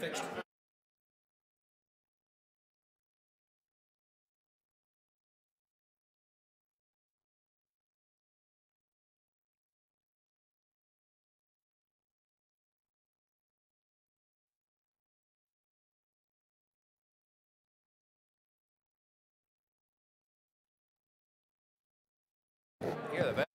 Fixed. You're the best.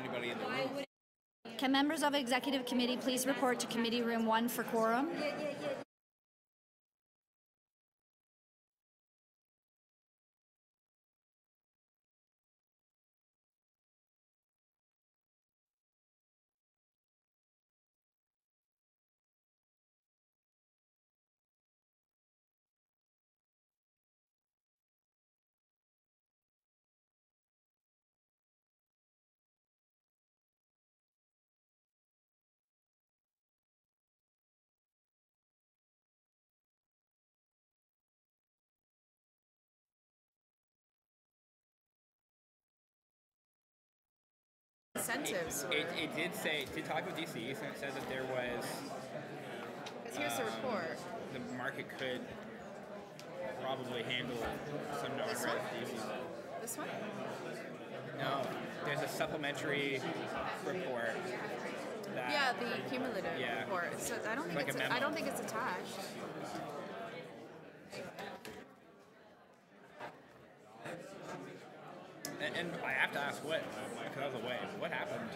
Anybody in the room? Can members of Executive Committee please report to Committee Room 1 for quorum? incentives. It did talk with DC, and it said that there was, Because here's the report. the market could probably handle some This non-res one? DC. This one? No, there's a supplementary report that. Yeah, the cumulative Yeah. report. So I don't think Like a it's. memo. I don't think it's attached. And I have to ask because I was away, what happened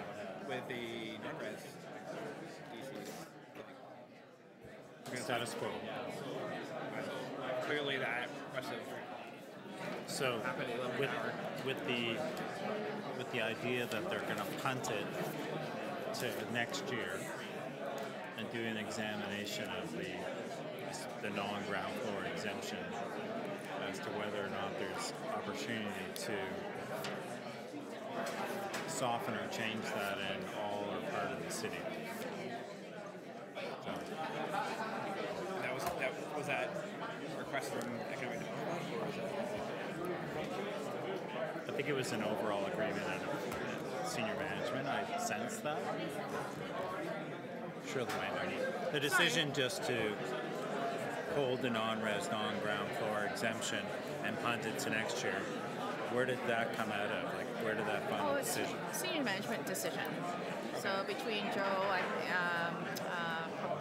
with the non-res DCs? Status quo. Clearly that must have So happened a little with, bit with the idea that they're going to punt it to next year and do an examination of the non-ground floor exemption as to whether or not there's opportunity to soften or change that in all or part of the city. So, was that request from economic development, or was it? I think it was an overall agreement at senior management. I sense that. Sure, there might be. The decision just to hold the non-res, non-ground floor exemption and punt it to next year. Where did that come out of? Like, where did that final It's decision? senior management decision. So between Joe and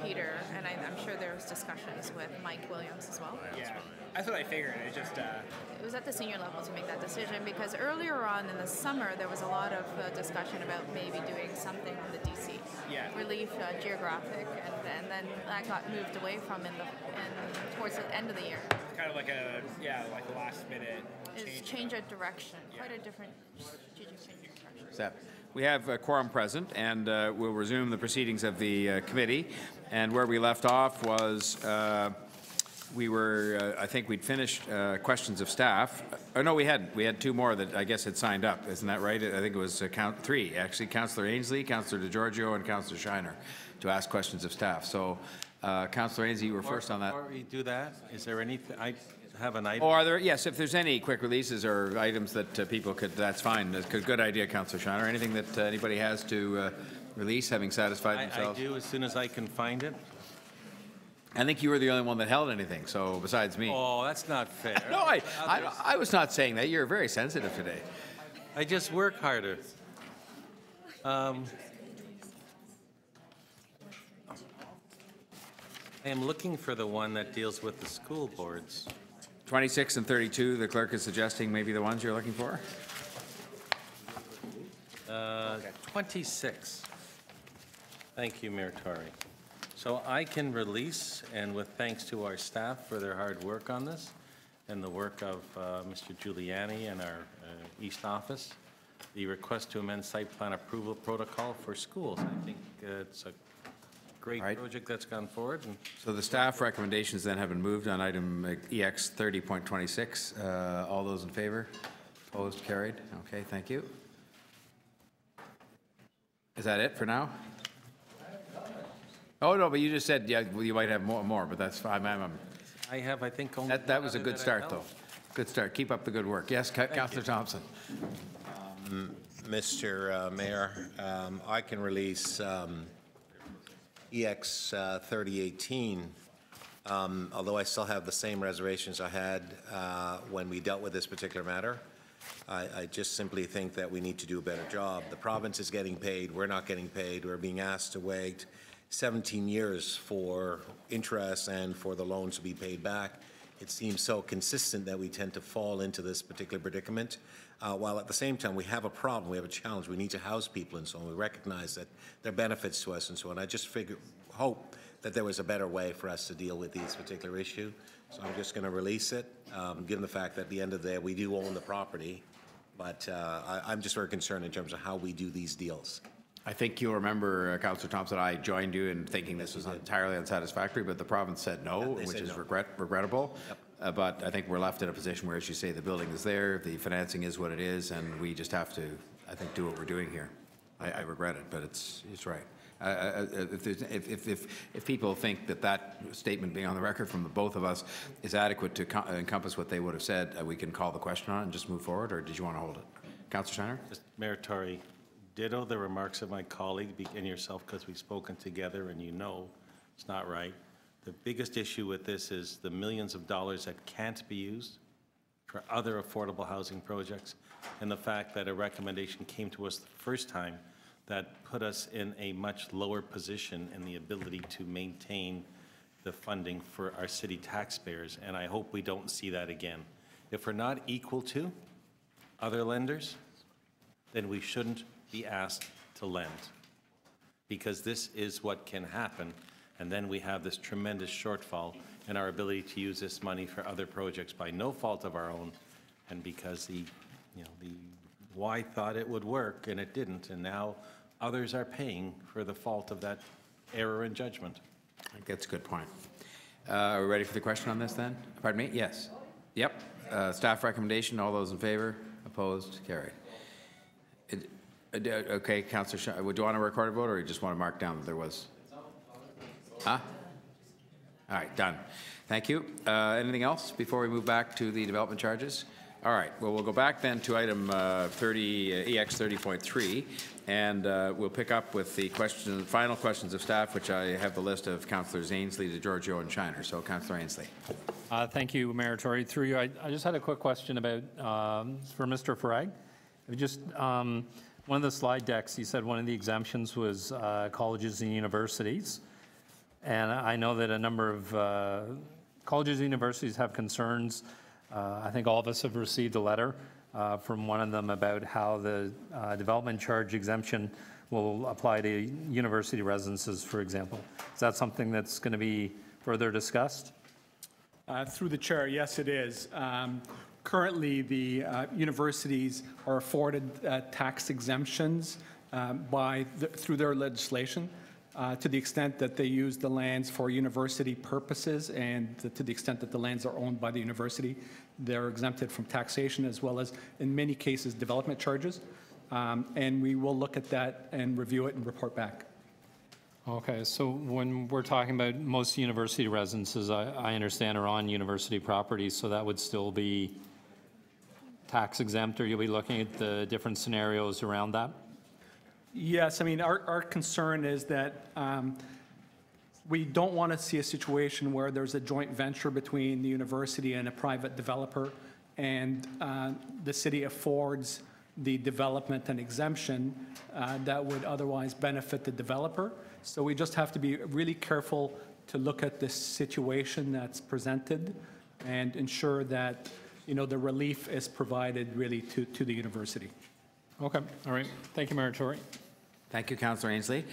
Peter, and I'm sure there was discussions with Mike Williams as well. Yeah, that's what I figured. It just It was at the senior level to make that decision because earlier on in the summer there was a lot of discussion about maybe doing something on the DC relief geographic, and then that got moved away from towards the end of the year. kind of like a last minute It's change. change of direction, quite a different strategic change of direction. Step. We have a quorum present, and we'll resume the proceedings of the committee. And where we left off was we were, I think we'd finished questions of staff. Oh, no, we hadn't. We had two more that I guess had signed up. Isn't that right? I think it was three, actually. Councillor Ainsley, Councillor DeGiorgio, and Councillor Shiner to ask questions of staff. So, Councillor Ainsley, you were first on that. Before we do that, is there anything, I have an item. Or are there, yes, if there's any quick releases or items that people could, that's fine. That's a good idea, Councillor Shiner. Anything that anybody has to release, having satisfied I themselves? do as soon as I can find it. I think you were the only one that held anything, so besides me. Oh, that's not fair. No, I was not saying that. You're very sensitive today. I just work harder. I am looking for the one that deals with the school boards. 26 and 32, the clerk is suggesting maybe the ones you're looking for? 26. Thank you, Mayor Tory. So I can release, and with thanks to our staff for their hard work on this, and the work of Mr. Giuliani and our East Office, the request to amend site plan approval protocol for schools. I think it's a great Right. project that's gone forward. And So the staff recommendations then have been moved on item EX 30.26. All those in favor? Opposed? Carried? Okay, thank you. Is that it for now? Oh, no, but you just said, yeah, well, you might have more, but that's fine. I have, I think, only. That was a one good other start, that I though. held. Good start. Keep up the good work. Yes, Councillor Thompson. Mr. Mayor, I can release EX 3018, although I still have the same reservations I had when we dealt with this particular matter. I just simply think that we need to do a better job. The province is getting paid. We're not getting paid. We're being asked to wait 17 years for interest and for the loans to be paid back. It seems so consistent that we tend to fall into this particular predicament, while at the same time we have a problem, we have a challenge, we need to house people and so on. We recognize that there are benefits to us and so on. I just hope that there was a better way for us to deal with these particular issue. So I'm just going to release it, given the fact that at the end of the day we do own the property, but I'm just very concerned in terms of how we do these deals. I think you'll remember, Councillor Thompson, I joined you in thinking this was entirely unsatisfactory, but the province said no, They which said is no. regrettable. But I think we're left in a position where, as you say, the building is there, the financing is what it is, and we just have to, I think, do what we're doing here. I regret it, but it's right. If people think that statement being on the record from the both of us is adequate to encompass what they would have said, we can call the question on it and just move forward, or did you want to hold it? Councillor Shiner? Just Mayor Tory, ditto the remarks of my colleague and yourself, because we've spoken together and you know it's not right. The biggest issue with this is the millions of dollars that can't be used for other affordable housing projects, and the fact that a recommendation came to us the first time that put us in a much lower position in the ability to maintain the funding for our city taxpayers, and I hope we don't see that again. If we're not equal to other lenders, then we shouldn't be asked to lend, because this is what can happen, and then we have this tremendous shortfall in our ability to use this money for other projects by no fault of our own, and because the Y thought it would work and it didn't, and now others are paying for the fault of that error in judgment. I think that's a good point. Are we ready for the question on this then? Pardon me? Yes. Yep. Staff recommendation. All those in favor? Opposed? Carried. Okay, Councillor Shaw, would you want to record a vote, or you just want to mark down that there was? Huh? All right, done. Thank you. Anything else before we move back to the development charges? All right, well, we'll go back then to item EX 30.3, and we'll pick up with the final questions of staff, which I have the list of Councillors Ainsley, DeGiorgio, and Shiner. So, Councillor Ainsley. Thank you, Mayor Tory. Through you, I just had a quick question about for Mr. Farag. Just one of the slide decks, you said one of the exemptions was colleges and universities. And I know that a number of colleges and universities have concerns. I think all of us have received a letter from one of them about how the development charge exemption will apply to university residences, for example. Is that something that's going to be further discussed? Through the chair, yes, it is. Currently, the universities are afforded tax exemptions through their legislation. To the extent that they use the lands for university purposes, and to the extent that the lands are owned by the university, they're exempted from taxation, as well as, in many cases, development charges. And we will look at that and review it and report back. Okay, so when we're talking about most university residences, I understand are on university properties, so that would still be tax exempt, or you'll be looking at the different scenarios around that? Yes, I mean, our concern is that we don't want to see a situation where there's a joint venture between the university and a private developer, and the city affords the development and exemption that would otherwise benefit the developer. So we just have to be really careful to look at this situation that's presented and ensure that, you know, the relief is provided really to the university. Okay, all right. Thank you, Mayor Tory. Thank you, Councillor Ainsley.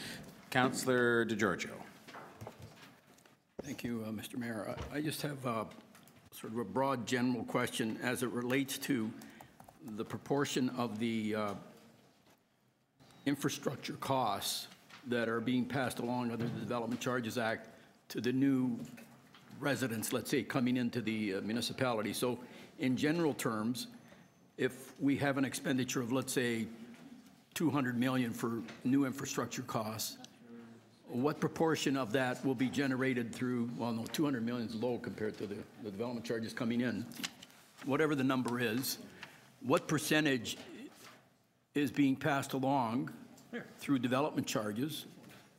Councillor DeGiorgio. Thank you, Mr. Mayor. I just have sort of a broad general question as it relates to the proportion of the infrastructure costs that are being passed along under the Development Charges Act to the new residents, let's say, coming into the municipality. So in general terms, if we have an expenditure of, let's say, $200 million for new infrastructure costs, what proportion of that will be generated through, well, no, $200 million is low compared to the development charges coming in. Whatever the number is, what percentage is being passed along through development charges?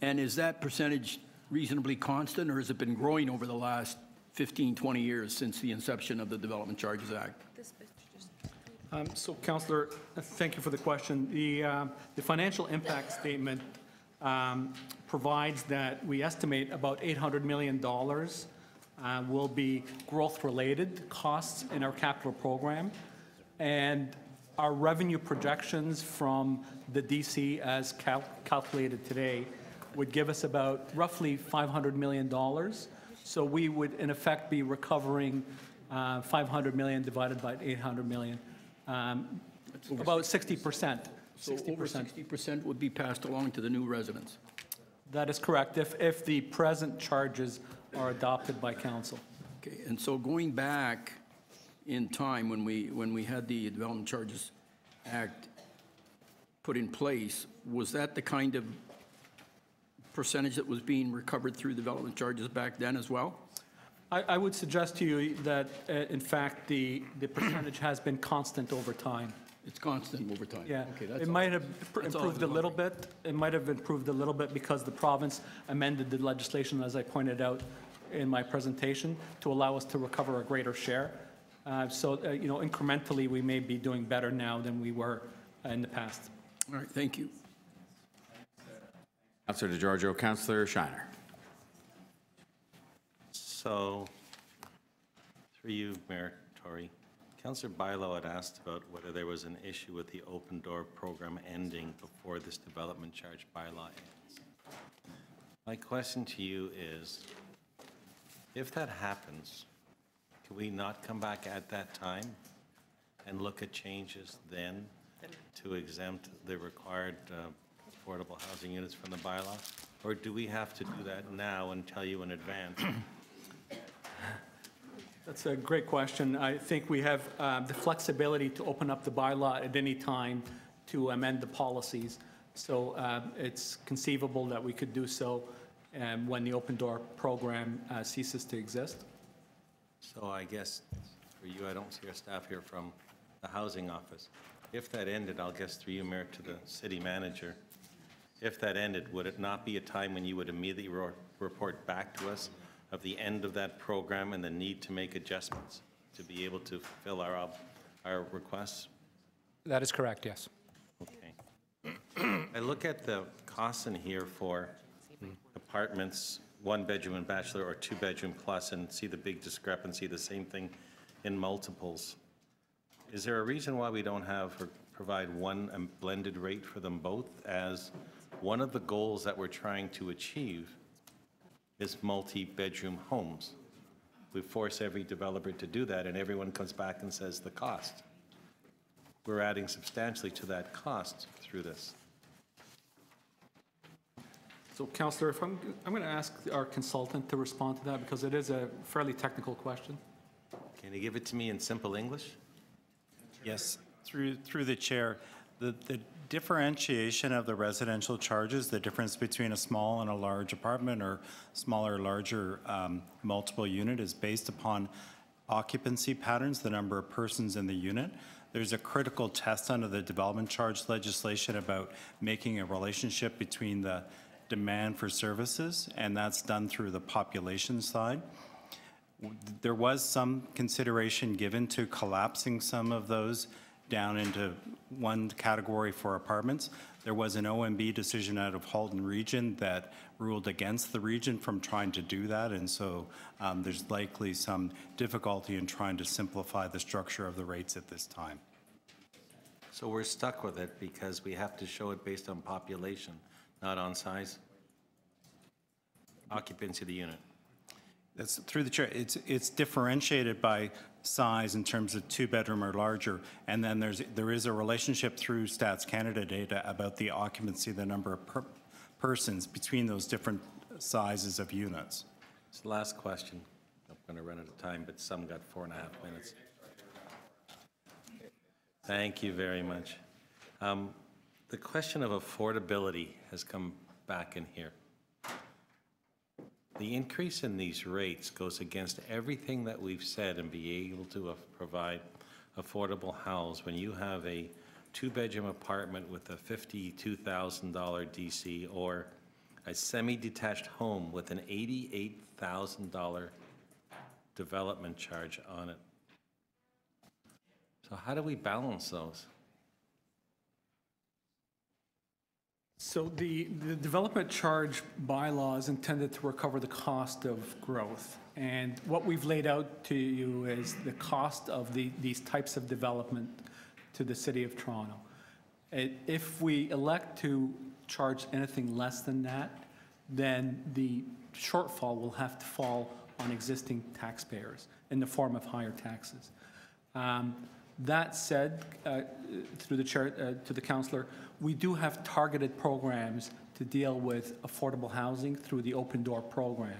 And is that percentage reasonably constant, or has it been growing over the last 15, 20 years since the inception of the Development Charges Act? So, Councillor, thank you for the question. The financial impact statement provides that we estimate about $800 million will be growth-related costs in our capital program, and our revenue projections from the DC as calculated today would give us about roughly $500 million. So we would, in effect, be recovering 500 million divided by 800 million. About 60%. So over 60% would be passed along to the new residents? That is correct, if the present charges are adopted by council. Okay, and so going back in time when we had the Development Charges Act put in place, was that the kind of percentage that was being recovered through development charges back then as well? I would suggest to you that, in fact, the percentage has been constant over time. It's constant over time. Yeah, Okay, that's it all. might have That's all I was improved a little wondering. bit. It might have improved a little bit because the province amended the legislation, as I pointed out in my presentation, to allow us to recover a greater share. So, you know, incrementally, we may be doing better now than we were in the past. All right, thank you. Councillor DeGiorgio. Councillor Shiner. So, through you, Mayor Tory, Councillor Bilo had asked about whether there was an issue with the open door program ending before this development charge bylaw ends. My question to you is, if that happens, can we not come back at that time and look at changes then to exempt the required affordable housing units from the bylaw? Or do we have to do that now and tell you in advance? That's a great question. I think we have the flexibility to open up the bylaw at any time to amend the policies. So it's conceivable that we could do so when the open door program ceases to exist. So I guess for you, I don't see our staff here from the housing office. If that ended, I'll guess through you, Mayor, to the city manager. If that ended, would it not be a time when you would immediately report back to us of the end of that program and the need to make adjustments to be able to fulfill our requests? That is correct, yes. Okay. I look at the costs in here for apartments, 1-bedroom and bachelor or 2-bedroom plus, and see the big discrepancy, the same thing in multiples. Is there a reason why we don't have or provide one blended rate for them both, as one of the goals that we're trying to achieve is multi-bedroom homes? We force every developer to do that, and everyone comes back and says the cost. We're adding substantially to that cost through this. So, Councillor, if I'm going to ask our consultant to respond to that because it is a fairly technical question. Can you give it to me in simple English? Yes, through the chair. The differentiation of the residential charges, the difference between a small and a large apartment or smaller or larger multiple unit, is based upon occupancy patterns, the number of persons in the unit. There's a critical test under the development charge legislation about making a relationship between the demand for services, and that's done through the population side. There was some consideration given to collapsing some of those down into one category for apartments. There was an OMB decision out of Halton Region that ruled against the region from trying to do that, and so there's likely some difficulty in trying to simplify the structure of the rates at this time. So we're stuck with it because we have to show it based on population, not on size? Occupancy of the unit. That's through the chair. It's differentiated by size in terms of 2-bedroom or larger, and then there is a relationship through Stats Canada data about the occupancy, the number of persons between those different sizes of units. It's the last question. I'm going to run out of time, but some got 4.5 minutes. Thank you very much. The question of affordability has come back in here. The increase in these rates goes against everything that we've said and be able to provide affordable house when you have a 2-bedroom apartment with a $52,000 DC or a semi-detached home with an $88,000 development charge on it. So how do we balance those? So the development charge bylaw is intended to recover the cost of growth. And what we've laid out to you is the cost of these types of development to the City of Toronto. If we elect to charge anything less than that, then the shortfall will have to fall on existing taxpayers in the form of higher taxes. That said, through the chair, to the councillor, we do have targeted programs to deal with affordable housing through the Open Door program.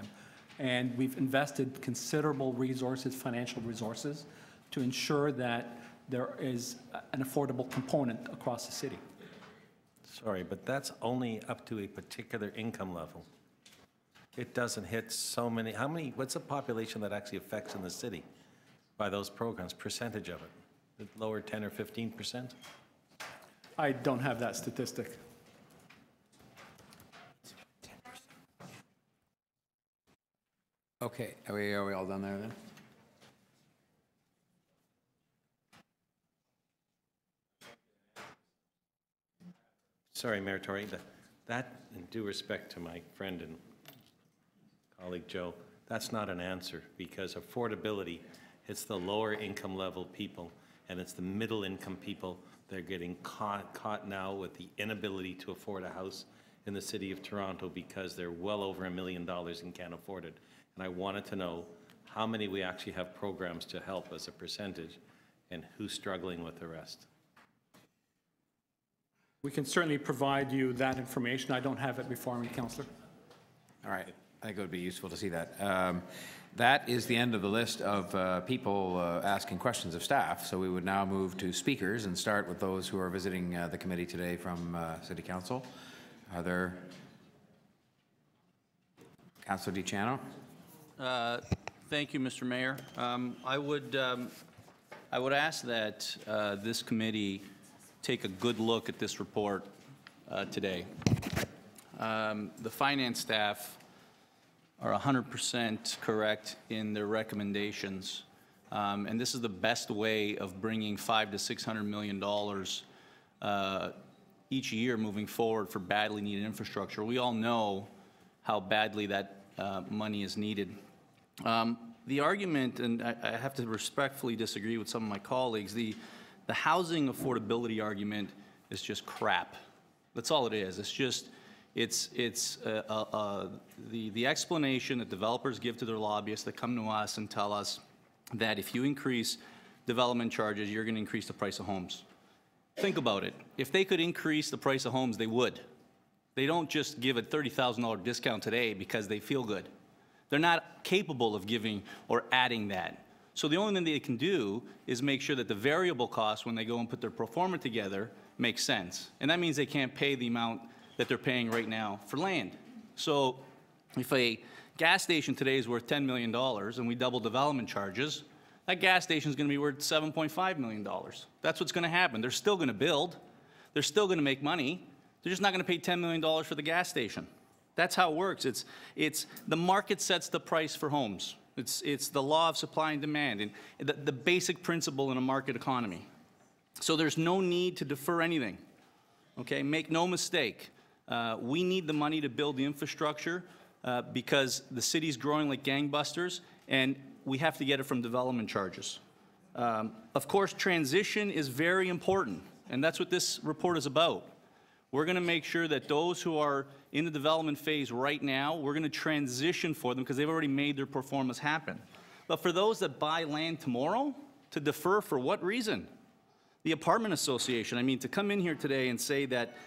And we've invested considerable resources, financial resources, to ensure that there is an affordable component across the city. Sorry, but that's only up to a particular income level. It doesn't hit so many. What's the population that actually affects in the city by those programs, percentage of it? Lower 10 or 15%? I don't have that statistic. Okay, are we all done there then? Sorry, Mayor Tory, that, in due respect to my friend and colleague Joe, that's not an answer, because affordability, it's the lower income level people, and it's the middle income people that are getting caught now with the inability to afford a house in the city of Toronto because they're well over $1 million and can't afford it. And I wanted to know how many we actually have programs to help as a percentage, and who's struggling with the rest. We can certainly provide you that information. I don't have it before me, Councillor. All right, I think it would be useful to see that. That is the end of the list of people asking questions of staff, so we would now move to speakers and start with those who are visiting the committee today from City Council. Are there... Councillor DiCiano? Thank you, Mr. Mayor. I would ask that this committee take a good look at this report today. The finance staff are 100% correct in their recommendations, and this is the best way of bringing $500 to $600 million each year moving forward for badly needed infrastructure. We all know how badly that money is needed. The argument, and I have to respectfully disagree with some of my colleagues, the housing affordability argument is just crap. That's all it is. It's just, the explanation that developers give to their lobbyists that come to us and tell us that if you increase development charges, you're going to increase the price of homes. Think about it. If they could increase the price of homes, they would. They don't just give a $30,000 discount today because they feel good. They're not capable of giving or adding that. So the only thing they can do is make sure that the variable costs, when they go and put their pro forma together, make sense. And that means they can't pay the amount that they're paying right now for land. So if a gas station today is worth $10 million and we double development charges, that gas station is going to be worth $7.5 million. That's what's going to happen. They're still going to build. They're still going to make money. They're just not going to pay $10 million for the gas station. That's how it works. It's the market sets the price for homes. It's the law of supply and demand, and the basic principle in a market economy. So there's no need to defer anything. Okay, make no mistake. We need the money to build the infrastructure because the city's growing like gangbusters, and we have to get it from development charges. Of course, transition is very important, and that's what this report is about. We're going to make sure that those who are in the development phase right now, we're going to transition for them because they've already made their performance happen. But for those that buy land tomorrow, to defer for what reason? The apartment association, I mean, to come in here today and say that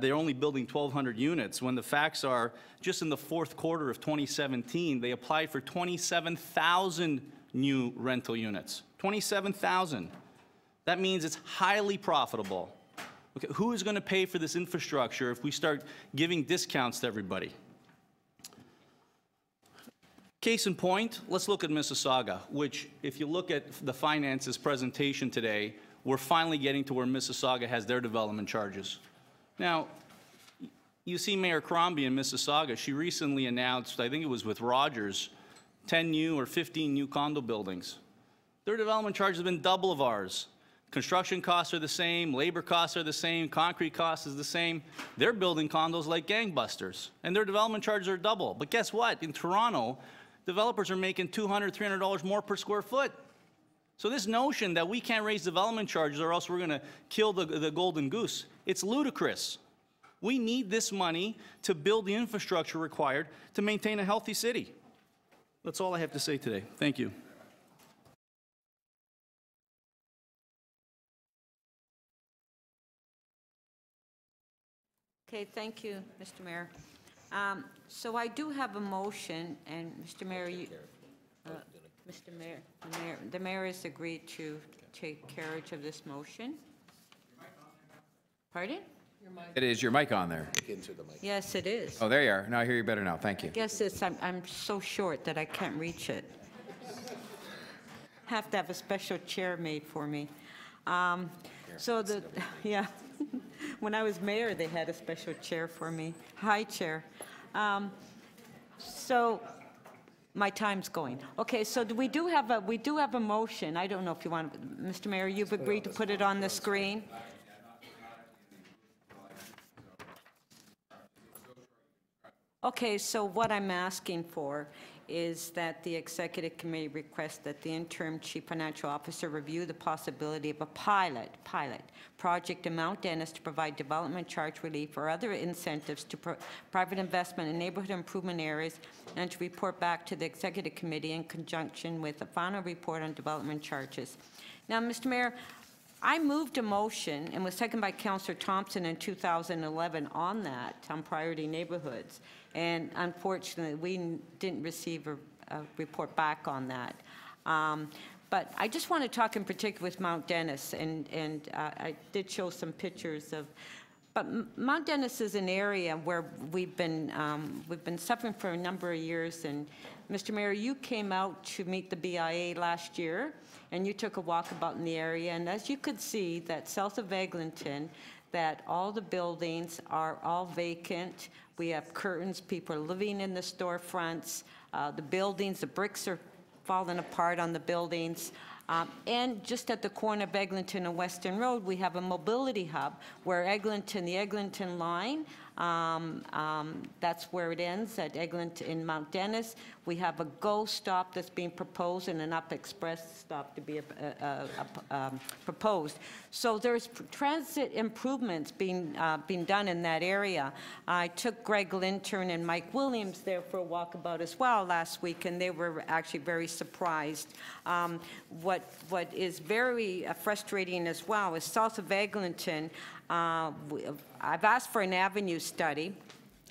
they're only building 1,200 units when the facts are just in the fourth quarter of 2017, they applied for 27,000 new rental units. 27,000. That means it's highly profitable. Okay, who is going to pay for this infrastructure if we start giving discounts to everybody? Case in point, let's look at Mississauga, which, if you look at the finances presentation today, we're finally getting to where Mississauga has their development charges. Now, you see Mayor Crombie in Mississauga. She recently announced, I think it was with Rogers, 10 new or 15 new condo buildings. Their development charges have been double of ours. Construction costs are the same, labor costs are the same, concrete costs is the same. They're building condos like gangbusters, and their development charges are double. But guess what? In Toronto, developers are making $200, $300 more per square foot. So this notion that we can't raise development charges or else we're going to kill the golden goose, it's ludicrous. We need this money to build the infrastructure required to maintain a healthy city. That's all I have to say today. Thank you. Okay, thank you, Mr. Mayor. So I do have a motion, and Mr. Mayor, the mayor has agreed to take carriage of this motion. Pardon? It is your mic on there. Yes, it is. Oh, there you are. Now I hear you better now. Thank you. Yes, I'm so short that I can't reach it. Have to have a special chair made for me. So the, yeah, when I was mayor, they had a special chair for me. Hi, Chair. So my time's going. Okay, so we do have a motion. I don't know if you want, Mr. Mayor, you've agreed to put it on the screen? Okay, so what I'm asking for is that the executive committee request that the interim chief financial officer review the possibility of a pilot project in Mount Dennis to provide development charge relief or other incentives to private investment in neighborhood improvement areas, and to report back to the executive committee in conjunction with a final report on development charges. Now, Mr. Mayor, I moved a motion and was seconded by Councillor Thompson in 2011 on that, on priority neighborhoods. And unfortunately, we didn't receive a report back on that. But I just want to talk in particular with Mount Dennis, and I did show some pictures of. But Mount Dennis is an area where we've been suffering for a number of years. And Mr. Mayor, you came out to meet the BIA last year, and you took a walkabout in the area. And as you could see, that south of Eglinton, that all the buildings are all vacant. We have curtains, people are living in the storefronts. The buildings, the bricks are falling apart on the buildings. And just at the corner of Eglinton and Western Road, we have a mobility hub where the Eglinton line, that's where it ends, at Eglinton in Mount Dennis. We have a GO stop that's being proposed and an Up Express stop to be proposed. So there's transit improvements being done in that area. I took Greg Lintern and Mike Williams there for a walkabout as well last week, and they were actually very surprised. What is very frustrating as well is south of Eglinton. I've asked for an avenue study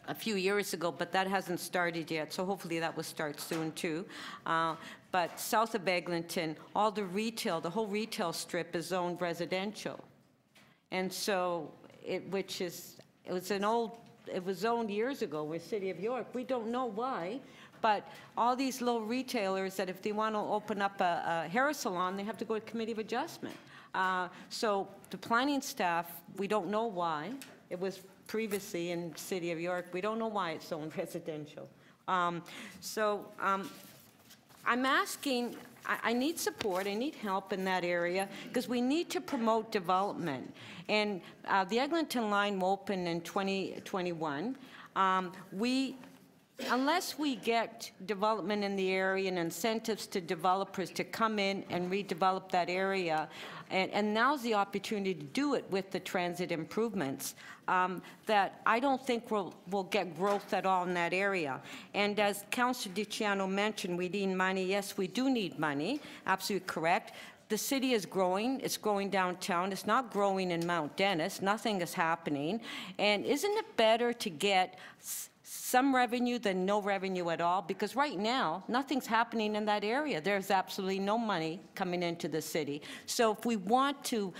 a few years ago, but that hasn't started yet, so hopefully that will start soon too. But south of Eglinton, all the retail, the whole retail strip is zoned residential. And so, it was zoned years ago with City of York. We don't know why, but all these little retailers that if they want to open up a hair salon, they have to go to Committee of Adjustment. So the planning staff, we don't know why. It was previously in City of York. We don't know why it's zoned residential. I'm asking, I need support, I need help in that area, because we need to promote development. And the Eglinton line will open in 2021. Unless we get development in the area and incentives to developers to come in and redevelop that area, and now's the opportunity to do it with the transit improvements, that I don't think we'll get growth at all in that area. And as Councillor DiCiano mentioned, we need money. Yes, we do need money. Absolutely correct. The city is growing. It's growing downtown. It's not growing in Mount Dennis. Nothing is happening. And isn't it better to get some revenue than no revenue at all? Because right now, nothing's happening in that area. There's absolutely no money coming into the city. So if we want to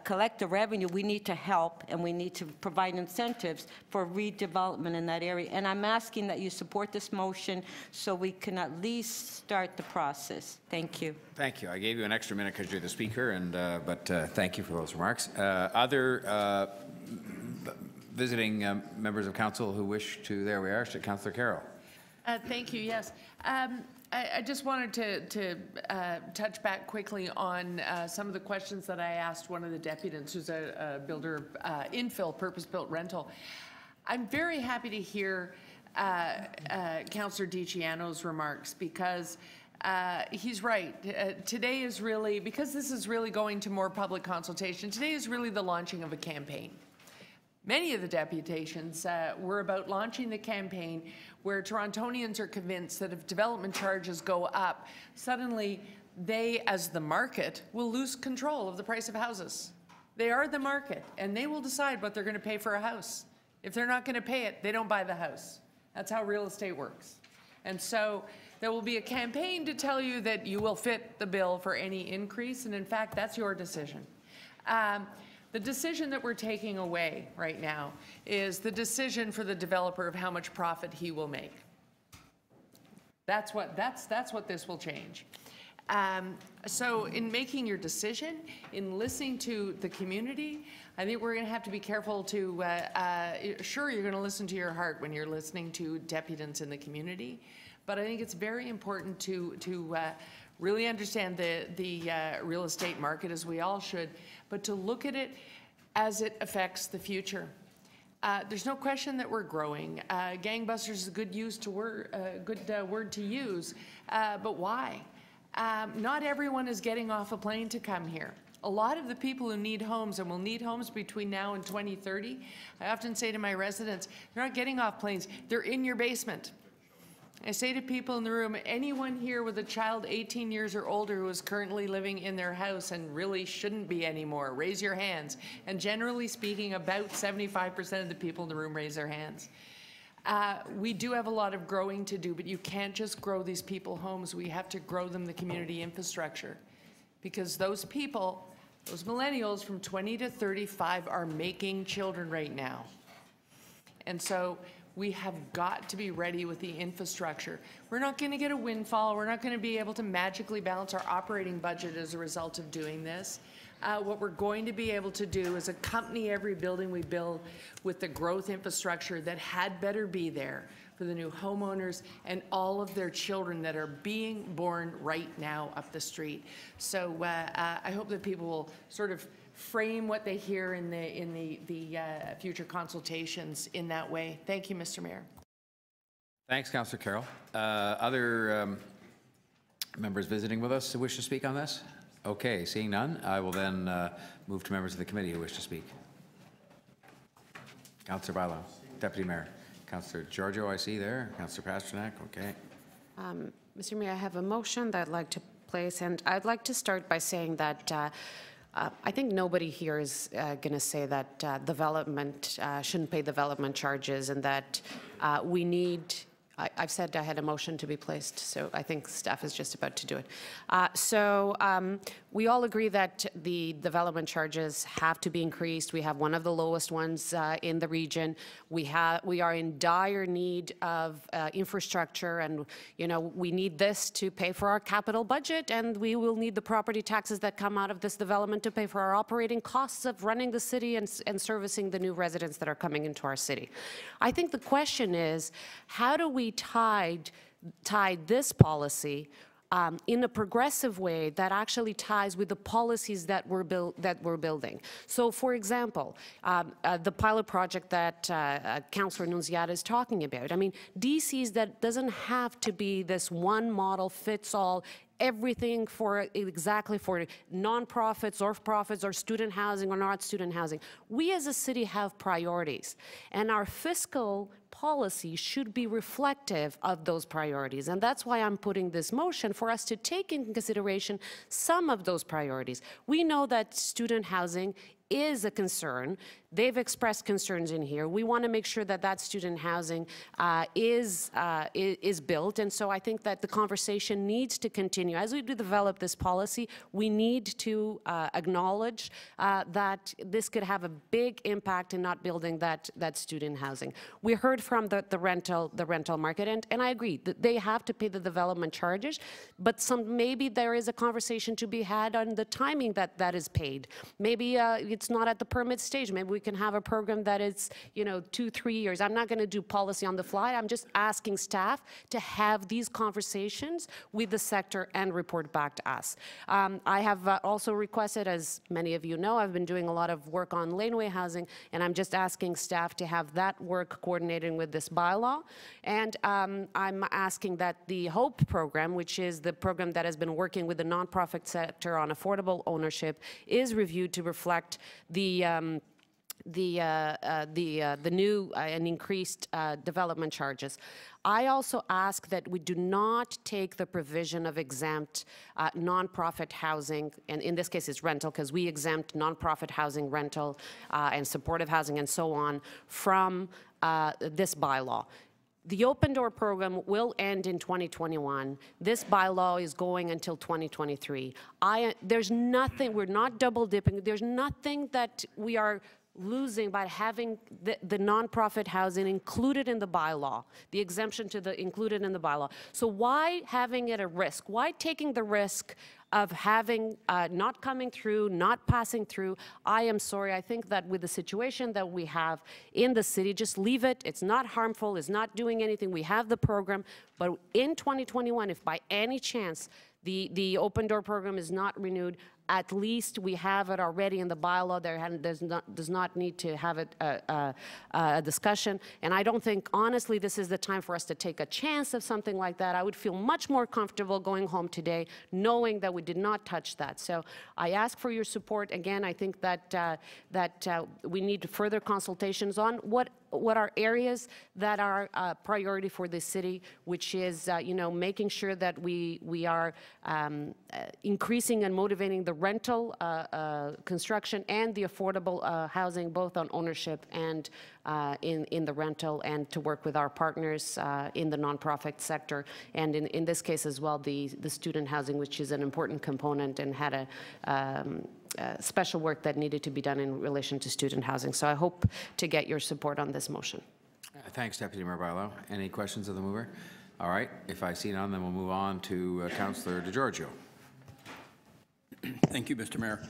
collect the revenue, we need to help, and we need to provide incentives for redevelopment in that area. And I'm asking that you support this motion so we can at least start the process. Thank you. Thank you. I gave you an extra minute because you're the speaker, but thank you for those remarks. Other visiting members of council who wish to, there we are, Councillor Carroll. Thank you, yes. I just wanted to touch back quickly on some of the questions that I asked one of the deputants, who's a builder, infill, purpose-built rental. I'm very happy to hear Councillor DiCiano's remarks, because he's right. Today is really, because this is really going to more public consultation, today is really the launching of a campaign. Many of the deputations were about launching the campaign where Torontonians are convinced that if development charges go up, suddenly they, as the market, will lose control of the price of houses. They are the market, and they will decide what they're going to pay for a house. If they're not going to pay it, they don't buy the house. That's how real estate works. And so there will be a campaign to tell you that you will fit the bill for any increase, and in fact, that's your decision. The decision that we're taking away right now is the decision for the developer of how much profit he will make. That's what this will change. So in making your decision, in listening to the community, I think we're going to have to be careful to, sure, you're going to listen to your heart when you're listening to deputants in the community, but I think it's very important to really understand the real estate market, as we all should, but to look at it as it affects the future. There's no question that we're growing. Gangbusters is a good word to use, but why? Not everyone is getting off a plane to come here. A lot of the people who need homes and will need homes between now and 2030, I often say to my residents, they're not getting off planes, they're in your basement. I say to people in the room, anyone here with a child 18 years or older who is currently living in their house and really shouldn't be anymore, raise your hands. And generally speaking, about 75% of the people in the room raise their hands. We do have a lot of growing to do, but you can't just grow these people homes. We have to grow them the community infrastructure. Because those people, those millennials from 20 to 35 are making children right now. And so we have got to be ready with the infrastructure. We're not going to get a windfall. We're not going to be able to magically balance our operating budget as a result of doing this. What we're going to be able to do is accompany every building we build with the growth infrastructure that had better be there for the new homeowners and all of their children that are being born right now up the street. So I hope that people will sort of frame what they hear in the future consultations in that way. Thank you, Mr. Mayor. Thanks, Councillor Carroll. Other members visiting with us who wish to speak on this? Okay, seeing none, I will then move to members of the committee who wish to speak. Councillor Bailão, Deputy Mayor. Councillor Giorgio, I see there. Councillor Pasternak, okay. Mr. Mayor, I have a motion that I'd like to place, and I'd like to start by saying that I think nobody here is going to say that development shouldn't pay development charges and that we need. I've said I had a motion to be placed, so I think staff is just about to do it. We all agree that the development charges have to be increased. We have one of the lowest ones in the region. We are in dire need of infrastructure, and we need this to pay for our capital budget, and we will need the property taxes that come out of this development to pay for our operating costs of running the city and servicing the new residents that are coming into our city. I think the question is, how do we tie this policy in a progressive way that actually ties with the policies that we're building. So, for example, the pilot project that Councillor Nunziata is talking about. I mean, DCs that doesn't have to be this one model fits all. Everything exactly for nonprofits or profits or student housing or not student housing. We as a city have priorities, and our fiscal policy should be reflective of those priorities. And that's why I'm putting this motion for us to take into consideration some of those priorities. We know that student housing is a concern. They've expressed concerns in here. We want to make sure that that student housing is built, and so I think that the conversation needs to continue. As we develop this policy, we need to acknowledge that this could have a big impact in not building that student housing. We heard from the rental market, and I agree that they have to pay the development charges, but maybe there is a conversation to be had on the timing that is paid. Maybe it's not at the permit stage. Maybe we can have a program that is, 2-3 years. I'm not going to do policy on the fly. I'm just asking staff to have these conversations with the sector and report back to us. I have also requested, as many of you know, I've been doing a lot of work on laneway housing, and I'm just asking staff to have that work coordinated with this bylaw. And I'm asking that the HOPE program, which is the program that has been working with the nonprofit sector on affordable ownership, is reviewed to reflect the new and increased development charges. I also ask that we do not take the provision of exempt nonprofit housing, and in this case it's rental, because we exempt nonprofit housing, rental, and supportive housing and so on from this bylaw. The Open Door program will end in 2021. This bylaw is going until 2023. There's nothing, we're not double dipping, there's nothing that we are losing by having the nonprofit housing included in the bylaw, the exemption to the included in the bylaw. So why having it a risk? Why taking the risk of having not coming through, not passing through? I am sorry. I think that with the situation that we have in the city, just leave it. It's not harmful. It's not doing anything. We have the program. But in 2021, if by any chance the open door program is not renewed, at least we have it already in the bylaw. Does not need to have it a discussion. And I don't think, honestly, this is the time for us to take a chance of something like that. I would feel much more comfortable going home today knowing that we did not touch that. So I ask for your support. Again, I think that we need further consultations on what are areas that are a priority for the city, which is making sure that we are increasing and motivating the rental construction and the affordable housing, both on ownership and in the rental, and to work with our partners in the nonprofit sector, and in this case as well, the student housing, which is an important component and had special work that needed to be done in relation to student housing. So I hope to get your support on this motion. Thanks, Deputy Mayor Barlow. Any questions of the mover? All right. If I see none, then we'll move on to Councillor DiGiorgio. Thank you, Mr. Mayor.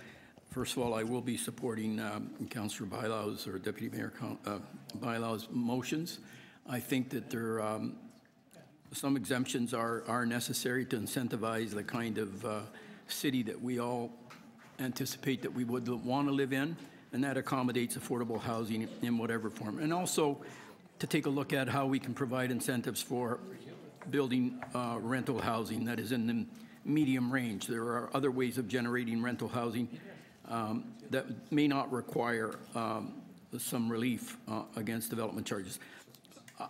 First of all, I will be supporting Councillor Bailão's or Deputy Mayor Bailão's motions. I think that there some exemptions are necessary to incentivize the kind of city that we all anticipate that we would want to live in, and that accommodates affordable housing in whatever form. And also to take a look at how we can provide incentives for building rental housing that is in the medium range. There are other ways of generating rental housing that may not require some relief against development charges.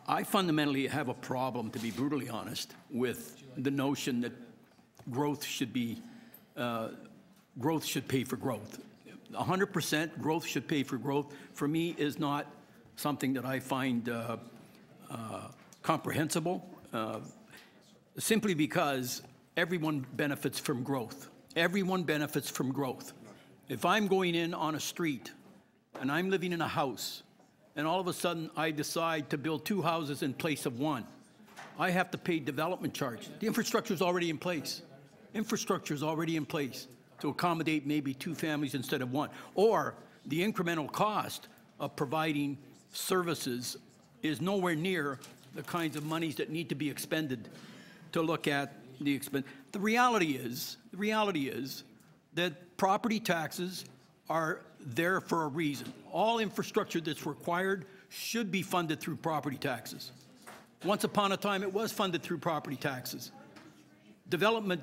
I fundamentally have a problem, to be brutally honest, with the notion that growth should be growth should pay for growth. 100% growth should pay for growth, for me, is not something that I find comprehensible, simply because everyone benefits from growth. Everyone benefits from growth. If I'm going in on a street and I'm living in a house and all of a sudden I decide to build 2 houses in place of 1, I have to pay development charge. The infrastructure is already in place. Infrastructure is already in place to accommodate maybe 2 families instead of 1. Or the incremental cost of providing services is nowhere near the kinds of monies that need to be expended to look at the expense. The reality is that property taxes are there for a reason. All infrastructure that's required should be funded through property taxes. Once upon a time, it was funded through property taxes. Development,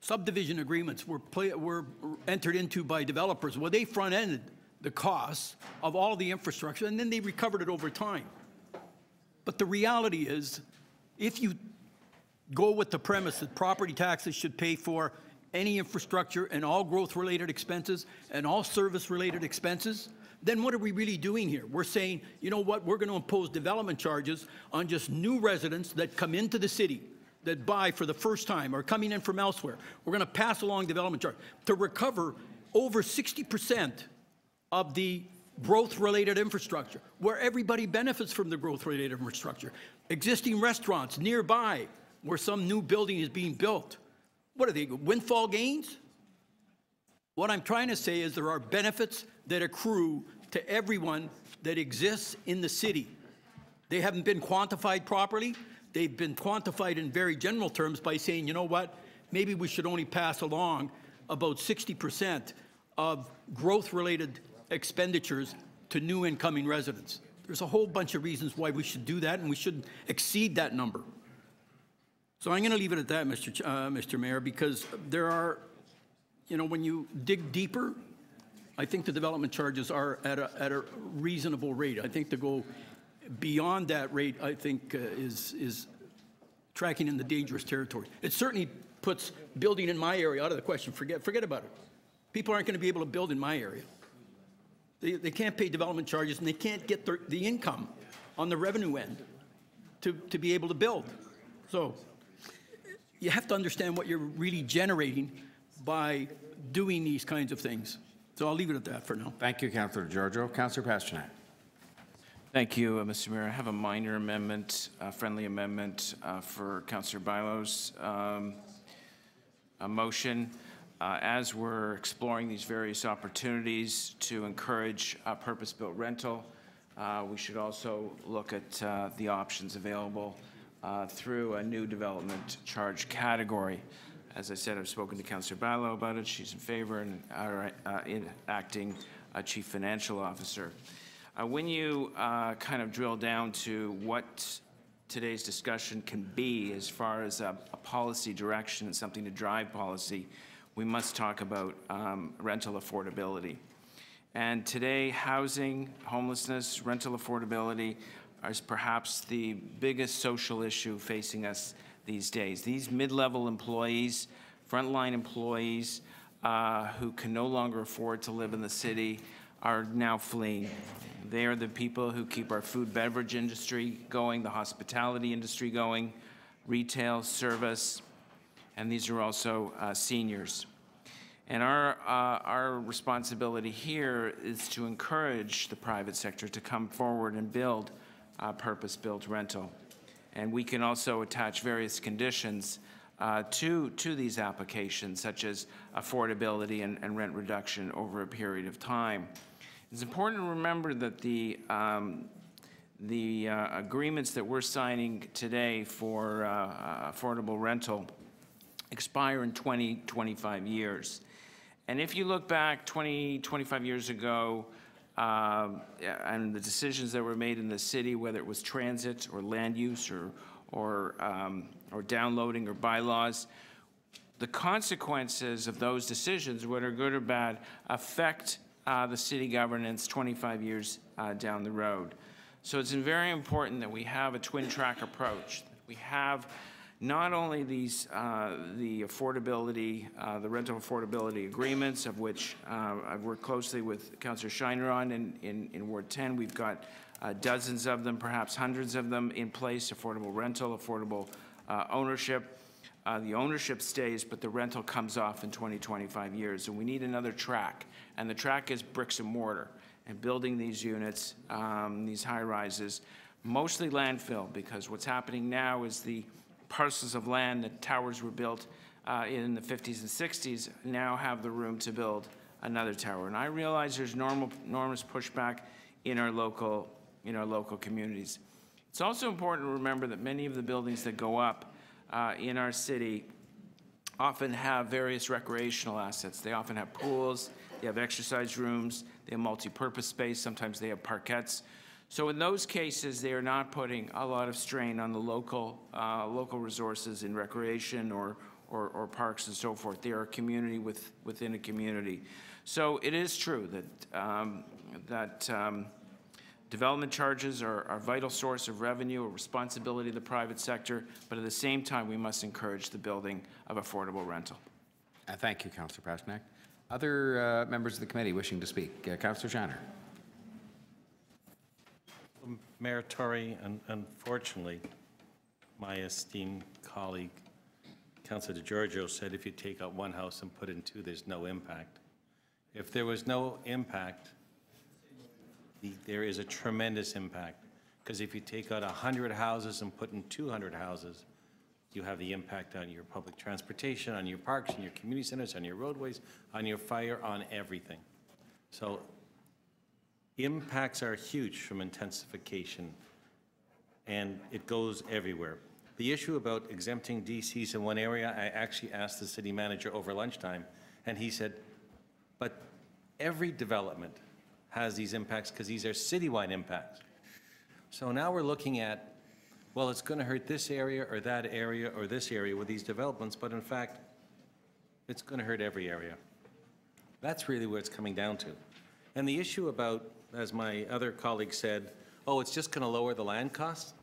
subdivision agreements were entered into by developers. Well, they front-ended the costs of all the infrastructure, and then they recovered it over time. But the reality is, if you go with the premise that property taxes should pay for any infrastructure and all growth-related expenses and all service-related expenses, then what are we really doing here? We're saying, you know what, we're going to impose development charges on just new residents that come into the city, that buy for the first time or coming in from elsewhere. We're going to pass along development charge to recover over 60% of the growth-related infrastructure, where everybody benefits from the growth-related infrastructure. Existing restaurants nearby where some new building is being built. What are they, windfall gains? What I'm trying to say is there are benefits that accrue to everyone that exists in the city. They haven't been quantified properly. They've been quantified in very general terms by saying, you know what, maybe we should only pass along about 60% of growth-related expenditures to new incoming residents. There's a whole bunch of reasons why we should do that, and we shouldn't exceed that number. So I'm going to leave it at that, Mr. Mayor, because there are, you know, when you dig deeper, I think the development charges are at a reasonable rate. I think to go beyond that rate, I think is tracking in the dangerous territory. It certainly puts building in my area out of the question. Forget about it. People aren't going to be able to build in my area. They can't pay development charges, and they can't get the income on the revenue end to be able to build. So you have to understand what you're really generating by doing these kinds of things. So I'll leave it at that for now. Thank you, Councillor Giorgio. Councillor Pasternak. Thank you, Mr. Mayor. I have a minor amendment, a friendly amendment for Councillor Bylos. A motion, as we're exploring these various opportunities to encourage purpose-built rental, we should also look at the options available through a new development charge category. As I said, I've spoken to Councillor Bylo about it. She's in favor, and acting Chief Financial Officer. When you kind of drill down to what today's discussion can be as far as a policy direction and something to drive policy, we must talk about rental affordability. And today, housing, homelessness, rental affordability is perhaps the biggest social issue facing us these days. These mid-level employees, frontline employees who can no longer afford to live in the city are now fleeing. They are the people who keep our food beverage industry going, the hospitality industry going, retail, service, and these are also seniors. And our responsibility here is to encourage the private sector to come forward and build purpose-built rental. And we can also attach various conditions to these applications, such as affordability and rent reduction over a period of time. It's important to remember that the agreements that we're signing today for affordable rental expire in 25 years. And if you look back 25 years ago, and the decisions that were made in the city, whether it was transit or land use or downloading or bylaws, the consequences of those decisions, whether good or bad, affect the city governance 25 years down the road. So it's very important that we have a twin track approach. We have not only these the affordability, the rental affordability agreements, of which I've worked closely with Councillor Shiner on in Ward 10. We've got dozens of them, perhaps hundreds of them in place, affordable rental, affordable ownership. The ownership stays, but the rental comes off in 25 years, and we need another track. And the track is bricks and mortar, and building these units, these high-rises, mostly landfill, because what's happening now is the parcels of land that towers were built in the 50s and 60s now have the room to build another tower. And I realize there's enormous pushback in our local communities. It's also important to remember that many of the buildings that go up in our city often have various recreational assets. They often have pools, they have exercise rooms, they have multi-purpose space, sometimes they have parkettes. So in those cases, they are not putting a lot of strain on the local resources in recreation or parks and so forth. They are a community within a community. So it is true that development charges are a vital source of revenue, a responsibility of the private sector, but at the same time, we must encourage the building of affordable rental. Thank you, Councillor Pasternak. Other members of the committee wishing to speak? Councillor Shiner. Mayor Tory, unfortunately, my esteemed colleague, Councillor DiGiorgio, said if you take out one house and put in two, there's no impact. If there was no impact, there is a tremendous impact. Because if you take out 100 houses and put in 200 houses, you have the impact on your public transportation, on your parks, on your community centers, on your roadways, on your fire, on everything. So impacts are huge from intensification, and it goes everywhere. The issue about exempting DCs in one area, I actually asked the city manager over lunchtime, and he said, but every development has these impacts because these are citywide impacts. So now we're looking at, well, it's going to hurt this area or that area or this area with these developments, but in fact, it's going to hurt every area. That's really what it's coming down to. And the issue about, as my other colleague said, oh, it's just going to lower the land cost.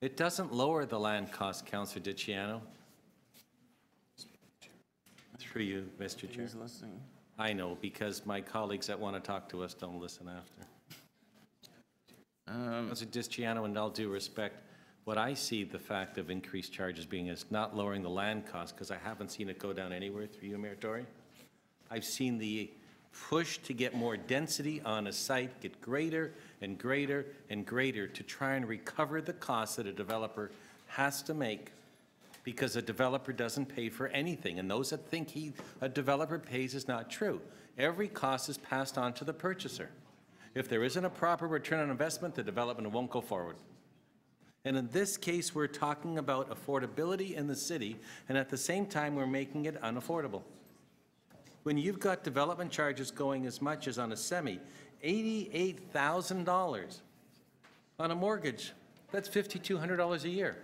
It doesn't lower the land cost, Councillor Dicciano. Through you, Mr. Chair. I know, because my colleagues that want to talk to us don't listen after. Councillor Dicciano, and all due respect, what I see the fact of increased charges being is not lowering the land cost, because I haven't seen it go down anywhere through you, Mayor Tory. I've seen the push to get more density on a site get greater and greater and greater to try and recover the costs that a developer has to make, because a developer doesn't pay for anything. And those that think a developer pays is not true. Every cost is passed on to the purchaser. If there isn't a proper return on investment, the development won't go forward. And in this case, we're talking about affordability in the city, and at the same time, we're making it unaffordable. When you've got development charges going as much as on a semi, $88,000 on a mortgage, that's $5,200 a year.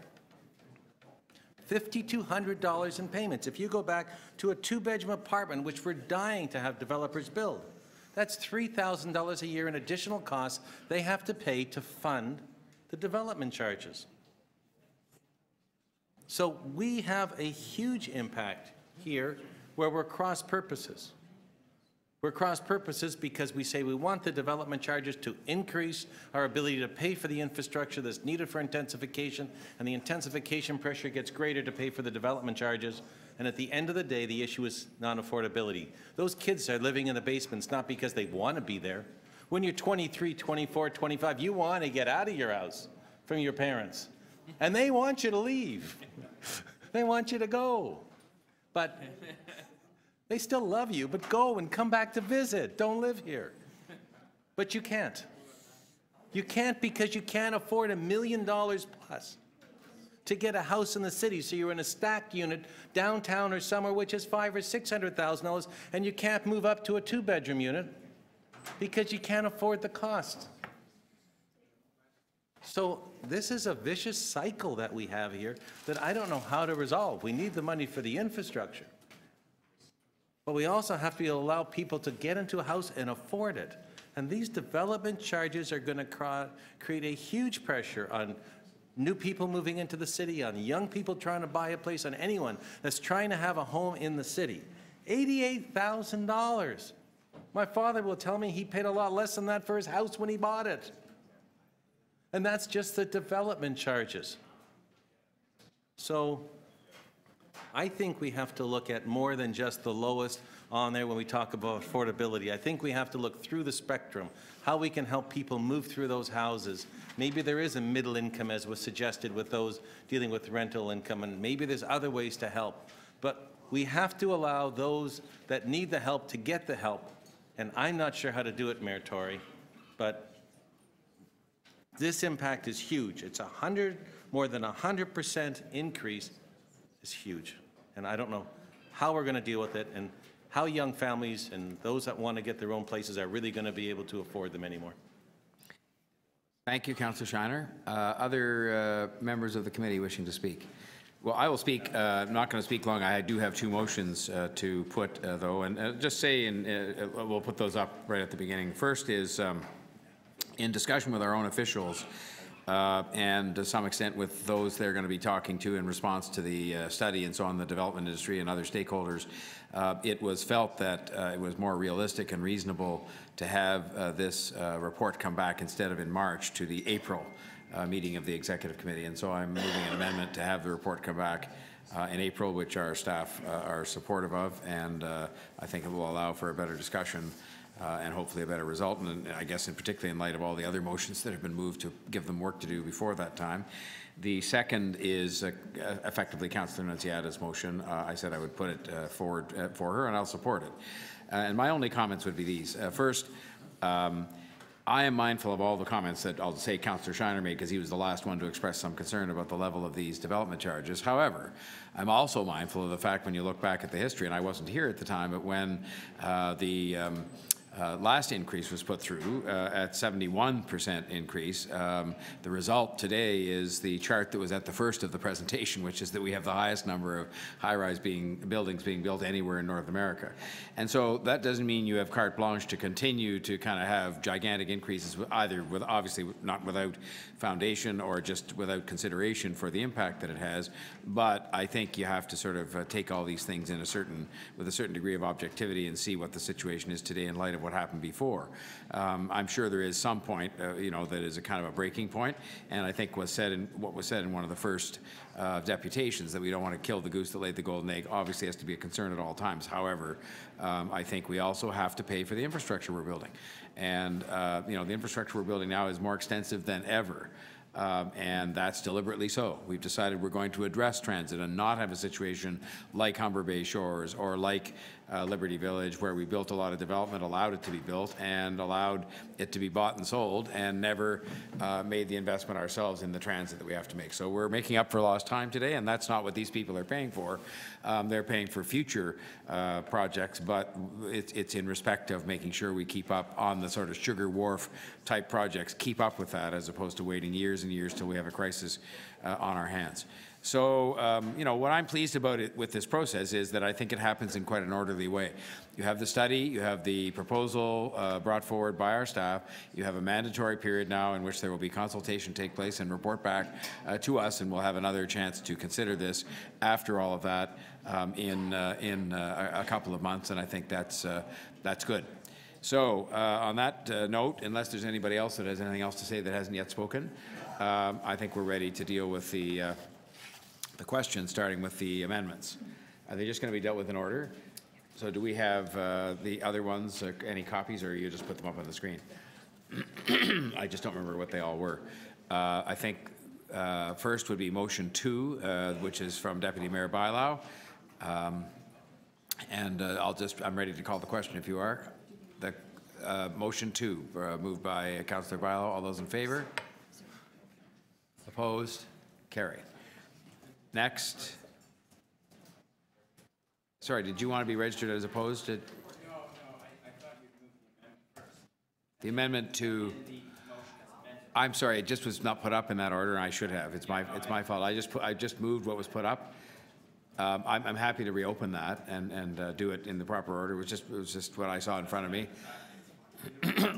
$5,200 in payments. If you go back to a two-bedroom apartment, which we're dying to have developers build, that's $3,000 a year in additional costs they have to pay to fund the development charges. So we have a huge impact here where we're cross purposes. We're cross purposes because we say we want the development charges to increase our ability to pay for the infrastructure that's needed for intensification, and the intensification pressure gets greater to pay for the development charges. And at the end of the day, the issue is non-affordability. Those kids are living in the basements not because they want to be there. When you're 23, 24, 25, you want to get out of your house from your parents. And they want you to leave. They want you to go. But they still love you, but go and come back to visit. Don't live here. But you can't. You can't because you can't afford $1 million plus to get a house in the city. So you're in a stacked unit downtown or somewhere which is $500,000 or $600,000, and you can't move up to a two-bedroom unit because you can't afford the cost. So this is a vicious cycle that we have here that I don't know how to resolve. We need the money for the infrastructure, but we also have to allow people to get into a house and afford it. And these development charges are going to create a huge pressure on new people moving into the city, on young people trying to buy a place, on anyone that's trying to have a home in the city. $88,000. My father will tell me he paid a lot less than that for his house when he bought it. And that's just the development charges. So I think we have to look at more than just the lowest on there when we talk about affordability. I think we have to look through the spectrum, how we can help people move through those houses. Maybe there is a middle income, as was suggested, with those dealing with rental income, and maybe there's other ways to help. But we have to allow those that need the help to get the help. And I'm not sure how to do it, Mayor Tory, but this impact is huge. It's more than 100% increase is huge. And I don't know how we're going to deal with it and how young families and those that want to get their own places are really going to be able to afford them anymore. Thank you, Councillor Shiner. Other members of the committee wishing to speak? Well, I will speak. I'm not going to speak long. I do have two motions to put, though, and just say, and we'll put those up right at the beginning. First is, in discussion with our own officials, and to some extent with those they're going to be talking to in response to the study and so on, the development industry and other stakeholders, it was felt that it was more realistic and reasonable to have this report come back instead of in March to the April meeting of the Executive Committee. And so I'm moving an amendment to have the report come back in April, which our staff are supportive of, and I think it will allow for a better discussion and hopefully a better result, and I guess in particularly in light of all the other motions that have been moved to give them work to do before that time. The second is effectively Councillor Nunziata's motion. I said I would put it forward for her, and I'll support it. And my only comments would be these. First, I am mindful of all the comments that I'll say Councillor Shiner made, because he was the last one to express some concern about the level of these development charges. However, I'm also mindful of the fact, when you look back at the history, and I wasn't here at the time, but when the last increase was put through at 71% increase. The result today is the chart that was at the first of the presentation, which is that we have the highest number of high-rise buildings being built anywhere in North America. And so that doesn't mean you have carte blanche to continue to kind of have gigantic increases, either with obviously not without foundation or just without consideration for the impact that it has. But I think you have to sort of take all these things in with a certain degree of objectivity and see what the situation is today in light of of what happened before. I'm sure there is some point, that is a kind of a breaking point, and I think what was said in one of the first deputations, that we don't want to kill the goose that laid the golden egg, obviously has to be a concern at all times. However, I think we also have to pay for the infrastructure we're building. And, the infrastructure we're building now is more extensive than ever. And that's deliberately so. We've decided we're going to address transit and not have a situation like Humber Bay Shores or like Liberty Village, where we built a lot of development, allowed it to be built, and allowed it to be bought and sold, and never made the investment ourselves in the transit that we have to make. So we're making up for lost time today, and that's not what these people are paying for. They're paying for future projects, but it's in respect of making sure we keep up on the sort of Sugar Wharf type projects, keep up with that, as opposed to waiting years and years till we have a crisis on our hands. So, what I'm pleased about with this process is that I think it happens in quite an orderly way. You have the study, you have the proposal brought forward by our staff, you have a mandatory period now in which there will be consultation take place and report back to us, and we'll have another chance to consider this after all of that in a couple of months, and I think that's good. So, on that note, unless there's anybody else that has anything else to say that hasn't yet spoken, I think we're ready to deal with the questions, starting with the amendments. Are they just going to be dealt with in order? So do we have the other ones, any copies, or you just put them up on the screen? I just don't remember what they all were. I think first would be motion 2, which is from Deputy Mayor Bailau. I'm ready to call the question if you are. The motion 2, moved by Councillor Bailau. All those in favor? Opposed? Carried. Next. Sorry, did you want to be registered as opposed to? No, I thought you moved the amendment first. The amendment to. I'm sorry, it just was not put up in that order, and I should have. It's my fault. I just moved what was put up. I'm happy to reopen that and do it in the proper order. It was just what I saw in front of me.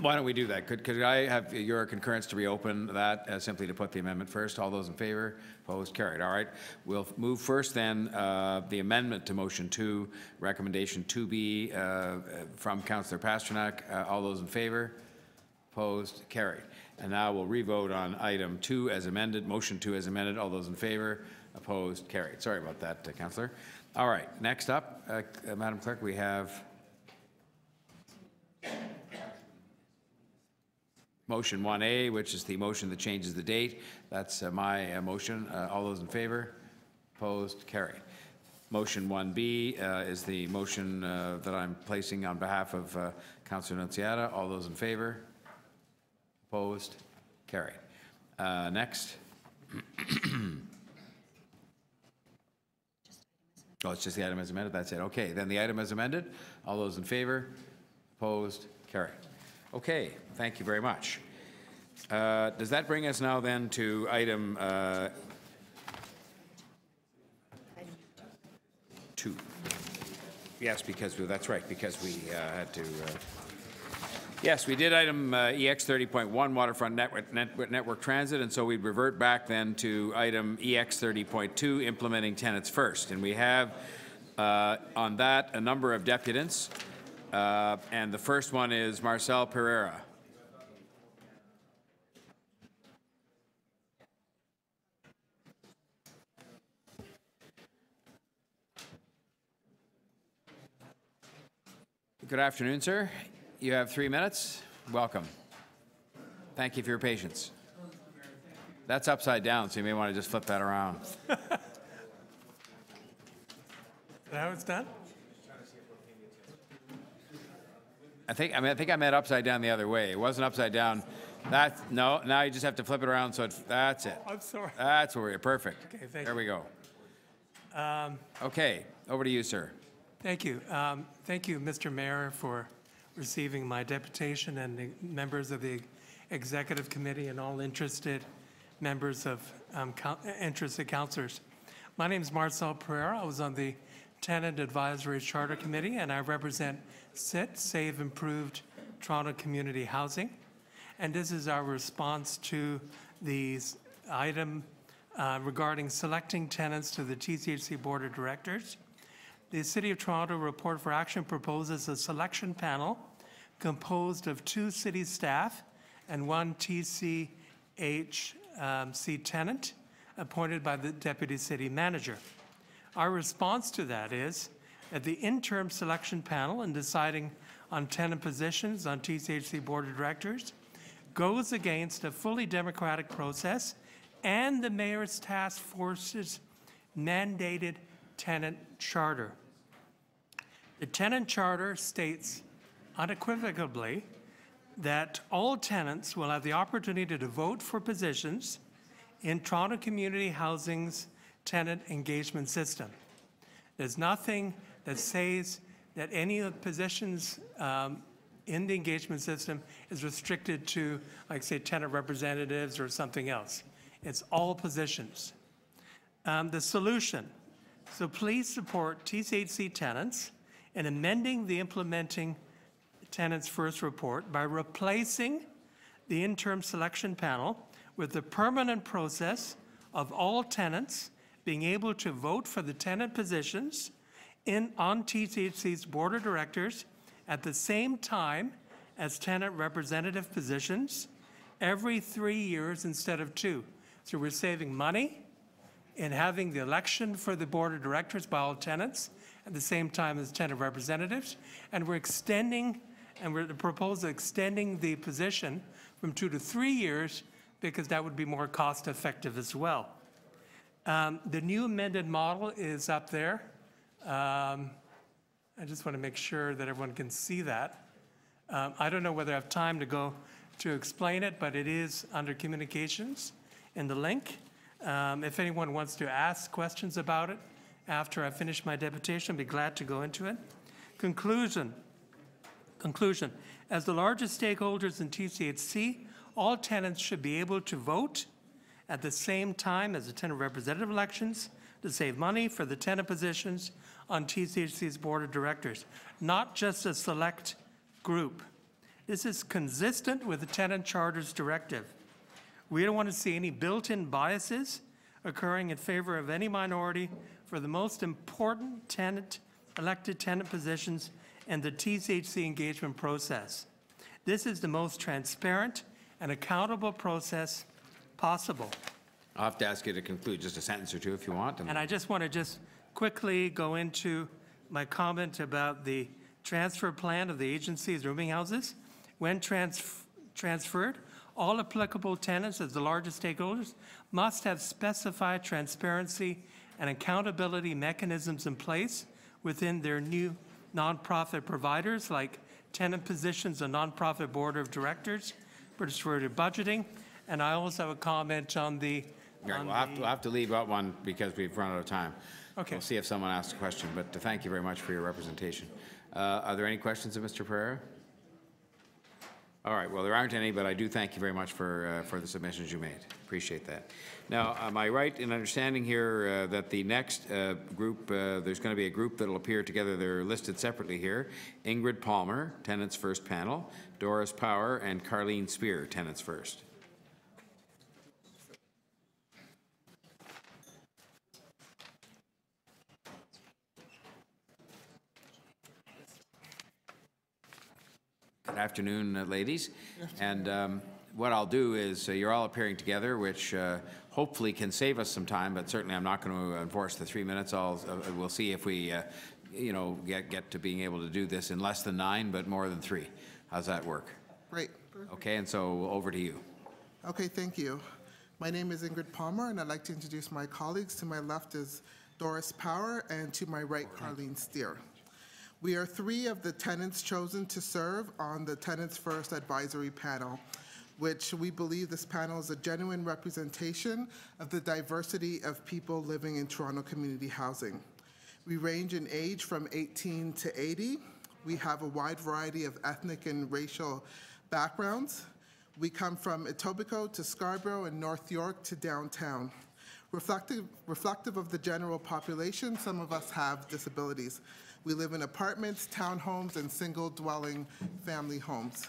Why don't we do that? Could I have your concurrence to reopen that, simply to put the amendment first? All those in favor? Opposed? Carried. All right. We'll move first then the amendment to motion 2, recommendation 2B from Councillor Pasternak. All those in favor? Opposed? Carried. And now we'll revote on item 2 as amended, motion 2 as amended. All those in favor? Opposed? Carried. Sorry about that, Councillor. All right. Next up, Madam Clerk, we have motion 1A, which is the motion that changes the date. That's my motion. All those in favor? Opposed? Carried. Motion 1B is the motion that I'm placing on behalf of Councillor Nunziata. All those in favor? Opposed? Carried. Next. Oh, it's just the item as amended? That's it. Okay, then the item as amended. All those in favor? Opposed? Carried. Okay, thank you very much. Does that bring us now then to item 2? Yes, because that's right, because we had to. Yes, we did item EX 30.1, Waterfront Network Transit, and so we'd revert back then to item EX 30.2, Implementing Tenants First. And we have on that a number of deputants. And the first one is Marcel Pereira. Good afternoon, sir. You have 3 minutes. Welcome. Thank you for your patience. That's upside down, so you may want to just flip that around. Is that how it's done? I think I meant upside down the other way. It wasn't upside down. No, now you just have to flip it around, so that's it. I'm sorry. That's where we're perfect. Okay, thank there you. we go. Okay, over to you, sir. Thank you. Thank you, Mr. Mayor, for receiving my deputation and the members of the Executive Committee and all interested members of interested councillors. My name is Marcel Pereira. I was on the Tenant Advisory Charter Committee, and I represent SIT, Save Improved Toronto Community Housing. And this is our response to the item regarding selecting tenants to the TCHC Board of Directors. The City of Toronto Report for Action proposes a selection panel composed of 2 city staff and 1 TCHC tenant appointed by the Deputy City Manager. Our response to that is that the interim selection panel in deciding on tenant positions on TCHC Board of Directors goes against a fully democratic process and the Mayor's Task Force's mandated tenant charter. The tenant charter states unequivocally that all tenants will have the opportunity to vote for positions in Toronto Community Housing's tenant engagement system. There's nothing that says that any of the positions in the engagement system is restricted to, like, say, tenant representatives or something else. It's all positions. The solution. So please support TCHC tenants in amending the implementing tenants first report by replacing the interim selection panel with the permanent process of all tenants being able to vote for the tenant positions on TCHC's Board of Directors at the same time as tenant representative positions every 3 years instead of 2. So we're saving money in having the election for the Board of Directors by all tenants at the same time as tenant representatives, and we're extending, and we're proposing extending the position from 2 to 3 years because that would be more cost effective as well. The new amended model is up there. I just want to make sure that everyone can see that. I don't know whether I have time to go to explain it, but it is under communications in the link. If anyone wants to ask questions about it after I finish my deputation, I'd be glad to go into it. Conclusion. As the largest stakeholders in TCHC, all tenants should be able to vote at the same time as the tenant representative elections to save money for the tenant positions on TCHC's Board of Directors, not just a select group. This is consistent with the Tenant Charter's directive. We don't want to see any built-in biases occurring in favor of any minority for the most important elected tenant positions in the TCHC engagement process. This is the most transparent and accountable process possible. I'll have to ask you to conclude just a sentence or two if you want. And I just want to just quickly go into my comment about the transfer plan of the agency's rooming houses. When transferred, all applicable tenants as the largest stakeholders must have specified transparency and accountability mechanisms in place within their new nonprofit providers, like tenant positions, a nonprofit board of directors, participative budgeting. And I also have a comment on the... We'll have to leave out one because we've run out of time. Okay. We'll see if someone asks a question, but thank you very much for your representation. Are there any questions of Mr. Pereira? All right, well, there aren't any, but I do thank you very much for the submissions you made. Appreciate that. Now, am I right in understanding here that the next group, there's going to be a group that will appear together, they're listed separately here, Ingrid Palmer, Tenants First Panel, Doris Power, and Carleen Spear, Tenants First. Good afternoon, ladies. And what I'll do is you're all appearing together, which hopefully can save us some time, but certainly I'm not going to enforce the 3 minutes. We'll see if we, get to being able to do this in less than 9, but more than 3. How's that work? Great. Okay, and so over to you. Okay, thank you. My name is Ingrid Palmer, and I'd like to introduce my colleagues. To my left is Doris Power, and to my right, Carleen Steer. We are 3 of the tenants chosen to serve on the Tenants First Advisory Panel, which we believe this panel is a genuine representation of the diversity of people living in Toronto community housing. We range in age from 18 to 80. We have a wide variety of ethnic and racial backgrounds. We come from Etobicoke to Scarborough and North York to downtown. Reflective of the general population, some of us have disabilities. We live in apartments, townhomes, and single-dwelling family homes.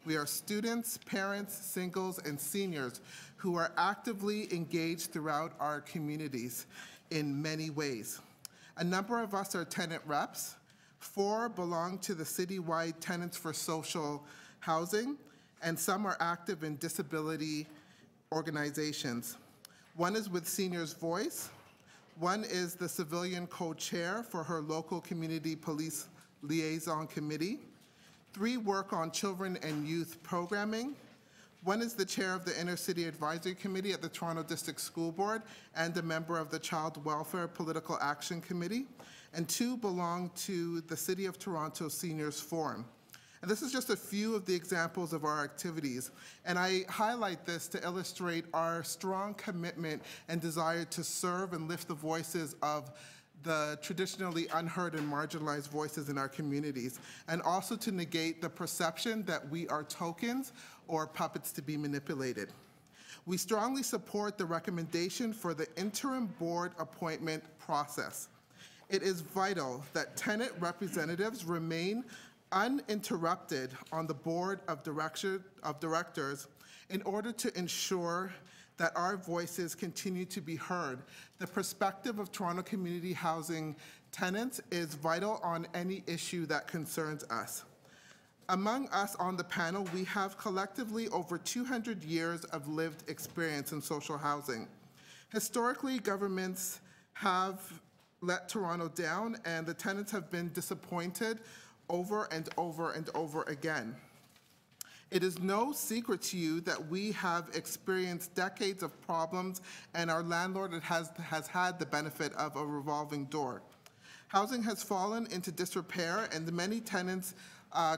We are students, parents, singles, and seniors who are actively engaged throughout our communities in many ways. A number of us are tenant reps 4 belong to the citywide Tenants for Social Housing, and some are active in disability organizations. 1 is with Seniors Voice. 1 is the civilian co-chair for her local community police liaison committee. 3 work on children and youth programming. 1 is the chair of the Inner City Advisory Committee at the Toronto District School Board and a member of the Child Welfare Political Action Committee. And 2 belong to the City of Toronto Seniors Forum. And this is just a few of the examples of our activities. And I highlight this to illustrate our strong commitment and desire to serve and lift the voices of the traditionally unheard and marginalized voices in our communities, and also to negate the perception that we are tokens or puppets to be manipulated. We strongly support the recommendation for the interim board appointment process. It is vital that tenant representatives remain uninterrupted on the board of directors in order to ensure that our voices continue to be heard. The perspective of Toronto community housing tenants is vital on any issue that concerns us. Among us on the panel, we have collectively over 200 years of lived experience in social housing. Historically, governments have let Toronto down, and the tenants have been disappointed over and over and over again. It is no secret to you that we have experienced decades of problems, and our landlord has had the benefit of a revolving door. Housing has fallen into disrepair, and many tenants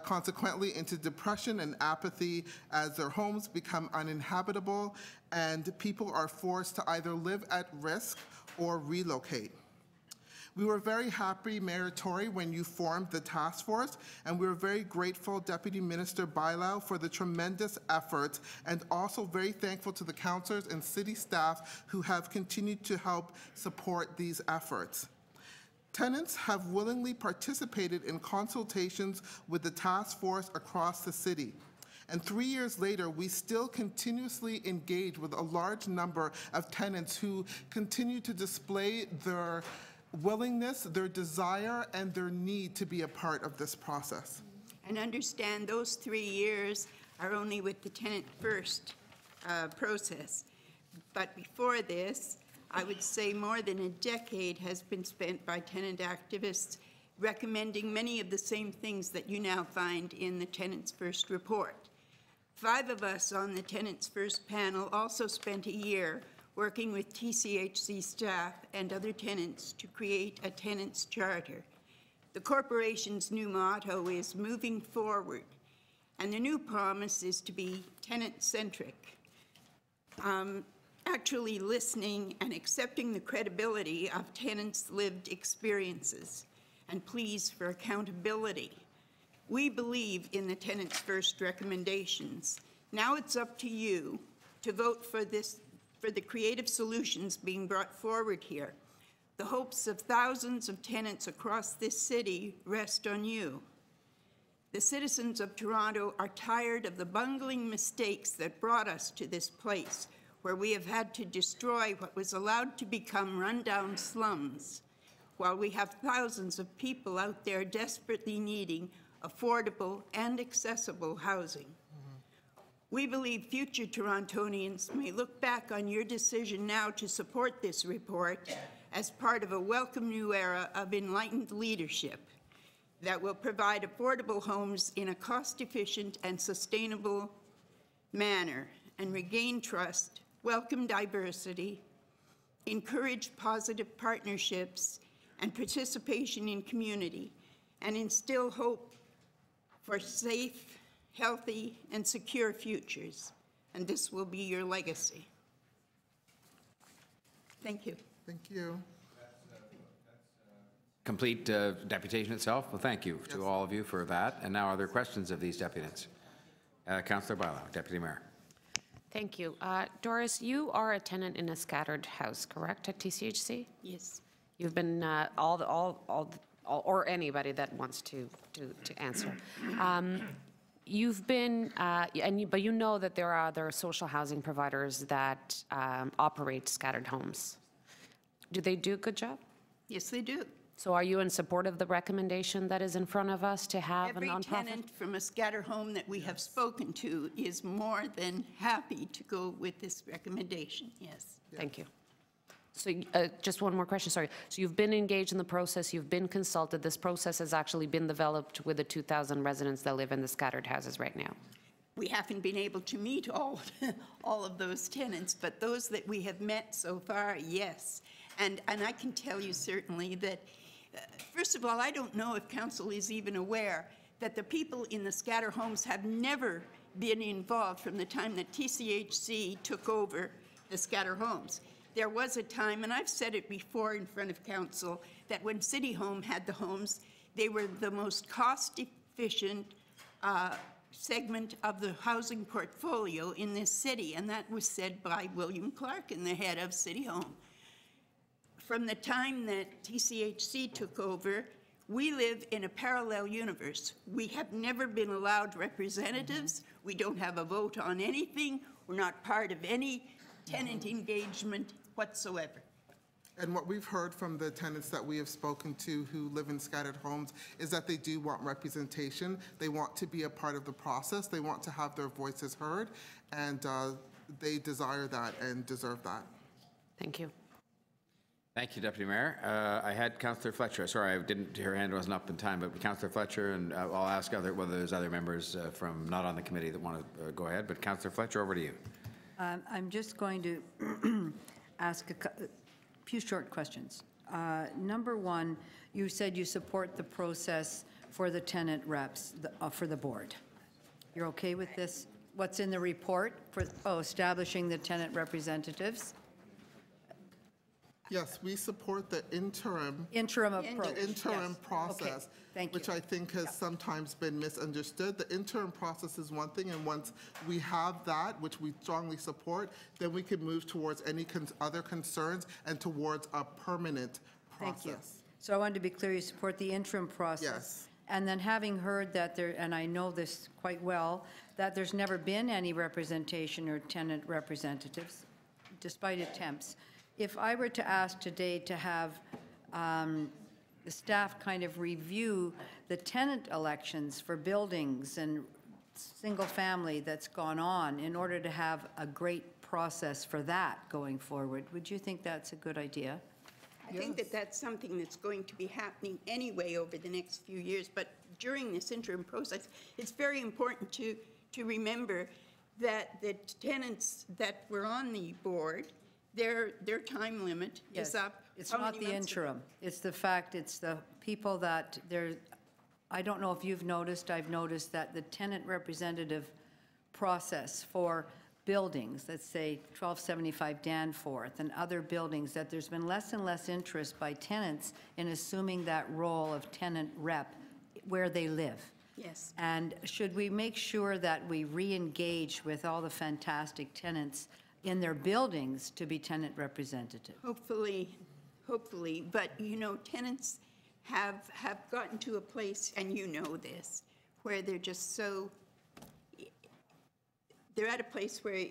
consequently into depression and apathy as their homes become uninhabitable and people are forced to either live at risk or relocate. We were very happy, Mayor Tory, when you formed the task force, and we were very grateful, Deputy Minister Bailão, for the tremendous efforts, and also very thankful to the councillors and city staff who have continued to help support these efforts. Tenants have willingly participated in consultations with the task force across the city. And 3 years later, we still continuously engage with a large number of tenants who continue to display their willingness, their desire, and their need to be a part of this process. And understand those 3 years are only with the tenant first process. But before this, I would say more than a decade has been spent by tenant activists recommending many of the same things that you now find in the Tenants First report. 5 of us on the Tenants First panel also spent a year working with TCHC staff and other tenants to create a tenants charter. The corporation's new motto is moving forward, and the new promise is to be tenant-centric, actually listening and accepting the credibility of tenants' lived experiences, and pleas for accountability. We believe in the Tenants First recommendations. Now it's up to you to vote for the creative solutions being brought forward here. The hopes of thousands of tenants across this city rest on you. The citizens of Toronto are tired of the bungling mistakes that brought us to this place, where we have had to destroy what was allowed to become rundown slums, while we have thousands of people out there desperately needing affordable and accessible housing. We believe future Torontonians may look back on your decision now to support this report as part of a welcome new era of enlightened leadership that will provide affordable homes in a cost-efficient and sustainable manner and regain trust, welcome diversity, encourage positive partnerships and participation in community, and instill hope for safe, healthy, and secure futures. And this will be your legacy. Thank you. Thank you. Complete deputation itself? Well, thank you to all of you for that. And now are there questions of these deputies? Councillor Bailão, Deputy Mayor. Thank you. Doris, you are a tenant in a scattered house, correct, at TCHC? Yes. You've been, or anybody that wants to answer. You've been, but you know that there are other social housing providers that operate scattered homes. Do they do a good job? Yes, they do. So are you in support of the recommendation that is in front of us to have a Every nonprofit? tenant from a scatter home that we have spoken to is more than happy to go with this recommendation, yes. Thank you. So just one more question, sorry. So you've been engaged in the process, you've been consulted. This process has actually been developed with the 2,000 residents that live in the scattered houses right now. We haven't been able to meet all of those tenants, but those that we have met so far, yes. And I can tell you certainly that, first of all, I don't know if council is even aware that the people in the scatter homes have never been involved from the time that TCHC took over the scatter homes. There was a time, and I've said it before in front of council, that when City Home had the homes, they were the most cost-efficient segment of the housing portfolio in this city, and that was said by William Clarkin, the head of City Home. From the time that TCHC took over, we live in a parallel universe. We have never been allowed representatives. We don't have a vote on anything. We're not part of any tenant engagement whatsoever. And what we've heard from the tenants that we have spoken to who live in scattered homes is that they do want representation. They want to be a part of the process. They want to have their voices heard, and they desire that and deserve that. Thank you. Thank you, Deputy Mayor. I had Councillor Fletcher. Sorry, I didn't. Her hand wasn't up in time, but Councillor Fletcher, and I'll ask whether there's other members from not on the committee that want to go ahead. But Councillor Fletcher, over to you. I'm just going to ask a few short questions. Number one, you said you support the process for the tenant reps for the board. You're okay with this? What's in the report for establishing the tenant representatives? Yes, we support the interim approach. The interim Yes. process, Okay. which I think has sometimes been misunderstood. The interim process is one thing, and once we have that, which we strongly support, then we can move towards any other concerns and towards a permanent process. Thank you. So I wanted to be clear, you support the interim process. Yes. And then having heard that there, and I know this quite well, that there's never been any representation or tenant representatives, despite attempts. If I were to ask today to have the staff kind of review the tenant elections for buildings and single family that's gone on in order to have a great process for that going forward, would you think that's a good idea? I think that that's something that's going to be happening anyway over the next few years, but during this interim process, it's very important to remember that the tenants that were on the board, their time limit is up. It's how not many the months ago? interim. It's the fact, it's the people that I don't know if you've noticed, I've noticed that the tenant representative process for buildings, let's say 1275 Danforth and other buildings, that there's been less and less interest by tenants in assuming that role of tenant rep where they live. Yes. And should we make sure that we re-engage with all the fantastic tenants in their buildings to be tenant representative? Hopefully, but you know, tenants have gotten to a place, and you know this, where they're just so, they're at a place where,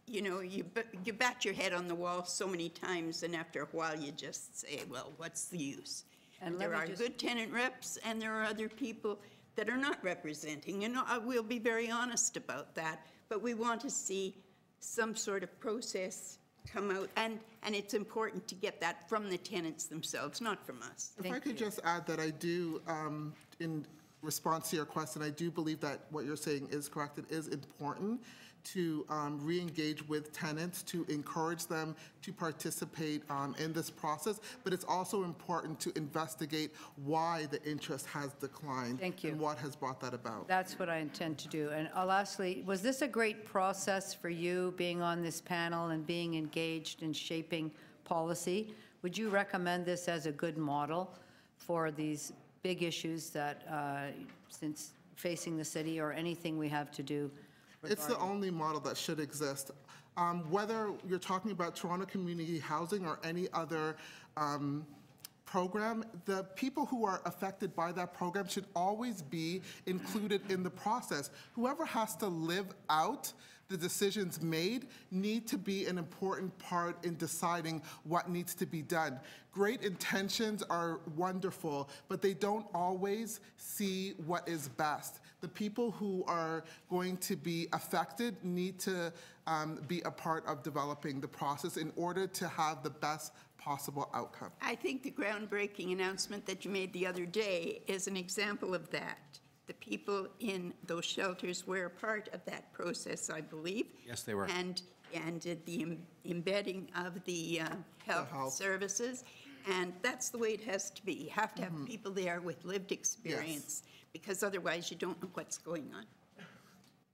you know, you bat your head on the wall so many times, and after a while you just say, well, what's the use? And there are good tenant reps, and there are other people that are not representing, and we'll be very honest about that, but we want to see some sort of process come out, and it's important to get that from the tenants themselves, not from us. If I could just add that I do, in response to your question, I do believe that what you're saying is correct. It is important to re-engage with tenants, to encourage them to participate in this process, but it's also important to investigate why the interest has declined. Thank you. And what has brought that about. That's what I intend to do. And lastly, was this a great process for you, being on this panel and being engaged in shaping policy? Would you recommend this as a good model for these big issues that, since facing the city, or anything we have to do? It's the only model that should exist. Whether you're talking about Toronto Community Housing or any other program, the people who are affected by that program should always be included in the process. Whoever has to live out the decisions made need to be an important part in deciding what needs to be done. Great intentions are wonderful, but they don't always see what is best. The people who are going to be affected need to be a part of developing the process in order to have the best possible outcome. I think the groundbreaking announcement that you made the other day is an example of that. The people in those shelters were a part of that process, I believe. Yes, they were. And the embedding of the health services. And that's the way it has to be. You have to have people there with lived experience, because otherwise you don't know what's going on.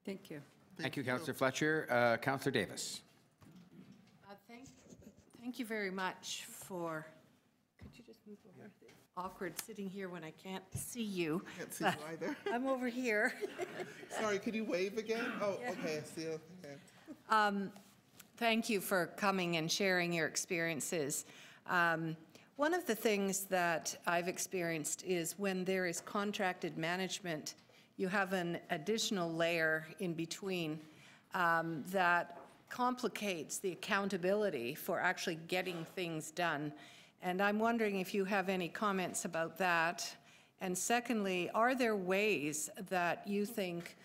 Thank you. Thank you, Councillor Fletcher. Councillor Davis. Thank you very much for, could you just move over? Awkward sitting here when I can't see you. Can't see you either. I'm over here. Sorry, could you wave again? Oh, Yeah. okay, I see you. Okay. Thank you for coming and sharing your experiences. One of the things that I've experienced is when there is contracted management, you have an additional layer in between that complicates the accountability for actually getting things done. And I'm wondering if you have any comments about that. And secondly, are there ways that you think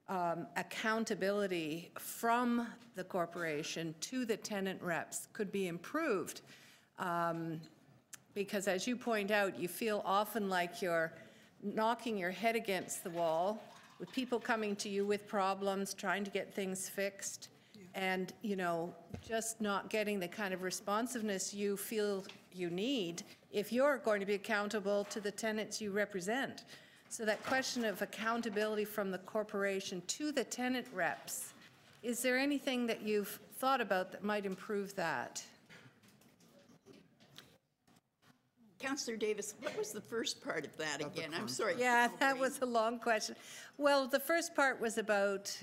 accountability from the corporation to the tenant reps could be improved? Because as you point out, you feel often like you're knocking your head against the wall with people coming to you with problems, trying to get things fixed, and, you know, just not getting the kind of responsiveness you feel you need if you're going to be accountable to the tenants you represent. So that question of accountability from the corporation to the tenant reps, is there anything that you've thought about that might improve that? Councillor Davis, what was the first part of that again? I'm sorry. Yeah, that was a long question. Well, the first part was about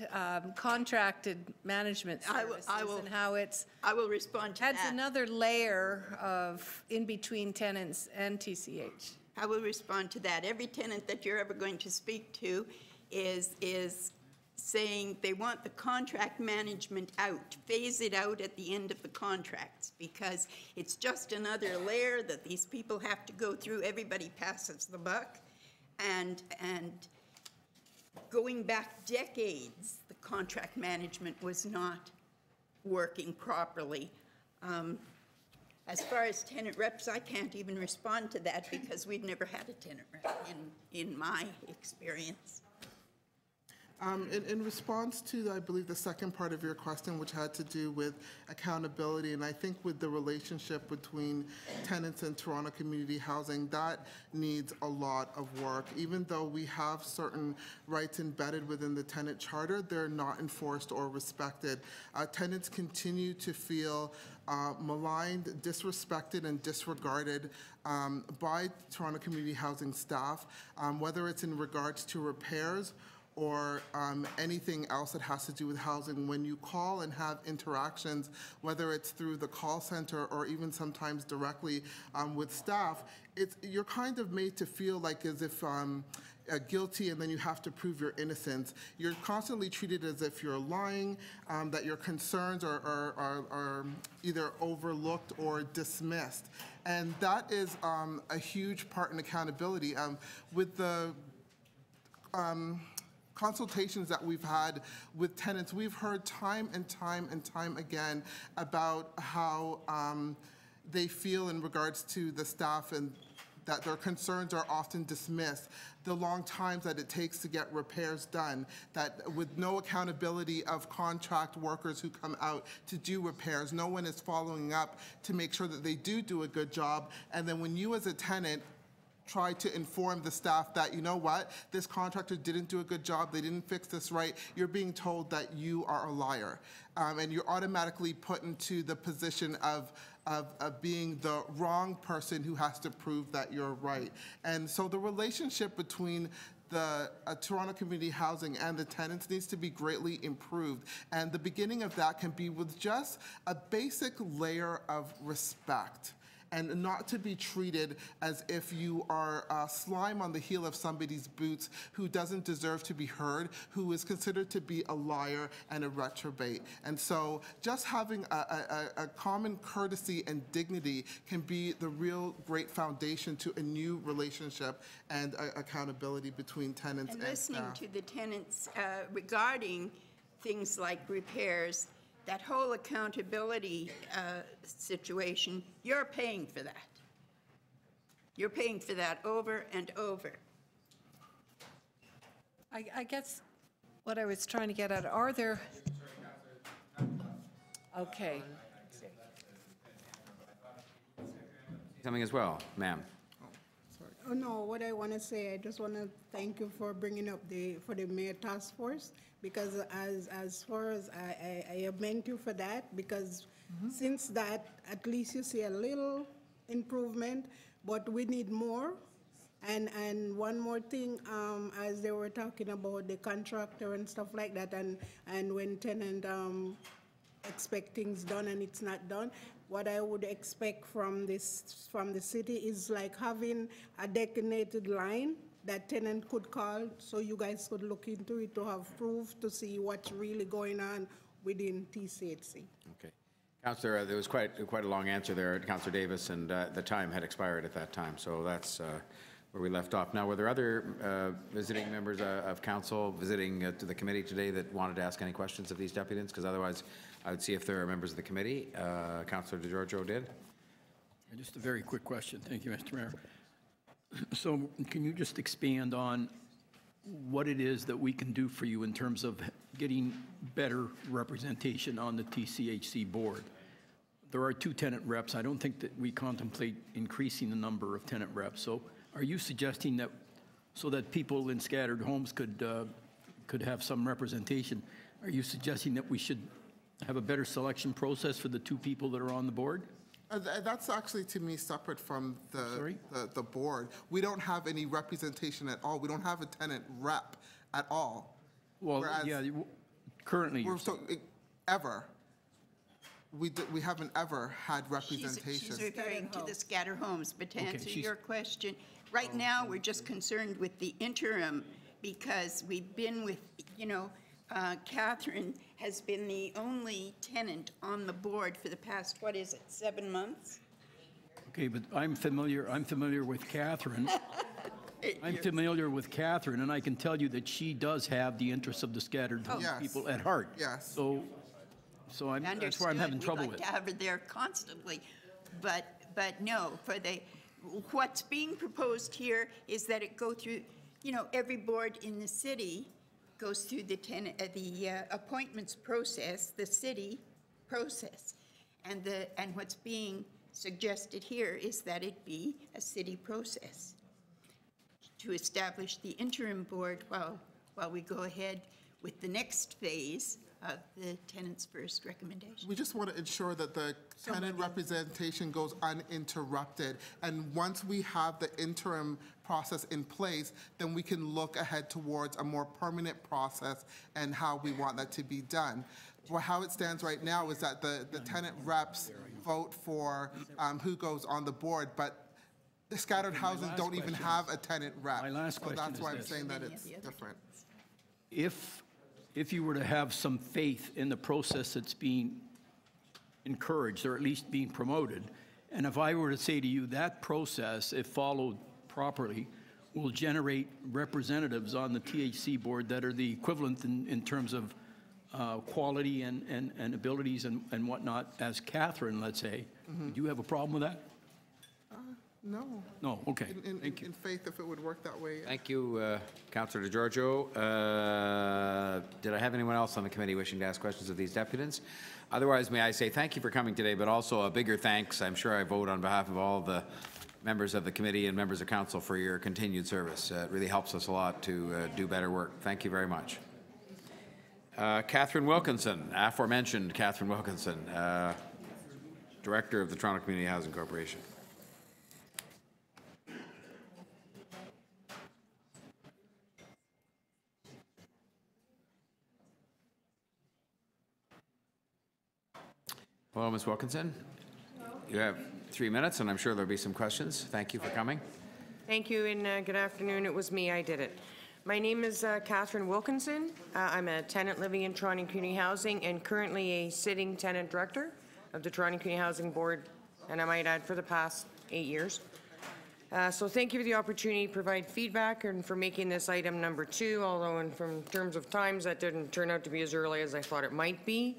contracted management services and how it's I will respond to adds that. another layer of in between tenants and TCH. I will respond to that. Every tenant that you're ever going to speak to is saying they want the contract management out, phase it out at the end of the contracts, because it's just another layer that these people have to go through. Everybody passes the buck, and going back decades, the contract management was not working properly. As far as tenant reps, I can't even respond to that because we've never had a tenant rep in my experience. In response to, I believe, the second part of your question, which had to do with accountability, and I think with the relationship between tenants and Toronto Community Housing, that needs a lot of work. Even though we have certain rights embedded within the tenant charter, they're not enforced or respected. Tenants continue to feel maligned, disrespected, and disregarded by Toronto Community Housing staff, whether it's in regards to repairs or anything else that has to do with housing. When you call and have interactions, whether it's through the call center or even sometimes directly with staff, you're kind of made to feel like as if guilty, and then you have to prove your innocence. You're constantly treated as if you're lying, that your concerns are either overlooked or dismissed. And that is a huge part in accountability. With the consultations that we've had with tenants, we've heard time and time and time again about how they feel in regards to the staff and that their concerns are often dismissed, the long times that it takes to get repairs done, that with no accountability of contract workers who come out to do repairs, no one is following up to make sure that they do a good job. And then when you as a tenant try to inform the staff that, you know what, this contractor didn't do a good job, they didn't fix this right, you're being told that you are a liar. And you're automatically put into the position of being the wrong person who has to prove that you're right. And so the relationship between the Toronto Community Housing and the tenants needs to be greatly improved. And the beginning of that can be with just a basic layer of respect. and not to be treated as if you are slime on the heel of somebody's boots who doesn't deserve to be heard, who is considered to be a liar and a reprobate. And so just having a common courtesy and dignity can be the real great foundation to a new relationship and accountability between tenants and listening staff. to the tenants regarding things like repairs, that whole accountability situation, you're paying for that. You're paying for that over and over. I guess what I was trying to get at, are there, okay. Something as well, ma'am. Oh, no, what I want to say, I just want to thank you for bringing up the mayor task force, because as far as I commend you for that, because since that, at least you see a little improvement, but we need more. And one more thing, as they were talking about the contractor and stuff like that, and when tenant expect things done and it's not done, what I would expect from the city is like having a designated line that tenant could call, so you guys could look into it to have proof to see what's really going on within TCHC. Okay. Councillor, there was quite a long answer there, Councillor Davis, and the time had expired at that time, so that's where we left off. Now, were there other visiting members of council visiting to the committee today that wanted to ask any questions of these deputants? Because otherwise, I would see if there are members of the committee. Councillor DeGiorgio did. Just a very quick question. Thank you, Mr. Mayor. So can you just expand on what it is that we can do for you in terms of getting better representation on the TCHC board? There are 2 tenant reps. I don't think that we contemplate increasing the number of tenant reps. So are you suggesting that so that people in scattered homes could have some representation, are you suggesting that we should have a better selection process for the 2 people that are on the board? That's actually, to me, separate from the board. We don't have any representation at all. We don't have a tenant rep at all. Well, yeah, currently ever. We haven't ever had representation. She's referring to the scatter homes, but to answer your question, right now we're just concerned with the interim, because we've been with, Catherine has been the only tenant on the board for the past, 7 months? Okay, but I'm familiar with Catherine. I'm familiar with Catherine, and I can tell you that she does have the interests of the scattered people at heart. Yes. So that's where I'm having trouble We'd with. like to have her there constantly, but no, what's being proposed here is that it go through, every board in the city goes through the appointments process, the city process, and what's being suggested here is that it be a city process to establish the interim board while we go ahead with the next phase of the tenant's first recommendation. We just want to ensure that the tenant representation goes uninterrupted. And once we have the interim process in place, then we can look ahead towards a more permanent process and how we want that to be done. Well, how it stands right now is that the tenant reps vote for who goes on the board, but the scattered housing don't even have a tenant rep. My last question so that's why I'm this. saying that it's different. If you were to have some faith in the process that's being encouraged, or at least being promoted, and if I were to say to you that process, if followed properly, will generate representatives on the THC board that are the equivalent in terms of quality and abilities and whatnot as Catherine, let's say, do you have a problem with that? No. No, okay. Thank you. In faith, if it would work that way. Thank you, Councillor DeGiorgio. Did I have anyone else on the committee wishing to ask questions of these deputants? Otherwise, may I say thank you for coming today, but also a bigger thanks. I'm sure I vote on behalf of all the members of the committee and members of council for your continued service. It really helps us a lot to do better work. Thank you very much. Catherine Wilkinson, aforementioned Catherine Wilkinson, Director of the Toronto Community Housing Corporation. Hello, Ms. Wilkinson. you have 3 minutes, and I'm sure there'll be some questions. Thank you for coming. Thank you, and good afternoon. It was me. I did it. My name is Catherine Wilkinson. I'm a tenant living in Toronto Community Housing and currently a sitting tenant director of the Toronto Community Housing Board, and I might add for the past 8 years. So thank you for the opportunity to provide feedback and for making this item number 2, although in terms of times that didn't turn out to be as early as I thought it might be.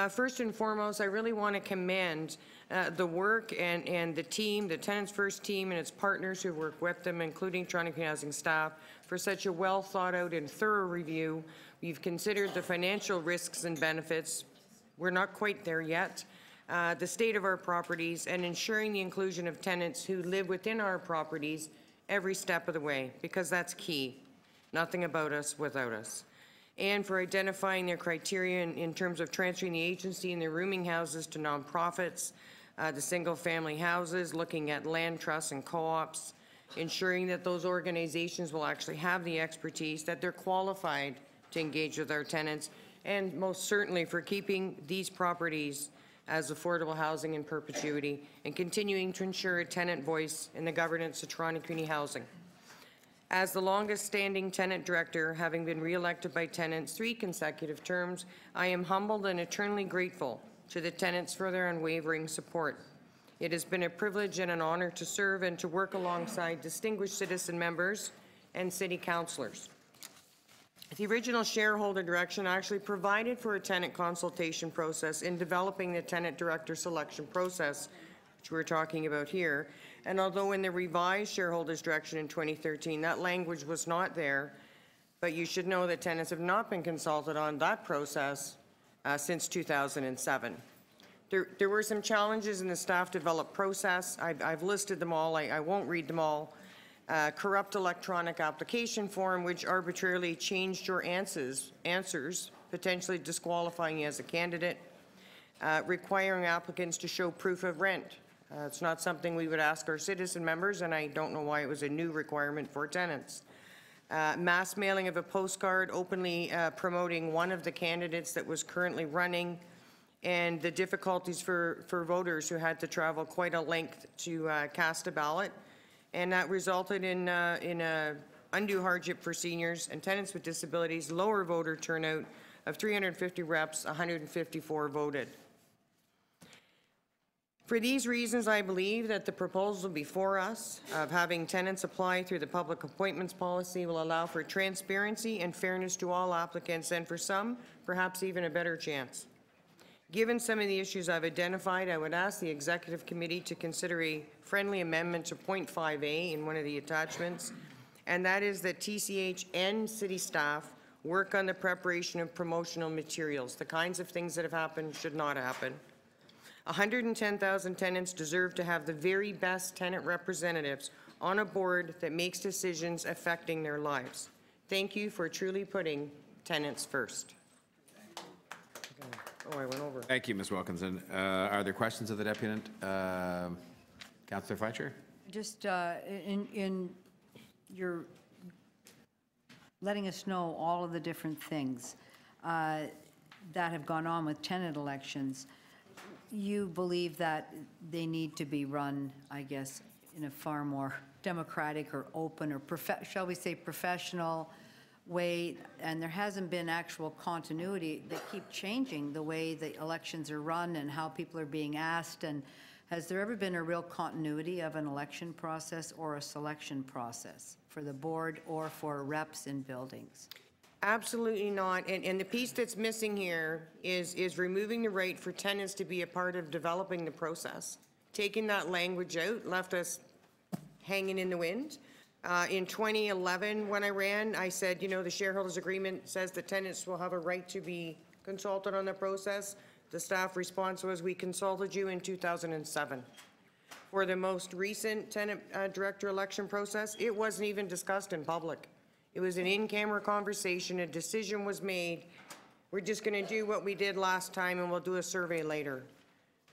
First and foremost, I really want to commend the work and the team, the Tenants First team and its partners who work with them, including Toronto Community Housing staff, for such a well thought out and thorough review. We've considered the financial risks and benefits. We're not quite there yet. The state of our properties and ensuring the inclusion of tenants who live within our properties every step of the way, because that's key. Nothing about us without us. And for identifying their criteria in terms of transferring the agency and their rooming houses to nonprofits, the single-family houses, looking at land trusts and co-ops, ensuring that those organizations will actually have the expertise, that they're qualified to engage with our tenants, and most certainly for keeping these properties as affordable housing in perpetuity and continuing to ensure a tenant voice in the governance of Toronto Community Housing. As the longest-standing tenant director, having been re-elected by tenants 3 consecutive terms, I am humbled and eternally grateful to the tenants for their unwavering support. It has been a privilege and an honor to serve and to work alongside distinguished citizen members and city councillors. The original shareholder direction actually provided for a tenant consultation process in developing the tenant director selection process, which we're talking about here. And although in the revised shareholders direction in 2013, that language was not there, but you should know that tenants have not been consulted on that process since 2007. There were some challenges in the staff developed process. I've listed them all. I won't read them all. Corrupt electronic application form, which arbitrarily changed your answers, potentially disqualifying you as a candidate. Requiring applicants to show proof of rent. It's not something we would ask our citizen members, and I don't know why it was a new requirement for tenants. Mass mailing of a postcard openly promoting one of the candidates that was currently running, and the difficulties for voters who had to travel quite a length to cast a ballot. And that resulted in undue hardship for seniors and tenants with disabilities, lower voter turnout of 350 reps, 154 voted. For these reasons, I believe that the proposal before us of having tenants apply through the public appointments policy will allow for transparency and fairness to all applicants, and for some, perhaps even a better chance. Given some of the issues I've identified, I would ask the Executive Committee to consider a friendly amendment to point 5A in one of the attachments, and that is that TCH and city staff work on the preparation of promotional materials. The kinds of things that have happened should not happen. 110,000 tenants deserve to have the very best tenant representatives on a board that makes decisions affecting their lives. Thank you for truly putting tenants first. Oh, I went over. Thank you, Ms. Wilkinson. Are there questions of the deputant? Councillor Fletcher? Just in your letting us know all of the different things that have gone on with tenant elections, you believe that they need to be run, I guess, in a far more democratic or open or, shall we say, professional way, and there hasn't been actual continuity. They keep changing the way the elections are run and how people are being asked, and has there ever been a real continuity of an election process or a selection process for the board or for reps in buildings? Absolutely not. And the piece that's missing here is removing the right for tenants to be a part of developing the process. Taking that language out left us hanging in the wind. In 2011, when I ran, I said, you know, the shareholders agreement says the tenants will have a right to be consulted on the process. The staff response was, we consulted you in 2007. For the most recent tenant director election process, it wasn't even discussed in public. It was an in-camera conversation. A decision was made. We're just going to do what we did last time, and we'll do a survey later.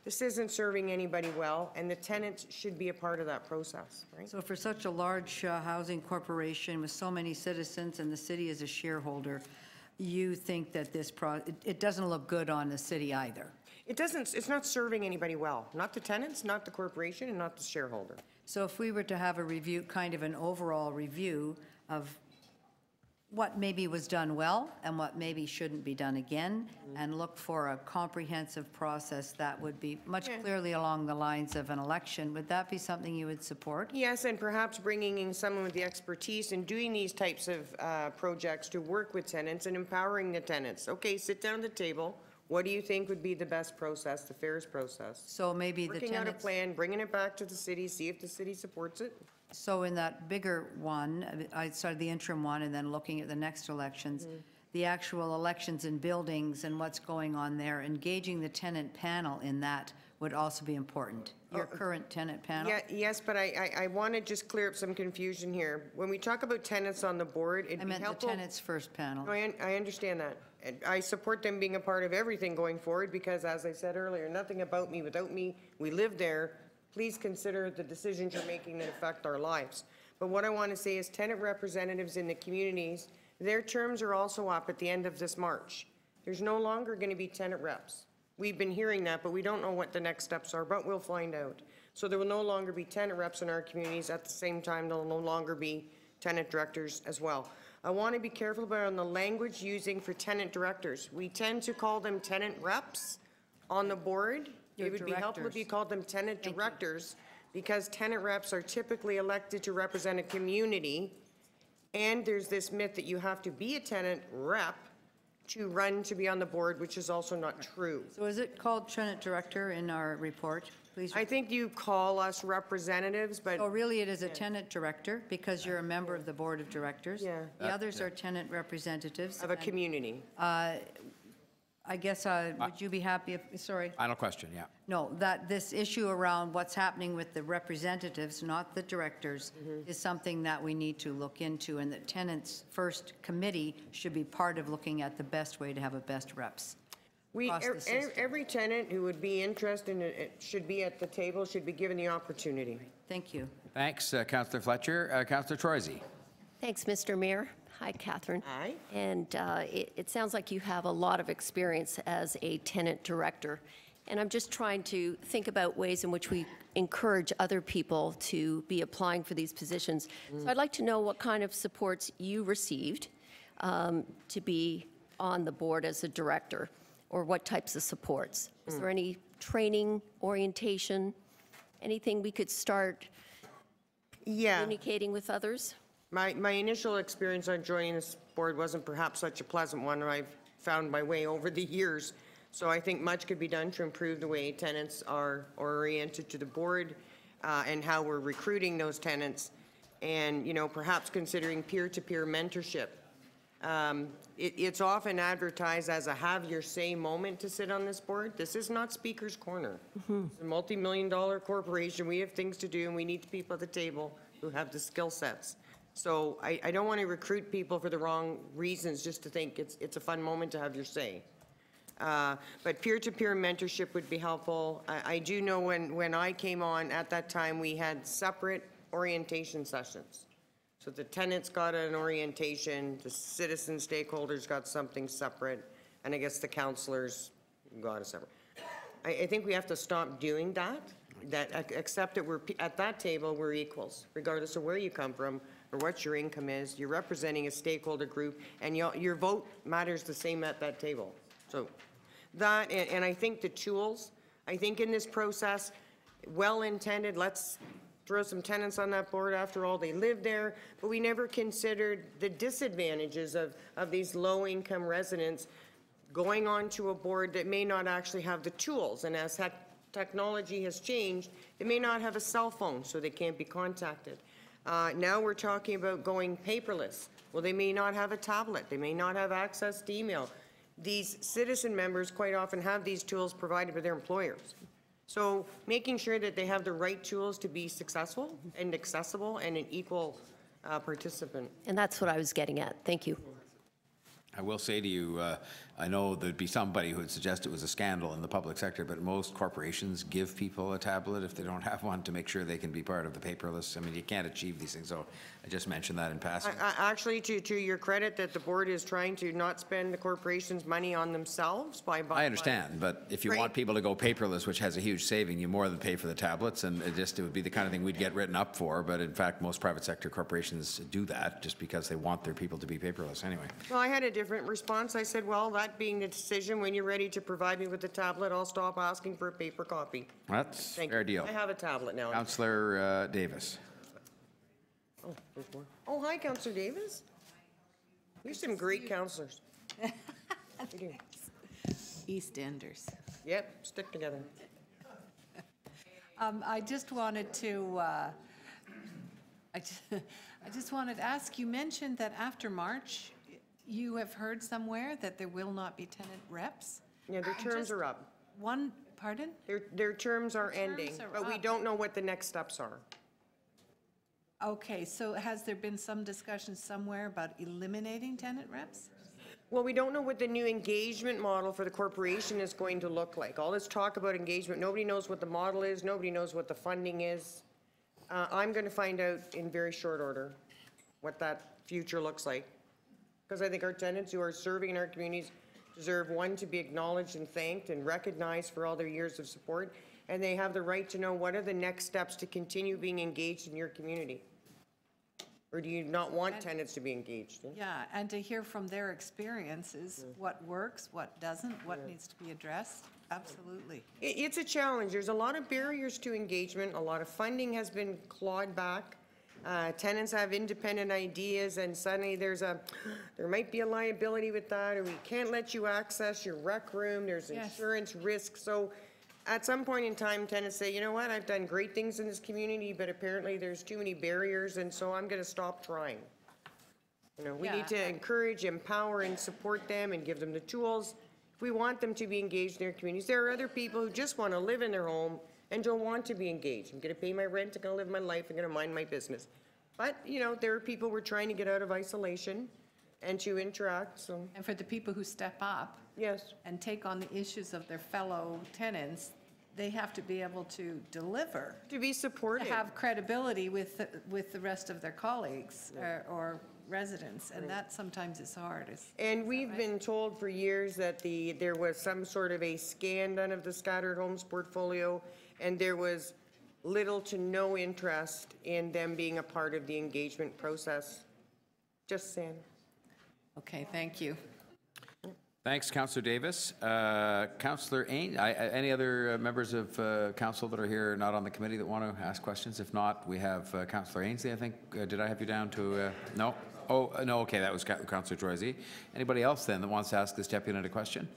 This isn't serving anybody well, and the tenants should be a part of that process, right? So for such a large housing corporation with so many citizens and the city as a shareholder, you think that this it doesn't look good on the city either? It's not serving anybody well, not the tenants, not the corporation, and not the shareholder. So if we were to have a review, kind of an overall review of what maybe was done well and what maybe shouldn't be done again, and look for a comprehensive process that would be much clearly along the lines of an election, would that be something you would support? Yes, and perhaps bringing in someone with the expertise in doing these types of projects to work with tenants and empowering the tenants. Okay, sit down at the table. What do you think would be the best process, the fairest process? So maybe the Working out a tenants, plan, bringing it back to the city, see if the city supports it. so in that bigger one, I started the interim one and then looking at the next elections, the actual elections in buildings and what's going on there, engaging the tenant panel in that would also be important. Your current tenant panel? Yeah, yes, but I want to just clear up some confusion here. When we talk about tenants on the board, it'd I be meant the helpful. tenants first panel. No, I understand that. And I support them being a part of everything going forward because, as I said earlier, nothing about me without me. We live there. Please consider the decisions you're making that affect our lives. But what I want to say is tenant representatives in the communities, their terms are also up at the end of this March. There's no longer going to be tenant reps. We've been hearing that, but we don't know what the next steps are, but we'll find out. So there will no longer be tenant reps in our communities. At the same time, there will no longer be tenant directors as well. I want to be careful about the language using for tenant directors. We tend to call them tenant reps on the board. It would be helpful if you called them tenant directors, because tenant reps are typically elected to represent a community. And there's this myth that you have to be a tenant rep to run to be on the board, which is also not true. So is it called tenant director in our report? Please. I think you call us representatives, but. Oh, really, it is a tenant director because you're a member of the board of directors? Yeah. The others are tenant representatives. Of a community. I guess, would you be happy if, sorry? Final question, yeah. No, that this issue around what's happening with the representatives, not the directors, is something that we need to look into, and that tenants first committee should be part of looking at the best way to have a best reps. Every tenant who would be interested in it should be at the table, should be given the opportunity. Thank you. Thanks, Councillor Fletcher. Councillor Troisi. Thanks, Mr. Mayor. Hi, Catherine. Hi. And it sounds like you have a lot of experience as a tenant director. And I'm just trying to think about ways in which we encourage other people to be applying for these positions. So I'd like to know what kind of supports you received to be on the board as a director, or what types of supports. Is there any training, orientation, anything we could start communicating with others? My initial experience on joining this board wasn't perhaps such a pleasant one, and I've found my way over the years. So I think much could be done to improve the way tenants are oriented to the board and how we're recruiting those tenants, and, you know, perhaps considering peer-to-peer mentorship. It's often advertised as a have your say moment to sit on this board. This is not Speaker's Corner. It's a multi-million-dollar corporation. We have things to do, and we need people at the table who have the skill sets. So I don't want to recruit people for the wrong reasons, just to think it's a fun moment to have your say. But peer-to-peer mentorship would be helpful. I do know when I came on, at that time, we had separate orientation sessions. So the tenants got an orientation, the citizen stakeholders got something separate, and I guess the councillors got a separate. I think we have to stop doing that, accept that we're, at that table, we're equals, regardless of where you come from or what your income is. You're representing a stakeholder group, and your vote matters the same at that table. So that, and I think the tools, I think in this process, well-intended, let's throw some tenants on that board. After all, they live there, but we never considered the disadvantages of these low-income residents going on to a board that may not actually have the tools. And as technology has changed, they may not have a cell phone, so they can't be contacted. Now we're talking about going paperless. Well, they may not have a tablet. They may not have access to email. These citizen members quite often have these tools provided by their employers. So making sure that they have the right tools to be successful and accessible and an equal participant. And that's what I was getting at. Thank you. I will say to you, I know there'd be somebody who would suggest it was a scandal in the public sector, but most corporations give people a tablet if they don't have one to make sure they can be part of the paperless. I mean, you can't achieve these things, so I just mentioned that in passing. Actually, to your credit, that the board is trying to not spend the corporation's money on themselves by buying. I understand, but if you want people to go paperless, which has a huge saving, you more than pay for the tablets, and it would be the kind of thing we'd get written up for, but in fact, most private sector corporations do that just because they want their people to be paperless anyway. Well, I had a different response. I said, well, that being the decision, when you're ready to provide me with the tablet, I'll stop asking for a paper copy. That's Thank fair you. deal. I have a tablet now. Councillor Davis. Oh, there's more. Oh, hi, Councillor Davis. You're some great councillors. East Enders. Yep, stick together. I just wanted to, I just wanted to ask, you mentioned that after March, you have heard somewhere that there will not be tenant reps? Yeah, their terms are up. Pardon? Their terms are ending, terms are but we up. don't know what the next steps are. Okay, so has there been some discussion somewhere about eliminating tenant reps? Well, we don't know what the new engagement model for the corporation is going to look like. All this talk about engagement, nobody knows what the model is, nobody knows what the funding is. I'm going to find out in very short order what that future looks like. Because I think our tenants who are serving in our communities deserve, one, to be acknowledged and thanked and recognized for all their years of support, and they have the right to know what are the next steps to continue being engaged in your community. Or do you not want tenants to be engaged? Yeah, and to hear from their experiences, what works, what doesn't, what needs to be addressed. Absolutely. It's a challenge. There's a lot of barriers to engagement. A lot of funding has been clawed back. Tenants have independent ideas, and suddenly there might be a liability with that, or we can't let you access your rec room. There's insurance risk. So at some point in time, tenants say, you know what, I've done great things in this community, but apparently there's too many barriers, and so I'm going to stop trying. You know, we need to encourage, empower, and support them and give them the tools. If we want them to be engaged in their communities, there are other people who just want to live in their home and don't want to be engaged. I'm going to pay my rent, I'm going to live my life, I'm going to mind my business. But, you know, there are people who are trying to get out of isolation and to interact, so. And for the people who step up. Yes. And take on the issues of their fellow tenants, they have to be able to deliver. To be supported. To have credibility with the rest of their colleagues or residents, and that sometimes is hard. And we've been told for years that there was some sort of a scan done of the scattered homes portfolio, and there was little to no interest in them being a part of the engagement process. Just saying. Okay, thank you. Thanks, Councillor Davis. Councillor Ains, any other members of council that are here not on the committee that want to ask questions? If not, we have Councillor Ainsley, I think. Did I have you down to, no? Oh, no, okay, that was Councillor Troisi. Anybody else then that wants to ask this deputy a question?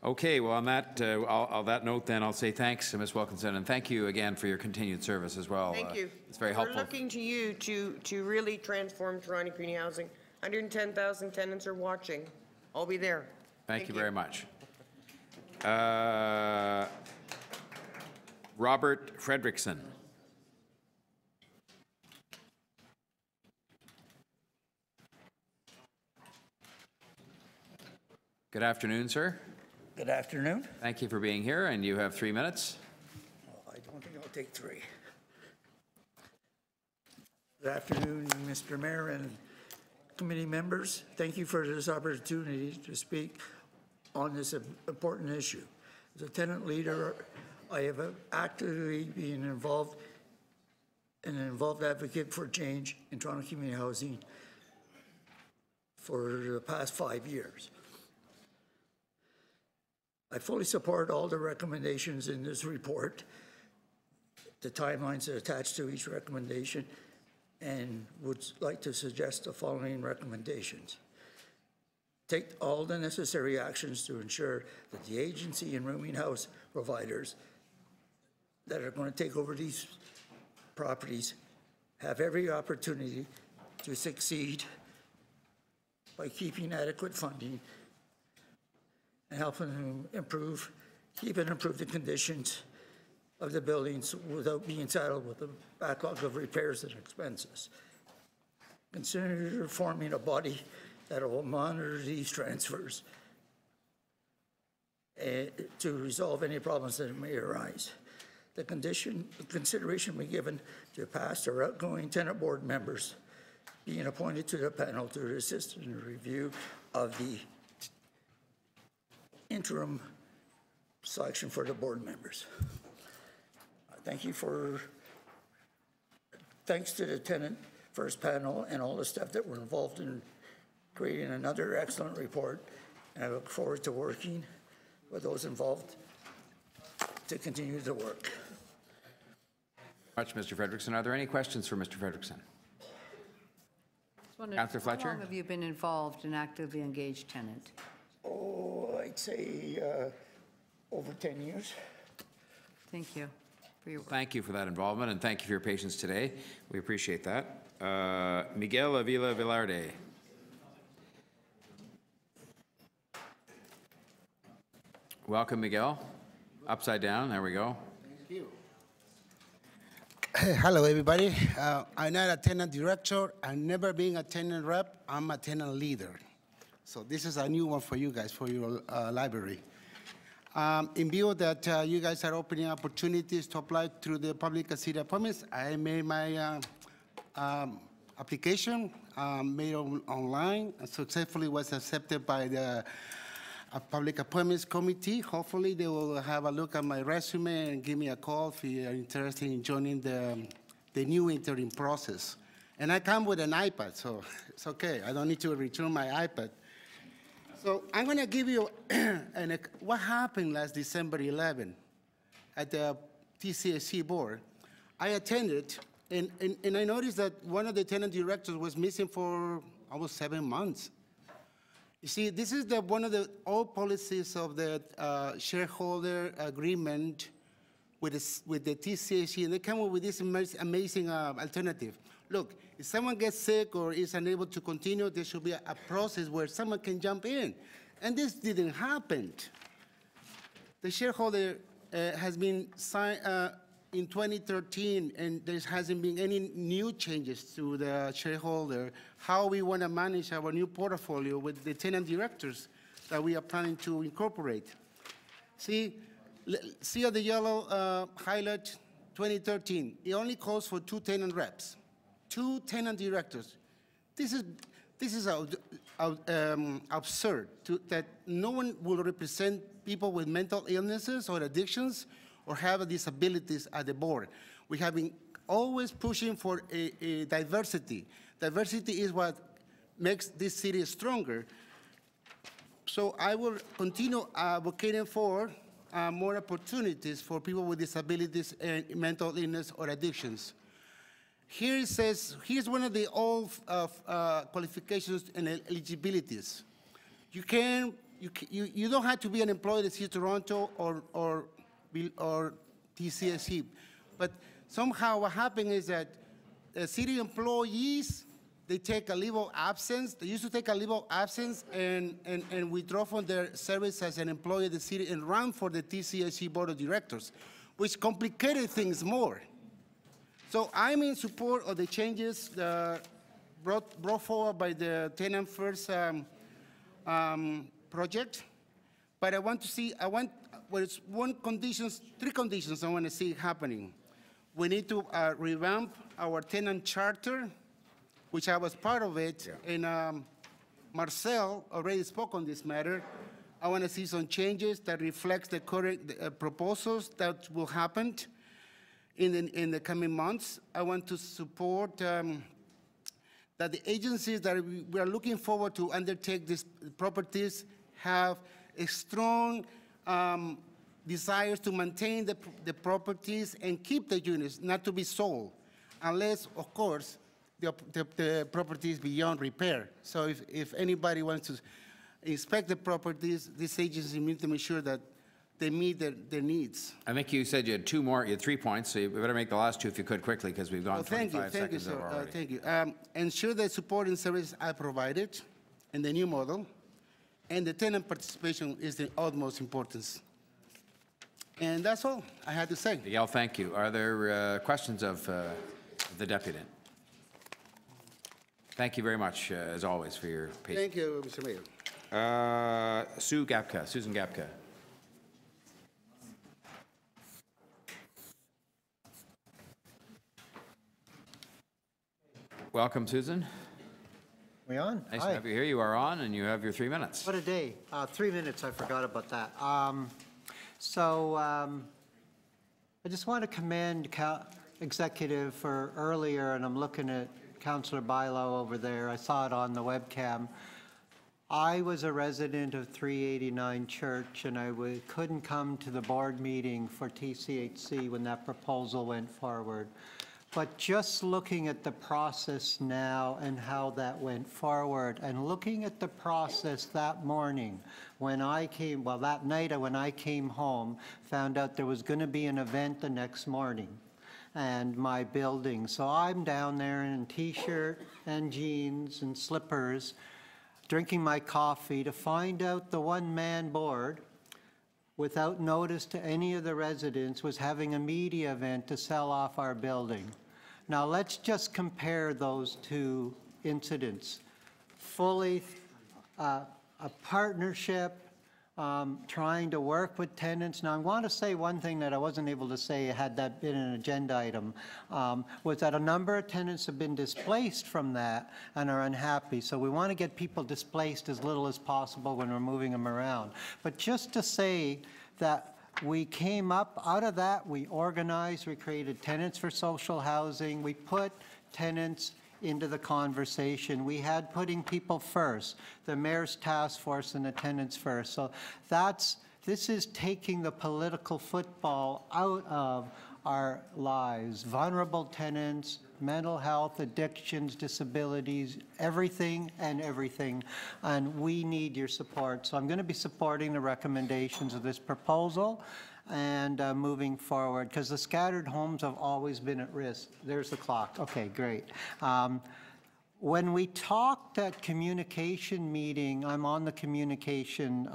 Okay, well, on that, on that note then, I'll say thanks to Ms. Wilkinson, and thank you again for your continued service as well. Thank you. It's very helpful. We're looking to you to really transform Toronto Community Housing. 110,000 tenants are watching. I'll be there. Thank you very much. Robert Fredrickson. Good afternoon, sir. Good afternoon. Thank you for being here, and you have 3 minutes. I don't think I'll take 3. Good afternoon, Mr. Mayor and committee members. Thank you for this opportunity to speak on this important issue. As a tenant leader, I have actively been involved and an involved advocate for change in Toronto community housing for the past 5 years. I fully support all the recommendations in this report, the timelines attached to each recommendation, and would like to suggest the following recommendations. Take all the necessary actions to ensure that the agency and rooming house providers that are going to take over these properties have every opportunity to succeed by keeping adequate funding and helping them keep and improve the conditions of the buildings without being saddled with a backlog of repairs and expenses. Consider forming a body that will monitor these transfers to resolve any problems that may arise. The consideration be given to past or outgoing tenant board members being appointed to the panel to assist in the review of the interim selection for the board members. Thanks to the tenant first panel and all the staff that were involved in creating another excellent report. And I look forward to working with those involved to continue the work. Much, Mr. Frederickson. Are there any questions for Mr. Frederickson? Councillor Fletcher? How long have you been involved in actively engaged tenant? Oh, I'd say over 10 years. Thank you for your work. Thank you for that involvement, and thank you for your patience today. We appreciate that. Miguel Avila Velarde. Welcome, Miguel. Upside down, there we go. Thank you. Hello, everybody. I'm not a tenant director. I've never been a tenant rep. I'm a tenant leader. So this is a new one for you guys, for your library. In view that you guys are opening opportunities to apply through the public city appointments, I made my application, made online, and successfully was accepted by the Public Appointments Committee. Hopefully they will have a look at my resume and give me a call if you are interested in joining the new interim process. And I come with an iPad, so it's okay. I don't need to return my iPad. So I'm going to give you what happened last December 11 at the TCSC board. I attended, and I noticed that one of the tenant directors was missing for almost 7 months. You see, this is one of the old policies of the shareholder agreement with the TCSC, and they come up with this amazing alternative. Look, if someone gets sick or is unable to continue, there should be a process where someone can jump in. And this didn't happen. The shareholder has been signed in 2013, and there hasn't been any new changes to the shareholder, how we want to manage our new portfolio with the tenant directors that we are planning to incorporate. See the yellow highlight, 2013. It only calls for 2 tenant reps, 2 tenant directors. This is absurd that no one will represent people with mental illnesses or addictions or have disabilities at the board. We have been always pushing for a diversity. Diversity is what makes this city stronger. So I will continue advocating for more opportunities for people with disabilities and mental illness or addictions. Here it says, here's one of the old qualifications and eligibilities. You don't have to be an employee of the City of Toronto or TCSC, but somehow what happened is that city employees, they take a leave of absence. They used to take a leave of absence and withdraw from their service as an employee of the city and run for the TCSC Board of Directors, which complicated things more. So I'm in support of the changes brought forward by the Tenant First project, but I want to see, there's 3 conditions I want to see happening. We need to revamp our tenant charter, which I was part of it, and Marcel already spoke on this matter. I want to see some changes that reflects the current proposals that will happen in the coming months. I want to support that the agencies that we are looking forward to undertake these properties have a strong desires to maintain the properties and keep the units, not to be sold, unless, of course, the property is beyond repair. So if anybody wants to inspect the properties, this agency needs to make sure that they meet their needs. I think you said you had 2 more, you had 3 points, so you better make the last 2 if you could quickly, because we've gone 25 seconds over already. Thank you. Ensure the support and services are provided in the new model, and the tenant participation is the utmost importance. And that's all I had to say. Miguel, thank you. Are there questions of the deputy? Thank you very much, as always, for your patience. Thank you, Mr. Mayor. Susan Gapka. welcome, Susan. We on? Nice Hi. to have you here. You are on, and you have your 3 minutes. What a day. 3 minutes, I forgot about that. I just want to commend Executive for earlier, and I'm looking at Councillor Bilo over there. I saw it on the webcam. I was a resident of 389 Church, and I couldn't come to the board meeting for TCHC when that proposal went forward. But just looking at the process now and how that went forward, and looking at the process that morning when I came, well, that night when I came home, found out there was going to be an event the next morning and my building. So I'm down there in a T-shirt and jeans and slippers, drinking my coffee, to find out the one-man board, without notice to any of the residents, was having a media event to sell off our building. Now let's just compare those two incidents. Fully a partnership, trying to work with tenants. Now I want to say one thing that I wasn't able to say had that been an agenda item, was that a number of tenants have been displaced from that and are unhappy. So we want to get people displaced as little as possible when we're moving them around. But just to say that we came up out of that, we organized, we created Tenants for Social Housing, we put tenants into the conversation. We had putting people first, the mayor's task force and the tenants first. So this is taking the political football out of our lives. Vulnerable tenants, mental health, addictions, disabilities, everything and everything. And we need your support. So I'm going to be supporting the recommendations of this proposal and moving forward, because the scattered homes have always been at risk. There's the clock. Okay, great. When we talked at communication meeting, I'm on the communication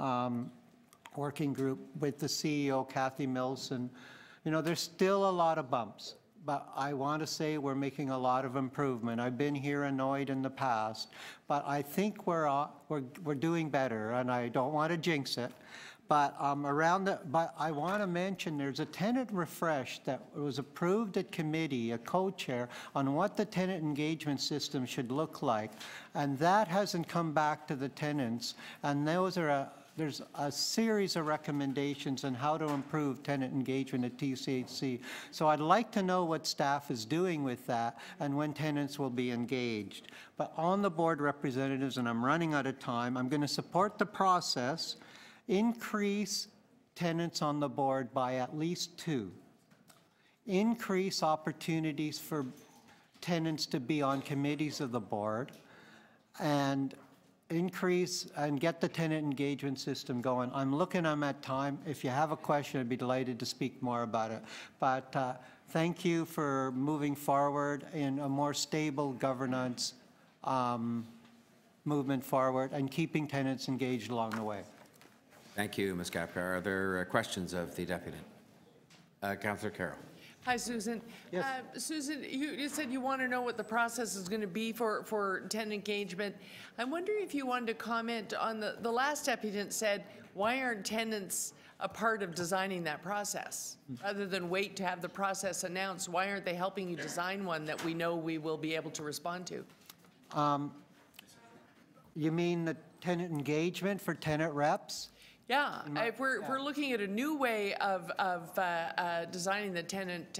working group with the CEO, Kathy Milson. You know, there's still a lot of bumps, but I want to say we're making a lot of improvement. I've been here annoyed in the past, but I think we're doing better, and I don't want to jinx it. But but I want to mention there's a tenant refresh that was approved at committee, a co-chair, on what the tenant engagement system should look like, and that hasn't come back to the tenants. And there's a series of recommendations on how to improve tenant engagement at TCHC. So I'd like to know what staff is doing with that and when tenants will be engaged. But on the board representatives, and I'm running out of time, I'm going to support the process. Increase tenants on the board by at least 2. Increase opportunities for tenants to be on committees of the board, and increase and get the tenant engagement system going. I'm at time. If you have a question, I'd be delighted to speak more about it. But thank you for moving forward in a more stable governance movement forward and keeping tenants engaged along the way. Thank you, Ms. Gapkar. Are there questions of the deputy? Councillor Carroll. Hi, Susan. Yes. Susan, you said you want to know what the process is going to be for tenant engagement. I'm wondering if you wanted to comment on the last deputant said, why aren't tenants a part of designing that process? Rather than wait to have the process announced, why aren't they helping you design one that we know we will be able to respond to? You mean the tenant engagement for tenant reps? Yeah, if we're looking at a new way of designing the tenant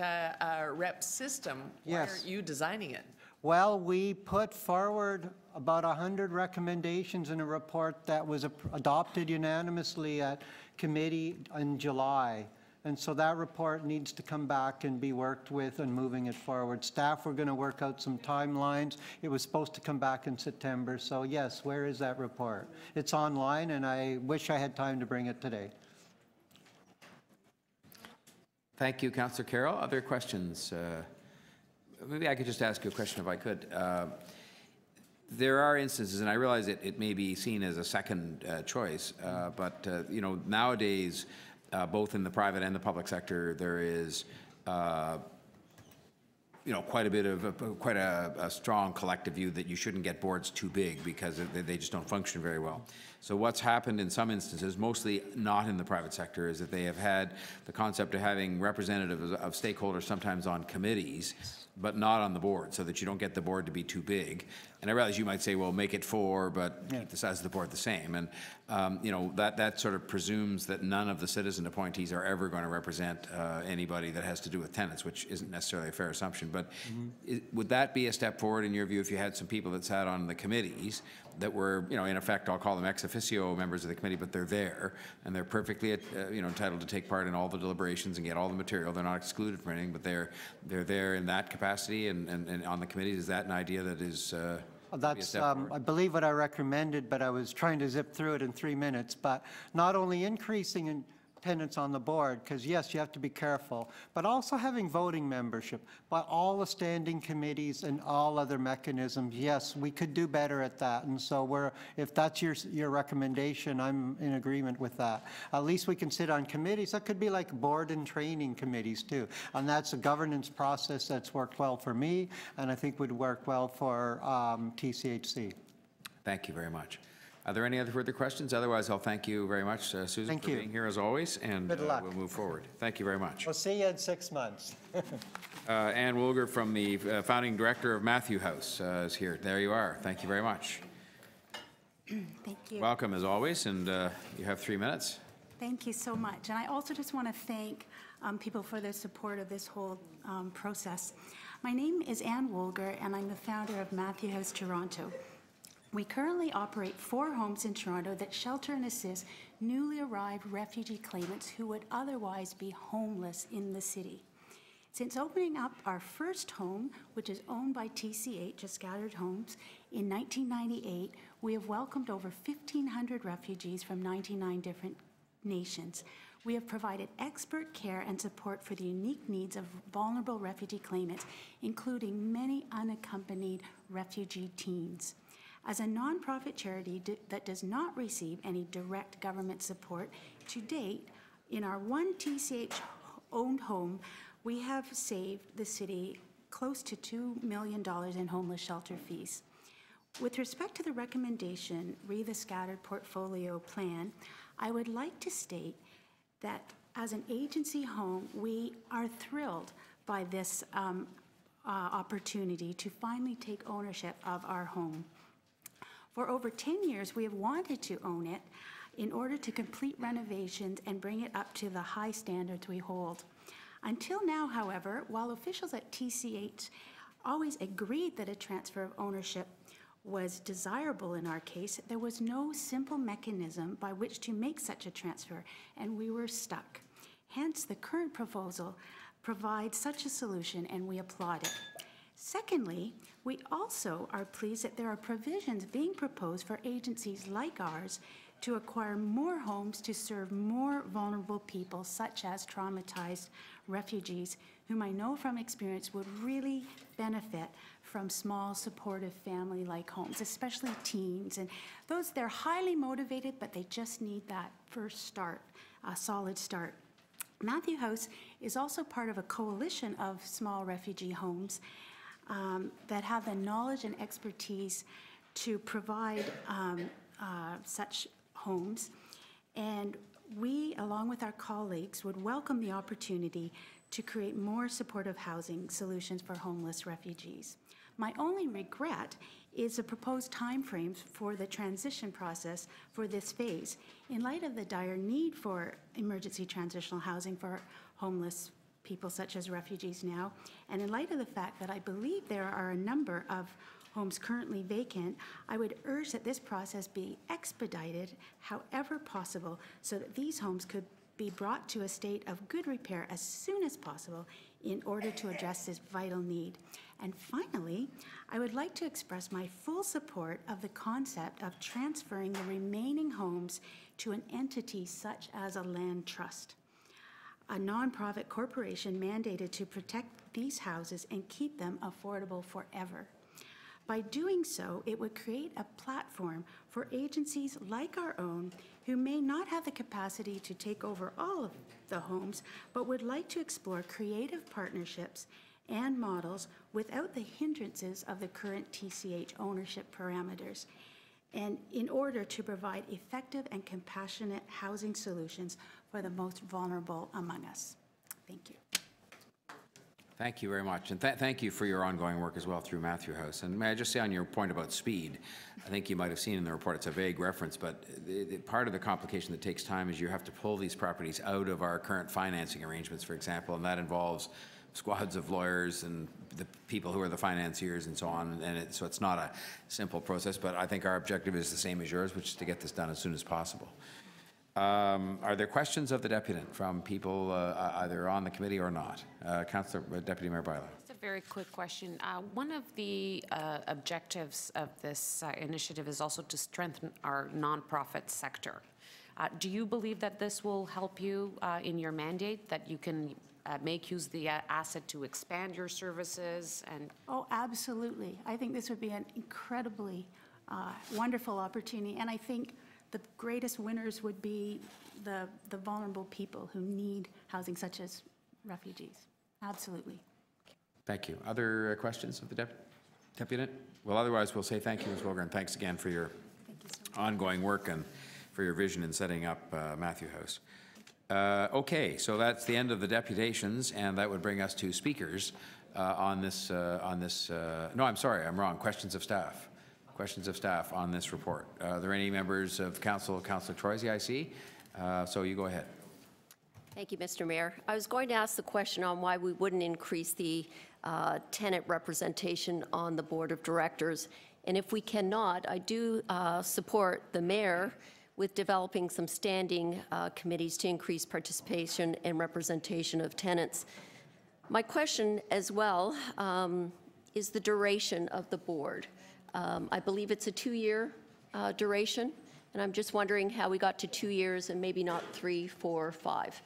rep system, why aren't you designing it? Well, we put forward about 100 recommendations in a report that was adopted unanimously at committee in July. And so that report needs to come back and be worked with and moving it forward. Staff were going to work out some timelines. It was supposed to come back in September. So yes, where is that report? It's online, and I wish I had time to bring it today. Thank you, Councillor Carroll. Other questions? Maybe I could just ask you a question if I could. There are instances, and I realize it may be seen as a second choice, but you know, nowadays, both in the private and the public sector, there is, you know, quite a bit of a strong collective view that you shouldn't get boards too big because they just don't function very well. So what's happened in some instances, mostly not in the private sector, is that they have had the concept of having representatives of stakeholders sometimes on committees, but not on the board, so that you don't get the board to be too big. And I realize you might say, well, make it 4, but keep the size of the board the same. And you know, that sort of presumes that none of the citizen appointees are ever going to represent anybody that has to do with tenants, which isn't necessarily a fair assumption. But would that be a step forward in your view if you had some people that sat on the committees that were, you know, in effect, I'll call them ex officio members of the committee, but they're there and they're perfectly, you know, entitled to take part in all the deliberations and get all the material. They're not excluded from anything, but they're there in that capacity and on the committees. Is that an idea that is? That's, I believe, what I recommended, but I was trying to zip through it in 3 minutes. But not only increasing in tenants on the board, because yes, you have to be careful, but also having voting membership by all the standing committees and all other mechanisms. Yes, we could do better at that. And so if that's your recommendation, I'm in agreement with that. At least we can sit on committees. That could be like board and training committees too. And that's a governance process that's worked well for me, and I think would work well for TCHC. Thank you very much. Are there any other further questions? Otherwise, I'll thank you very much, Susan, for being here as always, and Good luck. we'll move forward. Thank you very much. We'll see you in 6 months. Ann Woolger, from the founding director of Matthew House, is here. There you are. Thank you very much. Thank you. Welcome as always, and you have 3 minutes. Thank you so much. And I also just want to thank people for their support of this whole process. My name is Ann Woolger, and I'm the founder of Matthew House Toronto. We currently operate 4 homes in Toronto that shelter and assist newly arrived refugee claimants who would otherwise be homeless in the city. Since opening up our first home, which is owned by TCH, Scattered Homes, in 1998, we have welcomed over 1,500 refugees from 99 different nations. We have provided expert care and support for the unique needs of vulnerable refugee claimants, including many unaccompanied refugee teens. As a nonprofit charity that does not receive any direct government support, to date, in our one TCH-owned home, we have saved the city close to $2 million in homeless shelter fees. With respect to the recommendation, re the Scattered Portfolio Plan, I would like to state that as an agency home, we are thrilled by this opportunity to finally take ownership of our home. For over 10 years, we have wanted to own it in order to complete renovations and bring it up to the high standards we hold. Until now, however, while officials at TCH always agreed that a transfer of ownership was desirable in our case, there was no simple mechanism by which to make such a transfer, and we were stuck. Hence, the current proposal provides such a solution, and we applaud it. Secondly, we also are pleased that there are provisions being proposed for agencies like ours to acquire more homes to serve more vulnerable people, such as traumatized refugees, whom I know from experience would really benefit from small, supportive family-like homes, especially teens. And those, they're highly motivated, but they just need that first start, a solid start. Matthew House is also part of a coalition of small refugee homes that have the knowledge and expertise to provide such homes. And we, along with our colleagues, would welcome the opportunity to create more supportive housing solutions for homeless refugees. My only regret is the proposed timeframes for the transition process for this phase. In light of the dire need for emergency transitional housing for homeless people such as refugees now, and in light of the fact that I believe there are a number of homes currently vacant, I would urge that this process be expedited however possible so that these homes could be brought to a state of good repair as soon as possible in order to address this vital need. And finally, I would like to express my full support of the concept of transferring the remaining homes to an entity such as a land trust, a nonprofit corporation mandated to protect these houses and keep them affordable forever. By doing so, it would create a platform for agencies like our own who may not have the capacity to take over all of the homes, but would like to explore creative partnerships and models without the hindrances of the current TCH ownership parameters. and in order to provide effective and compassionate housing solutions for the most vulnerable among us. Thank you. Thank you very much, and thank you for your ongoing work as well through Matthew House. And may I just say on your point about speed, I think you might have seen in the report, it's a vague reference, but part of the complication that takes time is you have to pull these properties out of our current financing arrangements, for example, and that involves squads of lawyers and the people who are the financiers and so on, and so it's not a simple process, but I think our objective is the same as yours, which is to get this done as soon as possible. Are there questions of the deputant from people either on the committee or not? Deputy Mayor Bylaw. Just a very quick question. One of the objectives of this initiative is also to strengthen our nonprofit sector. Do you believe that this will help you in your mandate, that you can make use of the asset to expand your services? And Oh, absolutely. I think this would be an incredibly wonderful opportunity, and I think the greatest winners would be the vulnerable people who need housing, such as refugees. Absolutely. Thank you. Other questions of the deputant? Well, otherwise, we'll say thank you, Ms. Wilger, and thanks again for your ongoing work and for your vision in setting up Matthew House. Okay, so that's the end of the deputations, and that would bring us to speakers on this. No, I'm sorry, I'm wrong. Questions of staff. Questions of staff on this report. Are there any members of Council? Councillor Troisi, I see. So you go ahead. Thank you, Mr. Mayor. I was going to ask the question on why we wouldn't increase the tenant representation on the board of directors. And if we cannot, I do support the mayor with developing some standing committees to increase participation and representation of tenants. My question as well is the duration of the board. I believe it's a 2-year duration, and I'm just wondering how we got to 2 years and maybe not 3, 4, 5.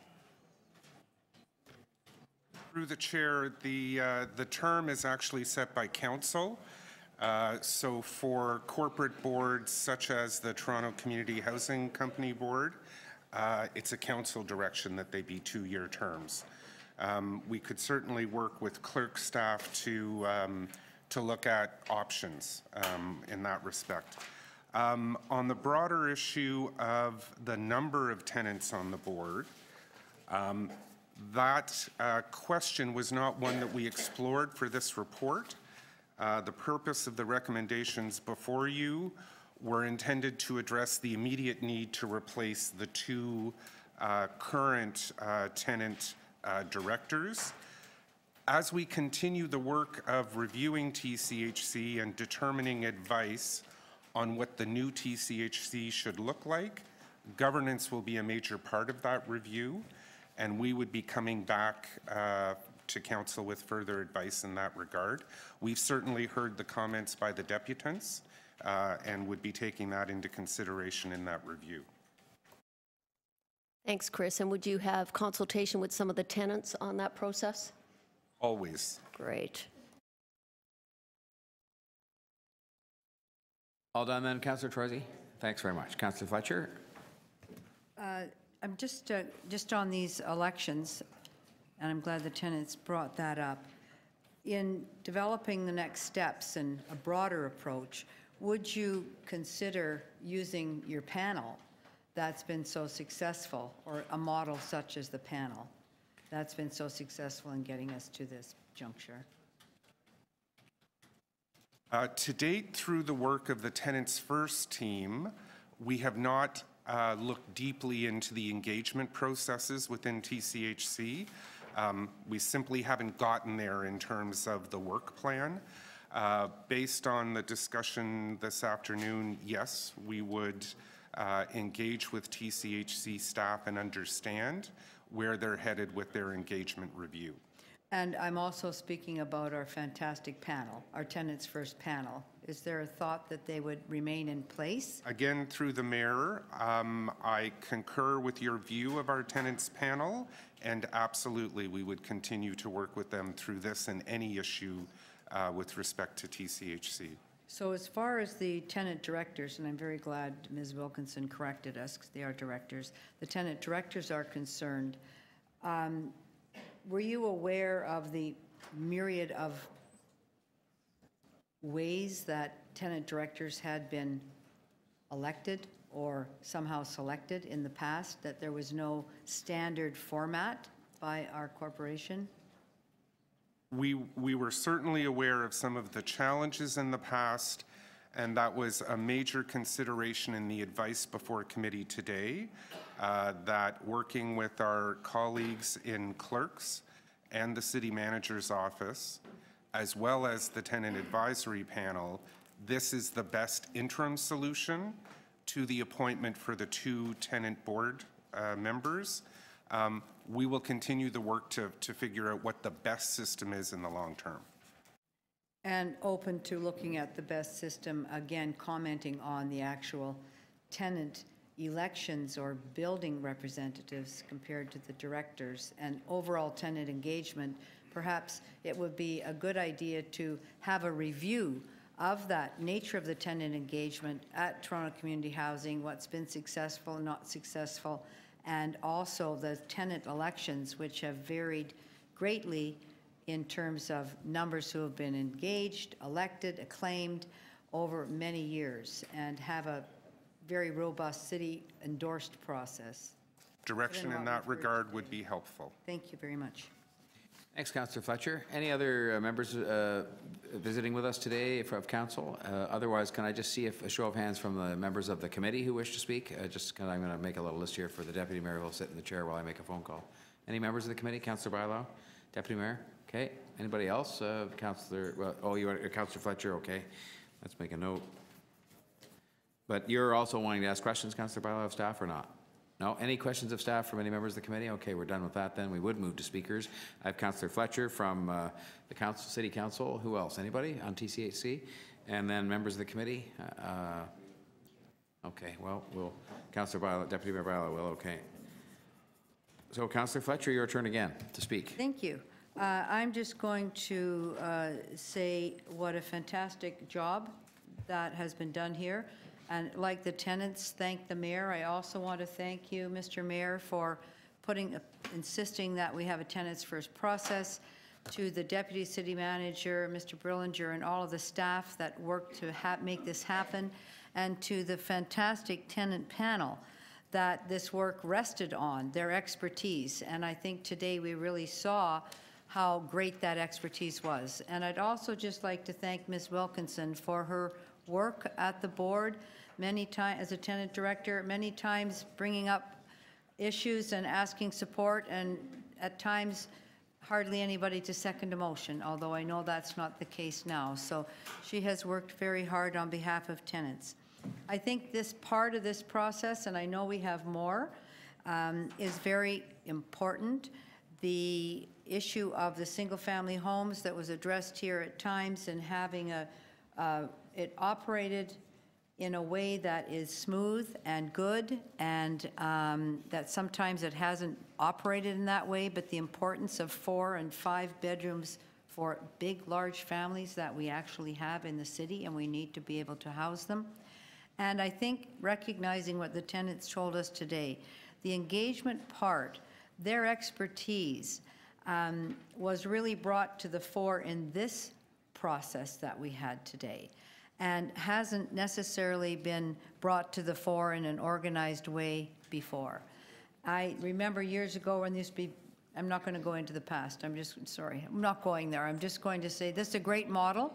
Through the chair, the term is actually set by council. So for corporate boards such as the Toronto Community Housing Company Board, it's a council direction that they be 2-year terms. We could certainly work with clerk staff to look at options in that respect. On the broader issue of the number of tenants on the board, that question was not one that we explored for this report. The purpose of the recommendations before you were intended to address the immediate need to replace the 2 current tenant directors. As we continue the work of reviewing TCHC and determining advice on what the new TCHC should look like, governance will be a major part of that review, and we would be coming back to council with further advice in that regard. We've certainly heard the comments by the deputants and would be taking that into consideration in that review. Thanks, Chris. And would you have consultation with some of the tenants on that process? Always. Great. All done then, Councillor Troisi? Thanks very much. Councillor Fletcher? I'm just on these elections, and I'm glad the tenants brought that up. In developing the next steps and a broader approach, would you consider using your panel that's been so successful, or a model such as the panel that's been so successful in getting us to this juncture? To date, through the work of the Tenants First team, we have not looked deeply into the engagement processes within TCHC. We simply haven't gotten there in terms of the work plan. Based on the discussion this afternoon, yes, we would engage with TCHC staff and understand where they're headed with their engagement review. And I'm also speaking about our fantastic panel, our Tenants First panel. Is there a thought that they would remain in place? Again, through the mayor, I concur with your view of our tenants panel, and absolutely we would continue to work with them through this and any issue with respect to TCHC. So as far as the tenant directors, and I'm very glad Ms. Wilkinson corrected us because they are directors, the tenant directors are concerned, were you aware of the myriad of ways that tenant directors had been elected or somehow selected in the past, that there was no standard format by our corporation? We were certainly aware of some of the challenges in the past, and that was a major consideration in the advice before committee today, that working with our colleagues in clerks and the city manager's office, as well as the tenant advisory panel, this is the best interim solution to the appointment for the 2 tenant board members. We will continue the work to figure out what the best system is in the long term. And open to looking at the best system, again, commenting on the actual tenant elections or building representatives compared to the directors and overall tenant engagement. Perhaps it would be a good idea to have a review of that nature of the tenant engagement at Toronto Community Housing, what's been successful, not successful, and also the tenant elections, which have varied greatly in terms of numbers who have been engaged, elected, acclaimed over many years, and have a very robust city-endorsed process. Direction in that regard would be helpful. Thank you very much. Thanks, Councillor Fletcher. Any other members visiting with us today of council? Otherwise, can I just see a show of hands from the members of the committee who wish to speak? Just because I'm going to make a little list here for the deputy mayor who will sit in the chair while I make a phone call. Any members of the committee? Councillor Bailão? Deputy mayor? Okay. Anybody else? Councillor, well, oh, you are Councillor Fletcher. Okay. Let's make a note. But you're also wanting to ask questions, Councillor Bailão, of staff or not? No? Any questions of staff from any members of the committee? Okay, we're done with that then. We would move to speakers. I have Councillor Fletcher from the council, City Council. Who else? Anybody on TCHC? And then members of the committee? Okay, well, Councillor Bailão, Deputy Mayor Bailão will, okay. So Councillor Fletcher, your turn again to speak. Thank you. I'm just going to say what a fantastic job that has been done here. And like the tenants thank the mayor, I also want to thank you, Mr. Mayor, for insisting that we have a tenants first process, to the deputy city manager, Mr. Brillinger, and all of the staff that worked to make this happen, and to the fantastic tenant panel that this work rested on, their expertise. And I think today we really saw how great that expertise was. And I'd also just like to thank Ms. Wilkinson for her work at the board, many times as a tenant director, many times bringing up issues and asking support, and at times hardly anybody to second a motion, although I know that's not the case now. So she has worked very hard on behalf of tenants. I think this part of this process, and I know we have more, is very important. The issue of the single-family homes that was addressed here at times, and having it operated in a way that is smooth and good, and that sometimes it hasn't operated in that way, but the importance of 4 and 5 bedrooms for big, large families that we actually have in the city, and we need to be able to house them. And I think recognizing what the tenants told us today, the engagement part, their expertise was really brought to the fore in this process that we had today, and hasn't necessarily been brought to the fore in an organized way before. I remember years ago when there used to be, I'm not going to go into the past, I'm not going there. I'm just going to say this is a great model.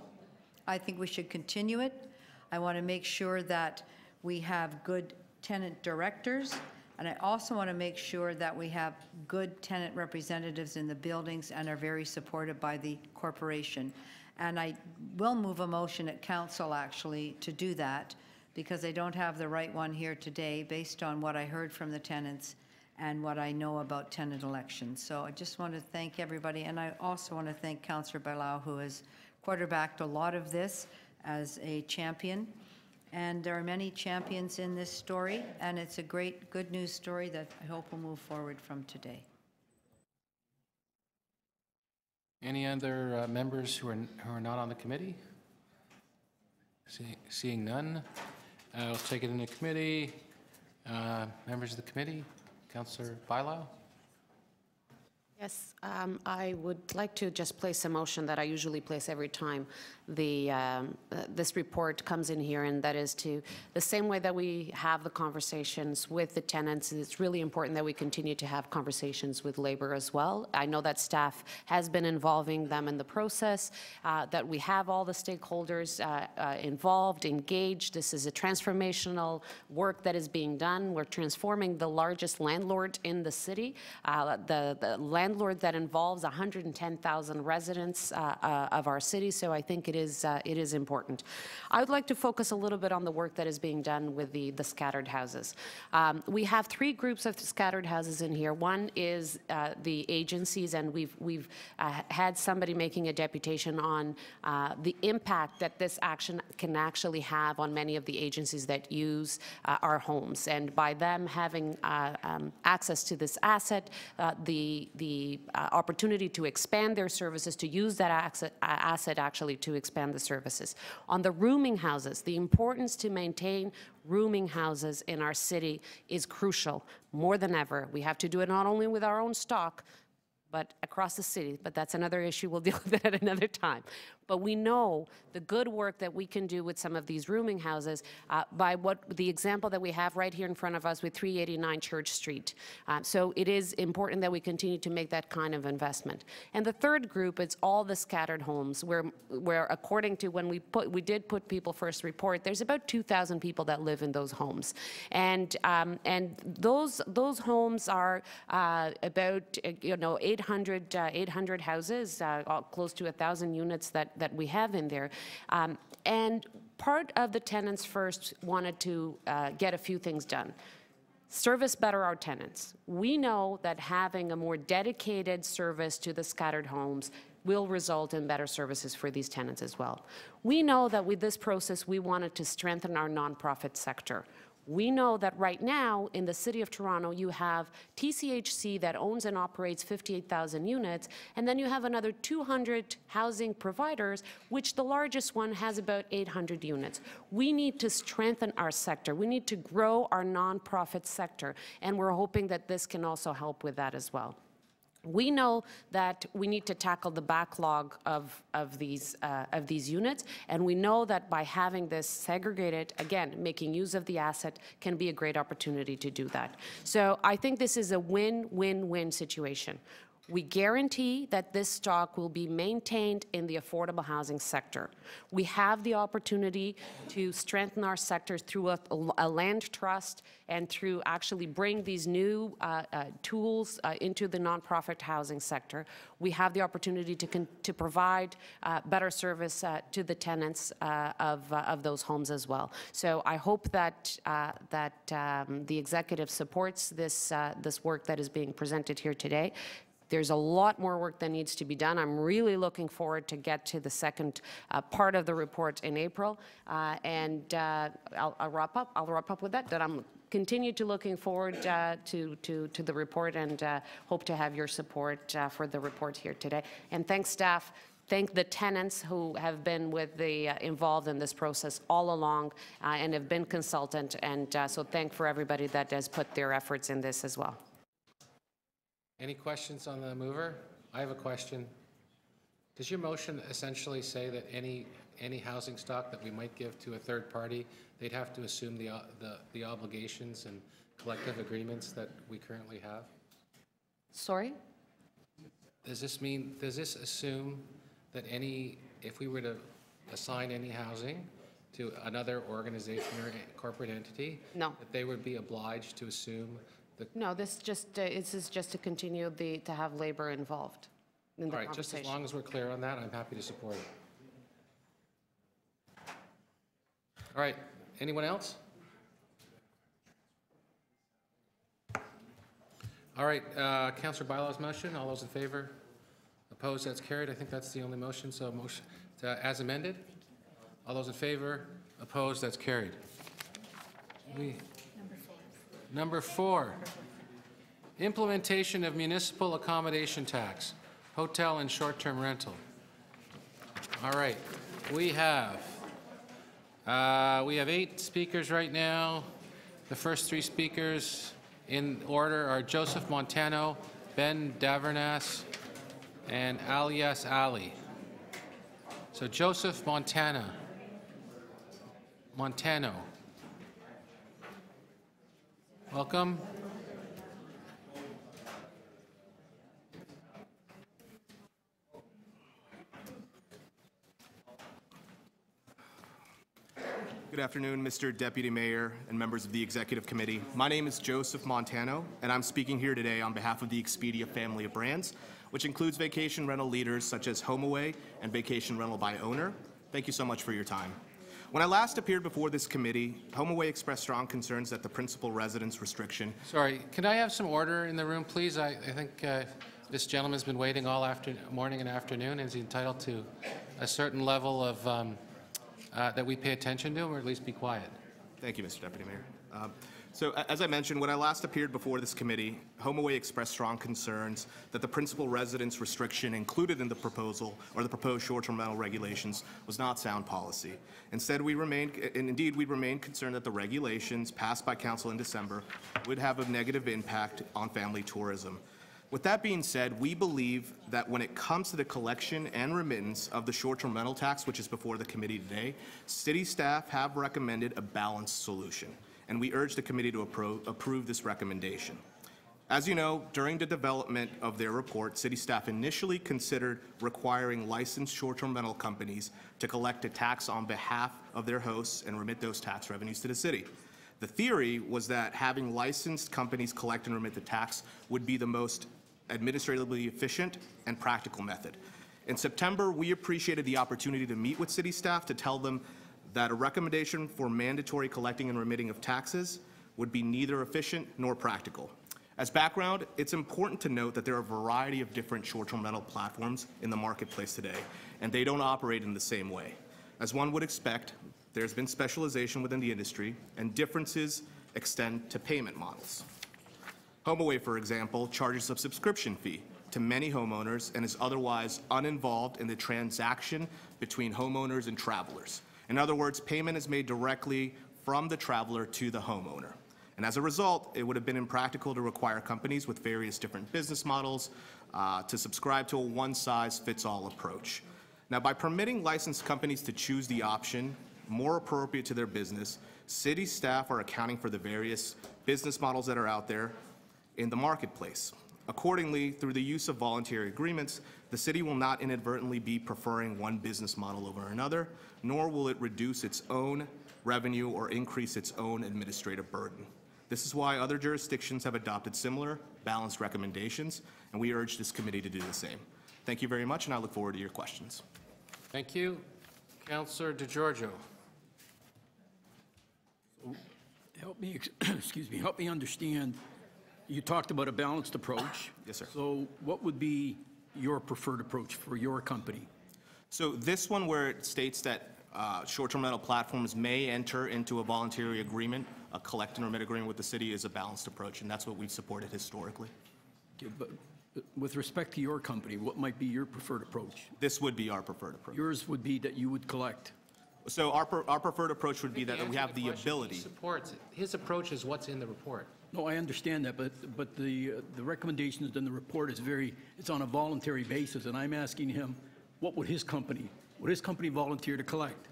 I think we should continue it. I want to make sure that we have good tenant directors, and I also want to make sure that we have good tenant representatives in the buildings and are very supported by the corporation. And I will move a motion at council, actually, to do that, because I don't have the right one here today based on what I heard from the tenants and what I know about tenant elections. So I just want to thank everybody, and I also want to thank Councillor Bailão, who has quarterbacked a lot of this as a champion. And there are many champions in this story, and it's a great, good news story that I hope will move forward from today. Any other members who are not on the committee? Seeing none, I'll take it into committee. Members of the committee, Councillor Bailão. Yes, I would like to just place a motion that I usually place every time this report comes in here, and that is to, the same way that we have the conversations with the tenants, it's really important that we continue to have conversations with labor as well. I know that staff has been involving them in the process, that we have all the stakeholders involved, engaged. This is a transformational work that is being done. We're transforming the largest landlord in the city, the landlord that involves 110,000 residents of our city, so I think it is important. I would like to focus a little bit on the work that is being done with the scattered houses. We have three groups of scattered houses in here. One is the agencies, and we've had somebody making a deputation on the impact that this action can actually have on many of the agencies that use our homes. And by them having access to this asset, the opportunity to expand their services, to use that asset actually to expand the services. On the rooming houses, the importance to maintain rooming houses in our city is crucial, more than ever. We have to do it not only with our own stock, but across the city. But that's another issue. We'll deal with it at another time. But we know the good work that we can do with some of these rooming houses by the example that we have right here in front of us with 389 Church Street. So it is important that we continue to make that kind of investment. And the third group, it's all the scattered homes, where according to when we did put People First report, there's about 2,000 people that live in those homes. And those homes are about 800 houses, close to 1,000 units that we have in there. And part of the Tenants First wanted to get a few things done. Service better our tenants. We know that having a more dedicated service to the scattered homes will result in better services for these tenants as well. We know that with this process, we wanted to strengthen our nonprofit sector. We know that right now in the City of Toronto, you have TCHC that owns and operates 58,000 units, and then you have another 200 housing providers, which the largest one has about 800 units. We need to strengthen our sector. We need to grow our nonprofit sector, and we're hoping that this can also help with that as well. We know that we need to tackle the backlog of these units, and we know that by having this segregated, again, making use of the asset can be a great opportunity to do that. So I think this is a win-win-win situation. We guarantee that this stock will be maintained in the affordable housing sector. We have the opportunity to strengthen our sector through a land trust and through actually bring these new tools into the nonprofit housing sector. We have the opportunity to provide better service to the tenants of those homes as well. So I hope that the executive supports this work that is being presented here today. There's a lot more work that needs to be done. I'm really looking forward to get to the second part of the report in April, and I'll wrap up. I'll wrap up with that. That I'm continue to looking forward to the report, and hope to have your support for the report here today. And thanks, staff. Thank the tenants who have been involved in this process all along and have been consultant. And so thank for everybody that has put their efforts in this as well. Any questions on the mover? I have a question. Does your motion essentially say that any housing stock that we might give to a third party, they'd have to assume the obligations and collective agreements that we currently have? Sorry? Does this assume that if we were to assign any housing to another organization or corporate entity, no, that they would be obliged to assume the... No, this is just to continue to have labor involved in the All right, conversation. just as long as we're clear on that, I'm happy to support it. All right, anyone else? All right, Councillor Bylaw's motion, all those in favor? Opposed, that's carried. I think that's the only motion, so motion as amended. All those in favor? Opposed, that's carried. Number four, implementation of municipal accommodation tax, hotel and short-term rental. All right, we have 8 speakers right now. The first 3 speakers in order are Joseph Montano, Ben Davernas, and Alias Ali. So Joseph Montano. Welcome. Good afternoon, Mr. Deputy Mayor and members of the Executive Committee. My name is Joseph Montano, and I'm speaking here today on behalf of the Expedia family of brands, which includes vacation rental leaders such as HomeAway and Vacation Rental by Owner. Thank you so much for your time. When I last appeared before this committee, HomeAway expressed strong concerns that the principal residence restriction. Sorry, can I have some order in the room, please? I think this gentleman's been waiting all morning and afternoon, and is entitled to a certain level of that we pay attention to, or at least be quiet. Thank you, Mr. Deputy Mayor. So as I mentioned, when I last appeared before this committee, HomeAway expressed strong concerns that the principal residence restriction included in the proposal or the proposed short-term rental regulations was not sound policy. Instead, we remained concerned that the regulations passed by Council in December would have a negative impact on family tourism. With that being said, we believe that when it comes to the collection and remittance of the short-term rental tax, which is before the committee today, city staff have recommended a balanced solution, and we urge the committee to approve this recommendation. As you know, during the development of their report, city staff initially considered requiring licensed short-term rental companies to collect a tax on behalf of their hosts and remit those tax revenues to the city. The theory was that having licensed companies collect and remit the tax would be the most administratively efficient and practical method. In September, we appreciated the opportunity to meet with city staff to tell them that a recommendation for mandatory collecting and remitting of taxes would be neither efficient nor practical. As background, it's important to note that there are a variety of different short-term rental platforms in the marketplace today, and they don't operate in the same way. As one would expect, there's been specialization within the industry, and differences extend to payment models. HomeAway, for example, charges a subscription fee to many homeowners and is otherwise uninvolved in the transaction between homeowners and travelers. In other words, payment is made directly from the traveler to the homeowner. And as a result, it would have been impractical to require companies with various different business models to subscribe to a one-size-fits-all approach. Now, by permitting licensed companies to choose the option more appropriate to their business, city staff are accounting for the various business models that are out there in the marketplace. Accordingly, through the use of voluntary agreements, the city will not inadvertently be preferring one business model over another, nor will it reduce its own revenue or increase its own administrative burden. This is why other jurisdictions have adopted similar balanced recommendations, and we urge this committee to do the same. Thank you very much, and I look forward to your questions. Thank you. Councillor DeGiorgio. Help me, excuse me, help me understand. You talked about a balanced approach. Yes, sir. So what would be your preferred approach for your company? So this one, where it states that short-term rental platforms may enter into a voluntary agreement, a collect and remit agreement with the city, is a balanced approach, and that's what we've supported historically. Okay, but with respect to your company, what might be your preferred approach? This would be our preferred approach. Yours would be that you would collect. So our preferred approach would be that we have the ability. He supports it. His approach is what's in the report. No, I understand that, but the recommendations in the report is it's on a voluntary basis, and I'm asking him, what would his company volunteer to collect?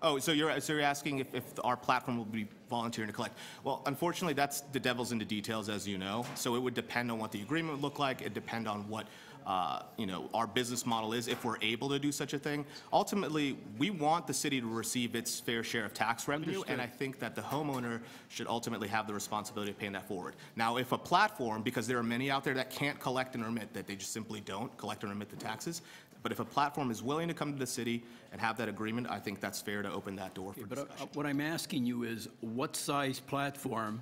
Oh, so you're asking if our platform will be volunteering to collect. Well, unfortunately, that's the devil's in the details, as you know. So it would depend on what the agreement would look like. It'd depend on what our business model is, if we're able to do such a thing. Ultimately, we want the city to receive its fair share of tax revenue, Understood. and I think that the homeowner should ultimately have the responsibility of paying that forward. Now, if a platform, because there are many out there that can't collect and remit, that they just simply don't collect and remit the taxes, but if a platform is willing to come to the city and have that agreement, I think that's fair to open that door for discussion. But what I'm asking you is, what size platform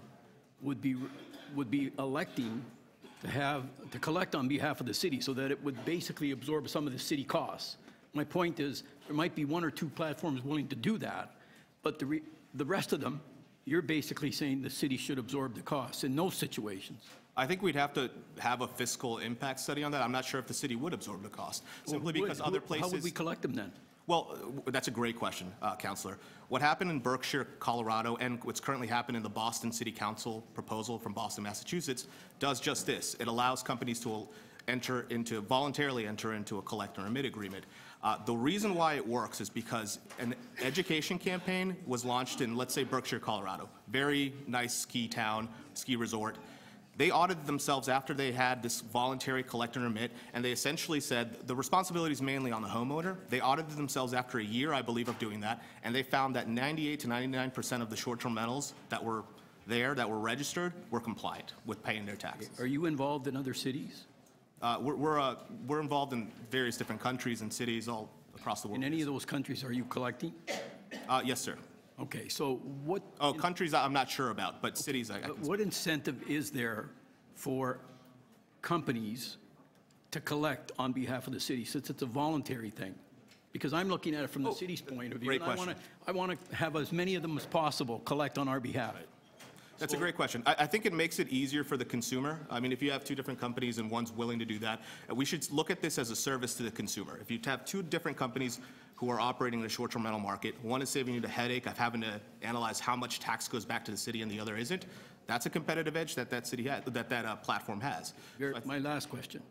would be electing to collect on behalf of the city, so that it would basically absorb some of the city costs? My point is, there might be one or two platforms willing to do that, but the rest of them, you're basically saying the city should absorb the costs in those situations. I think we'd have to have a fiscal impact study on that. I'm not sure if the city would absorb the cost, simply because other places. How would we collect them then? Well, that's a great question, Councillor. What happened in Berkshire, Colorado, and what's currently happened in the Boston City Council proposal from Boston, Massachusetts, does just this. It allows companies to voluntarily enter into a collect and remit agreement. The reason why it works is because an education campaign was launched in, let's say, Berkshire, Colorado. Very nice ski town, ski resort. They audited themselves after they had this voluntary collect and remit, and they essentially said the responsibility is mainly on the homeowner. They audited themselves after a year, I believe, of doing that, and they found that 98 to 99% of the short-term rentals that were there, that were registered, were compliant with paying their taxes. Are you involved in other cities? We're involved in various different countries and cities all across the world. In any of those countries, are you collecting? Yes, sir. Okay, so what? Oh, countries I'm not sure about, but cities I can. What incentive is there for companies to collect on behalf of the city, since it's a voluntary thing? Because I'm looking at it from the city's point of view. Great and question. I want to have as many of them as possible collect on our behalf. That's a great question. I think it makes it easier for the consumer. I mean, if you have two different companies and one's willing to do that, we should look at this as a service to the consumer. If you have two different companies who are operating in the short-term rental market, one is saving you the headache of having to analyze how much tax goes back to the city and the other isn't, that's a competitive edge that that city has, that platform has. My last question.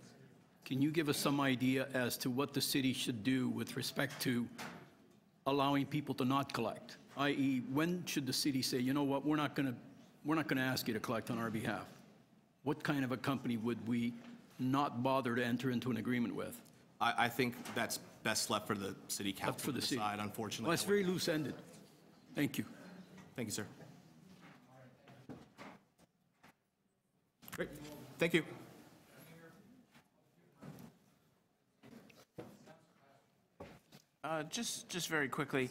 Can you give us some idea as to what the city should do with respect to allowing people to not collect? I.e., when should the city say, you know what, we're not going to ask you to collect on our behalf? What kind of a company would we not bother to enter into an agreement with? I think that's best left for the city council to decide, unfortunately. Well, it's very loose-ended. Thank you. Thank you, sir. Great. Thank you. Just very quickly,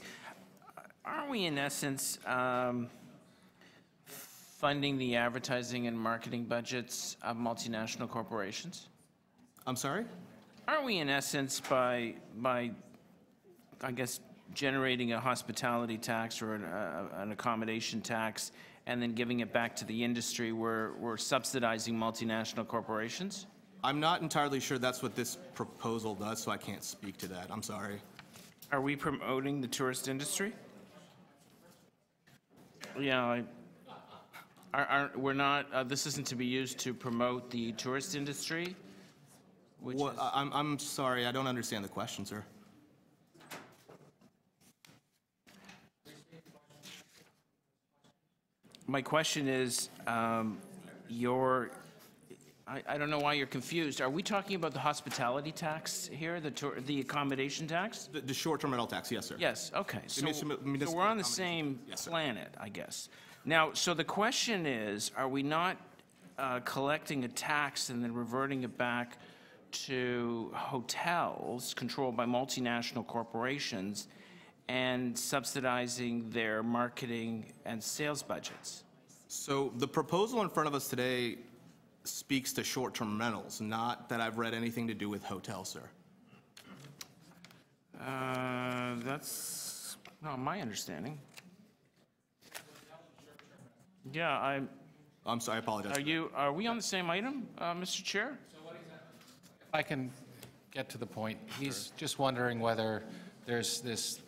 aren't we in essence funding the advertising and marketing budgets of multinational corporations? I'm sorry? Aren't we in essence by I guess, generating a hospitality tax or an accommodation tax and then giving it back to the industry, we're subsidizing multinational corporations? I'm not entirely sure that's what this proposal does, so I can't speak to that. I'm sorry. Are we promoting the tourist industry? Yeah, we're not, this isn't to be used to promote the tourist industry? Well, I'm sorry, I don't understand the question, sir. My question is, I don't know why you're confused. Are we talking about the hospitality tax here, the accommodation tax? The short-term rental tax, yes, sir. Yes, okay. So we're on the same planet, I guess. Now, so the question is, are we not collecting a tax and then reverting it back to hotels controlled by multinational corporations and subsidizing their marketing and sales budgets? So the proposal in front of us today speaks to short-term rentals, not that I've read anything to do with hotels, sir. That's not my understanding. Yeah, I'm sorry, I apologize. Are we on the same item, Mr. Chair? If I can get to the point, he's just wondering whether there's this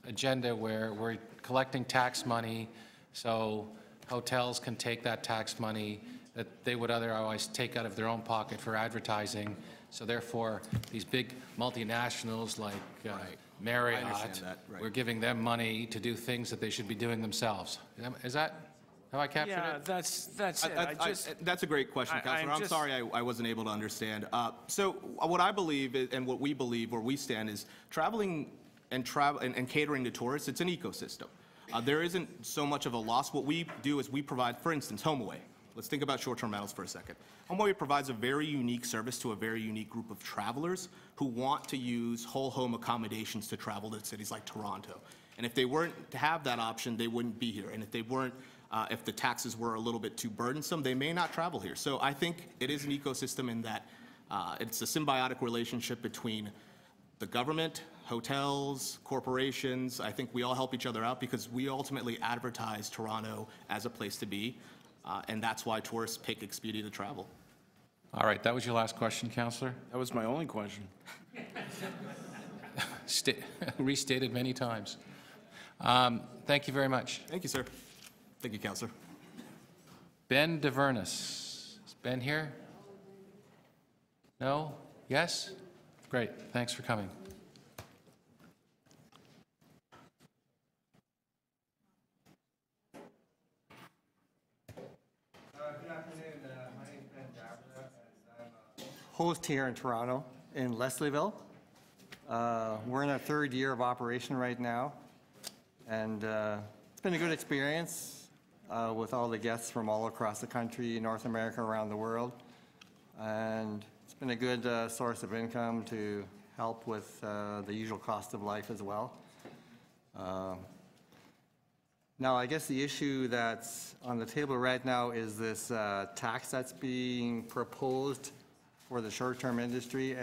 agenda where we're collecting tax money so hotels can take that tax money that they would otherwise take out of their own pocket for advertising. So therefore, these big multinationals like Marriott, we're giving them money to do things that they should be doing themselves. Is that how I captured it? That's it. That's a great question, Councilor. I'm sorry I wasn't able to understand. So what I believe and what we believe, where we stand, is traveling and catering to tourists, it's an ecosystem. There isn't so much of a loss. What we do is we provide, for instance, HomeAway. Let's think about short-term rentals for a second. HomeAway provides a very unique service to a very unique group of travelers who want to use whole home accommodations to travel to cities like Toronto. And if they weren't to have that option, they wouldn't be here. And if they weren't, if the taxes were a little bit too burdensome, they may not travel here. So I think it is an ecosystem in that it's a symbiotic relationship between the government, hotels, corporations. I think we all help each other out because we ultimately advertise Toronto as a place to be. And that's why tourists pick Expedia to travel. All right, that was your last question, Councillor? That was my only question. restated many times. Thank you very much. Thank you, sir. Thank you, Councillor. Ben DeVernus. Is Ben here? No? Yes? Great. Thanks for coming. Good afternoon. My name is Ben Davila, and I'm a host here in Toronto, in Leslieville. We're in our third year of operation right now, and it's been a good experience with all the guests from all across the country, North America, around the world. And it's been a good source of income to help with the usual cost of life as well. Now, I guess the issue that's on the table right now is this tax that's being proposed for the short-term industry,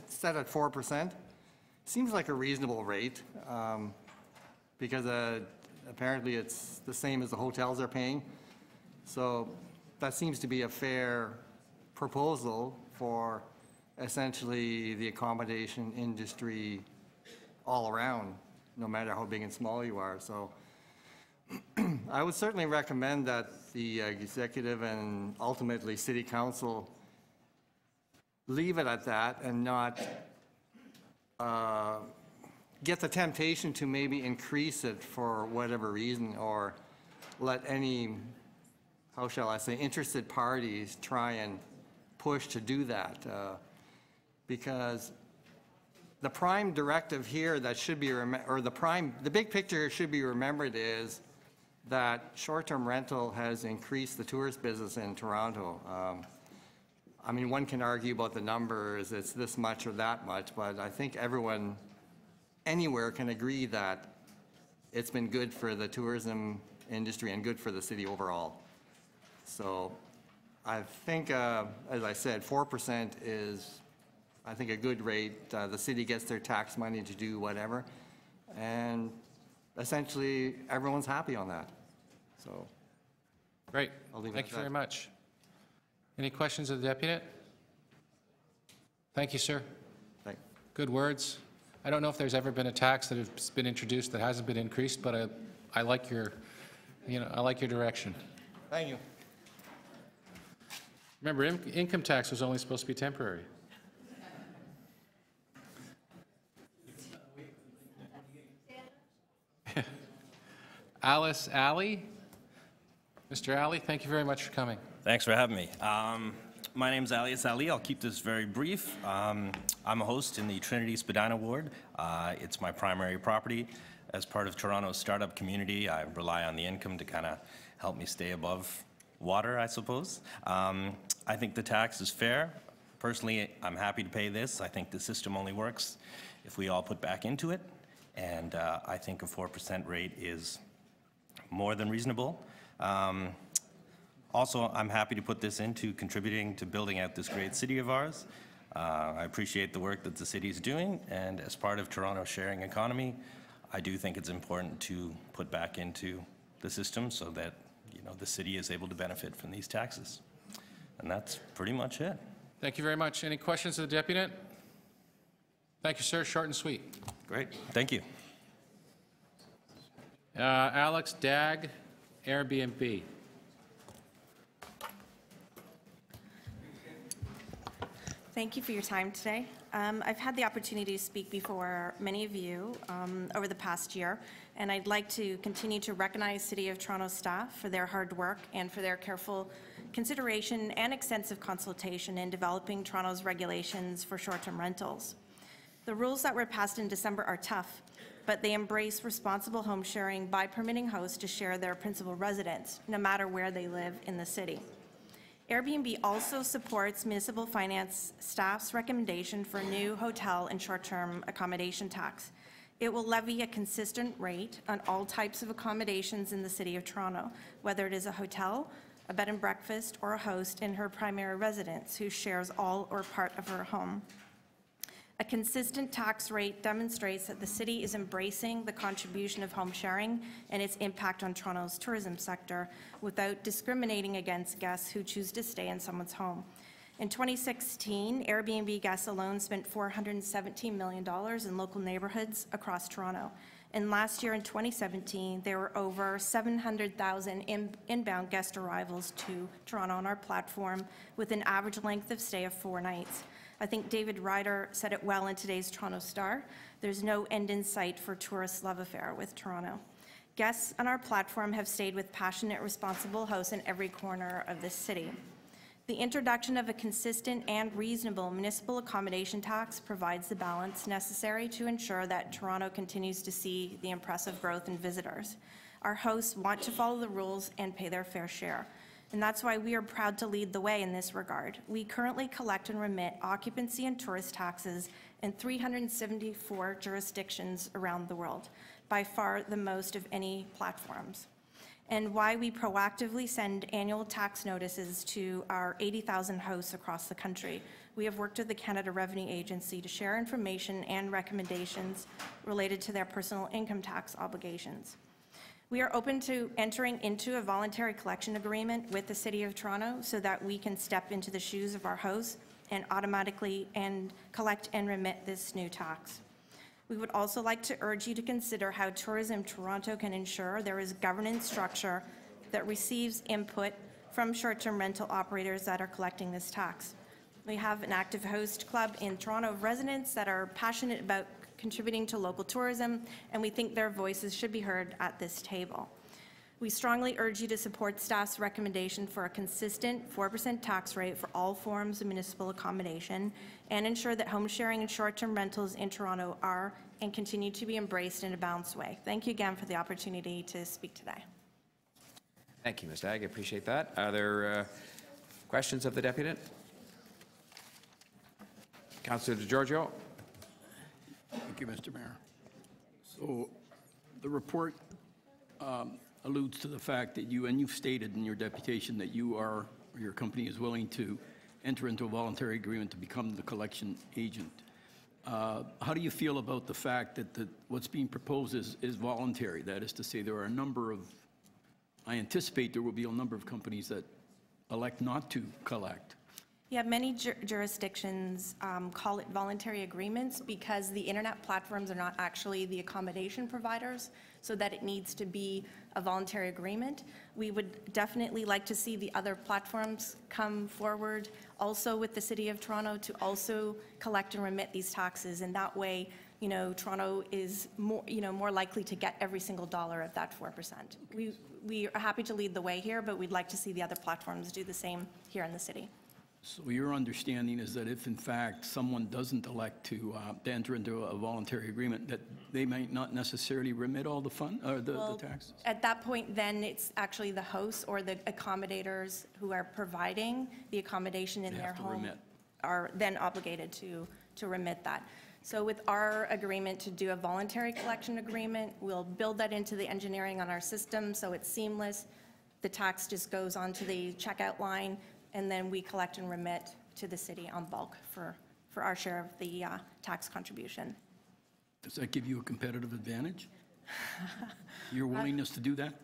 set at 4%. Seems like a reasonable rate because apparently it's the same as the hotels are paying. So that seems to be a fair proposal for essentially the accommodation industry all around, no matter how big and small you are. So I would certainly recommend that the executive and ultimately city council leave it at that and not get the temptation to maybe increase it for whatever reason, or let any, how shall I say, interested parties try and push to do that. Because the prime directive here that should be, the big picture here should be remembered is that short-term rental has increased the tourist business in Toronto. I mean, one can argue about the numbers, it's this much or that much, but I think everyone anywhere can agree that it's been good for the tourism industry and good for the city overall. So I think, as I said, 4% is, I think, a good rate. The city gets their tax money to do whatever, and essentially everyone's happy on that. So great. I'll leave it Thank at you that. very much. Any questions of the deputy? Thank you, sir. Thanks. Good words. I don't know if there's ever been a tax that has been introduced that hasn't been increased, but I like your, I like your direction. Thank you. Remember, income tax was only supposed to be temporary. Alice Alley. Mr. Alley, thank you very much for coming. Thanks for having me. My name's Alias Ali. I'll keep this very brief. I'm a host in the Trinity Spadina ward. It's my primary property. As part of Toronto's startup community, I rely on the income to kind of help me stay above water, I suppose. I think the tax is fair. Personally, I'm happy to pay this. I think the system only works if we all put back into it. And I think a 4% rate is more than reasonable. Also, I'm happy to put this into contributing to building out this great city of ours. I appreciate the work that the city is doing, and as part of Toronto's sharing economy, I do think it's important to put back into the system so that the city is able to benefit from these taxes. And that's pretty much it. Thank you very much. Any questions of the deputant? Thank you, sir. Short and sweet. Great. Thank you. Alex Dagg, Airbnb. Thank you for your time today. I've had the opportunity to speak before many of you over the past year, and I'd like to continue to recognize City of Toronto staff for their hard work and for their careful consideration and extensive consultation in developing Toronto's regulations for short-term rentals. The rules that were passed in December are tough, but they embrace responsible home sharing by permitting hosts to share their principal residence, no matter where they live in the city. Airbnb also supports municipal finance staff's recommendation for a new hotel and short-term accommodation tax. It will levy a consistent rate on all types of accommodations in the City of Toronto, whether it is a hotel, a bed and breakfast, or a host in her primary residence who shares all or part of her home. A consistent tax rate demonstrates that the city is embracing the contribution of home sharing and its impact on Toronto's tourism sector without discriminating against guests who choose to stay in someone's home. In 2016, Airbnb guests alone spent $417 million in local neighborhoods across Toronto. And last year in 2017, there were over 700,000 inbound guest arrivals to Toronto on our platform with an average length of stay of 4 nights. I think David Ryder said it well in today's Toronto Star. There's no end in sight for tourist love affair with Toronto. Guests on our platform have stayed with passionate, responsible hosts in every corner of this city. The introduction of a consistent and reasonable municipal accommodation tax provides the balance necessary to ensure that Toronto continues to see the impressive growth in visitors. Our hosts want to follow the rules and pay their fair share, and that's why we are proud to lead the way in this regard. We currently collect and remit occupancy and tourist taxes in 374 jurisdictions around the world, by far the most of any platforms, and why we proactively send annual tax notices to our 80,000 hosts across the country. We have worked with the Canada Revenue Agency to share information and recommendations related to their personal income tax obligations. We are open to entering into a voluntary collection agreement with the City of Toronto so that we can step into the shoes of our hosts and automatically collect and remit this new tax. We would also like to urge you to consider how Tourism Toronto can ensure there is governance structure that receives input from short-term rental operators that are collecting this tax. We have an active host club in Toronto of residents that are passionate about contributing to local tourism, and we think their voices should be heard at this table. We strongly urge you to support staff's recommendation for a consistent 4% tax rate for all forms of municipal accommodation and ensure that home sharing and short-term rentals in Toronto are and continue to be embraced in a balanced way. Thank you again for the opportunity to speak today. Thank you, Ms. Dagg. I appreciate that. Are there questions of the deputant? Councillor DiGiorgio. Thank you, Mr. Mayor. So the report alludes to the fact that you've stated in your deputation that your company is willing to enter into a voluntary agreement to become the collection agent. How do you feel about the fact that what's being proposed is voluntary? That is to say, there are a number of, I anticipate there will be a number of companies that elect not to collect. Yeah, many jurisdictions call it voluntary agreements because the internet platforms are not actually the accommodation providers, so that it needs to be a voluntary agreement. We would definitely like to see the other platforms come forward also with the City of Toronto to also collect and remit these taxes, and that way, Toronto is more likely to get every single dollar of that 4%. We are happy to lead the way here, but we'd like to see the other platforms do the same here in the city. So your understanding is that if, in fact, someone doesn't elect to enter into a voluntary agreement, that they might not necessarily remit all the the taxes? At that point, then it's actually the hosts or the accommodators who are providing the accommodation in their home are then obligated to remit that. So with our agreement to do a voluntary collection agreement, we'll build that into the engineering on our system so it's seamless. The tax just goes onto the checkout line, and then we collect and remit to the city on bulk for our share of the tax contribution. Does that give you a competitive advantage? Your willingness to do that?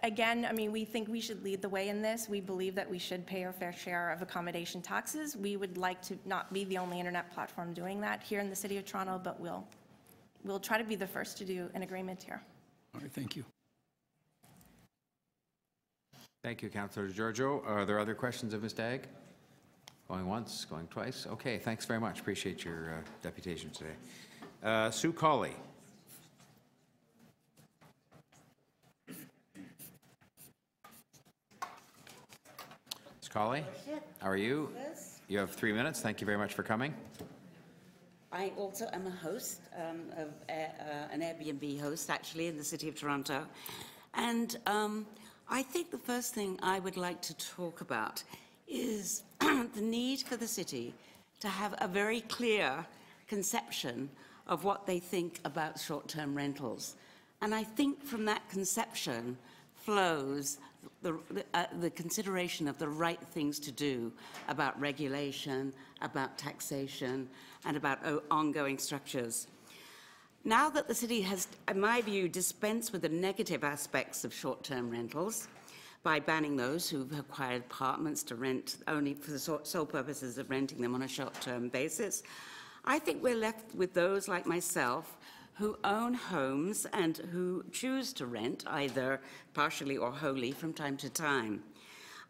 Again, we think we should lead the way in this. We believe that we should pay our fair share of accommodation taxes. We would like to not be the only internet platform doing that here in the City of Toronto, but we'll try to be the first to do an agreement here. All right, thank you. Thank you, Councillor DiGiorgio. Are there other questions of Ms. Dagg? Going once, going twice? Okay, thanks very much. Appreciate your deputation today. Sue Colley. Ms. Colley, how are you? You have 3 minutes. Thank you very much for coming. I also am a host of an Airbnb host, actually, in the City of Toronto. And I think the first thing I would like to talk about is the need for the city to have a very clear conception of what they think about short-term rentals. And I think from that conception flows the consideration of the right things to do about regulation, about taxation, and about ongoing structures. Now that the city has, in my view, dispensed with the negative aspects of short-term rentals, by banning those who've acquired apartments to rent only for the sole purposes of renting them on a short-term basis. I think we're left with those like myself who own homes and who choose to rent, either partially or wholly, from time to time.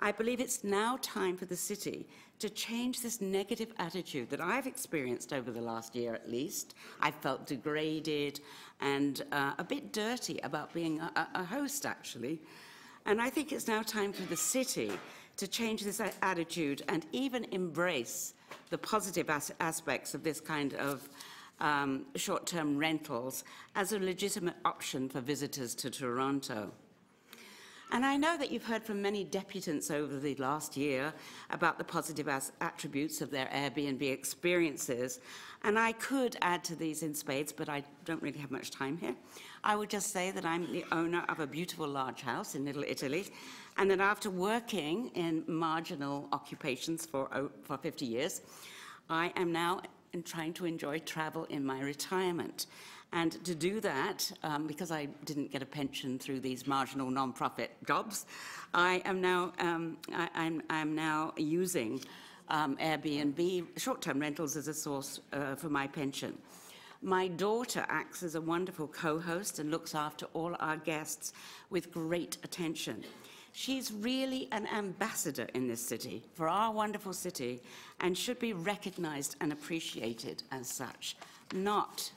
I believe it's now time for the city to change this negative attitude that I've experienced over the last year at least. I felt degraded and a bit dirty about being a host, actually. And I think it's now time for the city to change this attitude and even embrace the positive aspects of this kind of short-term rentals as a legitimate option for visitors to Toronto. And I know that you've heard from many deputants over the last year about the positive attributes of their Airbnb experiences, and I could add to these in spades, but I don't really have much time here. I would just say that I'm the owner of a beautiful large house in Little Italy, and that after working in marginal occupations for 50 years, I am now trying to enjoy travel in my retirement. And to do that, because I didn't get a pension through these marginal non-profit jobs, I am now, I'm now using Airbnb short-term rentals as a source for my pension. My daughter acts as a wonderful co-host and looks after all our guests with great attention. She's really an ambassador in this city, for our wonderful city, and should be recognized and appreciated as such, not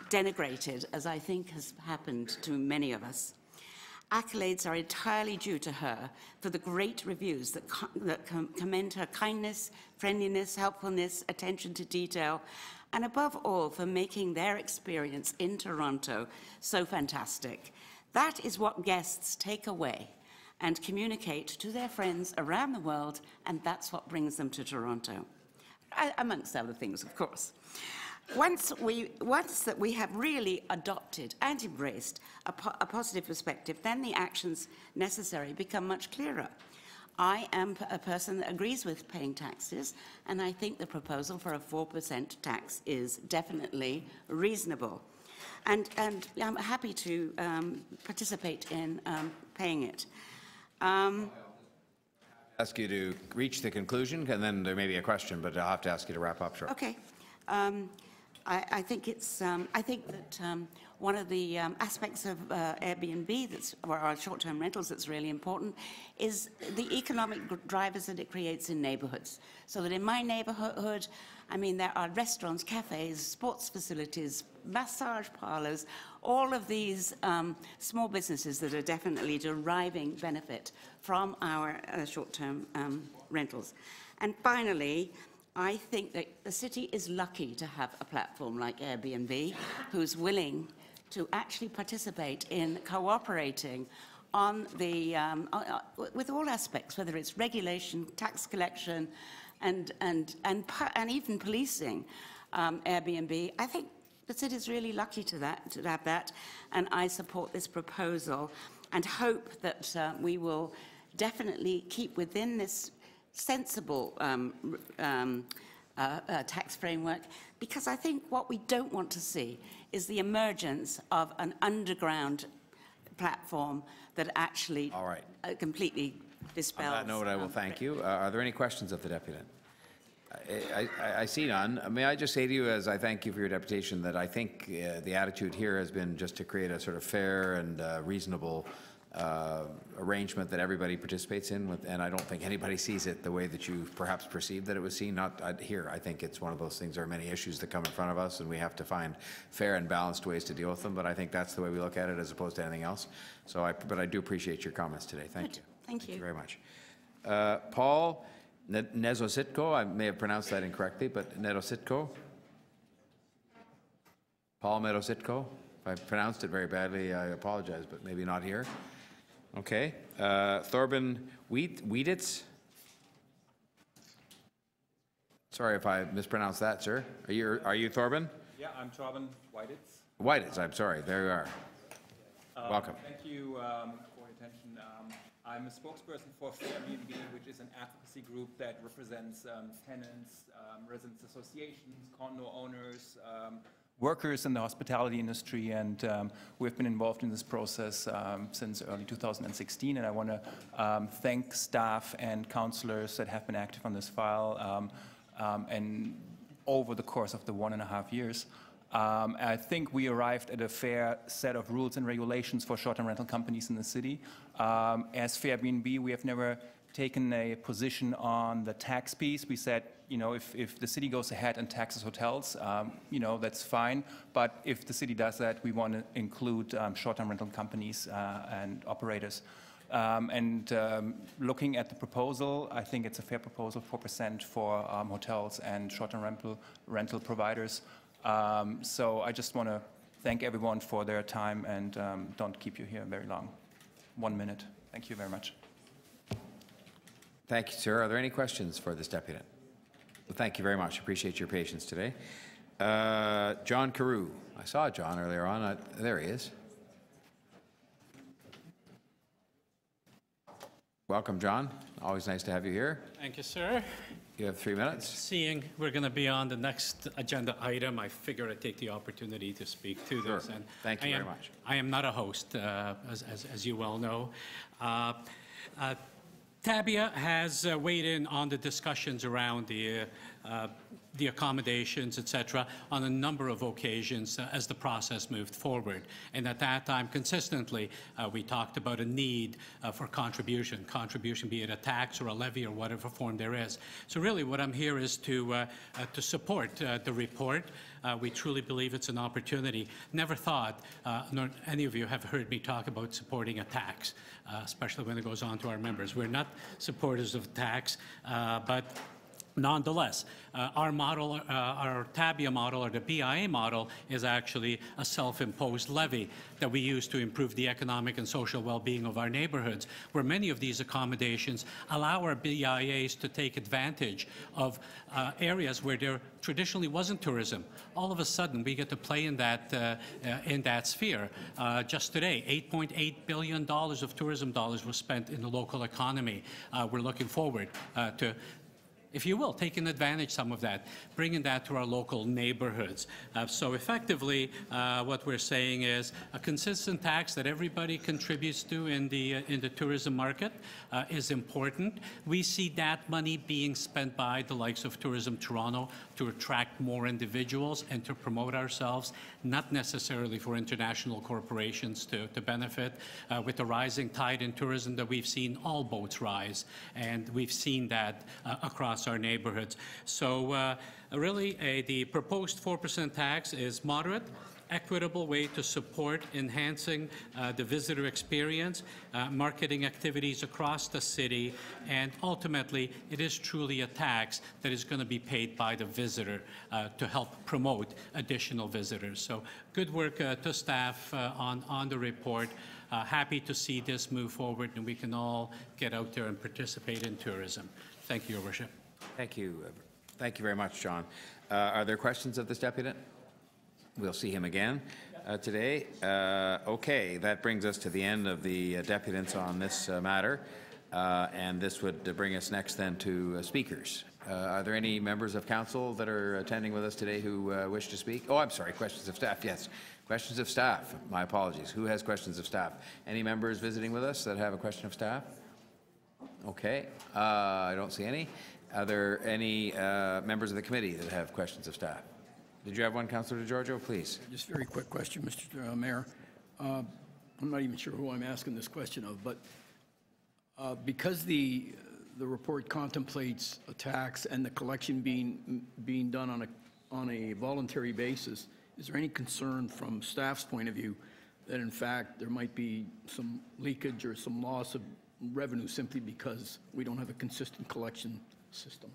denigrated, as I think has happened to many of us. Accolades are entirely due to her for the great reviews that commend her kindness, friendliness, helpfulness, attention to detail, and above all, for making their experience in Toronto so fantastic. That is what guests take away and communicate to their friends around the world, and that's what brings them to Toronto, amongst other things, of course. Once that we have really adopted and embraced a positive perspective, then the actions necessary become much clearer. I am a person that agrees with paying taxes, and I think the proposal for a 4% tax is definitely reasonable. And I'm happy to participate in paying it. Ask you to reach the conclusion, and then there may be a question, but I'll have to ask you to wrap up shortly. Okay. I think it's. I think that one of the aspects of Airbnb, or our short-term rentals, that's really important, is the economic drivers that it creates in neighbourhoods. So that in my neighbourhood, I mean, there are restaurants, cafes, sports facilities, massage parlours, all of these small businesses that are definitely deriving benefit from our short-term rentals. And finally, I think that the city is lucky to have a platform like Airbnb who's willing to actually participate in cooperating on the, with all aspects, whether it's regulation, tax collection, and even policing Airbnb. I think the city is really lucky to have that, and I support this proposal and hope that we will definitely keep within this sensible tax framework, because I think what we don't want to see is the emergence of an underground platform that actually completely dispels. On that note, I will thank you. Are there any questions of the deputant? I see none. May I just say to you, as I thank you for your deputation, that I think the attitude here has been just to create a sort of fair and reasonable arrangement that everybody participates in, and I don't think anybody sees it the way that you perhaps perceived that it was seen. Not here. I think it's one of those things. There are many issues that come in front of us, and we have to find fair and balanced ways to deal with them. But I think that's the way we look at it, as opposed to anything else. So, but I do appreciate your comments today. Thank you. Thank you Very much. Paul Nezositko. I may have pronounced that incorrectly, but Nezositko. Paul Nezositko. If I pronounced it very badly, I apologize, but maybe not here. Okay. Thorben Wieditz. Sorry if I mispronounced that, sir. Are you Thorben? Yeah, I'm Thorben Wieditz. Wieditz, I'm sorry. There you are. Welcome. Thank you for your attention. I'm a spokesperson for Airbnb, which is an advocacy group that represents tenants, residents associations, condo owners, workers in the hospitality industry, and we've been involved in this process since early 2016, and I want to thank staff and councillors that have been active on this file and over the course of the 1.5 years. I think we arrived at a fair set of rules and regulations for short-term rental companies in the city. As Fairbnb, we have never taken a position on the tax piece. We said, you know, if the city goes ahead and taxes hotels, you know, that's fine. But if the city does that, we want to include short-term rental companies and operators. Looking at the proposal, I think it's a fair proposal, 4% for hotels and short-term rental providers. So I just want to thank everyone for their time and don't keep you here very long. 1 minute. Thank you very much. Thank you, sir. Are there any questions for this deputant? Well, thank you very much. Appreciate your patience today. John Carew. I saw John earlier on. There he is. Welcome, John. Always nice to have you here. Thank you, sir. You have 3 minutes. Seeing we're going to be on the next agenda item, I figure I'd take the opportunity to speak to this. Sure. And thank you very much. I am not a host, as you well know. Tabia has weighed in on the discussions around the accommodations, et cetera, on a number of occasions as the process moved forward. And at that time, consistently, we talked about a need for contribution, be it a tax or a levy or whatever form there is. So really what I'm here is to support the report. We truly believe it's an opportunity. Never thought, nor any of you have heard me talk about supporting a tax, especially when it goes on to our members. We're not supporters of tax, but nonetheless, our model, our Tabia model or the BIA model is actually a self-imposed levy that we use to improve the economic and social well-being of our neighborhoods, where many of these accommodations allow our BIAs to take advantage of areas where there traditionally wasn't tourism. All of a sudden, we get to play in that sphere. Just today, $8.8 billion of tourism dollars was spent in the local economy. We're looking forward to, if you will, taking advantage some of that, bringing that to our local neighborhoods. So effectively, what we're saying is a consistent tax that everybody contributes to in the tourism market is important. We see that money being spent by the likes of Tourism Toronto to attract more individuals and to promote ourselves, not necessarily for international corporations to benefit. With the rising tide in tourism that we've seen, all boats rise, and we've seen that across our neighborhoods. So really, the proposed 4% tax is moderate, equitable way to support enhancing the visitor experience, marketing activities across the city, and ultimately, it is truly a tax that is going to be paid by the visitor to help promote additional visitors. So good work to staff on the report. Happy to see this move forward, and we can all get out there and participate in tourism. Thank you, Your Worship. Thank you. Thank you very much, John. Are there questions of this deputant? We'll see him again today. Okay, that brings us to the end of the deputants on this matter, and this would bring us next then to speakers. Are there any members of council that are attending with us today who wish to speak? Oh, I'm sorry, questions of staff, yes. Questions of staff, my apologies. Who has questions of staff? Any members visiting with us that have a question of staff? Okay, I don't see any. Are there any members of the committee that have questions of staff? Did you have one, Councillor DiGiorgio? Please. Just a very quick question, Mr. Mayor. I'm not even sure who I'm asking this question of, but because the report contemplates a tax and the collection being done on a voluntary basis, is there any concern from staff's point of view that in fact there might be some leakage or some loss of revenue simply because we don't have a consistent collection system?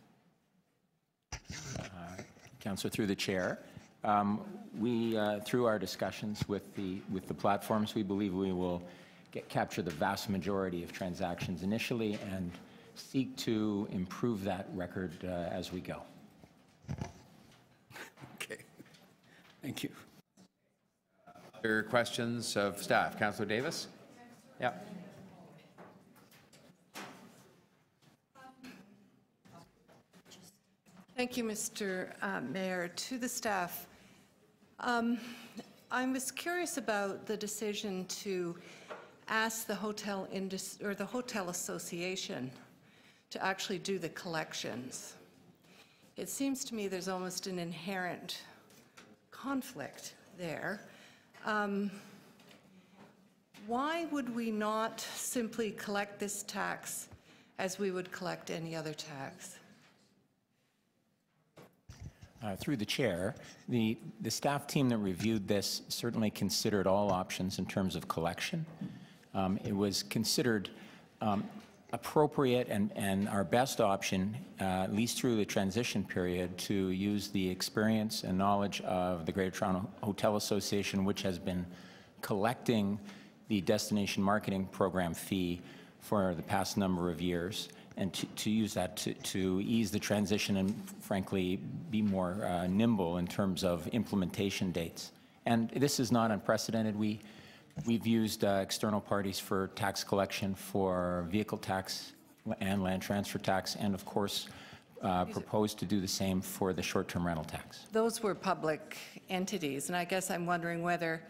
Councillor, through the chair, we through our discussions with the platforms, we believe we will capture the vast majority of transactions initially and seek to improve that record as we go. Okay. Thank you. Other questions of staff? Councillor Davis? Yeah. Thank you, Mr. Mayor. To the staff, I was curious about the decision to ask the hotel industry or the hotel association to actually do the collections. It seems to me there's almost an inherent conflict there. Why would we not simply collect this tax as we would collect any other tax? Through the chair, the staff team that reviewed this certainly considered all options in terms of collection. It was considered appropriate and our best option, at least through the transition period, to use the experience and knowledge of the Greater Toronto Hotel Association, which has been collecting the destination marketing program fee for the past number of years, and to use that to ease the transition and, frankly, be more nimble in terms of implementation dates. And this is not unprecedented. We've used external parties for tax collection for vehicle tax and land transfer tax, and of course proposed to do the same for the short-term rental tax. Those were public entities, and I guess I'm wondering whether,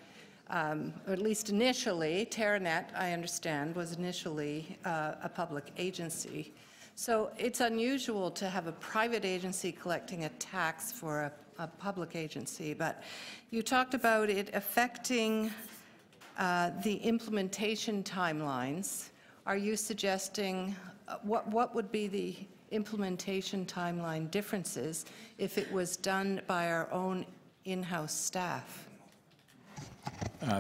or at least initially, TerraNet, I understand, was initially a public agency. So it's unusual to have a private agency collecting a tax for a public agency, but you talked about it affecting the implementation timelines. Are you suggesting, what would be the implementation timeline differences if it was done by our own in-house staff?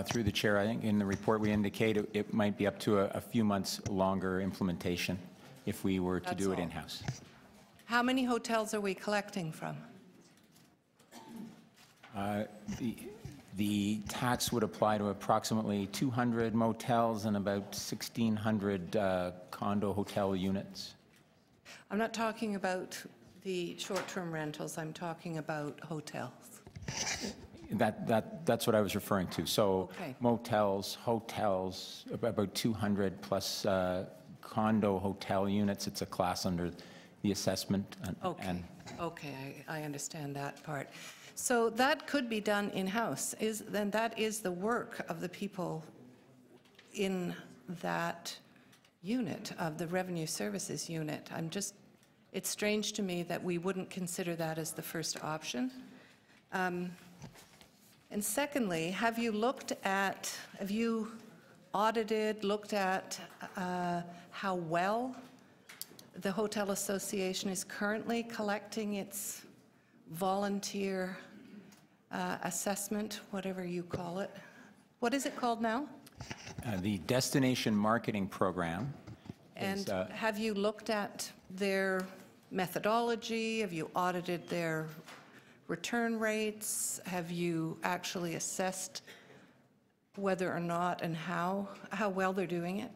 Through the chair, I think in the report we indicate it might be up to a few months longer implementation if we were to do it in-house. How many hotels are we collecting from? The tax would apply to approximately 200 motels and about 1,600 condo hotel units. I'm not talking about the short-term rentals, I'm talking about hotels. That's what I was referring to. So Okay. motels, hotels, about 200 plus condo hotel units. It's a class under the assessment. Okay, okay, I understand that part. So that could be done in-house, then that is the work of the people in that unit, of the Revenue Services unit. It's strange to me that we wouldn't consider that as the first option. And secondly, have you audited, looked at how well the Hotel Association is currently collecting its volunteer assessment, whatever you call it? What is it called now? The Destination Marketing Program. And have you looked at their methodology? Have you audited their return rates? Have you actually assessed whether or not and how well they're doing it?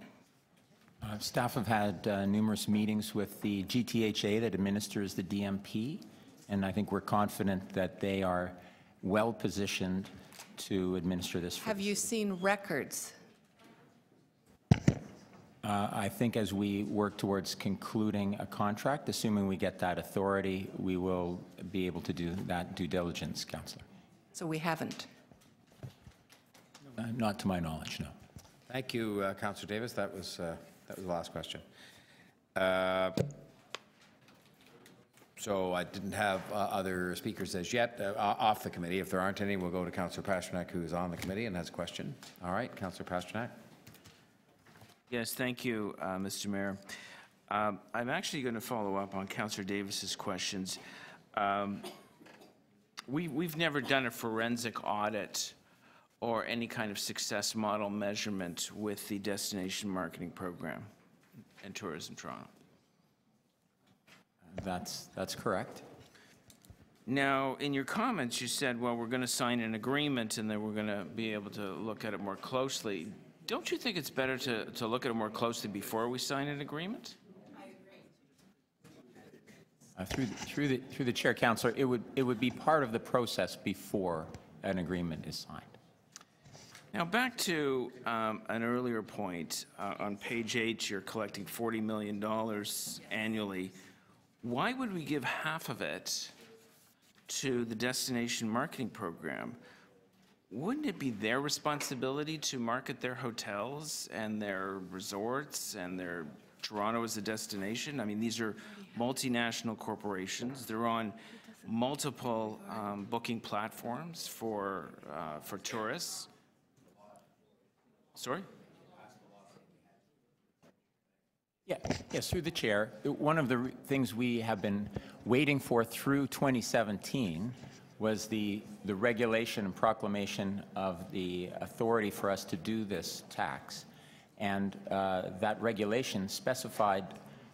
Staff have had numerous meetings with the GTHA that administers the DMP, and I think we're confident that they are well positioned to administer this. Have you seen records? I think as we work towards concluding a contract, assuming we get that authority, we will be able to do that due diligence, Councillor. So we haven't? Not to my knowledge, no. Thank you, Councillor Davis. That was the last question. So I didn't have other speakers as yet off the committee. If there aren't any, we'll go to Councillor Pasternak, who is on the committee and has a question. All right, Councillor Pasternak. Yes, thank you, Mr. Mayor. I'm actually going to follow up on Councillor Davis's questions. We've never done a forensic audit or any kind of success model measurement with the Destination Marketing Program in Tourism Toronto. That's correct. Now, in your comments, you said, well, we're going to sign an agreement and then we're going to be able to look at it more closely. Don't you think it's better to look at it more closely before we sign an agreement? Through the chair, Councillor, it would be part of the process before an agreement is signed. Now, back to an earlier point, on page 8, you're collecting $40 million annually. Why would we give half of it to the Destination Marketing Program wouldn't it be their responsibility to market their hotels and their resorts and their Toronto as a destination? I mean, these are multinational corporations. They're on multiple booking platforms for tourists. Sorry? Yeah, yes, through the chair. One of the things we have been waiting for through 2017 was the regulation and proclamation of the authority for us to do this tax. And that regulation specified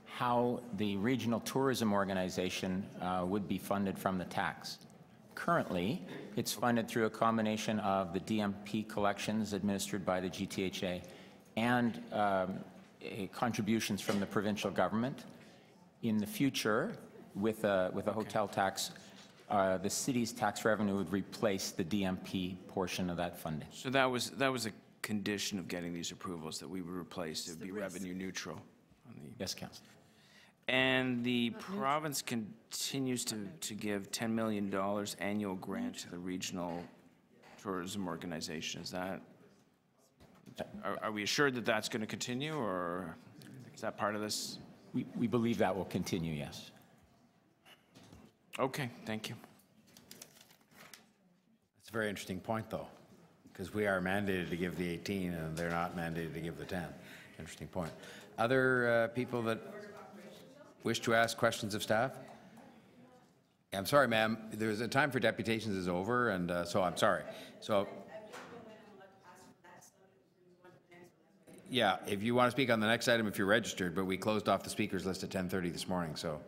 how the regional tourism organization would be funded from the tax. Currently, it's funded through a combination of the DMP collections administered by the GTHA and contributions from the provincial government. In the future, with a hotel tax, the city's tax revenue would replace the DMP portion of that funding. So that was a condition of getting these approvals, that we would replace, it would be revenue neutral. Yes, Councillor. And the province continues to give $10 million annual grant to the regional tourism organization. Is that, are we assured that that's going to continue, or is that part of this? We believe that will continue, yes. Okay, thank you. That's a very interesting point, though, because we are mandated to give the 18 and they're not mandated to give the 10. Interesting point. Other people that wish to ask questions of staff? I'm sorry, ma'am. There's a time for deputations is over, and so I'm sorry. So, yeah, if you want to speak on the next item, if you're registered, but we closed off the speakers list at 10:30 this morning. So,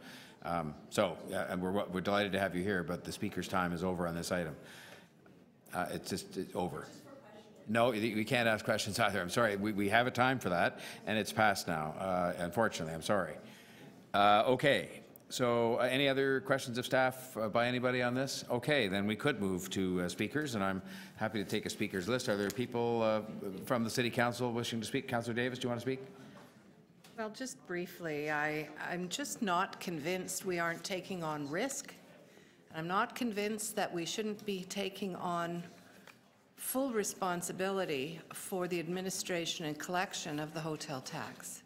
and we're delighted to have you here, but the speaker's time is over on this item. It's over. No, we can't ask questions either. I'm sorry. We have a time for that, and it's past now. Unfortunately, I'm sorry. Okay, so any other questions of staff by anybody on this? Okay, then we could move to speakers, and I'm happy to take a speakers list. Are there people from the City Council wishing to speak? Councillor Davis, do you want to speak? Well, just briefly, I'm just not convinced we aren't taking on risk. I'm not convinced that we shouldn't be taking on full responsibility for the administration and collection of the hotel tax.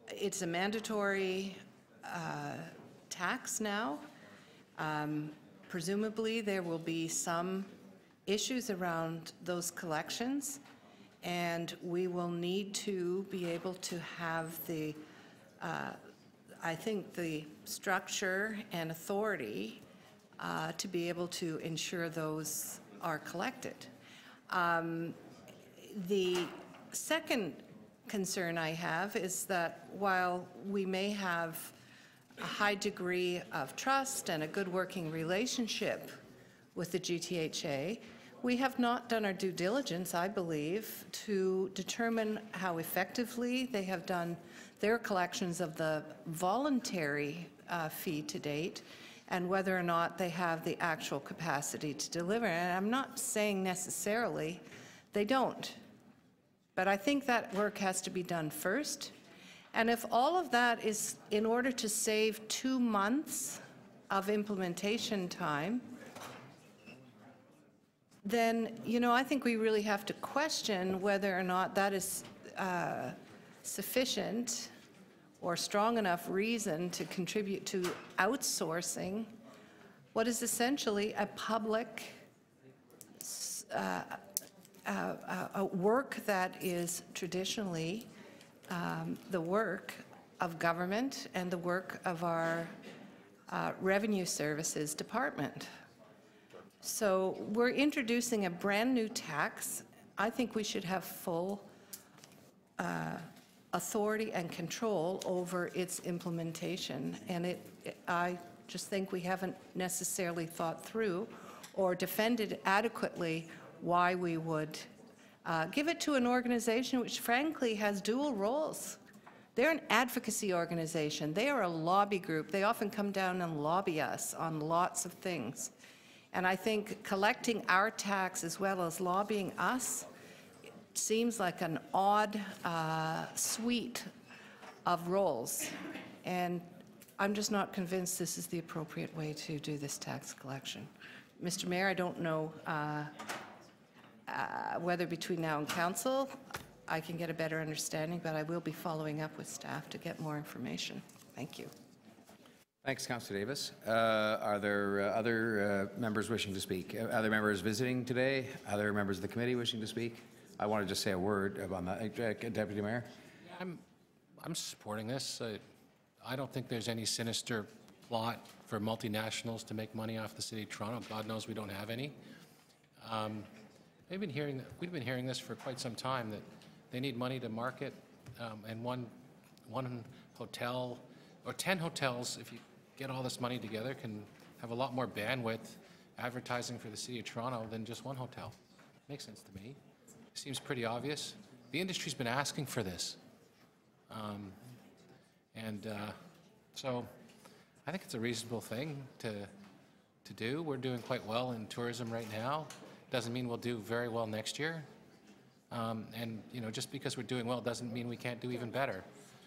It's a mandatory tax now. Presumably, there will be some issues around those collections, and we will need to be able to have the, I think, the structure and authority to be able to ensure those are collected. The second concern I have is that while we may have a high degree of trust and a good working relationship with the GTHA, we have not done our due diligence, I believe, to determine how effectively they have done their collections of the voluntary fee to date, and whether or not they have the actual capacity to deliver. And I'm not saying necessarily they don't. But I think that work has to be done first. And if all of that is in order to save 2 months of implementation time, then, you know, I think we really have to question whether or not that is sufficient or strong enough reason to contribute to outsourcing what is essentially a public work that is traditionally the work of government and the work of our Revenue Services Department. So we're introducing a brand new tax. I think we should have full authority and control over its implementation. And I just think we haven't necessarily thought through or defended adequately why we would give it to an organization which frankly has dual roles. They're an advocacy organization. They are a lobby group. They often come down and lobby us on lots of things. And I think collecting our tax as well as lobbying us seems like an odd suite of roles. And I'm just not convinced this is the appropriate way to do this tax collection. Mr. Mayor, I don't know whether between now and council I can get a better understanding, but I will be following up with staff to get more information. Thank you. Thanks, Councillor Davis. Are there other members wishing to speak? Other members visiting today? Other members of the committee wishing to speak? I want to just say a word on that. Deputy Mayor? I'm supporting this. I don't think there's any sinister plot for multinationals to make money off the City of Toronto. God knows we don't have any. We've been hearing this for quite some time, that they need money to market, and one hotel or 10 hotels, if you get all this money together, can have a lot more bandwidth advertising for the City of Toronto than just one hotel. Makes sense to me. Seems pretty obvious. The industry's been asking for this. So I think it's a reasonable thing to do. We're doing quite well in tourism right now. Doesn't mean we'll do very well next year. And you know, just because we're doing well doesn't mean we can't do even better.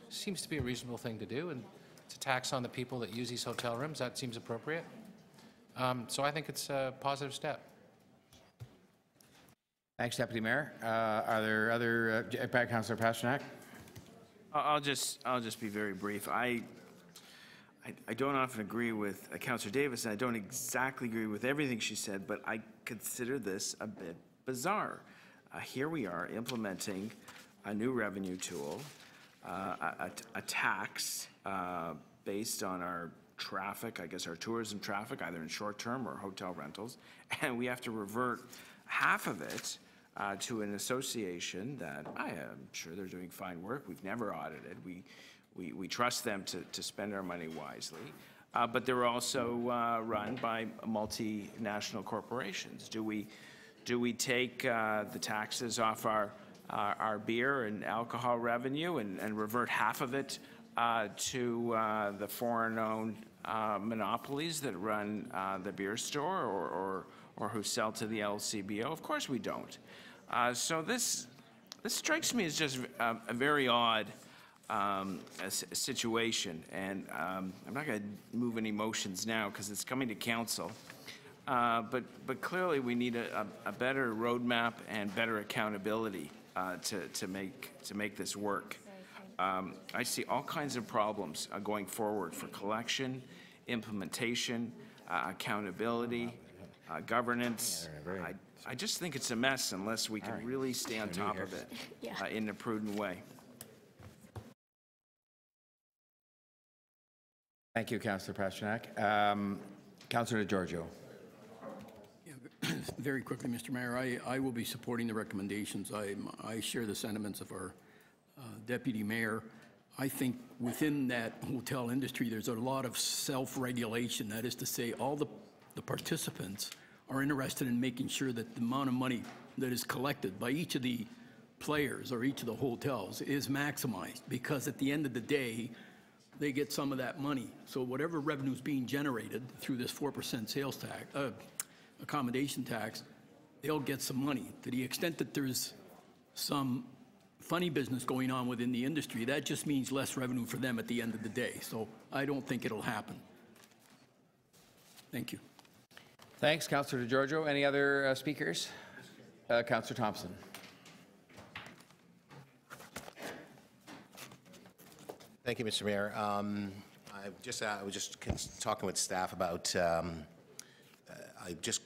Seems to be a reasonable thing to do, and it's a tax on the people that use these hotel rooms. That seems appropriate. So I think it's a positive step. Thanks, Deputy Mayor. Are there other, Councillor Pasternak? I'll just be very brief. I don't often agree with Councillor Davis, and I don't exactly agree with everything she said, but I consider this a bit bizarre. Here we are implementing a new revenue tool, a tax based on our traffic, I guess our tourism traffic, either in short-term or hotel rentals, and we have to revert half of it to an association that I am sure they're doing fine work. We've never audited. We trust them to spend our money wisely. But they're also run by multinational corporations. Do we take the taxes off our beer and alcohol revenue and revert half of it to the foreign-owned monopolies that run the beer store or who sell to the LCBO? Of course we don't. So this strikes me as just a very odd situation, and I'm not going to move any motions now because it's coming to council. But clearly we need a better roadmap and better accountability to make this work. I see all kinds of problems going forward for collection, implementation, accountability, governance. I just think it's a mess unless we can really stay on top of it in a prudent way. Thank you, Councillor Pasternak. Councillor DiGiorgio. Very quickly, Mr. Mayor, I will be supporting the recommendations. I share the sentiments of our Deputy Mayor. I think within that hotel industry, there's a lot of self-regulation. That is to say, all the participants are interested in making sure that the amount of money that is collected by each of the players or each of the hotels is maximized, because at the end of the day, they get some of that money. So whatever revenue is being generated through this 4% sales tax, accommodation tax, they'll get some money. To the extent that there's some funny business going on within the industry, that just means less revenue for them at the end of the day. So I don't think it'll happen. Thank you. Thanks, Councillor DiGiorgio. Any other speakers? Councillor Thompson. Thank you, Mr. Mayor. I was just talking with staff about. I just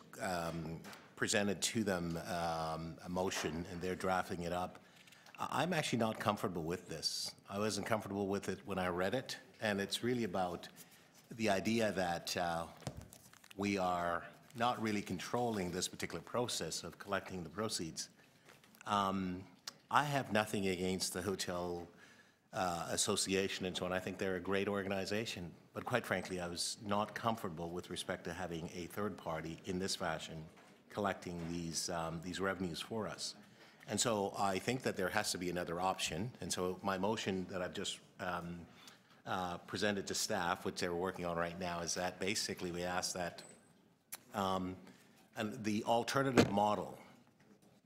presented to them a motion, and they're drafting it up. I'm actually not comfortable with this. I wasn't comfortable with it when I read it, and it's really about the idea that we are not really controlling this particular process of collecting the proceeds. I have nothing against the Hotel Association and so on. I think they're a great organization, but quite frankly, I was not comfortable with respect to having a third party in this fashion collecting these revenues for us. And so I think that there has to be another option. And so my motion that I've just presented to staff, which they're working on right now, is that basically we ask that and the alternative model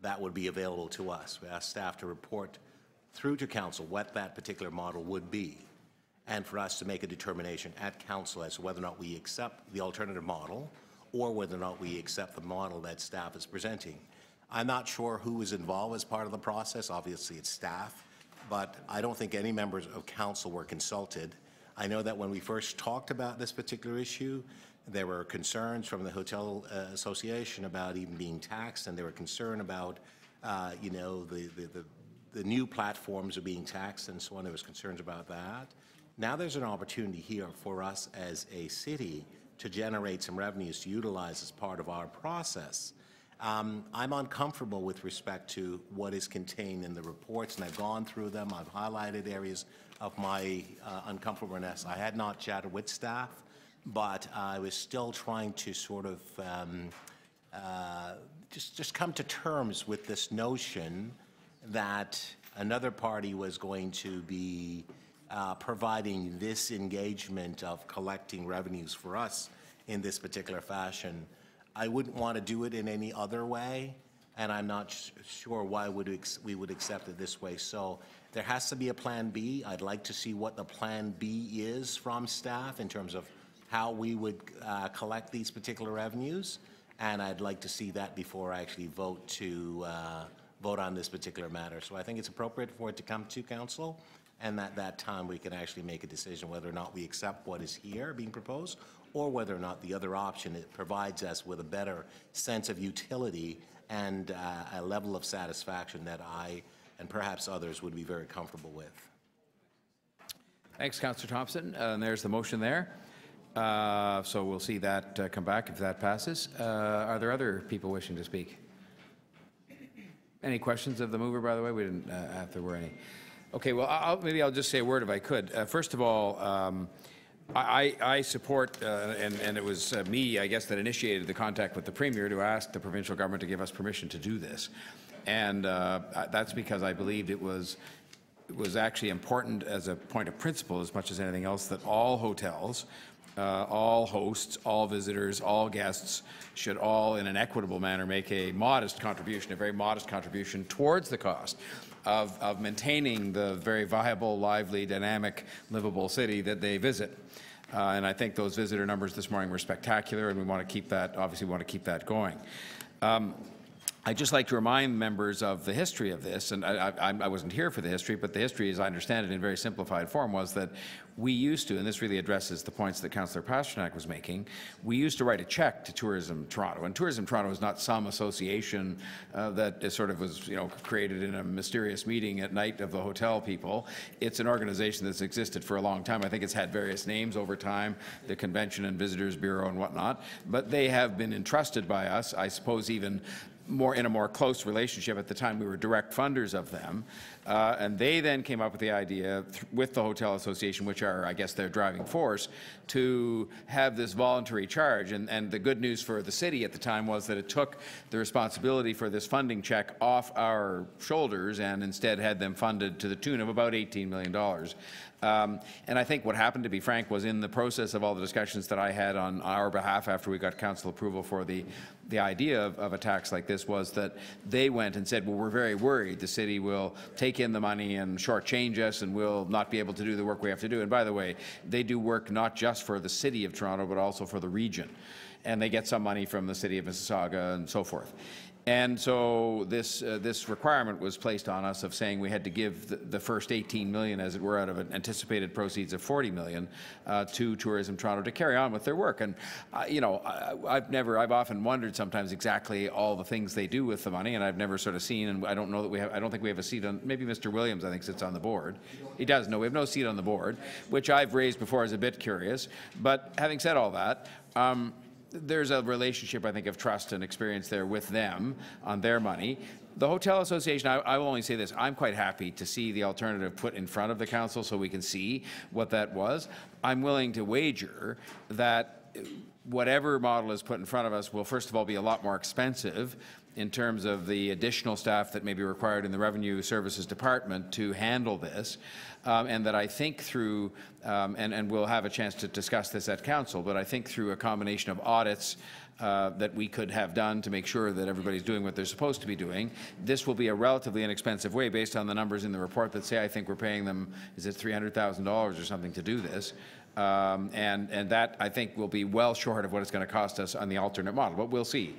that would be available to us, we ask staff to report through to council what that particular model would be, and for us to make a determination at council as to whether or not we accept the alternative model or whether or not we accept the model that staff is presenting. I'm not sure who is involved as part of the process. Obviously, it's staff, but I don't think any members of council were consulted. I know that when we first talked about this particular issue, there were concerns from the Hotel Association about even being taxed, and there were concern about, you know, the new platforms are being taxed and so on. There was concerns about that. Now there's an opportunity here for us as a city to generate some revenues to utilize as part of our process. I'm uncomfortable with respect to what is contained in the reports, and I've gone through them. I've highlighted areas of my uncomfortableness. I had not chatted with staff, but I was still trying to sort of just come to terms with this notion that another party was going to be providing this engagement of collecting revenues for us in this particular fashion. I wouldn't want to do it in any other way, and I'm not sure why we would accept it this way. So there has to be a plan B. I'd like to see what the plan B is from staff in terms of how we would collect these particular revenues, and I'd like to see that before I actually vote on this particular matter. So I think it's appropriate for it to come to council, and at that time we can actually make a decision whether or not we accept what is here being proposed, or whether or not the other option, it provides us with a better sense of utility and a level of satisfaction that I and perhaps others would be very comfortable with. Thanks, Councillor Thompson. And there's the motion there. So we'll see that come back if that passes. Are there other people wishing to speak? Any questions of the mover, by the way? We didn't if there were any. Okay, well, maybe I'll just say a word if I could. First of all, I support, and it was me, I guess, that initiated the contact with the Premier to ask the provincial government to give us permission to do this. And that's because I believed it was actually important as a point of principle as much as anything else that all hotels, all hosts, all visitors, all guests should all, in an equitable manner, make a modest contribution, a very modest contribution towards the cost of maintaining the very viable, lively, dynamic, livable city that they visit. And I think those visitor numbers this morning were spectacular, and we want to keep that, obviously want to keep that going. I'd just like to remind members of the history of this, and I wasn't here for the history, but the history, as I understand it in very simplified form, was that we used to, and this really addresses the points that Councillor Pasternak was making, we used to write a check to Tourism Toronto, and Tourism Toronto is not some association that sort of was, you know, created in a mysterious meeting at night of the hotel people. It's an organization that's existed for a long time. I think it's had various names over time, the Convention and Visitors Bureau and whatnot, but they have been entrusted by us, I suppose even in a more close relationship. At the time we were direct funders of them, and they then came up with the idea with the Hotel Association, which are, I guess, their driving force, to have this voluntary charge. And the good news for the city at the time was that it took the responsibility for this funding check off our shoulders and instead had them funded to the tune of about $18 million. And I think what happened, to be frank, was in the process of all the discussions that I had on our behalf after we got council approval for the idea of a tax like this, was that they went and said, well, we're very worried the city will take in the money and shortchange us and we'll not be able to do the work we have to do. And by the way, they do work not just for the city of Toronto, but also for the region. And they get some money from the city of Mississauga and so forth. And so this requirement was placed on us of saying we had to give the first 18 million, as it were, out of an anticipated proceeds of 40 million to Tourism Toronto to carry on with their work. And you know, I've often wondered sometimes exactly all the things they do with the money, and I've never sort of seen, and I don't know that I don't think we have a seat on. Maybe Mr. Williams, I think, sits on the board. He does. No, we have no seat on the board, which I've raised before as a bit curious. But having said all that, there's a relationship, I think, of trust and experience there with them on their money. The Hotel Association, I will only say this, I'm quite happy to see the alternative put in front of the council so we can see what that was. I'm willing to wager that whatever model is put in front of us will, first of all, be a lot more expensive in terms of the additional staff that may be required in the Revenue Services Department to handle this, and that I think through, and we'll have a chance to discuss this at Council, but I think through a combination of audits that we could have done to make sure that everybody's doing what they're supposed to be doing, this will be a relatively inexpensive way based on the numbers in the report that say I think we're paying them, is it $300,000 or something to do this. And that, I think, will be well short of what it's going to cost us on the alternate model, but we'll see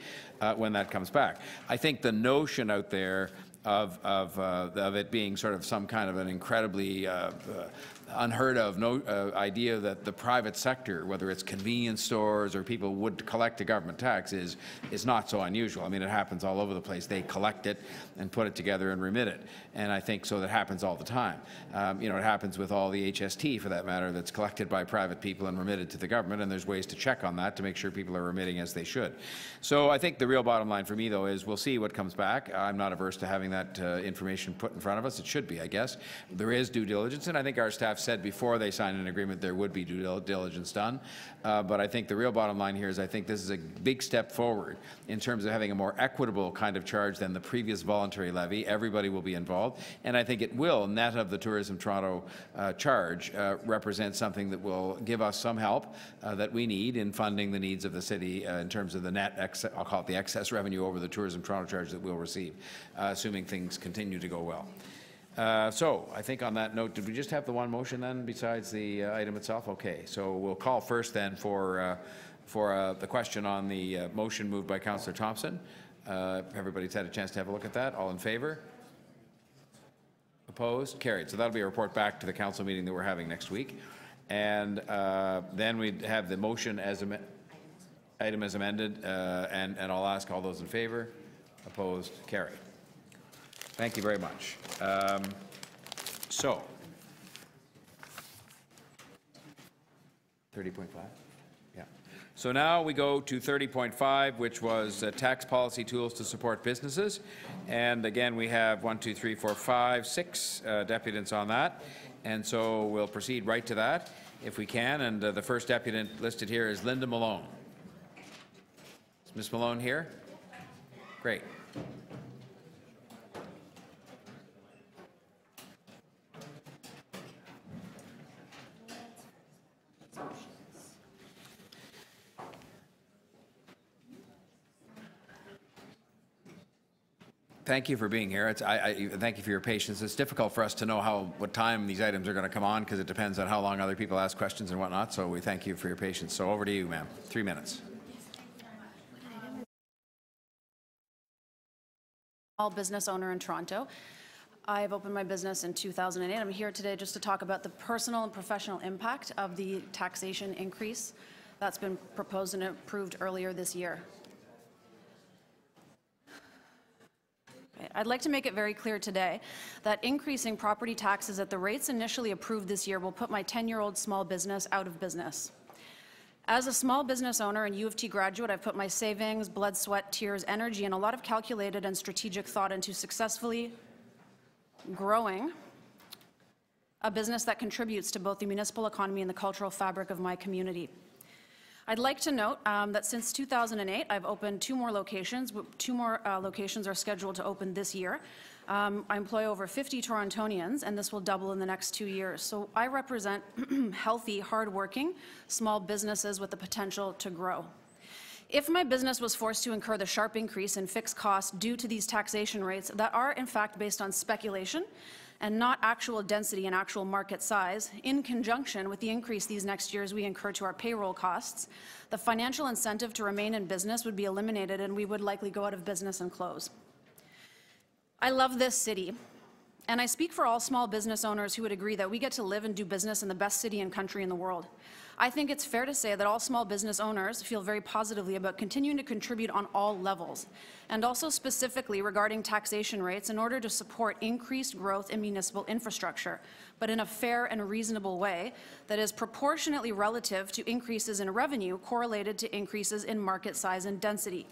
when that comes back. I think the notion out there of it being sort of some kind of an incredibly unheard of idea that the private sector, whether it's convenience stores or people would collect a government tax, is not so unusual. I mean, it happens all over the place. They collect it and put it together and remit it. And I think so that happens all the time. You know, it happens with all the HST, for that matter, that's collected by private people and remitted to the government, and there's ways to check on that to make sure people are remitting as they should. So I think the real bottom line for me, though, is we'll see what comes back. I'm not averse to having that information put in front of us. It should be, I guess. There is due diligence, and I think our staff said before they signed an agreement there would be due diligence done. But I think the real bottom line here is I think this is a big step forward in terms of having a more equitable kind of charge than the previous voluntary levy. Everybody will be involved, and I think it will, net of the Tourism Toronto charge, represent something that will give us some help that we need in funding the needs of the city in terms of the net, I'll call it the excess revenue over the Tourism Toronto charge that we'll receive, assuming things continue to go well. So I think on that note, did we just have the one motion then besides the item itself? Okay, so we'll call first then for the question on the motion moved by Councillor Thompson. Everybody's had a chance to have a look at that. All in favor? Opposed? Carried. So that'll be a report back to the council meeting that we're having next week. And then we'd have the motion as item as amended, and I'll ask all those in favor. Opposed? Carried. Thank you very much. So, 30.5? Yeah. So now we go to 30.5, which was tax policy tools to support businesses. And again, we have 6 deputants on that. And so we'll proceed right to that if we can. And the first deputant listed here is Linda Malone. Is Ms. Malone here? Great. Thank you for being here. Thank you for your patience. It's difficult for us to know what time these items are going to come on because it depends on how long other people ask questions and whatnot. So we thank you for your patience. So over to you, ma'am. 3 minutes. Small business owner in Toronto. I've opened my business in 2008. I'm here today just to talk about the personal and professional impact of the taxation increase that's been proposed and approved earlier this year. I'd like to make it very clear today that increasing property taxes at the rates initially approved this year will put my 10-year-old small business out of business. As a small business owner and U of T graduate, I've put my savings, blood, sweat, tears, energy, and a lot of calculated and strategic thought into successfully growing a business that contributes to both the municipal economy and the cultural fabric of my community. I'd like to note that since 2008, I've opened 2 more locations. 2 more locations are scheduled to open this year. I employ over 50 Torontonians, and this will double in the next 2 years. So I represent healthy, hardworking small businesses with the potential to grow. If my business was forced to incur the sharp increase in fixed costs due to these taxation rates that are in fact based on speculation and not actual density and actual market size, in conjunction with the increase these next years we incur to our payroll costs, the financial incentive to remain in business would be eliminated and we would likely go out of business and close. I love this city, and I speak for all small business owners who would agree that we get to live and do business in the best city and country in the world. I think it's fair to say that all small business owners feel very positively about continuing to contribute on all levels, and also specifically regarding taxation rates in order to support increased growth in municipal infrastructure, but in a fair and reasonable way that is proportionately relative to increases in revenue correlated to increases in market size and density.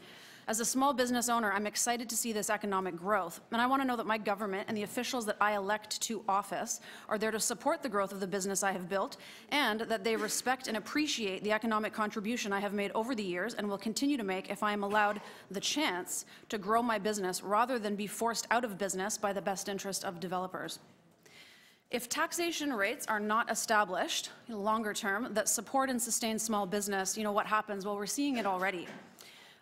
As a small business owner, I'm excited to see this economic growth, and I want to know that my government and the officials that I elect to office are there to support the growth of the business I have built, and that they respect and appreciate the economic contribution I have made over the years and will continue to make if I am allowed the chance to grow my business rather than be forced out of business by the best interest of developers. If taxation rates are not established longer term that support and sustain small business, what happens? Well, we're seeing it already.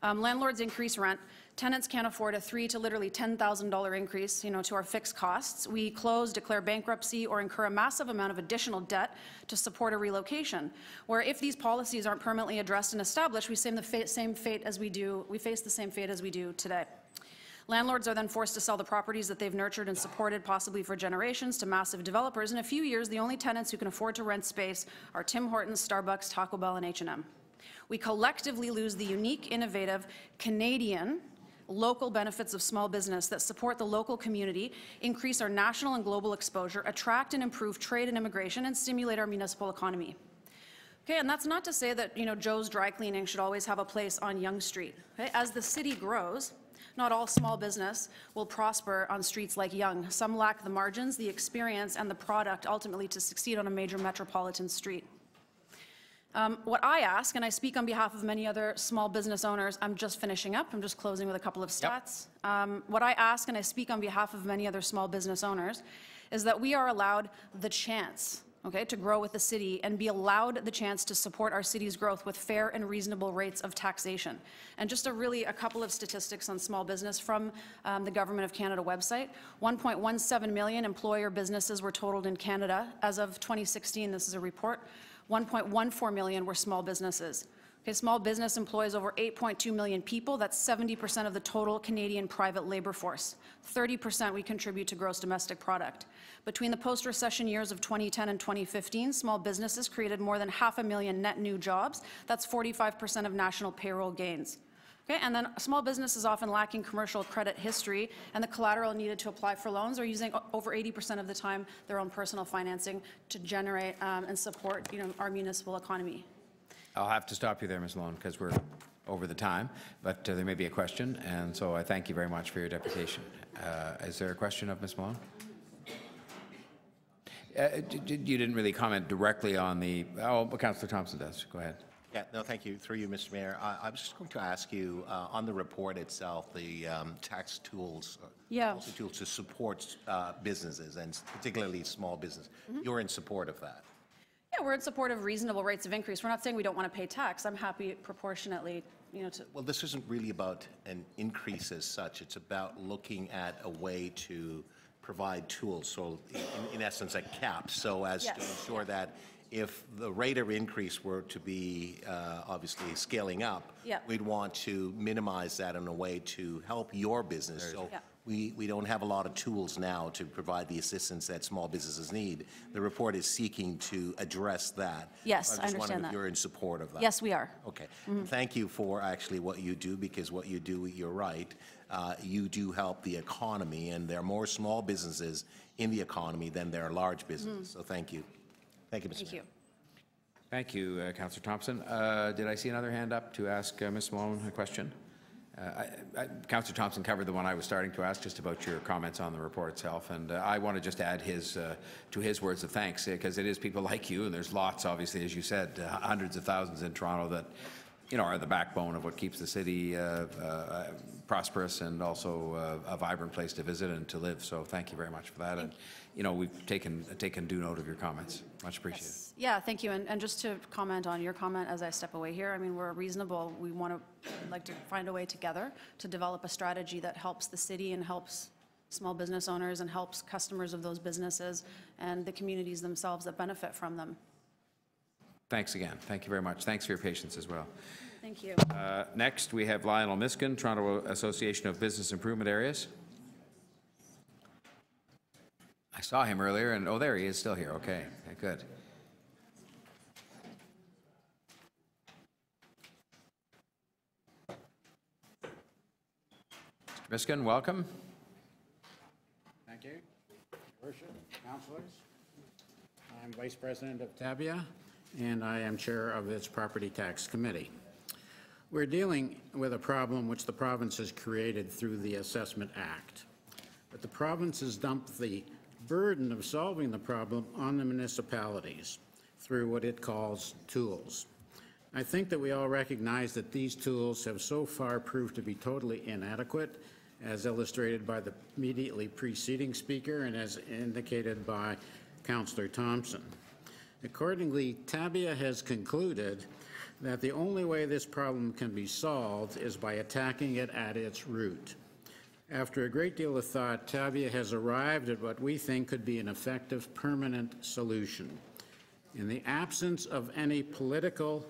Landlords increase rent. Tenants can't afford a $3,000 to literally $10,000 increase, to our fixed costs. We close, declare bankruptcy, or incur a massive amount of additional debt to support a relocation. Where if these policies aren't permanently addressed and established, we face the same fate as we do today. Landlords are then forced to sell the properties that they've nurtured and supported, possibly for generations, to massive developers. In a few years, the only tenants who can afford to rent space are Tim Hortons, Starbucks, Taco Bell, and H&M. We collectively lose the unique, innovative, Canadian, local benefits of small business that support the local community, increase our national and global exposure, attract and improve trade and immigration, and stimulate our municipal economy. Okay, and that's not to say that, Joe's Dry Cleaning should always have a place on Yonge Street. Okay? As the city grows, not all small business will prosper on streets like Yonge. Some lack the margins, the experience, and the product ultimately to succeed on a major metropolitan street. What I ask, and I speak on behalf of many other small business owners, I'm just finishing up, I'm just closing with a couple of stats. What I ask, and I speak on behalf of many other small business owners, is that we are allowed the chance, to grow with the city and be allowed the chance to support our city's growth with fair and reasonable rates of taxation. And just a couple of statistics on small business from the Government of Canada website. 1.17 million employer businesses were totaled in Canada. As of 2016, this is a report. 1.14 million were small businesses. Okay, small business employs over 8.2 million people. That's 70% of the total Canadian private labor force. 30% we contribute to gross domestic product. Between the post-recession years of 2010 and 2015, small businesses created more than 500,000 net new jobs. That's 45% of national payroll gains. Okay, and then small businesses often lacking commercial credit history and the collateral needed to apply for loans are using over 80% of the time their own personal financing to generate and support our municipal economy. I'll have to stop you there, Ms. Malone, because we're over the time, but there may be a question, and so I thank you very much for your deputation. Is there a question of Ms. Malone? You didn't really comment directly on the, Councillor Thompson does. Go ahead. Yeah, no, thank you. Through you, Mr. Mayor. I was just going to ask you, on the report itself, the tax tools, policy tools to support businesses, and particularly small business. You're in support of that? Yeah, we're in support of reasonable rates of increase. We're not saying we don't want to pay tax. I'm happy proportionately, to... Well, this isn't really about an increase as such. It's about looking at a way to provide tools, so in essence, a cap, so as to ensure that if the rate of increase were to be obviously scaling up, we'd want to minimize that in a way to help your business. So we don't have a lot of tools now to provide the assistance that small businesses need. The report is seeking to address that. Yes, I understand that. I'm just wondering if you're in support of that. Yes, we are. Okay. Thank you for actually what you do, because what you do, you're right, you do help the economy, and there are more small businesses in the economy than there are large businesses. So thank you. Thank you, Mr. Thank you. Thank you, Councillor Thompson. Did I see another hand up to ask Ms. Malone a question? Councillor Thompson covered the one I was starting to ask, just about your comments on the report itself, and I want to just add to his words of thanks, because it is people like you, and there's lots, obviously, as you said, hundreds of thousands in Toronto that are the backbone of what keeps the city prosperous and also a vibrant place to visit and to live. So thank you very much for that. And we've taken due note of your comments. Much appreciated. Yes. Yeah, thank you. And just to comment on your comment as I step away here, I mean, we're reasonable. We like to find a way together to develop a strategy that helps the city and helps small business owners and helps customers of those businesses and the communities themselves that benefit from them. Thanks again. Thank you very much. Thanks for your patience as well. Thank you. Next, we have Lionel Miskin, Toronto Association of Business Improvement Areas. I saw him earlier, and there he is, still here. Okay, good. Mr. Miskin, welcome. Thank you. Your Worship, councillors. I'm Vice President of Tabia, and I am chair of its Property Tax Committee. We're dealing with a problem which the province has created through the Assessment Act. But the province has dumped the burden of solving the problem on the municipalities through what it calls tools. I think that we all recognize that these tools have so far proved to be totally inadequate, as illustrated by the immediately preceding speaker and as indicated by Councillor Thompson. Accordingly, Tabia has concluded that the only way this problem can be solved is by attacking it at its root. After a great deal of thought, Tabia has arrived at what we think could be an effective, permanent solution. In the absence of any political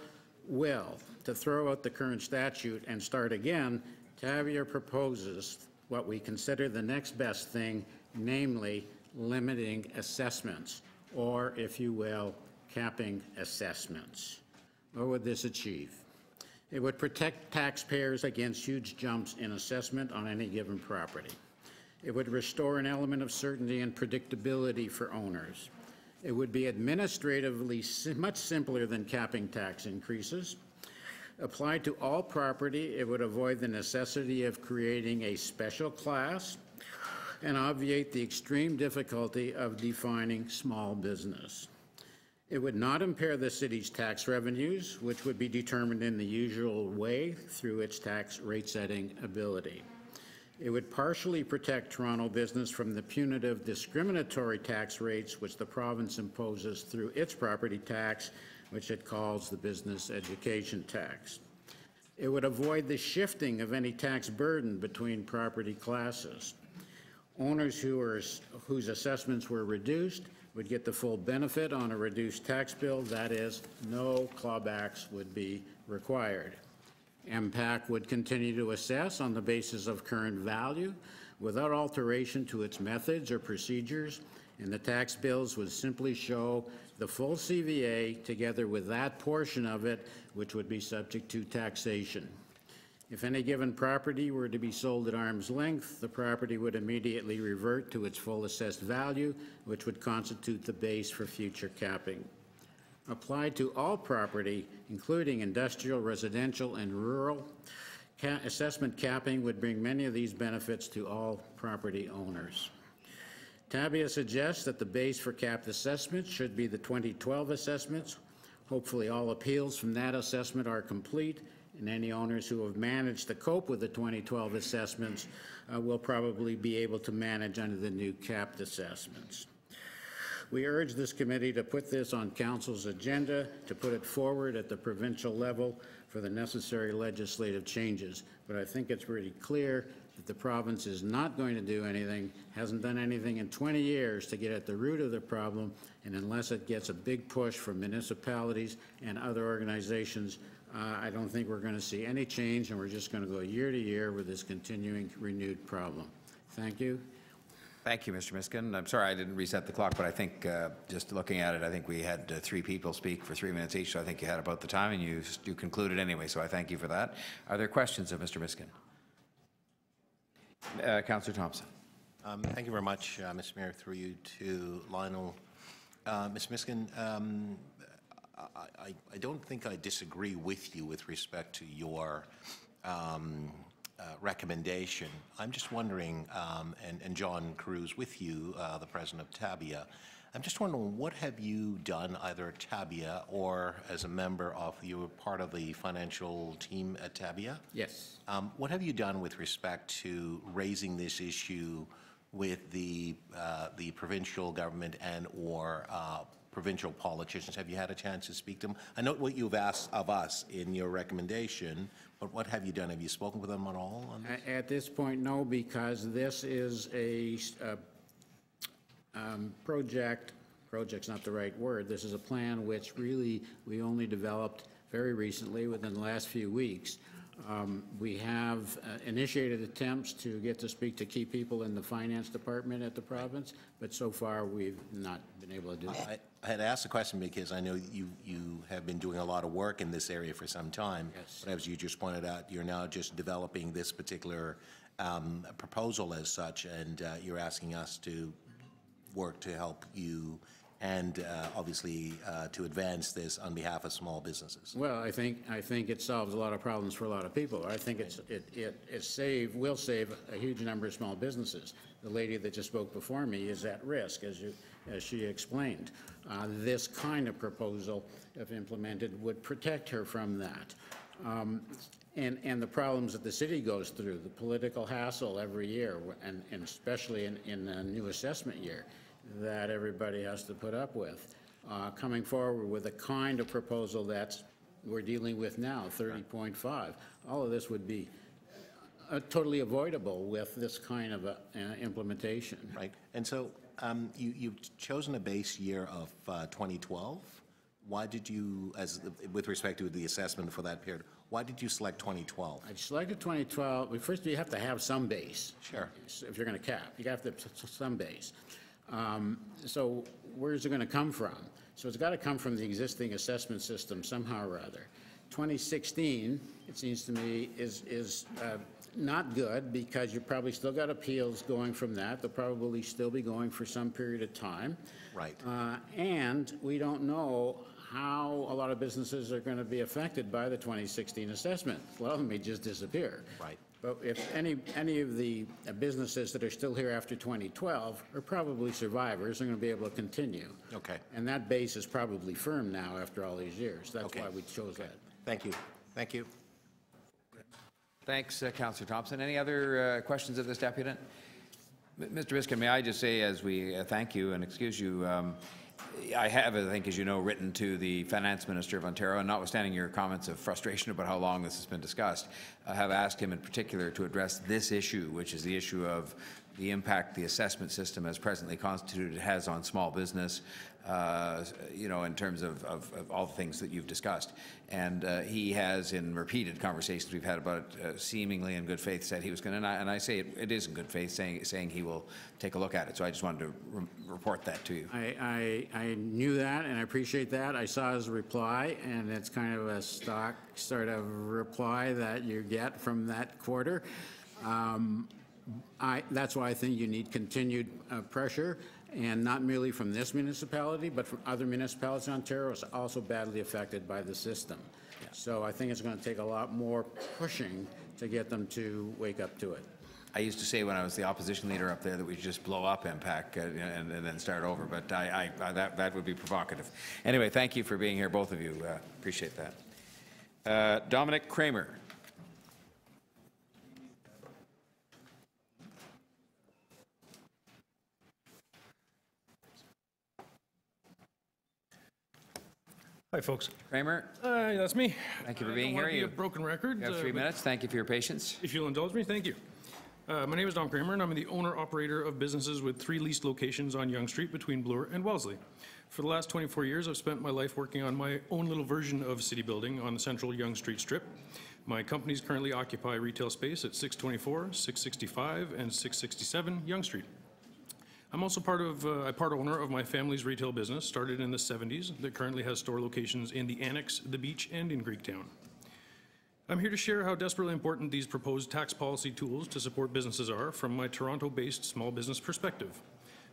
will to throw out the current statute and start again, Tabia proposes what we consider the next best thing, namely limiting assessments, or, if you will, capping assessments. What would this achieve? It would protect taxpayers against huge jumps in assessment on any given property. It would restore an element of certainty and predictability for owners. It would be administratively much simpler than capping tax increases. Applied to all property, it would avoid the necessity of creating a special class and obviate the extreme difficulty of defining small business. It would not impair the city's tax revenues, which would be determined in the usual way through its tax rate-setting ability. It would partially protect Toronto business from the punitive discriminatory tax rates which the province imposes through its property tax, which it calls the business education tax. It would avoid the shifting of any tax burden between property classes. Owners whose assessments were reduced would get the full benefit on a reduced tax bill, that is, no clawbacks would be required. MPAC would continue to assess on the basis of current value without alteration to its methods or procedures, and the tax bills would simply show the full CVA together with that portion of it which would be subject to taxation. If any given property were to be sold at arm's length, the property would immediately revert to its full assessed value, which would constitute the base for future capping. Applied to all property, including industrial, residential, and rural, assessment capping would bring many of these benefits to all property owners. Tabia suggests that the base for capped assessments should be the 2012 assessments. Hopefully all appeals from that assessment are complete, and any owners who have managed to cope with the 2012 assessments will probably be able to manage under the new capped assessments. We urge this committee to put this on Council's agenda, to put it forward at the provincial level for the necessary legislative changes. But I think it's pretty clear that the province is not going to do anything, hasn't done anything in 20 years to get at the root of the problem, and unless it gets a big push from municipalities and other organizations, I don't think we're going to see any change, and we're just going to go year to year with this continuing renewed problem. Thank you. Thank you, Mr. Miskin. I'm sorry I didn't reset the clock, but I think just looking at it, I think we had 3 people speak for 3 minutes each, so I think you had about the time, and you concluded anyway, so I thank you for that. Are there questions of Mr. Miskin? Councillor Thompson. Thank you very much, Mr. Mayor, through you to Lionel. Ms. Miskin, I don't think I disagree with you with respect to your recommendation. I'm just wondering, and John Cruz with you, the president of Tabia, I'm just wondering, what have you done either at Tabia or as a member of, you were part of the financial team at Tabia? Yes. What have you done with respect to raising this issue with the provincial government and or provincial politicians? Have you had a chance to speak to them? I know what you've asked of us in your recommendation, but what have you done? Have you spoken with them at all on this? At this point, no, because this is a project's not the right word. This is a plan which really we only developed very recently within the last few weeks. We have initiated attempts to get to speak to key people in the finance department at the province, but so far we've not been able to do that. I had asked the question because I know you have been doing a lot of work in this area for some time. Yes. But as you just pointed out, you're now just developing this particular proposal as such, and you're asking us to work to help you and obviously to advance this on behalf of small businesses. Well, I think it solves a lot of problems for a lot of people. I think it will save a huge number of small businesses. The lady that just spoke before me is at risk, as she explained. This kind of proposal, if implemented, would protect her from that. And the problems that the city goes through, the political hassle every year, and especially in the new assessment year, that everybody has to put up with. Coming forward with a kind of proposal that's we're dealing with now, 30.5. All of this would be totally avoidable with this kind of implementation. Right. And so you've chosen a base year of 2012. Why did you, with respect to the assessment for that period, why did you select 2012? I selected 2012. Well, first, you have to have some base. Sure. If you're going to cap, you have to have some base. So where's it going to come from? So it's got to come from the existing assessment system somehow or other. 2016, it seems to me, is not good because you've probably still got appeals going from that. They'll probably still be going for some period of time. Right. And we don't know how a lot of businesses are going to be affected by the 2016 assessment. A lot of them may just disappear. Right. But if any of the businesses that are still here after 2012 are probably survivors, are going to be able to continue. Okay. And that base is probably firm now after all these years. That's why we chose that. Thank you. Thank you. Thanks, Councillor Thompson. Any other questions of this deputant? Mr. Biskin, may I just say, as we thank you and excuse you, I have, I think, as you know, written to the Finance Minister of Ontario, and notwithstanding your comments of frustration about how long this has been discussed, I have asked him in particular to address this issue, which is the issue of the impact the assessment system as presently constituted has on small business, you know, in terms of all the things that you've discussed. And he has, in repeated conversations we've had about it, seemingly in good faith, said he was going to, and I say it is in good faith, saying he will take a look at it. So I just wanted to report that to you. I knew that, and I appreciate that. I saw his reply, and it's kind of a stock sort of reply that you get from that quarter. That's why I think you need continued pressure, and not merely from this municipality, but from other municipalities in Ontario is also badly affected by the system. Yeah. So I think it's going to take a lot more pushing to get them to wake up to it. I used to say when I was the opposition leader up there that we should just blow up MPAC and then start over, but that would be provocative. Anyway, thank you for being here, both of you. Appreciate that. Dominic Kramer. Hi, folks. Kramer. That's me. Thank you for being here. I don't want to be a broken record. You have 3 minutes. Thank you for your patience. If you'll indulge me, thank you. My name is Dom Kramer, and I'm the owner-operator of businesses with 3 leased locations on Yonge Street between Bloor and Wellesley. For the last 24 years, I've spent my life working on my own little version of city building on the central Yonge Street strip. My companies currently occupy retail space at 624, 665, and 667 Yonge Street. I'm also part owner of my family's retail business, started in the 70s, that currently has store locations in the Annex, the Beach, and in Greektown. I'm here to share how desperately important these proposed tax policy tools to support businesses are from my Toronto-based small business perspective.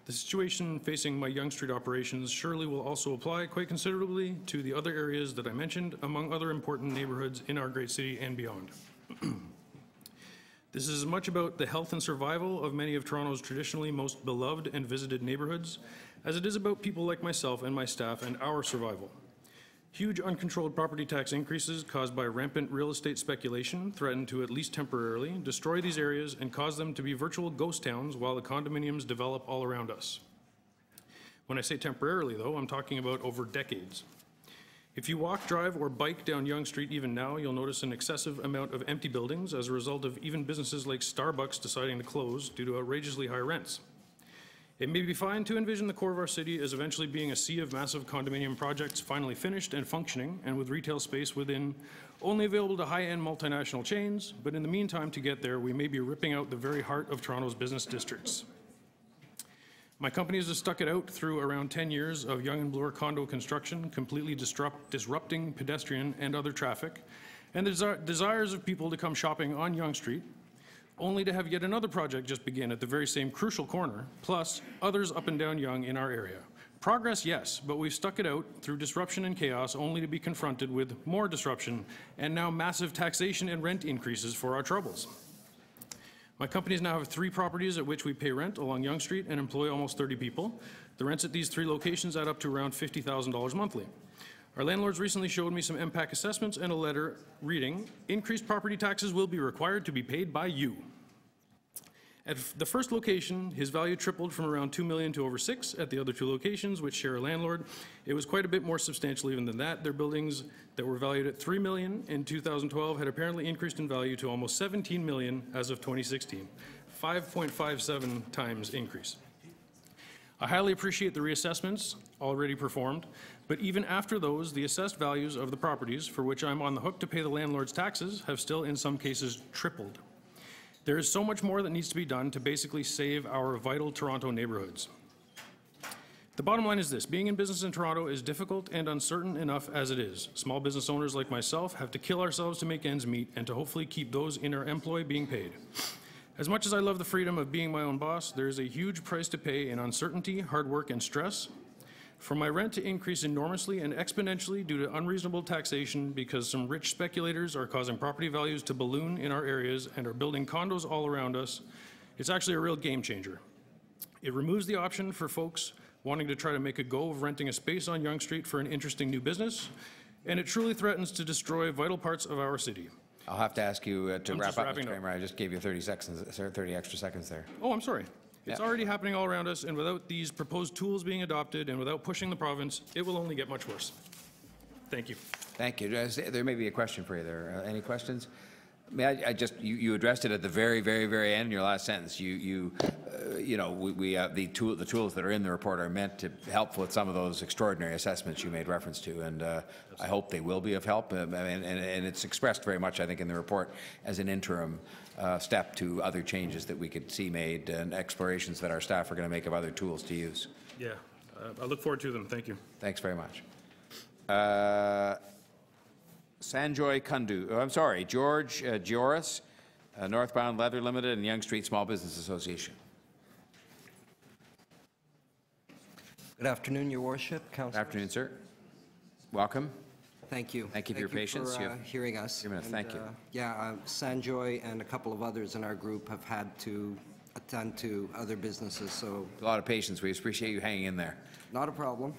The situation facing my Yonge Street operations surely will also apply quite considerably to the other areas that I mentioned, among other important neighborhoods in our great city and beyond. This is as much about the health and survival of many of Toronto's traditionally most beloved and visited neighborhoods as it is about people like myself and my staff and our survival. Huge uncontrolled property tax increases caused by rampant real estate speculation threaten to, at least temporarily, destroy these areas and cause them to be virtual ghost towns while the condominiums develop all around us. When I say temporarily, though, I'm talking about over decades. If you walk, drive, or bike down Yonge Street even now, you'll notice an excessive amount of empty buildings as a result of even businesses like Starbucks deciding to close due to outrageously high rents. It may be fine to envision the core of our city as eventually being a sea of massive condominium projects finally finished and functioning, and with retail space within only available to high-end multinational chains, but in the meantime, to get there, we may be ripping out the very heart of Toronto's business districts. My companies have stuck it out through around 10 years of Yonge and Bloor condo construction, completely disrupting pedestrian and other traffic, and the desires of people to come shopping on Yonge Street, only to have yet another project just begin at the very same crucial corner, plus others up and down Yonge in our area. Progress, yes, but we've stuck it out through disruption and chaos only to be confronted with more disruption and now massive taxation and rent increases for our troubles. My companies now have 3 properties at which we pay rent along Yonge Street and employ almost 30 people. The rents at these 3 locations add up to around $50,000 monthly. Our landlords recently showed me some MPAC assessments and a letter reading, "Increased property taxes will be required to be paid by you." At the first location, his value tripled from around $2 million to over $6 million. At the other two locations, which share a landlord, it was quite a bit more substantial even than that. Their buildings that were valued at $3 million in 2012 had apparently increased in value to almost $17 million as of 2016, 5.57 times increase. I highly appreciate the reassessments already performed, but even after those, the assessed values of the properties for which I'm on the hook to pay the landlord's taxes have still in some cases tripled. There is so much more that needs to be done to basically save our vital Toronto neighborhoods. The bottom line is this: being in business in Toronto is difficult and uncertain enough as it is. Small business owners like myself have to kill ourselves to make ends meet and to hopefully keep those in our employ being paid. As much as I love the freedom of being my own boss, there is a huge price to pay in uncertainty, hard work, and stress. For my rent to increase enormously and exponentially due to unreasonable taxation because some rich speculators are causing property values to balloon in our areas and are building condos all around us, it's actually a real game changer. It removes the option for folks wanting to try to make a go of renting a space on Yonge Street for an interesting new business, and it truly threatens to destroy vital parts of our city. I'll have to ask you to I'm wrap just up, wrapping Mr. up. Kramer. I just gave you 30 extra seconds there. Oh, I'm sorry. It's Yeah. already happening all around us, and without these proposed tools being adopted and without pushing the province, it will only get much worse. Thank you. Thank you. There may be a question for you there. Any questions? May I just, you addressed it at the very, very, very end in your last sentence. You know, the tools that are in the report are meant to help with some of those extraordinary assessments you made reference to, and I hope they will be of help. And it's expressed very much, I think, in the report as an interim step to other changes that we could see made and explorations that our staff are going to make of other tools to use. Yeah, I look forward to them. Thank you. Thanks very much. Sanjoy Kundu, George Gioris, Northbound Leather Limited and Yonge Street Small Business Association. Good afternoon, Your Worship, Council. Good afternoon, sir. Welcome. Thank you. Thank you for your patience. For, hearing us. Thank you. Yeah, Sanjoy and a couple of others in our group have had to attend to other businesses, so. A lot of patience. We appreciate you hanging in there. Not a problem.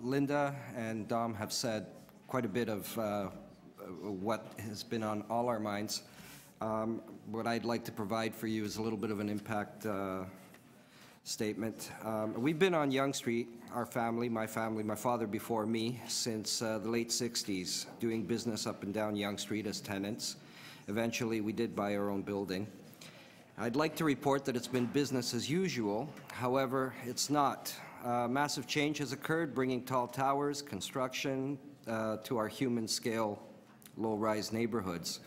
Linda and Dom have said quite a bit of what has been on all our minds. What I'd like to provide for you is a little bit of an impact statement. We've been on Yonge Street, our family, my father before me, since the late 60s, doing business up and down Yonge Street as tenants. Eventually, we did buy our own building. I'd like to report that it's been business as usual. However, it's not. Massive change has occurred, bringing tall towers, construction to our human-scale, low-rise neighborhoods.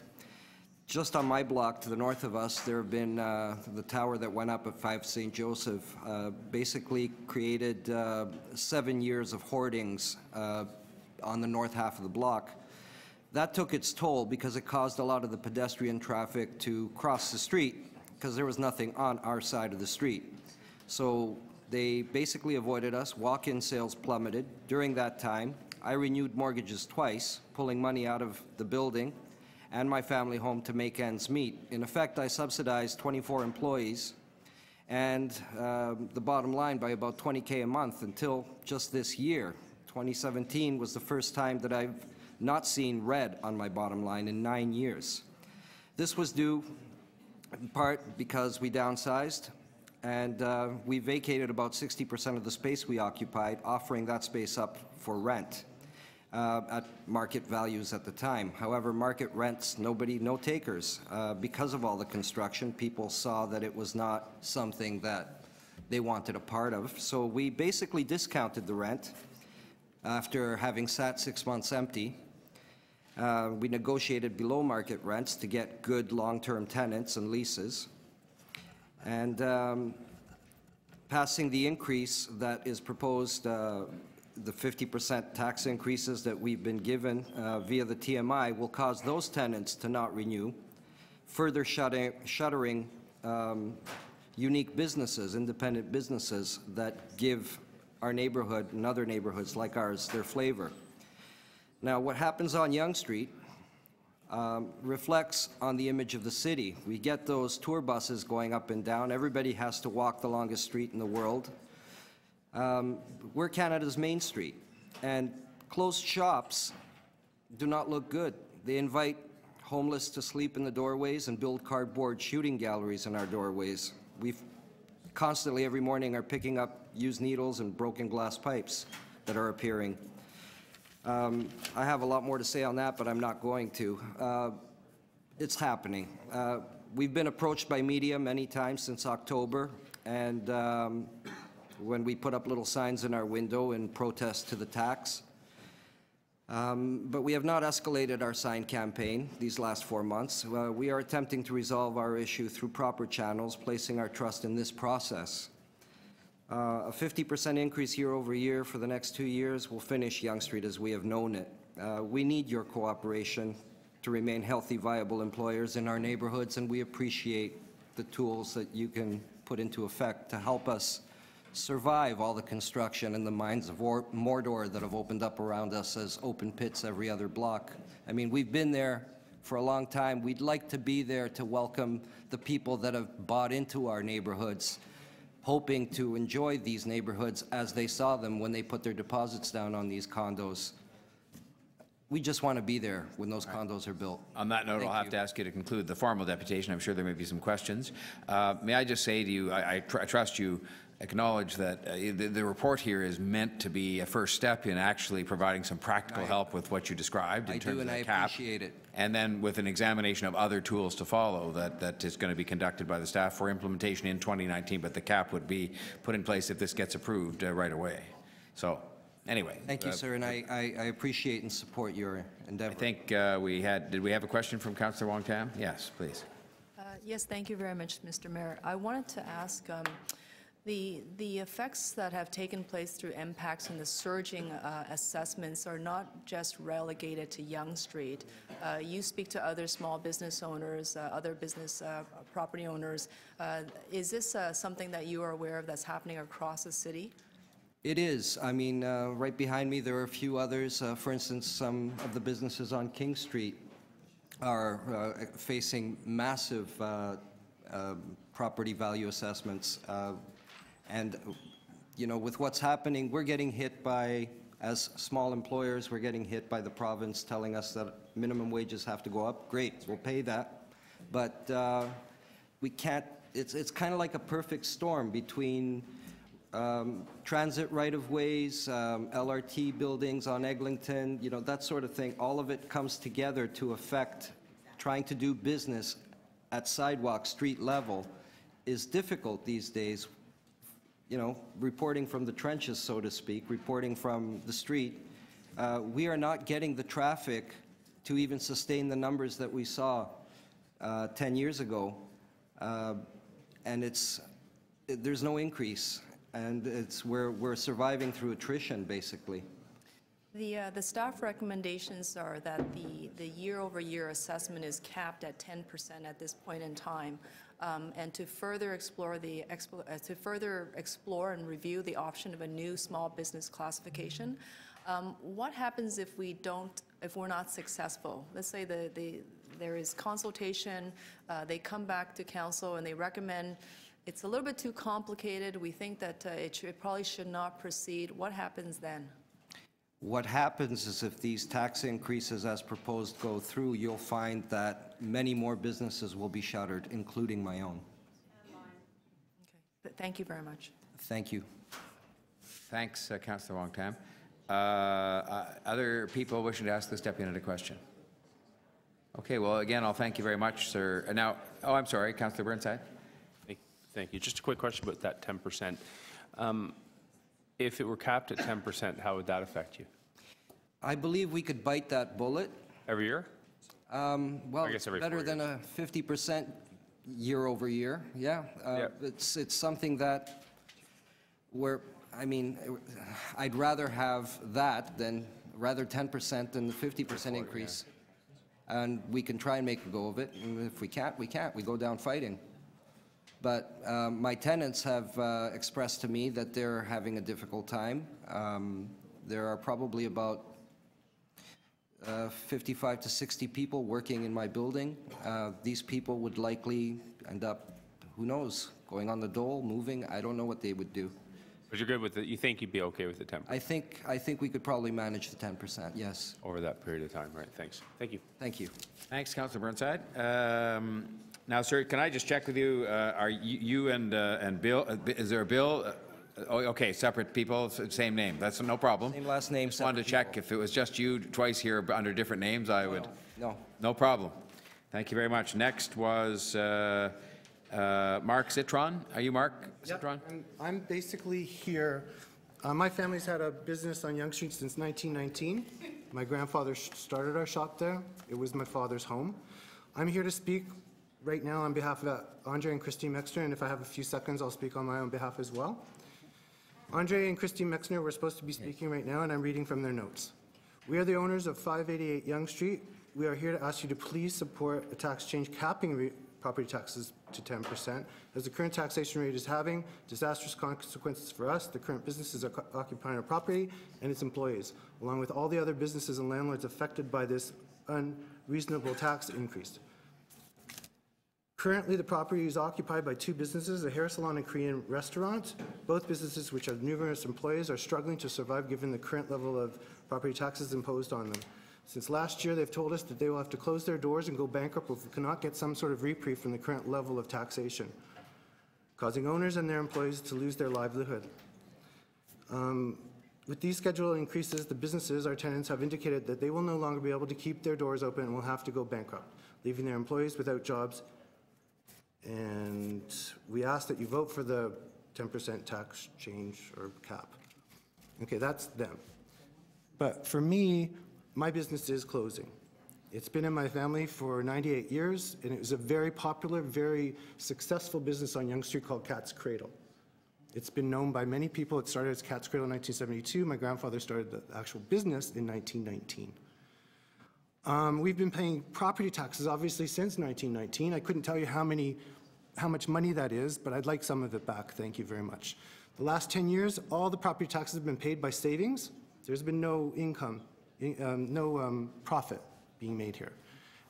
Just on my block to the north of us, there have been the tower that went up at 5 St. Joseph, basically created 7 years of hoardings on the north half of the block. That took its toll because it caused a lot of the pedestrian traffic to cross the street because there was nothing on our side of the street. So they basically avoided us. Walk-in sales plummeted. During that time, I renewed mortgages twice, pulling money out of the building and my family home to make ends meet. In effect, I subsidized 24 employees and the bottom line by about $20K a month until just this year. 2017 was the first time that I've not seen red on my bottom line in 9 years. This was due in part because we downsized, and we vacated about 60% of the space we occupied, offering that space up for rent at market values at the time. However, market rents, no takers. Because of all the construction, people saw that it was not something that they wanted a part of. So we basically discounted the rent after having sat 6 months empty. We negotiated below market rents to get good long-term tenants and leases. And passing the increase that is proposed, the 50% tax increases that we've been given via the TMI will cause those tenants to not renew, further shuttering unique businesses, independent businesses that give our neighborhood and other neighborhoods like ours their flavor. Now, what happens on Yonge Street reflects on the image of the city. We get those tour buses going up and down. Everybody has to walk the longest street in the world. We're Canada's Main Street, and closed shops do not look good. They invite homeless to sleep in the doorways and build cardboard shooting galleries in our doorways. We've constantly, every morning, are picking up used needles and broken glass pipes that are appearing. I have a lot more to say on that, but I'm not going to. It's happening. We've been approached by media many times since October, and when we put up little signs in our window in protest to the tax. But we have not escalated our sign campaign these last 4 months. We are attempting to resolve our issue through proper channels, placing our trust in this process. A 50% increase year over year for the next 2 years will finish Yonge Street as we have known it. We need your cooperation to remain healthy, viable employers in our neighborhoods, and we appreciate the tools that you can put into effect to help us survive all the construction and the mines of Mordor that have opened up around us as open pits every other block. I mean, we've been there for a long time. We'd like to be there to welcome the people that have bought into our neighborhoods, hoping to enjoy these neighborhoods as they saw them when they put their deposits down on these condos. We just want to be there when those condos are built. On that note, I'll have to ask you to conclude the formal deputation. I'm sure there may be some questions. May I just say to you, I trust you acknowledge that the report here is meant to be a first step in actually providing some practical help with what you described in terms of the cap. I appreciate it. And then with an examination of other tools to follow that is going to be conducted by the staff for implementation in 2019, but the cap would be put in place if this gets approved right away. So anyway. Thank you, sir, and I appreciate and support your endeavor. I think did we have a question from Councillor Wong Tam? Yes, please. Yes, thank you very much, Mr. Mayor. I wanted to ask, the effects that have taken place through impacts and the surging assessments are not just relegated to Yonge Street. You speak to other small business owners, other business property owners. Is this something that you are aware of that's happening across the city? It is. I mean, right behind me, there are a few others. For instance, some of the businesses on King Street are facing massive property value assessments. And, you know, with what's happening, we're getting hit by, as small employers, we're getting hit by the province telling us that minimum wages have to go up. Great, we'll pay that. But we can't, it's kind of like a perfect storm between transit right-of-ways, LRT buildings on Eglinton, you know, that sort of thing. All of it comes together to affect trying to do business at sidewalk, street level is difficult these days. You know, reporting from the trenches, so to speak, reporting from the street, we are not getting the traffic to even sustain the numbers that we saw 10 years ago. And there's no increase. And we're surviving through attrition, basically. The staff recommendations are that the year-over-year assessment is capped at 10% at this point in time, and to further explore and review the option of a new small business classification. What happens if we're not successful? Let's say there is consultation, they come back to council and they recommend it's a little bit too complicated. We think that it probably should not proceed. What happens then? What happens is if these tax increases as proposed go through, you'll find that many more businesses will be shuttered, including my own. Okay. Thank you very much. Thank you. Thanks, Councillor Wong Tam. Other people wishing to ask this deputy a question? Okay, well, again, I'll thank you very much, sir. Now, I'm sorry, Councillor Burnside. Thank you. Just a quick question about that 10%. If it were capped at 10%, how would that affect you? I believe we could bite that bullet. Every year? Well, I guess every better than a 50% year over year. Yeah, it's something that I'd rather have that than rather 10% than the 50% increase. Yeah. And we can try and make a go of it. And if we can't, we can't. We go down fighting. But my tenants have expressed to me that they're having a difficult time. There are probably about 55 to 60 people working in my building. These people would likely end up, who knows, going on the dole, moving. I don't know what they would do. But you're good with it, you think you'd be okay with the 10%? I think we could probably manage the 10%, yes. Over that period of time, right, thanks. Thank you. Thank you. Thanks, Councillor Burnside. Now, sir, can I just check with you, are you and Bill, is there a Bill? Oh, okay, separate people, same name, that's no problem. Same last name, Just wanted to check if it was just you twice here under different names, I would. No. No problem. Thank you very much. Next was Mark Citron. Are you Mark Citron? I'm basically here. My family's had a business on Yonge Street since 1919. My grandfather started our shop there. It was my father's home. I'm here to speak right now on behalf of Andre and Christine Mexner, and if I have a few seconds, I'll speak on my own behalf as well. Andre and Christine Mexner were supposed to be speaking right now, and I'm reading from their notes. We are the owners of 588 Yonge Street. We are here to ask you to please support a tax change capping property taxes to 10%, as the current taxation rate is having disastrous consequences for us, the current businesses are occupying our property, and its employees, along with all the other businesses and landlords affected by this unreasonable tax increase. Currently, the property is occupied by two businesses, a hair salon and Korean restaurant. Both businesses, which have numerous employees, are struggling to survive given the current level of property taxes imposed on them. Since last year, they've told us that they will have to close their doors and go bankrupt if we cannot get some sort of reprieve from the current level of taxation, causing owners and their employees to lose their livelihood. With these scheduled increases, the businesses, our tenants, have indicated that they will no longer be able to keep their doors open and will have to go bankrupt, leaving their employees without jobs. And we ask that you vote for the 10% tax change or cap. Okay, that's them. But for me, my business is closing. It's been in my family for 98 years, and it was a very popular, very successful business on Yonge Street called Cat's Cradle. It's been known by many people. It started as Cat's Cradle in 1972. My grandfather started the actual business in 1919. We've been paying property taxes, obviously, since 1919. I couldn't tell you how much money that is, but I'd like some of it back. Thank you very much. The last 10 years, all the property taxes have been paid by savings. There's been no income, no profit being made here.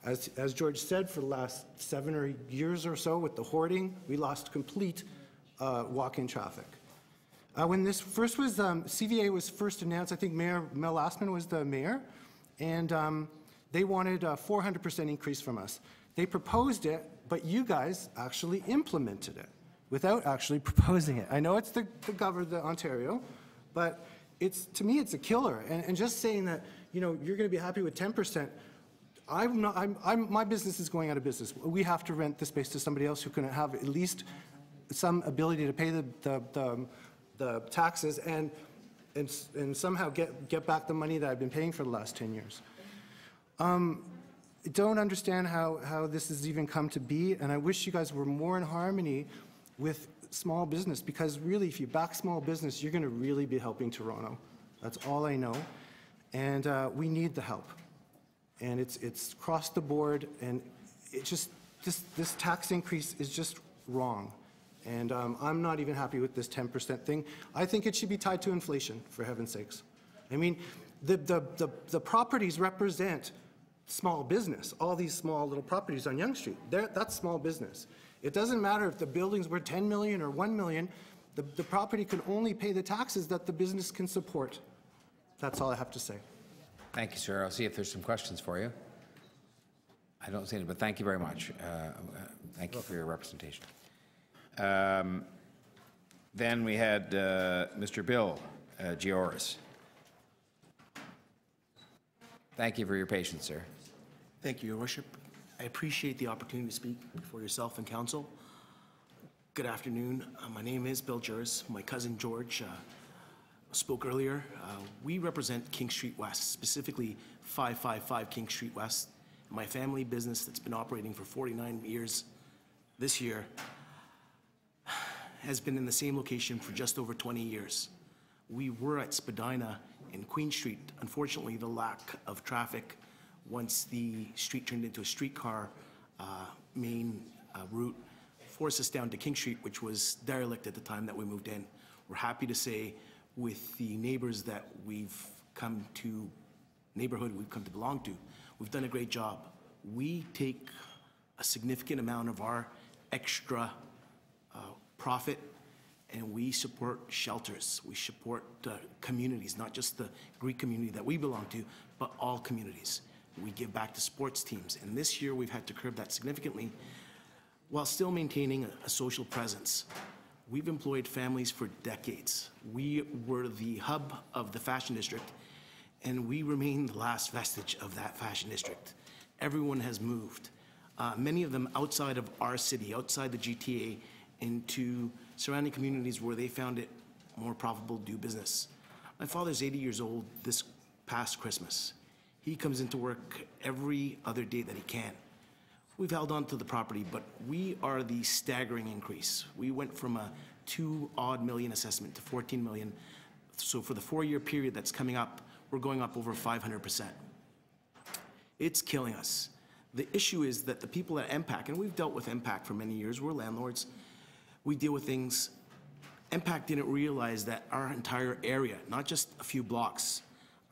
As George said, for the last 7 years or so with the hoarding, we lost complete walk-in traffic. When this first was, CVA was first announced, I think Mayor Mel Lastman was the mayor, and they wanted a 400% increase from us. They proposed it, but you guys actually implemented it without actually proposing it. I know it's the governor, the Ontario, but to me, it's a killer. And just saying that, you know, you're going to be happy with 10%, my business is going out of business. We have to rent the space to somebody else who can have at least some ability to pay the taxes and somehow get back the money that I've been paying for the last 10 years. Don't understand how this has even come to be, and I wish you guys were more in harmony with small business, because really, if you back small business, you're going to really be helping Toronto. That's all I know, and we need the help. And it's across the board, and it just this tax increase is just wrong. And I'm not even happy with this 10% thing. I think it should be tied to inflation, for heaven's sakes. I mean, the properties represent small business, all these small little properties on Yonge Street. That's small business. It doesn't matter if the buildings were 10 million or 1 million, the property can only pay the taxes that the business can support. That's all I have to say. Thank you, sir. I'll see if there's some questions for you. I don't see any, but thank you very much. Thank you for your representation. Then we had Mr. Bill Gioris. Thank you for your patience, sir. Thank you, Your Worship. I appreciate the opportunity to speak before yourself and council. Good afternoon. My name is Bill Juris. My cousin George spoke earlier. We represent King Street West, specifically 555 King Street West. My family business that's been operating for 49 years this year has been in the same location for just over 20 years. We were at Spadina in Queen Street. Unfortunately, the lack of traffic once the street turned into a streetcar main route forced us down to King Street, which was derelict at the time that we moved in. We're happy to say with the neighbors that we've come to, neighborhood we've come to belong to, we've done a great job. We take a significant amount of our extra profit and we support shelters. We support communities, not just the Greek community that we belong to, but all communities. We give back to sports teams, and this year we've had to curb that significantly while still maintaining a social presence. We've employed families for decades. We were the hub of the fashion district, and we remain the last vestige of that fashion district. Everyone has moved, many of them outside of our city, outside the GTA, into surrounding communities where they found it more profitable to do business. My father's 80 years old this past Christmas. He comes into work every other day that he can. We've held on to the property, but we are the staggering increase. We went from a $2-odd million assessment to $14 million. So for the 4-year period that's coming up, we're going up over 500%. It's killing us. The issue is that the people at MPAC, and we've dealt with MPAC for many years, we're landlords, we deal with things. MPAC didn't realize that our entire area, not just a few blocks,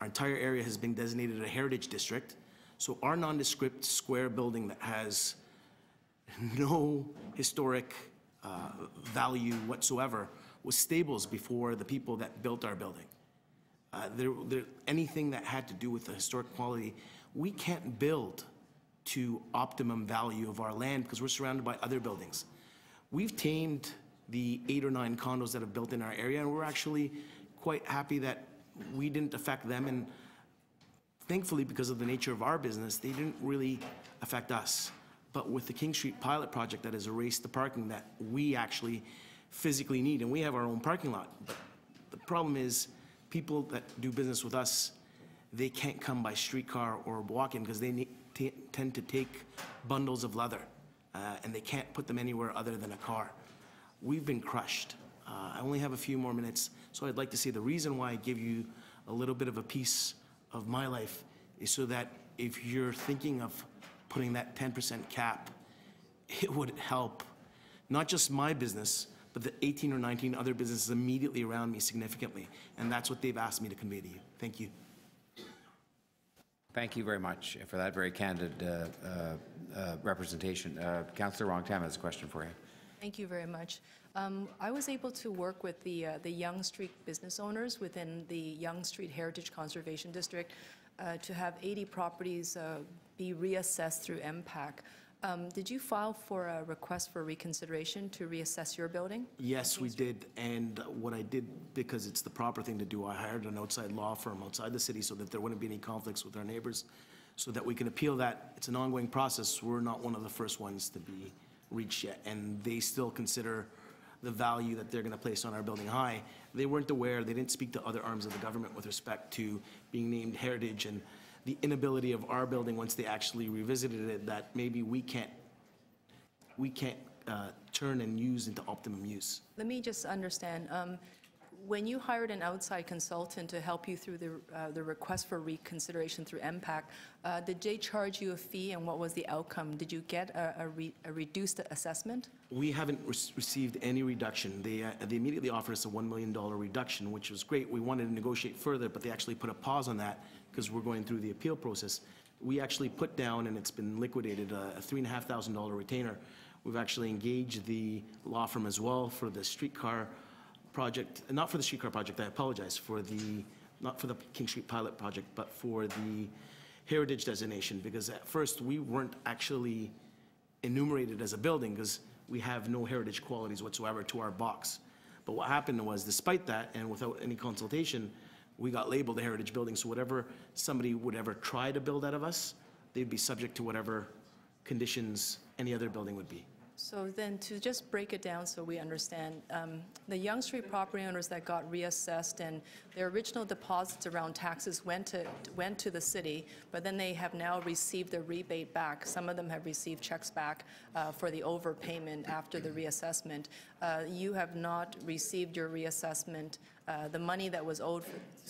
our entire area has been designated a heritage district. So our nondescript square building that has no historic value whatsoever was stables before the people that built our building. Anything that had to do with the historic quality, we can't build to optimum value of our land because we're surrounded by other buildings. We've tamed the 8 or 9 condos that have built in our area, and we're actually quite happy that we didn't affect them, and thankfully, because of the nature of our business, they didn't really affect us. But with the King Street pilot project that has erased the parking that we actually physically need, and we have our own parking lot, but the problem is people that do business with us, they can't come by streetcar or walk-in because they tend to take bundles of leather, and they can't put them anywhere other than a car. We've been crushed. I only have a few more minutes, so I'd like to say the reason why I give you a little bit of a piece of my life is so that if you're thinking of putting that 10% cap, it would help not just my business, but the 18 or 19 other businesses immediately around me significantly. And that's what they've asked me to convey to you. Thank you. Thank you very much for that very candid representation. Councillor Wong Tam has a question for you. Thank you very much. I was able to work with the Yonge Street business owners within the Yonge Street Heritage Conservation District to have 80 properties be reassessed through MPAC. Did you file for a request for reconsideration to reassess your building? Yes, we did. And what I did, because it's the proper thing to do, I hired an outside law firm outside the city so that there wouldn't be any conflicts with our neighbors, so that we can appeal that. It's an ongoing process. We're not one of the first ones to be reached yet, and they still consider the value that they're going to place on our building high. They weren't aware, they didn't speak to other arms of the government with respect to being named heritage and the inability of our building, once they actually revisited it, that maybe we can't turn and use into optimum use. Let me just understand. When you hired an outside consultant to help you through the request for reconsideration through MPAC, did they charge you a fee, and what was the outcome? Did you get a reduced assessment? We haven't received any reduction. They immediately offered us a $1 million reduction, which was great. We wanted to negotiate further, but they actually put a pause on that because we're going through the appeal process. We actually put down, and it's been liquidated, a $3,500 retainer. We've actually engaged the law firm as well for the streetcar project, not for the streetcar project, I apologize, not for the King Street pilot project, but for the heritage designation, because at first we weren't actually enumerated as a building because we have no heritage qualities whatsoever to our box. But what happened was, despite that, and without any consultation, we got labeled a heritage building, so whatever somebody would ever try to build out of us, they'd be subject to whatever conditions any other building would be. So then, to just break it down so we understand, the Yonge Street property owners that got reassessed and their original deposits around taxes went to the city, but then they have now received their rebate back. Some of them have received checks back for the overpayment after the reassessment. You have not received your reassessment. The money that was owed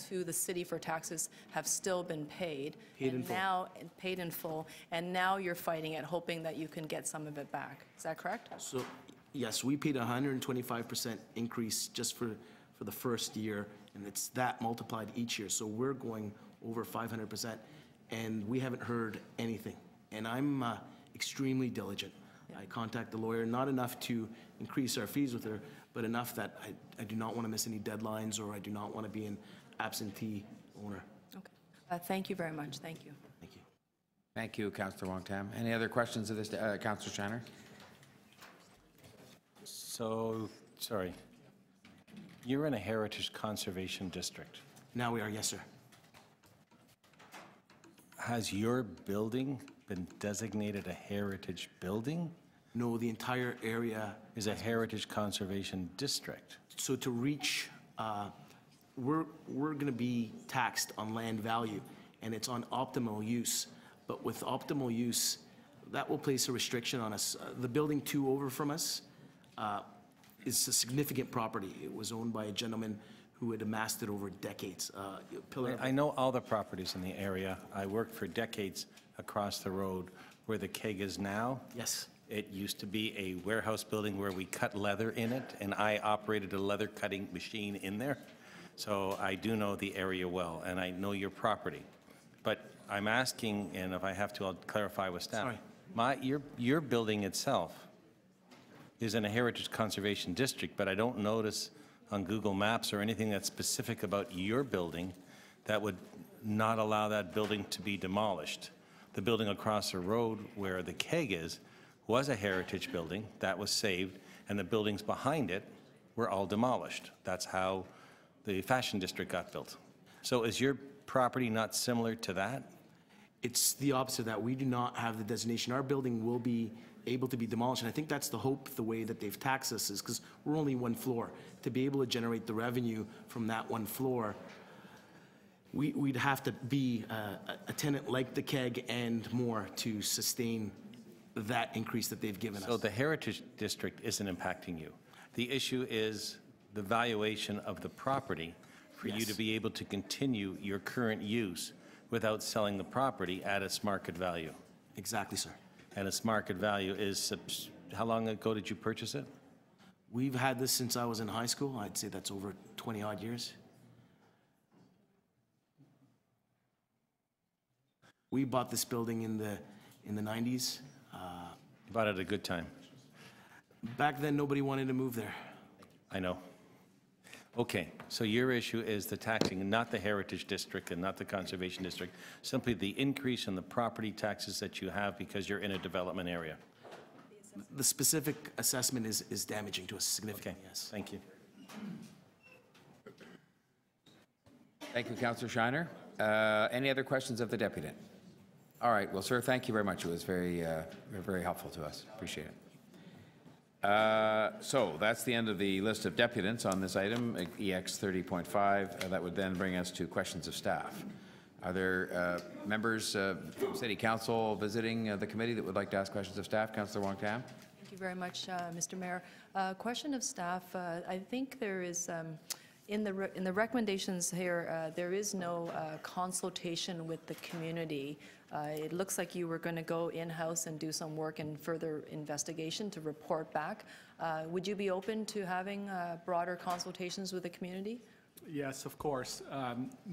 to the city for taxes have still been paid. Paid in full. Now, paid in full, and now you're fighting it, hoping that you can get some of it back. Is that correct? So, yes, we paid a 125% increase just for the first year, and it's that multiplied each year. So we're going over 500%, and we haven't heard anything. And I'm extremely diligent. I contact the lawyer, not enough to increase our fees with her, but enough that I do not want to miss any deadlines, or I do not want to be an absentee owner. Okay. Thank you very much. Thank you. Thank you. Thank you, Councillor Wong Tam. Any other questions of this, Councillor Shiner? So, sorry. You're in a heritage conservation district. Now we are, yes, sir. Has your building been designated a heritage building? No, the entire area is a heritage conservation district. So to reach, we're going to be taxed on land value, and it's on optimal use. But with optimal use, that will place a restriction on us. The building 2 over from us is a significant property. It was owned by a gentleman who had amassed it over decades. I know all the properties in the area. I worked for decades across the road where the keg is now. Yes. It used to be a warehouse building where we cut leather in it, and I operated a leather cutting machine in there. So I do know the area well, and I know your property. But I'm asking, and if I have to, I'll clarify with staff. Sorry. Your building itself is in a heritage conservation district, but I don't notice on Google Maps or anything that's specific about your building that would not allow that building to be demolished. The building across the road where the keg is was a heritage building that was saved, and the buildings behind it were all demolished. That's how the fashion district got built. So is your property not similar to that? It's the opposite of that. We do not have the designation. Our building will be able to be demolished, and I think that's the hope, the way that they've taxed us, is because we're only one floor. To be able to generate the revenue from that one floor, we'd have to be a tenant like the keg and more to sustain that increase that they've given us. So the heritage district isn't impacting you. The issue is the valuation of the property for you to be able to continue your current use without selling the property at its market value. Exactly, sir. And its market value is, how long ago did you purchase it? We've had this since I was in high school. I'd say that's over 20-odd years. We bought this building in the 90s. Bought it at a good time. Back then, nobody wanted to move there. I know. Okay, so your issue is the taxing, not the heritage district and not the conservation district, simply the increase in the property taxes that you have because you're in a development area. The specific assessment is damaging to us significantly, yes. Thank you. Thank you, Councillor Shiner. Any other questions of the deputant? All right, well, sir, thank you very much. It was very helpful to us. Appreciate it. So that's the end of the list of deputants on this item, EX 30.5. That would then bring us to questions of staff. Are there members from City Council visiting the committee that would like to ask questions of staff? Councillor Wong Tam. Thank you very much, Mr. Mayor. Question of staff. I think there is, in the recommendations here, there is no consultation with the community. It looks like you were going to go in-house and do some work and further investigation to report back. Would you be open to having broader consultations with the community? Yes, of course.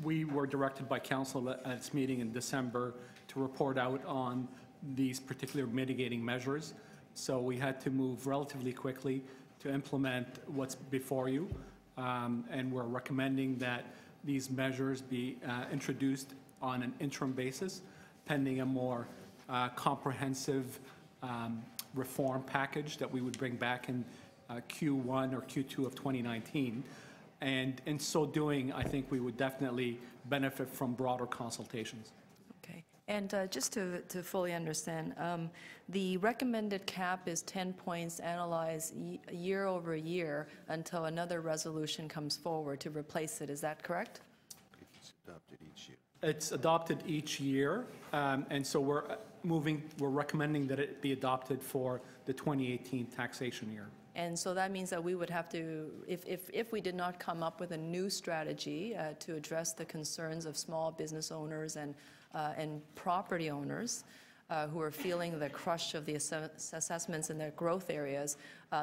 We were directed by council at its meeting in December to report out on these particular mitigating measures. So we had to move relatively quickly to implement what's before you. And we're recommending that these measures be introduced on an interim basis, pending a more comprehensive reform package that we would bring back in Q1 or Q2 of 2019. And in so doing, I think we would definitely benefit from broader consultations. Okay. And just to fully understand, the recommended cap is 10 points analyzed year over year until another resolution comes forward to replace it. Is that correct? It's adopted each year. It's adopted each year, and so we're recommending that it be adopted for the 2018 taxation year. And so that means that we would have to, if we did not come up with a new strategy to address the concerns of small business owners and property owners who are feeling the crush of the assessments in their growth areas,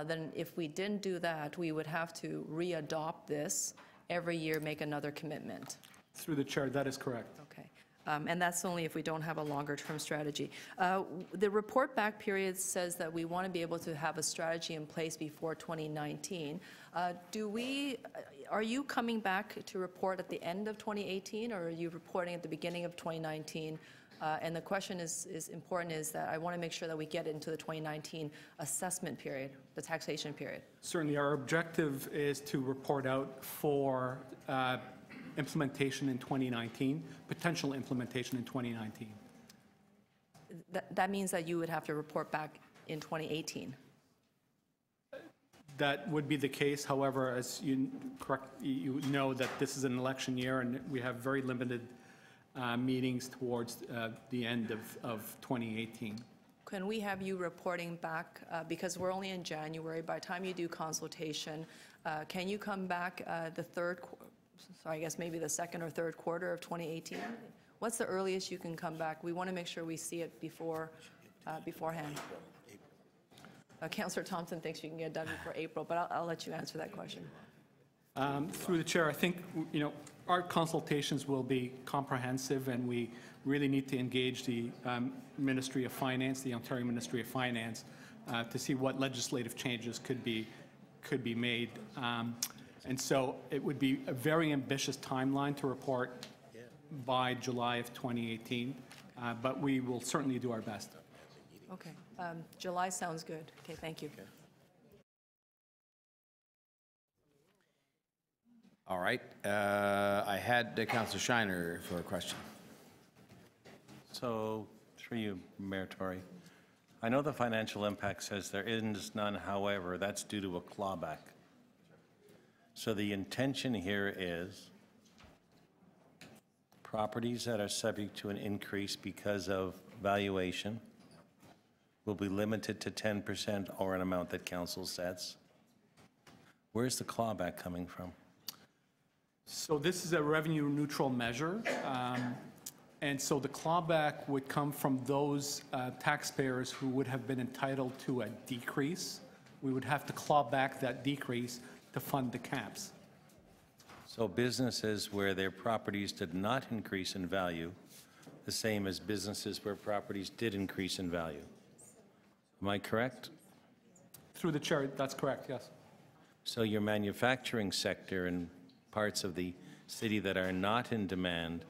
then if we didn't do that, we would have to re-adopt this every year, make another commitment. Through the chair, that is correct. Okay. And that's only if we don't have a longer-term strategy. The report back period says that we want to be able to have a strategy in place before 2019. Are you coming back to report at the end of 2018, or are you reporting at the beginning of 2019? And the question is important, is that I want to make sure that we get into the 2019 assessment period, the taxation period. Certainly, our objective is to report out for implementation in 2019, potential implementation in 2019. That means that you would have to report back in 2018. That would be the case. However, as you know that this is an election year and we have very limited meetings towards the end of 2018. Can we have you reporting back, because we're only in January, by the time you do consultation, can you come back I guess maybe the second or third quarter of 2018? What's the earliest you can come back? We want to make sure we see it beforehand. Councillor Thompson thinks you can get it done before April, but I'll let you answer that question. Through the chair, I think our consultations will be comprehensive, and we really need to engage the Ministry of Finance, the Ontario Ministry of Finance, to see what legislative changes could be made. And so it would be a very ambitious timeline to report by July of 2018, but we will certainly do our best. Okay. July sounds good. Okay, thank you. Okay. All right. I had Councillor Shiner for a question. So, through you, Mayor Tory, I know the financial impact says there is none, however, that's due to a clawback. So the intention here is properties that are subject to an increase because of valuation will be limited to 10% or an amount that council sets. Where's the clawback coming from? So this is a revenue neutral measure. And so the clawback would come from those taxpayers who would have been entitled to a decrease. We would have to claw back that decrease to fund the caps. So businesses where their properties did not increase in value, the same as businesses where properties did increase in value. Am I correct? Through the chair, that's correct, yes. So your manufacturing sector and parts of the city that are not in demand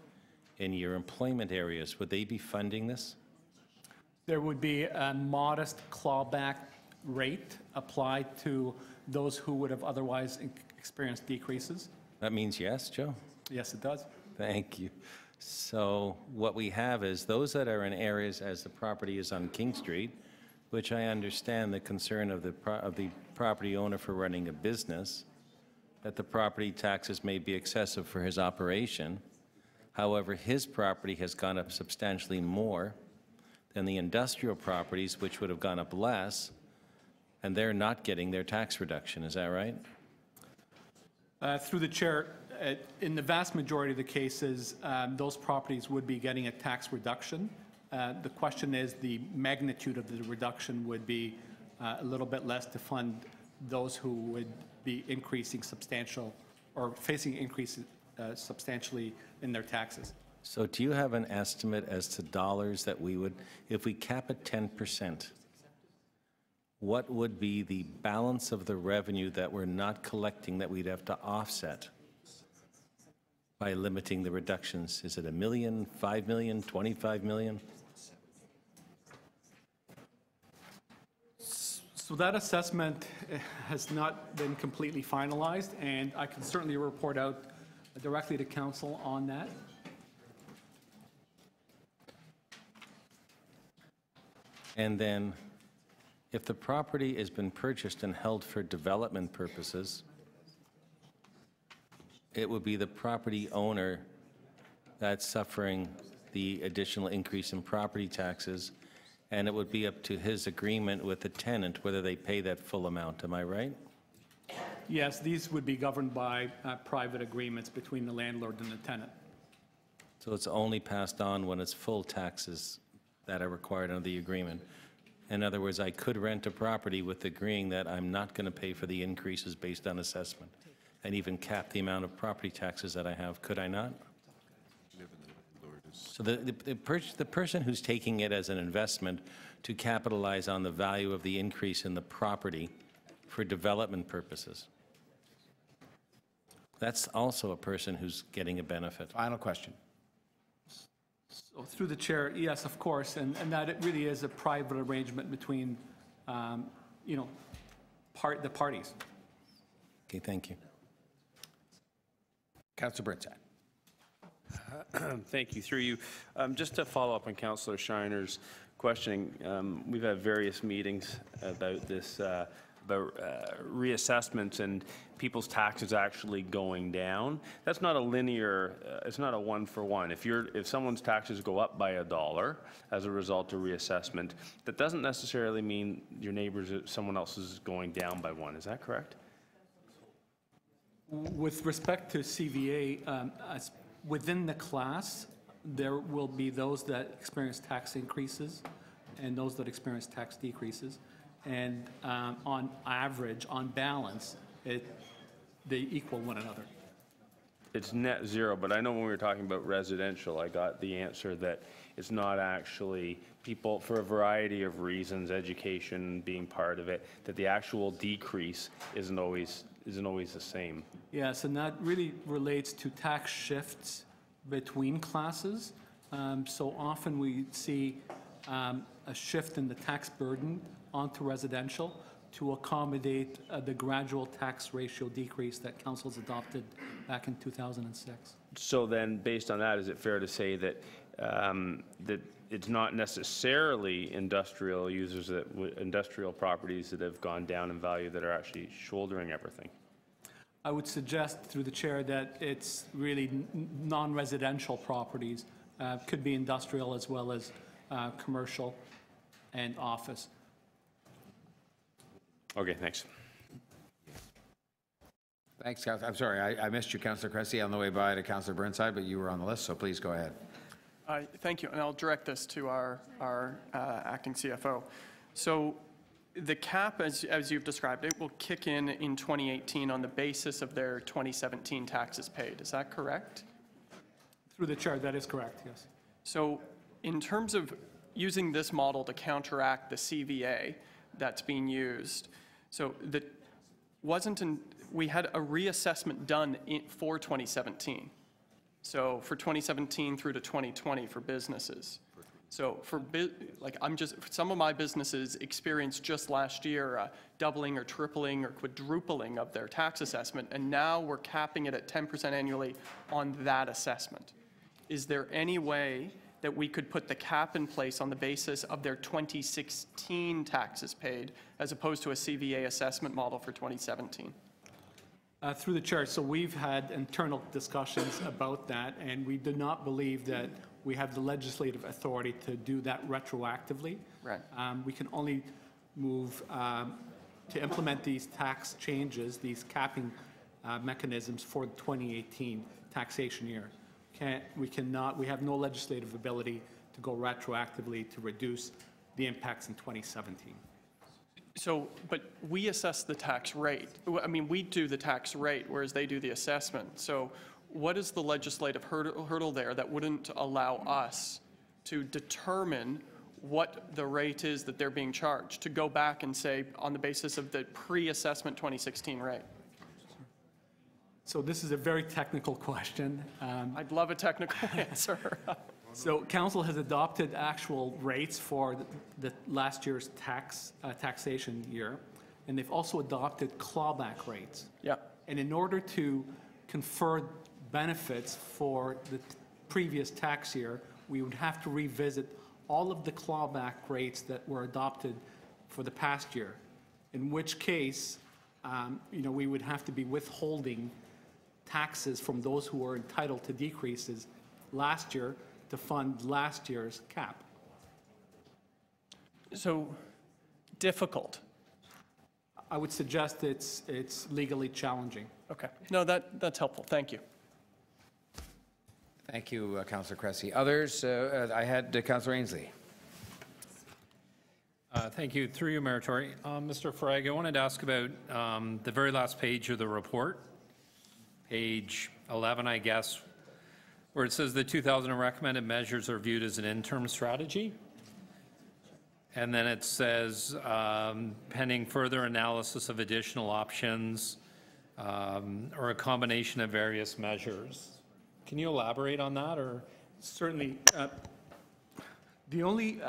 in your employment areas, would they be funding this? There would be a modest clawback rate applied to those who would have otherwise experienced decreases. That means yes, Joe? Yes, it does. Thank you. So what we have is those that are in areas as the property is on King Street, which I understand the concern of the property owner for running a business, that the property taxes may be excessive for his operation. However, his property has gone up substantially more than the industrial properties, which would have gone up less, and they're not getting their tax reduction. Is that right? Through the chair, in the vast majority of the cases, those properties would be getting a tax reduction. The question is the magnitude of the reduction would be a little bit less to fund those who would be increasing substantial or facing increases substantially in their taxes. So do you have an estimate as to dollars that we would, if we cap at 10%, what would be the balance of the revenue that we're not collecting that we'd have to offset by limiting the reductions? Is it $1 million, $5 million, $25 million? So that assessment has not been completely finalized, and I can certainly report out directly to council on that. And then, if the property has been purchased and held for development purposes, it would be the property owner that's suffering the additional increase in property taxes, and it would be up to his agreement with the tenant whether they pay that full amount. Am I right? Yes, these would be governed by private agreements between the landlord and the tenant. So it's only passed on when it's full taxes that are required under the agreement. In other words, I could rent a property with agreeing that I'm not going to pay for the increases based on assessment, and even cap the amount of property taxes that I have. Could I not? So the person who's taking it as an investment to capitalize on the value of the increase in the property for development purposes. That's also a person who's getting a benefit. Final question. So through the chair, yes, of course, and that it really is a private arrangement between, you know, the parties. Okay, thank you. Councillor Burnside. Thank you. Through you, just to follow up on Councillor Shiner's questioning, we've had various meetings about this, about reassessments and people's taxes actually going down. That's not a linear, it's not a one-for-one. If someone's taxes go up by $1 as a result of reassessment, that doesn't necessarily mean your neighbors, someone else is going down by $1. Is that correct? With respect to CVA, within the class, there will be those that experience tax increases and those that experience tax decreases. And on average, on balance, they equal one another. It's net zero, but I know when we were talking about residential, I got the answer that it's not actually people, for a variety of reasons, education being part of it, that the actual decrease isn't always the same. Yes, and that really relates to tax shifts between classes. So often we see a shift in the tax burden onto residential to accommodate the gradual tax ratio decrease that council's adopted back in 2006. So then, based on that, is it fair to say that that it's not necessarily industrial users industrial properties that have gone down in value that are actually shouldering everything? I would suggest through the chair that it's really non-residential properties, could be industrial as well as commercial and office. Okay, thanks. Thanks, Councillor. I'm sorry, I missed you, Councillor Cressy, on the way by to Councillor Burnside, but you were on the list, so please go ahead. Thank you, and I'll direct this to our acting CFO. So the cap, as you've described it, will kick in 2018 on the basis of their 2017 taxes paid. Is that correct? Through the chair, that is correct, yes. So in terms of using this model to counteract the CVA that's being used, so we had a reassessment done for 2017. So for 2017 through to 2020 for businesses. So some of my businesses experienced just last year a doubling or tripling or quadrupling of their tax assessment, and now we're capping it at 10% annually on that assessment. Is there any way that we could put the cap in place on the basis of their 2016 taxes paid, as opposed to a CVA assessment model for 2017? Through the chair, so we've had internal discussions about that, and we do not believe that we have the legislative authority to do that retroactively. Right. We can only move to implement these tax changes, these capping mechanisms for the 2018 taxation year. We have no legislative ability to go retroactively to reduce the impacts in 2017. So, but we assess the tax rate. I mean, we do the tax rate, whereas they do the assessment. So what is the legislative hurdle there that wouldn't allow us to determine what the rate is that they're being charged, to go back and say on the basis of the pre-assessment 2016 rate? So this is a very technical question. I'd love a technical answer. So council has adopted actual rates for the last year's taxation year, and they've also adopted clawback rates. Yeah. And in order to confer benefits for the previous tax year, we would have to revisit all of the clawback rates that were adopted for the past year, in which case, we would have to be withholding taxes from those who were entitled to decreases last year to fund last year's cap. So difficult. I would suggest it's legally challenging. Okay. No, that's helpful. Thank you. Thank you, Councillor Cressy. Others? I had Councillor Ainsley. Thank you. Through you, Mayor Tory. Mr. Farag, I wanted to ask about the very last page of the report, page 11, I guess, where it says the 2,000 recommended measures are viewed as an interim strategy. And then it says pending further analysis of additional options or a combination of various measures. Can you elaborate on that, or? Certainly. The only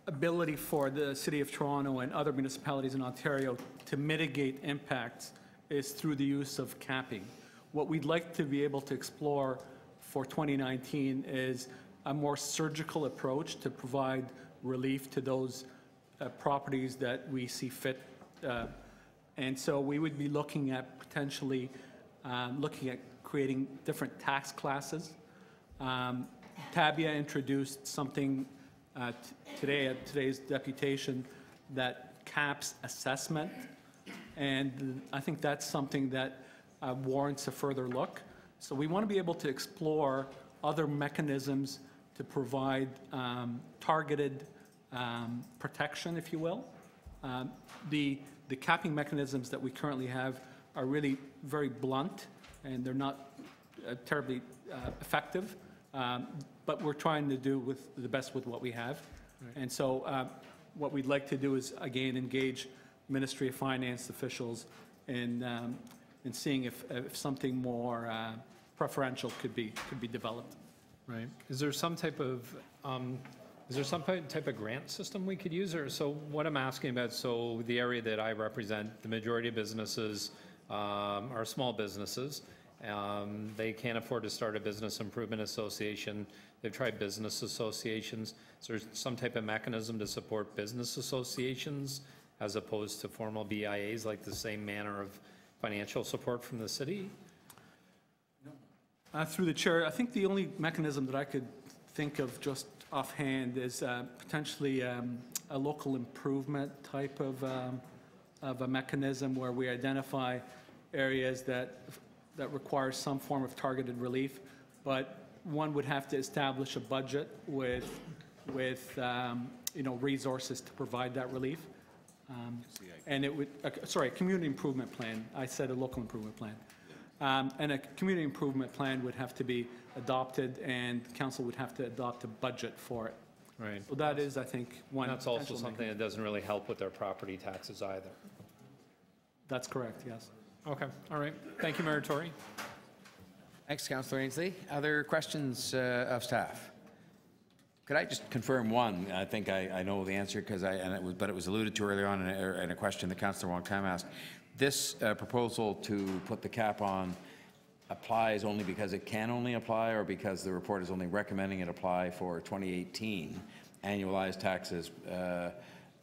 ability for the City of Toronto and other municipalities in Ontario to mitigate impacts is through the use of capping. What we'd like to be able to explore for 2019 is a more surgical approach to provide relief to those properties that we see fit. And so we would be looking at potentially looking at creating different tax classes. Tabia introduced something today at today's deputation that caps assessment, and I think that's something that warrants a further look. So we want to be able to explore other mechanisms to provide targeted protection, if you will. The capping mechanisms that we currently have are really very blunt, and they're not terribly effective. But we're trying to do with the best with what we have. Right. And so what we'd like to do is, again, engage Ministry of Finance officials in seeing if something more preferential could be developed. Right. Is there some type of grant system we could use? Or so what I'm asking about, so the area that I represent, the majority of businesses are small businesses. They can't afford to start a business improvement association. They've tried business associations. Is there some type of mechanism to support business associations as opposed to formal BIAs, like the same manner of financial support from the city? Through the chair, I think the only mechanism that I could think of just offhand is potentially a local improvement type of a mechanism where we identify areas that requires some form of targeted relief, but one would have to establish a budget with resources to provide that relief. And it would, sorry, a community improvement plan. I said a local improvement plan. And a community improvement plan would have to be adopted, and council would have to adopt a budget for it. Right. So that is, I think, one. That's also something that doesn't really help with their property taxes either. That's correct, yes. Okay, all right. Thank you, Mayor Tory. Thanks, Councillor Ainsley. Other questions of staff? Could I just confirm one? I think I know the answer because but it was alluded to earlier on in a question that Councillor Wong-Tam asked. This proposal to put the cap on applies only because it can only apply, or because the report is only recommending it apply for 2018 annualized taxes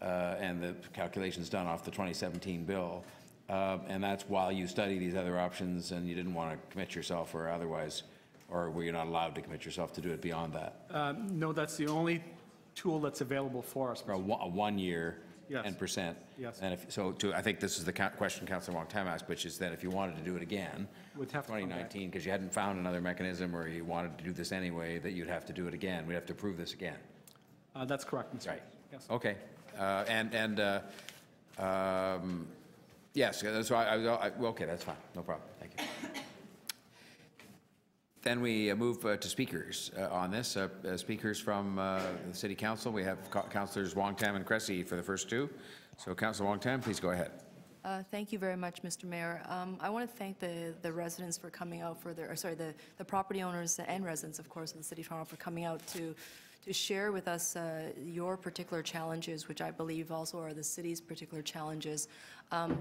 and the calculations done off the 2017 bill? And that's while you study these other options and you didn't want to commit yourself or otherwise, or were you not allowed to commit yourself to do it beyond that? No, that's the only tool that's available for us. For a 1 year, yes. 10%. Yes. And I think this is the question Councillor Wong-Tam asked, which is that if you wanted to do it again, would have 2019, because you hadn't found another mechanism or you wanted to do this anyway, that you'd have to do it again. We'd have to approve this again. That's correct, Mr. Right. Yes. Okay. Yes, so okay, that's fine, no problem, thank you. Then we move to speakers on this. Speakers from the City Council. We have Councillors Wong-Tam and Cressy for the first two. So Councillor Wong-Tam, please go ahead. Thank you very much, Mr. Mayor. I want to thank the residents for coming out for their, sorry, the property owners and residents, of course, of the City of Toronto for coming out to share with us your particular challenges, which I believe also are the city's particular challenges.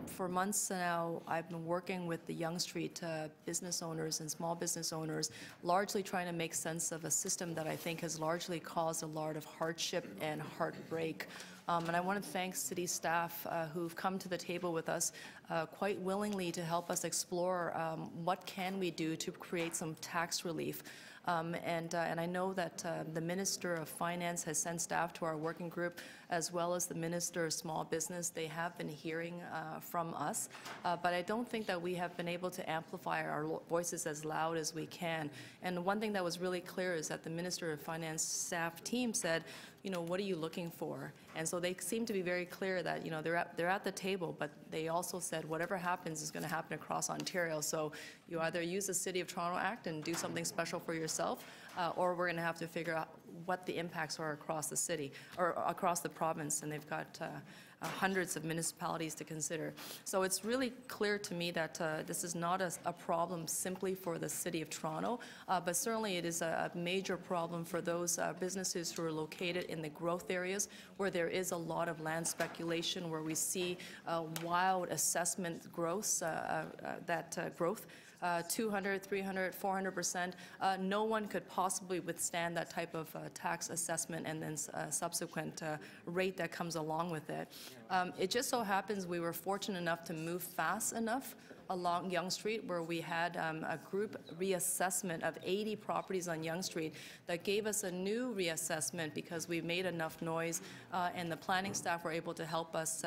For months now, I've been working with the Yonge Street business owners and small business owners, largely trying to make sense of a system that I think has largely caused a lot of hardship and heartbreak. And I want to thank city staff who've come to the table with us quite willingly to help us explore what can we do to create some tax relief. And I know that the Minister of Finance has sent staff to our working group as well as the Minister of Small Business. They have been hearing from us, but I don't think that we have been able to amplify our voices as loud as we can. And one thing that was really clear is that the Minister of Finance staff team said, you know, what are you looking for? And so they seem to be very clear that, you know, they're at the table, but they also said whatever happens is going to happen across Ontario. So you either use the City of Toronto Act and do something special for yourself, or we're going to have to figure out what the impacts are across the city or across the province, and they've got hundreds of municipalities to consider. So it's really clear to me that this is not a problem simply for the City of Toronto, but certainly it is a major problem for those businesses who are located in the growth areas where there is a lot of land speculation, where we see wild assessment growth, growth. 200, 300, 400%. No one could possibly withstand that type of tax assessment and then subsequent rate that comes along with it. It just so happens we were fortunate enough to move fast enough along Yonge Street, where we had a group reassessment of 80 properties on Yonge Street that gave us a new reassessment because we made enough noise, and the planning staff were able to help us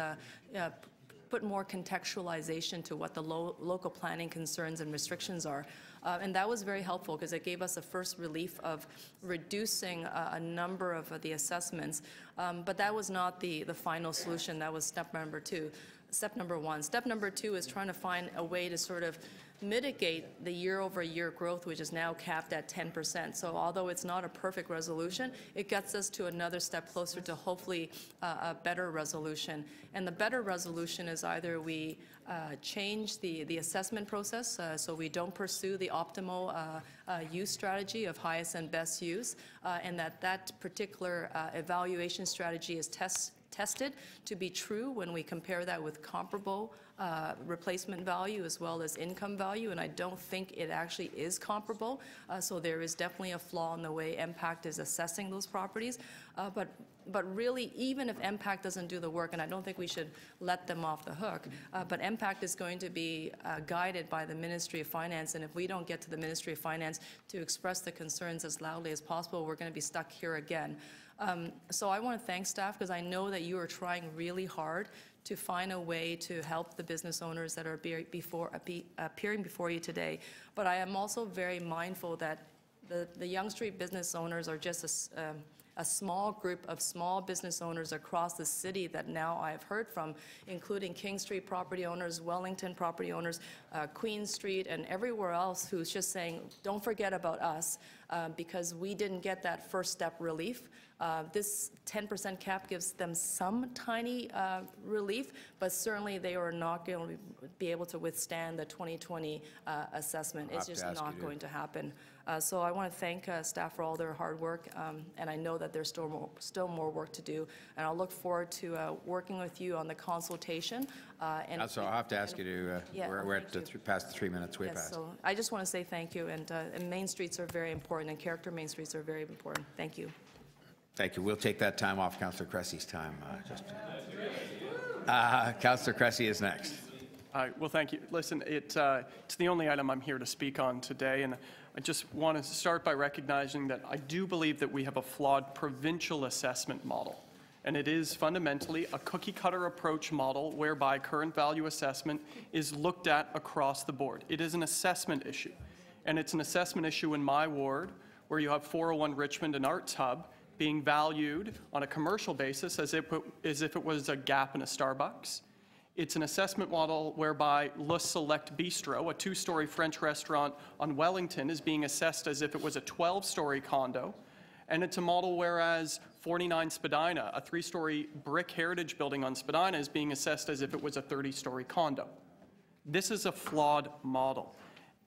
put more contextualization to what the local planning concerns and restrictions are. And that was very helpful because it gave us a first relief of reducing a number of the assessments. But that was not the final solution. That was step number two. Step number one. Step number two is trying to find a way to sort of mitigate the year-over-year growth, which is now capped at 10%. So although it's not a perfect resolution, it gets us to another step closer to hopefully a better resolution. And the better resolution is either we change the assessment process so we don't pursue the optimal use strategy of highest and best use, and that particular evaluation strategy is tested to be true when we compare that with comparable replacement value as well as income value, and I don't think it actually is comparable. So there is definitely a flaw in the way MPACT is assessing those properties. But really, even if MPACT doesn't do the work, and I don't think we should let them off the hook, but MPACT is going to be guided by the Ministry of Finance, and if we don't get to the Ministry of Finance to express the concerns as loudly as possible, we're going to be stuck here again. So I want to thank staff because I know that you are trying really hard to find a way to help the business owners that are appearing before you today. But I am also very mindful that the Yonge Street business owners are just a small group of small business owners across the city that now I've heard from, including King Street property owners, Wellington property owners, Queen Street, and everywhere else who's just saying, don't forget about us because we didn't get that first step relief. This 10% cap gives them some tiny relief, but certainly they are not going to be able to withstand the 2020 assessment. It's just not going to happen. So I want to thank staff for all their hard work, and I know that there's still more work to do. And I'll look forward to working with you on the consultation. So I'll have to ask you to, we're at past the 3 minutes, way past. So I just want to say thank you, and main streets are very important, and character main streets are very important. Thank you. Thank you. We'll take that time off Councillor Cressy's time. Councillor Cressy is next. Well, thank you. Listen, it's the only item I'm here to speak on today, and I just want to start by recognizing that I do believe that we have a flawed provincial assessment model, and it is fundamentally a cookie-cutter approach model whereby current value assessment is looked at across the board. It is an assessment issue, and it's an assessment issue in my ward where you have 401 Richmond and Arts Hub being valued on a commercial basis as if it was a Gap and a Starbucks. It's an assessment model whereby Le Select Bistro, a 2-story French restaurant on Wellington, is being assessed as if it was a 12-story condo. And it's a model whereas 49 Spadina, a 3-story brick heritage building on Spadina, is being assessed as if it was a 30-story condo. This is a flawed model.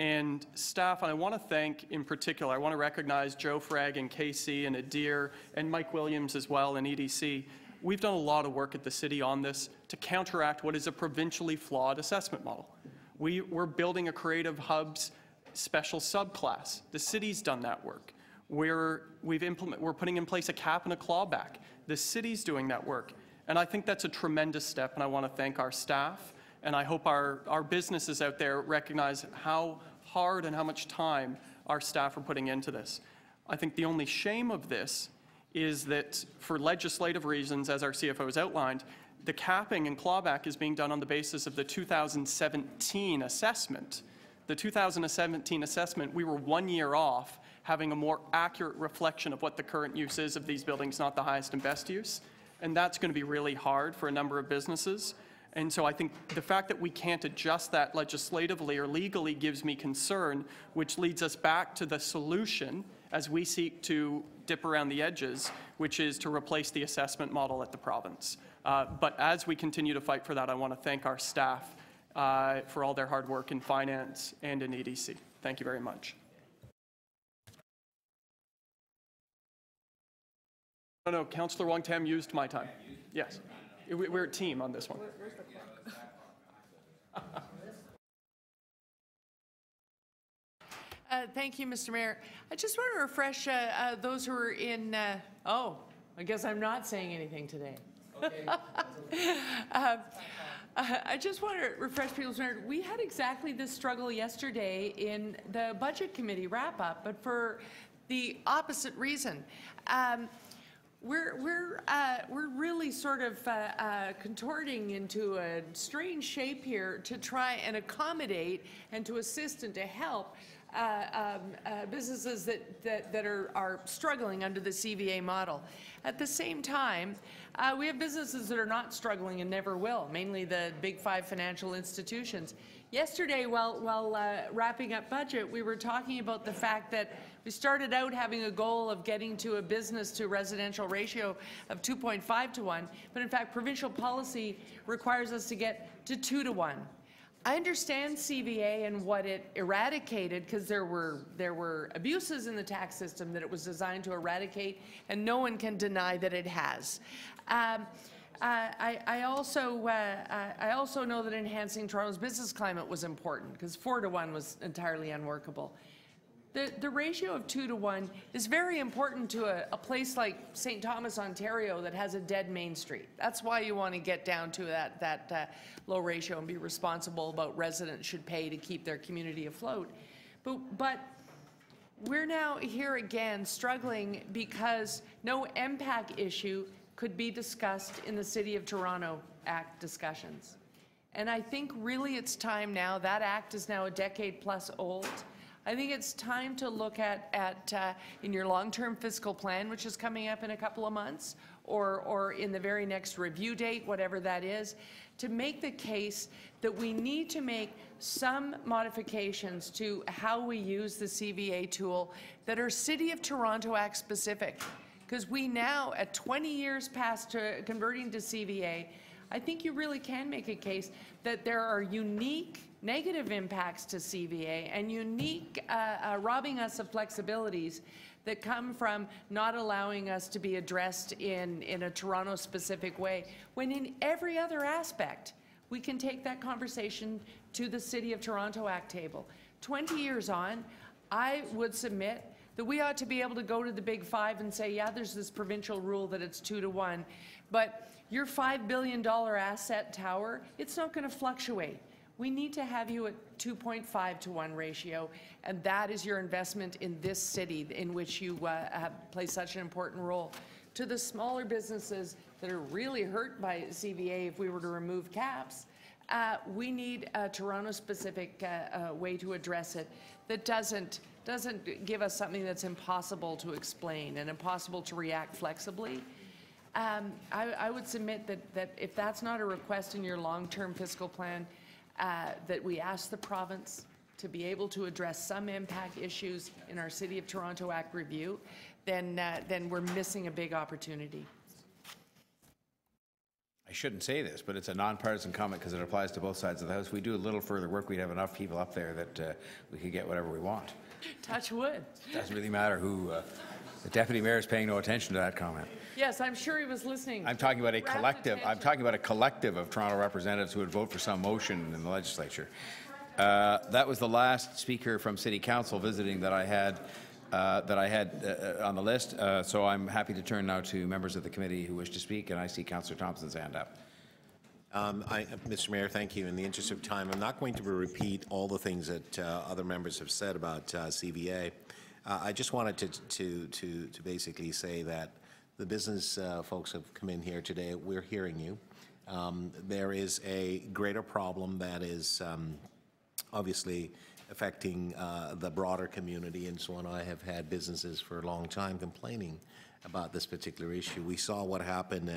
And staff, and I want to thank in particular, I want to recognize Joe Frag and KC and Adir and Mike Williams as well in EDC. We've done a lot of work at the city on this to counteract what is a provincially flawed assessment model. We're building a Creative Hubs special subclass. The city's done that work. We're putting in place a cap and a clawback. The city's doing that work. And I think that's a tremendous step, and I want to thank our staff. And I hope our businesses out there recognize how hard and how much time our staff are putting into this. I think the only shame of this is that for legislative reasons, as our CFO has outlined, the capping and clawback is being done on the basis of the 2017 assessment. The 2017 assessment, we were 1 year off having a more accurate reflection of what the current use is of these buildings, not the highest and best use. And that's going to be really hard for a number of businesses. And so I think the fact that we can't adjust that legislatively or legally gives me concern, which leads us back to the solution as we seek to dip around the edges, which is to replace the assessment model at the province. But as we continue to fight for that, I want to thank our staff for all their hard work in finance and in EDC. Thank you very much. No, Councillor Wong Tam used my time. Yes. We're a team on this one. Thank you, Mr. Mayor. I just want to refresh those who are in, oh, I guess I'm not saying anything today. Okay. I just want to refresh people's memory. We had exactly this struggle yesterday in the Budget Committee wrap-up, but for the opposite reason. We're really sort of contorting into a strange shape here to try and accommodate and to assist and to help businesses that are struggling under the CVA model. At the same time, we have businesses that are not struggling and never will, mainly the big 5 financial institutions. Yesterday, while wrapping up budget, we were talking about the fact that we started out having a goal of getting to a business to residential ratio of 2.5 to 1, but in fact, provincial policy requires us to get to 2 to 1. I understand CVA and what it eradicated, because there were abuses in the tax system that it was designed to eradicate, and no one can deny that it has. I also know that enhancing Toronto's business climate was important, because 4 to 1 was entirely unworkable. The ratio of 2 to 1 is very important to a place like St. Thomas, Ontario, that has a dead Main Street. That's why you want to get down to that low ratio and be responsible about residents should pay to keep their community afloat. But we're now here again struggling because no MPAC issue could be discussed in the City of Toronto Act discussions. And I think really it's time now, that act is now a decade plus old. I think it's time to look at in your long-term fiscal plan, which is coming up in a couple of months, or in the very next review date, whatever that is, to make the case that we need to make some modifications to how we use the CVA tool that are City of Toronto Act specific. Because we now, at 20 years past converting to CVA, I think you really can make a case that there are unique negative impacts to CVA and unique robbing us of flexibilities that come from not allowing us to be addressed in a Toronto-specific way, when in every other aspect, we can take that conversation to the City of Toronto Act table. 20 years on, I would submit that we ought to be able to go to the Big 5 and say, yeah, there's this provincial rule that it's 2 to 1, but your $5 billion asset tower, it's not going to fluctuate. We need to have you at 2.5 to 1 ratio, and that is your investment in this city in which you play such an important role. To the smaller businesses that are really hurt by CVA if we were to remove caps, we need a Toronto-specific way to address it that doesn't give us something that's impossible to explain and impossible to react flexibly. I would submit that if that's not a request in your long-term fiscal plan, that we ask the province to be able to address some impact issues in our City of Toronto Act review, then we're missing a big opportunity. I shouldn't say this, but it's a nonpartisan comment because it applies to both sides of the House. We do a little further work, we'd have enough people up there that we could get whatever we want. Touch wood. It doesn't really matter who. The deputy mayor is paying no attention to that comment. Yes, I'm sure he was listening. I'm talking about a collective. I'm talking about a collective of Toronto representatives who would vote for some motion in the legislature. That was the last speaker from City Council visiting that I had on the list. So I'm happy to turn now to members of the committee who wish to speak, and I see Councillor Thompson's hand up. Mr. Mayor, thank you. In the interest of time, I'm not going to repeat all the things that other members have said about CVA. I just wanted to basically say that the business folks have come in here today. We're hearing you. There is a greater problem that is obviously affecting the broader community and so on. I have had businesses for a long time complaining about this particular issue. We saw what happened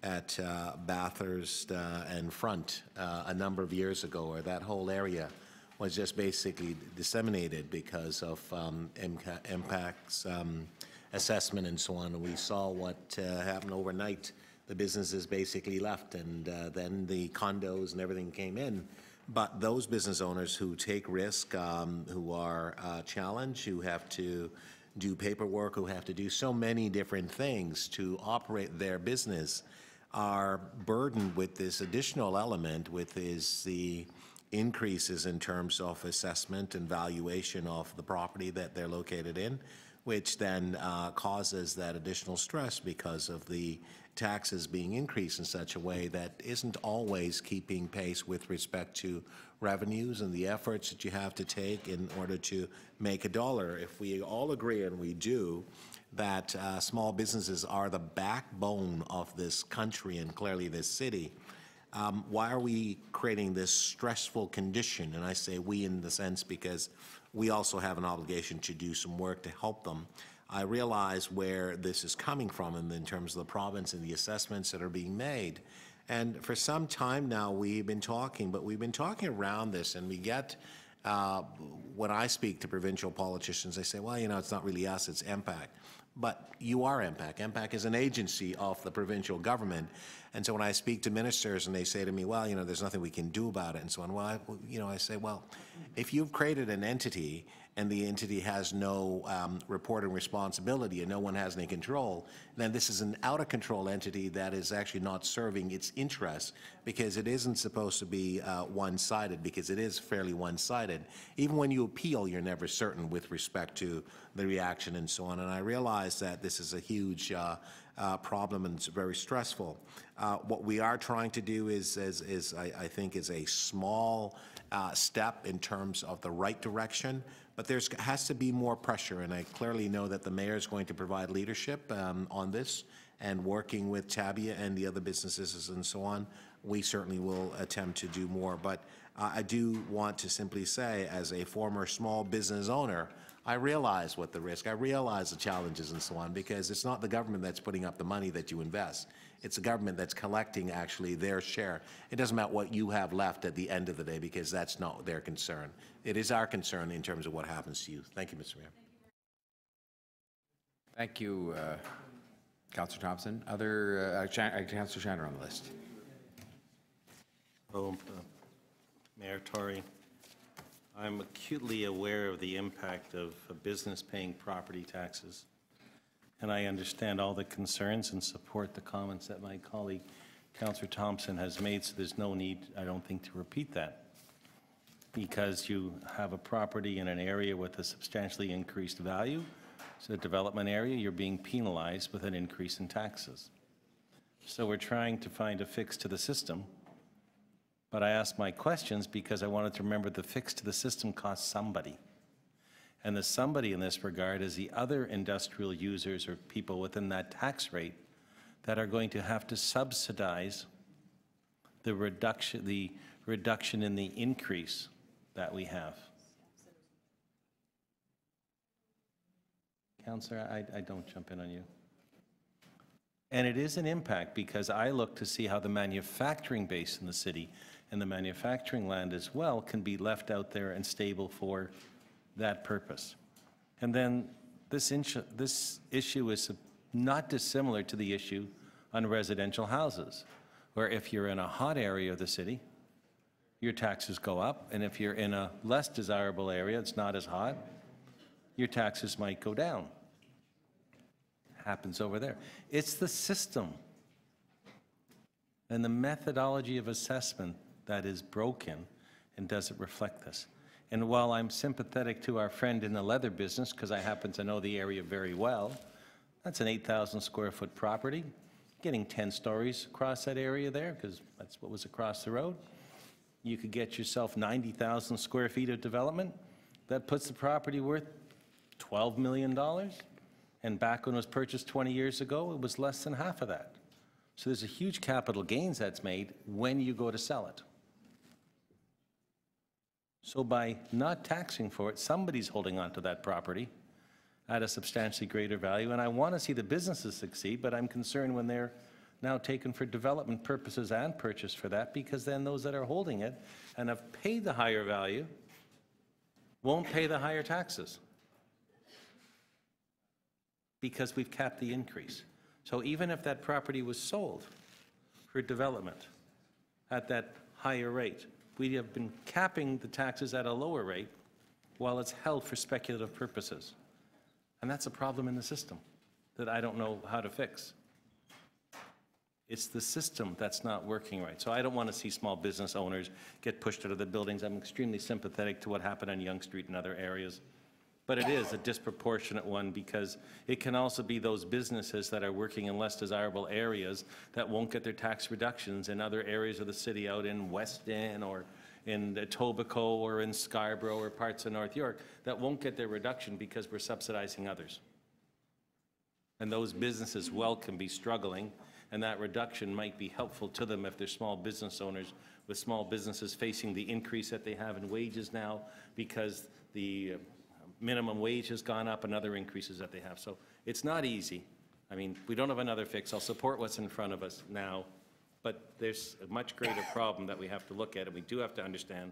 at Bathurst and Front a number of years ago, where that whole area was just basically disseminated because of impacts assessment and so on. And we saw what happened overnight. The businesses basically left, and then the condos and everything came in. But those business owners who take risk, who are challenged, who have to do paperwork, who have to do so many different things to operate their business, are burdened with this additional element, with the increases in terms of assessment and valuation of the property that they're located in, which then causes that additional stress because of the taxes being increased in such a way that isn't always keeping pace with respect to revenues and the efforts that you have to take in order to make a dollar. If we all agree, and we do, that small businesses are the backbone of this country and clearly this city, why are we creating this stressful condition? And I say we in the sense because we also have an obligation to do some work to help them. I realize where this is coming from in terms of the province and the assessments that are being made. And for some time now, we've been talking, but we've been talking around this, and we get, when I speak to provincial politicians, they say, well, you know, it's not really us, it's MPAC. But you are MPAC. MPAC is an agency of the provincial government. And so when I speak to ministers and they say to me, well, you know, there's nothing we can do about it and so on, well, I say, well, if you've created an entity and the entity has no reporting responsibility and no one has any control, then this is an out-of-control entity that is actually not serving its interests, because it isn't supposed to be one-sided, because it is fairly one-sided. Even when you appeal, you're never certain with respect to the reaction and so on. And I realize that this is a huge problem and it's very stressful. What we are trying to do is I think, is a small step in terms of the right direction, but there has to be more pressure, and I clearly know that the mayor is going to provide leadership on this, and working with Tabia and the other businesses and so on, we certainly will attempt to do more. But I do want to simply say, as a former small business owner, I realize what the risk, I realize the challenges and so on, because it's not the government that's putting up the money that you invest. It's the government that's collecting actually their share. It doesn't matter what you have left at the end of the day, because that's not their concern. It is our concern in terms of what happens to you. Thank you, Mr. Mayor. Thank you, Councillor Thompson. Other, Councillor Shanner on the list. Hello, Mayor Tory. I'm acutely aware of the impact of a business paying property taxes, and I understand all the concerns and support the comments that my colleague, Councillor Thompson, has made, so there's no need, I don't think, to repeat that. Because you have a property in an area with a substantially increased value, so a development area, you're being penalized with an increase in taxes. So we're trying to find a fix to the system. But I asked my questions because I wanted to remember the fix to the system costs somebody. And the somebody in this regard is the other industrial users or people within that tax rate that are going to have to subsidize the reduction in the increase that we have. Councillor, I don't jump in on you. And it is an impact, because I look to see how the manufacturing base in the city and the manufacturing land as well can be left out there and stable for that purpose. And then this issue is not dissimilar to the issue on residential houses, where if you're in a hot area of the city, your taxes go up, and if you're in a less desirable area, it's not as hot, your taxes might go down. Happens over there. It's the system and the methodology of assessment that is broken and doesn't reflect this. And while I'm sympathetic to our friend in the leather business, because I happen to know the area very well, that's an 8,000 square foot property, getting 10 stories across that area there, because that's what was across the road. You could get yourself 90,000 square feet of development. That puts the property worth $12 million. And back when it was purchased 20 years ago, it was less than half of that. So there's a huge capital gains that's made when you go to sell it. So by not taxing for it, somebody's holding on to that property at a substantially greater value. And I want to see the businesses succeed, but I'm concerned when they're now taken for development purposes and purchased for that, because then those that are holding it and have paid the higher value won't pay the higher taxes because we've capped the increase. So even if that property was sold for development at that higher rate, we have been capping the taxes at a lower rate while it's held for speculative purposes. And that's a problem in the system that I don't know how to fix. It's the system that's not working right. So I don't want to see small business owners get pushed out of the buildings. I'm extremely sympathetic to what happened on Yonge Street and other areas. But it is a disproportionate one because it can also be those businesses that are working in less desirable areas that won't get their tax reductions in other areas of the city, out in West End or in Etobicoke or in Scarborough or parts of North York, that won't get their reduction because we're subsidizing others. And those businesses can be struggling, and that reduction might be helpful to them if they're small business owners, with small businesses facing the increase that they have in wages now because the minimum wage has gone up and other increases that they have. So it's not easy. I mean, we don't have another fix. I'll support what's in front of us now, but there's a much greater problem that we have to look at, and we do have to understand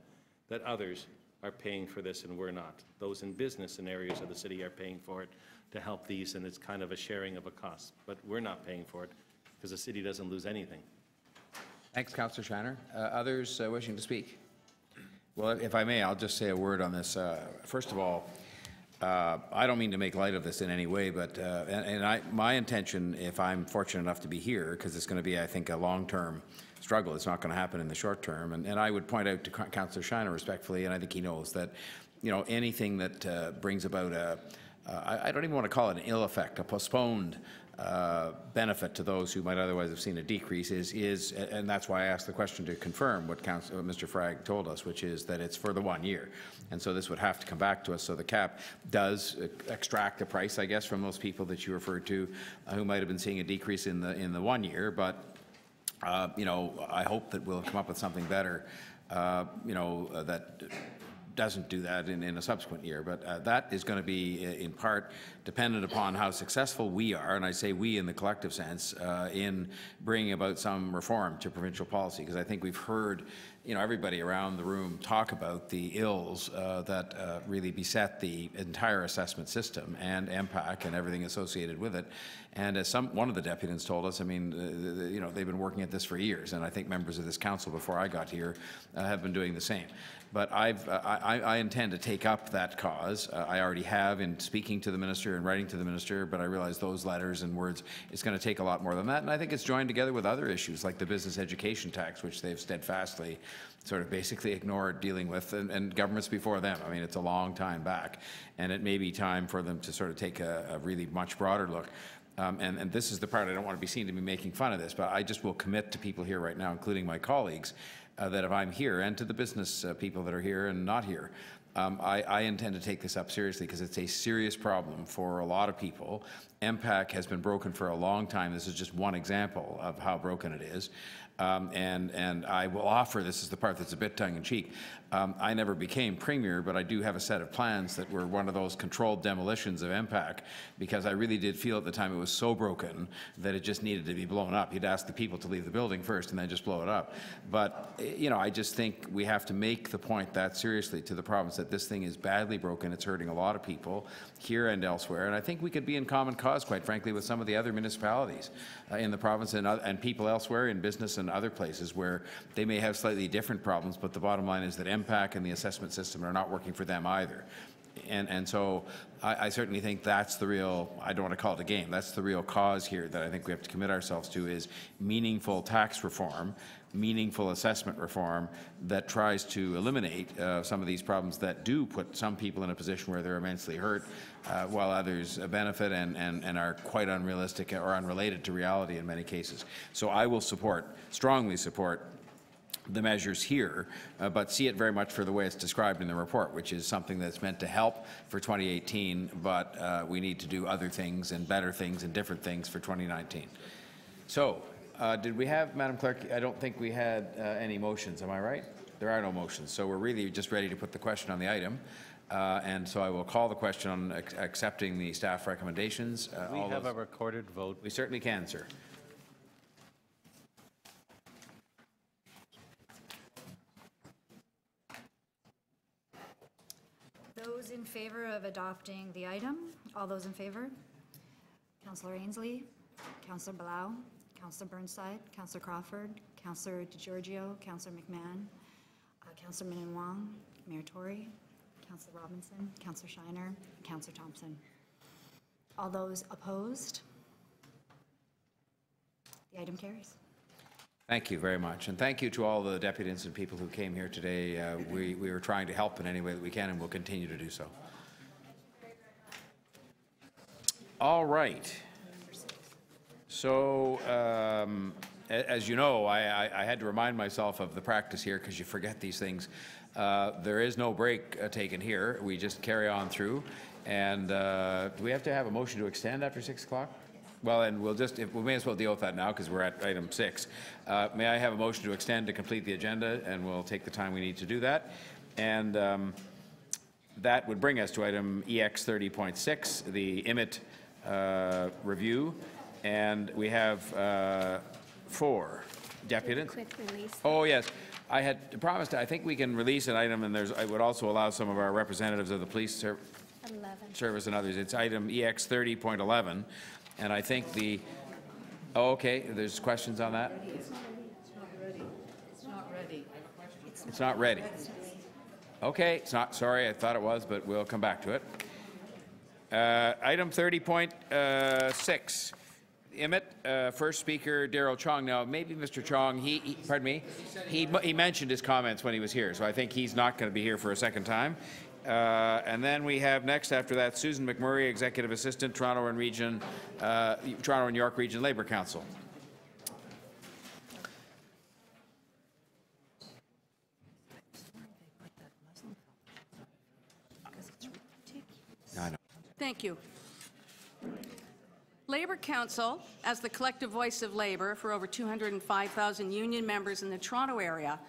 that others are paying for this and we're not. Those in business in areas of the city are paying for it to help these, and it's kind of a sharing of a cost, but we're not paying for it because the city doesn't lose anything. Thanks, Councillor Shiner. Others wishing to speak? Well, if I may, I'll just say a word on this. First of all, I don't mean to make light of this in any way, but my intention, if I'm fortunate enough to be here, because it's going to be, I think, a long-term struggle. It's not going to happen in the short term. And I would point out to Councillor Shiner respectfully, and I think he knows that, you know, anything that brings about I don't even want to call it an ill effect, a postponed benefit to those who might otherwise have seen a decrease is, and that's why I asked the question to confirm what Mr. Frag told us, which is that it's for the 1 year. And so this would have to come back to us. So the cap does extract a price, I guess, from those people that you referred to who might have been seeing a decrease in the 1 year. But, you know, I hope that we'll come up with something better, you know, that doesn't do that in a subsequent year. But that is going to be in part dependent upon how successful we are, and I say we in the collective sense, in bringing about some reform to provincial policy, because I think we've heard, you know, everybody around the room talk about the ills that really beset the entire assessment system and MPAC and everything associated with it. And as one of the deputants told us, I mean, you know, they've been working at this for years, and I think members of this council before I got here have been doing the same. But I intend to take up that cause. I already have in speaking to the minister and writing to the minister, but I realize those letters and words, it's going to take a lot more than that. And I think it's joined together with other issues like the business education tax, which they've steadfastly sort of basically ignored dealing with, and governments before them. I mean, it's a long time back, and it may be time for them to sort of take a really much broader look. And this is the part I don't want to be seen to be making fun of this, but I just will commit to people here right now, including my colleagues, that if I'm here, and to the business people that are here and not here, I intend to take this up seriously because it's a serious problem for a lot of people. MPAC has been broken for a long time. This is just one example of how broken it is. And I will offer, this is the part that's a bit tongue-in-cheek, I never became premier, but I do have a set of plans that were one of those controlled demolitions of MPAC, because I really did feel at the time it was so broken that it just needed to be blown up. You'd ask the people to leave the building first and then just blow it up. But, you know, I just think we have to make the point that seriously to the province that this thing is badly broken. It's hurting a lot of people here and elsewhere. And I think we could be in common cause, quite frankly, with some of the other municipalities in the province and people elsewhere in business and other places where they may have slightly different problems, but the bottom line is that MPAC and the assessment system are not working for them either. And so I certainly think that's the real, I don't want to call it a game, that's the real cause here that I think we have to commit ourselves to, is meaningful tax reform, meaningful assessment reform that tries to eliminate some of these problems that do put some people in a position where they're immensely hurt, while others benefit and are quite unrealistic or unrelated to reality in many cases. So I will support, strongly support, the measures here, but see it very much for the way it's described in the report, which is something that's meant to help for 2018, but we need to do other things and better things and different things for 2019. So, did we have, Madam Clerk, I don't think we had any motions, am I right? There are no motions, so we're really just ready to put the question on the item. And so I will call the question on accepting the staff recommendations. We have a recorded vote. We certainly can, sir. Those in favor of adopting the item, all those in favor? Councillor Ainsley, Councillor Balau, Councillor Burnside, Councillor Crawford, Councillor DeGiorgio, Councillor McMahon, Councillor Minnan Wong, Mayor Tory, Councillor Robinson, Councillor Shiner, and Councillor Thompson. All those opposed? The item carries. Thank you very much, and thank you to all the deputies and people who came here today. We are trying to help in any way that we can, and we'll continue to do so. All right. So, as you know, I had to remind myself of the practice here because you forget these things. There is no break taken here. We just carry on through. And do we have to have a motion to extend after 6 o'clock? Well, and we may as well deal with that now because we're at item 6. May I have a motion to extend to complete the agenda, and we'll take the time we need to do that. And that would bring us to item EX 30.6, the IMIT review. And we have 4 deputies. Quick release. Oh, yes. I had promised, I think we can release an item, and it would also allow some of our representatives of the police service and others. It's item EX 30.11. And I think okay, there's questions on that? It's not ready. It's not ready. It's not ready. Okay, it's not, sorry, I thought it was, but we'll come back to it. Item 30.6. IMIT, first speaker, Darrell Chong. Now, maybe Mr. Chong, pardon me, he mentioned his comments when he was here, so I think he's not going to be here for a second time. And then we have next after that Susan McMurray, Executive Assistant, Toronto and York Region Labour Council. I know. Thank you. Labour Council, as the collective voice of labour for over 205,000 union members in the Toronto area,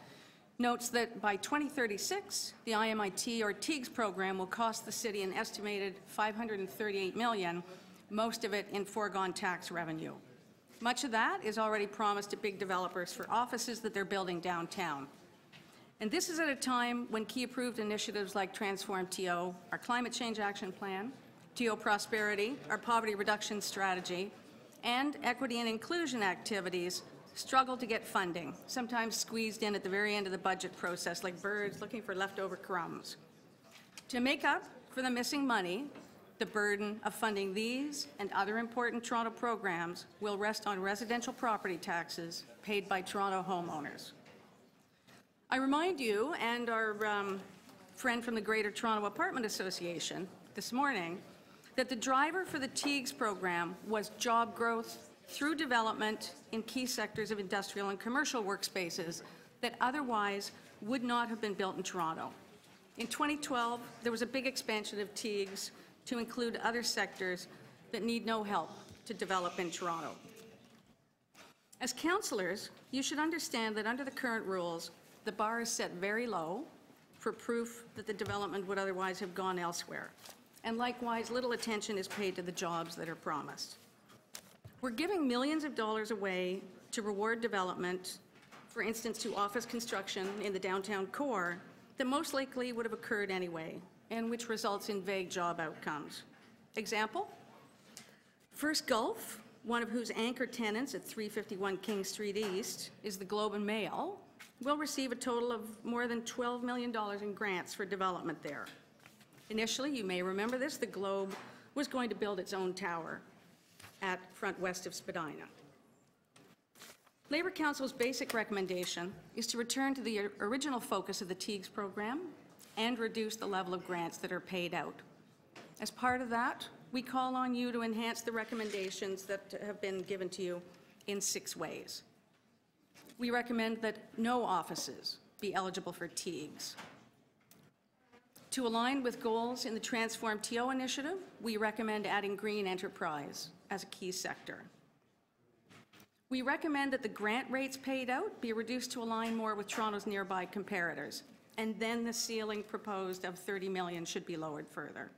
notes that by 2036, the IMIT or TEAGS program will cost the city an estimated $538 million, most of it in foregone tax revenue. Much of that is already promised to big developers for offices that they're building downtown. And this is at a time when key approved initiatives like Transform TO, our Climate Change Action Plan, TO Prosperity, our Poverty Reduction Strategy, and equity and inclusion activities struggle to get funding, sometimes squeezed in at the very end of the budget process like birds looking for leftover crumbs. To make up for the missing money, the burden of funding these and other important Toronto programs will rest on residential property taxes paid by Toronto homeowners. I remind you and our friend from the Greater Toronto Apartment Association this morning that the driver for the TEAGS program was job growth through development in key sectors of industrial and commercial workspaces that otherwise would not have been built in Toronto. In 2012, there was a big expansion of TEAGS to include other sectors that need no help to develop in Toronto. As councillors, you should understand that under the current rules, the bar is set very low for proof that the development would otherwise have gone elsewhere. And likewise, little attention is paid to the jobs that are promised. We're giving millions of dollars away to reward development, for instance, to office construction in the downtown core, that most likely would have occurred anyway, and which results in vague job outcomes. Example? First Gulf, one of whose anchor tenants at 351 King Street East is the Globe and Mail, will receive a total of more than $12 million in grants for development there. Initially, you may remember this, the Globe was going to build its own tower at front west of Spadina. Labour Council's basic recommendation is to return to the original focus of the TEAGS program and reduce the level of grants that are paid out. As part of that, we call on you to enhance the recommendations that have been given to you in 6 ways. We recommend that no offices be eligible for TEAGs. To align with goals in the Transform TO initiative, we recommend adding green enterprise as a key sector. We recommend that the grant rates paid out be reduced to align more with Toronto's nearby comparators, and then the ceiling proposed of $30 million should be lowered further.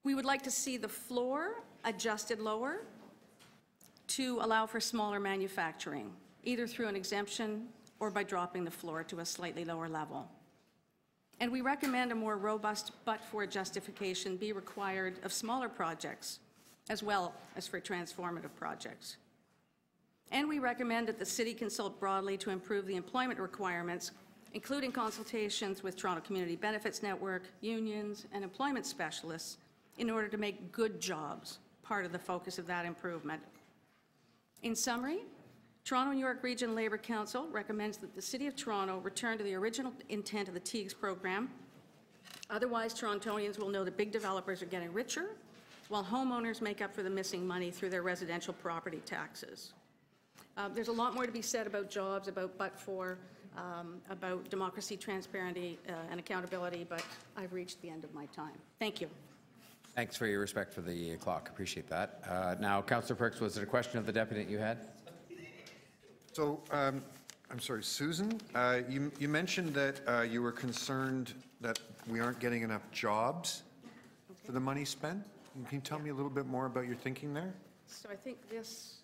We would like to see the floor adjusted lower to allow for smaller manufacturing, either through an exemption or by dropping the floor to a slightly lower level. And we recommend a more robust but-for justification be required of smaller projects, as well as for transformative projects. And we recommend that the city consult broadly to improve the employment requirements, including consultations with Toronto Community Benefits Network, unions, and employment specialists, in order to make good jobs part of the focus of that improvement. In summary, Toronto and York Region Labour Council recommends that the City of Toronto return to the original intent of the TEAGS program. Otherwise, Torontonians will know that big developers are getting richer, while homeowners make up for the missing money through their residential property taxes. There's a lot more to be said about jobs, about but-for, about democracy, transparency, and accountability, but I've reached the end of my time. Thank you. Thanks for your respect for the clock. Appreciate that. Now, Councillor Perks, was it a question of the deputy that you had? So, I'm sorry, Susan, you mentioned that you were concerned that we aren't getting enough jobs for the money spent. Can you tell me a little bit more about your thinking there? So I think this,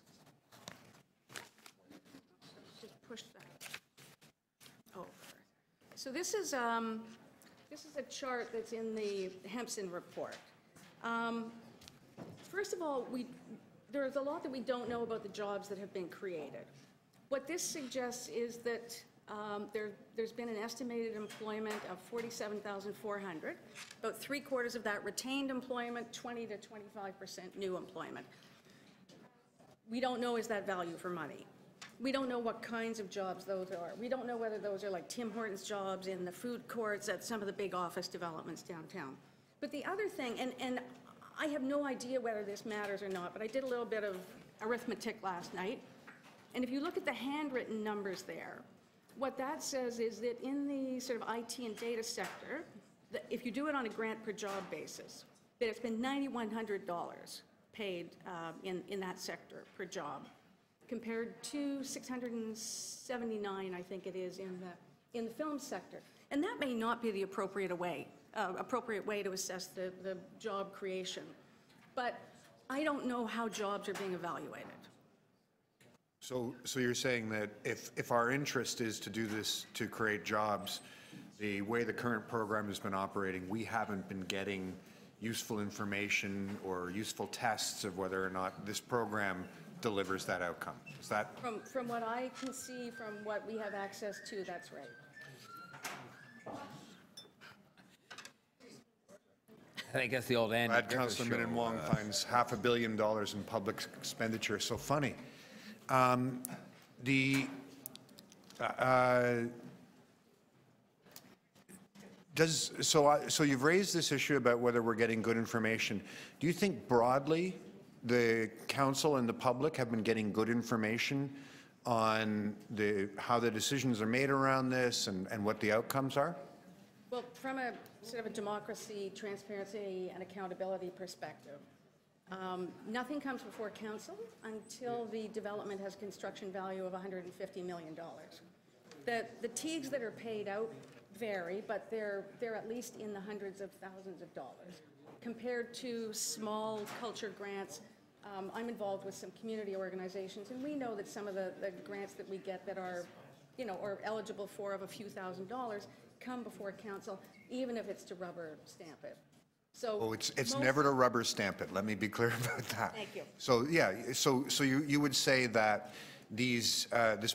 just push that over. So this is a chart that's in the Hempson report. First of all, there's a lot that we don't know about the jobs that have been created. What this suggests is that there's been an estimated employment of 47,400, about 3/4 of that retained employment, 20 to 25% new employment. We don't know is that value for money. We don't know what kinds of jobs those are. We don't know whether those are like Tim Hortons jobs in the food courts at some of the big office developments downtown. But the other thing, and I have no idea whether this matters or not, but I did a little bit of arithmetic last night. And if you look at the handwritten numbers there, what that says is that in the sort of IT and data sector, that if you do it on a grant per job basis, that it's been $9,100 paid in that sector per job, compared to $679, I think it is, in the film sector. And that may not be the appropriate way to assess the job creation. But I don't know how jobs are being evaluated. So you're saying that if our interest is to do this to create jobs, the way the current program has been operating, we haven't been getting useful information or useful tests of whether or not this program delivers that outcome. Is that? From what I can see, from what we have access to, that's right. I guess the old Andy. Glad Councillor Minnan Wong finds $500 million in public expenditure so funny. So you've raised this issue about whether we're getting good information. Do you think broadly the council and the public have been getting good information on how the decisions are made around this and what the outcomes are? Well, from a sort of a democracy, transparency, and accountability perspective, nothing comes before council until the development has construction value of $150 million. The TEAGs that are paid out vary, but they're at least in the hundreds of thousands of dollars. Compared to small culture grants, I'm involved with some community organizations, and we know that some of the grants that we get that are, or eligible for of a few $1,000s come before council, even if it's to rubber stamp it. So it's never to rubber stamp it. Let me be clear about that. Thank you. So yeah, so you would say that this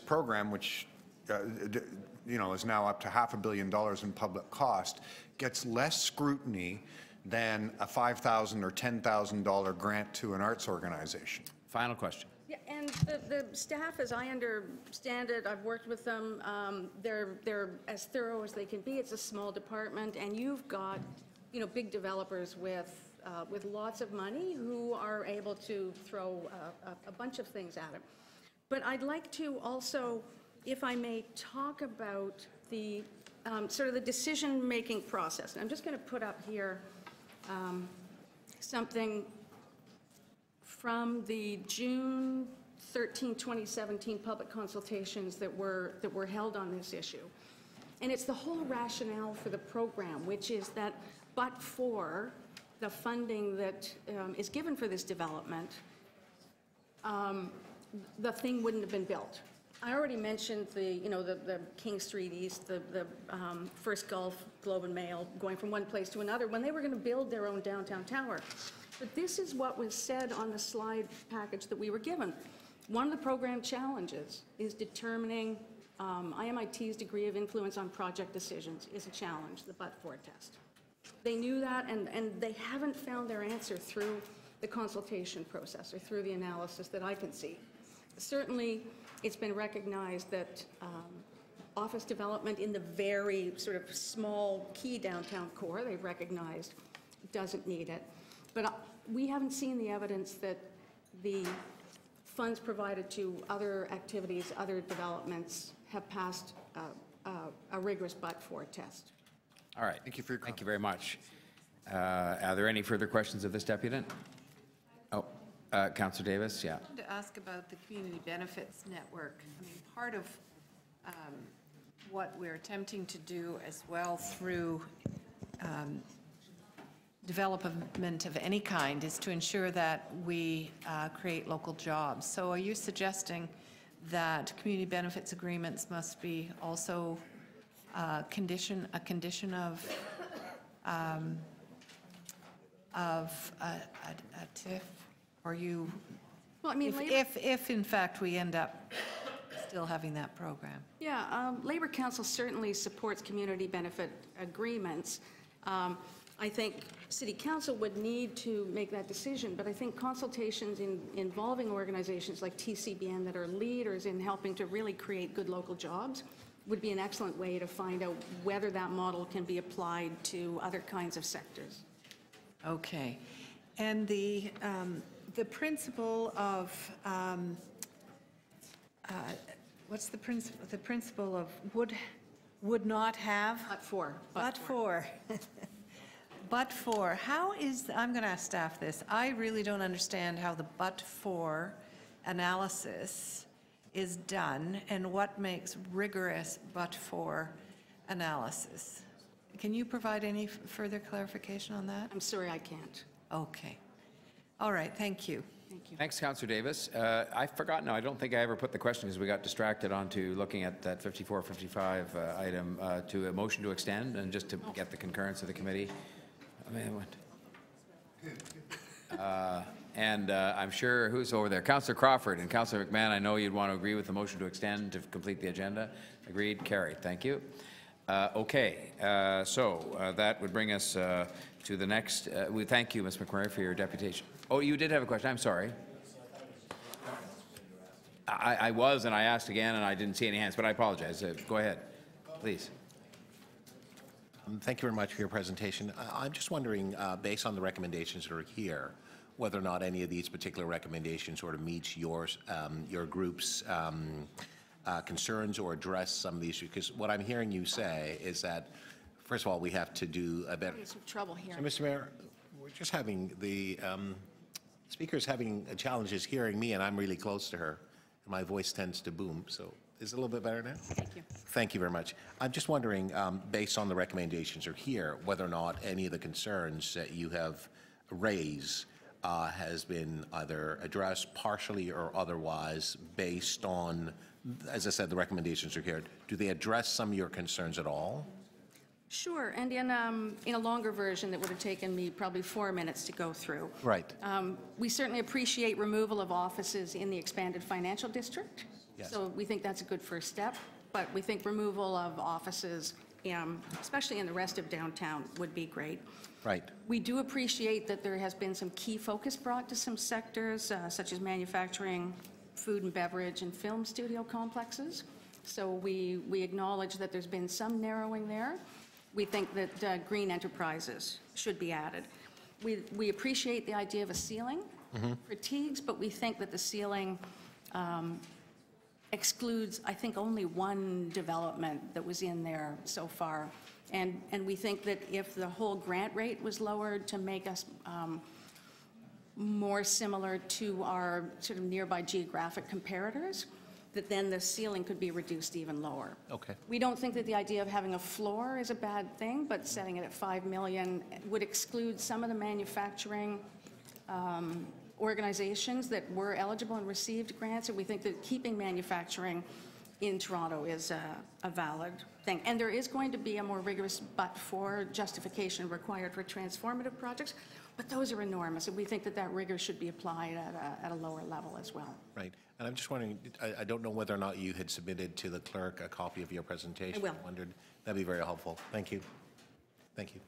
program, which is now up to $500 million in public cost, gets less scrutiny than a $5,000 or $10,000 grant to an arts organization. Final question. Yeah, and the staff, as I understand it, I've worked with them. They're as thorough as they can be. It's a small department, and you've got big developers with lots of money who are able to throw a bunch of things at it. But I'd like to also, if I may, talk about the sort of the decision-making process. And I'm just going to put up here something from the June 13, 2017 public consultations that were held on this issue. And it's the whole rationale for the program, which is that but for the funding that is given for this development, the thing wouldn't have been built. I already mentioned the King Street East, the First Gulf, Globe and Mail, going from one place to another when they were going to build their own downtown tower. But this is what was said on the slide package that we were given. One of the program challenges is determining IMIT's degree of influence on project decisions is a challenge, the but-for test. They knew that, and they haven't found their answer through the consultation process or through the analysis that I can see. Certainly, it's been recognized that office development in the very sort of small key downtown core, they've recognized doesn't need it. But we haven't seen the evidence that the funds provided to other activities, other developments have passed a rigorous but-for test. All right. Thank you for your comment. Thank you very much. Are there any further questions of this deputant? Oh, Councillor Davis, yeah. I wanted to ask about the community benefits network. I mean, part of what we're attempting to do as well through development of any kind is to ensure that we create local jobs. So are you suggesting that community benefits agreements must be also a condition of a TIF? Or you, well, I mean, if in fact we end up still having that program? Yeah, Labor Council certainly supports community benefit agreements. I think City Council would need to make that decision, but I think consultations involving organizations like TCBN that are leaders in helping to really create good local jobs would be an excellent way to find out whether that model can be applied to other kinds of sectors. Okay. And the principle of, what's the principle? The principle of would not have? But for. But for. But for. How is, I'm going to ask staff this. I really don't understand how the but for analysis is done and what makes rigorous but for analysis. Can you provide any further clarification on that? I'm sorry, I can't. Okay. All right, thank you. Thank you. Thanks, Councillor Davis. I forgot, no, I don't think I ever put the question because we got distracted onto looking at that 54-55 item to a motion to extend and just to get the concurrence of the committee. I mean, and I'm sure, who's over there? Councillor Crawford and Councillor McMahon, I know you'd want to agree with the motion to extend to complete the agenda. Agreed, carried, thank you. Okay, so that would bring us to the next. We thank you, Ms. McMurray, for your deputation. Oh, you did have a question. I'm sorry. I was, and I asked again, and I didn't see any hands, but I apologize. Go ahead, please. Thank you very much for your presentation. I'm just wondering, based on the recommendations that are here, whether or not any of these particular recommendations sort of meets your group's concerns or address some of these, because what I'm hearing you say is that, first of all, we have to do a better. Some trouble here. So, Mr. Mayor, we're just having the speaker's having challenges hearing me, and I'm really close to her, and my voice tends to boom. So, is it a little bit better now? Thank you. Thank you very much. I'm just wondering, based on the recommendations are here, whether or not any of the concerns that you have raised has been either addressed partially or otherwise based on, as I said, the recommendations are here. Do they address some of your concerns at all? Sure, and in a longer version that would have taken me probably 4 minutes to go through. Right. We certainly appreciate removal of offices in the expanded financial district. Yes. So we think that's a good first step, but we think removal of offices, especially in the rest of downtown, would be great. Right. We do appreciate that there has been some key focus brought to some sectors, such as manufacturing, food and beverage, and film studio complexes. So we acknowledge that there's been some narrowing there. We think that green enterprises should be added. We appreciate the idea of a ceiling for Teagues, but we think that the ceiling excludes, I think, only one development that was in there so far. And we think that if the whole grant rate was lowered to make us more similar to our sort of nearby geographic comparators, that then the ceiling could be reduced even lower. Okay. We don't think that the idea of having a floor is a bad thing, but setting it at 5 million would exclude some of the manufacturing organizations that were eligible and received grants, and we think that keeping manufacturing in Toronto is a valid thing. And there is going to be a more rigorous but-for justification required for transformative projects, but those are enormous, and we think that that rigor should be applied at a lower level as well. Right. And I'm just wondering, I don't know whether or not you had submitted to the clerk a copy of your presentation. I will. Wondered, that'd be very helpful. Thank you. Thank you.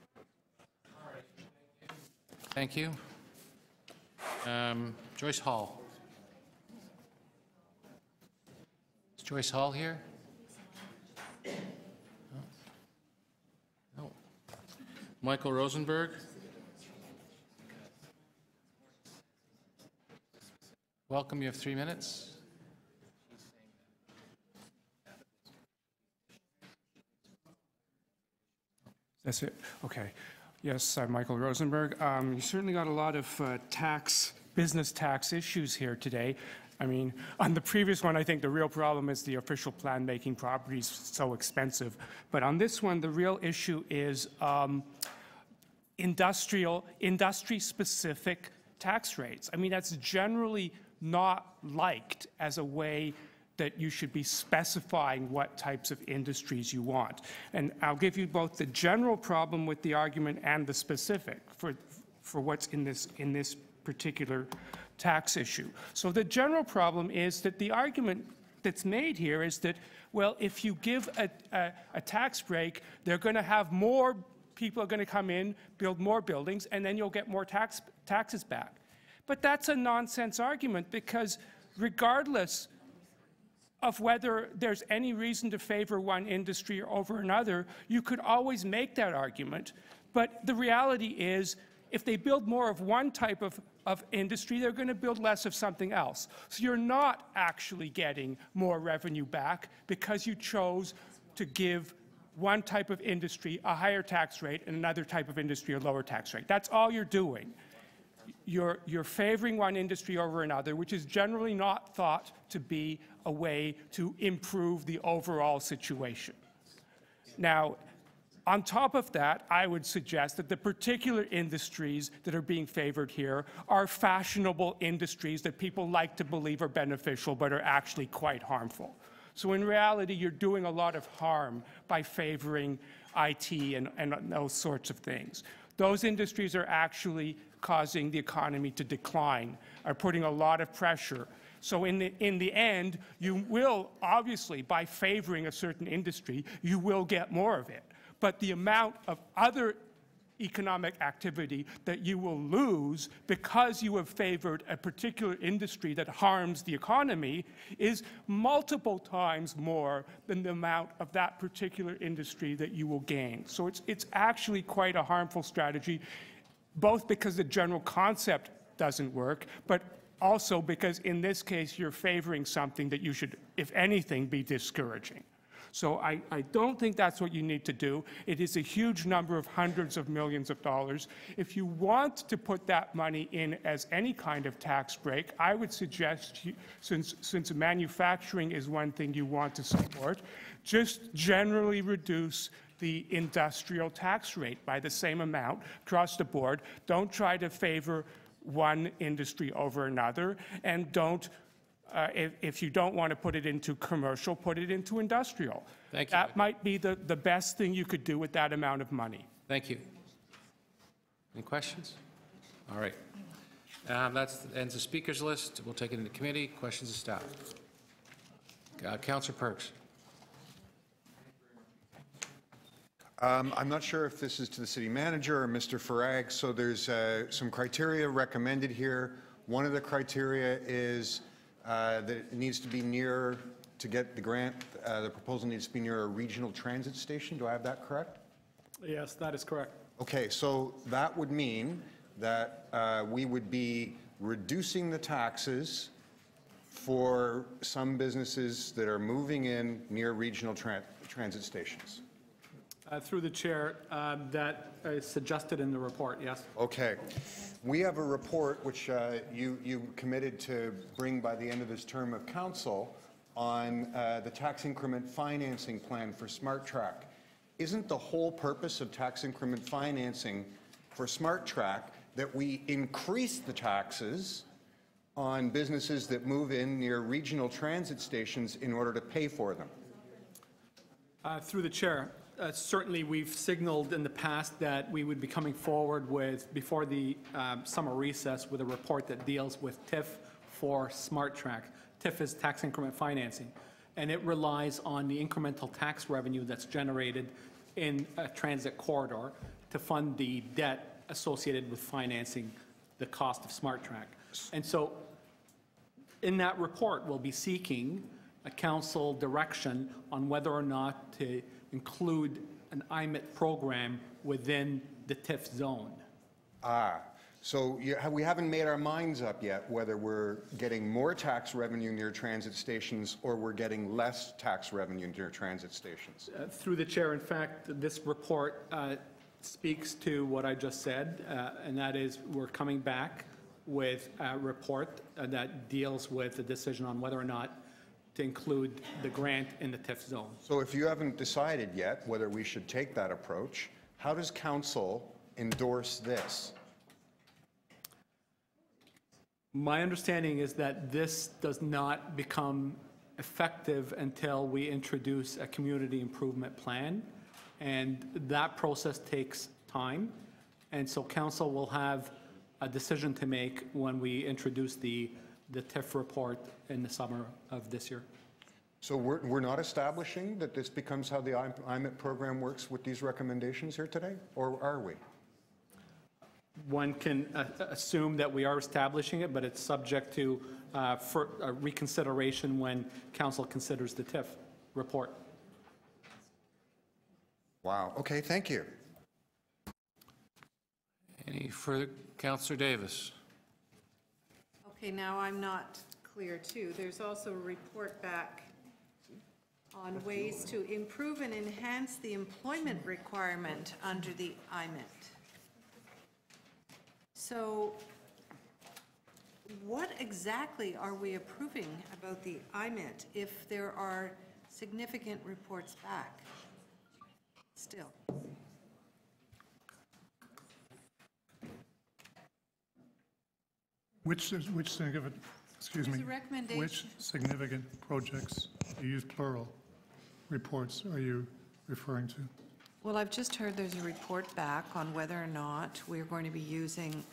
Thank you. Joyce Hall. Is Joyce Hall here? No. Michael Rosenberg. Welcome, you have 3 minutes. That's it? Okay. Yes, I'm Michael Rosenberg. You certainly got a lot of business tax issues here today. I mean, on the previous one, I think the real problem is the official plan making properties so expensive. But on this one, the real issue is industry-specific tax rates. I mean, that's generally not liked as a way that you should be specifying what types of industries you want. And I'll give you both the general problem with the argument and the specific for what's in this particular tax issue. So the general problem is that the argument that's made here is that, well, if you give a tax break, they're going to have more people are going to come in, build more buildings, and then you'll get more taxes back. But that's a nonsense argument, because regardless of whether there's any reason to favor one industry over another, you could always make that argument. But the reality is, if they build more of one type of industry, they're going to build less of something else. So you're not actually getting more revenue back because you chose to give one type of industry a higher tax rate and another type of industry a lower tax rate. That's all you're doing. You're favoring one industry over another, which is generally not thought to be a way to improve the overall situation. Now, on top of that, I would suggest that the particular industries that are being favored here are fashionable industries that people like to believe are beneficial but are actually quite harmful. So in reality, you're doing a lot of harm by favoring IT and those sorts of things. Those industries are actually causing the economy to decline, are putting a lot of pressure. So in the end, you will, obviously, by favoring a certain industry, you will get more of it. But the amount of other economic activity that you will lose because you have favored a particular industry that harms the economy is multiple times more than the amount of that particular industry that you will gain. So it's actually quite a harmful strategy, both because the general concept doesn't work, but also because in this case you're favoring something that you should, if anything, be discouraging. So I don't think that's what you need to do. It is a huge number of hundreds of millions of dollars. If you want to put that money in as any kind of tax break, I would suggest, since manufacturing is one thing you want to support, just generally reduce the industrial tax rate by the same amount across the board. Don't try to favor one industry over another, and don't if you don't want to put it into commercial, put it into industrial. Thank you. That might be the best thing you could do with that amount of money. Thank you. Any questions? All right. That ends the speakers list. We'll take it into committee. Questions of staff. Councillor Perks. I'm not sure if this is to the city manager or Mr. Farag. So there's some criteria recommended here. One of the criteria is that it needs to be near, to get the grant, the proposal needs to be near a regional transit station. Do I have that correct? Yes, that is correct. Okay, so that would mean that we would be reducing the taxes for some businesses that are moving in near regional transit stations? Through the chair, that is suggested in the report, yes. Okay. We have a report which you committed to bring by the end of this term of council on the tax increment financing plan for Smart Track. Isn't the whole purpose of tax increment financing for Smart Track that we increase the taxes on businesses that move in near regional transit stations in order to pay for them? Through the chair, certainly we've signaled in the past that we would be coming forward with, before the summer recess, with a report that deals with TIF for Smart Track. TIF is tax increment financing, and it relies on the incremental tax revenue that's generated in a transit corridor to fund the debt associated with financing the cost of Smart Track. And so in that report, we'll be seeking a council direction on whether or not to include an IMIT program within the TIF zone. So we haven't made our minds up yet whether we're getting more tax revenue near transit stations or we're getting less tax revenue near transit stations. Through the chair, in fact, this report speaks to what I just said, and that is we're coming back with a report that deals with the decision on whether or not to include the grant in the TIF zone. So if you haven't decided yet whether we should take that approach, how does council endorse this? My understanding is that this does not become effective until we introduce a community improvement plan, and that process takes time, and so council will have a decision to make when we introduce the TIF report in the summer of this year. So we're not establishing that this becomes how the IMIT program works with these recommendations here today, or are we? One can assume that we are establishing it, but it's subject to for reconsideration when council considers the TIF report. Wow. Okay, thank you. Any further? Councillor Davis. Okay, now I'm not clear too. There's also a report back on ways to improve and enhance the employment requirement under the IMIT. So what exactly are we approving about the IMIT if there are significant reports back still? Which significant, excuse me, recommendation. which significant projects, you use plural, reports are you referring to? Well, I've just heard there's a report back on whether or not we're going to be using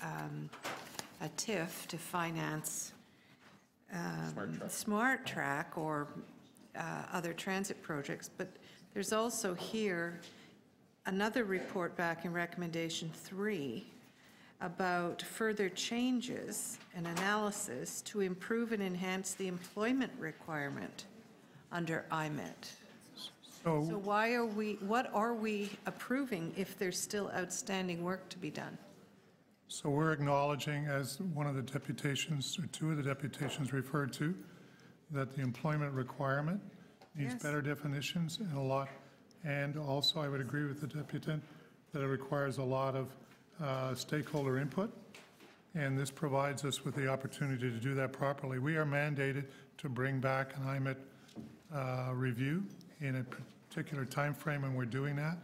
a TIF to finance Smart Track or other transit projects. But there's also here another report back in recommendation 3 about further changes and analysis to improve and enhance the employment requirement under IMIT. So why are what are we approving if there's still outstanding work to be done? So we're acknowledging, as one of the deputations, or two of the deputations referred to, that the employment requirement needs better definitions and a lot, and also I would agree with the deputant that it requires a lot of stakeholder input, and this provides us with the opportunity to do that properly. We are mandated to bring back an IMIT review in a particular time frame, and we're doing that.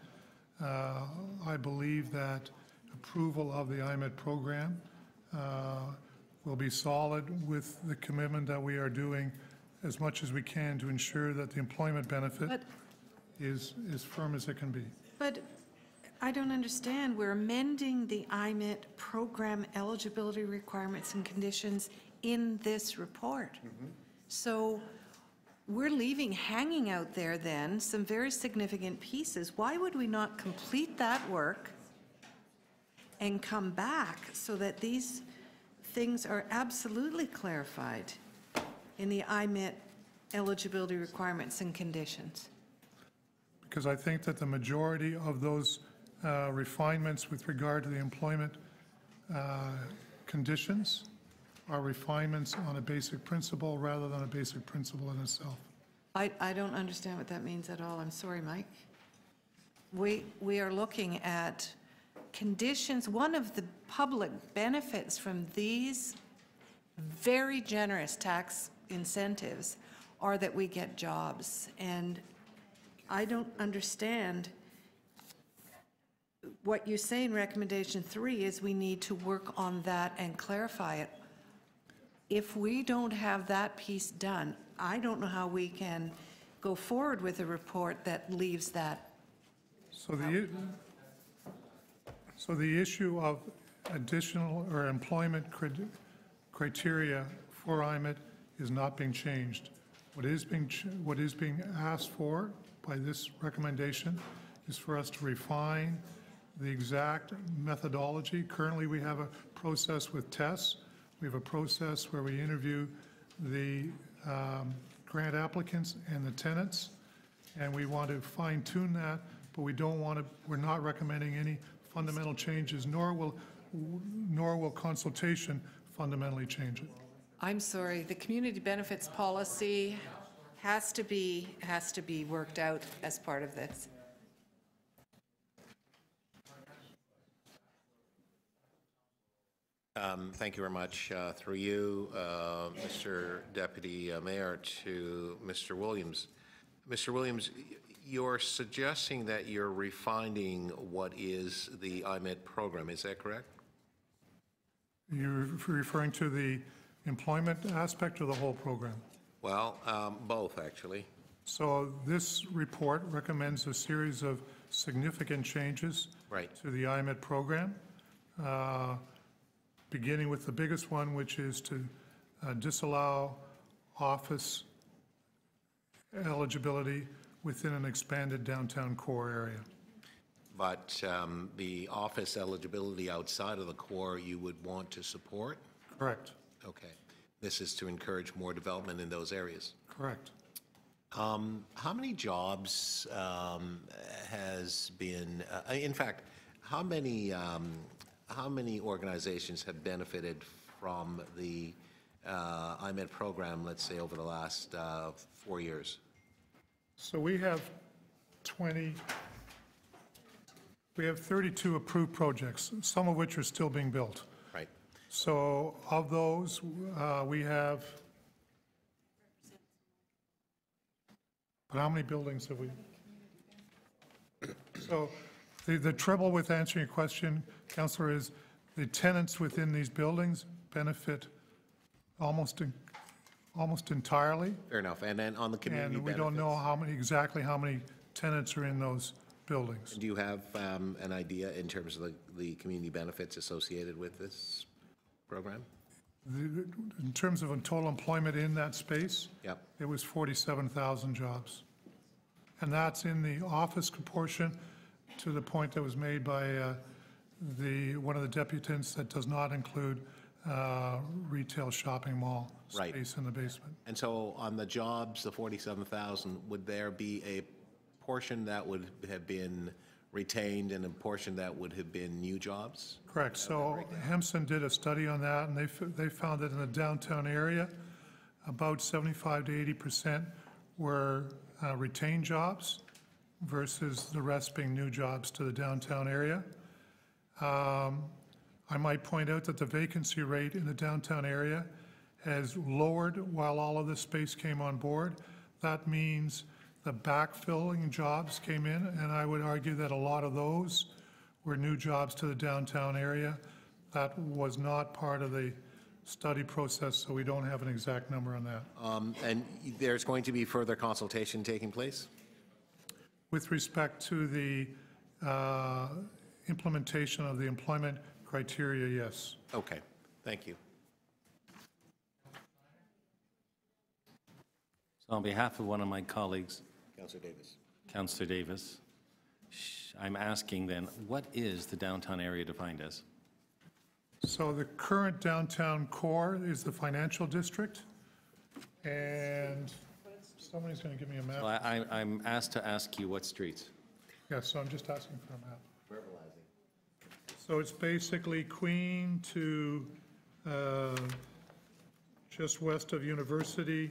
I believe that approval of the IMIT program will be solid with the commitment that we are doing as much as we can to ensure that the employment benefit is as firm as it can be. But I don't understand. We're amending the IMIT program eligibility requirements and conditions in this report. So we're leaving hanging out there then some very significant pieces. Why would we not complete that work and come back so that these things are absolutely clarified in the IMIT eligibility requirements and conditions? Because I think that the majority of those refinements with regard to the employment conditions are refinements on a basic principle rather than a basic principle in itself. I don't understand what that means at all. I'm sorry, Mike. We are looking at conditions. One of the public benefits from these very generous tax incentives are that we get jobs. And I don't understand what you say in recommendation 3 is we need to work on that and clarify it. If we don't have that piece done, I don't know how we can go forward with a report that leaves that. So the issue of additional or employment criteria for IMET is not being changed. What is being asked for by this recommendation is for us to refine the exact methodology. Currently, we have a process with tests. We have a process where we interview the grant applicants and the tenants, and we want to fine-tune that, but we're not recommending any fundamental changes, nor will consultation fundamentally change it. I'm sorry, the community benefits policy has to be worked out as part of this. Thank you very much. Through you, Mr. Deputy Mayor, to Mr. Williams. Mr. Williams, you're suggesting that you're refining what is the IMET program. Is that correct? You're referring to the employment aspect or the whole program? Well, both, actually. So this report recommends a series of significant changes to the IMET program, beginning with the biggest one, which is to disallow office eligibility within an expanded downtown core area. But the office eligibility outside of the core you would want to support? Correct. Okay. This is to encourage more development in those areas? Correct. How many jobs has been, in fact, how many organizations have benefited from the IMET program, let's say, over the last 4 years? So we have 32 approved projects, some of which are still being built. Right. So of those, we have, but how many buildings have we? So the trouble with answering your question, Councillor, is the tenants within these buildings benefit almost entirely. Fair enough. And then on the community benefits. And we don't know exactly how many tenants are in those buildings. Do you have an idea in terms of the community benefits associated with this program? In terms of total employment in that space, it was 47,000 jobs. And that's in the office proportion, to the point that was made by one of the deputants, that does not include retail shopping mall space in the basement. And so on the jobs, the 47,000, would there be a portion that would have been retained and a portion that would have been new jobs? Correct. So Hempson did a study on that, and they found that in the downtown area, about 75 to 80% were retained jobs versus the rest being new jobs to the downtown area. I might point out that the vacancy rate in the downtown area has lowered while all of this space came on board. That means the backfilling jobs came in, and I would argue that a lot of those were new jobs to the downtown area. That was not part of the study process, so we don't have an exact number on that. And there's going to be further consultation taking place? With respect to the implementation of the employment criteria, yes. Okay, thank you. So on behalf of one of my colleagues, Councillor Davis. Councillor Davis, I'm asking then, what is the downtown area defined as? So the current downtown core is the financial district, and somebody's going to give me a map. Well, I'm asked to ask you what streets. Yeah, so I'm just asking for a map. So it's basically Queen to just west of University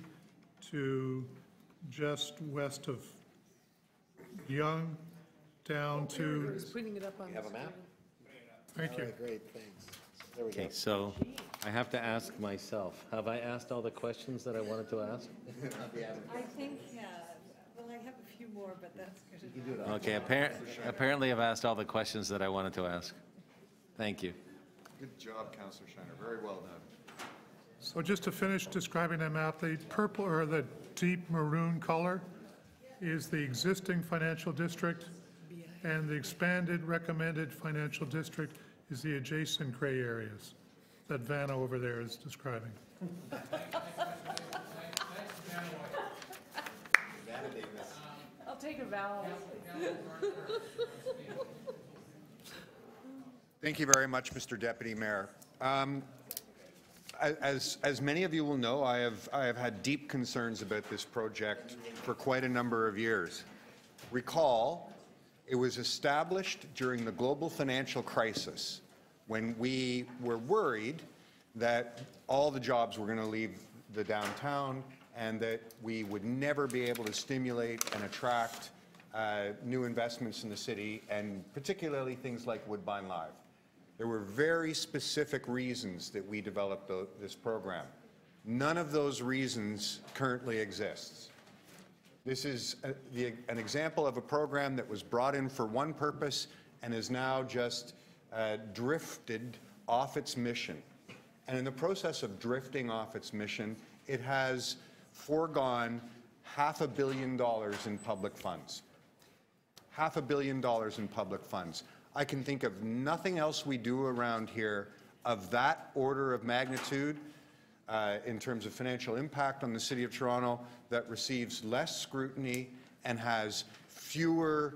to just west of Young, down to, Putting it up on the have a map? thank you. Great, thanks. There we go. Okay, so I have to ask myself, have I asked all the questions that I wanted to ask? I think, well, I have a few more, but that's good. Okay, apparently I've asked all the questions that I wanted to ask. Thank you. Good job, Councillor Shiner. Very well done. So just to finish describing the map, the purple or the deep maroon color is the existing financial district, and the expanded recommended financial district is the adjacent gray areas that Vanna over there is describing. I'll take a vowel. Thank you very much, Mr. Deputy Mayor. As many of you will know, I have had deep concerns about this project for quite a number of years. Recall, it was established during the global financial crisis when we were worried that all the jobs were going to leave the downtown and that we would never be able to stimulate and attract new investments in the city, and particularly things like Woodbine Live. There were very specific reasons that we developed this program. None of those reasons currently exists. This is an example of a program that was brought in for one purpose and is now just drifted off its mission. And in the process of drifting off its mission, it has foregone $500 million in public funds. $500 million in public funds. I can think of nothing else we do around here of that order of magnitude in terms of financial impact on the City of Toronto that receives less scrutiny and has fewer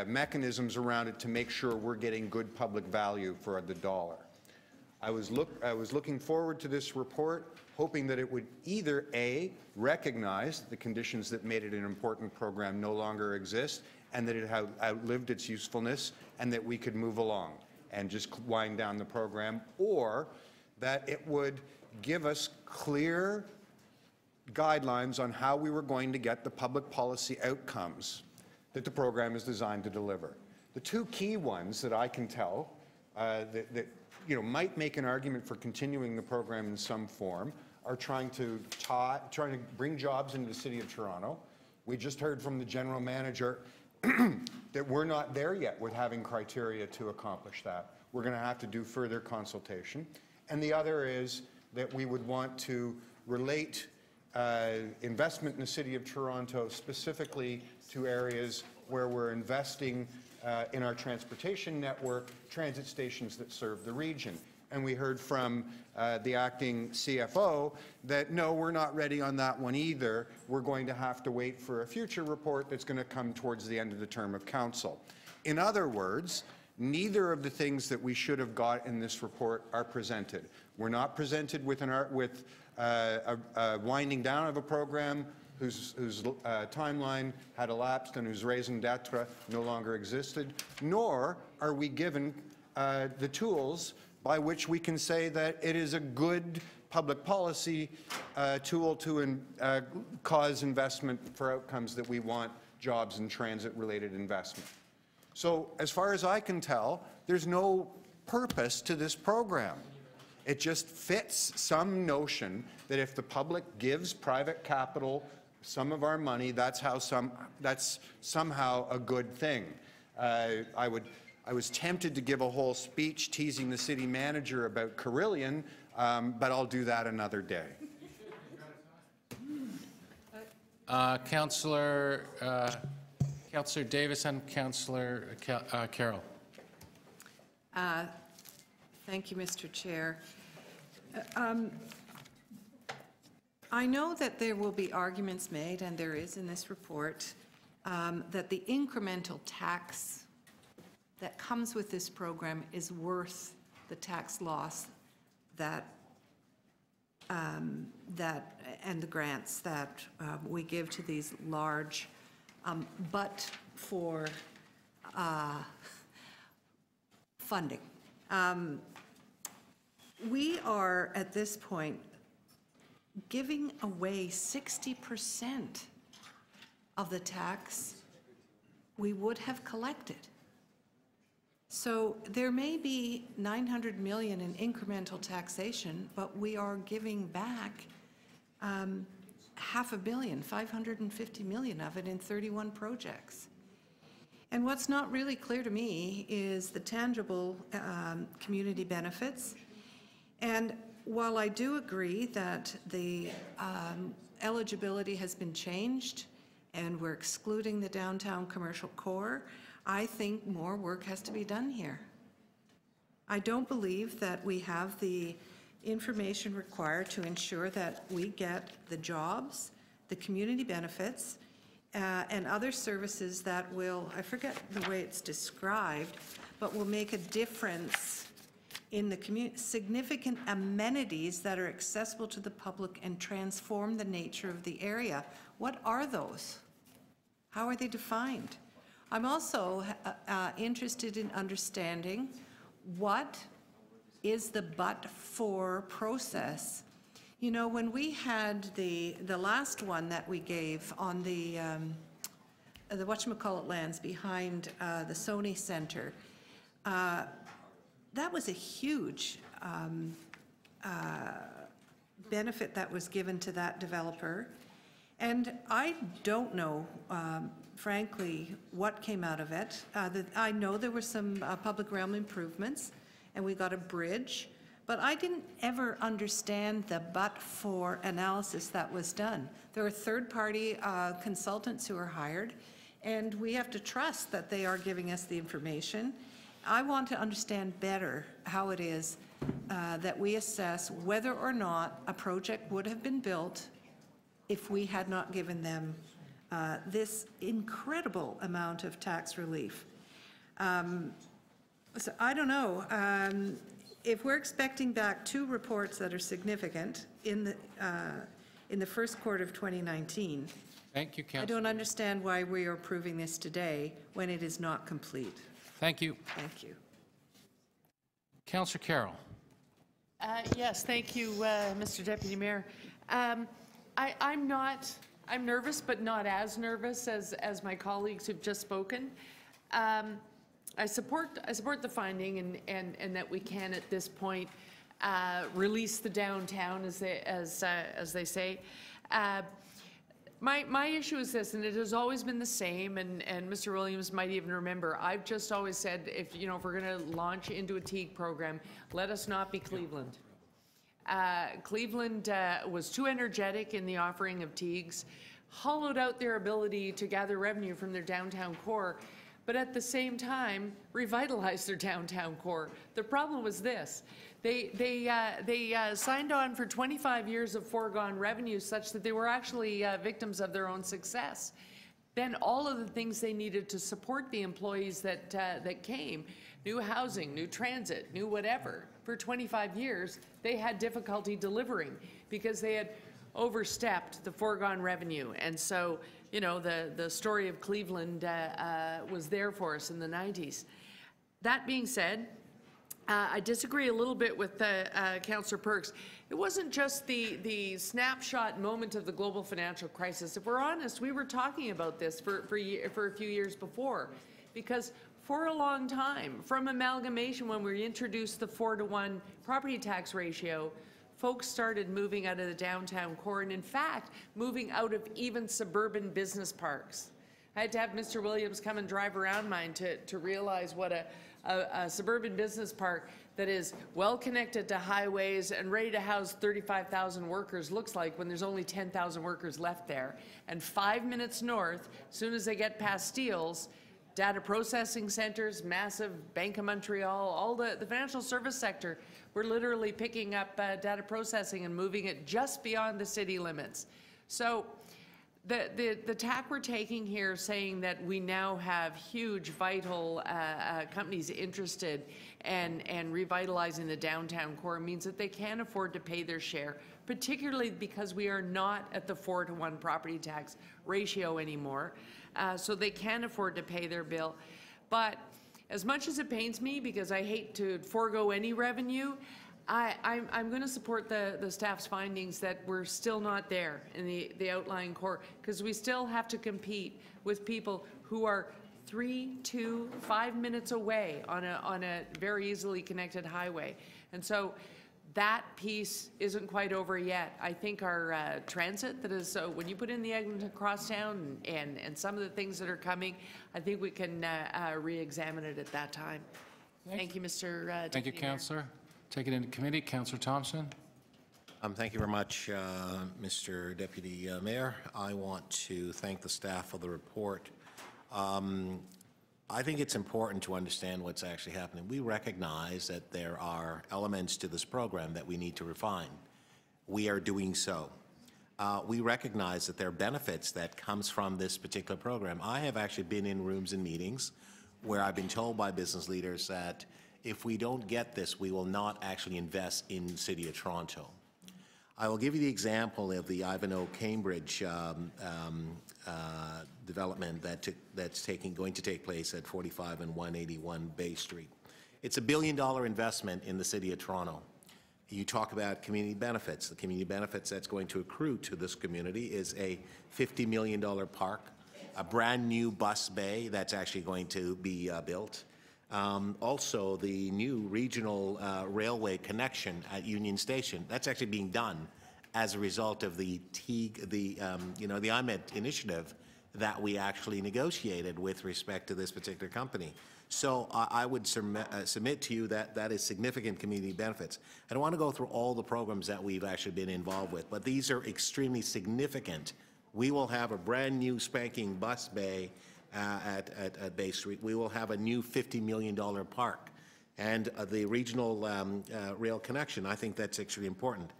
mechanisms around it to make sure we're getting good public value for the dollar. I was looking forward to this report, hoping that it would either A, recognize the conditions that made it an important program no longer exist, and that it had outlived its usefulness, and that we could move along and just wind down the program, or that it would give us clear guidelines on how we were going to get the public policy outcomes that the program is designed to deliver. The two key ones that I can tell that might make an argument for continuing the program in some form are trying to bring jobs into the City of Toronto. We just heard from the general manager that we're not there yet with having criteria to accomplish that. We're going to have to do further consultation. And the other is that we would want to relate investment in the City of Toronto specifically to areas where we're investing in our transportation network, transit stations that serve the region. And we heard from the acting CFO that, no, we're not ready on that one either. We're going to have to wait for a future report that's going to come towards the end of the term of council. In other words, neither of the things that we should have got in this report are presented. We're not presented with a winding down of a program whose timeline had elapsed and whose raison d'etre no longer existed, nor are we given the tools by which we can say that it is a good public policy tool to cause investment for outcomes that we want, jobs and transit-related investment. So as far as I can tell, there's no purpose to this program. It just fits some notion that if the public gives private capital some of our money, that's somehow a good thing. I was tempted to give a whole speech teasing the city manager about Carillion, but I'll do that another day. Councillor Davis and Councillor Carroll. Thank you, Mr. Chair. I know that there will be arguments made, and there is in this report, that the incremental tax that comes with this program is worth the tax loss and the grants that we give to these large, but for funding. We are at this point giving away 60% of the tax we would have collected. So there may be 900 million in incremental taxation, but we are giving back $500 million, 550 million of it in 31 projects. And what's not really clear to me is the tangible community benefits. And while I do agree that the eligibility has been changed and we're excluding the downtown commercial core, I think more work has to be done here. I don't believe that we have the information required to ensure that we get the jobs, the community benefits, and other services that will, I forget the way it's described, but will make a difference in the significant amenities that are accessible to the public and transform the nature of the area. What are those? How are they defined? I'm also interested in understanding what is the but-for process. You know, when we had the last one that we gave on the whatchamacallit lands behind the Sony Center, that was a huge benefit that was given to that developer. And I don't know, frankly, what came out of it. I know there were some public realm improvements, and we got a bridge, but I didn't ever understand the but-for analysis that was done. There are third-party consultants who are hired, and we have to trust that they are giving us the information. I want to understand better how it is that we assess whether or not a project would have been built if we had not given them this incredible amount of tax relief. So I don't know. If we're expecting back 2 reports that are significant in the first quarter of 2019, Thank you, Councillor. I don't understand why we are approving this today when it is not complete. Thank you. Thank you. Councillor Carroll. Yes, thank you, Mr. Deputy Mayor. I'm nervous, but not as nervous as my colleagues who've just spoken. I support the finding and that we can at this point release the downtown, as they say. My issue is this, and it has always been the same, and Mr. Williams might even remember. I've just always said, if we're going to launch into a TEAG program, let us not be Cleveland. Cleveland was too energetic in the offering of TEAGs, hollowed out their ability to gather revenue from their downtown core, but at the same time revitalized their downtown core. The problem was this. They signed on for 25 years of foregone revenue such that they were actually victims of their own success. Then all of the things they needed to support the employees that came, new housing, new transit, new whatever, for 25 years, they had difficulty delivering because they had overstepped the foregone revenue. And so, the story of Cleveland was there for us in the 90s. That being said, I disagree a little bit with Councillor Perks. It wasn't just the snapshot moment of the global financial crisis. If we're honest, we were talking about this for a few years before, because for a long time, from amalgamation when we introduced the 4-to-1 property tax ratio, folks started moving out of the downtown core, and in fact, moving out of even suburban business parks. I had to have Mr. Williams come and drive around mine to realize what a suburban business park that is well connected to highways and ready to house 35,000 workers looks like when there's only 10,000 workers left there. And 5 minutes north, as soon as they get past Steeles, data processing centers, massive Bank of Montreal, all the financial service sector, we're literally picking up data processing and moving it just beyond the city limits. So the tack we're taking here, saying that we now have huge, vital companies interested and revitalizing the downtown core, means that they can't afford to pay their share, particularly because we are not at the 4-to-1 property tax ratio anymore. So they can't afford to pay their bill. But as much as it pains me, because I hate to forego any revenue, I'm going to support the staff's findings that we're still not there in the outlying core, because we still have to compete with people who are 3 to 5 minutes away on a very easily connected highway. And so that piece isn't quite over yet. I think our transit, that is, so when you put in the Eglinton Crosstown and some of the things that are coming, I think we can re-examine it at that time. Thank you, Mr. Thank you, Deputy Mayor. Councillor. Take it into committee. Councillor Thompson. Thank you very much, Mr. Deputy Mayor. I want to thank the staff for the report. I think it's important to understand what's actually happening. We recognize that there are elements to this program that we need to refine. We are doing so. We recognize that there are benefits that comes from this particular program. I have actually been in rooms and meetings where I've been told by business leaders that if we don't get this, we will not actually invest in the City of Toronto. I will give you the example of the Ivanhoe Cambridge development that's going to take place at 45 and 181 Bay Street. It's $1 billion investment in the City of Toronto. You talk about community benefits. The community benefits that's going to accrue to this community is a $50 million park, a brand new bus bay that's actually going to be built. Also, the new regional railway connection at Union Station, that's actually being done as a result of the IMET initiative that we actually negotiated with respect to this particular company. So I would submit to you that that is significant community benefits. I don't want to go through all the programs that we've actually been involved with, but these are extremely significant. We will have a brand new spanking bus bay at Bay Street. We will have a new $50 million park. And the regional rail connection, I think that's extremely important.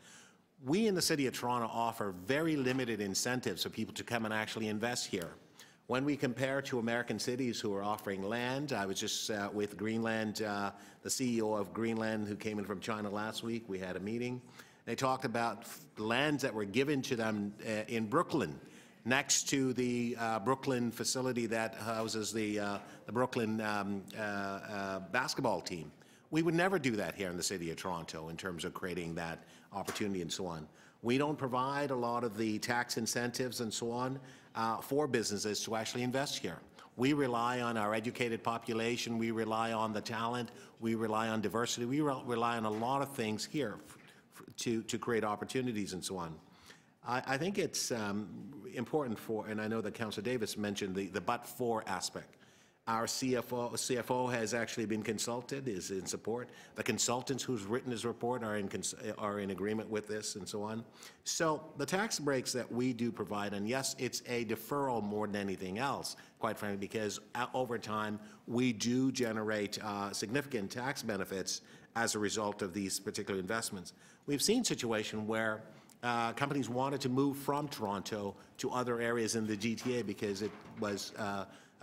We in the City of Toronto offer very limited incentives for people to come and actually invest here. When we compare to American cities who are offering land, I was just with Greenland, the CEO of Greenland who came in from China last week. We had a meeting. They talked about lands that were given to them in Brooklyn, next to the Brooklyn facility that houses the Brooklyn basketball team. We would never do that here in the City of Toronto in terms of creating that opportunity and so on. We don't provide a lot of the tax incentives and so on for businesses to actually invest here. We rely on our educated population. We rely on the talent. We rely on diversity. We rely on a lot of things here to create opportunities and so on. I think it's important for, and I know that Councillor Davis mentioned the but-for aspect. Our CFO has actually been consulted, is in support. The consultants who's written his report are in agreement with this and so on. So the tax breaks that we do provide, and yes, it's a deferral more than anything else, quite frankly, because over time we do generate significant tax benefits as a result of these particular investments. We've seen situations where companies wanted to move from Toronto to other areas in the GTA because it was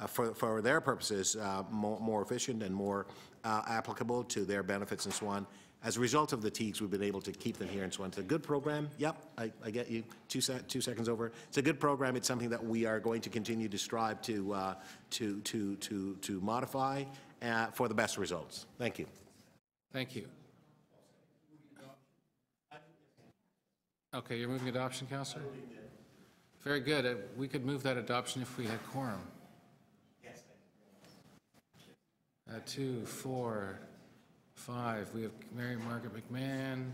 for their purposes, more efficient and more applicable to their benefits and so on. As a result of the TEEGs, we've been able to keep them here and so on. It's a good program. Yep, I get you. Two seconds over. It's a good program. It's something that we are going to continue to strive to modify for the best results. Thank you. Thank you. Okay, you're moving adoption, Councillor? Very good. We could move that adoption if we had quorum. 2, 4, 5. We have Mary Margaret McMahon.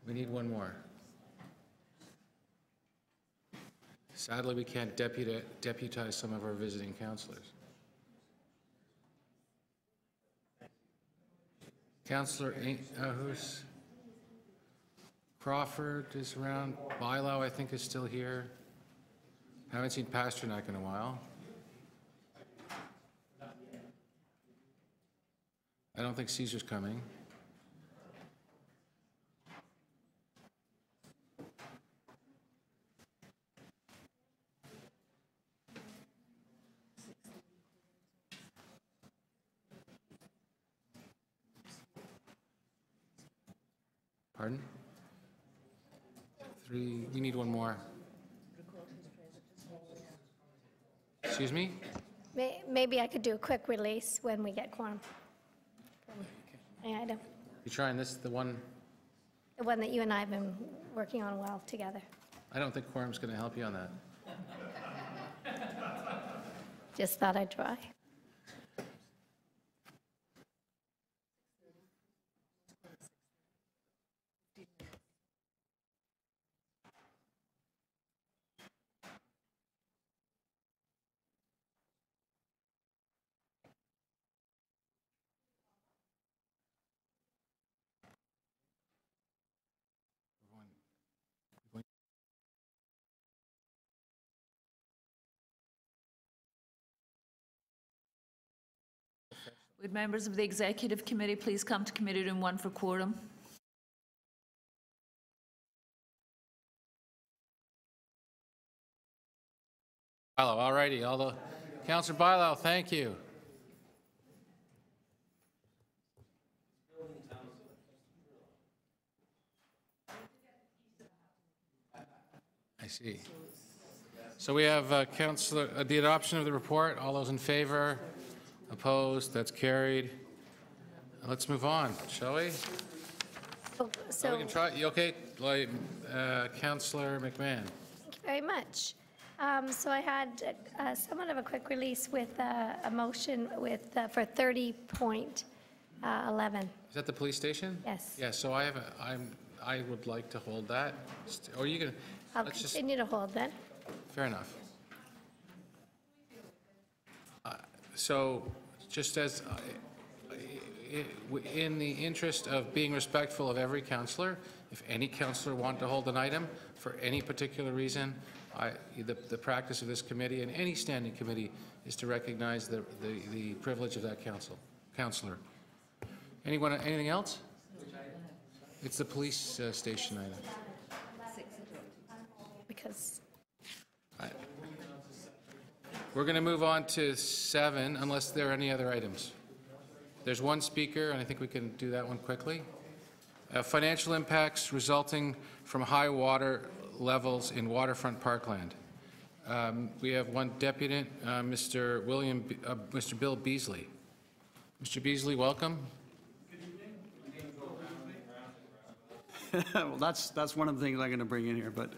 We need one more. Sadly, we can't deputize some of our visiting councillors. Councillor who's Crawford is around. Bylaw, I think, is still here. Haven't seen Pasternak in a while. I don't think Caesar's coming. Pardon? 3, we need one more. Excuse me? Maybe I could do a quick release when we get quorum. Item. You trying this, the one, The one that you and I have been working on well together. I don't think quorum's going to help you on that. Just thought I'd try. Would members of the Executive Committee please come to Committee Room 1 for quorum? Bylow, all righty. Councillor Bylow, thank you. I see. So we have the adoption of the report. All those in favor? Opposed? That's carried. Let's move on, shall we? So, we can try. You okay, Councillor McMahon? thank you very much. So I had somewhat of a quick release with a motion for 30.11. Is that the police station? Yes. Yeah. So I would like to hold that. Or you can. I'll continue to hold then. Fair enough. So just as in the interest of being respectful of every councillor, if any councillor want to hold an item for any particular reason, the practice of this committee and any standing committee is to recognize the privilege of that councillor. Anything else? It's the police station item. Because we're going to move on to 7, unless there are any other items. There's one speaker, and I think we can do that one quickly. Financial impacts resulting from high water levels in waterfront parkland. We have one deputant, Mr. Bill Beasley. Mr. Beasley, welcome. Well, that's one of the things I'm going to bring in here, but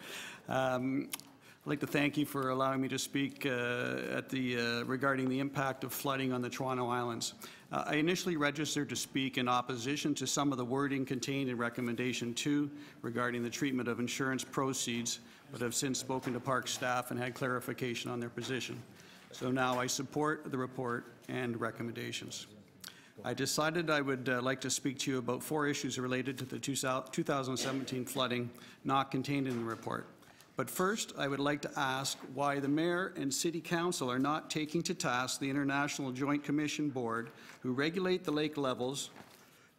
I'd like to thank you for allowing me to speak regarding the impact of flooding on the Toronto Islands. I initially registered to speak in opposition to some of the wording contained in Recommendation 2 regarding the treatment of insurance proceeds, but have since spoken to Park staff and had clarification on their position. So now I support the report and recommendations. I decided I would like to speak to you about 4 issues related to the 2017 flooding not contained in the report. But first, I would like to ask why the Mayor and City Council are not taking to task the International Joint Commission Board, who regulate the lake levels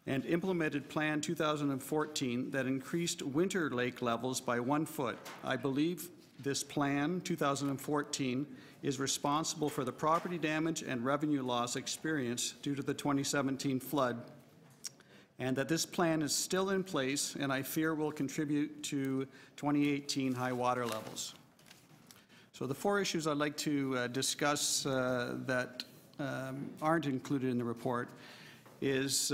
and implemented Plan 2014 that increased winter lake levels by 1 foot. I believe this Plan 2014 is responsible for the property damage and revenue loss experienced due to the 2017 flood, and that this plan is still in place and I fear will contribute to 2018 high water levels. So the 4 issues I'd like to discuss that aren't included in the report is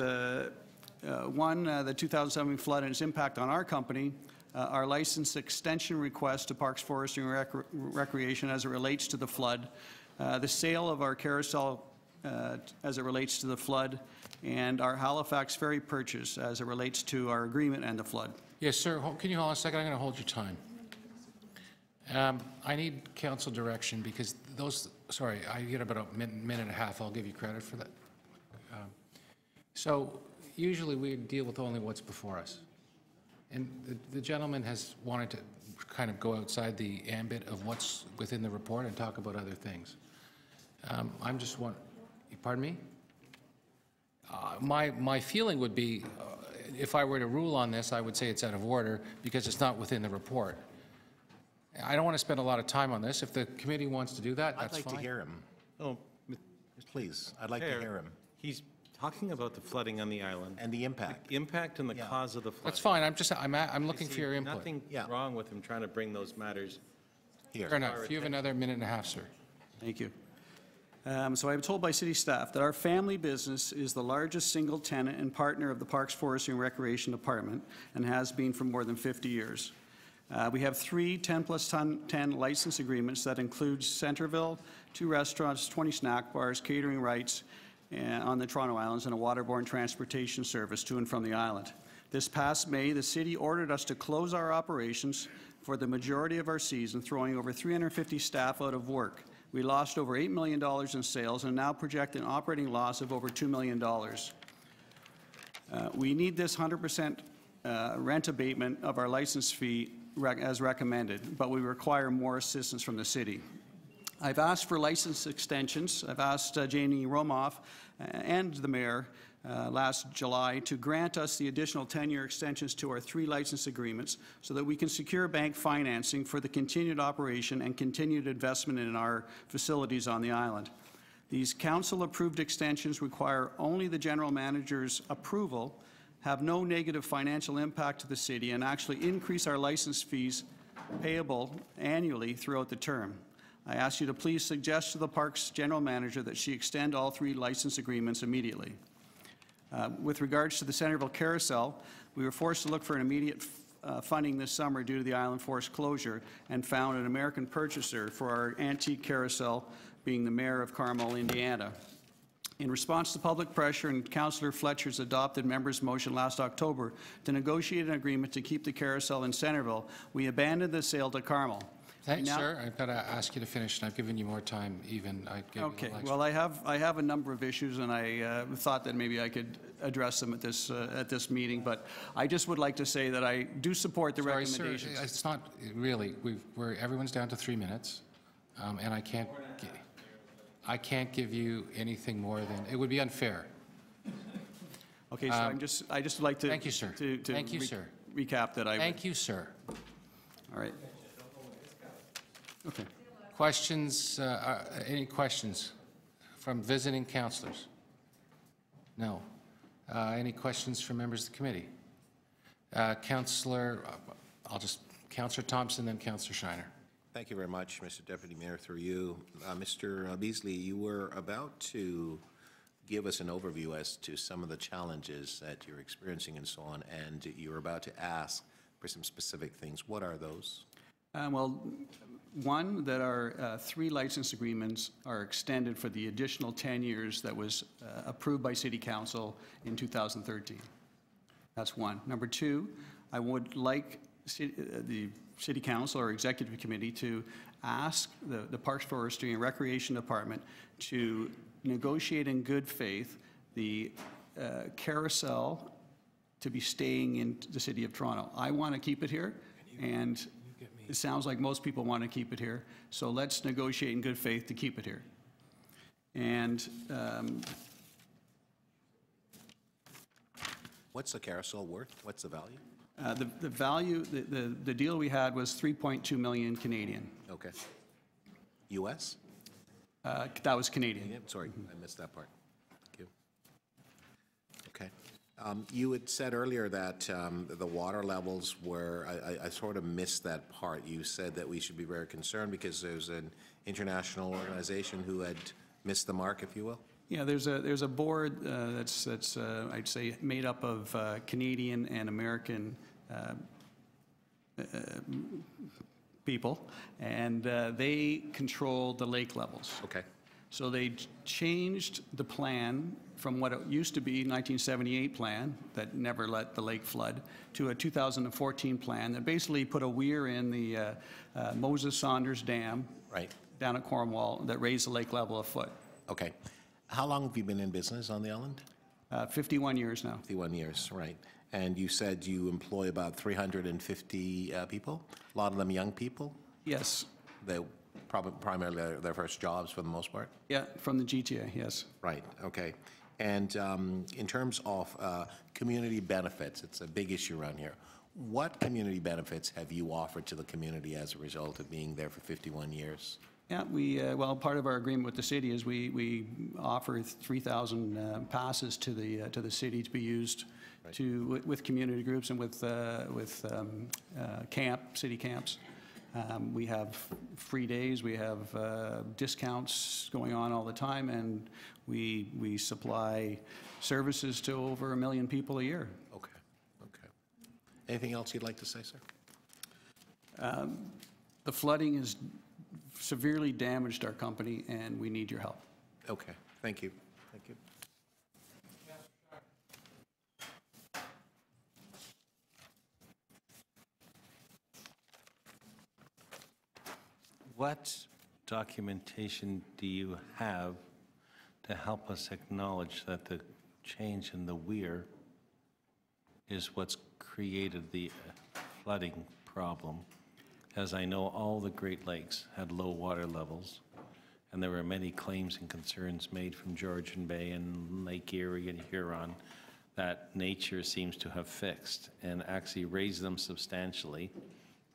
one, the 2007 flood and its impact on our company, our license extension request to Parks, Forestry and Recreation as it relates to the flood, the sale of our carousel as it relates to the flood, and our Halifax ferry purchase as it relates to our agreement and the flood. Yes, sir. Can you hold on a second? I'm going to hold your time. I need council direction because sorry, I get about a minute and a half. I'll give you credit for that. So usually we deal with only what's before us. And the gentleman has wanted to kind of go outside the ambit of what's within the report and talk about other things. I'm just pardon me? My feeling would be, if I were to rule on this, I would say it's out of order because it's not within the report. I don't want to spend a lot of time on this. If the committee wants to do that, that's fine. I'd like to hear him. Oh, please, I'd like to hear him. He's talking about the flooding on the island. And the impact. The impact and the cause of the flooding. That's fine. I'm looking for your input. Nothing wrong with him trying to bring those matters here. Fair enough. You have another minute and a half, sir. Thank you. So I was told by city staff that our family business is the largest single tenant and partner of the Parks, Forestry, and Recreation Department and has been for more than 50 years. We have 3 10+10 license agreements that include Centerville, 2 restaurants, 20 snack bars, catering rights on the Toronto Islands, and a waterborne transportation service to and from the island. This past May, the city ordered us to close our operations for the majority of our season, throwing over 350 staff out of work. We lost over $8 million in sales and now project an operating loss of over $2 million. We need this 100% rent abatement of our license fee as recommended, but we require more assistance from the city. I've asked for license extensions. I've asked Janie Romoff and the mayor last July to grant us the additional 10-year extensions to our 3 license agreements so that we can secure bank financing for the continued operation and continued investment in our facilities on the island. These council-approved extensions require only the general manager's approval, have no negative financial impact to the city, and actually increase our license fees payable annually throughout the term. I ask you to please suggest to the Parks general manager that she extend all 3 license agreements immediately. With regards to the Centerville Carousel, we were forced to look for an immediate funding this summer due to the island forced closure and found an American purchaser for our antique carousel, being the mayor of Carmel, Indiana. In response to public pressure and Councillor Fletcher's adopted member's motion last October to negotiate an agreement to keep the carousel in Centerville, we abandoned the sale to Carmel. Thanks, sir. I've got to ask you to finish, and I've given you more time even. Okay. Well, I have a number of issues, and I thought that maybe I could address them at this meeting. But I just would like to say that I do support the recommendations. Sir, it's not really. Everyone's down to 3 minutes, and I can't give you anything more than it would be unfair. Okay, so I just like to. Thank you, sir. Thank you, sir. Recap that I. Thank you, sir. All right. Okay. Questions, any questions from visiting councillors? No. Any questions from members of the committee? Councillor Thompson, then Councillor Shiner. Thank you very much, Mr. Deputy Mayor, through you. Mr. Beasley, you were about to give us an overview as to some of the challenges that you're experiencing and so on, and you were about to ask for some specific things. What are those? Well, one, that our 3 license agreements are extended for the additional 10 years that was approved by City Council in 2013. That's one. Number 2, I would like the City Council or Executive Committee to ask the Parks, Forestry, and Recreation Department to negotiate in good faith the carousel to be staying in the City of Toronto. I want to keep it here, and it sounds like most people want to keep it here, so let's negotiate in good faith to keep it here. And what's the carousel worth? What's the value? The value, the deal we had was 3.2 million Canadian. Okay. U.S.? That was Canadian. Sorry, I missed that part. Thank you. Okay. You had said earlier that the water levels were, I sort of missed that part. You said that we should be very concerned because there's an international organization who had missed the mark, if you will? Yeah, there's a board that's I'd say made up of Canadian and American people, and they control the lake levels. Okay. So they changed the plan from what it used to be, 1978 plan that never let the lake flood, to a 2014 plan that basically put a weir in the Moses Saunders Dam down at Cornwall that raised the lake level a foot. Okay. How long have you been in business on the island? 51 years now. 51 years, right. And you said you employ about 350 people? A lot of them young people? Yes. They primarily their first jobs for the most part? Yeah, from the GTA, yes. Right, okay. And in terms of community benefits, it's a big issue around here. What community benefits have you offered to the community as a result of being there for 51 years? Yeah, well, part of our agreement with the city is we offer 3,000 passes to the city to be used with community groups and with city camps. We have free days, we have discounts going on all the time, and we supply services to over 1 million people a year. Okay, okay. Anything else you'd like to say, sir? The flooding has severely damaged our company, and we need your help. Okay, thank you. Thank you. What documentation do you have to help us acknowledge that the change in the weir is what's created the flooding problem? As I know, all the Great Lakes had low water levels, and there were many claims and concerns made from Georgian Bay and Lake Erie and Huron that nature seems to have fixed and actually raised them substantially.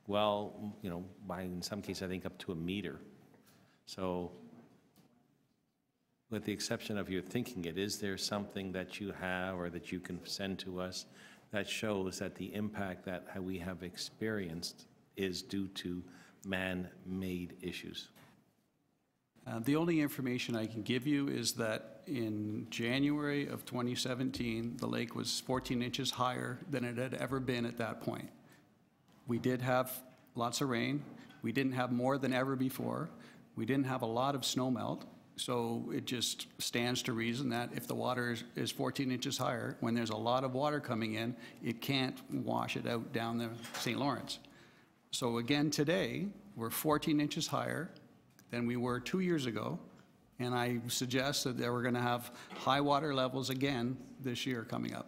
Well, you know, by in some cases, I think up to 1 meter. So with the exception of your thinking it, is there something that you have or that you can send to us that shows that the impact that we have experienced is due to man-made issues? The only information I can give you is that in January of 2017, the lake was 14 inches higher than it had ever been at that point. We did have lots of rain. We didn't have more than ever before. We didn't have a lot of snow melt. So it just stands to reason that if the water is 14 inches higher, when there's a lot of water coming in, it can't wash it out down the St. Lawrence. So again, today, we're 14 inches higher than we were 2 years ago. And I suggest that we're going to have high water levels again this year coming up.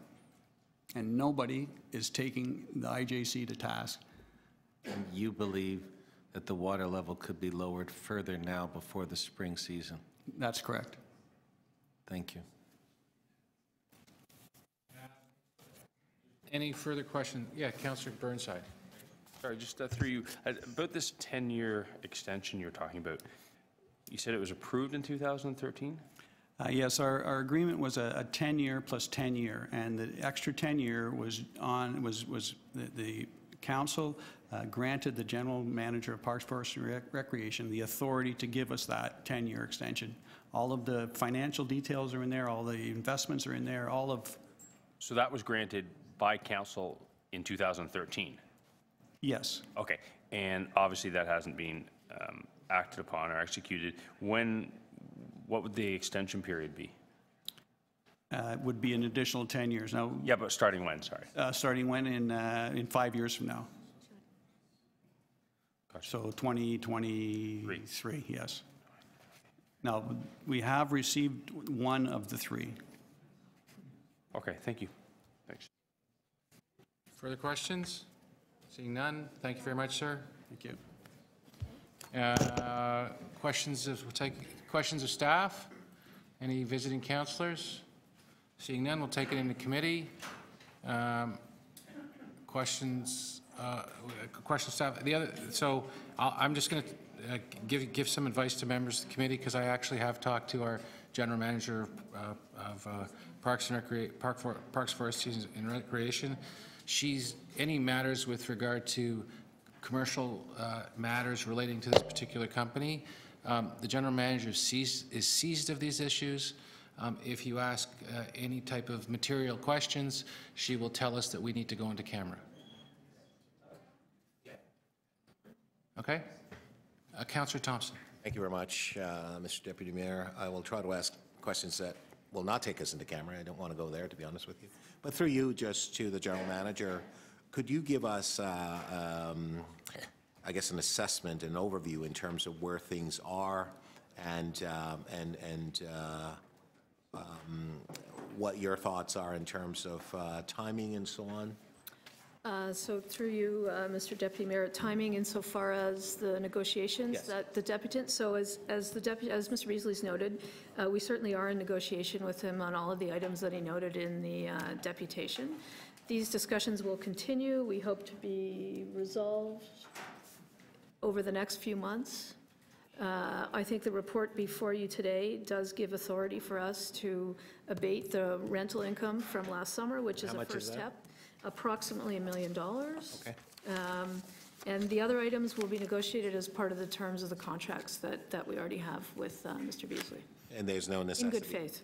And nobody is taking the IJC to task. And you believe that the water level could be lowered further now before the spring season? That's correct. Thank you. Any further questions? Yeah, Councillor Burnside. Sorry, just through you, about this 10-year extension you're talking about, you said it was approved in 2013? Yes, our agreement was a 10-year plus 10-year, and the extra 10-year was the council granted the general manager of Parks, Forest, and Recreation the authority to give us that 10-year extension. All of the financial details are in there, all the investments are in there, all of... So that was granted by council in 2013? Yes. Okay, and obviously that hasn't been acted upon or executed. What would the extension period be? It would be an additional 10 years. Now, yeah, but starting when, sorry? Starting when? In 5 years from now. Gotcha. So 2023, yes. Now, we have received one of the 3. Okay, thank you. Thanks. Further questions? Seeing none, thank you very much, sir. Thank you. We'll take questions of staff. Any visiting councillors? Seeing none, we'll take it into committee. Questions staff. I'm just going to give some advice to members of the committee because I actually have talked to our general manager of Parks, Forest, and Recreation. Any matters with regard to commercial matters relating to this particular company, the general manager is seized of these issues. If you ask any type of material questions, she will tell us that we need to go into camera. Okay? Councillor Thompson. Thank you very much, Mr. Deputy Mayor. I will try to ask questions that will not take us into camera. I don't want to go there, to be honest with you. But through you, just to the general manager, could you give us, I guess, an assessment, an overview in terms of where things are and what your thoughts are in terms of timing and so on? So through you, Mr. Deputy Mayor, timing insofar as the negotiations Yes. that the deputant. So as Mr. Beasley's noted, we certainly are in negotiation with him on all of the items that he noted in the deputation. These discussions will continue. We hope to be resolved over the next few months. I think the report before you today does give authority for us to abate the rental income from last summer, which is a first step. Approximately $1 million. Okay. And the other items will be negotiated as part of the terms of the contracts that we already have with Mr. Beasley. And there's no necessity? In good faith.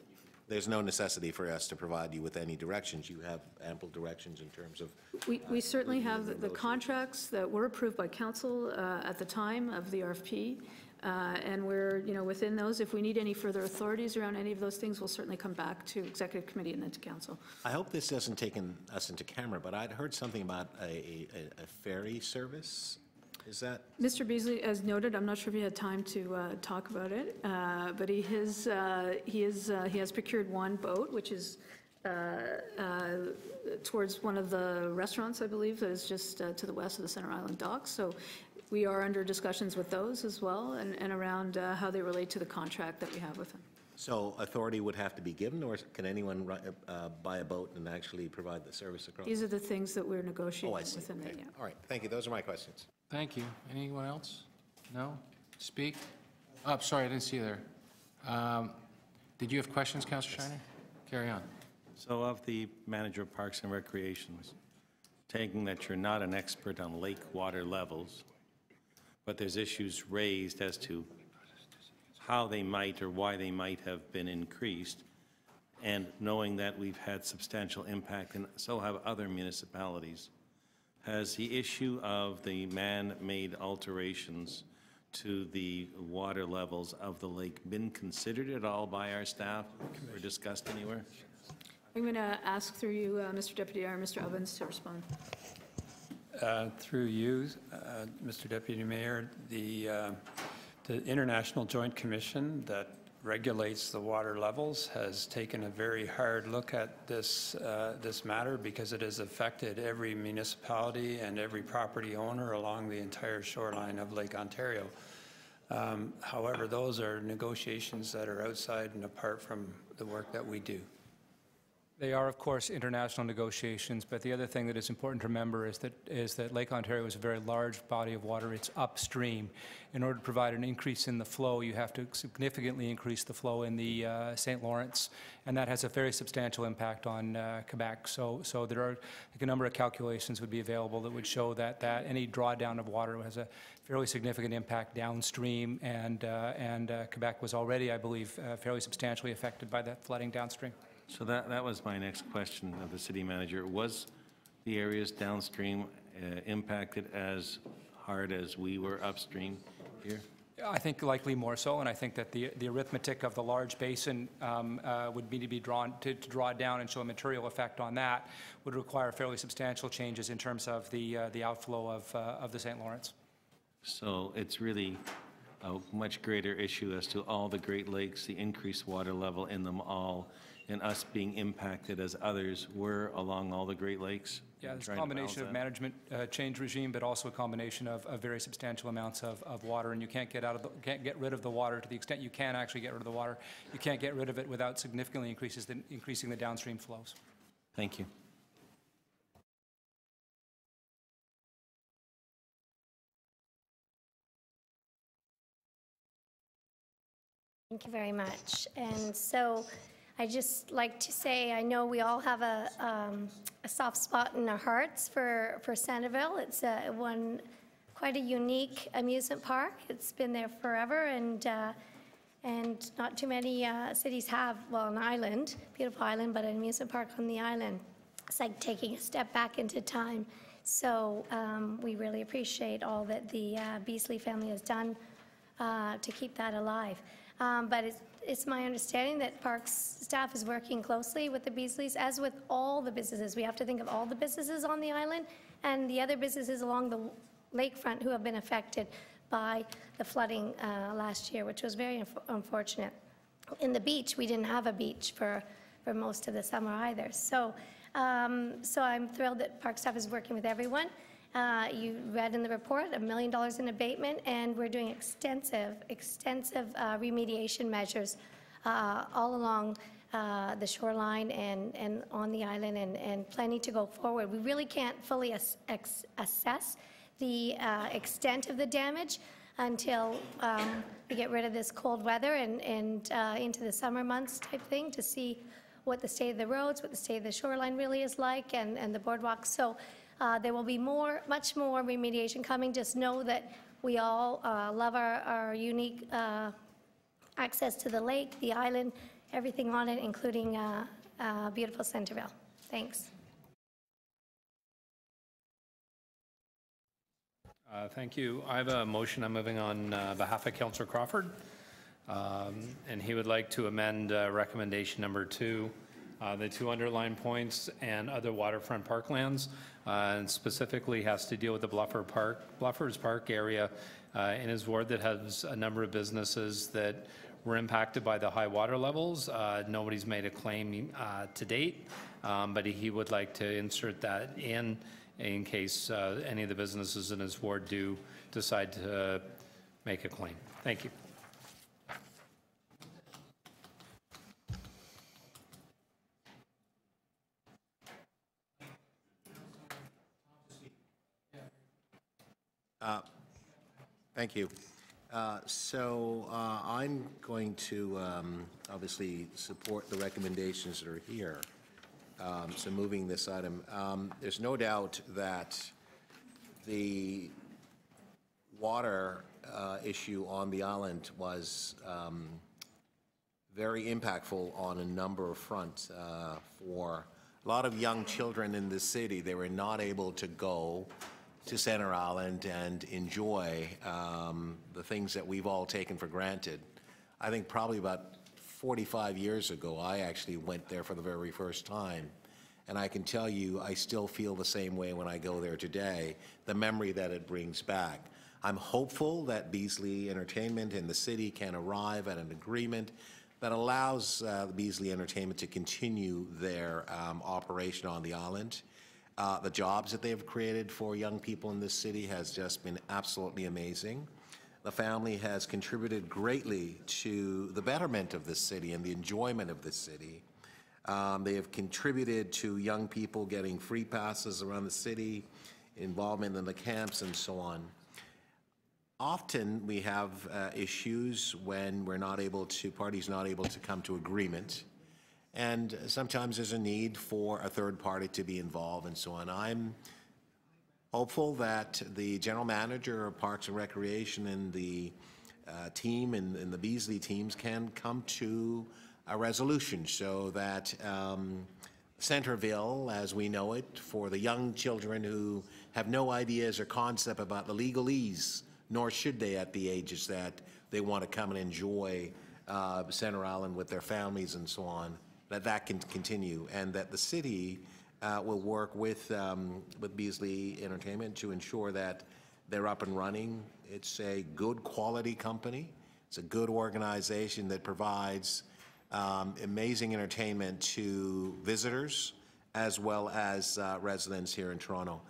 There's no necessity for us to provide you with any directions. You have ample directions in terms of... We certainly have the contracts that were approved by council at the time of the RFP. And we're, within those. If we need any further authorities around any of those things, we'll certainly come back to executive committee and then to council. I hope this doesn't take us into camera, but I'd heard something about a ferry service. Is that? Mr. Beasley, as noted, I'm not sure if he had time to talk about it, but he has procured one boat, which is towards one of the restaurants, I believe, that is just to the west of the Center Island docks. So we are under discussions with those as well, and around how they relate to the contract that we have with them. So authority would have to be given, or can anyone buy a boat and actually provide the service across? These are the things that we're negotiating Oh, I see. with them. Okay. Yeah. All right, thank you. Those are my questions. Thank you. Anyone else? No? Speak? Oh, sorry, I didn't see you there. Did you have questions, Councillor Shiner? Carry on. So of the manager of Parks and Recreations, taking that you're not an expert on lake water levels, but there's issues raised as to how they might or why they might have been increased, and knowing that we've had substantial impact, and so have other municipalities, has the issue of the man-made alterations to the water levels of the lake been considered at all by our staff or discussed anywhere? I'm going to ask through you, Mr. Deputy Mayor, Mr. Evans, to respond. Through you, Mr. Deputy Mayor, the International Joint Commission that regulates the water levels has taken a very hard look at this matter because it has affected every municipality and every property owner along the entire shoreline of Lake Ontario. However, those are negotiations that are outside and apart from the work that we do. They are, of course, international negotiations, but the other thing that is important to remember is that Lake Ontario is a very large body of water. It's upstream. In order to provide an increase in the flow, you have to significantly increase the flow in the St. Lawrence, and that has a very substantial impact on Quebec. So there are a number of calculations would be available that would show that any drawdown of water has a fairly significant impact downstream, and Quebec was already, I believe, fairly substantially affected by that flooding downstream. So that was my next question of the city manager. Was the areas downstream impacted as hard as we were upstream here? I think likely more so, and I think that the arithmetic of the large basin would need to be drawn to draw down and show a material effect on that would require fairly substantial changes in terms of the outflow of the St. Lawrence. So it's really a much greater issue as to all the Great Lakes, the increased water level in them all, and us being impacted as others were along all the Great Lakes? Yeah, it's a combination of management change regime, but also a combination of very substantial amounts of water, and you can't get rid of the water to the extent you can actually get rid of the water. You can't get rid of it without significantly increasing the downstream flows. Thank you. Thank you very much. And so I just like to say, I know we all have a soft spot in our hearts for Centerville. It's quite a unique amusement park. It's been there forever, and not too many cities have, well, an island, beautiful island, but an amusement park on the island. It's like taking a step back into time. So we really appreciate all that the Beasley family has done to keep that alive. But it's my understanding that Parks staff is working closely with the Beasleys, as with all the businesses. We have to think of all the businesses on the island and the other businesses along the lakefront who have been affected by the flooding last year, which was very unfortunate. In the beach, we didn't have a beach for most of the summer either. So I'm thrilled that Park staff is working with everyone. You read in the report $1 million in abatement, and we're doing extensive remediation measures all along the shoreline and on the island, and planning to go forward. We really can't fully assess the extent of the damage until we get rid of this cold weather and into the summer months type thing, to see what the state of the roads, what the state of the shoreline really is like, and the boardwalk. So There will be much more remediation coming. Just know that we all love our unique access to the lake, the island, everything on it, including beautiful Centerville. Thanks. Thank you. I have a motion I'm moving on behalf of Councillor Crawford. And he would like to amend recommendation number 2, the 2 underlined points and other waterfront parklands, and specifically has to deal with the Bluffers Park area in his ward that has a number of businesses that were impacted by the high water levels. Nobody's made a claim to date, but he would like to insert that in case any of the businesses in his ward do decide to make a claim. Thank you. Thank you. So I'm going to obviously support the recommendations that are here. So moving this item, there's no doubt that the water issue on the island was very impactful on a number of fronts for a lot of young children in the city. They were not able to go to Center Island and enjoy the things that we've all taken for granted. I think probably about 45 years ago, I actually went there for the very first time. And I can tell you, I still feel the same way when I go there today, the memory that it brings back. I'm hopeful that Beasley Entertainment and the city can arrive at an agreement that allows Beasley Entertainment to continue their operation on the island. The jobs that they have created for young people in this city has just been absolutely amazing. The family has contributed greatly to the betterment of this city and the enjoyment of this city. They have contributed to young people getting free passes around the city, involvement in the camps, and so on. Often we have issues when parties not able to come to agreement. And sometimes there's a need for a third party to be involved and so on. I'm hopeful that the general manager of Parks and Recreation and the team and the Beasley teams can come to a resolution so that Centerville, as we know it, for the young children who have no ideas or concept about the legalese, nor should they at the ages that they want to come and enjoy Center Island with their families and so on, that can continue, and that the city will work with Beasley Entertainment to ensure that they're up and running. It's a good quality company. It's a good organization that provides amazing entertainment to visitors as well as residents here in Toronto.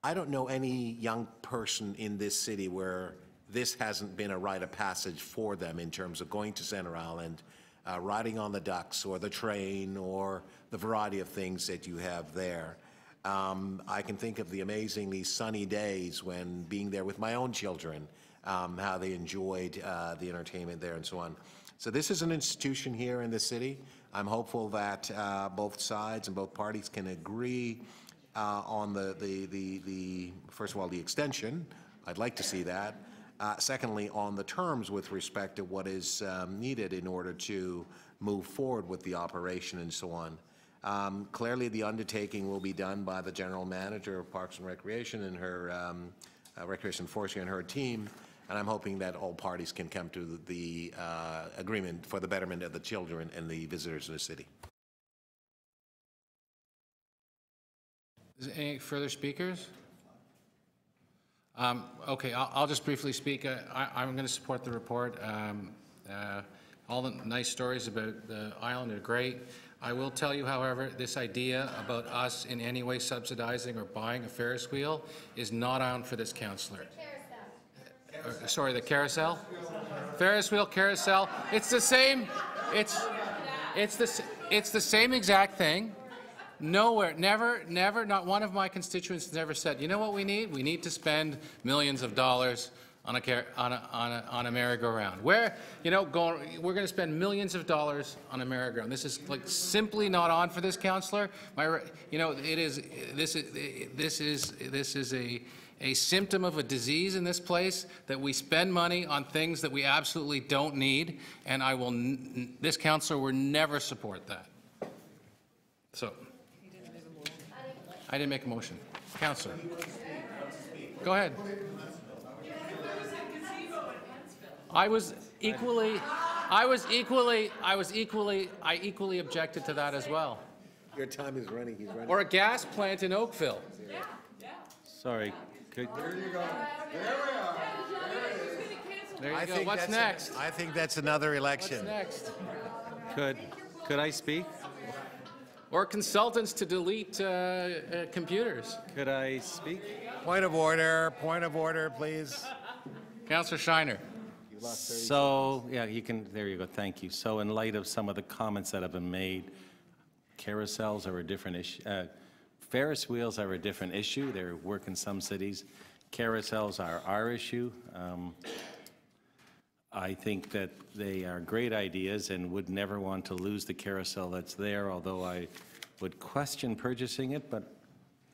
I don't know any young person in this city where this hasn't been a rite of passage for them in terms of going to Center Island, riding on the ducks or the train or the variety of things that you have there. I can think of the amazingly sunny days when being there with my own children, how they enjoyed the entertainment there and so on. So this is an institution here in the city. I'm hopeful that both sides and both parties can agree on the first of all, the extension. I'd like to see that. Secondly, on the terms with respect to what is needed in order to move forward with the operation and so on. Clearly, the undertaking will be done by the general manager of Parks and Recreation and her Recreation Forestry and her team, and I'm hoping that all parties can come to the agreement for the betterment of the children and the visitors in the city. Is there any further speakers? Okay, I'll just briefly speak. I'm going to support the report. All the nice stories about the island are great. I will tell you, however, this idea about us in any way subsidizing or buying a Ferris wheel is not on for this councillor. Sorry, the carousel? Ferris wheel, carousel. It's the same. It's the same exact thing. Nowhere, never, not one of my constituents has ever said, you know what we need? We need to spend millions of dollars on a merry-go-round. Where, you know, we're going to spend millions of dollars on a merry-go-round. This is like simply not on for this councillor. You know, this is a symptom of a disease in this place, that we spend money on things that we absolutely don't need, and this councillor will never support that. So, I didn't make a motion. Councillor, go ahead. I equally objected to that as well. Your time is running. He's running. Or a gas plant in Oakville. Sorry. There you go. There we are. There you go. What's next? I think that's another election. What's next? Could I speak? Or consultants to delete computers. Could I speak? Point of order, please. Councillor Shiner. So, yeah, there you go, thank you. So in light of some of the comments that have been made, carousels are a different issue. Ferris wheels are a different issue. They work in some cities. Carousels are our issue. I think that they are great ideas and would never want to lose the carousel that's there, although I would question purchasing it, but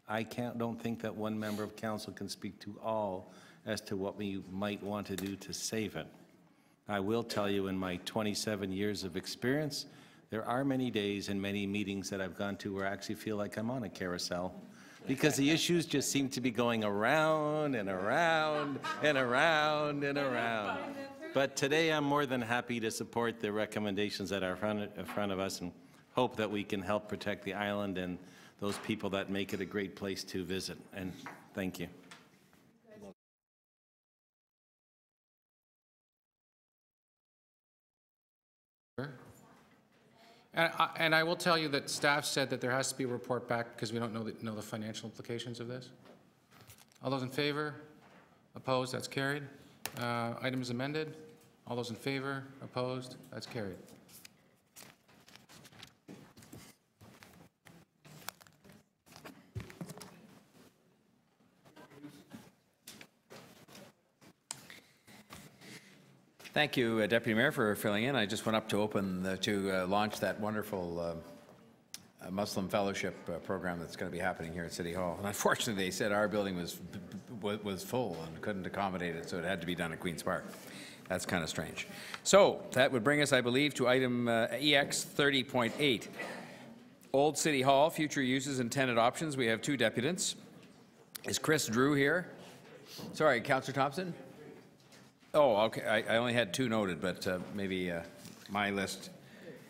I don't think that one member of council can speak to all as to what we might want to do to save it. I will tell you, in my 27 years of experience, there are many days and many meetings that I've gone to where I actually feel like I'm on a carousel, because the issues just seem to be going around and around and around and around. But today I'm more than happy to support the recommendations that are in front of us and hope that we can help protect the island and those people that make it a great place to visit. And thank you. And I will tell you that staff said that there has to be a report back because we don't know the financial implications of this. All those in favor? Opposed? That's carried. Item is amended. All those in favor? Opposed? That's carried. Thank you, Deputy Mayor, for filling in. I just went up to launch that wonderful Muslim Fellowship program that's going to be happening here at City Hall. And unfortunately, they said our building was full and couldn't accommodate it, so it had to be done at Queen's Park. That's kind of strange. So that would bring us, I believe, to item EX 30.8. Old City Hall, future uses and tenant options. We have two deputants. Is Chris Drew here? Sorry, Councillor Thompson? Oh, okay. I only had two noted, but maybe my list.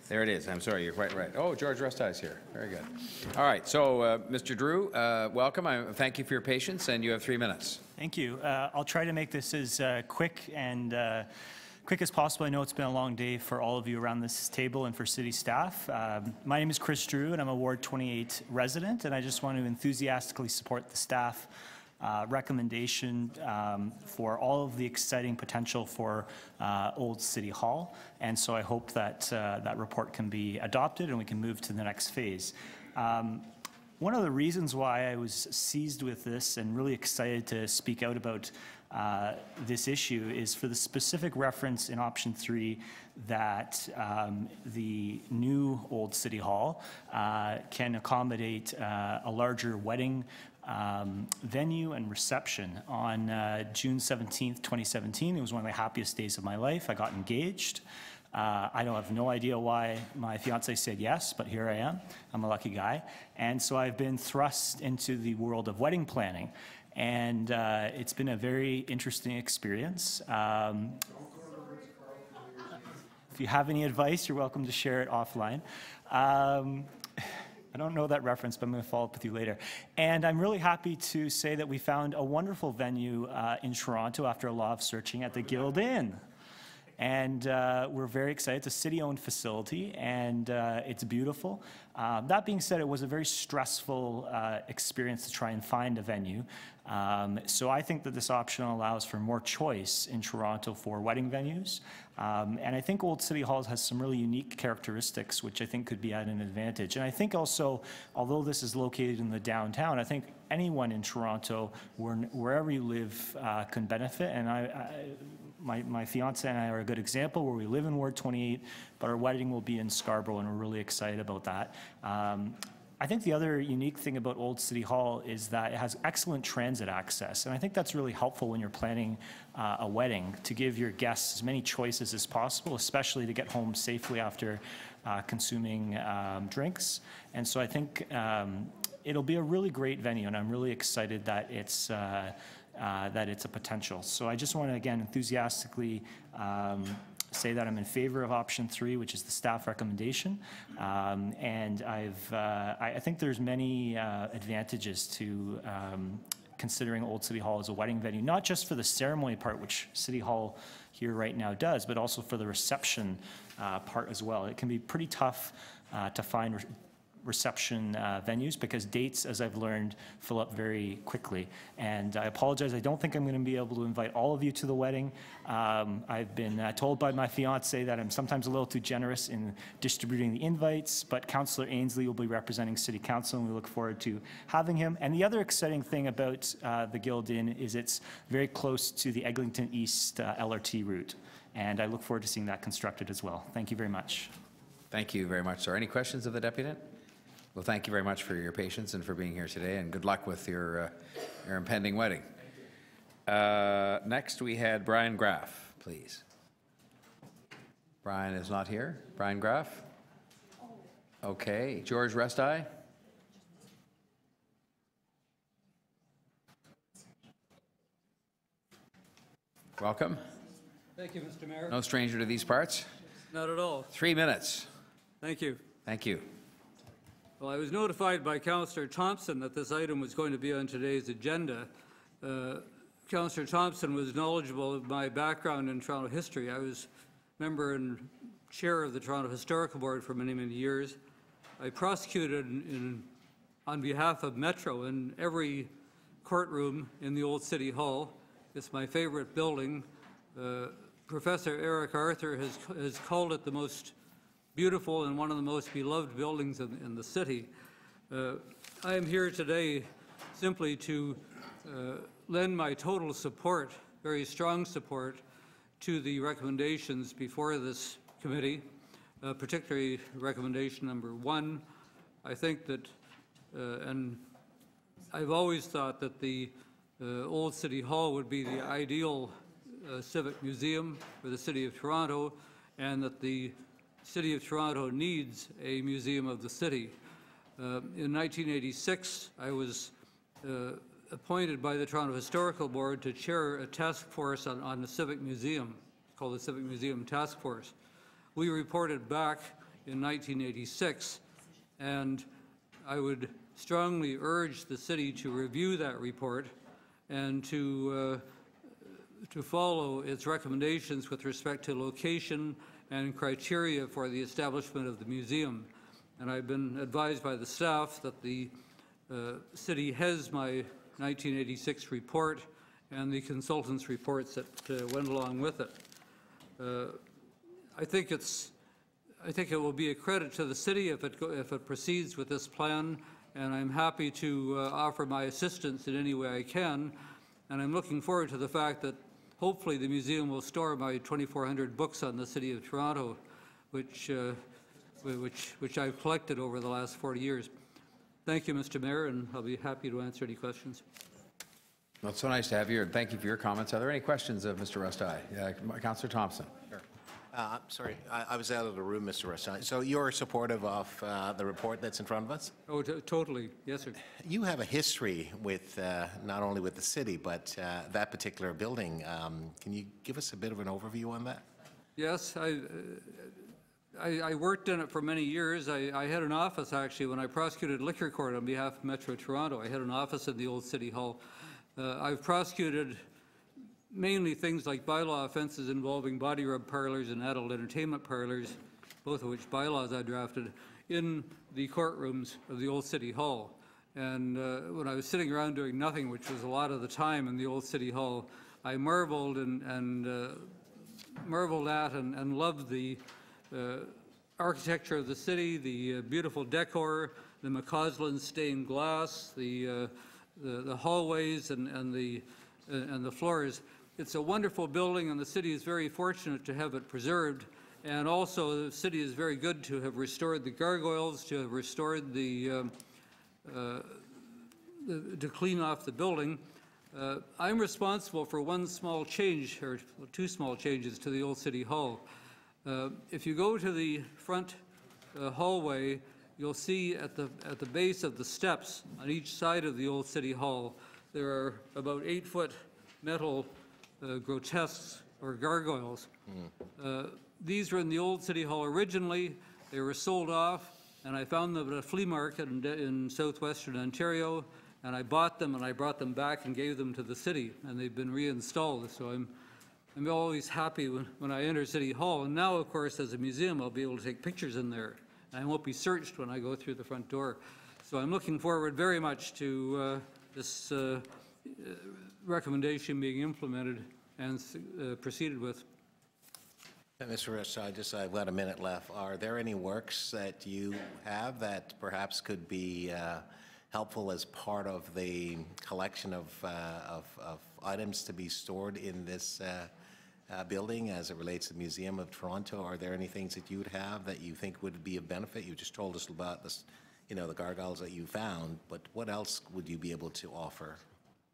There it is. I'm sorry. You're quite right. Oh, George Rustai is here. Very good. All right. So, Mr. Drew, welcome. Thank you for your patience, and you have 3 minutes. Thank you. I'll try to make this as quick as possible. I know it's been a long day for all of you around this table and for city staff. My name is Chris Drew, and I'm a Ward 28 resident, and I just want to enthusiastically support the staff recommendation for all of the exciting potential for Old City Hall. And so I hope that that report can be adopted and we can move to the next phase. One of the reasons why I was seized with this and really excited to speak out about this issue is for the specific reference in option 3 that the new Old City Hall can accommodate a larger wedding venue and reception. On June 17th, 2017, it was one of the happiest days of my life. I got engaged. I don't have no idea why my fiance said yes, but here I am. I'm a lucky guy. And so I've been thrust into the world of wedding planning. And it's been a very interesting experience. If you have any advice, you're welcome to share it offline. I don't know that reference, but I'm going to follow up with you later. And I'm really happy to say that we found a wonderful venue in Toronto after a lot of searching at the Guild Inn. And we're very excited. It's a city-owned facility, and it's beautiful. That being said, it was a very stressful experience to try and find a venue. So I think that this option allows for more choice in Toronto for wedding venues. And I think Old City Hall has some really unique characteristics, which I think could be at an advantage. And I think also, although this is located in the downtown, I think anyone in Toronto, wherever you live, can benefit. And my fiance and I are a good example where we live in Ward 28, but our wedding will be in Scarborough, and we're really excited about that. I think the other unique thing about Old City Hall is that it has excellent transit access, and I think that's really helpful when you're planning a wedding, to give your guests as many choices as possible, especially to get home safely after consuming drinks. And so I think it'll be a really great venue, and I'm really excited that it's a potential. So I just want to, again, enthusiastically say that I'm in favor of option 3, which is the staff recommendation. And I think there's many advantages to considering Old City Hall as a wedding venue, not just for the ceremony part, which City Hall here right now does, but also for the reception part as well. It can be pretty tough to find reception venues because dates, as I've learned, fill up very quickly. And I apologize, I don't think I'm going to be able to invite all of you to the wedding. I've been told by my fiance that I'm sometimes a little too generous in distributing the invites, but Councillor Ainsley will be representing City Council, and we look forward to having him. And the other exciting thing about the Guild Inn is it's very close to the Eglinton East LRT route, and I look forward to seeing that constructed as well. Thank you very much. Thank you very much, sir. Any questions of the Deputant? Well, thank you very much for your patience and for being here today, and good luck with your impending wedding. Next, we had Brian Graff, please. Brian is not here. Brian Graff? Okay. George Restai? Welcome. Thank you, Mr. Mayor. No stranger to these parts. Not at all. 3 minutes. Thank you. Thank you. Well, I was notified by Councillor Thompson that this item was going to be on today's agenda. Councillor Thompson was knowledgeable of my background in Toronto history. I was member and chair of the Toronto Historical Board for many, many years. I prosecuted on behalf of Metro in every courtroom in the Old City Hall. It's my favorite building. Professor Eric Arthur has called it the most beautiful and one of the most beloved buildings in the city. I am here today simply to lend my total support, very strong support, to the recommendations before this committee, particularly recommendation number 1. I think that, and I've always thought that the Old City Hall would be the ideal civic museum for the City of Toronto, and that the City of Toronto needs a museum of the city. In 1986, I was appointed by the Toronto Historical Board to chair a task force on the Civic Museum, called the Civic Museum Task Force. We reported back in 1986, and I would strongly urge the city to review that report and to follow its recommendations with respect to location and criteria for the establishment of the museum. And I've been advised by the staff that the city has my 1986 report and the consultants' reports that went along with it. I think it will be a credit to the city if it proceeds with this plan, and I'm happy to offer my assistance in any way I can. And I'm looking forward to the fact that hopefully the museum will store my 2,400 books on the City of Toronto, which I've collected over the last 40 years. Thank you, Mr. Mayor, and I'll be happy to answer any questions. Well, it's so nice to have you, and thank you for your comments. Are there any questions of Mr. Restai? Councillor Thompson. Sure. Sorry, I was out of the room, Mr. Restai. So you're supportive of the report that's in front of us? Oh, totally. Yes, sir. You have a history with not only with the city, but that particular building. Can you give us a bit of an overview on that? Yes, I worked in it for many years. I had an office, actually, when I prosecuted liquor court on behalf of Metro Toronto. I had an office in the Old City Hall. I've prosecuted mainly things like bylaw offenses involving body rub parlors and adult entertainment parlors, both of which bylaws I drafted, in the courtrooms of the old City Hall. And when I was sitting around doing nothing, which was a lot of the time in the old City Hall, I marveled marveled at and loved the architecture of the city, the beautiful decor, the McCausland stained glass, the hallways and the floors. It's a wonderful building, and the city is very fortunate to have it preserved. And also, the city is very good to have restored the gargoyles, to have restored to clean off the building. I'm responsible for one small change, or two small changes to the old City Hall. If you go to the front hallway, you'll see at the base of the steps on each side of the old City Hall, there are about 8-foot metal grotesques or gargoyles. These were in the old City Hall originally. They were sold off, and I found them at a flea market in southwestern Ontario, and I bought them and I brought them back and gave them to the city, and they've been reinstalled. So I'm always happy when I enter City Hall. And now, of course, as a museum, I'll be able to take pictures in there. And I won't be searched when I go through the front door. So I'm looking forward very much to this recommendation being implemented and proceeded with. Mr. Rich, I've got a minute left. Are there any works that you have that perhaps could be helpful as part of the collection of items to be stored in this building as it relates to the Museum of Toronto? Are there any things that you would have that you think would be of benefit? You just told us about this, the gargoyles that you found, but what else would you be able to offer?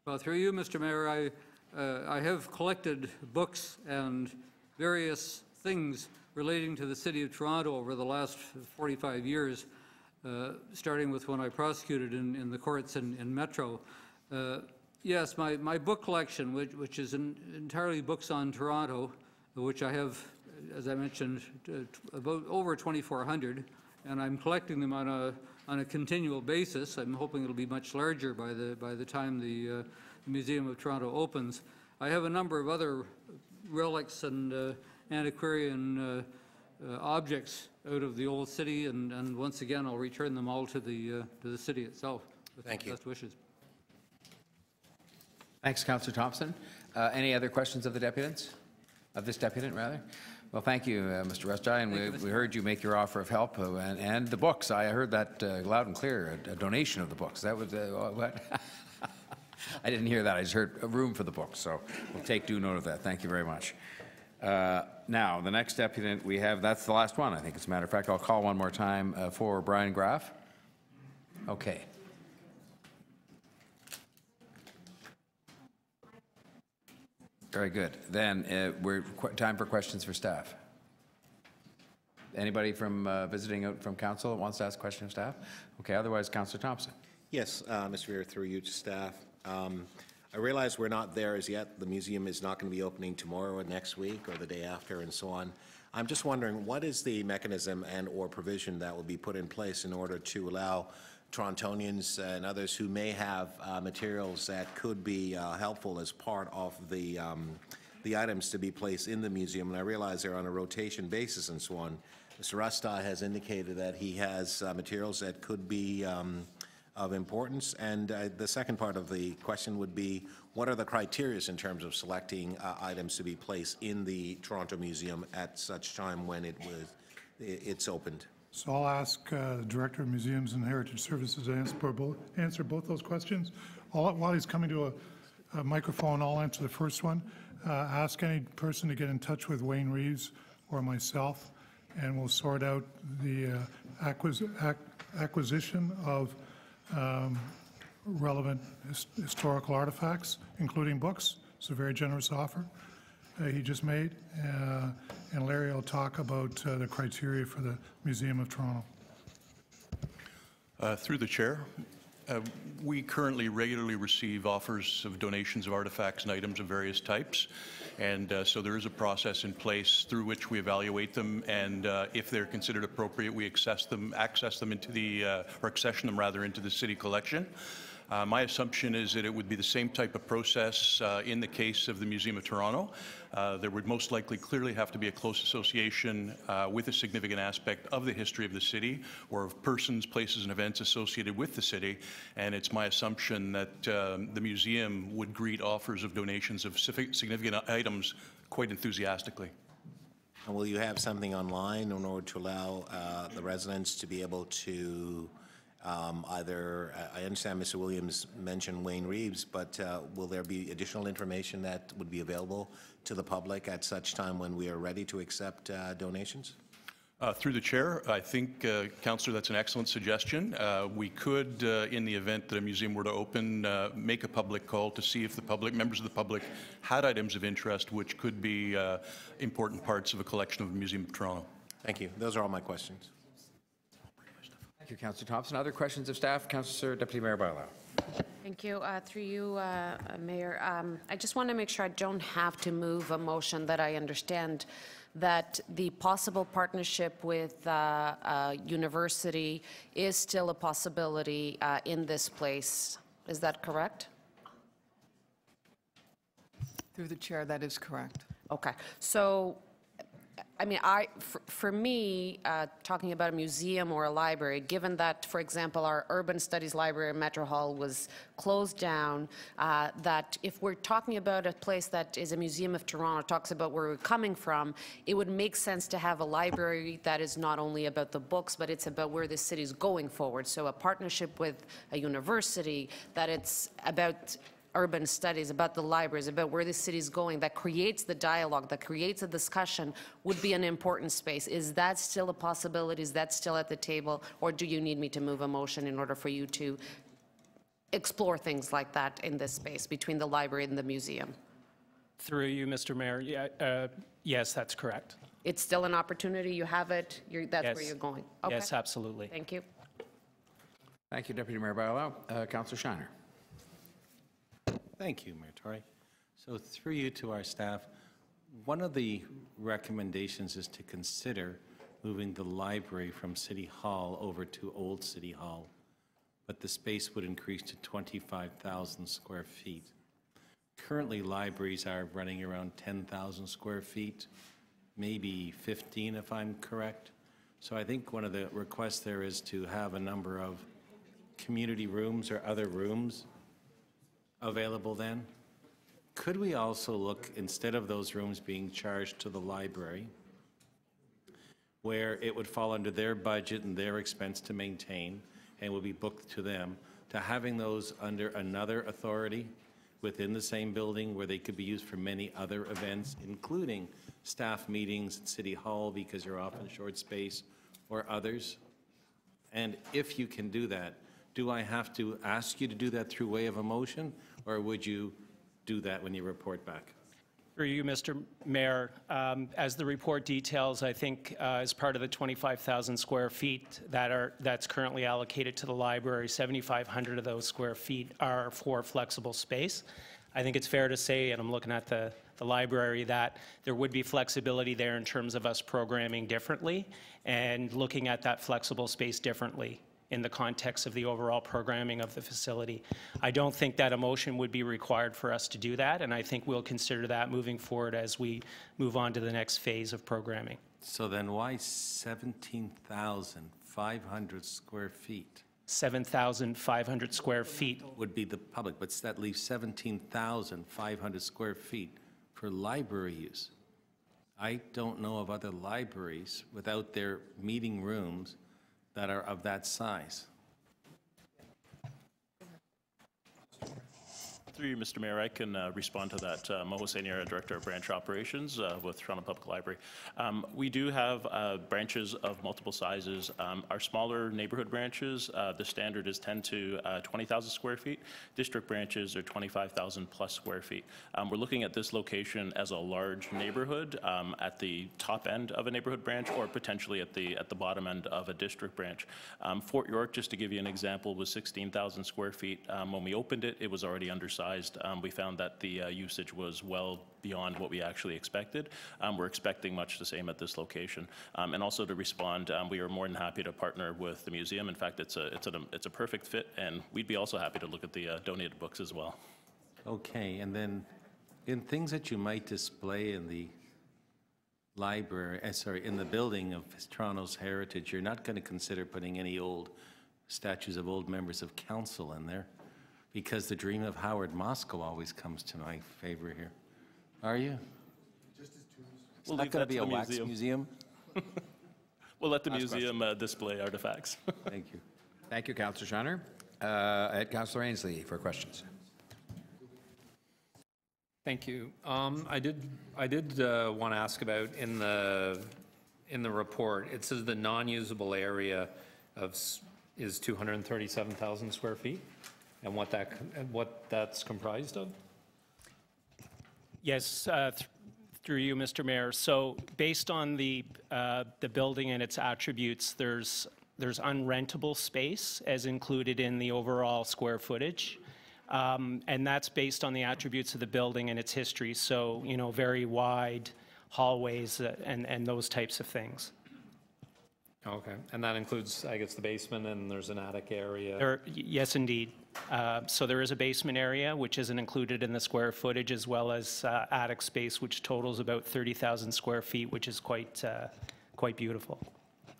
Well, through you, Mr. Mayor, I have collected books and various things relating to the City of Toronto over the last 45 years, starting with when I prosecuted in the courts in Metro. Yes, my book collection, which is entirely books on Toronto, which I have, as I mentioned, about over 2,400, and I'm collecting them on a continual basis. I'm hoping it'll be much larger by the time the Museum of Toronto opens. I have a number of other relics and antiquarian objects out of the old city, and once again, I'll return them all to the city itself. Thank you. Best wishes. Thanks, Councillor Thompson. Any other questions of the deputants? Of this deputant, rather? Well, thank you, Mr. Restai, and we heard you make your offer of help and the books. I heard that loud and clear, a donation of the books. That was what? I didn't hear that. I just heard a room for the books, so we'll take due note of that. Thank you very much. Now, the next deputant we have, that's the last one, I think, as a matter of fact. I'll call one more time for Brian Graff. Okay. Very good. Then we're time for questions for staff. Anybody from visiting out from council that wants to ask a question of staff? Okay, otherwise, Councillor Thompson. Yes, Mr. Mayor, through you to staff. I realize we're not there as yet. The museum is not going to be opening tomorrow or next week or the day after and so on. I'm just wondering, what is the mechanism and or provision that will be put in place in order to allow Torontonians and others who may have materials that could be helpful as part of the items to be placed in the museum? And I realize they're on a rotation basis and so on. Mr. Restai has indicated that he has materials that could be of importance. And the second part of the question would be, what are the criteria in terms of selecting items to be placed in the Toronto Museum at such time when it's opened? So I'll ask the Director of Museums and Heritage Services to answer both those questions. While he's coming to a microphone, I'll answer the first one. Ask any person to get in touch with Wayne Reeves or myself, and we'll sort out the acquisition of relevant historical artifacts, including books. It's a very generous offer he just made. And Larry will talk about the criteria for the Museum of Toronto. Through the chair, we currently regularly receive offers of donations of artifacts and items of various types. And so there is a process in place through which we evaluate them, and if they're considered appropriate, we access them into the, or accession them rather, into the city collection. My assumption is that it would be the same type of process in the case of the Museum of Toronto. There would most likely clearly have to be a close association with a significant aspect of the history of the city or of persons, places, and events associated with the city. And it's my assumption that the museum would greet offers of donations of significant items quite enthusiastically. And will you have something online in order to allow the residents to be able to either, I understand Mr. Williams mentioned Wayne Reeves, but will there be additional information that would be available to the public at such time when we are ready to accept donations? Through the chair, I think, Councillor, that's an excellent suggestion. We could, in the event that a museum were to open, make a public call to see if the public, members of the public, had items of interest which could be important parts of a collection of the Museum of Toronto. Thank you. Those are all my questions. Thank you, Councillor Thompson. Other questions of staff? Councillor Deputy Mayor Barlow. Thank you. Through you, Mayor, I just want to make sure I don't have to move a motion that I understand that the possible partnership with university is still a possibility in this place. Is that correct? Through the chair, that is correct. Okay. So, I mean, for me, talking about a museum or a library, given that, for example, our Urban Studies Library in Metro Hall was closed down, that if we're talking about a place that is a Museum of Toronto, talks about where we're coming from, it would make sense to have a library that is not only about the books, but it's about where the city is going forward. So a partnership with a university, that it's about urban studies, about the libraries, about where the city is going, that creates the dialogue, that creates a discussion, would be an important space. Is that still a possibility? Is that still at the table? Or do you need me to move a motion in order for you to explore things like that in this space between the library and the museum? Through you, Mr. Mayor, yes, that's correct. It's still an opportunity. You have it. That's Yes. where you're going. Okay. Yes, absolutely. Thank you. Thank you, Deputy Mayor Barlow. Councillor Shiner. Thank you, Mayor Tory. So through you to our staff, one of the recommendations is to consider moving the library from City Hall over to Old City Hall, but the space would increase to 25,000 square feet. Currently, libraries are running around 10,000 square feet, maybe 15 if I'm correct. So I think one of the requests there is to have a number of community rooms or other rooms available then. Could we also look, instead of those rooms being charged to the library, where it would fall under their budget and their expense to maintain and would be booked to them, to having those under another authority within the same building where they could be used for many other events, including staff meetings at City Hall because you're often short space, or others? And if you can do that, do I have to ask you to do that through way of a motion, or would you do that when you report back? Through you, Mr. Mayor, as the report details, I think as part of the 25,000 square feet that's currently allocated to the library, 7,500 of those square feet are for flexible space. I think it's fair to say, and I'm looking at the library, that there would be flexibility there in terms of us programming differently and looking at that flexible space differently in the context of the overall programming of the facility. I don't think that a motion would be required for us to do that, and I think we'll consider that moving forward as we move on to the next phase of programming. So then why 17,500 square feet? 7,500 square feet. Would be the public, but that leaves 17,500 square feet for library use. I don't know of other libraries without their meeting rooms that are of that size. Through you, Mr. Mayor, I can respond to that. Mo Hosseinian, Director of Branch Operations with Toronto Public Library. We do have branches of multiple sizes. Our smaller neighborhood branches, the standard is 10 to 20,000 square feet. District branches are 25,000 plus square feet. We're looking at this location as a large neighborhood at the top end of a neighborhood branch, or potentially at the bottom end of a district branch. Fort York, just to give you an example, was 16,000 square feet. When we opened it, it was already undersized. sized. We found that the usage was well beyond what we actually expected. We're expecting much the same at this location. And also to respond, we are more than happy to partner with the museum. In fact, it's a perfect fit, and we'd be also happy to look at the donated books as well. Okay, and then in things that you might display in the library, in the building of Toronto's heritage, you're not going to consider putting any old statues of old members of council in there, because the dream of Howard Moscow always comes to my favor here. Are you? It's We'll not leave going to that be to a the wax museum. museum? We'll let the museum display artifacts. Thank you. Thank you, Councillor Shiner. Councillor Ainsley for questions. Thank you. I did want to ask about in the report. It says the non-usable area is 237,000 square feet, and what that's comprised of. Yes, through you, Mr. Mayor. So based on the building and its attributes, there's unrentable space as included in the overall square footage. And that's based on the attributes of the building and its history. So, you know, very wide hallways and those types of things. Okay, and that includes, I guess, the basement, and there's an attic area? Yes, indeed. So there is a basement area, which isn't included in the square footage, as well as attic space, which totals about 30,000 square feet, which is quite beautiful.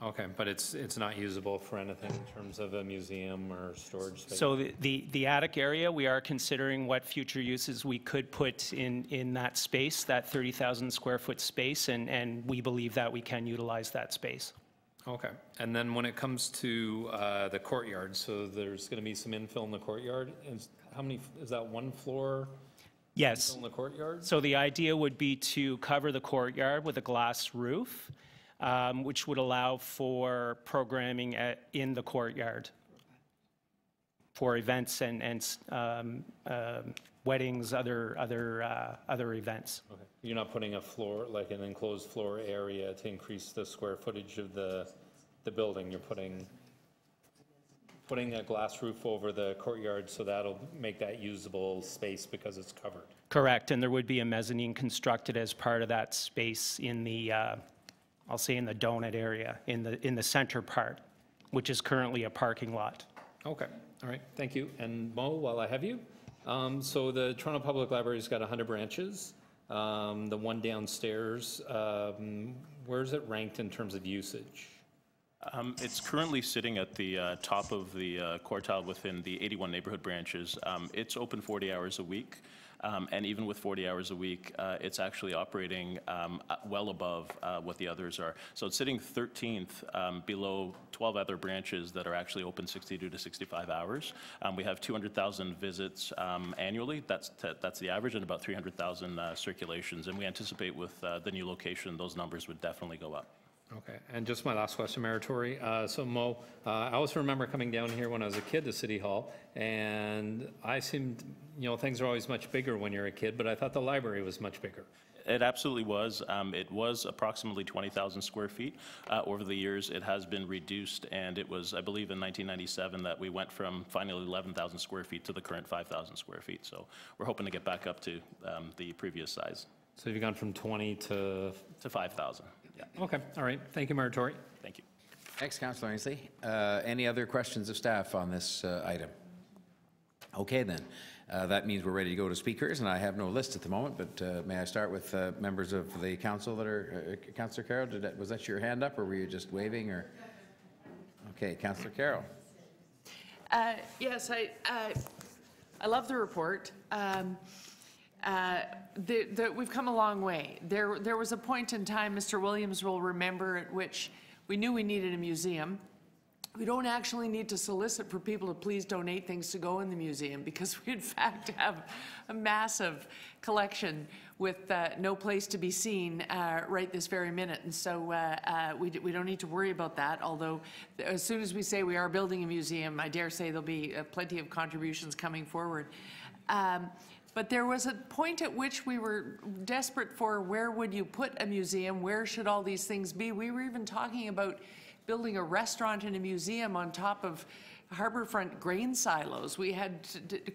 Okay, but it's not usable for anything in terms of a museum or storage space? So the attic area, we are considering what future uses we could put in that space, that 30,000 square foot space, and we believe that we can utilize that space. Okay, and then when it comes to the courtyard, so there's going to be some infill in the courtyard. How many, is that one floor? Yes. Infill in the courtyard? So the idea would be to cover the courtyard with a glass roof, which would allow for programming in the courtyard for events and weddings, other events. Okay. You're not putting a floor, like an enclosed floor area to increase the square footage of the building. You're putting a glass roof over the courtyard, so that'll make that usable space because it's covered. Correct, and there would be a mezzanine constructed as part of that space in the, I'll say in the donut area, in the center part, which is currently a parking lot. Okay, all right, thank you. And Mo, while I have you, so the Toronto Public Library's got 100 branches. The one downstairs, where is it ranked in terms of usage? It's currently sitting at the top of the quartile within the 81 neighborhood branches. It's open 40 hours a week. And even with 40 hours a week, it's actually operating well above what the others are. So it's sitting 13th below 12 other branches that are actually open 62 to 65 hours. We have 200,000 visits annually. That's the average, and about 300,000 circulations. And we anticipate with the new location, those numbers would definitely go up. Okay, and just my last question, Mayor Tory. So Mo, I always remember coming down here when I was a kid to City Hall, and I seemed, you know, things are always much bigger when you're a kid, but I thought the library was much bigger. It absolutely was. It was approximately 20,000 square feet. Over the years, it has been reduced, and it was, I believe, in 1997 that we went from finally 11,000 square feet to the current 5,000 square feet. So we're hoping to get back up to the previous size. So you've gone from 20 to 5,000. Yeah. Okay, all right. Thank you, Mayor Tory. Thank you. Thanks, Councillor Ainsley. Any other questions of staff on this item? Okay, then. That means we're ready to go to speakers, and I have no list at the moment, but may I start with members of the council that are, Councillor Carroll, was that your hand up, or were you just waving, or? Okay, Councillor Carroll. Yes, I love the report. We've come a long way. There was a point in time, Mr. Williams will remember, at which we knew we needed a museum. We don't actually need to solicit for people to please donate things to go in the museum, because we in fact have a massive collection with no place to be seen right this very minute. And so we don't need to worry about that, although as soon as we say we are building a museum, I dare say there'll be plenty of contributions coming forward. But there was a point at which we were desperate for where would you put a museum, where should all these things be. We were even talking about building a restaurant and a museum on top of harborfront grain silos. We had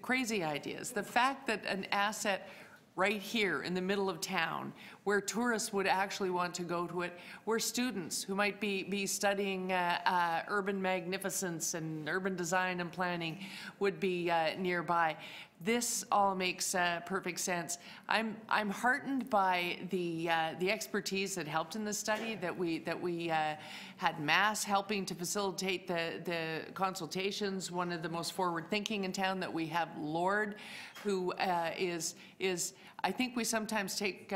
crazy ideas. The fact that an asset right here in the middle of town, where tourists would actually want to go to it, where students who might be studying urban magnificence and urban design and planning would be nearby. This all makes perfect sense. I'm heartened by the expertise that helped in the study, that we had Mass helping to facilitate the consultations. One of the most forward-thinking in town, that we have Lord, who is I think we sometimes take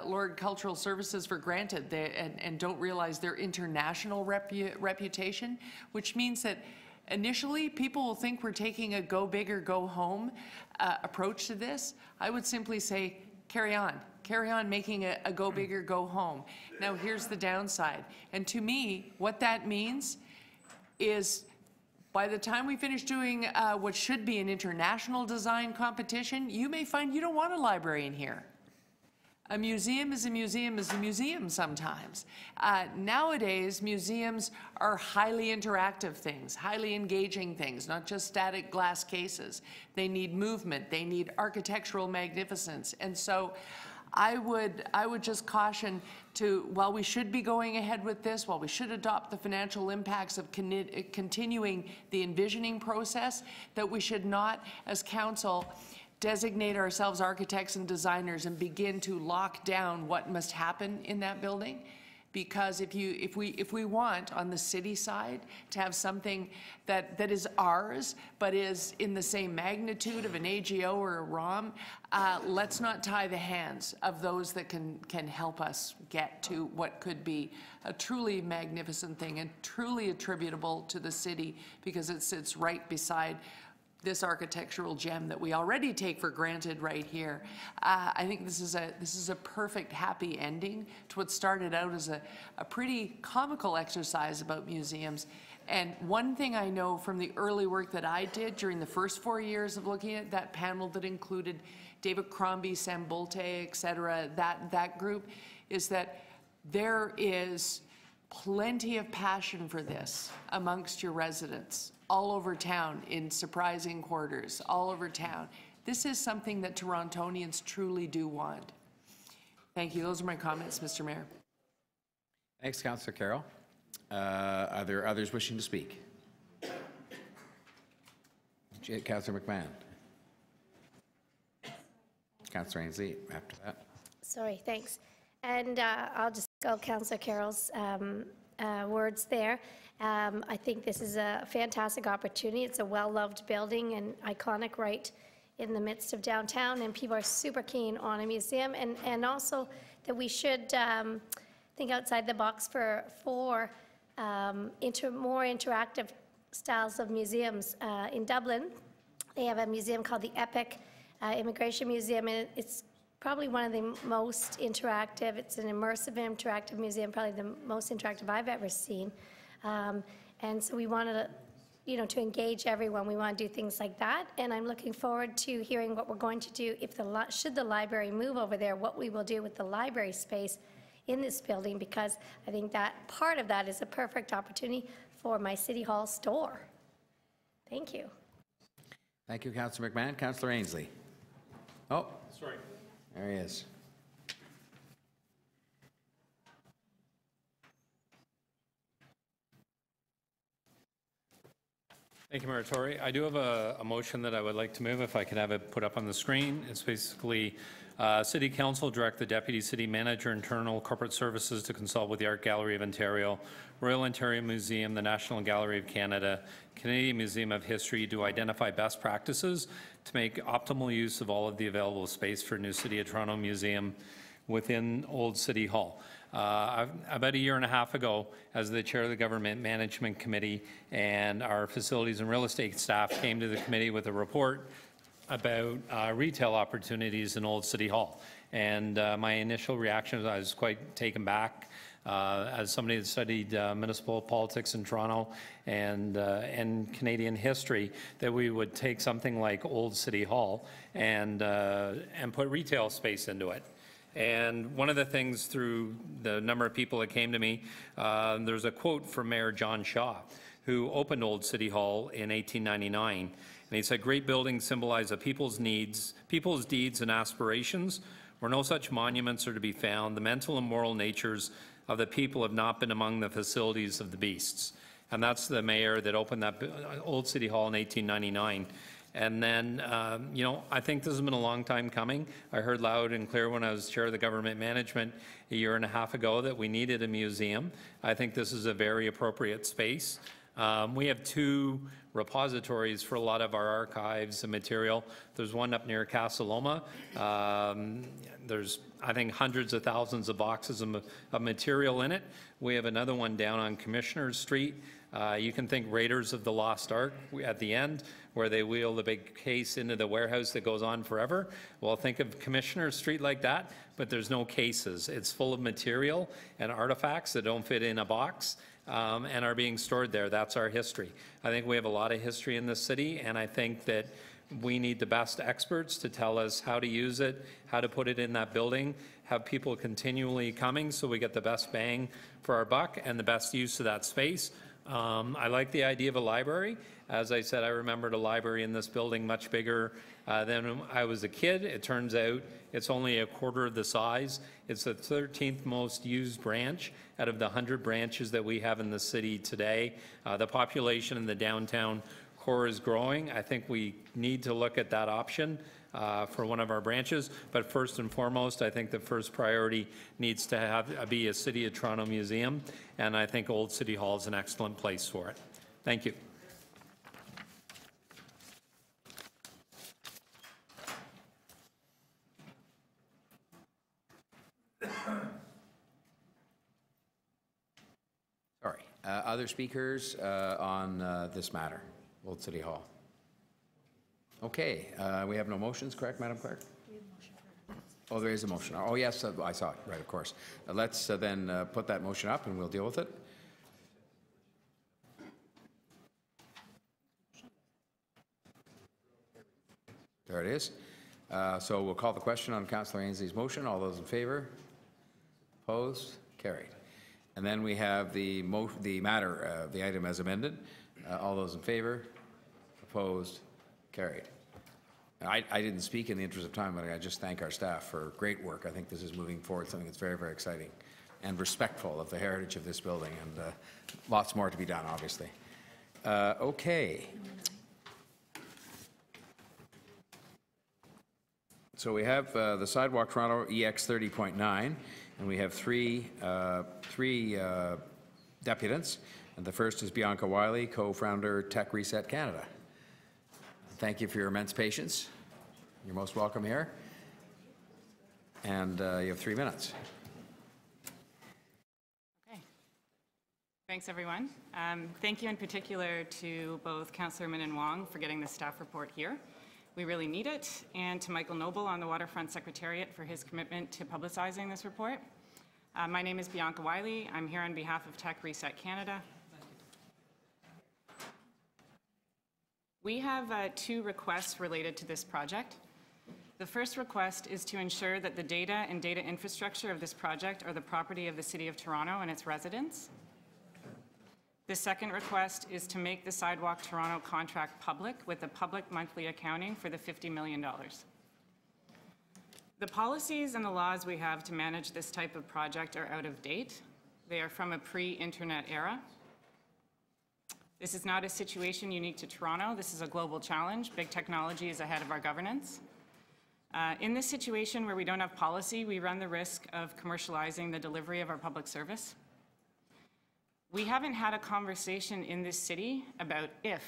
Lord Cultural Services for granted and don't realize their international reputation, which means that initially people will think we're taking a go big or go home approach to this. I would simply say, carry on making a go big or go home. Now here's the downside. And to me, what that means is, by the time we finish doing what should be an international design competition, you may find you don't want a library in here. A museum is a museum is a museum sometimes. Nowadays, museums are highly interactive things, highly engaging things, not just static glass cases. They need movement, they need architectural magnificence. And so I would just caution to, while we should be going ahead with this, while we should adopt the financial impacts of continuing the envisioning process, that we should not, as council, designate ourselves architects and designers and begin to lock down what must happen in that building. Because if we want, on the city side, to have something that is ours, but is in the same magnitude of an AGO or a ROM, let's not tie the hands of those that can help us get to what could be a truly magnificent thing and truly attributable to the city, because it sits right beside this architectural gem that we already take for granted right here. I think this is a perfect happy ending to what started out as a pretty comical exercise about museums. And one thing I know from the early work that I did during the first 4 years of looking at that panel that included David Crombie, Sam Bolte, et cetera, that group, is that there is plenty of passion for this amongst your residents all over town, in surprising quarters, all over town. This is something that Torontonians truly do want. Thank you. Those are my comments, Mr. Mayor. Thanks, Councillor Carroll. Are there others wishing to speak? Councillor McMahon. Councillor Ainsley after that. Sorry, thanks. And I'll just go Councillor Carroll's words there. I think this is a fantastic opportunity. It's a well-loved building and iconic right in the midst of downtown, and people are super keen on a museum, and also that we should think outside the box for more interactive styles of museums. In Dublin, they have a museum called the Epic Immigration Museum, and it's probably one of the most interactive. It's an immersive interactive museum, probably the most interactive I've ever seen. And so we wanted to engage everyone. We want to do things like that, and I'm looking forward to hearing what we're going to do if should the library move over there, what we will do with the library space in this building, because I think that part of that is a perfect opportunity for my City Hall store. Thank you. Thank you, Councillor McMahon. Councillor Ainsley. Oh, sorry. There he is. Thank you, Mayor Tory. I do have a motion that I would like to move, if I could have it put up on the screen. It's basically City Council direct the Deputy City Manager, Internal Corporate Services to consult with the Art Gallery of Ontario, Royal Ontario Museum, the National Gallery of Canada, Canadian Museum of History to identify best practices to make optimal use of all of the available space for New City of Toronto Museum within Old City Hall. About a year and a half ago, as the chair of the Government Management Committee and our facilities and real estate staff came to the committee with a report about retail opportunities in Old City Hall. And my initial reaction was I was quite taken back as somebody that studied municipal politics in Toronto and Canadian history, that we would take something like Old City Hall and put retail space into it. And one of the things through the number of people that came to me, there's a quote from Mayor John Shaw, who opened Old City Hall in 1899. And he said, "Great buildings symbolize a people's needs, people's deeds and aspirations. Where no such monuments are to be found, the mental and moral natures of the people have not been among the facilities of the beasts." And that's the mayor that opened that Old City Hall in 1899. And then, you know, I think this has been a long time coming. I heard loud and clear when I was chair of the government management a year and a half ago that we needed a museum. I think this is a very appropriate space. We have 2 repositories for a lot of our archives and material. There's one up near Casa Loma. There's, I think, hundreds of thousands of boxes of material in it. We have another one down on Commissioner Street. You can think Raiders of the Lost Ark at the end, where they wheel the big case into the warehouse that goes on forever. Well, think of Commissioner Street like that, but there's no cases. It's full of material and artifacts that don't fit in a box. And are being stored there. That's our history. I think we have a lot of history in this city, and I think that we need the best experts to tell us how to use it, how to put it in that building, have people continually coming so we get the best bang for our buck and the best use of that space. I like the idea of a library. As I said, I remembered a library in this building much bigger than when I was a kid. It turns out it's only a quarter of the size. It's the 13th most used branch out of the 100 branches that we have in the city today. The population in the downtown core is growing. I think we need to look at that option for one of our branches. But first and foremost, I think the first priority needs to be a City of Toronto museum, and I think Old City Hall is an excellent place for it. Thank you. Sorry. Other speakers on this matter, Old City Hall? Okay, we have no motions, correct, Madam Clerk? Oh, there is a motion. Oh, yes, I saw it. Right, of course. Let's then put that motion up and we'll deal with it. There it is. So we'll call the question on Councillor Ainsley's motion. All those in favour? Opposed? Carried. And then we have the matter, the item as amended. All those in favour? Opposed? Carried. I didn't speak in the interest of time, but I just thank our staff for great work. I think this is moving forward, something that's very, very exciting and respectful of the heritage of this building, and lots more to be done, obviously. Okay. So we have the Sidewalk Toronto EX 30.9, and we have three deputants. And the first is Bianca Wiley, co-founder Tech Reset Canada. Thank you for your immense patience. You're most welcome here. And you have 3 minutes. Okay. Thanks, everyone. Thank you in particular to both Councillor Min and Wong for getting the staff report here. We really need it, and to Michael Noble on the Waterfront Secretariat for his commitment to publicizing this report. My name is Bianca Wiley. I'm here on behalf of Tech Reset Canada. We have 2 requests related to this project. The first request is to ensure that the data and data infrastructure of this project are the property of the City of Toronto and its residents. The second request is to make the Sidewalk Toronto contract public with the public monthly accounting for the $50 million. The policies and the laws we have to manage this type of project are out of date. They are from a pre-internet era. This is not a situation unique to Toronto. This is a global challenge. Big technology is ahead of our governance. In this situation where we don't have policy, we run the risk of commercializing the delivery of our public service. We haven't had a conversation in this city about if,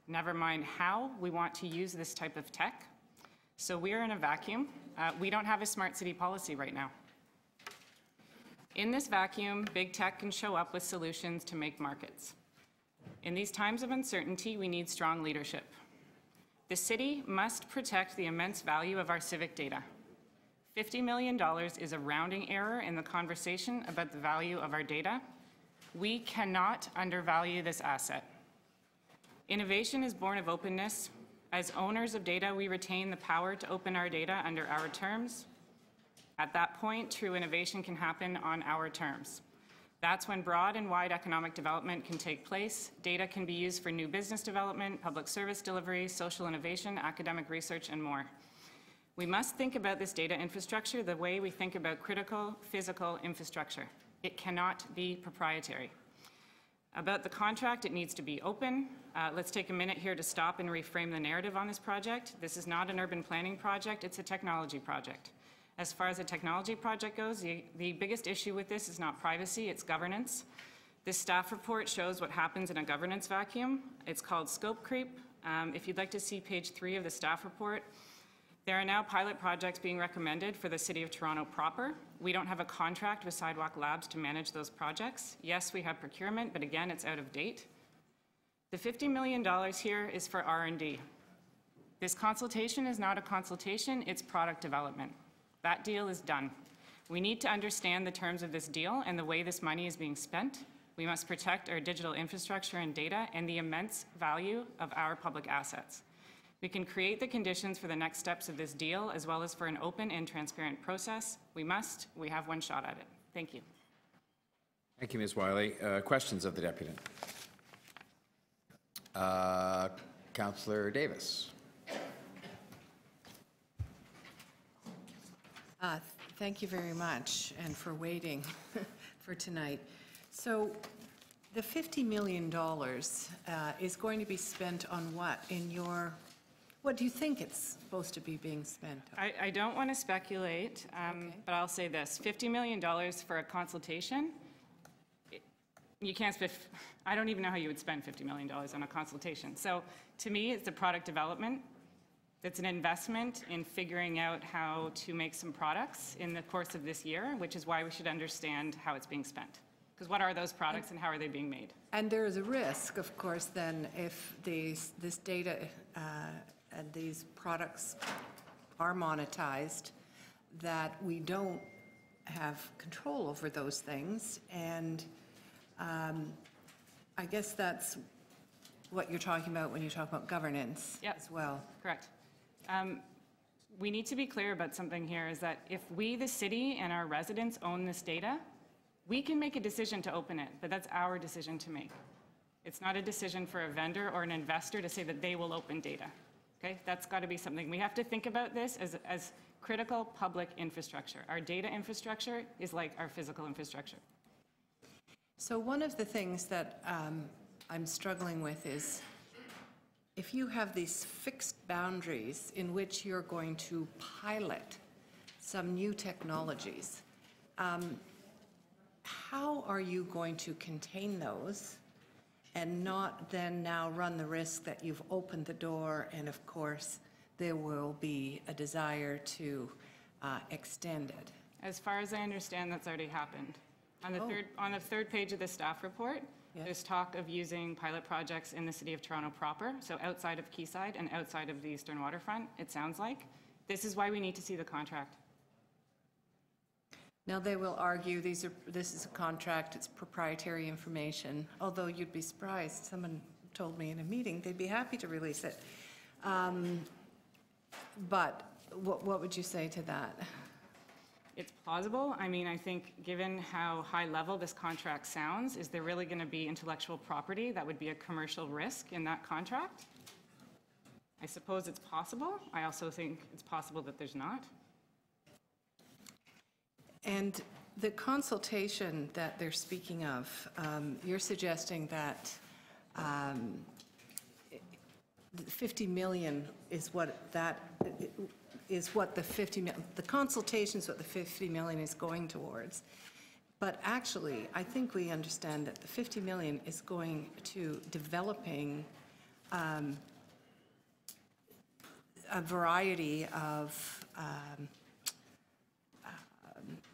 never mind how, we want to use this type of tech. So we're in a vacuum. We don't have a smart city policy right now. In this vacuum, big tech can show up with solutions to make markets. In these times of uncertainty, we need strong leadership. The city must protect the immense value of our civic data. $50 million is a rounding error in the conversation about the value of our data. We cannot undervalue this asset. Innovation is born of openness. As owners of data, we retain the power to open our data under our terms. At that that point, true innovation can happen on our terms. That's when broad and wide economic development can take place. Data can be used for new business development, public service delivery, social innovation, academic research, and more. We must think about this data infrastructure the way we think about critical physical infrastructure. It cannot be proprietary. About the contract, it needs to be open. Let's take a minute here to stop and reframe the narrative on this project. This is not an urban planning project, it's a technology project. As far as a technology project goes, the biggest issue with this is not privacy, it's governance. This staff report shows what happens in a governance vacuum. It's called scope creep. If you'd like to see page 3 of the staff report, there are now pilot projects being recommended for the City of Toronto proper. We don't have a contract with Sidewalk Labs to manage those projects. Yes, we have procurement, but again, it's out of date. The $50 million here is for R&D. This consultation is not a consultation, it's product development. That deal is done. We need to understand the terms of this deal and the way this money is being spent. We must protect our digital infrastructure and data and the immense value of our public assets. We can create the conditions for the next steps of this deal, as well as for an open and transparent process. We have one shot at it. Thank you. Thank you, Ms. Wiley. Questions of the deputy? Councillor Davis. Thank you very much, and for waiting for tonight. So the $50 million is going to be spent on what? What do you think it's supposed to be being spent on? I don't want to speculate, but I'll say this. $50 million for a consultation, you can't spend, I don't even know how you would spend $50 million on a consultation. So to me, it's a product development. It's an investment in figuring out how to make some products in the course of this year, which is why we should understand how it's being spent. Because what are those products and how are they being made? And there is a risk, of course, then, if this data and these products are monetized, that we don't have control over those things. And I guess that's what you're talking about when you talk about governance as well. Correct. We need to be clear about something here, is that if we, the city, and our residents own this data, we can make a decision to open it, but that's our decision to make. It's not a decision for a vendor or an investor to say that they will open data. Okay? That's got to be something. We have to think about this as critical public infrastructure. Our data infrastructure is like our physical infrastructure. So one of the things that I'm struggling with is, if you have these fixed boundaries in which you're going to pilot some new technologies, how are you going to contain those and not then now run the risk that you've opened the door and, of course, there will be a desire to extend it? As far as I understand, that's already happened. On the third page of the staff report, there's talk of using pilot projects in the City of Toronto proper, so outside of Quayside and outside of the Eastern Waterfront, it sounds like. This is why we need to see the contract. Now, they will argue this is a contract, it's proprietary information, although you'd be surprised. Someone told me in a meeting they'd be happy to release it. But what would you say to that? It's plausible. I mean, I think given how high level this contract sounds, is there really going to be intellectual property that would be a commercial risk in that contract? I suppose it's possible. I also think it's possible that there's not. And the consultation that they're speaking of, you're suggesting that $50 million is what the consultation is what the $50 million is going towards. But actually, I think we understand that the $50 million is going to developing a variety of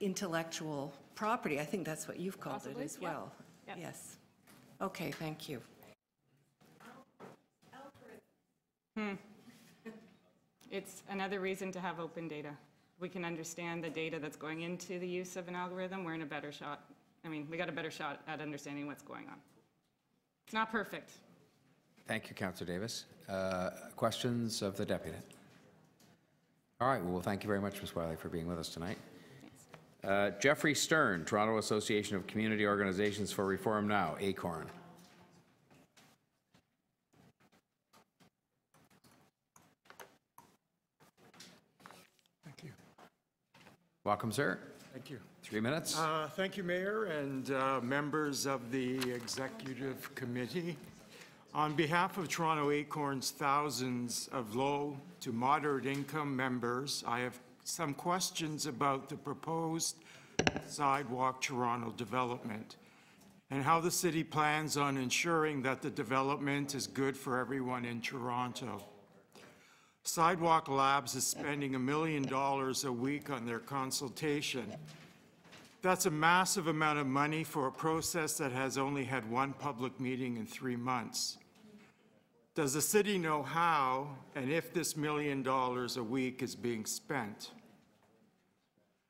intellectual property. I think that's what you've called it as well. Yeah. Yes. Okay, thank you. It's another reason to have open data. We can understand the data that's going into the use of an algorithm. We're in a better shot. I mean, we got a better shot at understanding what's going on. It's not perfect. Thank you, Councillor Davis. Questions of the deputy? All right, well, thank you very much, Ms. Wiley, for being with us tonight. Jeffrey Stern, Toronto Association of Community Organizations for Reform Now, ACORN. Thank you. Welcome, sir. Thank you. 3 minutes. Thank you, Mayor, and members of the Executive Committee. On behalf of Toronto ACORN's thousands of low to moderate income members, I have some questions about the proposed Sidewalk Toronto development and how the city plans on ensuring that the development is good for everyone in Toronto. Sidewalk Labs is spending $1 million a week on their consultation. That's a massive amount of money for a process that has only had one public meeting in 3 months. Does the city know how and if this $1 million a week is being spent?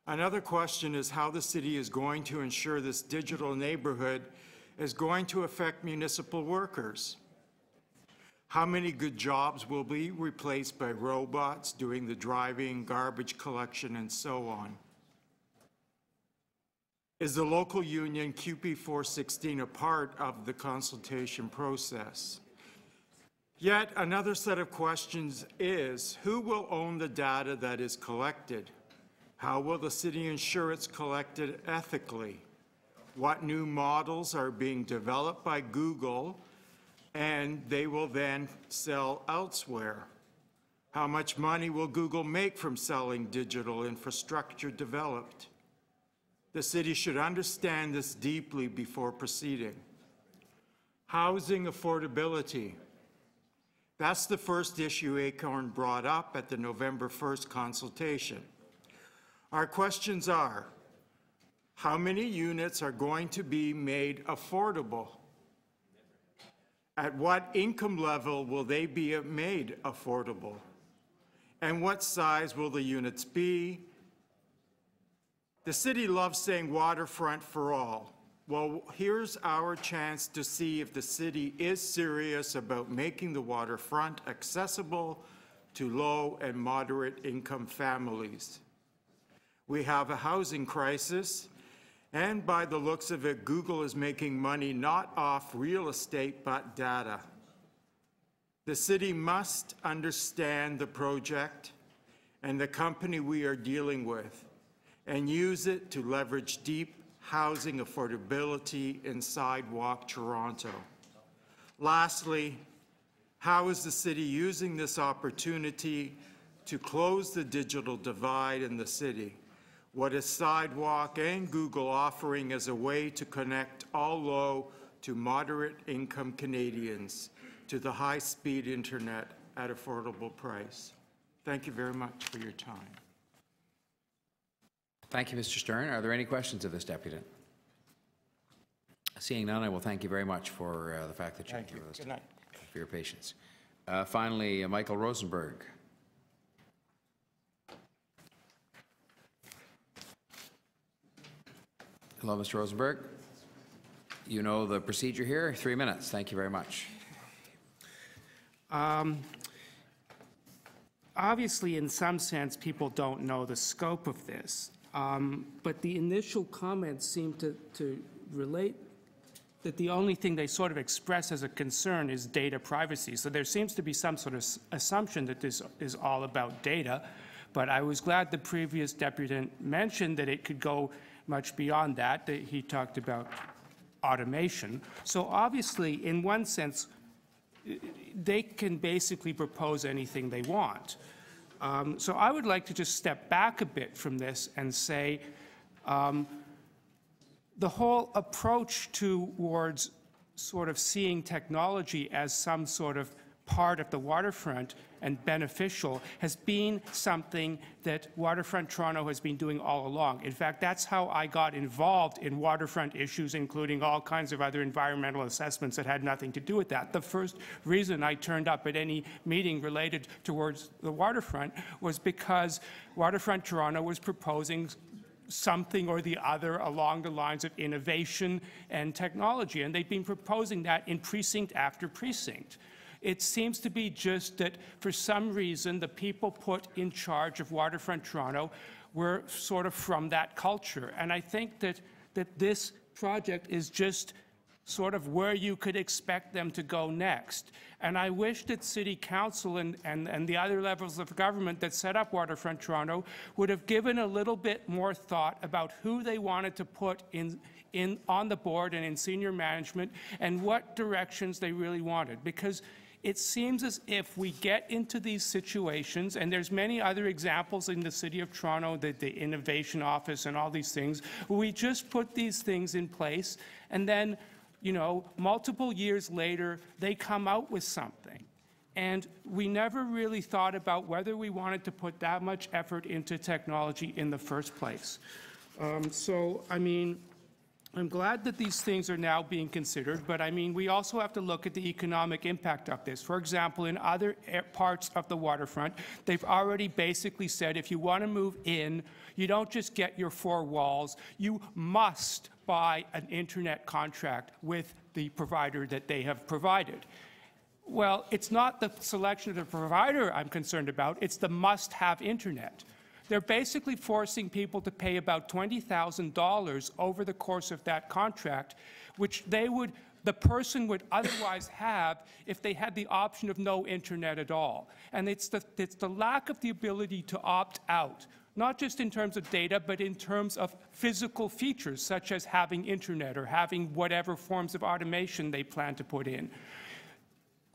Another question is how the city is going to ensure this digital neighborhood is going to affect municipal workers. How many good jobs will be replaced by robots doing the driving, garbage collection, and so on? Is the local union CUPE 416 a part of the consultation process? Yet another set of questions is, who will own the data that is collected? How will the city ensure it's collected ethically? What new models are being developed by Google and they will then sell elsewhere? How much money will Google make from selling digital infrastructure developed? The city should understand this deeply before proceeding. Housing affordability. That's the first issue ACORN brought up at the November 1st consultation. Our questions are, how many units are going to be made affordable? At what income level will they be made affordable? And what size will the units be? The city loves saying waterfront for all. Well, here's our chance to see if the city is serious about making the waterfront accessible to low and moderate income families. We have a housing crisis, and by the looks of it, Google is making money not off real estate, but data. The city must understand the project and the company we are dealing with and use it to leverage deep housing affordability in Sidewalk Toronto. Lastly, how is the city using this opportunity to close the digital divide in the city? What is Sidewalk and Google offering as a way to connect all low to moderate income Canadians to the high-speed internet at affordable price? Thank you very much for your time. Thank you, Mr. Stern. Are there any questions of this deputant? Seeing none, I will thank you very much for the fact that you're here with us. Good night. For your patience. Finally, Michael Rosenberg. Hello, Mr. Rosenberg. You know the procedure here. 3 minutes. Thank you very much. Obviously, in some sense, people don't know the scope of this, but the initial comments seem to relate that the only thing they sort of express as a concern is data privacy. So there seems to be some sort of assumption that this is all about data, but I was glad the previous deputant mentioned that it could go much beyond that, that he talked about automation. So obviously, in one sense, they can basically propose anything they want. So I would like to just step back a bit from this and say the whole approach towards sort of seeing technology as some sort of part of the waterfront and beneficial has been something that Waterfront Toronto has been doing all along. In fact, that's how I got involved in waterfront issues, including all kinds of other environmental assessments that had nothing to do with that. The first reason I turned up at any meeting related towards the waterfront was because Waterfront Toronto was proposing something or the other along the lines of innovation and technology, and they've been proposing that in precinct after precinct. It seems to be just that for some reason the people put in charge of Waterfront Toronto we're sort of from that culture. And I think that this project is just sort of where you could expect them to go next. And I wish that City Council and the other levels of government that set up Waterfront Toronto would have given a little bit more thought about who they wanted to put on the board and in senior management and what directions they really wanted. Because it seems as if we get into these situations, and there's many other examples in the City of Toronto, the Innovation Office and all these things, where we just put these things in place, and then, you know, multiple years later, they come out with something. And we never really thought about whether we wanted to put that much effort into technology in the first place. So, I mean, I'm glad that these things are now being considered, but I mean, we also have to look at the economic impact of this. For example, in other parts of the waterfront, they've already basically said if you want to move in, you don't just get your 4 walls, you must buy an internet contract with the provider that they have provided. Well, it's not the selection of the provider I'm concerned about, it's the must-have internet. They're basically forcing people to pay about $20,000 over the course of that contract, which the person would otherwise have if they had the option of no internet at all. And it's the lack of the ability to opt out, not just in terms of data, but in terms of physical features, such as having internet or having whatever forms of automation they plan to put in.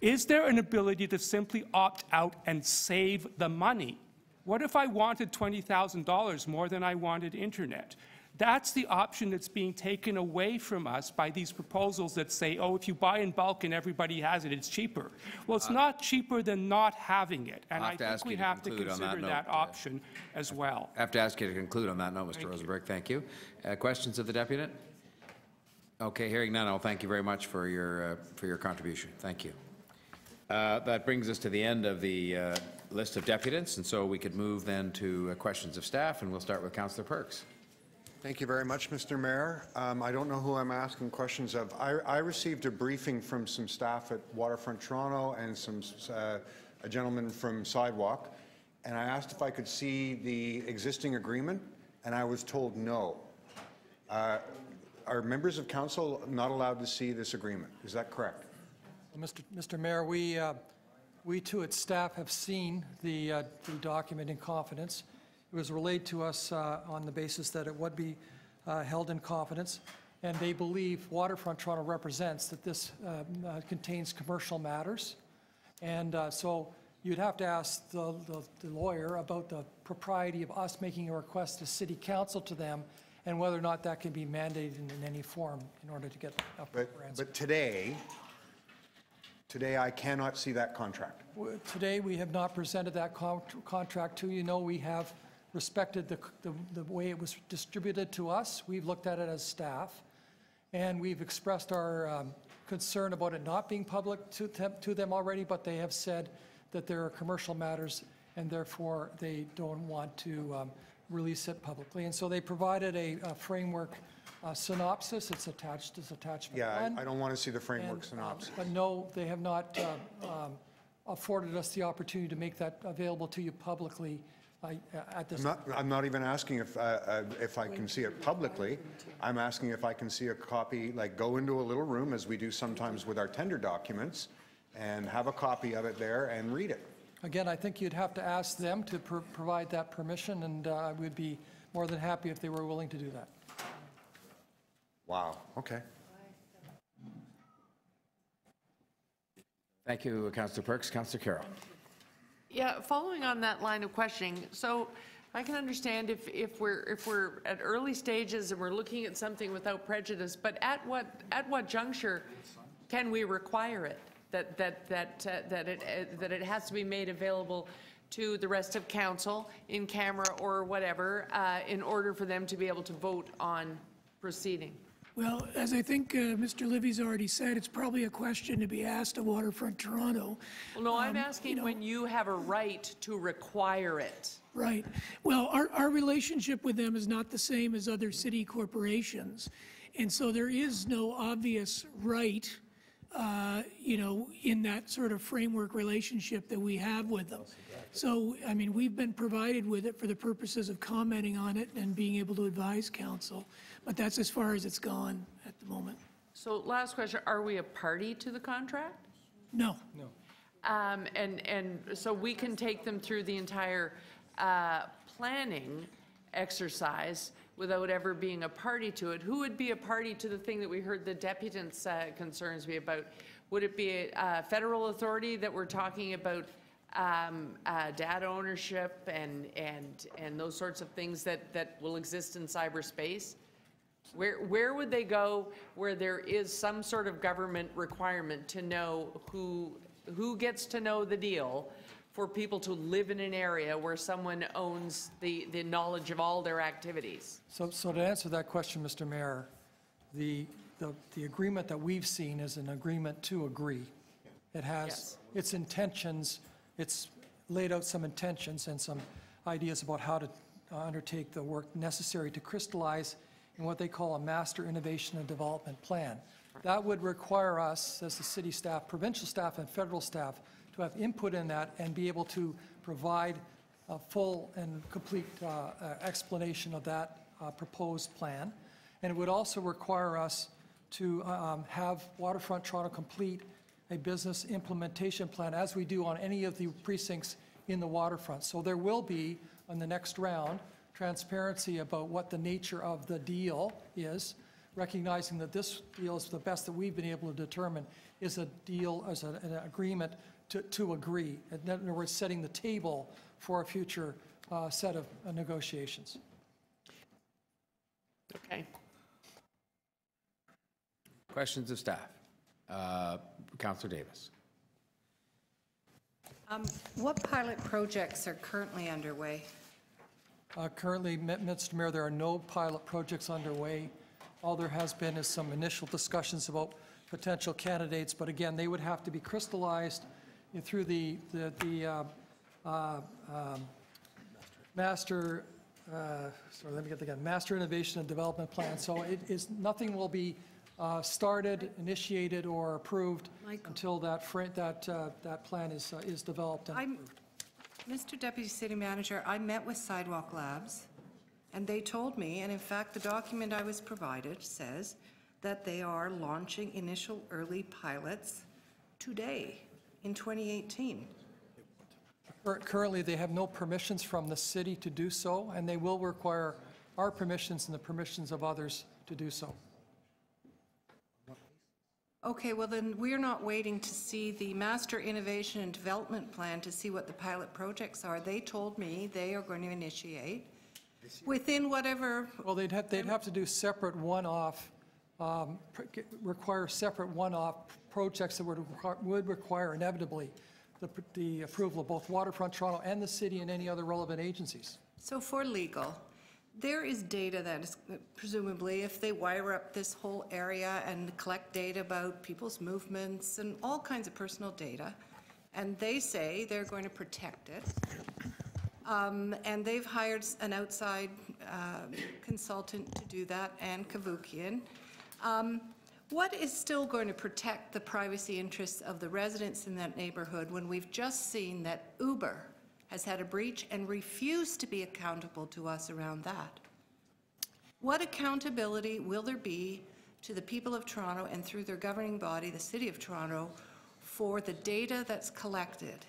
Is there an ability to simply opt out and save the money? What if I wanted $20,000 more than I wanted internet? That's the option that's being taken away from us by these proposals that say, oh, if you buy in bulk and everybody has it, it's cheaper. Well, it's not cheaper than not having it. And I think we have to consider that option as well. I have to ask you to conclude on that note, Mr. Rosenberg. Thank you. Questions of the deputant? Okay, hearing none, I'll thank you very much for your contribution. Thank you. That brings us to the end of the list of deputants, and so we could move then to questions of staff, and we'll start with Councillor Perks. Thank you very much, Mr. Mayor. I don't know who I'm asking questions of. I received a briefing from some staff at Waterfront Toronto and a gentleman from Sidewalk, and I asked if I could see the existing agreement, and I was told no. Are members of council not allowed to see this agreement? Is that correct? Well, Mr. Mayor, we too at staff have seen the document in confidence. It was relayed to us on the basis that it would be held in confidence, and they believe Waterfront Toronto represents that this contains commercial matters. And so you'd have to ask the lawyer about the propriety of us making a request to City Council to them and whether or not that can be mandated in any form in order to get a proper answer. But today I cannot see that contract. Today we have not presented that contract to you. No, we have respected the way it was distributed to us. We've looked at it as staff, and we've expressed our concern about it not being public to them already, but they have said that there are commercial matters and therefore they don't want to release it publicly. And so they provided a framework synopsis. It's attached as attachment 1. I don't want to see the framework synopsis. But no, they have not afforded us the opportunity to make that available to you publicly at this time. I'm not even asking if I can see it publicly. I'm asking if I can see a copy, like go into a little room, as we do sometimes with our tender documents, and have a copy of it there and read it. Again, I think you'd have to ask them to provide that permission, and I would be more than happy if they were willing to do that. Wow, okay. Thank you, Councillor Perks. Councillor Carroll. Yeah, following on that line of questioning, so I can understand if we're at early stages and we're looking at something without prejudice, but at what juncture can we require it that it has to be made available to the rest of council in camera or whatever in order for them to be able to vote on proceeding? Well, as I think Mr. Livy's already said, it's probably a question to be asked of Waterfront Toronto. Well, no, I'm asking when you have a right to require it. Right. Well, our relationship with them is not the same as other city corporations. And so there is no obvious right you know, in that sort of framework relationship that we have with them. So, I mean, we've been provided with it for the purposes of commenting on it and being able to advise council, but that's as far as it's gone at the moment. So last question, are we a party to the contract? No. No. And so we can take them through the entire planning exercise without ever being a party to it. Who would be a party to the thing that we heard the deputant's concerns be about? Would it be a federal authority that we're talking about data ownership and those sorts of things that will exist in cyberspace? Where would they go where there is some sort of government requirement to know who gets to know the deal for people to live in an area where someone owns the knowledge of all their activities? So to answer that question, Mr. Mayor, the agreement that we've seen is an agreement to agree. It has its intentions, it's laid out some intentions and some ideas about how to undertake the work necessary to crystallize in what they call a master innovation and development plan. That would require us, as the city staff, provincial staff and federal staff, to have input in that and be able to provide a full and complete explanation of that proposed plan. And it would also require us to have Waterfront Toronto complete a business implementation plan, as we do on any of the precincts in the waterfront. So there will be, on the next round, transparency about what the nature of the deal is, recognizing that this deal is the best that we've been able to determine is a deal, as an agreement to agree. In other words, setting the table for a future set of negotiations. Okay. Questions of staff? Councillor Davis. What pilot projects are currently underway? Currently, Mr. Mayor, there are no pilot projects underway. All there has been is some initial discussions about potential candidates, but again, they would have to be crystallized through the master, sorry, let me get that again, Master Innovation and Development Plan. So it is, nothing will be started, initiated, or approved until that plan is developed and approved. Mr. Deputy City Manager, I met with Sidewalk Labs, and they told me, and in fact, the document I was provided says that they are launching initial early pilots today in 2018. Currently, they have no permissions from the city to do so, and they will require our permissions and the permissions of others to do so. Okay, well then, we're not waiting to see the Master Innovation and Development Plan to see what the pilot projects are. They told me they are going to initiate within whatever... Well, they'd have to do separate one-off, require separate one-off projects that would require inevitably the approval of both Waterfront Toronto and the city and any other relevant agencies. So for legal, there is data that is presumably, if they wire up this whole area and collect data about people's movements and all kinds of personal data, and they say they're going to protect it, and they've hired an outside consultant to do that, and Kavukian. What is still going to protect the privacy interests of the residents in that neighborhood when we've just seen that Uber has had a breach and refused to be accountable to us around that? What accountability will there be to the people of Toronto and through their governing body, the City of Toronto, for the data that's collected?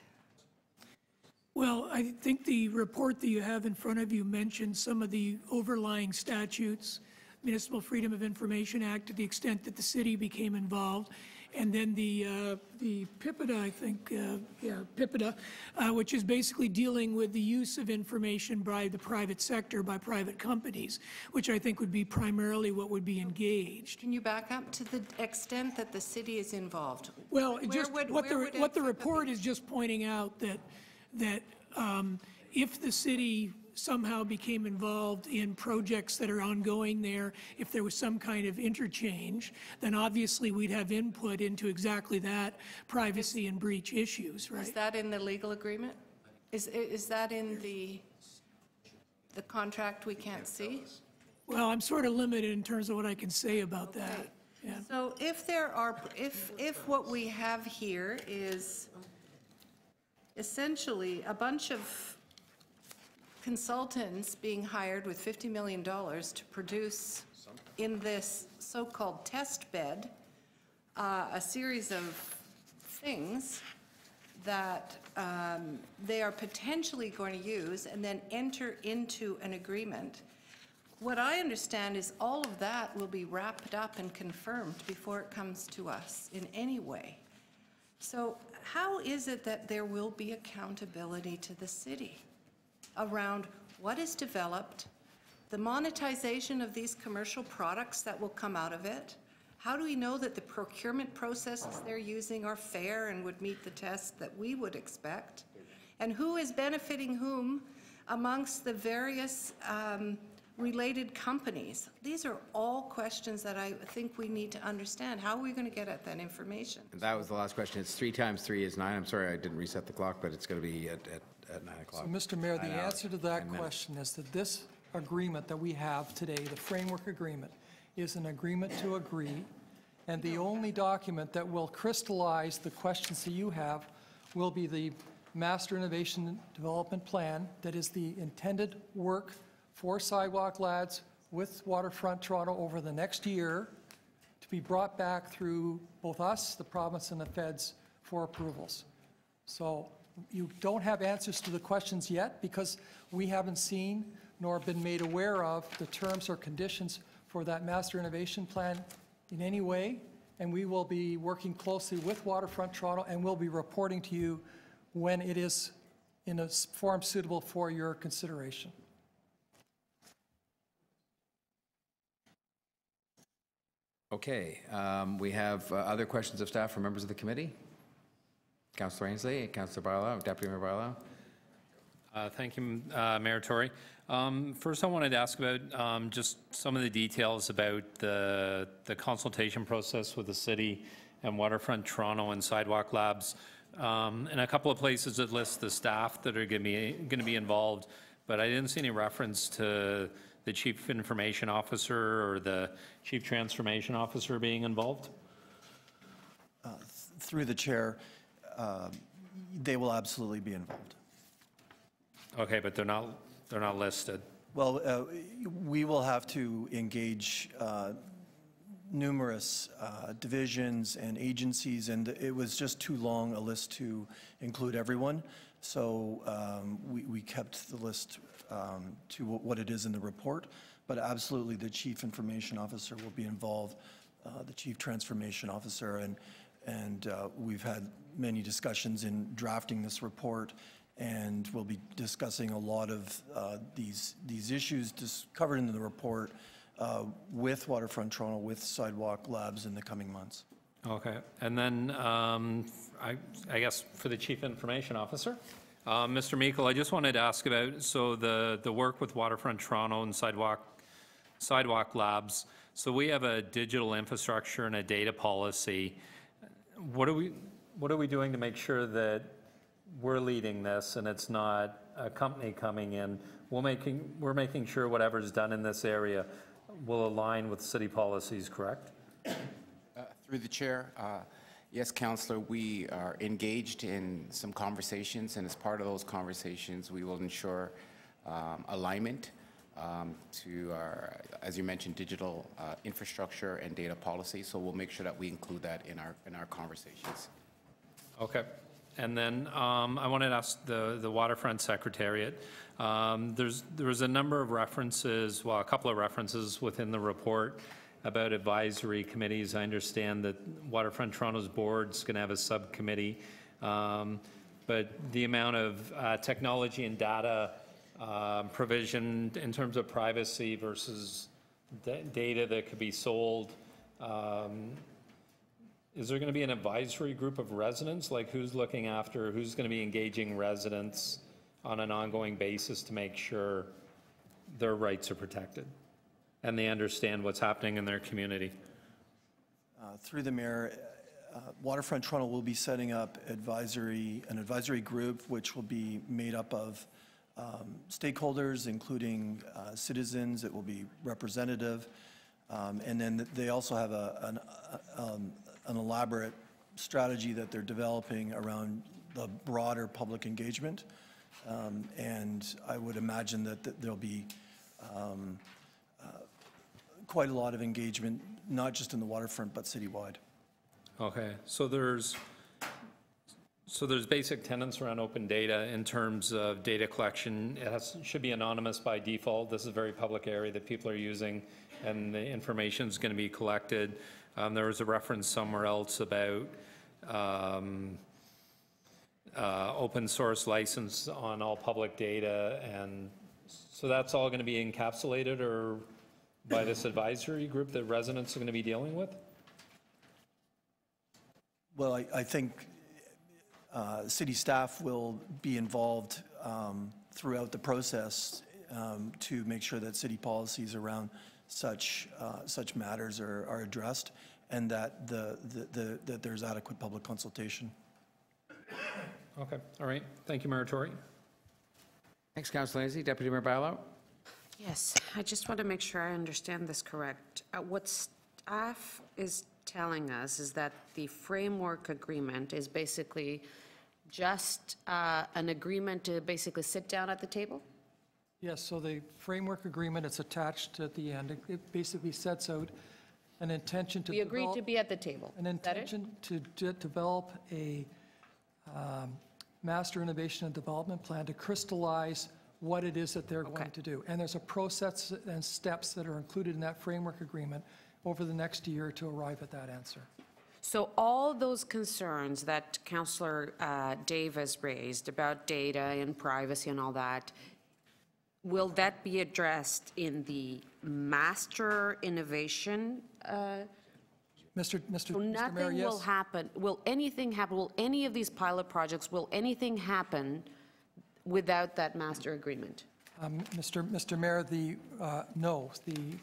Well, I think the report that you have in front of you mentions some of the overlying statutes, Municipal Freedom of Information Act, to the extent that the city became involved, and then the PIPEDA, I think, PIPEDA, which is basically dealing with the use of information by the private sector, by private companies, which I think would be primarily what would be engaged. Can you back up to the extent that the city is involved? Well, what the report is just pointing out that if the city somehow became involved in projects that are ongoing there, if there was some kind of interchange, then obviously we'd have input into exactly that privacy and breach issues, right? Is that in the legal agreement? Is that in the contract we can't see? Well, I'm sort of limited in terms of what I can say about that. So if there are, if what we have here is essentially a bunch of consultants being hired with $50 million to produce in this so-called test bed a series of things that they are potentially going to use and then enter into an agreement. What I understand is all of that will be wrapped up and confirmed before it comes to us in any way. So how is it that there will be accountability to the city around what is developed, the monetization of these commercial products that will come out of it? How do we know that the procurement processes they're using are fair and would meet the tests that we would expect? And who is benefiting whom amongst the various related companies? These are all questions that I think we need to understand. How are we going to get at that information? That was the last question. It's 3 times 3 is 9. I'm sorry I didn't reset the clock, but it's going to be at 9 o'clock. So, Mr. Mayor, the 9 hours, answer to that 9 minutes. question is that this agreement that we have today, the framework agreement, is an agreement to agree, and the only document that will crystallize the questions that you have will be the Master Innovation Development Plan that is the intended work for Sidewalk Labs with Waterfront Toronto over the next year to be brought back through both us, the province, and the feds for approvals. So you don't have answers to the questions yet because we haven't seen nor been made aware of the terms or conditions for that Master Innovation Plan in any way, and we will be working closely with Waterfront Toronto and we'll be reporting to you when it is in a form suitable for your consideration. Okay, we have other questions of staff from members of the committee. Councillor Ainsley, Councillor Barlow, Deputy Mayor Barlow. Thank you, Mayor Tory. First, I wanted to ask about just some of the details about the consultation process with the city and Waterfront Toronto and Sidewalk Labs. And a couple of places that list the staff that are going to be involved, but I didn't see any reference to the Chief Information Officer or the Chief Transformation Officer being involved. Through the chair, they will absolutely be involved. Okay, but they're not listed. Well, we will have to engage numerous divisions and agencies, and it was just too long a list to include everyone. So we kept the list to what it is in the report. But absolutely, the Chief Information Officer will be involved, the Chief Transformation Officer, and we've had many discussions in drafting this report, and we'll be discussing a lot of these issues covered in the report with Waterfront Toronto, with Sidewalk Labs in the coming months. Okay, and then I guess for the Chief Information Officer, Mr. Meikle, I just wanted to ask about, so the work with Waterfront Toronto and Sidewalk Labs, so we have a digital infrastructure and a data policy. What are we doing to make sure that we're leading this and it's not a company coming in? We're making sure whatever's done in this area will align with city policies, correct? Through the chair, yes, Councillor, we are engaged in some conversations, and as part of those conversations, we will ensure alignment to our, as you mentioned, digital infrastructure and data policy. So we'll make sure that we include that in our conversations. Okay. And then I wanted to ask the Waterfront Secretariat. There was a number of references, well, a couple of references within the report about advisory committees. I understand that Waterfront Toronto's board's going to have a subcommittee, but the amount of technology and data provision in terms of privacy versus data that could be sold, is there going to be an advisory group of residents? Like who's looking after, who's going to be engaging residents on an ongoing basis to make sure their rights are protected and they understand what's happening in their community? Through the mayor, Waterfront Toronto will be setting up an advisory group which will be made up of stakeholders, including citizens. It will be representative. And then they also have an elaborate strategy that they're developing around the broader public engagement. And I would imagine that there'll be quite a lot of engagement, not just in the waterfront, but citywide. Okay, so there's basic tenets around open data in terms of data collection. It should be anonymous by default. This is a very public area that people are using, and the information is going to be collected. There was a reference somewhere else about open source license on all public data, and so that's all going to be encapsulated or by this advisory group that residents are going to be dealing with? Well, I think city staff will be involved throughout the process to make sure that city policies around such matters are addressed, and that that there's adequate public consultation. Okay, all right. Thank you, Mayor Tory. Thanks, Councillor Lancy. Deputy Mayor Barlow. Yes, I just want to make sure I understand this correct. What staff is telling us is that the framework agreement is basically just an agreement to basically sit down at the table? Yes, so the framework agreement, it's attached at the end. It basically sets out an intention to We agreed to be at the table. An intention to develop a master innovation and development plan to crystallize what it is that they're going to do. And there's a process and steps that are included in that framework agreement over the next year to arrive at that answer. So all those concerns that Councillor Davis raised about data and privacy and all that, will that be addressed in the master innovation? Mr. So nothing Mayor, yes. will happen. Will anything happen? Will any of these pilot projects, will anything happen without that master agreement? Mr. Mayor, no,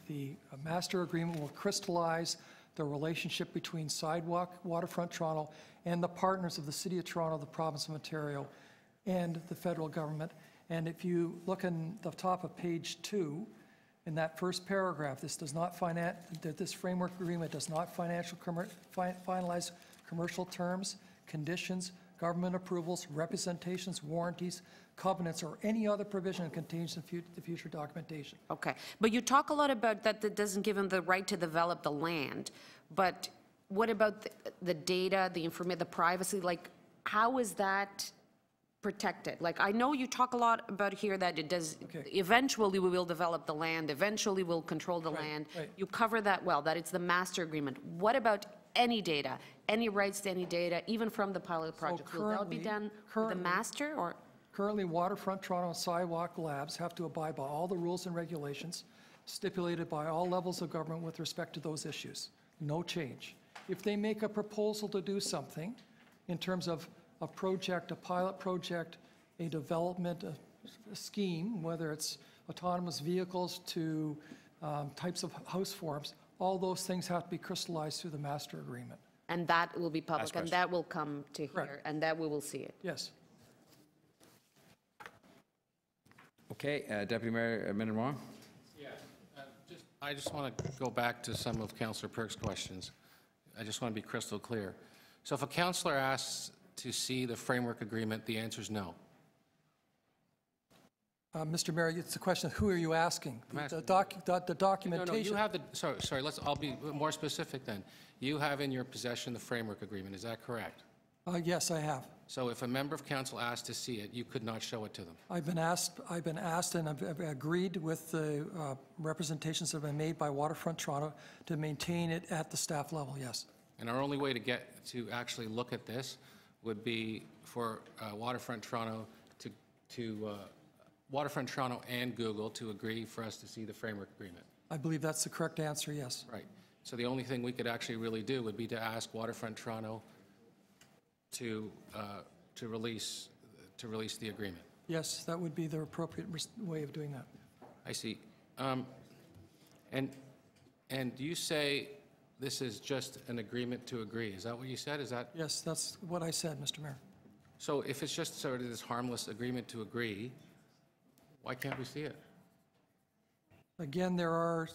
the master agreement will crystallize the relationship between Sidewalk, Waterfront Toronto, and the partners of the City of Toronto, the Province of Ontario, and the federal government. And if you look in the top of page 2, in that first paragraph, this framework agreement does not finalize commercial terms, conditions, government approvals, representations, warranties, covenants, or any other provision contained in the future documentation. Okay, but you talk a lot about that doesn't give them the right to develop the land, but what about the data, the information, the privacy, like how is that protected? Like I know you talk a lot about here that it does, eventually we will develop the land, eventually we'll control the land. Right. You cover that well, that it's the master agreement. What about any data, any rights to any data, even from the pilot project? Will that be done with the master or? Currently, Waterfront Toronto and Sidewalk Labs have to abide by all the rules and regulations stipulated by all levels of government with respect to those issues. No change. If they make a proposal to do something in terms of a project, a pilot project, a development, a scheme, whether it's autonomous vehicles to types of house forms, all those things have to be crystallized through the master agreement. And that will be public, and that will come to here, and that we will see it. Yes. Okay, Deputy Mayor Minnan-Wong. Yeah, I just want to go back to some of Councillor Perk's questions. I just want to be crystal clear. So if a councillor asks to see the framework agreement, the answer is no. Mr. Mayor, it's a question of who are you asking? The documentation. No, you have the, sorry, I'll be more specific then. You have in your possession the framework agreement, is that correct? Yes, I have. So if a member of council asked to see it, you could not show it to them? I've been asked and I've agreed with the representations that have been made by Waterfront Toronto to maintain it at the staff level, yes. And our only way to get to actually look at this would be for Waterfront Toronto Waterfront Toronto and Google to agree for us to see the framework agreement. I believe that's the correct answer, yes. Right. So the only thing we could actually really do would be to ask Waterfront Toronto to release the agreement. Yes, that would be the appropriate way of doing that. I see. And you say this is just an agreement to agree. Is that what you said? Is that? Yes, that's what I said, Mr. Mayor. So if it's just sort of this harmless agreement to agree, why can't we see it? Again, there are,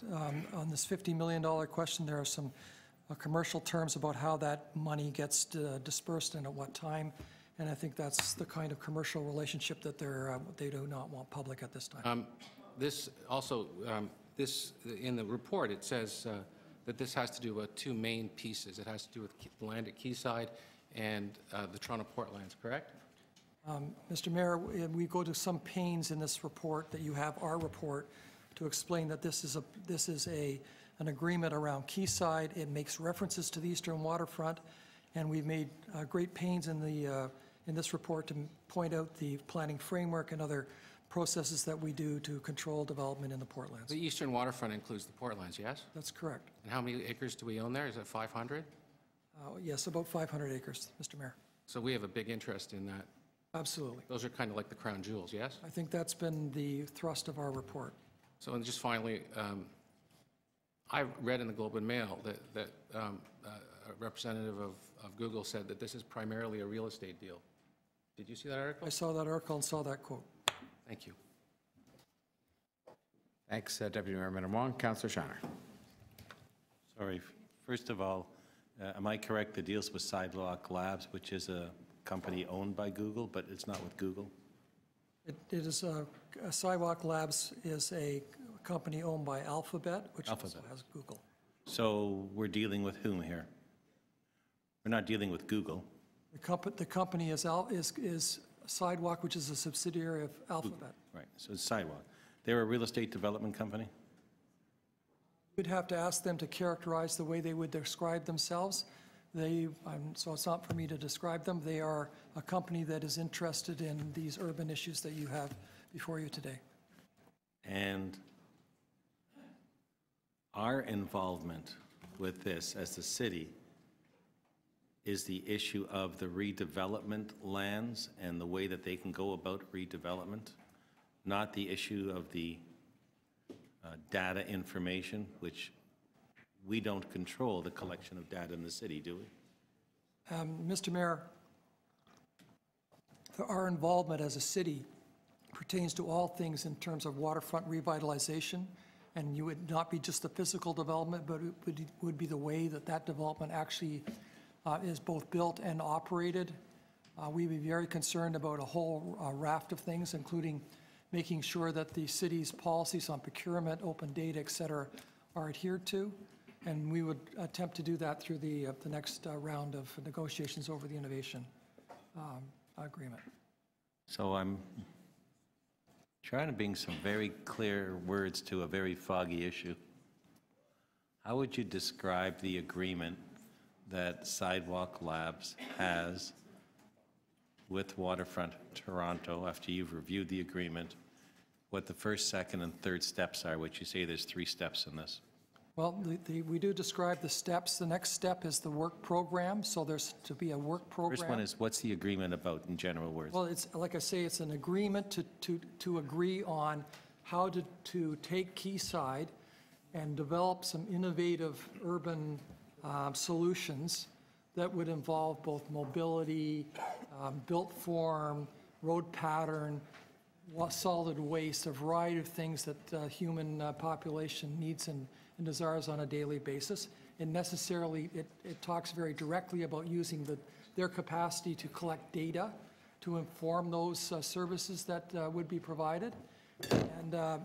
on this $50 million question, there are some commercial terms about how that money gets dispersed and at what time, and I think that's the kind of commercial relationship that they do not want public at this time. This also, in the report, it says that this has to do with two main pieces. It has to do with the land at Quayside and the Toronto Port lands, correct? Mr. Mayor, we go to some pains in this report that you have, our report, to explain that this is an agreement around Quayside. It makes references to the eastern waterfront, and we've made great pains in this report to point out the planning framework and other processes that we do to control development in the Portlands. The eastern waterfront includes the Portlands, yes? That's correct. And how many acres do we own there? Is it 500? Yes, about 500 acres, Mr. Mayor. So we have a big interest in that. Absolutely. Those are kind of like the crown jewels, yes? I think that's been the thrust of our report. So, and just finally, I read in the Globe and Mail that a representative of Google said that this is primarily a real estate deal. Did you see that article? I saw that article and saw that quote. Thank you. Thanks, Deputy Mayor Minnan-Wong. Councillor Shiner. Sorry. First of all, am I correct that deals with Sidewalk Labs, which is a company owned by Google, but it's not with Google? It is Sidewalk Labs is a company owned by Alphabet, which also has Google. So we're dealing with whom here? We're not dealing with Google. The company is Sidewalk, which is a subsidiary of Alphabet. Right, so it's Sidewalk. They're a real estate development company? You'd have to ask them to characterize the way they would describe themselves. So it's not for me to describe them. They are a company that is interested in these urban issues that you have before you today. And our involvement with this as the city is the issue of the redevelopment lands and the way that they can go about redevelopment, not the issue of the data information, which we don't control the collection of data in the city, do we? Mr. Mayor, our involvement as a city pertains to all things in terms of waterfront revitalization, and you would not be just the physical development, but it would be the way that that development actually is both built and operated. We'd be very concerned about a whole raft of things, including making sure that the city's policies on procurement, open data, et cetera, are adhered to. And we would attempt to do that through the next round of negotiations over the innovation agreement. So I'm trying to bring some very clear words to a very foggy issue. How would you describe the agreement that Sidewalk Labs has with Waterfront Toronto after you've reviewed the agreement, what the first, second, and third steps are, which you say there's 3 steps in this? Well, we do describe the steps. The next step is the work program, so there's to be a work program. First one is, what's the agreement about in general words? Well, it's, like I say, it's an agreement to agree on how to take Quayside and develop some innovative urban solutions that would involve both mobility, built form, road pattern, solid waste, a variety of things that the human population needs and desires on a daily basis. And necessarily, it talks very directly about using their capacity to collect data to inform those services that would be provided. And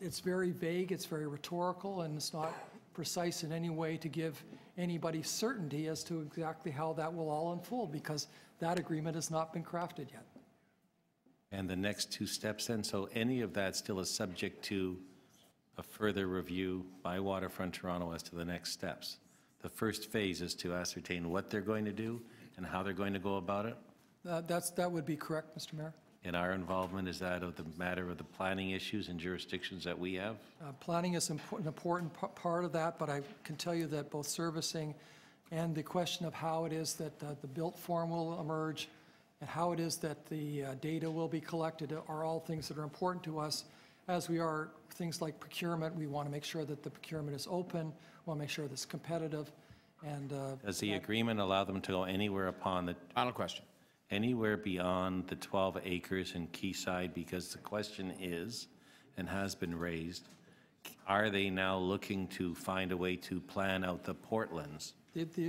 it's very vague, it's very rhetorical, and it's not precise in any way to give anybody certainty as to exactly how that will all unfold, because that agreement has not been crafted yet. And the next 2 steps then, so any of that still is subject to a further review by Waterfront Toronto as to the next steps. The first phase is to ascertain what they're going to do and how they're going to go about it. That would be correct, Mr. Mayor. And our involvement is that of the matter of the planning issues and jurisdictions that we have? Planning is an important part of that, but I can tell you that both servicing and the question of how it is that the built form will emerge and how it is that the data will be collected are all things that are important to us. As we are things like procurement, we want to make sure that the procurement is open, we want to make sure that it's competitive. And does the agreement allow them to go anywhere upon the... Final question. Anywhere beyond the 12 acres in Quayside? Because the question is, and has been raised. Are they now looking to find a way to plan out the Portlands?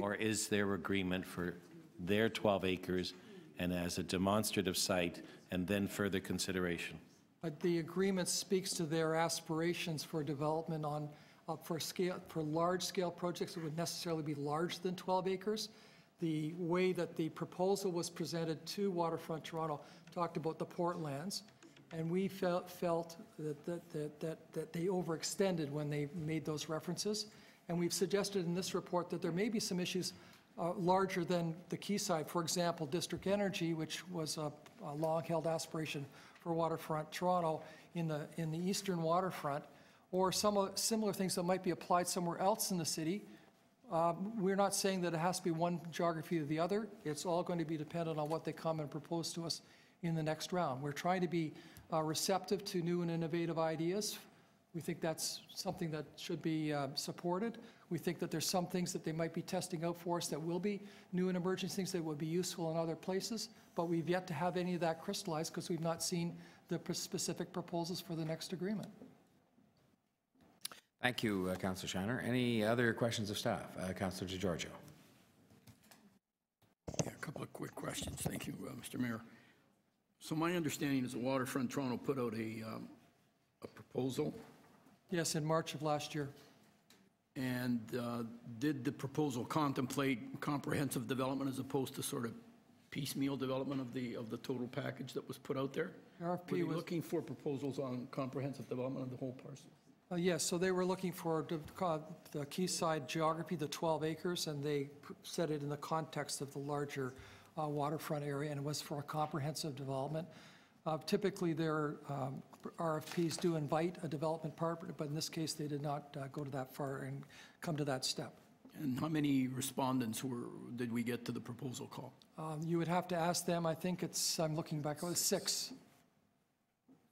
Or is there agreement for their 12 acres and as a demonstrative site and then further consideration? But the agreement speaks to their aspirations for development on, for large-scale projects that would necessarily be larger than 12 acres. The way that the proposal was presented to Waterfront Toronto talked about the Portlands, and we felt that they overextended when they made those references. And we've suggested in this report that there may be some issues larger than the Quayside. For example, District Energy, which was a long-held aspiration for Waterfront Toronto in the eastern waterfront, or some similar things that might be applied somewhere else in the city. We're not saying that it has to be one geography or the other. It's all going to be dependent on what they come and propose to us in the next round. We're trying to be receptive to new and innovative ideas. We think that's something that should be supported. We think that there's some things that they might be testing out for us that will be new and emerging things that would be useful in other places, but we've yet to have any of that crystallized because we've not seen the specific proposals for the next agreement. Thank you, Councillor Shiner. Any other questions of staff? Councillor DiGiorgio. Yeah, a couple of quick questions. Thank you, Mr. Mayor. So my understanding is that Waterfront Toronto put out a proposal. Yes, in March of last year. And did the proposal contemplate comprehensive development as opposed to sort of piecemeal development of the total package that was put out there? RFP were you was looking for proposals on comprehensive development of the whole parcel? Yes, so they were looking for the Quayside geography, the 12 acres, and they set it in the context of the larger waterfront area, and it was for a comprehensive development. Typically, their RFPs do invite a development partner, but in this case, they did not go to that far and come to that step. And how many respondents did we get to the proposal call? You would have to ask them. I think it's, I'm looking back, it was 6.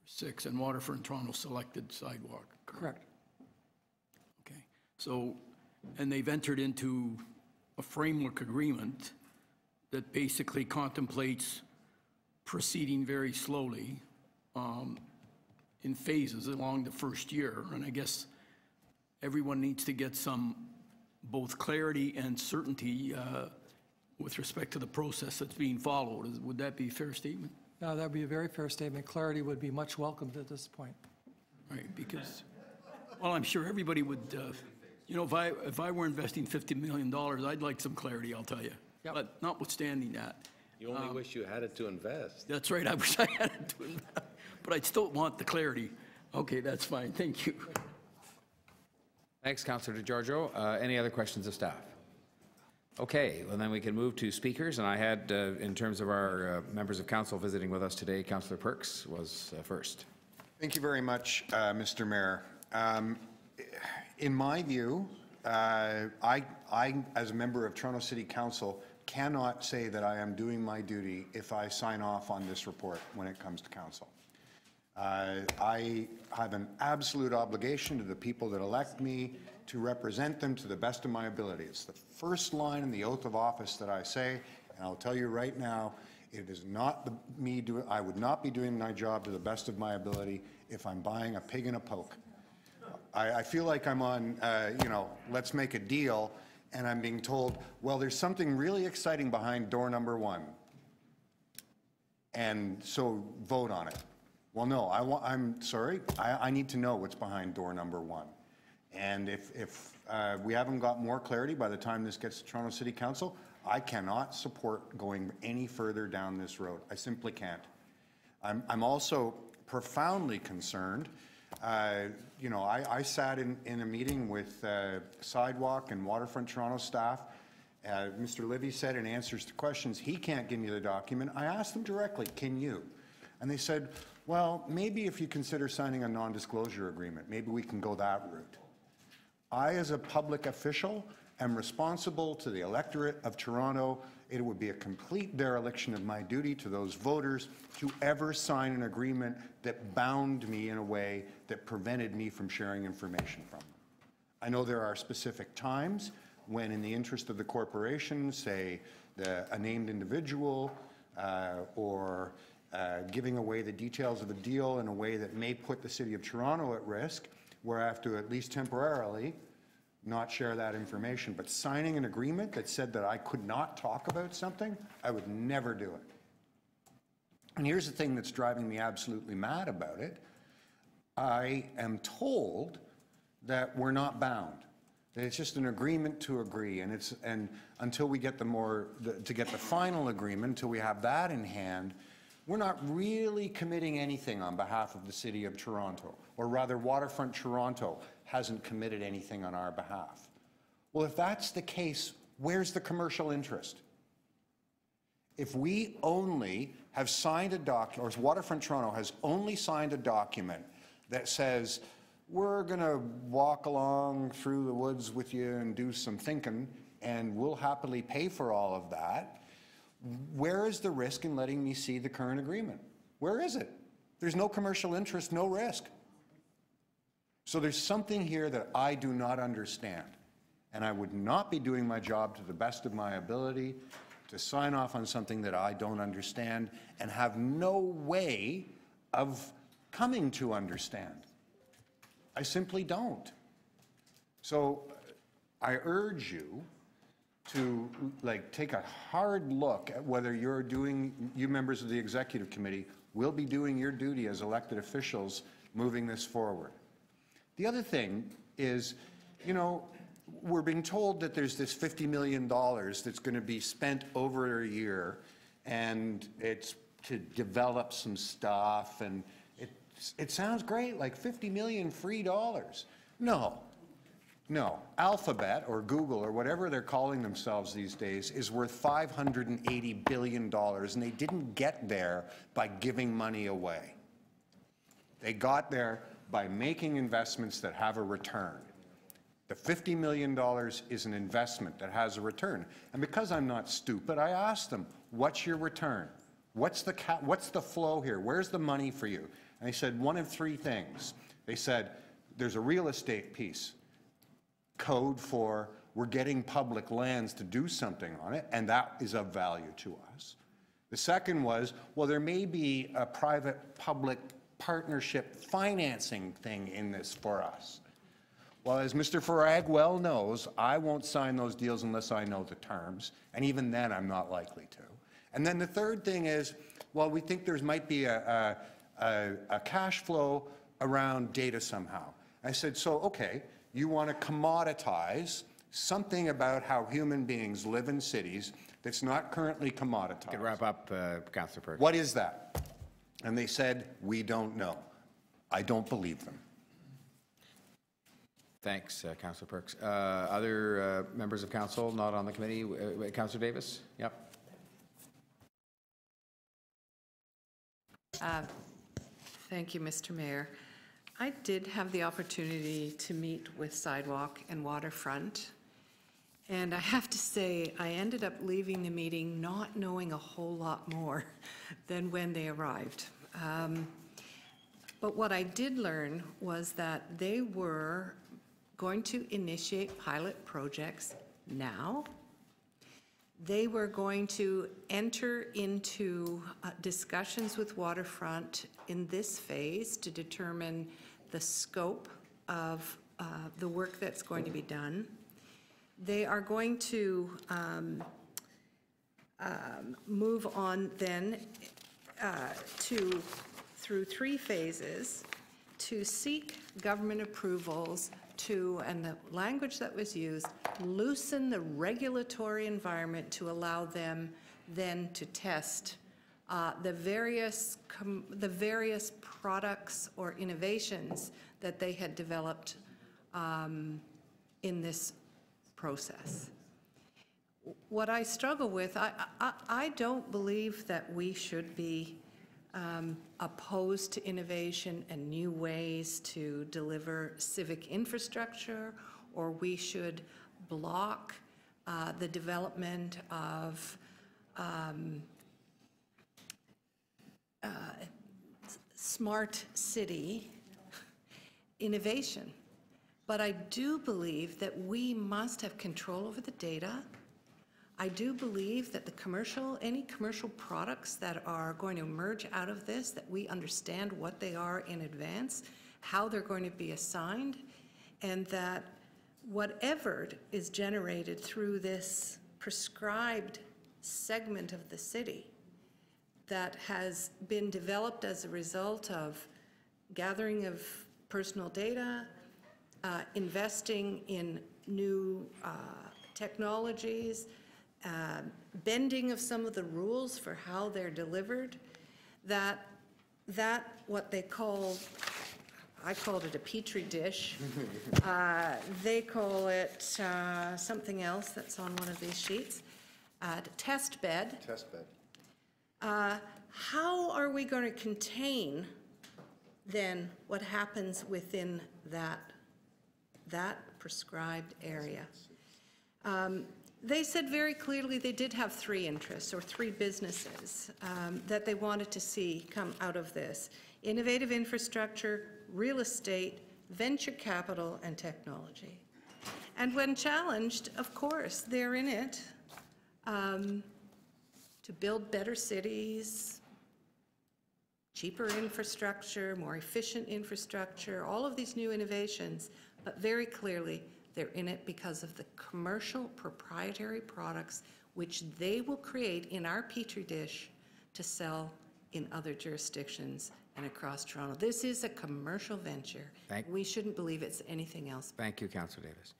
6, and Waterfront Toronto selected Sidewalk. Correct. Okay. So, and they've entered into a framework agreement that basically contemplates proceeding very slowly in phases along the first year. And I guess everyone needs to get some both clarity and certainty with respect to the process that's being followed. Would that be a fair statement? No, that would be a very fair statement. Clarity would be much welcomed at this point. Right, because, well, I'm sure everybody would, you know, if I were investing $50 million, I'd like some clarity, I'll tell you. Yep. But notwithstanding that. You only wish you had it to invest. That's right, I wish I had it to invest, but I'd still want the clarity. Okay, that's fine, thank you. Thanks, Councillor DiGiorgio. Any other questions of staff? Okay, well then we can move to speakers, and I had, in terms of our members of council visiting with us today, Councillor Perks was first. Thank you very much, Mr. Mayor. In my view, I, as a member of Toronto City Council, cannot say that I am doing my duty if I sign off on this report when it comes to council. I have an absolute obligation to the people that elect me to represent them to the best of my ability. It's the first line in the oath of office that I say, and I'll tell you right now, it is not I would not be doing my job to the best of my ability if I'm buying a pig in a poke. I feel like I'm on, you know, let's make a deal, and I'm being told, well, there's something really exciting behind door number 1. And so vote on it. Well, no, I'm sorry. I need to know what's behind door number 1. And if we haven't got more clarity by the time this gets to Toronto City Council, I cannot support going any further down this road. I simply can't. I'm also profoundly concerned. You know, I sat in a meeting with Sidewalk and Waterfront Toronto staff. Mr. Livy said in answers to questions, he can't give me the document. I asked them directly, can you? And they said, well, maybe if you consider signing a non-disclosure agreement, maybe we can go that route. I, as a public official, am responsible to the electorate of Toronto. It would be a complete dereliction of my duty to those voters to ever sign an agreement that bound me in a way that prevented me from sharing information from them. I know there are specific times when, in the interest of the corporation, say a named individual or giving away the details of a deal in a way that may put the City of Toronto at risk, where I have to, at least temporarily, not share that information. But signing an agreement that said that I could not talk about something, I would never do it. And here's the thing that's driving me absolutely mad about it. I am told that we're not bound. That it's just an agreement to agree, and until we get to get the final agreement, until we have that in hand, we're not really committing anything on behalf of the City of Toronto, or rather Waterfront Toronto hasn't committed anything on our behalf. Well, if that's the case, where's the commercial interest? If we only have signed a document, or Waterfront Toronto has only signed a document that says, we're going to walk along through the woods with you and do some thinking, and we'll happily pay for all of that, where is the risk in letting me see the current agreement? Where is it? There's no commercial interest, no risk. So there's something here that I do not understand, and I would not be doing my job to the best of my ability to sign off on something that I don't understand and have no way of coming to understand. I simply don't. So I urge you to take a hard look at whether you members of the executive committee will be doing your duty as elected officials moving this forward. The other thing is, we're being told that there's this $50 million that's going to be spent over a year, and it's to develop some stuff, and it sounds great, like $50 million free dollars. No. Alphabet or Google or whatever they're calling themselves these days is worth $580 billion, and they didn't get there by giving money away. They got there by making investments that have a return. The $50 million is an investment that has a return. And because I'm not stupid, I asked them, what's your return? What's the flow here? Where's the money for you? And they said one of three things. They said, there's a real estate piece, code for we're getting public lands to do something on it, and that is of value to us. The second was, well, there may be a private-public partnership financing thing in this for us. Well, as Mr. Farag well knows, I won't sign those deals unless I know the terms, and even then I'm not likely to. And then the third thing is, well, we think there might be a cash flow around data somehow. I said, so, okay, you want to commoditize something about how human beings live in cities that's not currently commoditized. You can wrap up, Councillor Perks. What is that? And they said, we don't know. I don't believe them. Thanks, Councillor Perks. Other members of council not on the committee? Councillor Davis? Yep. Thank you, Mr. Mayor. I did have the opportunity to meet with Sidewalk and Waterfront, and I have to say, I ended up leaving the meeting not knowing a whole lot more than when they arrived. But what I did learn was that they were going to initiate pilot projects now. They were going to enter into discussions with Waterfront in this phase to determine the scope of the work that's going to be done. They are going to move on then through 3 phases to seek government approvals to, and the language that was used, loosen the regulatory environment to allow them then to test the various products or innovations that they had developed in this process. What I struggle with, I don't believe that we should be opposed to innovation and new ways to deliver civic infrastructure, or we should block the development of smart city innovation. But I do believe that we must have control over the data. I do believe that any commercial products that are going to emerge out of this, that we understand what they are in advance, how they're going to be assigned, and that whatever is generated through this prescribed segment of the city that has been developed as a result of gathering of personal data, investing in new technologies, bending of some of the rules for how they're delivered, that what they call, I called it a petri dish. They call it something else that's on one of these sheets, test bed. Test bed. How are we going to contain then what happens within that prescribed area? They said very clearly they did have three interests or three businesses that they wanted to see come out of this: innovative infrastructure, real estate, venture capital, and technology. And when challenged, of course, they're in it to build better cities, cheaper infrastructure, more efficient infrastructure, all of these new innovations, but very clearly they're in it because of the commercial proprietary products which they will create in our petri dish to sell in other jurisdictions and across Toronto. This is a commercial venture. We shouldn't believe it's anything else. Thank you, Councillor Davis.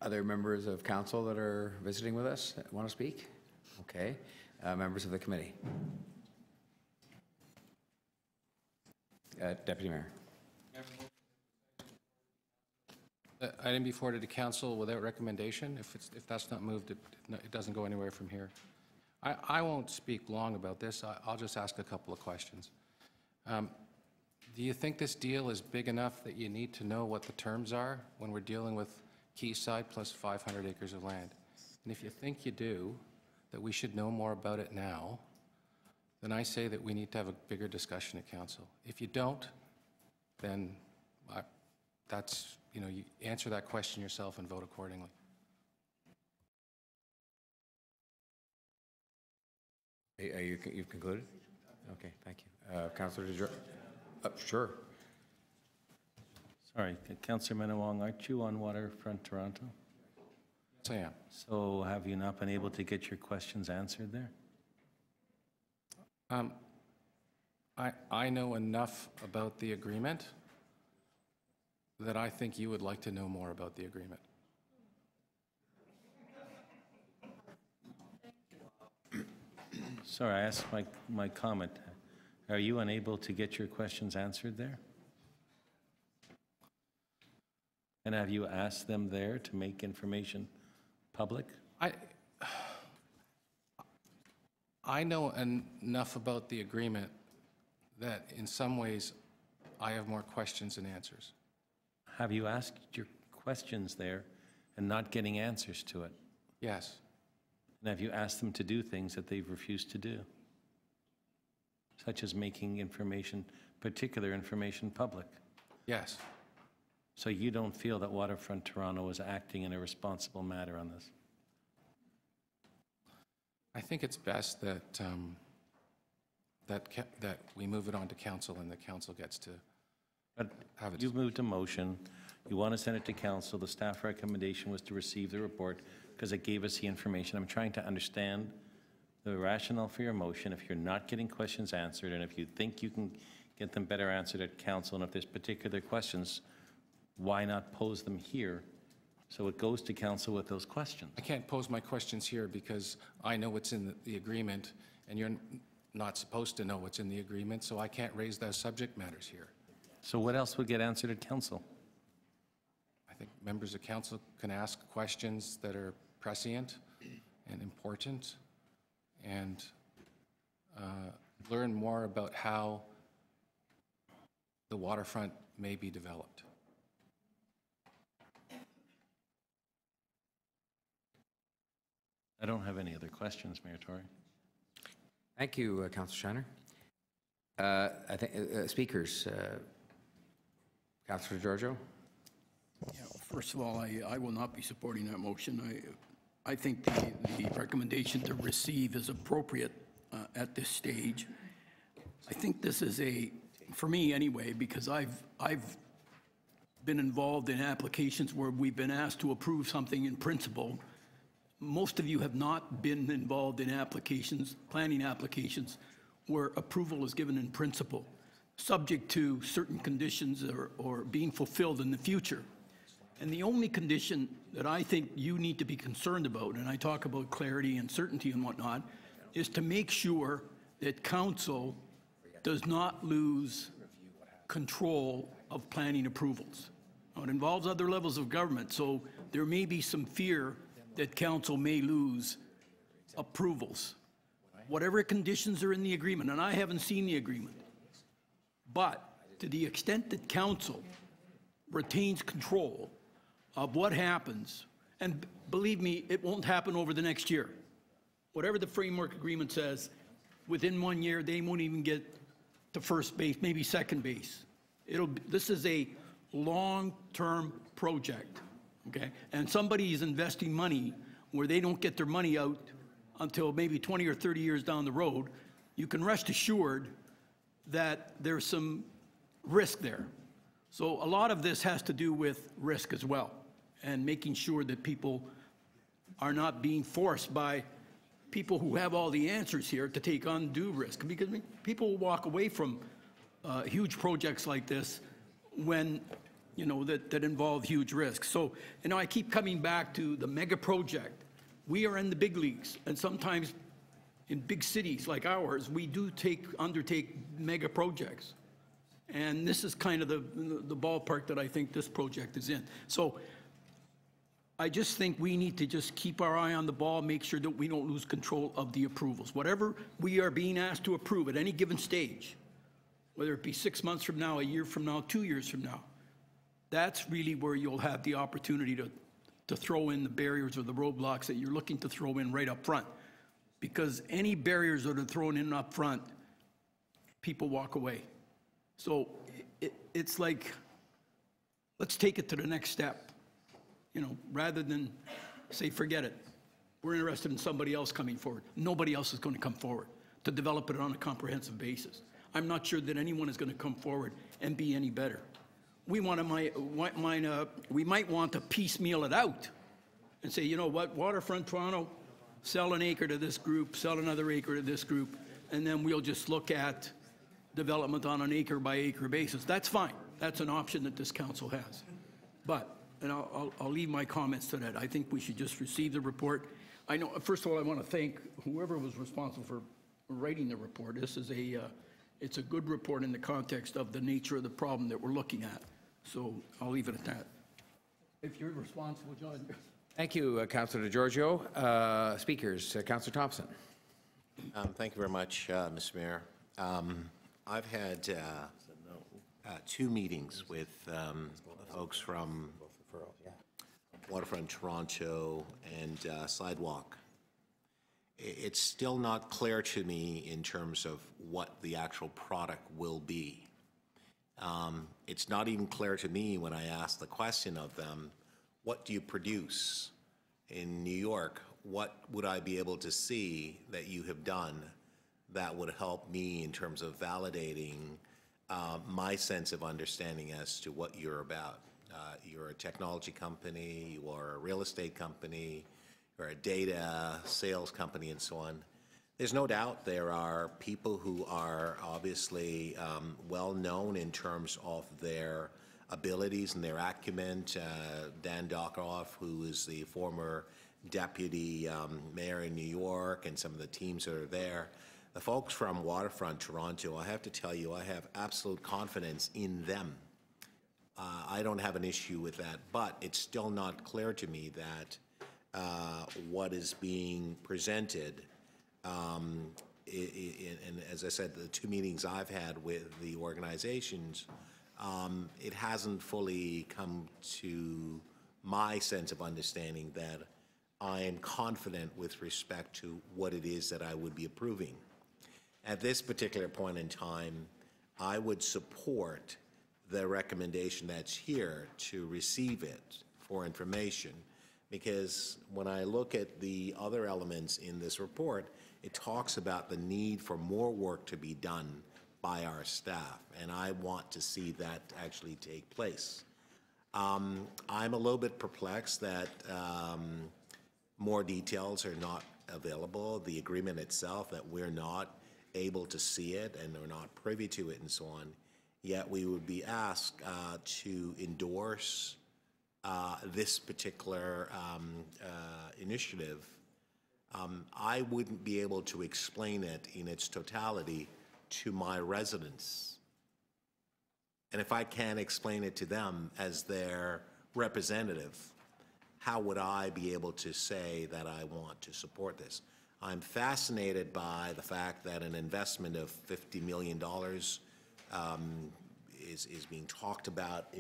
Other members of council that are visiting with us that want to speak? Okay. Members of the committee. Deputy Mayor. Item be forwarded to council without recommendation. If that's not moved, it doesn't go anywhere from here. I won't speak long about this. I'll just ask a couple of questions. Do you think this deal is big enough that you need to know what the terms are when we're dealing with Quayside plus 500 acres of land? And if you think you do, that we should know more about it now, then I say that we need to have a bigger discussion at council. If you don't, then you answer that question yourself and vote accordingly. You've concluded? Okay, thank you. Councillor DeJoy. Sure. Sorry, Councillor Menawong, aren't you on Waterfront Toronto? Yes, I am. So have you not been able to get your questions answered there? I know enough about the agreement that I think you would like to know more about the agreement. Sorry, I asked my comment. Are you unable to get your questions answered there? And have you asked them there to make information public? I know enough about the agreement that in some ways I have more questions than answers. Have you asked your questions there and not getting answers to it? Yes. And have you asked them to do things that they've refused to do? Such as making information, particular information, public? Yes. So you don't feel that Waterfront Toronto is acting in a responsible manner on this? I think it's best that that we move it on to council and the council gets to have it. You've moved a motion. You want to send it to council. The staff recommendation was to receive the report because it gave us the information. I'm trying to understand the rationale for your motion. If you're not getting questions answered and if you think you can get them better answered at council, and if there's particular questions, why not pose them here so it goes to council with those questions? I can't pose my questions here because I know what's in the agreement and you're not supposed to know what's in the agreement, so I can't raise those subject matters here. So what else would get answered at council? I think members of council can ask questions that are prescient and important and learn more about how the waterfront may be developed. I don't have any other questions, Mayor Tory. Thank you, Councillor Shiner. I think speakers. Councillor Giorgio. Yeah, well, first of all, I will not be supporting that motion. I think the recommendation to receive is appropriate at this stage. I think this is for me anyway, because I've been involved in applications where we've been asked to approve something in principle. Most of you have not been involved in applications, planning applications, where approval is given in principle, subject to certain conditions or being fulfilled in the future. And the only condition that I think you need to be concerned about, and I talk about clarity and certainty and whatnot, is to make sure that council does not lose control of planning approvals. Now, it involves other levels of government, so there may be some fear that council may lose approvals. Whatever conditions are in the agreement, and I haven't seen the agreement, but to the extent that council retains control of what happens, and believe me, it won't happen over the next year. Whatever the framework agreement says, within 1 year, they won't even get to first base, maybe second base. This is a long-term project, okay? And somebody is investing money where they don't get their money out until maybe 20 or 30 years down the road. You can rest assured that there's some risk there. So a lot of this has to do with risk as well, and making sure that people are not being forced by people who have all the answers here to take undue risk, because people will walk away from huge projects like this when, you know, that involve huge risks. So, you know, I keep coming back to the mega project. We are in the big leagues, and sometimes in big cities like ours, we do undertake mega projects. And this is kind of the ballpark that I think this project is in. So I just think we need to just keep our eye on the ball, make sure that we don't lose control of the approvals. Whatever we are being asked to approve at any given stage, whether it be 6 months from now, a year from now, 2 years from now, that's really where you'll have the opportunity to throw in the barriers or the roadblocks that you're looking to throw in right up front. Because any barriers that are thrown in up front, people walk away. So it's like, let's take it to the next step, you know, rather than say, forget it. We're interested in somebody else coming forward. Nobody else is going to come forward to develop it on a comprehensive basis. I'm not sure that anyone is going to come forward and be any better. We might want to piecemeal it out and say, you know what, Waterfront Toronto, sell an acre to this group, sell another acre to this group, and then we'll just look at development on an acre-by-acre basis. That's fine. That's an option that this council has. But, and I'll leave my comments to that. I think we should just receive the report. I know, first of all, I want to thank whoever was responsible for writing the report. This is it's a good report in the context of the nature of the problem that we're looking at. So I'll leave it at that. If you're responsible, John. Thank you, Councillor DeGiorgio. Speakers, Councillor Thompson. Thank you very much, Mr. Mayor. I've had 2 meetings with folks from Waterfront Toronto and Sidewalk. It's still not clear to me in terms of what the actual product will be. It's not even clear to me when I ask the question of them, what do you produce in New York? What would I be able to see that you have done that would help me in terms of validating my sense of understanding as to what you're about? You're a technology company, you are a real estate company, you're a data sales company, and so on. There's no doubt there are people who are obviously well known in terms of their abilities and their acumen. Dan Dockeroff, who is the former deputy mayor in New York, and some of the teams that are there. The folks from Waterfront Toronto, I have to tell you, I have absolute confidence in them. I don't have an issue with that, but it's still not clear to me that what is being presented, and as I said, the 2 meetings I've had with the organizations, it hasn't fully come to my sense of understanding that I am confident with respect to what it is that I would be approving. At this particular point in time, I would support the recommendation that's here to receive it for information, because when I look at the other elements in this report, it talks about the need for more work to be done by our staff, and I want to see that actually take place. I'm a little bit perplexed that more details are not available. The agreement itself, that we're not able to see it and we're not privy to it and so on, yet we would be asked to endorse this particular initiative. I wouldn't be able to explain it in its totality to my residents. And if I can't explain it to them as their representative, how would I be able to say that I want to support this? I'm fascinated by the fact that an investment of $50 million is being talked about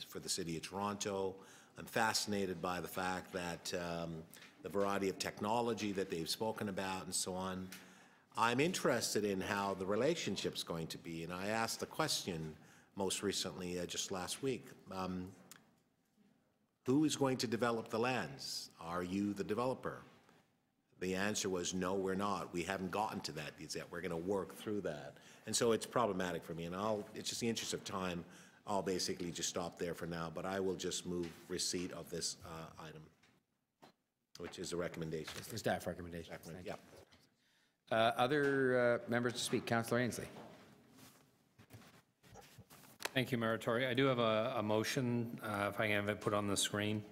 for the City of Toronto. I'm fascinated by the fact that the variety of technology that they've spoken about and so on. I'm interested in how the relationship's going to be, and I asked the question most recently, just last week, who is going to develop the lands? Are you the developer? The answer was, no, we're not. We haven't gotten to that yet. We're going to work through that. And so it's problematic for me, and it's just the interest of time, I'll basically just stop there for now, but I will just move receipt of this item, which is a recommendation. It's the staff recommendation. Yeah. Other members to speak. Councillor Ainsley. Thank you, Mayor Tory. I do have a motion, if I can have it put on the screen.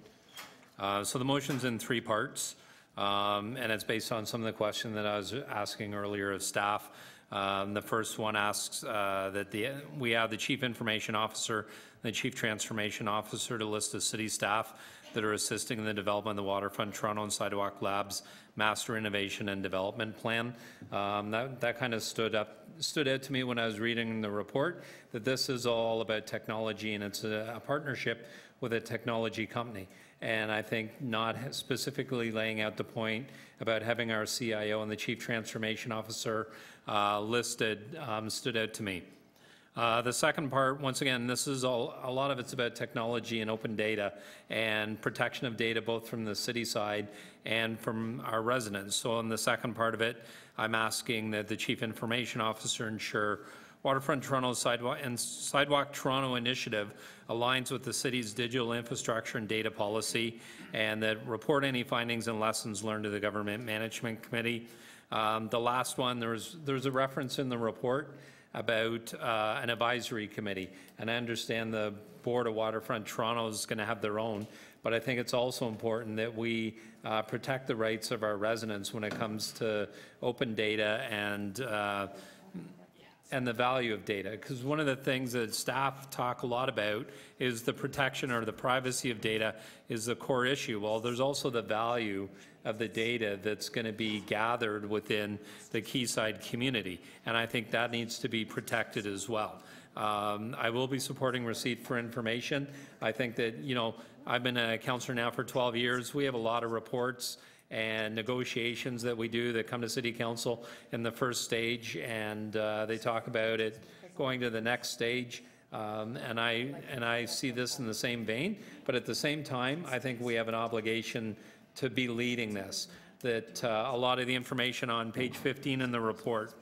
So the motion's in three parts, and it's based on some of the question that I was asking earlier of staff. The first one asks that we have the Chief Information Officer, the Chief Transformation Officer to list the city staff that are assisting in the development of the Waterfront Toronto and Sidewalk Labs Master Innovation and Development Plan. That kind of stood out to me when I was reading the report, that this is all about technology, and it's a partnership with a technology company. And I think not specifically laying out the point about having our CIO and the Chief Transformation Officer listed stood out to me. The second part, once again, this is a lot of it's about technology and open data and protection of data, both from the city side and from our residents. So in the second part of it, I'm asking that the Chief Information Officer ensure Waterfront Toronto Sidewalk Toronto initiative aligns with the city's digital infrastructure and data policy, and that report any findings and lessons learned to the Government Management Committee. The last one, there's a reference in the report about an advisory committee, and I understand the Board of Waterfront Toronto is going to have their own, but I think it's also important that we protect the rights of our residents when it comes to open data and the value of data, because one of the things that staff talk a lot about is the protection or the privacy of data is the core issue. Well, there's also the value of the data that's going to be gathered within the Quayside community, and I think that needs to be protected as well. I will be supporting receipt for information. I think that, you know, I've been a councillor now for 12 years. We have a lot of reports and negotiations that we do that come to City Council in the first stage, and they talk about it going to the next stage. And I see this in the same vein, but at the same time, I think we have an obligation to be leading this. That a lot of the information on page 15 in the report,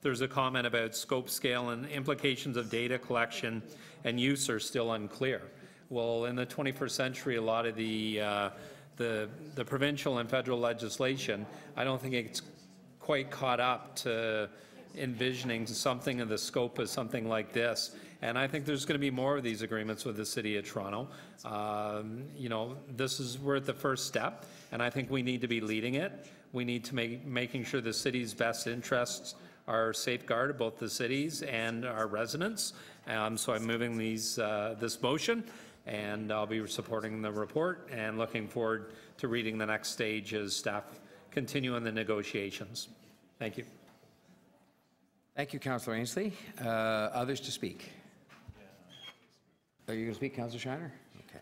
there's a comment about scope, scale, and implications of data collection and use are still unclear. Well, in the 21st century, a lot of the provincial and federal legislation, I don't think it's quite caught up to envisioning something of the scope of something like this. And I think there's going to be more of these agreements with the City of Toronto. You know, we're at the first step, and I think we need to be leading it. We need to making sure the city's best interests are safeguarded, both the cities and our residents. So I'm moving this motion, and I'll be supporting the report and looking forward to reading the next stage as staff continue in the negotiations. Thank you. Thank you, Councillor Ainsley. Others to speak? Are you going to speak, Councillor Shiner? Okay.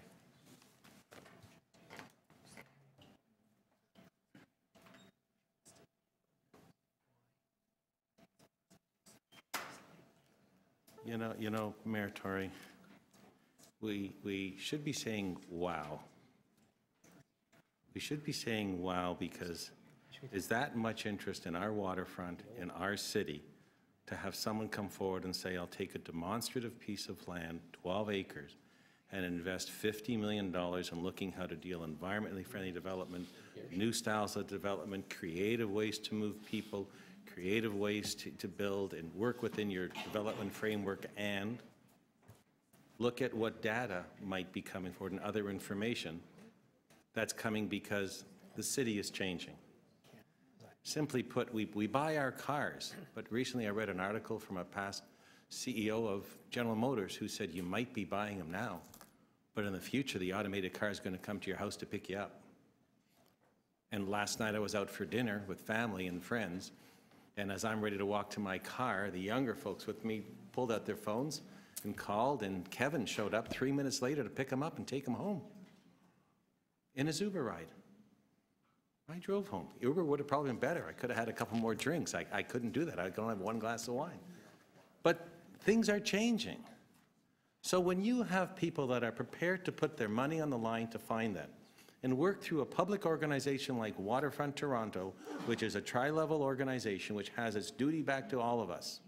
You know, Mayor Tory, we should be saying wow. We should be saying wow, because is that much interest in our waterfront, in our city, to have someone come forward and say, I'll take a demonstrative piece of land, 12 acres, and invest $50 million in looking how to deal environmentally friendly development, new styles of development, creative ways to move people, creative ways to build and work within your development framework, and look at what data might be coming forward and other information that's coming because the city is changing. Simply put, we buy our cars, but recently I read an article from a past CEO of General Motors who said you might be buying them now, but in the future the automated car is going to come to your house to pick you up. And last night I was out for dinner with family and friends, and as I'm ready to walk to my car, the younger folks with me pulled out their phones and called, and Kevin showed up 3 minutes later to pick them up and take them home in his Uber ride. I drove home. Uber would have probably been better. I could have had a couple more drinks. I couldn't do that. I could only have one glass of wine. But things are changing. So when you have people that are prepared to put their money on the line to find that, and work through a public organization like Waterfront Toronto, which is a tri-level organization which has its duty back to all of us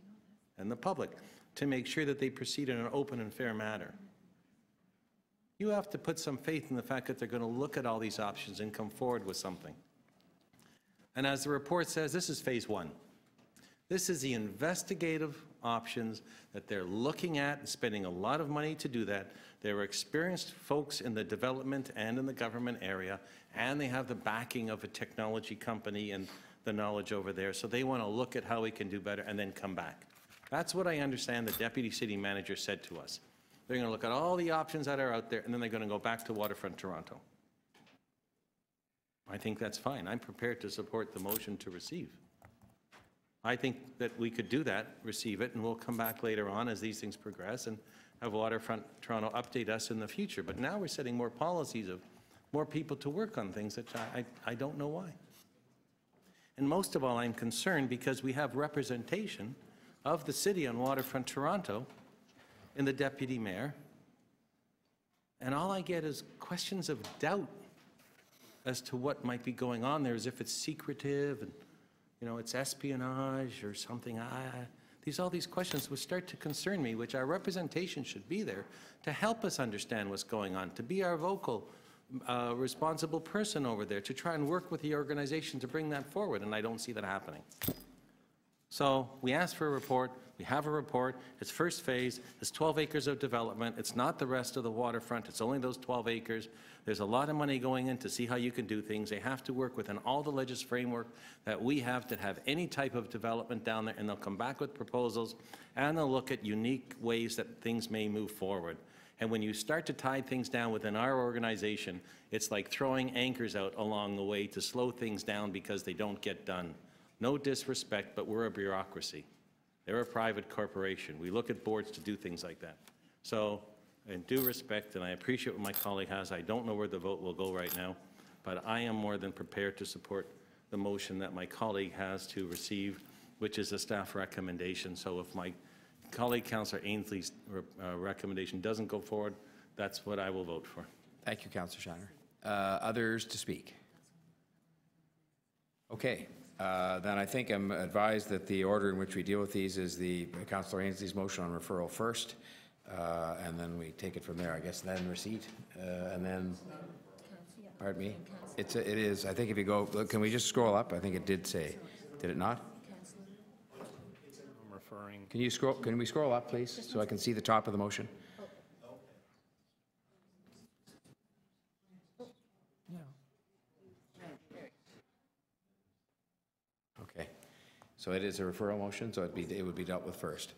and the public to make sure that they proceed in an open and fair manner. You have to put some faith in the fact that they're going to look at all these options and come forward with something. And as the report says, this is phase one. This is the investigative options that they're looking at and spending a lot of money to do that. They're experienced folks in the development and in the government area, and they have the backing of a technology company and the knowledge over there. So they want to look at how we can do better and then come back. That's what I understand the deputy city manager said to us. They're going to look at all the options that are out there, and then they're going to go back to Waterfront Toronto. I think that's fine. I'm prepared to support the motion to receive. I think that we could do that, receive it, and we'll come back later on as these things progress and have Waterfront Toronto update us in the future. But now we're setting more policies of more people to work on things that I don't know why. And most of all, I'm concerned because we have representation of the city on Waterfront Toronto in the deputy mayor, and all I get is questions of doubt as to what might be going on there, as if it's secretive and, you know, it's espionage or something. All these questions would start to concern me, which our representation should be there to help us understand what's going on, to be our vocal, responsible person over there, to try and work with the organization to bring that forward, and I don't see that happening. So we asked for a report. We have a report. It's first phase. It's 12 acres of development. It's not the rest of the waterfront. It's only those 12 acres. There's a lot of money going in to see how you can do things. They have to work within all the legislative framework that we have to have any type of development down there, and they'll come back with proposals, and they'll look at unique ways that things may move forward. And when you start to tie things down within our organization, it's like throwing anchors out along the way to slow things down because they don't get done. No disrespect, but we're a bureaucracy. They're a private corporation. We look at boards to do things like that. So, in due respect, and I appreciate what my colleague has, I don't know where the vote will go right now, but I am more than prepared to support the motion that my colleague has to receive, which is a staff recommendation. So if my colleague, Councillor Ainsley's recommendation doesn't go forward, that's what I will vote for. Thank you, Councillor Shiner. Others to speak? Okay. Then I think I'm advised that the order in which we deal with these is the Councillor Ainsley's motion on referral first, and then we take it from there. I guess then receipt, and then, pardon me? It is. I think if you go, can we just scroll up? I think it did say, did it not? I'm referring. Can you scroll? Can we scroll up, please, so I can see the top of the motion? Okay, so it is a referral motion, so it would be dealt with first.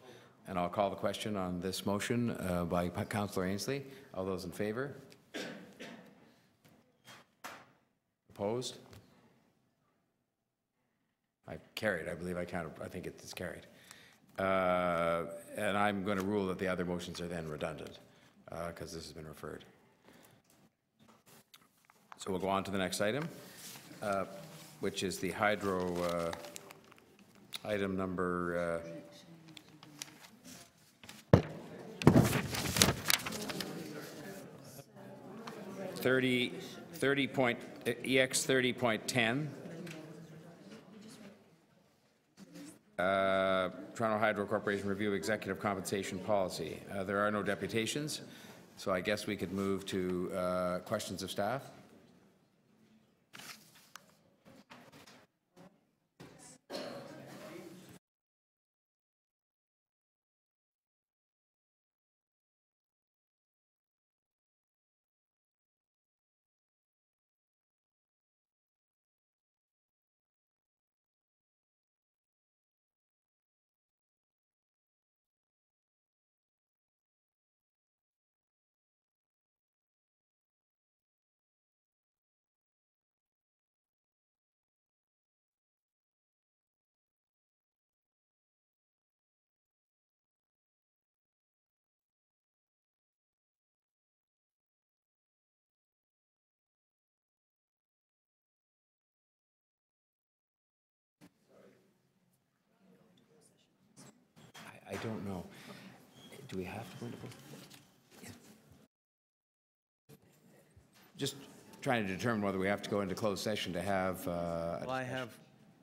And I'll call the question on this motion by Councillor Ainsley. All those in favor? Opposed? I carried. I believe I counted. I think it's carried. And I'm going to rule that the other motions are then redundant because this has been referred. So we'll go on to the next item, which is the hydro item number 30. 30.10. Toronto Hydro Corporation review executive compensation policy. There are no deputations, so I guess we could move to questions of staff. I don't know. Do we have to go into closed? Yeah. Just trying to determine whether we have to go into closed session to have. Well, I have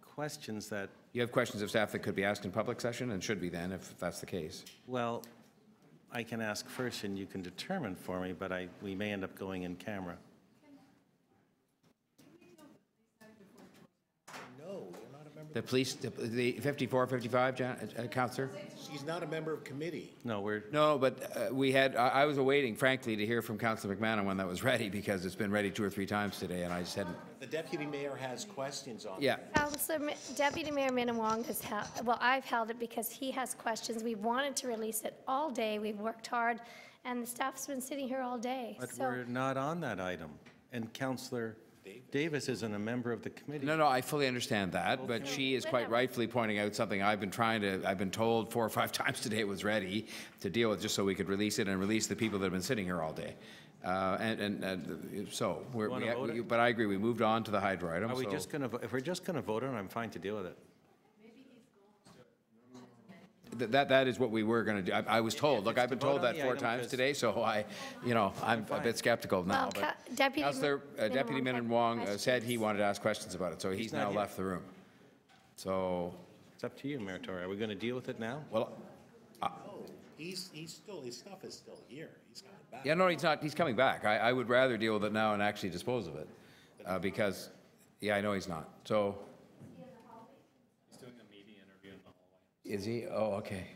questions that. You have questions of staff that could be asked in public session and should be then, if that's the case. Well, I can ask first and you can determine for me, but we may end up going in camera. No, you're not a member. The police, the 54, 55, Councillor? She's not a member of committee. No, No, but we had, I was awaiting, frankly, to hear from Councillor McMahon when that was ready, because it's been ready 2 or 3 times today, and I just hadn't. The deputy mayor has questions on it. Yeah. Deputy Mayor Minnan-Wong has held, well, I've held it because he has questions. We've wanted to release it all day. We've worked hard, and the staff's been sitting here all day. But So we're not on that item. And Councillor Davis isn't a member of the committee. No, I fully understand that, but she is quite rightfully pointing out something I've been told 4 or 5 times today it was ready to deal with, just so we could release it and release the people that have been sitting here all day. So, but I agree, we moved on to the hydro item. Are we just going to, if we're just going to vote on it, I'm fine to deal with it. That is what we were going to do. I was told, look, I've been told that 4 times today, so I'm a bit skeptical now. Well, But Deputy Minnan-Wong said he wanted to ask questions about it, so he's now left the room. So. It's up to you, Mayor Tory. Are we going to deal with it now? Well, He's still, his stuff is still here. He's coming back. yeah, no, he's not. He's coming back. I would rather deal with it now and actually dispose of it, because, yeah, I know he's not. So. He's doing a media interview in the hallway. Is he? Oh, okay.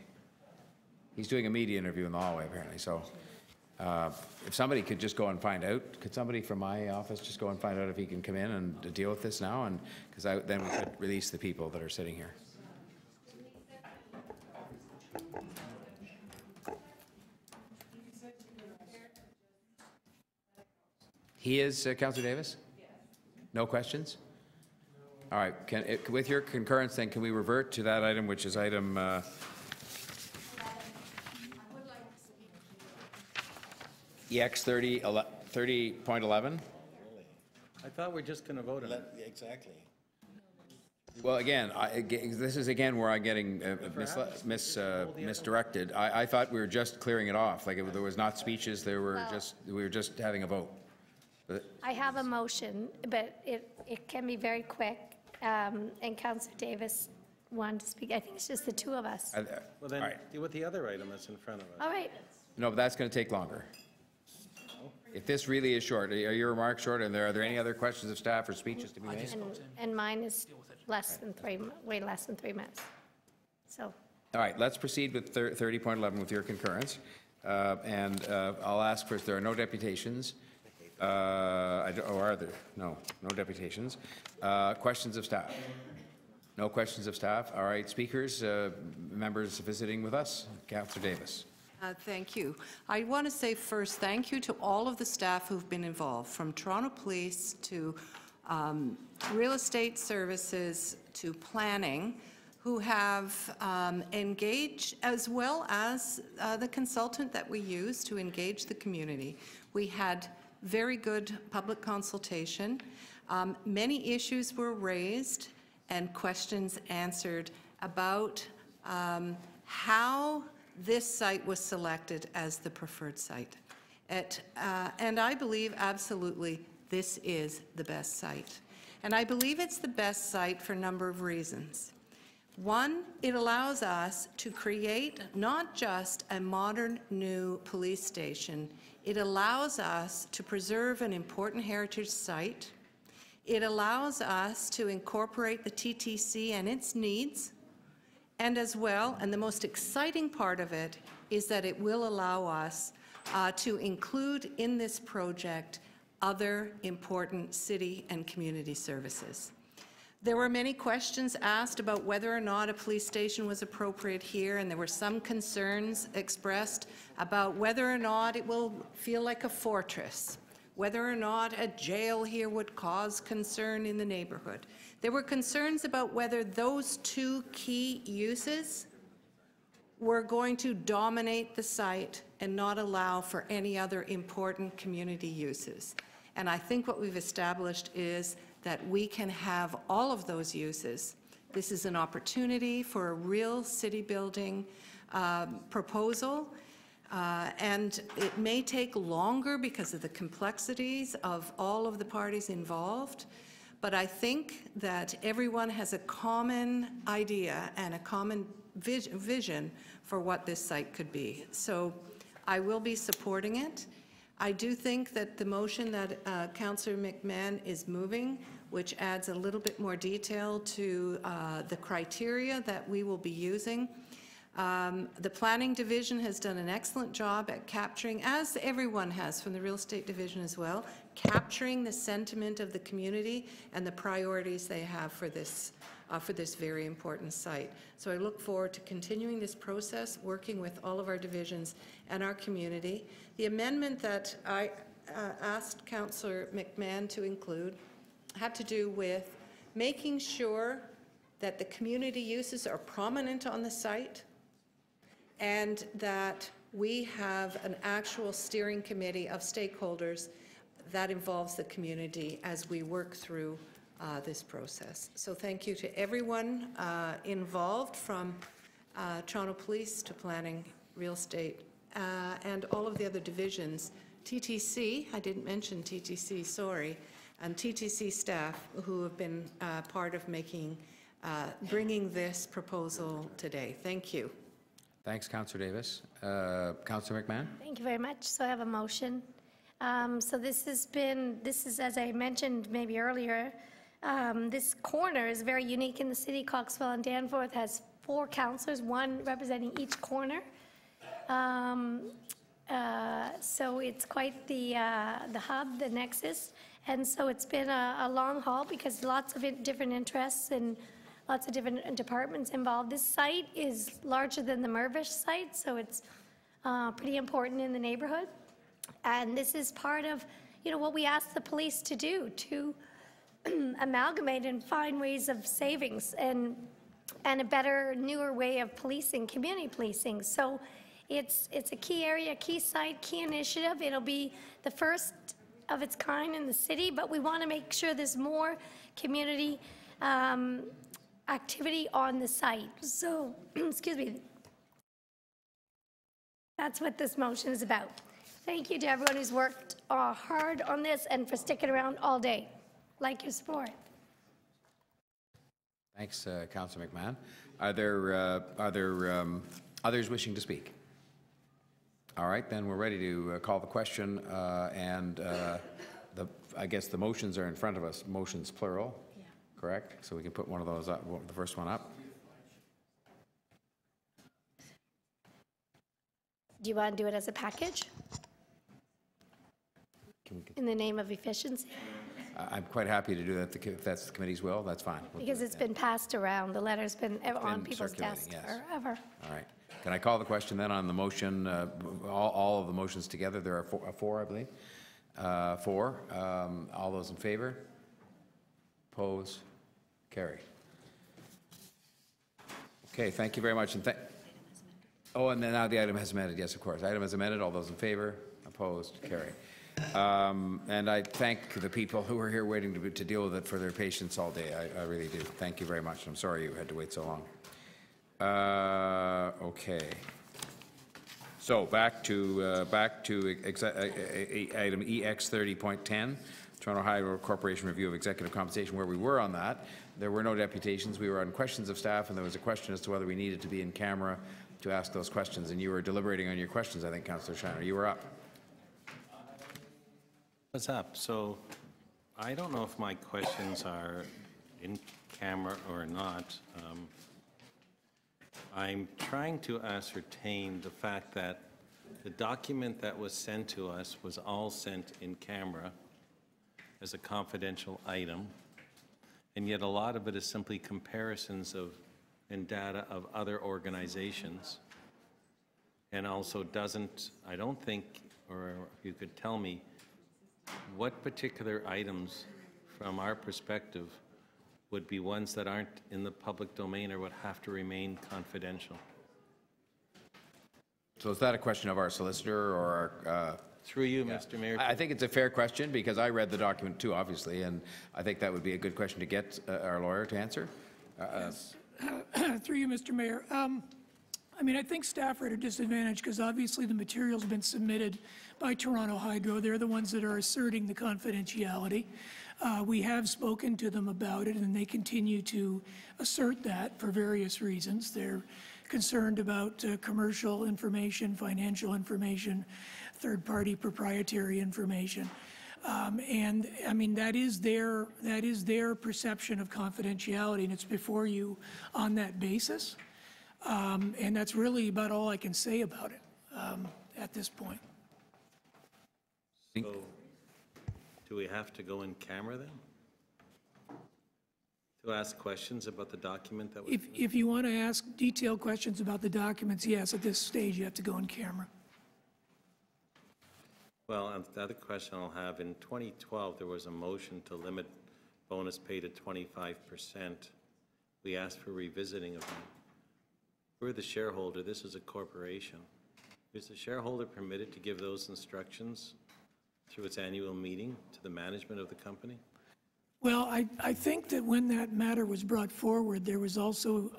He's doing a media interview in the hallway, apparently. So, if somebody could just go and find out, could somebody from my office just go and find out if he can come in and deal with this now, and because then we could release the people that are sitting here. He is, Councillor Davis? No questions? All right, with your concurrence, then, can we revert to that item, which is item EX 30.11? I thought we were just going to vote on it. Exactly. Well, again, this is again where I'm getting misdirected. I thought we were just clearing it off, like there was not speeches, we were just having a vote. I have a motion, but it can be very quick. And Councillor Davis wanted to speak. I think it's just the 2 of us. Well, then deal with the other item that's in front of us. All right. No, but that's going to take longer. If this really is short, are your remarks short? And are there any other questions of staff or speeches to be made? And mine is less than 3, way less than 3 minutes. So. All right, let's proceed with 30.11 with your concurrence. And I'll ask first, there are no deputations. Are there? No deputations. Questions of staff? No questions of staff. All right, speakers, members visiting with us. Councillor Davis. Thank you. I want to say first thank you to all of the staff who've been involved, from Toronto Police to Real Estate Services to Planning, who have engaged, as well as the consultant that we use to engage the community. We had very good public consultation. Many issues were raised and questions answered about how this site was selected as the preferred site. And I believe absolutely this is the best site. And I believe it's the best site for a number of reasons. One, it allows us to create not just a modern new police station, it allows us to preserve an important heritage site. It allows us to incorporate the TTC and its needs, and as well, and the most exciting part of it is that it will allow us to include in this project other important city and community services. There were many questions asked about whether or not a police station was appropriate here, and there were some concerns expressed about whether or not it will feel like a fortress, whether or not a jail here would cause concern in the neighborhood. There were concerns about whether those two key uses were going to dominate the site and not allow for any other important community uses. And I think what we've established is that we can have all of those uses. This is an opportunity for a real city building proposal, and it may take longer because of the complexities of all of the parties involved, but I think that everyone has a common idea and a common vision for what this site could be. So I will be supporting it. I do think that the motion that Councillor McMahon is moving, which adds a little bit more detail to the criteria that we will be using. The Planning Division has done an excellent job at capturing, as everyone has from the Real Estate Division as well, capturing the sentiment of the community and the priorities they have for this very important site. So I look forward to continuing this process, working with all of our divisions and our community. The amendment that I asked Councillor McMahon to include had to do with making sure that the community uses are prominent on the site and that we have an actual steering committee of stakeholders that involves the community as we work through this process. So thank you to everyone involved, from Toronto Police to Planning, Real Estate, and all of the other divisions. TTC, I didn't mention TTC, sorry, and TTC staff who have been part of making, bringing this proposal today. Thank you. Thanks, Councillor Davis. Councillor McMahon? Thank you very much. So I have a motion. So this is, as I mentioned maybe earlier, this corner is very unique in the city. Coxwell and Danforth has 4 councillors, 1 representing each corner. So it's quite the hub, the nexus. And so it's been a long haul because lots of different interests and lots of different departments involved. This site is larger than the Mirvish site, so it's pretty important in the neighborhood. And this is part of, what we asked the police to do, to amalgamate and find ways of savings and a better, newer way of policing, community policing. So it's a key area, key site, key initiative. It'll be the first of its kind in the city, but we want to make sure there's more community activity on the site. So, excuse me, that's what this motion is about. Thank you to everyone who's worked hard on this and for sticking around all day. Like your support. Thanks, Councillor McMahon. Are there others wishing to speak? All right, then we're ready to call the question, and I guess the motions are in front of us. Motions plural, yeah. Correct? So we can put one of those up, the first one up. Do you want to do it as a package? In the name of efficiency? I'm quite happy to do that if that's the committee's will. That's fine. Because it's been passed around. The letter's been on people's desks forever. All right. Can I call the question then on the motion, all of the motions together? There are four, I believe. 4. All those in favor? Oppose? Carry. Okay, thank you very much. And and then now the item has amended. Yes, of course. Item has amended. All those in favor? Opposed? Carry. And I thank the people who are here waiting to deal with it for their patience all day. I really do. Thank you very much. I'm sorry you had to wait so long. Okay. So back to item EX 30.10, Toronto Hydro Corporation review of executive compensation, where we were on that. There were no deputations. We were on questions of staff, and there was a question as to whether we needed to be in camera to ask those questions. And you were deliberating on your questions, I think, Councillor Shiner. You were up. What's up? So I don't know if my questions are in camera or not. I'm trying to ascertain the fact that the document that was sent to us was all sent in camera as a confidential item, and yet a lot of it is simply comparisons of and data of other organizations, and also doesn't, I don't think, or if you could tell me, what particular items from our perspective would be ones that aren't in the public domain or would have to remain confidential? So is that a question of our solicitor or our... Through you, Mr. Mayor. I think it's a fair question because I read the document too, obviously, and I think that would be a good question to get our lawyer to answer. Yes. Through you, Mr. Mayor. I mean, I think staff are at a disadvantage because obviously the material's been submitted by Toronto Hydro. They're the ones that are asserting the confidentiality. We have spoken to them about it, and they continue to assert that for various reasons. They're concerned about commercial information, financial information, third-party proprietary information. And I mean, that is their perception of confidentiality, and it's before you on that basis. And that's really about all I can say about it at this point. So, do we have to go in camera then? To ask questions about the document that was... If you want to ask detailed questions about the documents, yes, at this stage you have to go in camera. Well, the other question I'll have, in 2012, there was a motion to limit bonus pay to 25%. We asked for revisiting of that. We're the shareholder. This is a corporation. Is the shareholder permitted to give those instructions through its annual meeting to the management of the company? Well, I think that when that matter was brought forward, there was also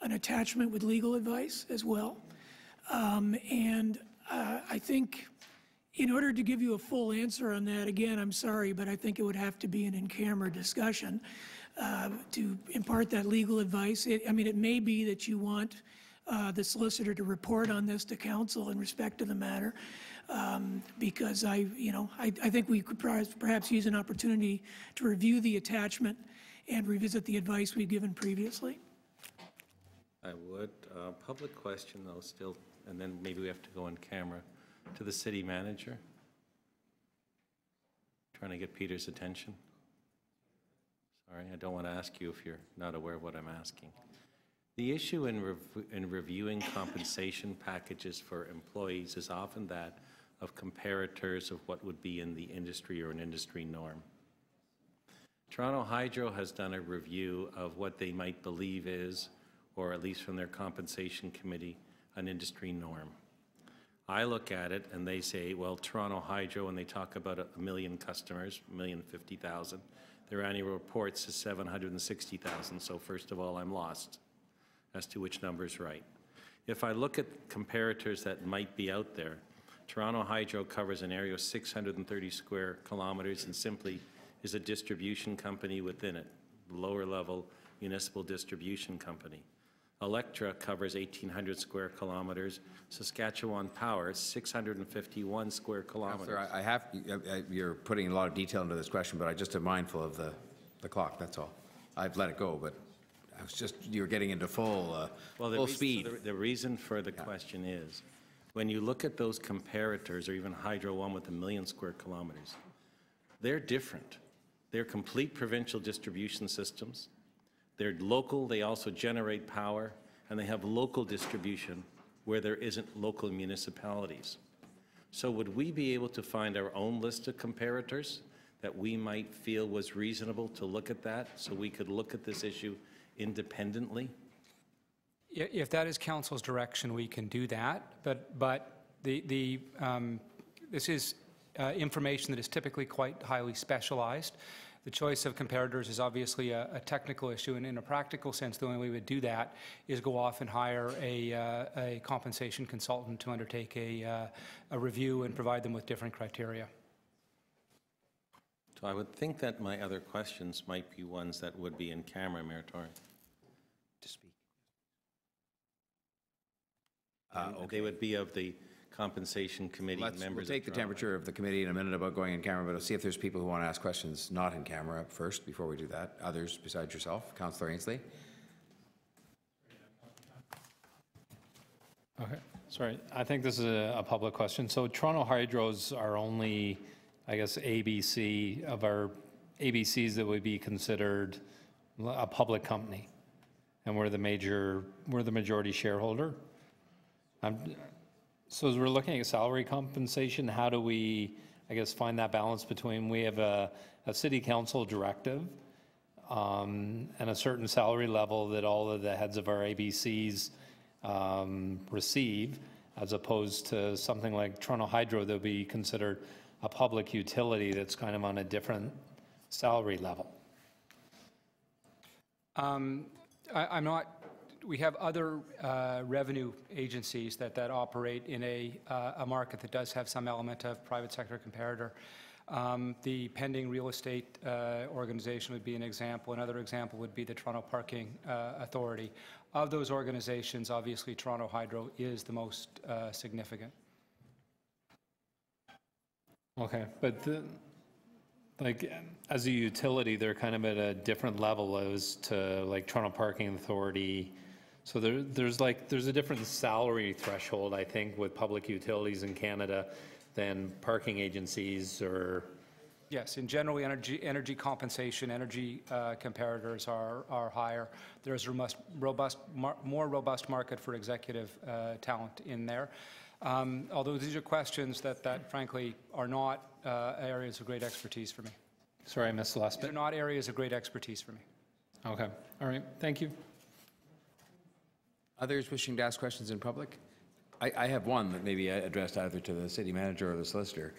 an attachment with legal advice as well. And I think in order to give you a full answer on that, again, I'm sorry, but I think it would have to be an in-camera discussion to impart that legal advice. I mean, it may be that you want the solicitor to report on this to council in respect to the matter, because I think we could perhaps use an opportunity to review the attachment and revisit the advice we've given previously. I would. Public question, though, still, and then maybe we have to go on camera. To the city manager. Trying to get Peter's attention. Sorry, I don't want to ask you if you're not aware of what I'm asking. The issue in reviewing compensation packages for employees is often that of comparators of what would be in the industry or an industry norm. Toronto Hydro has done a review of what they might believe is, or at least from their compensation committee, an industry norm. I look at it and they say, well, Toronto Hydro, and they talk about 1 million customers, 1,050,000. Their annual report says 760,000. So first of all, I'm lost as to which number is right. If I look at comparators that might be out there, Toronto Hydro covers an area of 630 square kilometers and simply is a distribution company within it, lower level municipal distribution company. Electra covers 1,800 square kilometers. Saskatchewan Power, 651 square kilometers. Sir, you're putting a lot of detail into this question, but I just am mindful of the clock, that's all. I've let it go, but I was just, you're getting into full speed. The reason for the question is, when you look at those comparators, or even Hydro One with 1 million square kilometers, they're different. They're complete provincial distribution systems. They're local, they also generate power, and they have local distribution where there isn't local municipalities. So would we be able to find our own list of comparators that we might feel was reasonable to look at that, so we could look at this issue independently? If that is council's direction, we can do that, but this is information that is typically quite highly specialized. The choice of comparators is obviously a technical issue, and in a practical sense, the only way we would do that is go off and hire a compensation consultant to undertake a review and provide them with different criteria. So I would think that my other questions might be ones that would be in camera, Mayor Tory. To speak. They would be of the Compensation Committee members. We'll take the temperature of the committee in a minute about going in camera, but I'll see if there's people who want to ask questions not in camera up first before we do that. Others besides yourself. Councillor Ainsley. Okay, sorry. I think this is a public question. So Toronto Hydro's our only, I guess, ABC of our ABCs that would be considered a public company, and we're the majority shareholder. So as we're looking at salary compensation, how do we, I guess, find that balance between we have a city council directive and a certain salary level that all of the heads of our ABCs receive, as opposed to something like Toronto Hydro that would be considered a public utility that's kind of on a different salary level? I'm not, we have other revenue agencies that operate in a market that does have some element of private sector comparator. The pending real estate organization would be an example. Another example would be the Toronto Parking Authority. Of those organizations, obviously Toronto Hydro is the most significant. Okay, but like as a utility, they're kind of at a different level as to like Toronto Parking Authority. So there's a different salary threshold, I think, with public utilities in Canada than parking agencies or. Yes, in general, energy compensation, energy comparators are higher. There's a more robust market for executive talent in there. Although these are questions that frankly are not areas of great expertise for me. Sorry, I missed the last bit. They're not areas of great expertise for me. Okay, all right, thank you. Others wishing to ask questions in public? I have one that maybe I addressed either to the city manager or the solicitor.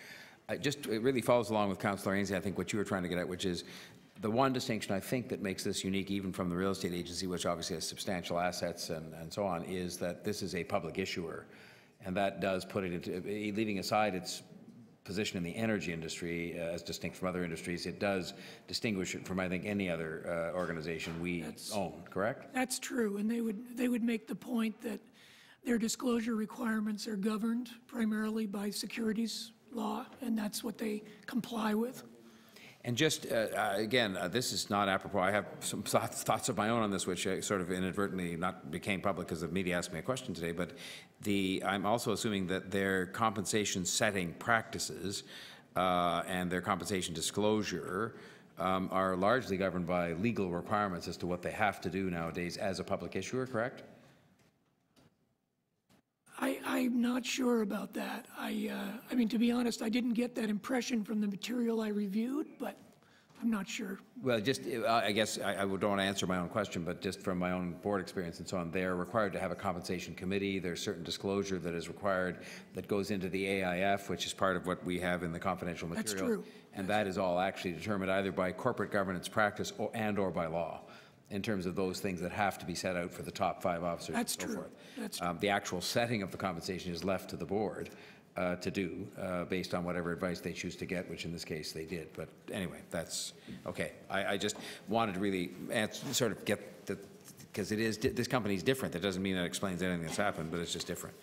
It really follows along with Councillor Ainsley, I think, what you were trying to get at, which is the one distinction I think that makes this unique even from the real estate agency, which obviously has substantial assets and so on, is that this is a public issuer. And that does put it into, leaving aside its position in the energy industry as distinct from other industries, it does distinguish it from, I think, any other organization we own, correct? That's true, and they would make the point that their disclosure requirements are governed primarily by securities law, and that's what they comply with. And just, again, this is not apropos. I have some thoughts of my own on this, which sort of inadvertently not became public because the media asked me a question today, but I'm also assuming that their compensation setting practices and their compensation disclosure are largely governed by legal requirements as to what they have to do nowadays as a public issuer, correct? I'm not sure about that. I mean, to be honest, I didn't get that impression from the material I reviewed, but I'm not sure. Well, just, I guess I don't want to answer my own question, but just from my own board experience and so on, they're required to have a compensation committee. There's certain disclosure that is required that goes into the AIF, which is part of what we have in the confidential material. That's true. And that is all actually determined either by corporate governance practice or by law, in terms of those things that have to be set out for the top 5 officers and so forth. That's true. The actual setting of the compensation is left to the board to do based on whatever advice they choose to get, which in this case they did. But anyway, that's okay. I just wanted to really sort of get the, because it is, this company is different. That doesn't mean that explains anything that's happened, but it's just different.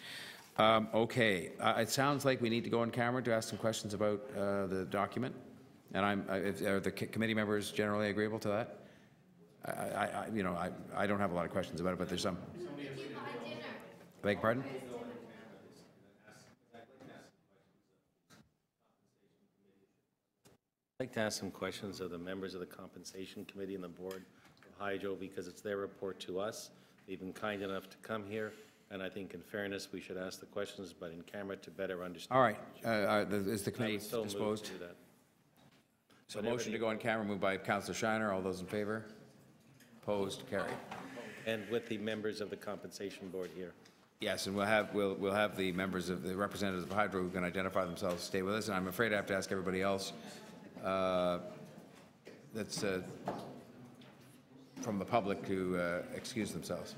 Okay, it sounds like we need to go on camera to ask some questions about the document. And are the committee members generally agreeable to that? I don't have a lot of questions about it, but there's some. Beg your pardon? I'd like to ask some questions of the members of the Compensation Committee and the Board of Hydro because it's their report to us. They've been kind enough to come here, and I think in fairness we should ask the questions, but in camera to better understand. All right. Is the committee disposed? To do that. So motion to go on camera moved by Councillor Shiner. All those in favor? Opposed? Carried. And with the members of the Compensation Board here. Yes, and we'll have the members of the representatives of Hydro who can identify themselves stay with us. And I'm afraid I have to ask everybody else that's from the public to excuse themselves.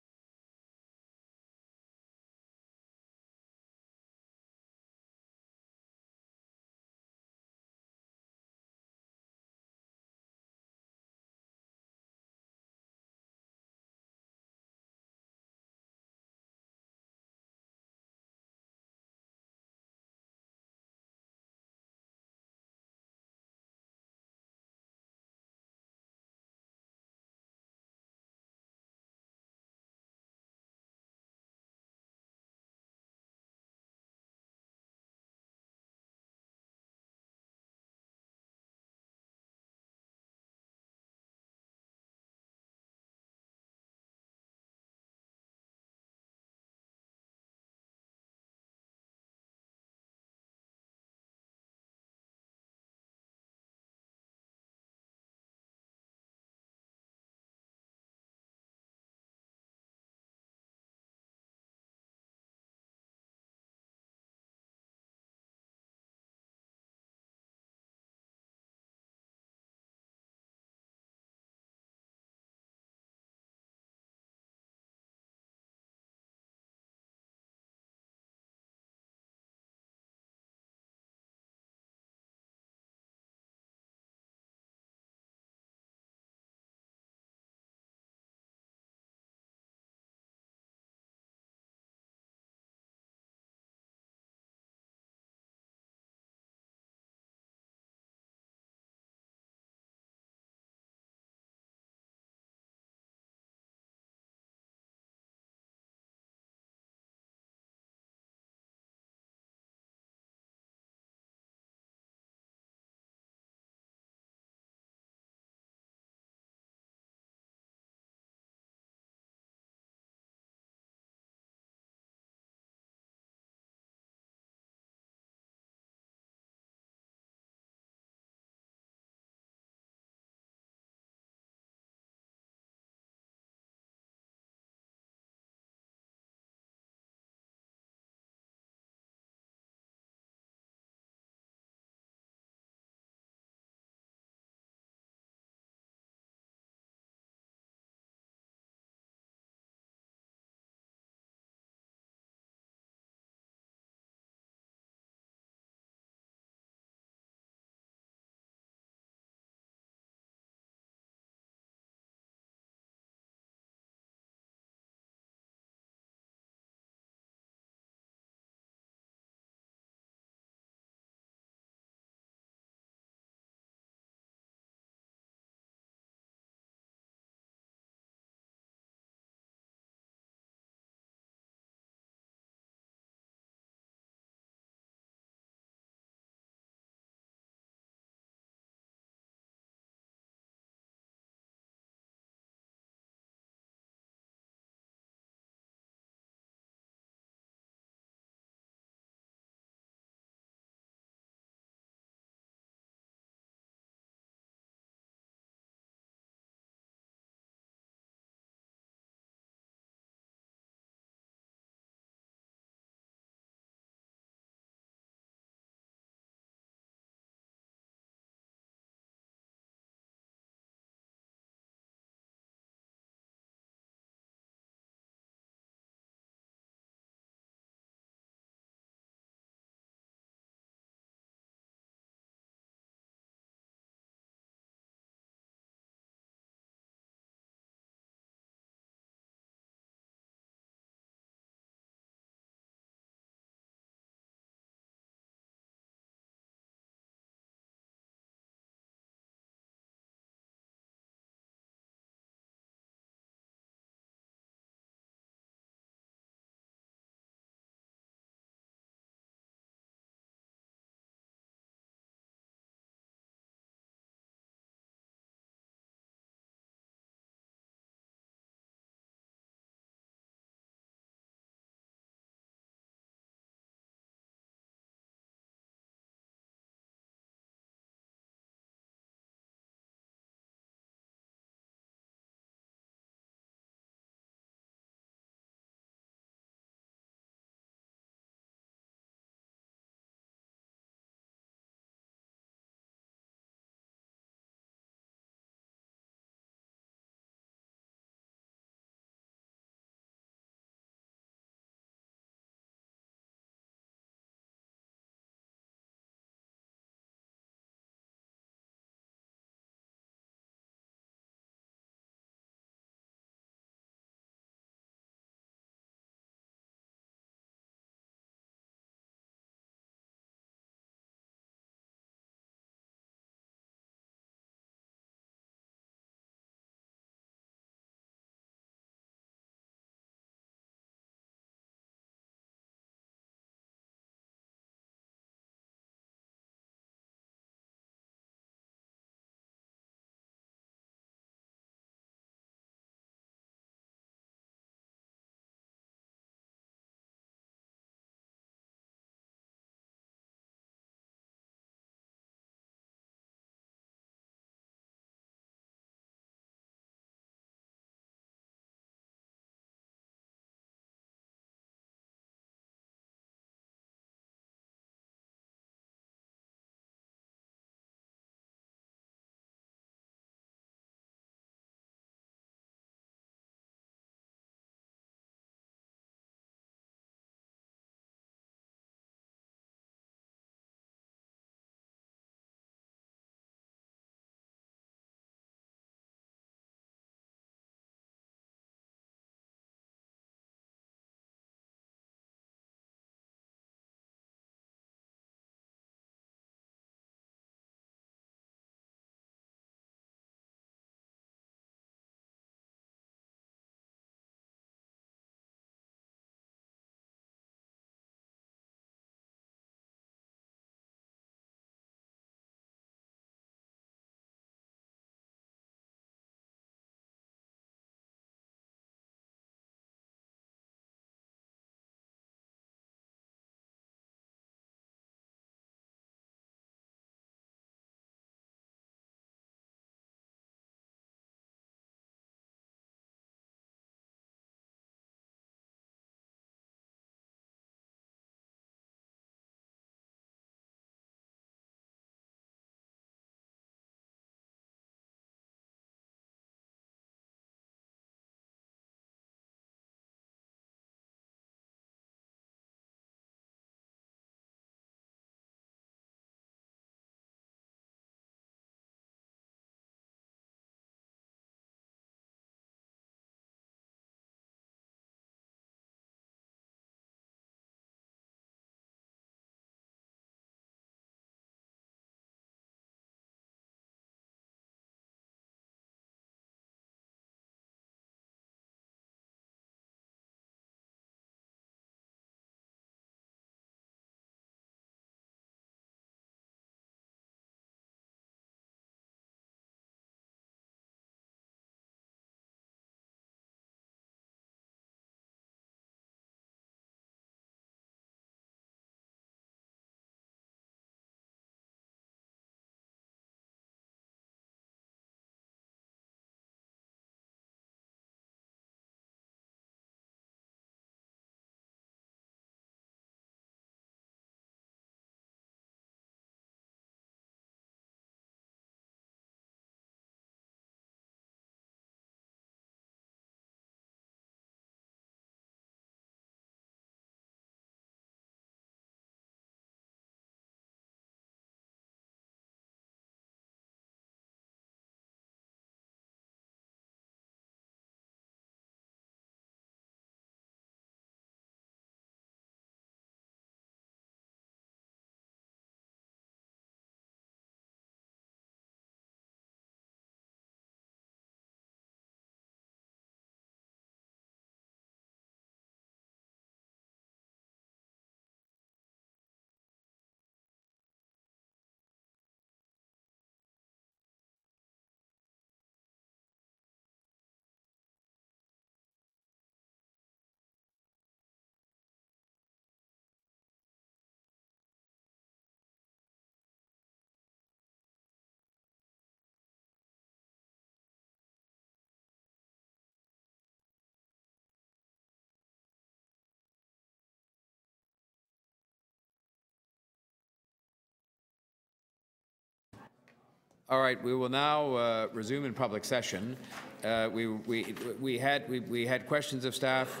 All right, we will now resume in public session. We had questions of staff.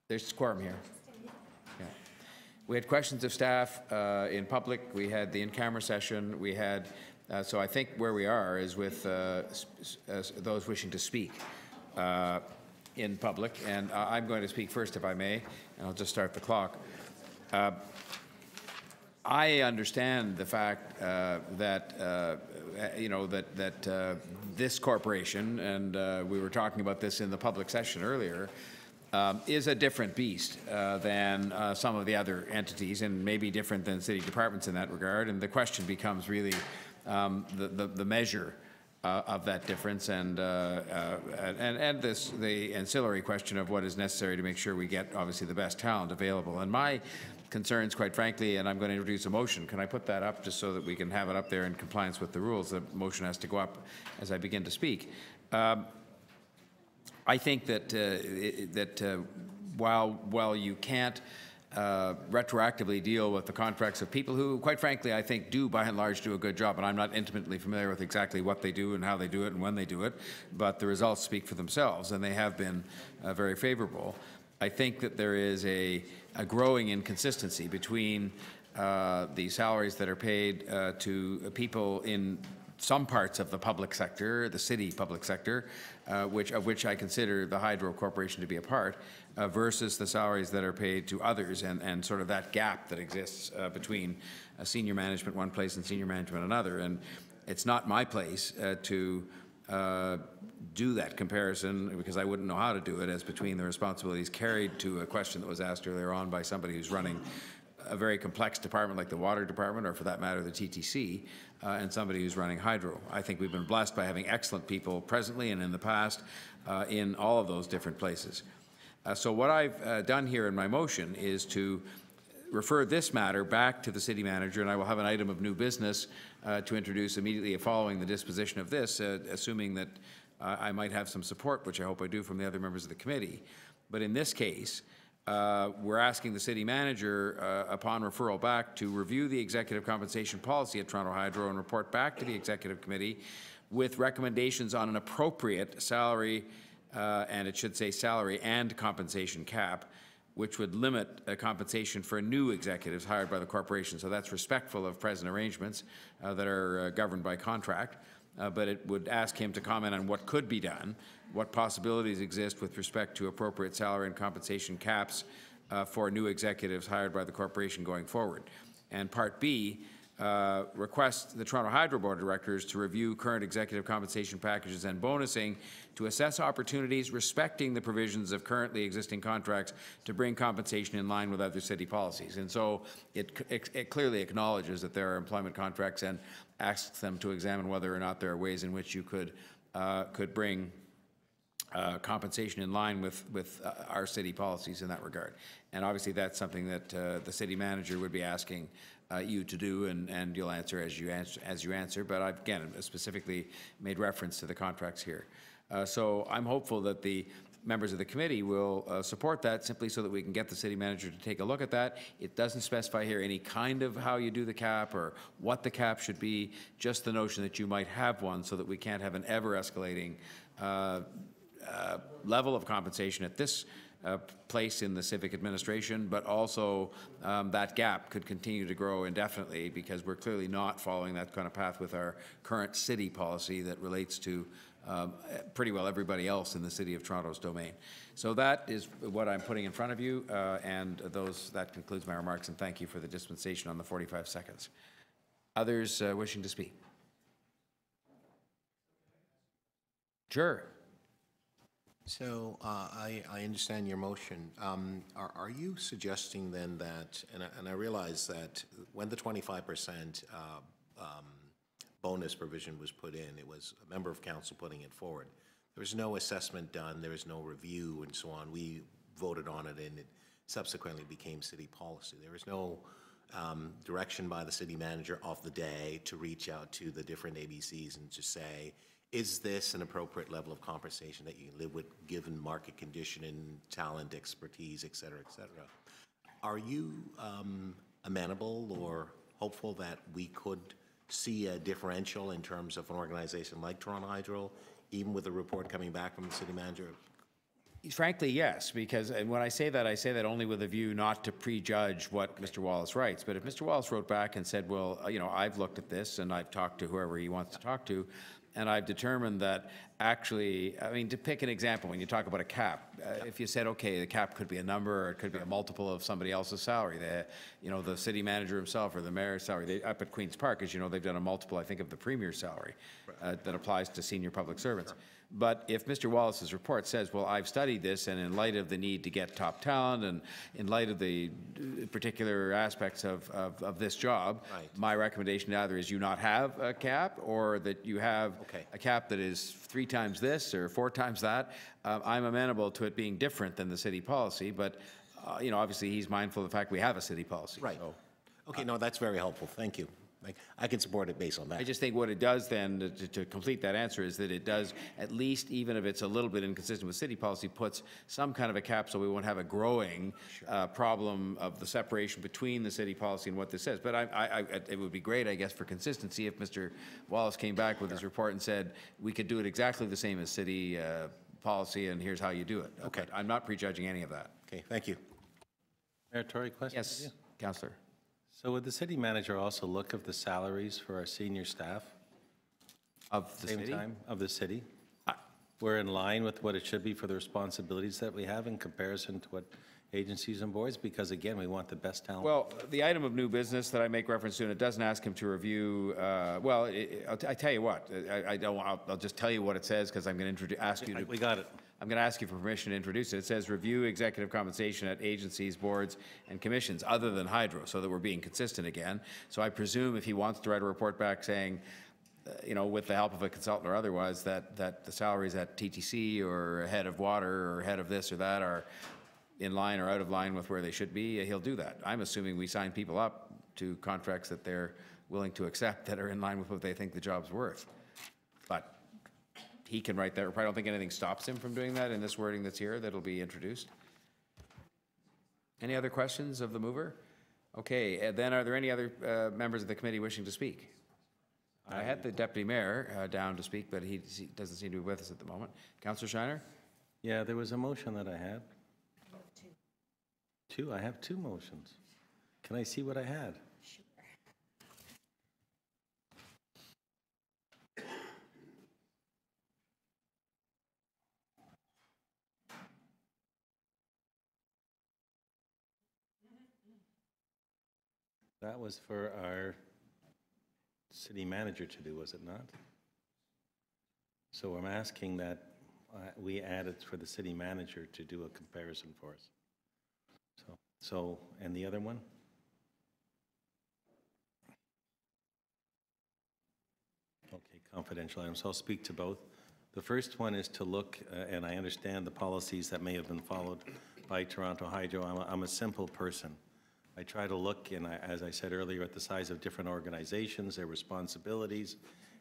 There's quorum here. Yeah. We had questions of staff in public. We had the in-camera session. We had, so I think where we are is with those wishing to speak in public. And I'm going to speak first, if I may, and I'll just start the clock. I understand the fact that you know that this corporation, and we were talking about this in the public session earlier, is a different beast than some of the other entities, and maybe different than city departments in that regard. And the question becomes really the measure of that difference, and the ancillary question of what is necessary to make sure we get obviously the best talent available. And my concerns, quite frankly, and I'm going to introduce a motion. Can I put that up just so that we can have it up there in compliance with the rules? The motion has to go up as I begin to speak. I think that while you can't retroactively deal with the contracts of people who, quite frankly, I think do by and large do a good job, and I'm not intimately familiar with exactly what they do and how they do it and when they do it, but the results speak for themselves, and they have been very favorable. I think that there is a growing inconsistency between the salaries that are paid to people in some parts of the public sector, the city public sector, of which I consider the Hydro Corporation to be a part, versus the salaries that are paid to others, and sort of that gap that exists between senior management one place and senior management another. And it's not my place to do that comparison, because I wouldn't know how to do it, as between the responsibilities carried to a question that was asked earlier on by somebody who's running a very complex department like the water department, or for that matter the TTC, and somebody who's running hydro. I think we've been blessed by having excellent people presently and in the past in all of those different places. So what I've done here in my motion is to refer this matter back to the city manager, and I will have an item of new business to introduce immediately following the disposition of this, assuming that I might have some support, which I hope I do, from the other members of the committee. But in this case, we're asking the city manager, upon referral back, to review the executive compensation policy at Toronto Hydro and report back to the executive committee with recommendations on an appropriate salary, and it should say salary and compensation cap, which would limit compensation for new executives hired by the corporation. So that's respectful of present arrangements that are governed by contract. But it would ask him to comment on what could be done, what possibilities exist with respect to appropriate salary and compensation caps for new executives hired by the corporation going forward. And Part B, request the Toronto Hydro Board of Directors to review current executive compensation packages and bonusing to assess opportunities respecting the provisions of currently existing contracts to bring compensation in line with other city policies. And so it clearly acknowledges that there are employment contracts and asks them to examine whether or not there are ways in which you could bring compensation in line with our city policies in that regard. And obviously that's something that the city manager would be asking you to do, and you'll answer as you answer. But I've, again, specifically made reference to the contracts here. So I'm hopeful that the members of the committee will support that, simply so that we can get the city manager to take a look at that. It doesn't specify here any kind of how you do the cap or what the cap should be, just the notion that you might have one, so that we can't have an ever-escalating level of compensation at this place in the civic administration, but also that gap could continue to grow indefinitely, because we're clearly not following that kind of path with our current city policy that relates to pretty well everybody else in the City of Toronto's domain. So that is what I'm putting in front of you, and that concludes my remarks, and thank you for the dispensation on the 45 seconds. Others wishing to speak? Sure. So I understand your motion. Are you suggesting then that, and I realize that when the 25% bonus provision was put in, it was a member of council putting it forward. There was no assessment done, there was no review and so on. We voted on it and it subsequently became city policy. There was no direction by the city manager of the day to reach out to the different ABCs and to say, is this an appropriate level of compensation that you can live with given market condition and talent, expertise, et cetera, et cetera? Are you amenable or hopeful that we could see a differential in terms of an organization like Toronto Hydro, even with the report coming back from the city manager? Frankly, yes, because, and when I say that only with a view not to prejudge what Mr. Wallace writes. But if Mr. Wallace wrote back and said, well, you know, I've looked at this and I've talked to whoever he wants to talk to, and I've determined that actually, I mean, to pick an example, when you talk about a cap, if you said, okay, the cap could be a number or it could be a multiple of somebody else's salary, you know, the city manager himself or the mayor's salary, up at Queen's Park, as you know, they've done a multiple, I think, of the premier's salary that applies to senior public servants. Sure. But if Mr. Wallace's report says, well, I've studied this, and in light of the need to get top talent, and in light of the particular aspects of this job, my recommendation either is you not have a cap, or that you have a cap that is 3 times this or 4 times that. I'm amenable to it being different than the city policy, but you know, obviously he's mindful of the fact we have a city policy. Right. So, okay, no, that's very helpful. Thank you. I can support it based on that. I just think what it does then, to complete that answer, is that it does, at least even if it's a little bit inconsistent with city policy, puts some kind of a cap so we won't have a growing problem of the separation between the city policy and what this says. But it would be great, I guess, for consistency if Mr. Wallace came back with his report and said, we could do it exactly the same as city policy, and here's how you do it. Okay. But I'm not prejudging any of that. Okay, thank you. Mayor Tory, question? Yes, Councillor. So would the city manager also look at the salaries for our senior staff? Of the same city? time, of the city? We're in line with what it should be for the responsibilities that we have in comparison to what agencies and boards, because again, we want the best talent. Well, the item of new business that I make reference to, and it doesn't ask him to review, well, I tell you what, I'll just tell you what it says, because I'm going to ask you to. We got it. I'm going to ask you for permission to introduce it. It says review executive compensation at agencies, boards, and commissions other than Hydro, so that we're being consistent again. So I presume if he wants to write a report back saying, you know, with the help of a consultant or otherwise, that the salaries at TTC or head of water or head of this or that are in line or out of line with where they should be, he'll do that. I'm assuming we sign people up to contracts that they're willing to accept that are in line with what they think the job's worth. But he can write that report. I don't think anything stops him from doing that in this wording that's here that'll be introduced. Any other questions of the mover? Okay, and then are there any other members of the committee wishing to speak? I had the deputy mayor down to speak, but he doesn't seem to be with us at the moment. Councillor Shiner? Yeah, there was a motion that I had. Two? I have 2 motions. Can I see what I had? That was for our city manager to do, was it not? So I'm asking that we add it for the city manager to do a comparison for us. So, and the other one? Okay, confidential items. So I'll speak to both. The first one is to look, and I understand the policies that may have been followed by Toronto Hydro. I'm a simple person. I try to look, and as I said earlier, at the size of different organizations, their responsibilities,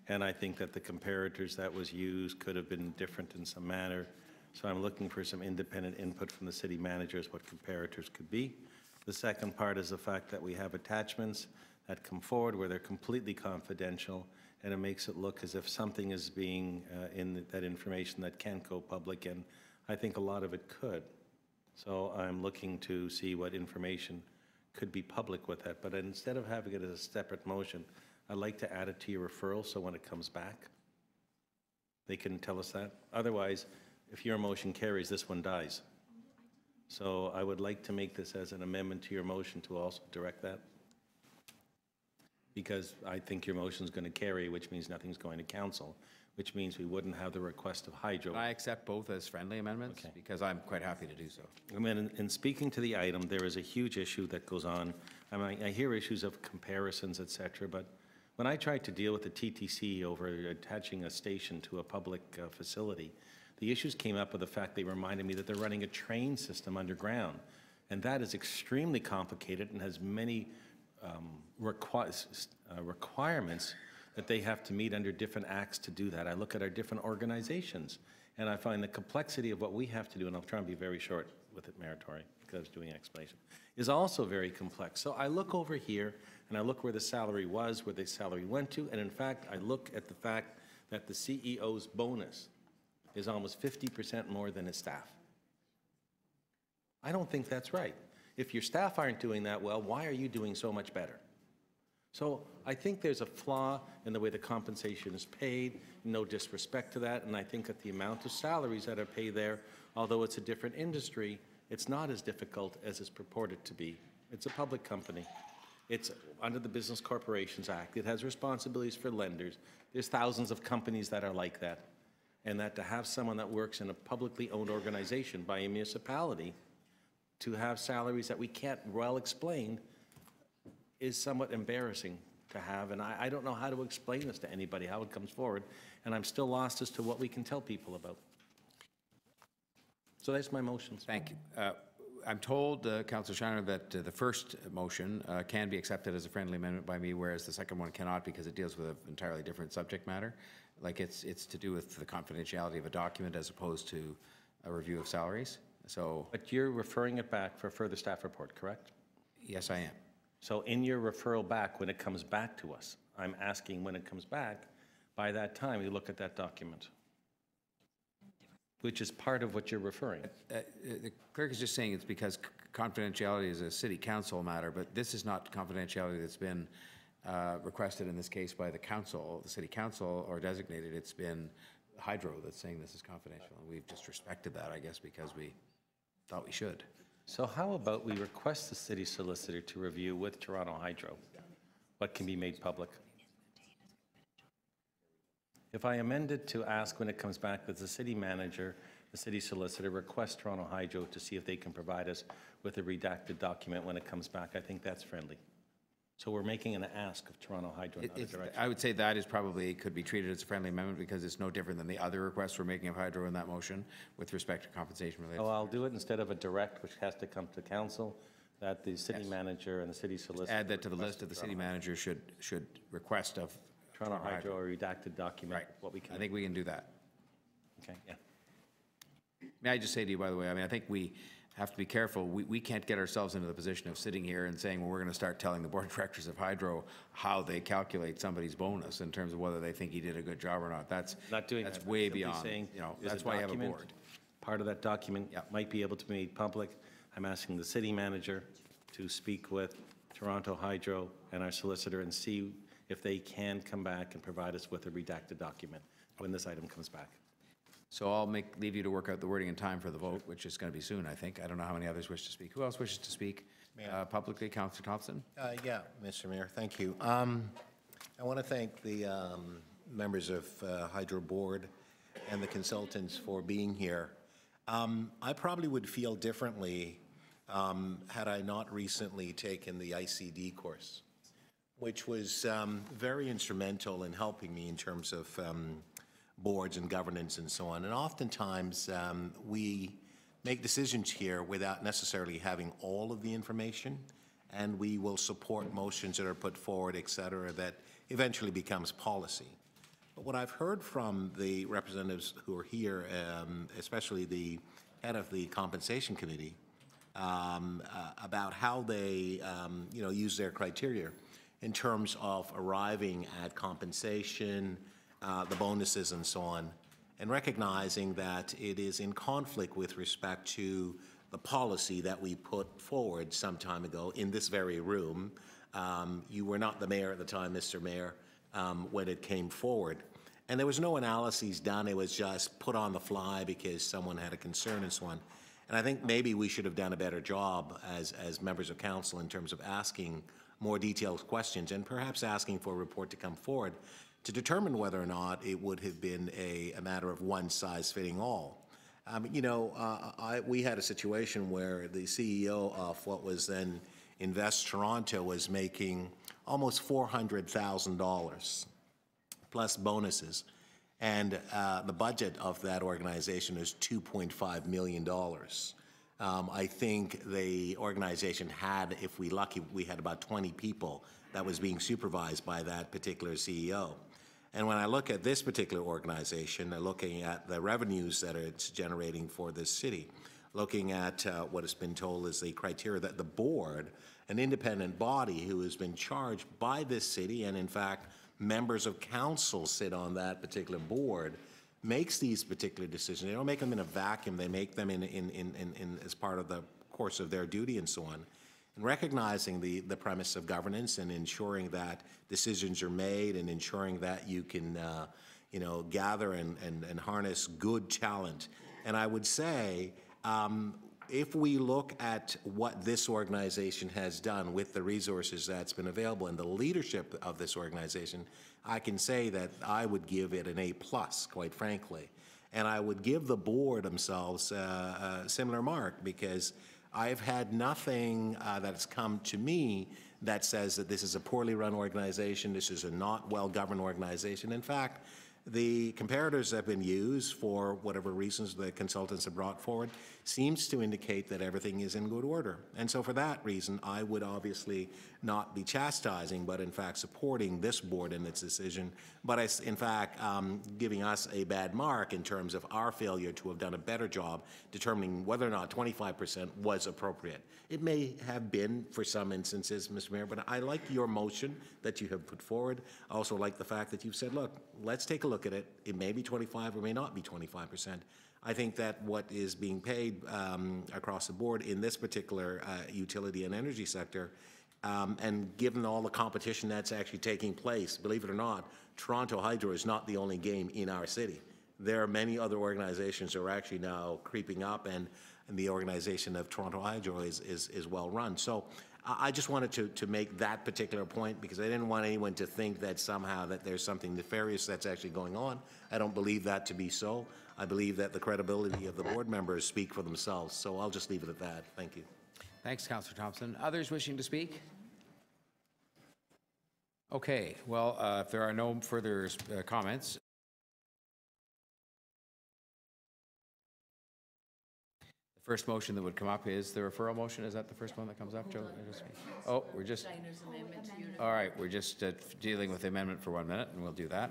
and I think that the comparators that was used could have been different in some manner. So I'm looking for some independent input from the city managers what comparators could be. The second part is the fact that we have attachments that come forward where they're completely confidential, and it makes it look as if something is being in that information that can't go public, and I think a lot of it could. So I'm looking to see what information could be public with that, but instead of having it as a separate motion, I'd like to add it to your referral so when it comes back, they can tell us that. Otherwise, if your motion carries, this one dies. So I would like to make this as an amendment to your motion to also direct that. Because I think your motion is going to carry, which means nothing's going to council, which means we wouldn't have the request of Hydro. I accept both as friendly amendments, because I'm quite happy to do so. I mean, in speaking to the item, there is a huge issue that goes on. I mean, I hear issues of comparisons, et cetera, but when I tried to deal with the TTC over attaching a station to a public facility, the issues came up with the fact they reminded me that they're running a train system underground. And that is extremely complicated and has many requirements that they have to meet under different acts to do that. I look at our different organizations, and I find the complexity of what we have to do, and I'll try and be very short with it, Mayor Tory. because I was doing explanation, is also very complex. So I look over here, and I look where the salary was, where the salary went to, and in fact, I look at the fact that the CEO's bonus is almost 50% more than his staff. I don't think that's right. If your staff aren't doing that well, why are you doing so much better? So I think there's a flaw in the way the compensation is paid, no disrespect to that, and I think that the amount of salaries that are paid there, although it's a different industry, it's not as difficult as it's purported to be. It's a public company. It's under the Business Corporations Act. It has responsibilities for lenders. There's thousands of companies that are like that. And that to have someone that works in a publicly owned organization by a municipality to have salaries that we can't well explain is somewhat embarrassing to have. And I don't know how to explain this to anybody, how it comes forward. And I'm still lost as to what we can tell people about. So that's my motions. Thank you. I'm told, Councillor Shiner, that the first motion can be accepted as a friendly amendment by me, whereas the second one cannot because it deals with an entirely different subject matter. Like it's to do with the confidentiality of a document as opposed to a review of salaries. So. But you're referring it back for a further staff report, correct? Yes, I am. So in your referral back, when it comes back to us, I'm asking when it comes back, by that time, you look at that document, which is part of what you're referring. The clerk is just saying it's because confidentiality is a city council matter, but this is not confidentiality that's been requested in this case by the council, the city council, or designated. It's been Hydro that's saying this is confidential, and we've just respected that, I guess, because we thought we should. So how about we request the city solicitor to review with Toronto Hydro what can be made public? If I amended to ask when it comes back that the city manager, the city solicitor request Toronto Hydro to see if they can provide us with a redacted document when it comes back, I think that's friendly. So we're making an ask of Toronto Hydro, not a direction. I would say that is probably, could be treated as a friendly amendment because it's no different than the other requests we're making of Hydro in that motion with respect to compensation related. So I'll do it instead of a direct, which has to come to council, that the city manager and the city solicitor. Add that to the list of the city manager should request of Toronto Hydro a redacted document. Right. What we can. I think we can do that. Okay, yeah. May I just say to you, by the way, I mean, I think we have to be careful. We can't get ourselves into the position of sitting here and saying, well, we're going to start telling the board of directors of Hydro how they calculate somebody's bonus in terms of whether they think he did a good job or not. That's not doing that's that. way Simply beyond. Saying, you know, there's that's why you have a board. Part of that document might be able to be made public. I'm asking the city manager to speak with Toronto Hydro and our solicitor and see if they can come back and provide us with a redacted document when this item comes back. So I'll leave you to work out the wording in time for the vote, which is going to be soon, I think. I don't know how many others wish to speak. Who else wishes to speak publicly? Councillor Thompson? Yeah, Mr. Mayor, thank you. I want to thank the members of Hydro Board and the consultants for being here. I probably would feel differently had I not recently taken the ICD course, which was very instrumental in helping me in terms of boards and governance and so on. And oftentimes we make decisions here without necessarily having all of the information, and we will support motions that are put forward, et cetera, that eventually becomes policy. But what I've heard from the representatives who are here, especially the head of the Compensation Committee, about how they use their criteria in terms of arriving at compensation, the bonuses and so on, and recognizing that it is in conflict with respect to the policy that we put forward some time ago in this very room. You were not the mayor at the time, Mr. Mayor, when it came forward. And there was no analyses done. It was just put on the fly because someone had a concern and so on. And I think maybe we should have done a better job as members of council in terms of asking more detailed questions and perhaps asking for a report to come forward to determine whether or not it would have been a matter of one size fitting all. We had a situation where the CEO of what was then Invest Toronto was making almost $400,000 plus bonuses. And the budget of that organization is $2.5 million. I think the organization had, if we lucky, we had about 20 people that was being supervised by that particular CEO. And when I look at this particular organization, looking at the revenues that it's generating for this city, looking at what has been told is the criteria that the board, an independent body who has been charged by this city, and in fact, members of council sit on that particular board, makes these particular decisions. They don't make them in a vacuum. They make them in as part of the course of their duty and so on. And recognizing the premise of governance and ensuring that decisions are made and ensuring that you can gather and harness good talent. And I would say, if we look at what this organization has done with the resources that's been available and the leadership of this organization, I can say that I would give it an A+, quite frankly. And I would give the board themselves a similar mark, because I've had nothing that has come to me that says that this is a poorly run organization, this is a not well-governed organization. In fact, the comparators that have been used, for whatever reasons the consultants have brought forward, seems to indicate that everything is in good order. And so for that reason, I would obviously not be chastising, but in fact supporting this board in its decision, but in fact giving us a bad mark in terms of our failure to have done a better job determining whether or not 25% was appropriate. It may have been for some instances, Mr. Mayor, but I like your motion that you have put forward. I also like the fact that you've said, look, let's take a look at it. It may be 25 or may not be 25%. I think that what is being paid across the board in this particular utility and energy sector, and given all the competition that's actually taking place, believe it or not, Toronto Hydro is not the only game in our city. There are many other organizations that are actually now creeping up, and the organization of Toronto Hydro is well run. So I just wanted to make that particular point, because I didn't want anyone to think that somehow that there's something nefarious that's actually going on. I don't believe that to be so. I believe that the credibility of the board members speak for themselves. So I'll just leave it at that. Thank you. Thanks, Councillor Thompson. Others wishing to speak? Okay, well, if there are no further comments, the first motion that would come up is the referral motion. Is that the first one that comes up, Joe? Oh, we're just, all right, we're just dealing with the amendment for 1 minute, and we'll do that.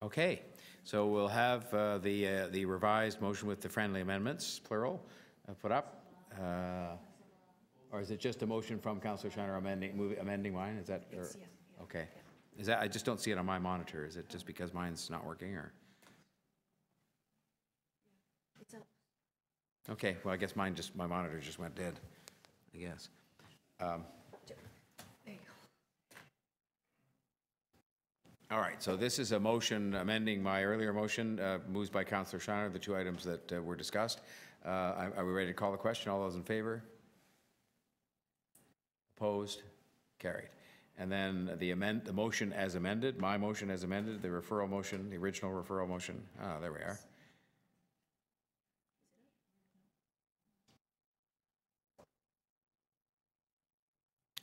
Okay, so we'll have the revised motion with the friendly amendments, plural, put up. Or is it just a motion from Councillor Shiner amending mine? Is that? Yes. Okay. Is that? I just don't see it on my monitor. Is it just because mine's not working, or? It's up. Okay. Well, I guess my monitor just went dead, I guess. All right, so this is a motion amending my earlier motion, moved by Councillor Shiner, the two items that were discussed. Are we ready to call the question? All those in favor? Opposed? Carried. And then the motion as amended, my motion as amended, the referral motion, the original referral motion. Ah, there we are.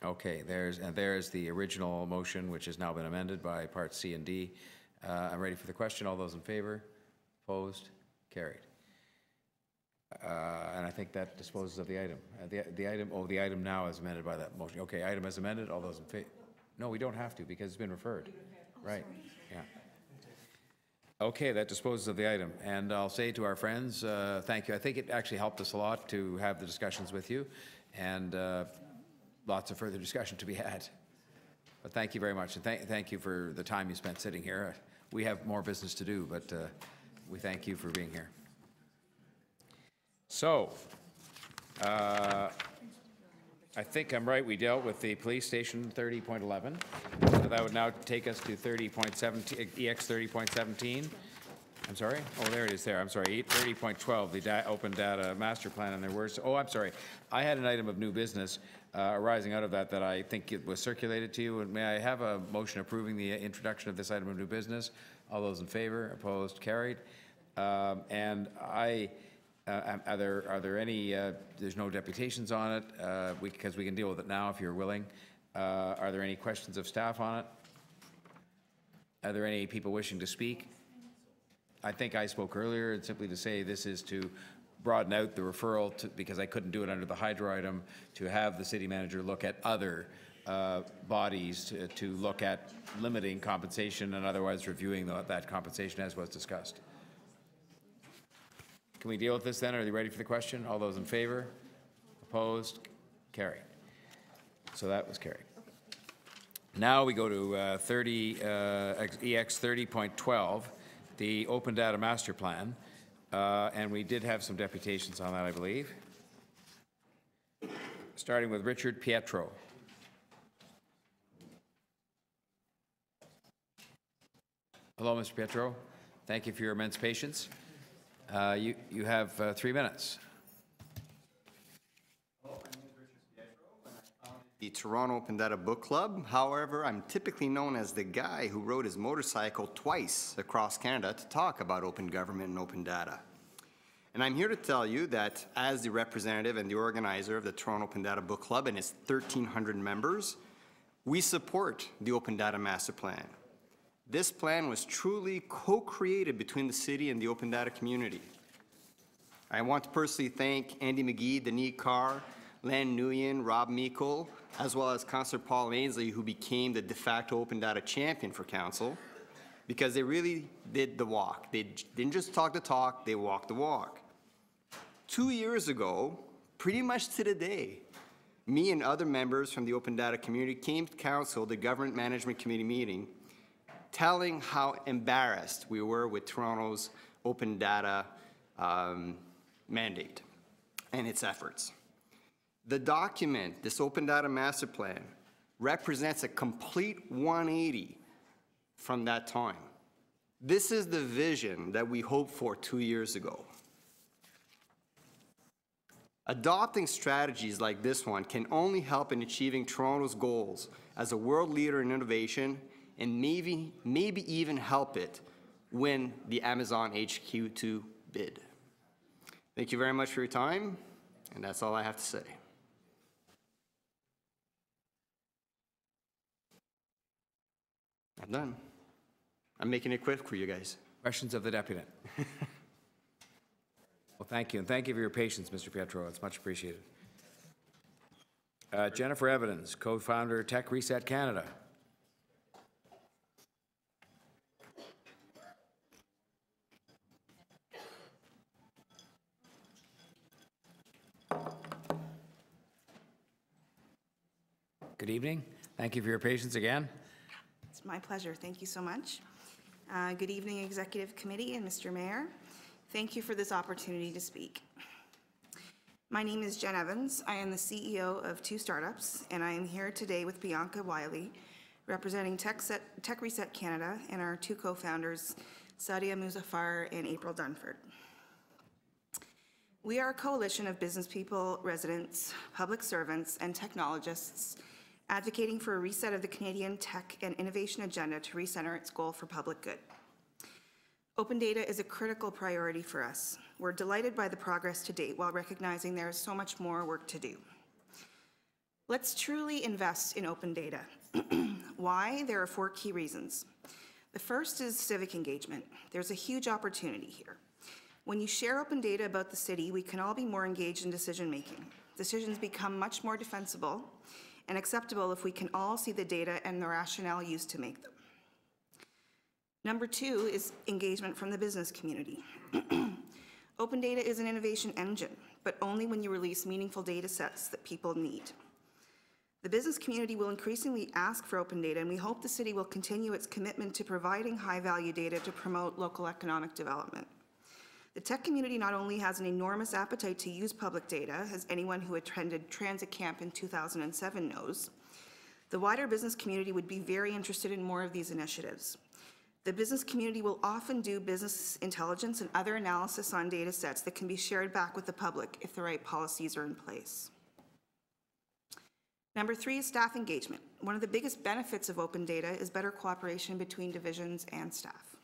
Okay, there's the original motion, which has now been amended by parts C and D. I'm ready for the question. All those in favor? Opposed? Carried. And I think that disposes of the item. The item now is amended by that motion. Okay, item as amended. All those in favor? No, we don't have to, because it's been referred. Right. Yeah. Okay, that disposes of the item. And I'll say to our friends, thank you. I think it actually helped us a lot to have the discussions with you, and lots of further discussion to be had. But thank you very much, and thank you for the time you spent sitting here. We have more business to do, but we thank you for being here. So, I think I'm right. We dealt with the police station 30.11. So that would now take us to 30.17, EX 30.17. I'm sorry? Oh, there it is there. I'm sorry. 30.12, the open data master plan, and there were, oh, I'm sorry. I had an item of new business arising out of that I think it was circulated to you. And may I have a motion approving the introduction of this item of new business? All those in favor? Opposed? Carried. And are there any, there's no deputations on it, because we can deal with it now if you're willing. Are there any questions of staff on it? Are there any people wishing to speak? I think I spoke earlier, and simply to say this is to broaden out the referral to, because I couldn't do it under the hydro item, to have the city manager look at other bodies to look at limiting compensation and otherwise reviewing that compensation as was discussed. Can we deal with this then? Are you ready for the question? All those in favor? Opposed? Carried. So that was carried. Now we go to EX 30.12, the Open Data Master Plan. And we did have some deputations on that, I believe. Starting with Richard Pietro. Hello, Mr. Pietro. Thank you for your immense patience. You have 3 minutes. The Toronto Open Data Book Club. However, I'm typically known as the guy who rode his motorcycle twice across Canada to talk about open government and open data. And I'm here to tell you that as the representative and the organizer of the Toronto Open Data Book Club and its 1,300 members, we support the Open Data Master Plan. This plan was truly co-created between the city and the open data community. I want to personally thank Andy McGee, Denis Carr, Len Nguyen, Rob Meikle, as well as Councillor Paul Ainsley, who became the de facto open data champion for council, because they really did the walk. They didn't just talk the talk, they walked the walk. 2 years ago, pretty much to the day, me and other members from the open data community came to council, the Government Management Committee meeting, telling how embarrassed we were with Toronto's open data mandate and its efforts. The document, this Open Data Master Plan, represents a complete 180 from that time. This is the vision that we hoped for 2 years ago. Adopting strategies like this one can only help in achieving Toronto's goals as a world leader in innovation, and maybe even help it win the Amazon HQ2 bid. Thank you very much for your time, and that's all I have to say. I'm done. I'm making it quick for you guys. Questions of the deputant? Well, thank you, and thank you for your patience, Mr. Pietro. It's much appreciated. Jennifer Evans, co-founder Tech Reset Canada. Good evening. Thank you for your patience again. It's my pleasure. Thank you so much. Good evening, Executive Committee and Mr. Mayor. Thank you for this opportunity to speak. My name is Jen Evans. I am the CEO of 2 startups, and I am here today with Bianca Wiley, representing Tech Reset Canada, and our 2 co-founders, Sadia Muzaffar and April Dunford. We are a coalition of business people, residents, public servants, and technologists advocating for a reset of the Canadian tech and innovation agenda to recenter its goal for public good. Open data is a critical priority for us. We're delighted by the progress to date while recognizing there is so much more work to do. Let's truly invest in open data. Why? There are 4 key reasons. The first is civic engagement. There's a huge opportunity here. When you share open data about the city, we can all be more engaged in decision making. Decisions become much more defensible and acceptable if we can all see the data and the rationale used to make them. Number 2 is engagement from the business community. Open data is an innovation engine, but only when you release meaningful data sets that people need. The business community will increasingly ask for open data, and we hope the city will continue its commitment to providing high-value data to promote local economic development. The tech community not only has an enormous appetite to use public data, as anyone who attended Transit Camp in 2007 knows, the wider business community would be very interested in more of these initiatives. The business community will often do business intelligence and other analysis on data sets that can be shared back with the public if the right policies are in place. Number 3 is staff engagement. One of the biggest benefits of open data is better cooperation between divisions and staff.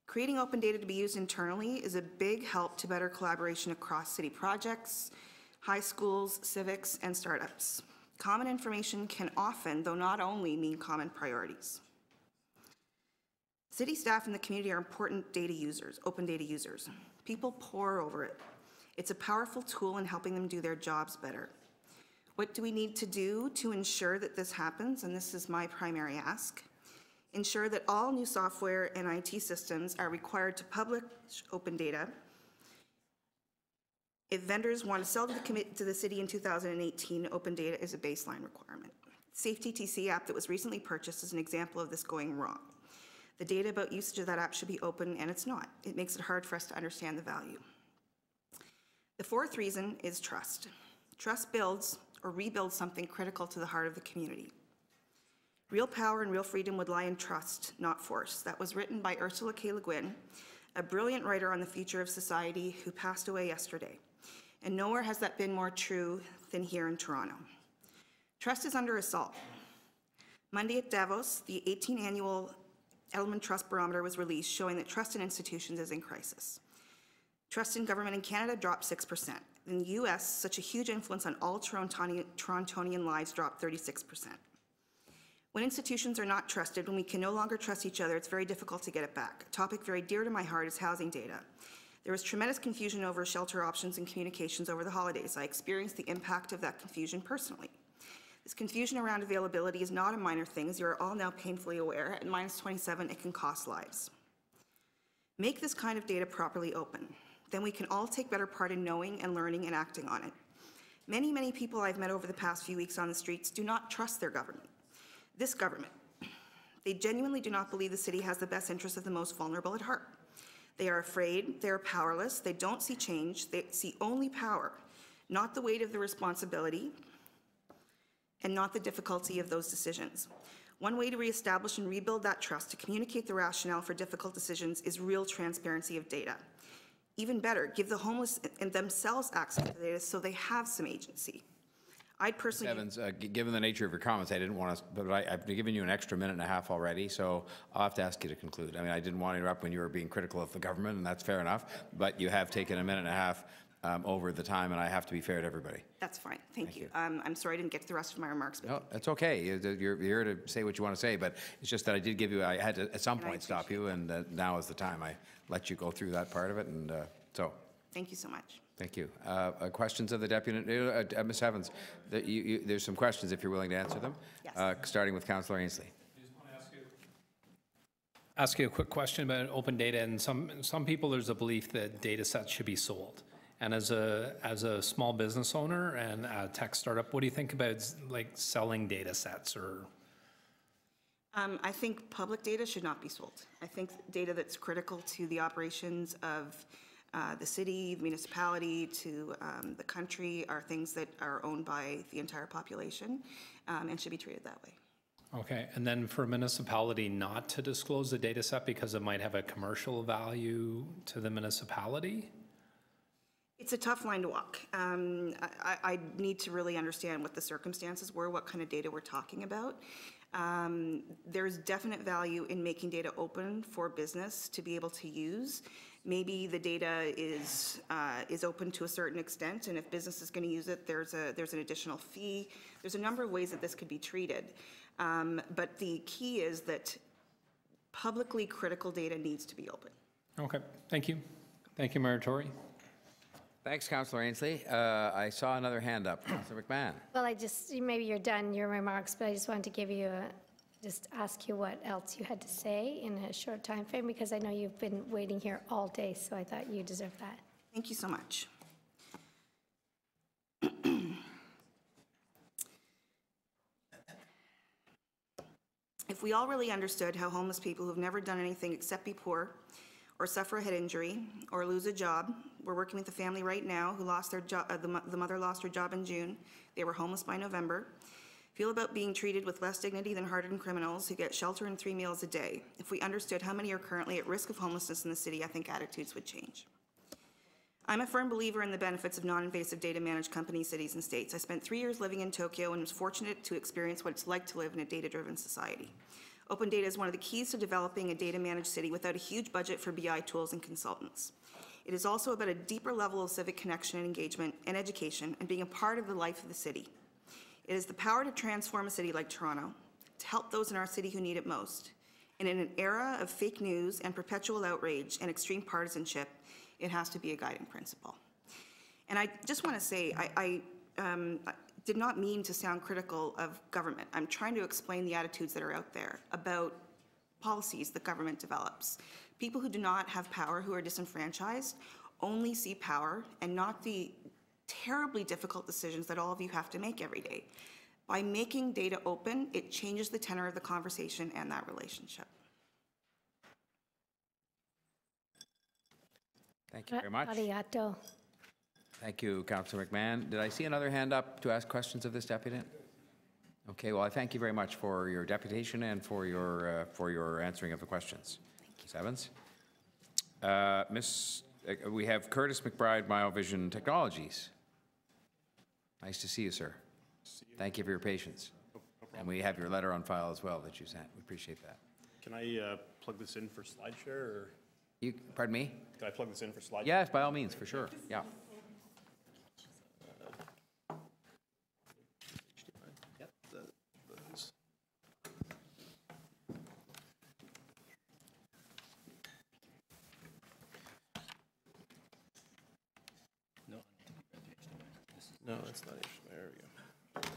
Creating open data to be used internally is a big help to better collaboration across city projects, high schools, civics, and startups. Common information can often, though not only, mean common priorities. City staff and the community are important data users, open data users. People pore over it. It's a powerful tool in helping them do their jobs better. What do we need to do to ensure that this happens? And this is my primary ask. Ensure that all new software and IT systems are required to publish open data. If vendors want to sell to the city in 2018, open data is a baseline requirement. SafeTTC app that was recently purchased is an example of this going wrong. The data about usage of that app should be open, and it's not. It makes it hard for us to understand the value. The fourth reason is trust. Trust builds or rebuilds something critical to the heart of the community. Real power and real freedom would lie in trust, not force. That was written by Ursula K. Le Guin, a brilliant writer on the future of society who passed away yesterday. And nowhere has that been more true than here in Toronto. Trust is under assault. Monday at Davos, the 18th annual Edelman Trust Barometer was released, showing that trust in institutions is in crisis. Trust in government in Canada dropped 6%. In the US, such a huge influence on all Torontonian lives dropped 36%. When institutions are not trusted, when we can no longer trust each other, it's very difficult to get it back. A topic very dear to my heart is housing data. There was tremendous confusion over shelter options and communications over the holidays. I experienced the impact of that confusion personally. This confusion around availability is not a minor thing, as you are all now painfully aware. At -27, it can cost lives. Make this kind of data properly open. Then we can all take better part in knowing and learning and acting on it. Many, many people I've met over the past few weeks on the streets do not trust their government. This government. They genuinely do not believe the city has the best interests of the most vulnerable at heart. They are afraid, they are powerless, they don't see change, they see only power, not the weight of the responsibility, and not the difficulty of those decisions. One way to reestablish and rebuild that trust, to communicate the rationale for difficult decisions, is real transparency of data. Even better, give the homeless and themselves access to the data so they have some agency. I'd personally... Evans, given the nature of your comments, I didn't want to, but I've given you an extra minute and a half already, so I'll have to ask you to conclude. I mean, I didn't want to interrupt when you were being critical of the government, and that's fair enough, but you have taken a minute and a half over the time, and I have to be fair to everybody. That's fine. Thank you. I'm sorry I didn't get to the rest of my remarks. But no, that's okay. You're here to say what you want to say, but it's just that I did give you, I had to at some point stop you, and now is the time. I let you go through that part of it, and so. Thank you so much. Thank you. Questions of the deputy, Ms. Evans, there's some questions if you're willing to answer them. Yes. Starting with Councillor Ainsley. Ask you a quick question about open data. And some people, there's a belief that data sets should be sold. And as a small business owner and a tech startup, what do you think about like selling data sets or? I think public data should not be sold. I think data that's critical to the operations of the city, the municipality, to the country are things that are owned by the entire population and should be treated that way. Okay, and then for a municipality not to disclose the data set because it might have a commercial value to the municipality? It's a tough line to walk. I need to really understand what the circumstances were, what kind of data we're talking about. There's definite value in making data open for business to be able to use. Maybe the data is open to a certain extent, and if business is going to use it, there's an additional fee. There's a number of ways that this could be treated. But the key is that publicly critical data needs to be open. Okay, thank you. Thank you, Mayor Tory. Thanks, Councillor Ainsley. I saw another hand up. Councillor McMahon. Well, maybe you're done your remarks, but I just wanted to give you just ask you what else you had to say in a short time frame, because I know you've been waiting here all day, so I thought you deserved that. Thank you so much. If we all really understood how homeless people who've never done anything except be poor or suffer a head injury or lose a job, we're working with a family right now who lost their job, the mother lost her job in June, they were homeless by November, feel about being treated with less dignity than hardened criminals who get shelter and 3 meals a day. If we understood how many are currently at risk of homelessness in the city, I think attitudes would change. I'm a firm believer in the benefits of non-invasive data managed companies, cities, and states. I spent 3 years living in Tokyo and was fortunate to experience what it's like to live in a data-driven society. Open data is one of the keys to developing a data-managed city without a huge budget for BI tools and consultants. It is also about a deeper level of civic connection and engagement and education and being a part of the life of the city. It is the power to transform a city like Toronto, to help those in our city who need it most. And in an era of fake news and perpetual outrage and extreme partisanship, it has to be a guiding principle. And I just want to say, I did not mean to sound critical of government. I'm trying to explain the attitudes that are out there about policies that government develops. People who do not have power, who are disenfranchised, only see power and not the terribly difficult decisions that all of you have to make every day. By making data open, it changes the tenor of the conversation and that relationship. Thank you very much. Arigato. Thank you, Councillor McMahon. Did I see another hand up to ask questions of this deputant? Okay, well, I thank you very much for your deputation and for your answering of the questions. Ms. Evans. We have Curtis McBride, Myovision Technologies. Nice to see you, sir. Thank you for your patience. And we have your letter on file as well that you sent. We appreciate that. Can I plug this in for SlideShare? Or? Pardon me? Can I plug this in for SlideShare? Yes, by all means, for sure. Yeah. No, that's not it. There we go.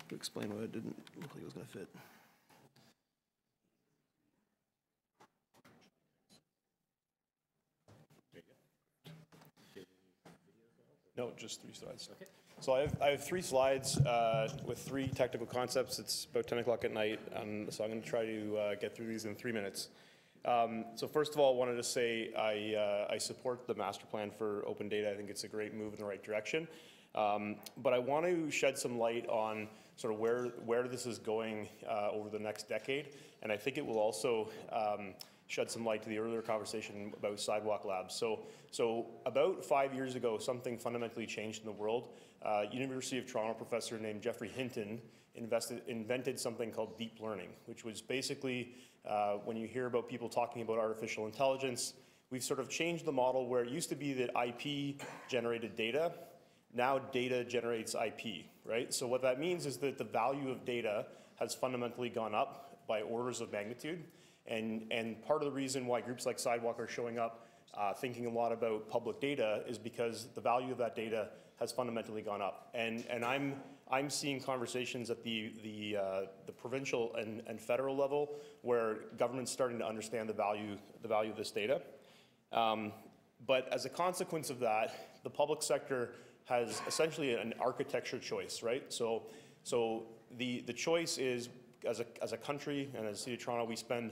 To explain why it didn't look like it was going to fit. No, just 3 slides. Okay. So I have 3 slides with 3 technical concepts. It's about 10 o'clock at night, so I'm going to try to get through these in 3 minutes. So first of all, I wanted to say I support the master plan for open data. I think it's a great move in the right direction. But I want to shed some light on sort of where this is going over the next decade, and I think it will also shed some light to the earlier conversation about sidewalk labs. So about 5 years ago, something fundamentally changed in the world. University of Toronto professor named Geoffrey Hinton invented something called deep learning, which was basically when you hear about people talking about artificial intelligence, we've sort of changed the model where it used to be that IP generated data. Now data generates IP, right? So what that means is that the value of data has fundamentally gone up by orders of magnitude. And part of the reason why groups like Sidewalk are showing up thinking a lot about public data is because the value of that data has fundamentally gone up. And I'm seeing conversations at the provincial and federal level where government's starting to understand the value of this data. But as a consequence of that, the public sector has essentially an architecture choice, right? So the choice is, as a country and as a city of Toronto, we spend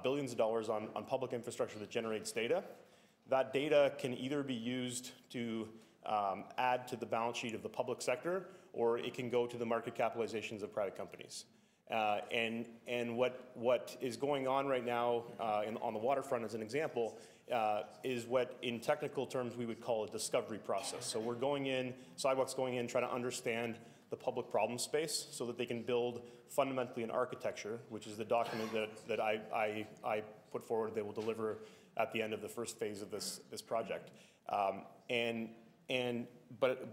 billions of dollars on public infrastructure that generates data. That data can either be used to add to the balance sheet of the public sector, or it can go to the market capitalizations of private companies. And what is going on right now on the waterfront, as an example, is what in technical terms we would call a discovery process. So we're going in, Sidewalk's going in, trying to understand the public problem space so that they can build fundamentally an architecture, which is the document that I put forward they will deliver at the end of the first phase of this project. But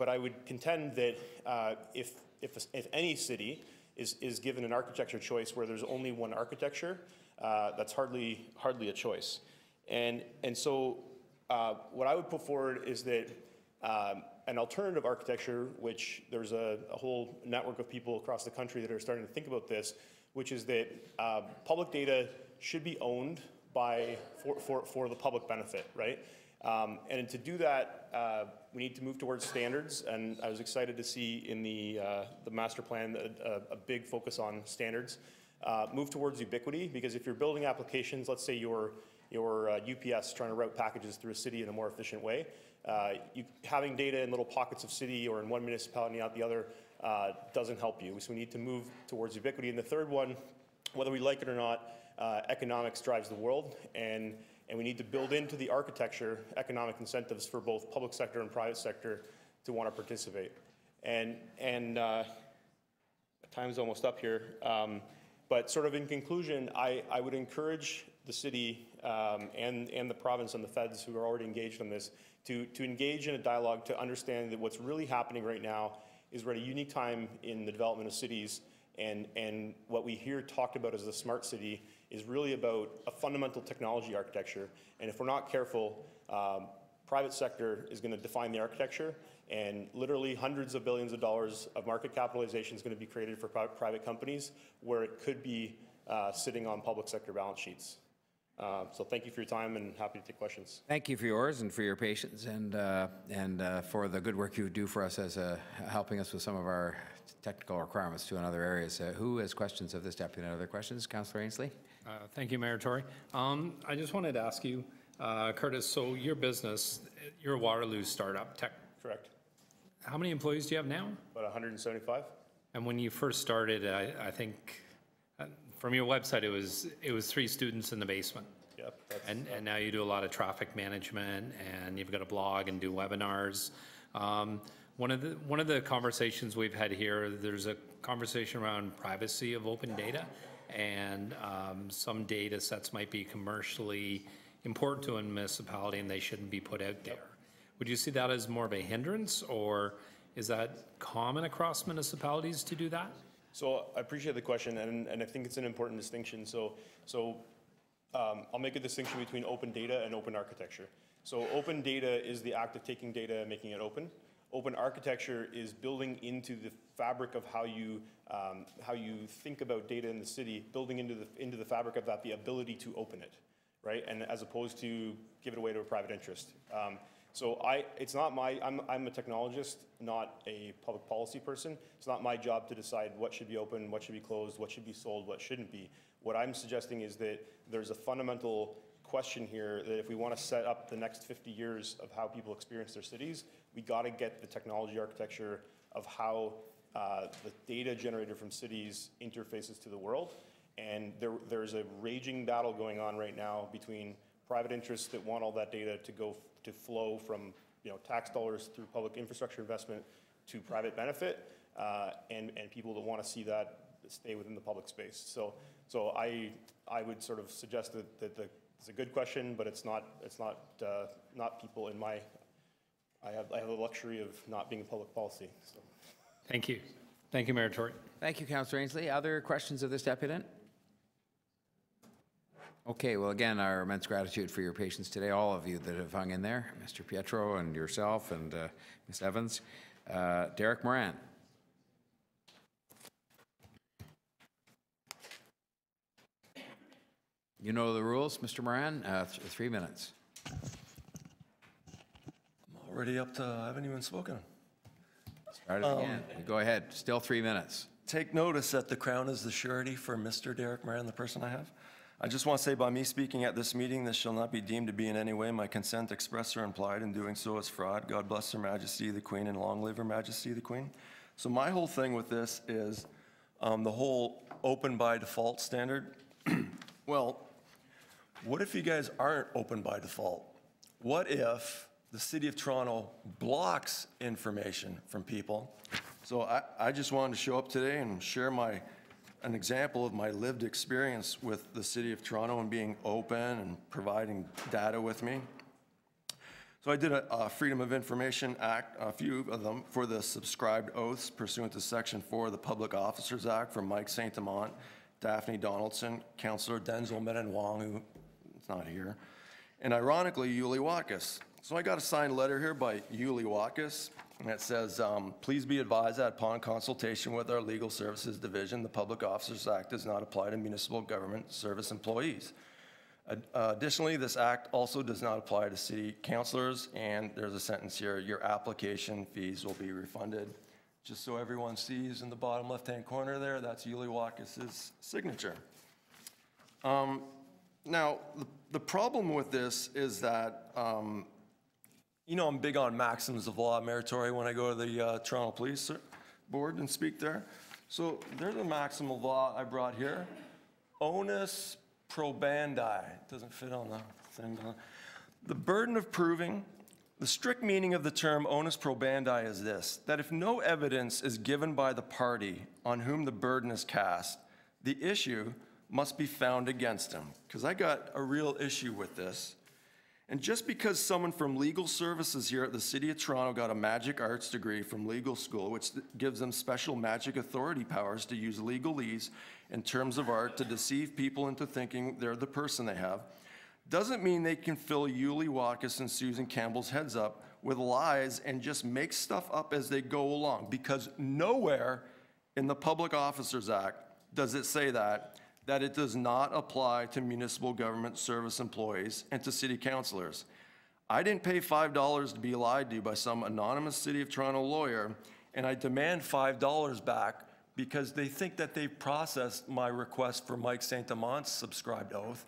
I would contend that if any city is given an architecture choice where there's only one architecture, that's hardly a choice. And so what I would put forward is that an alternative architecture, which there's a whole network of people across the country that are starting to think about this, which is that public data should be owned for the public benefit, right? And to do that, we need to move towards standards, and I was excited to see in the master plan a big focus on standards. Move towards ubiquity, because if you're building applications, let's say you're UPS trying to route packages through a city in a more efficient way, having data in little pockets of city or in one municipality, not the other, doesn't help you. So we need to move towards ubiquity. And the third one, whether we like it or not, economics drives the world, and we need to build into the architecture economic incentives for both public sector and private sector to want to participate. And time's almost up here, but sort of in conclusion, I would encourage the city and the province and the feds who are already engaged in this to engage in a dialogue to understand that what's really happening right now is we're at a unique time in the development of cities, and what we hear talked about as the smart city is really about a fundamental technology architecture. And if we're not careful, private sector is going to define the architecture, and literally hundreds of billions of dollars of market capitalization is going to be created for private companies where it could be sitting on public sector balance sheets. So thank you for your time, and happy to take questions. Thank you for yours and for your patience, and for the good work you do for us as helping us with some of our technical requirements too in other areas. Who has questions of this deputy? Other questions? Councillor Ainsley? Thank you, Mayor Tory. I just wanted to ask you, Curtis, so your business, your Waterloo startup tech. Correct. How many employees do you have now? About 175. And when you first started, I think from your website, it was 3 students in the basement. Yep. And now you do a lot of traffic management, and you've got a blog and do webinars. One of the conversations we've had here, there's a conversation around privacy of open data, and some data sets might be commercially important to a municipality and they shouldn't be put out there. Would you see that as more of a hindrance, or is that common across municipalities to do that? So I appreciate the question, and I think it's an important distinction. So I'll make a distinction between open data and open architecture. So open data is the act of taking data and making it open. Open architecture is building into the fabric of how you think about data in the city, building into the fabric of that the ability to open it, right? And as opposed to give it away to a private interest. It's not I'm a technologist, not a public policy person. It's not my job to decide what should be open, what should be closed, what should be sold, what shouldn't be. What I'm suggesting is that there's a fundamental question here that if we want to set up the next 50 years of how people experience their cities, we got to get the technology architecture of how the data generated from cities interfaces to the world. And there's a raging battle going on right now between private interests that want all that data to flow from tax dollars through public infrastructure investment to private benefit, and people that want to see that stay within the public space. So I would sort of suggest that it's a good question, but it's not people in my. I have the luxury of not being in public policy. So. Thank you. Thank you, Mayor Tory. Thank you, Councillor Ainsley. Other questions of this deputant? Okay, well, again, our immense gratitude for your patience today, all of you that have hung in there, Mr. Pietro and yourself and Ms. Evans. Derek Moran. You know the rules, Mr. Moran. 3 minutes. I'm already up to, I haven't even spoken. Start it again. Go ahead. Still 3 minutes. Take notice that the Crown is the surety for Mr. Derek Moran, the person I have. I just want to say by me speaking at this meeting, this shall not be deemed to be in any way my consent expressed or implied, in doing so is fraud. God bless Her Majesty the Queen, and long live Her Majesty the Queen. So my whole thing with this is the whole open by default standard. Well, what if you guys aren't open by default? What if the City of Toronto blocks information from people? So I just wanted to show up today and share an example of my lived experience with the City of Toronto and being open and providing data with me. So I did a Freedom of Information Act, a few of them, for the subscribed oaths pursuant to Section 4 of the Public Officers Act from Mike Saint-Amant, Daphne Donaldson, Councillor Denzel Menon-Wong, who is not here, and ironically, Yuli Watkis. So I got a signed letter here by Yuli Watkis, and it says, please be advised that upon consultation with our Legal Services Division, the Public Officers Act does not apply to municipal government service employees. Additionally, this act also does not apply to city councilors, and there's a sentence here, your application fees will be refunded. Just so everyone sees in the bottom left-hand corner there, that's Yuli Watkis' signature. Now, the problem with this is that you know I'm big on maxims of law, Mayor Tory, when I go to the Toronto Police Board and speak there. So there's a maxim of law I brought here. Onus probandi. It doesn't fit on the thing. The burden of proving, the strict meaning of the term onus probandi is this, that if no evidence is given by the party on whom the burden is cast, the issue must be found against him. Because I got a real issue with this. And just because someone from legal services here at the City of Toronto got a magic arts degree from legal school, which gives them special magic authority powers to use legalese in terms of art to deceive people into thinking they're the person they have, doesn't mean they can fill Yuli Watkis and Susan Campbell's heads up with lies and just make stuff up as they go along, because nowhere in the Public Officers Act does it say that it does not apply to municipal government service employees and to city councilors. I didn't pay $5 to be lied to by some anonymous City of Toronto lawyer, and I demand $5 back because they think that they've processed my request for Mike Saint-Amant's subscribed oath,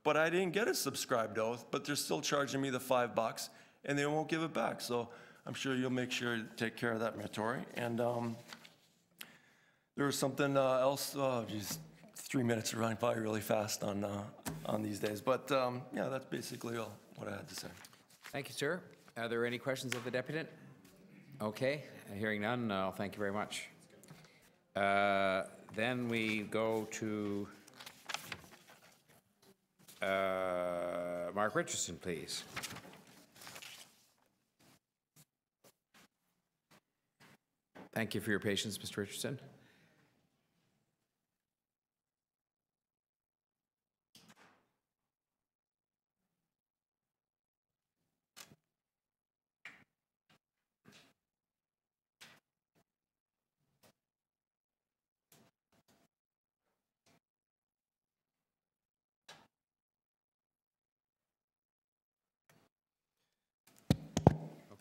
but I didn't get a subscribed oath, but they're still charging me the $5, and they won't give it back. So I'm sure you'll make sure to take care of that, Mayor Tory. And there was something else, oh geez, 3 minutes are running probably really fast on these days. But yeah, that's basically all what I had to say. Thank you, sir. Are there any questions of the deputy? Okay, hearing none, I'll thank you very much. Then we go to Mark Richardson, please. Thank you for your patience, Mr. Richardson.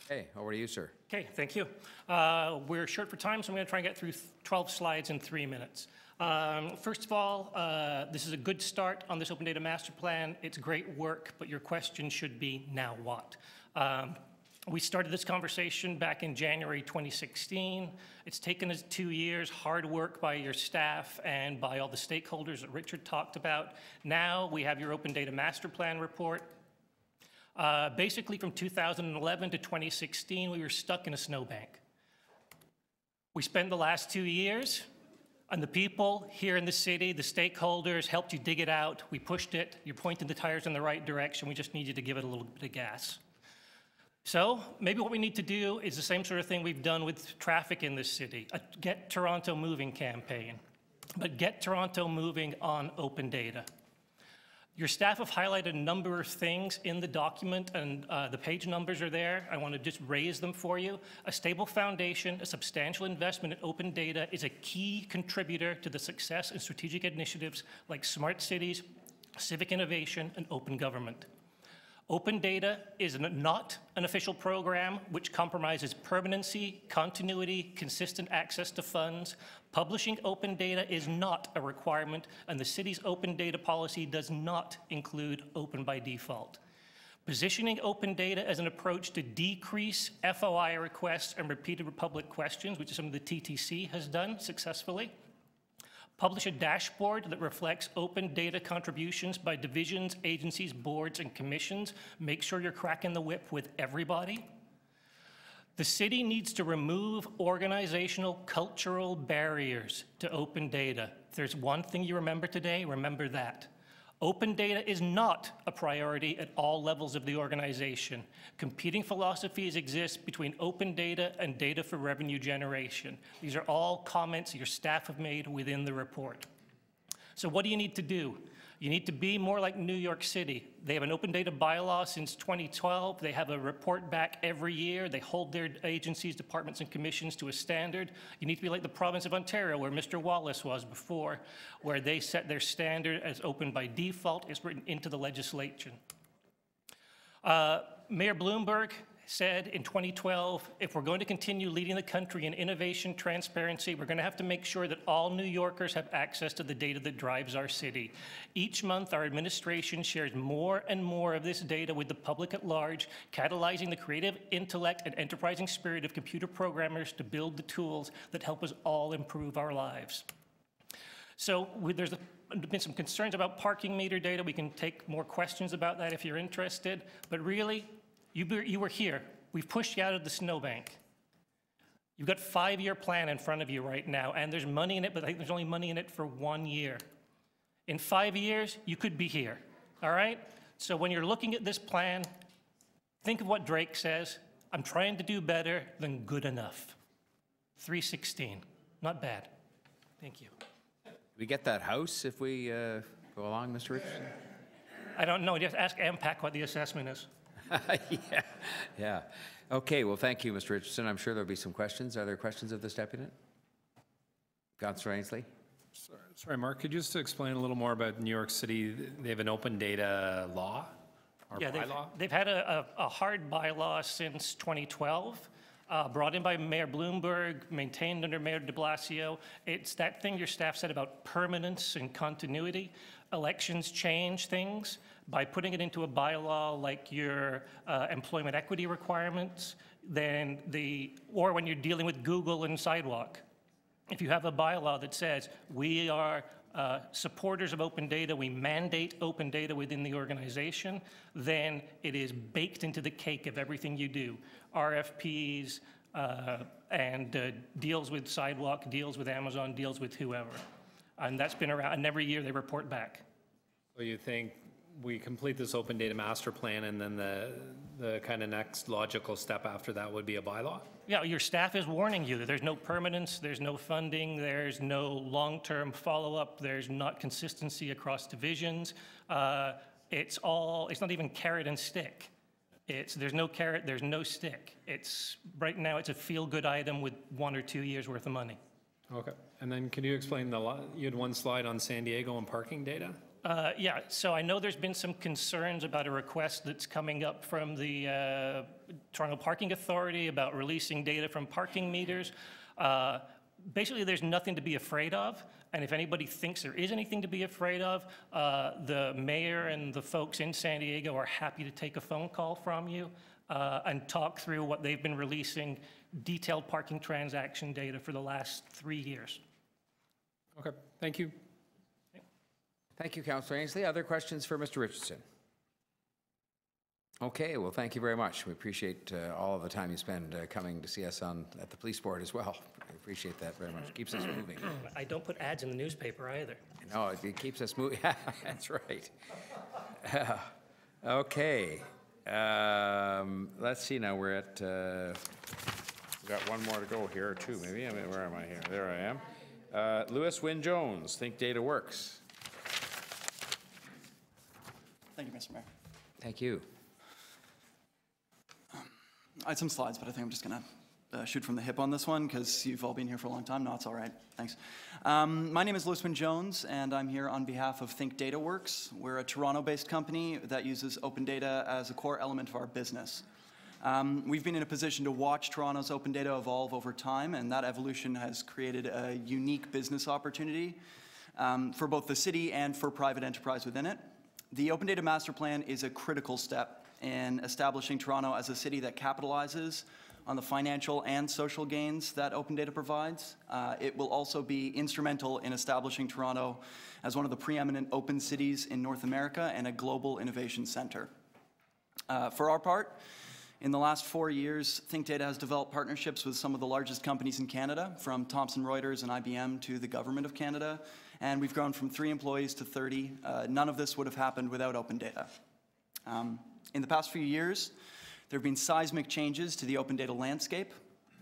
Okay, over to you, sir. Okay, thank you. We're short for time, so I'm going to try and get through 12 slides in 3 minutes. First of all, this is a good start on this Open Data Master Plan. It's great work, but your question should be, now what? We started this conversation back in January 2016. It's taken us 2 years, hard work by your staff and by all the stakeholders that Richard talked about. Now we have your Open Data Master Plan report. Basically from 2011 to 2016, we were stuck in a snowbank. We spent the last 2 years, and the people here in the city, the stakeholders, helped you dig it out. We pushed it. You're pointing the tires in the right direction. We just need you to give it a little bit of gas. So maybe what we need to do is the same sort of thing we've done with traffic in this city, a Get Toronto Moving campaign, but Get Toronto Moving on open data. Your staff have highlighted a number of things in the document, and the page numbers are there. I want to just raise them for you. A stable foundation, a substantial investment in open data is a key contributor to the success and strategic initiatives like smart cities, civic innovation, and open government. Open data is not an official program which compromises permanency, continuity, consistent access to funds. Publishing open data is not a requirement, and the city's open data policy does not include open by default. Positioning open data as an approach to decrease FOI requests and repeated public questions, which is something the TTC has done successfully. Publish a dashboard that reflects open data contributions by divisions, agencies, boards, and commissions. Make sure you're cracking the whip with everybody. The city needs to remove organizational cultural barriers to open data. If there's one thing you remember today, remember that. Open data is not a priority at all levels of the organization. Competing philosophies exist between open data and data for revenue generation. These are all comments your staff have made within the report. So what do you need to do? You need to be more like New York City. They have an open data bylaw since 2012. They have a report back every year. They hold their agencies, departments, and commissions to a standard. You need to be like the province of Ontario, where Mr. Wallace was before, where they set their standard as open by default. It's written into the legislation. Mayor Bloomberg said in 2012, if we're going to continue leading the country in innovation, transparency, we're going to have to make sure that all New Yorkers have access to the data that drives our city. Each month, our administration shares more and more of this data with the public at large, catalyzing the creative intellect and enterprising spirit of computer programmers to build the tools that help us all improve our lives. So there's been some concerns about parking meter data. We can take more questions about that if you're interested, but really, you were here. We've pushed you out of the snowbank. You've got a 5-year plan in front of you right now, and there's money in it, but I think there's only money in it for 1 year. In 5 years, you could be here, all right? So when you're looking at this plan, think of what Drake says. I'm trying to do better than good enough. 316, not bad. Thank you. Do we get that house if we go along, Mr. Richardson? I don't know. Just ask AMPAC what the assessment is. Yeah. Okay, well, thank you, Mr. Richardson. I'm sure there'll be some questions. Are there questions of this deputant? Councillor Ainsley? Sorry, Mark, could you just explain a little more about New York City? They have an open data law or bylaw? They've had a hard bylaw since 2012, brought in by Mayor Bloomberg, maintained under Mayor de Blasio. It's that thing your staff said about permanence and continuity. Elections change things. By putting it into a bylaw like your employment equity requirements, then or when you're dealing with Google and Sidewalk, if you have a bylaw that says we are supporters of open data, we mandate open data within the organization, then it is baked into the cake of everything you do. RFPs and deals with Sidewalk, deals with Amazon, deals with whoever. And that's been around, and every year they report back. So you think we complete this open data master plan and then the kind of next logical step after that would be a bylaw? Yeah, your staff is warning you that there's no permanence, there's no funding, there's no long-term follow-up, there's not consistency across divisions. It's not even carrot and stick. There's no carrot, there's no stick. Right now it's a feel-good item with 1 or 2 years worth of money. Okay, and then can you explain you had one slide on San Diego and parking data? Yeah, so I know there's been some concerns about a request that's coming up from the Toronto Parking Authority about releasing data from parking meters. Basically, there's nothing to be afraid of, and if anybody thinks there is anything to be afraid of, the mayor and the folks in San Diego are happy to take a phone call from you and talk through what they've been releasing, detailed parking transaction data for the last 3 years. Okay, thank you. Thank you, Councillor Ainsley. Other questions for Mr. Richardson? Okay, well, thank you very much. We appreciate all of the time you spend coming to see us at the police board as well. We appreciate that very much. Keeps us moving. I don't put ads in the newspaper either. No, it keeps us moving. That's right. Okay. Let's see now. We're at, we've got one more to go here, or two maybe. I mean, where am I here? There I am. Louis Wynne Jones, Think Data Works. Thank you, Mr. Mayor. Thank you. I had some slides, but I think I'm just going to shoot from the hip on this one because you've all been here for a long time. No, it's all right. Thanks. My name is Louis Wynne Jones, and I'm here on behalf of Think Data Works. We're a Toronto-based company that uses open data as a core element of our business. We've been in a position to watch Toronto's open data evolve over time, and that evolution has created a unique business opportunity for both the city and for private enterprise within it. The Open Data Master Plan is a critical step in establishing Toronto as a city that capitalizes on the financial and social gains that open data provides. It will also be instrumental in establishing Toronto as one of the preeminent open cities in North America and a global innovation center. For our part, in the last 4 years, Think Data has developed partnerships with some of the largest companies in Canada, from Thomson Reuters and IBM to the Government of Canada, and we've grown from 3 employees to 30. None of this would have happened without open data. In the past few years, there have been seismic changes to the open data landscape.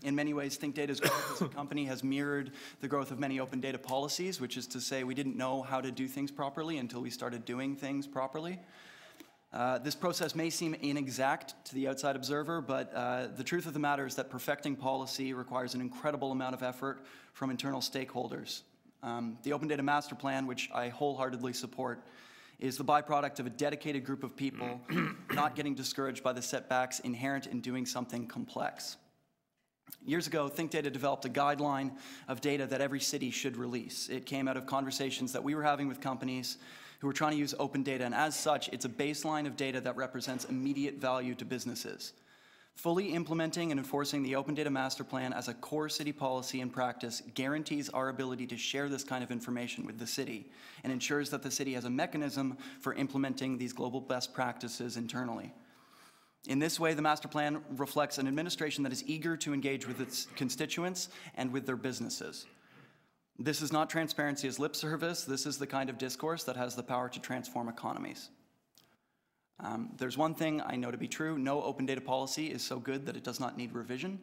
In many ways, Think Data's growth as a company has mirrored the growth of many open data policies, which is to say we didn't know how to do things properly until we started doing things properly. This process may seem inexact to the outside observer, but the truth of the matter is that perfecting policy requires an incredible amount of effort from internal stakeholders. The Open Data Master Plan, which I wholeheartedly support, is the byproduct of a dedicated group of people not getting discouraged by the setbacks inherent in doing something complex. Years ago, Think Data developed a guideline of data that every city should release. It came out of conversations that we were having with companies who were trying to use open data, and as such, it's a baseline of data that represents immediate value to businesses. Fully implementing and enforcing the Open Data Master Plan as a core city policy and practice guarantees our ability to share this kind of information with the city and ensures that the city has a mechanism for implementing these global best practices internally. In this way, the Master Plan reflects an administration that is eager to engage with its constituents and with their businesses. This is not transparency as lip service. This is the kind of discourse that has the power to transform economies. There's one thing I know to be true: no open data policy is so good that it does not need revision,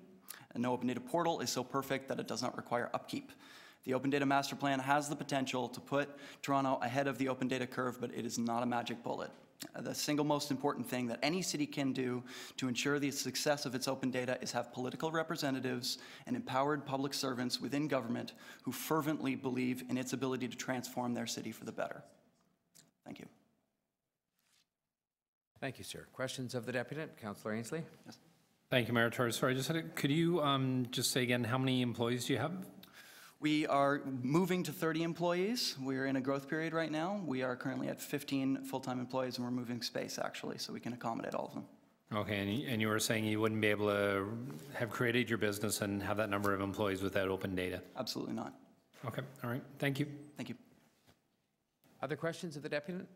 and no open data portal is so perfect that it does not require upkeep. The Open Data Master Plan has the potential to put Toronto ahead of the open data curve, but it is not a magic bullet. The single most important thing that any city can do to ensure the success of its open data is have political representatives and empowered public servants within government who fervently believe in its ability to transform their city for the better. Thank you. Thank you, sir. Questions of the deputant? Councillor Ainsley? Yes. Thank you, Mayor Tory. Sorry, could you just say again, how many employees do you have? We are moving to 30 employees. We're in a growth period right now. We are currently at 15 full-time employees, and we're moving space, actually, so we can accommodate all of them. Okay, and you were saying you wouldn't be able to have created your business and have that number of employees without open data? Absolutely not. Okay, all right. Thank you. Thank you. Other questions of the deputant?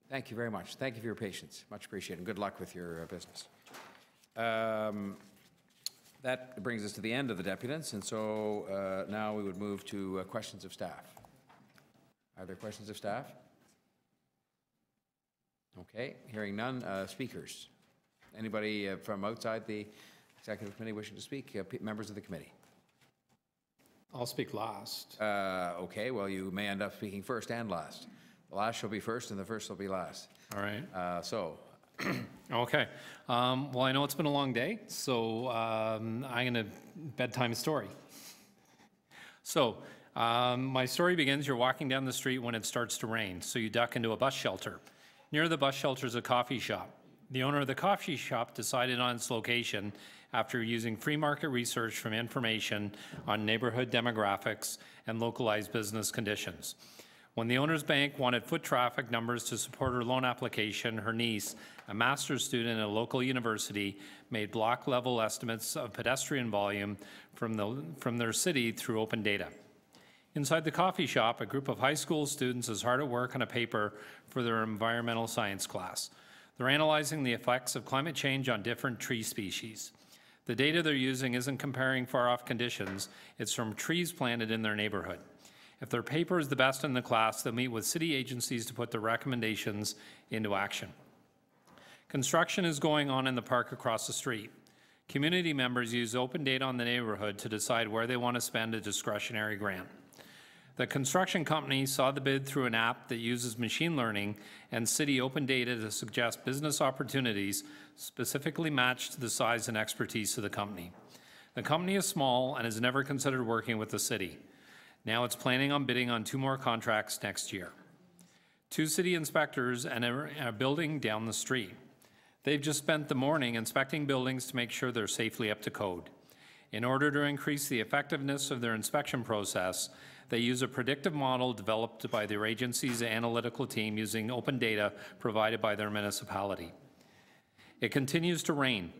Thank you very much. Thank you for your patience. Much appreciated. And good luck with your business. That brings us to the end of the deputants, and so now we would move to questions of staff. Are there questions of staff? Okay, hearing none. Speakers? Anybody from outside the Executive Committee wishing to speak? Members of the committee? I'll speak last. Okay, well, you may end up speaking first and last. The last shall be first, and the first shall be last. All right. Okay. Well, I know it's been a long day, so I'm going to bedtime story. So my story begins, you're walking down the street when it starts to rain, so you duck into a bus shelter. Near the bus shelter is a coffee shop. The owner of the coffee shop decided on its location after using free market research from information on neighborhood demographics and localized business conditions. When the owner's bank wanted foot traffic numbers to support her loan application, her niece, a master's student at a local university, made block-level estimates of pedestrian volume from their city through open data. Inside the coffee shop, a group of high school students is hard at work on a paper for their environmental science class. They're analyzing the effects of climate change on different tree species. The data they're using isn't comparing far-off conditions, it's from trees planted in their neighborhood. If their paper is the best in the class, they'll meet with city agencies to put their recommendations into action. Construction is going on in the park across the street. Community members use open data on the neighborhood to decide where they want to spend a discretionary grant. The construction company saw the bid through an app that uses machine learning and city open data to suggest business opportunities specifically matched to the size and expertise of the company. The company is small and has never considered working with the city. Now it's planning on bidding on 2 more contracts next year. 2 city inspectors and a building down the street. They've just spent the morning inspecting buildings to make sure they're safely up to code. In order to increase the effectiveness of their inspection process, they use a predictive model developed by their agency's analytical team using open data provided by their municipality. It continues to rain.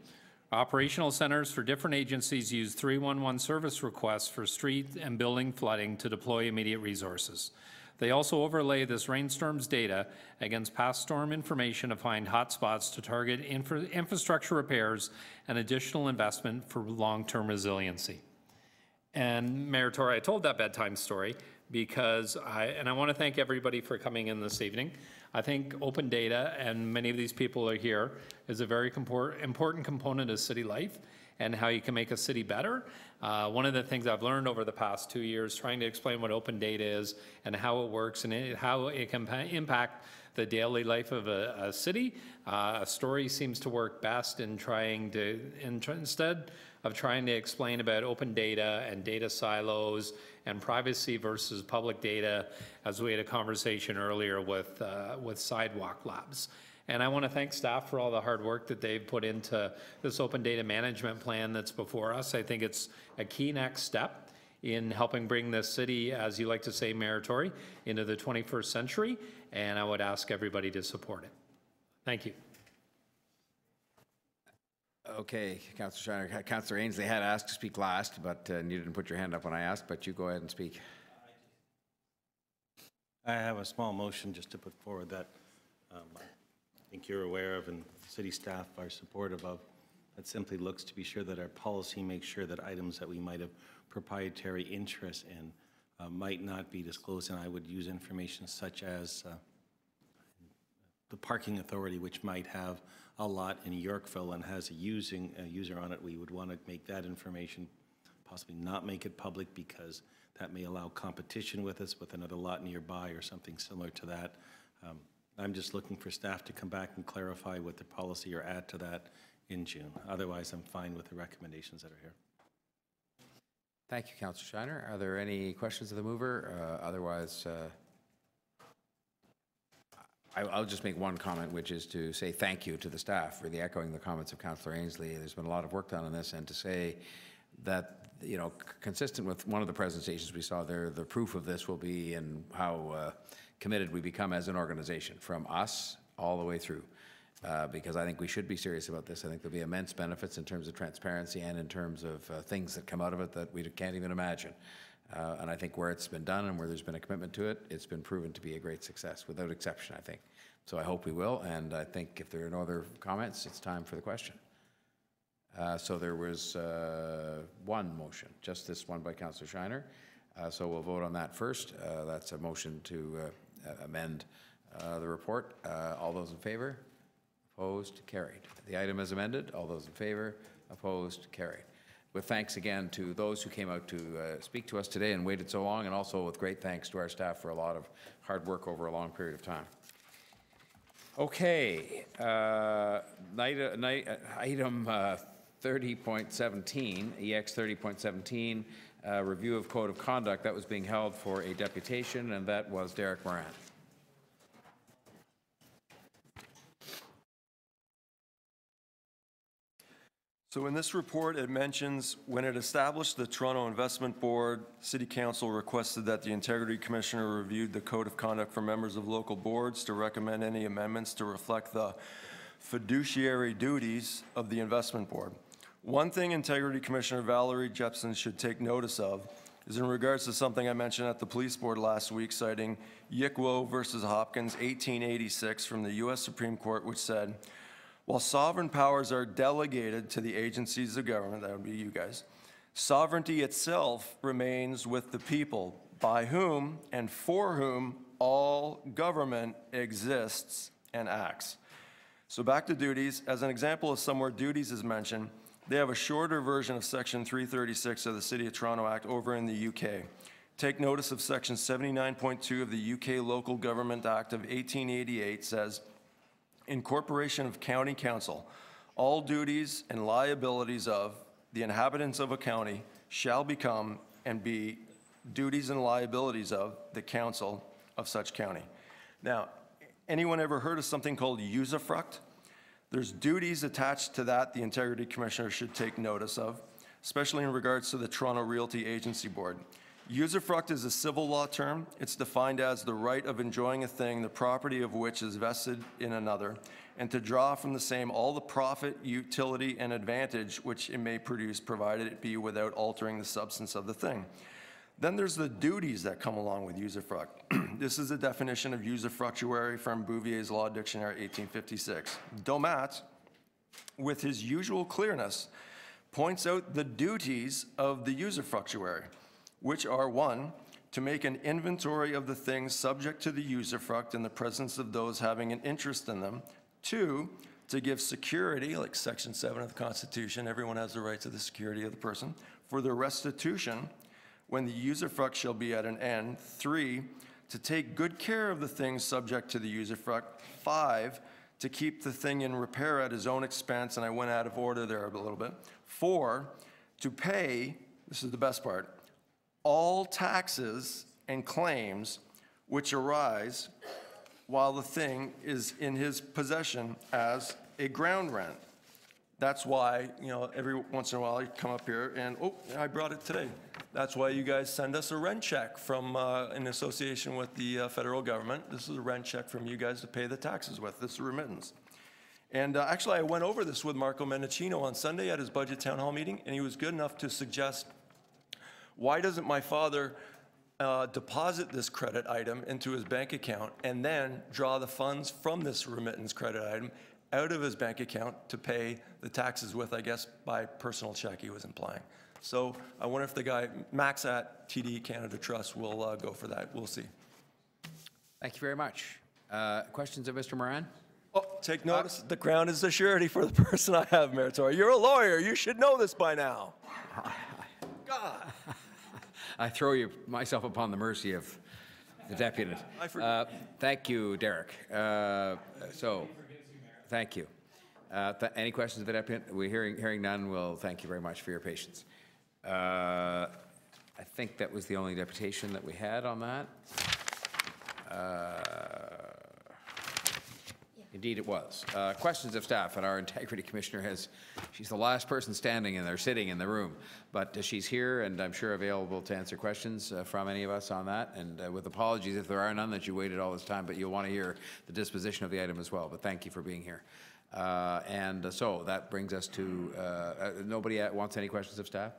Operational centers for different agencies use 311 service requests for street and building flooding to deploy immediate resources. They also overlay this rainstorm's data against past storm information to find hotspots to target infrastructure repairs and additional investment for long-term resiliency. And Mayor Tory, I told that bedtime story because I want to thank everybody for coming in this evening. I think open data, and many of these people are here, is a very important component of city life and how you can make a city better. One of the things I've learned over the past 2 years trying to explain what open data is and how it works and how it can impact the daily life of a city. A story seems to work best in instead of trying to explain about open data and data silos and privacy versus public data, as we had a conversation earlier with Sidewalk Labs. And I want to thank staff for all the hard work that they've put into this open data management plan that's before us. I think it's a key next step in helping bring this city, as you like to say, Mayor Tory, into the 21st century, and I would ask everybody to support it. Thank you. Okay, Councillor Shiner. Councillor Ainsley had asked to speak last, but you didn't put your hand up when I asked, but you go ahead and speak. I have a small motion just to put forward that I think you're aware of and city staff are supportive of. That simply looks to be sure that our policy makes sure that items that we might have proprietary interest in might not be disclosed, and I would use information such as the parking authority, which might have a lot in Yorkville and has a user on it, we would want to make that information, possibly not make it public, because that may allow competition with us with another lot nearby or something similar to that. I'm just looking for staff to come back and clarify what the policy or add to that in June. Otherwise, I'm fine with the recommendations that are here. Thank you, Councillor Shiner. Are there any questions of the mover? Otherwise, I'll just make one comment, which is to say thank you to the staff, really echoing the comments of Councillor Ainsley. There's been a lot of work done on this, and to say that, you know, consistent with one of the presentations we saw there, the proof of this will be in how committed we become as an organization, from us all the way through. Because I think we should be serious about this. I think there'll be immense benefits in terms of transparency and in terms of things that come out of it that we can't even imagine. And I think where it's been done and where there's been a commitment to it, it's been proven to be a great success, without exception, I think. So I hope we will, and I think if there are no other comments, it's time for the question. So there was one motion, just this one by Councillor Shiner. So we'll vote on that first. That's a motion to amend the report. All those in favor? Opposed? Carried. The item is amended. All those in favor? Opposed? Carried. With thanks again to those who came out to speak to us today and waited so long, and also with great thanks to our staff for a lot of hard work over a long period of time. Okay, item 30.17, EX 30.17, review of code of conduct. That was being held for a deputation, and that was Derek Moran. So in this report, it mentions when it established the Toronto Investment Board, City Council requested that the Integrity Commissioner reviewed the Code of Conduct for members of local boards to recommend any amendments to reflect the fiduciary duties of the Investment Board. One thing Integrity Commissioner Valerie Jepson should take notice of is in regards to something I mentioned at the Police Board last week, citing Yikwo versus Hopkins, 1886 from the U.S. Supreme Court, which said, while sovereign powers are delegated to the agencies of government, that would be you guys, sovereignty itself remains with the people, by whom and for whom all government exists and acts. So back to duties. As an example of somewhere duties is mentioned, they have a shorter version of Section 336 of the City of Toronto Act over in the UK. Take notice of Section 79.2 of the UK Local Government Act of 1888 says, incorporation of county council, all duties and liabilities of the inhabitants of a county shall become and be duties and liabilities of the council of such county. Now, anyone ever heard of something called usufruct? There's duties attached to that the Integrity Commissioner should take notice of, especially in regards to the Toronto Realty Agency Board. Usufruct is a civil law term. It's defined as the right of enjoying a thing, the property of which is vested in another, and to draw from the same all the profit, utility, and advantage which it may produce, provided it be without altering the substance of the thing. Then there's the duties that come along with usufruct. This is a definition of usufructuary from Bouvier's Law Dictionary, 1856. Domat, with his usual clearness, points out the duties of the usufructuary, which are, 1, to make an inventory of the things subject to the usufruct in the presence of those having an interest in them. 2, to give security, like Section 7 of the Constitution, everyone has the right to the security of the person, for the restitution when the usufruct shall be at an end. 3, to take good care of the things subject to the usufruct. 5, to keep the thing in repair at his own expense, and I went out of order there a little bit. 4, to pay, this is the best part, all taxes and claims which arise while the thing is in his possession as a ground rent. That's why, you know, every once in a while you come up here and, oh, I brought it today. That's why you guys send us a rent check from, in association with the federal government. This is a rent check from you guys to pay the taxes with. This is a remittance. And actually, I went over this with Marco Mendicino on Sunday at his budget town hall meeting, and he was good enough to suggest, why doesn't my father deposit this credit item into his bank account and then draw the funds from this remittance credit item out of his bank account to pay the taxes with, I guess, by personal check he was implying. So I wonder if the guy, Max at TD Canada Trust, will go for that. We'll see. Thank you very much. Questions of Mr. Moran? Oh, take notice, the crown is the surety for the person I have, Mayor Tory. You're a lawyer, you should know this by now. God. I throw myself upon the mercy of the deputy. Thank you, Derek. Thank you. Any questions of the deputy? We're hearing none. Well, thank you very much for your patience. I think that was the only deputation that we had on that. Indeed it was. Questions of staff, and our integrity commissioner she's the last person standing in there, sitting in the room, but she's here and I'm sure available to answer questions from any of us on that, and with apologies if there are none that you waited all this time, but you'll want to hear the disposition of the item as well, but thank you for being here. So that brings us to, nobody wants any questions of staff?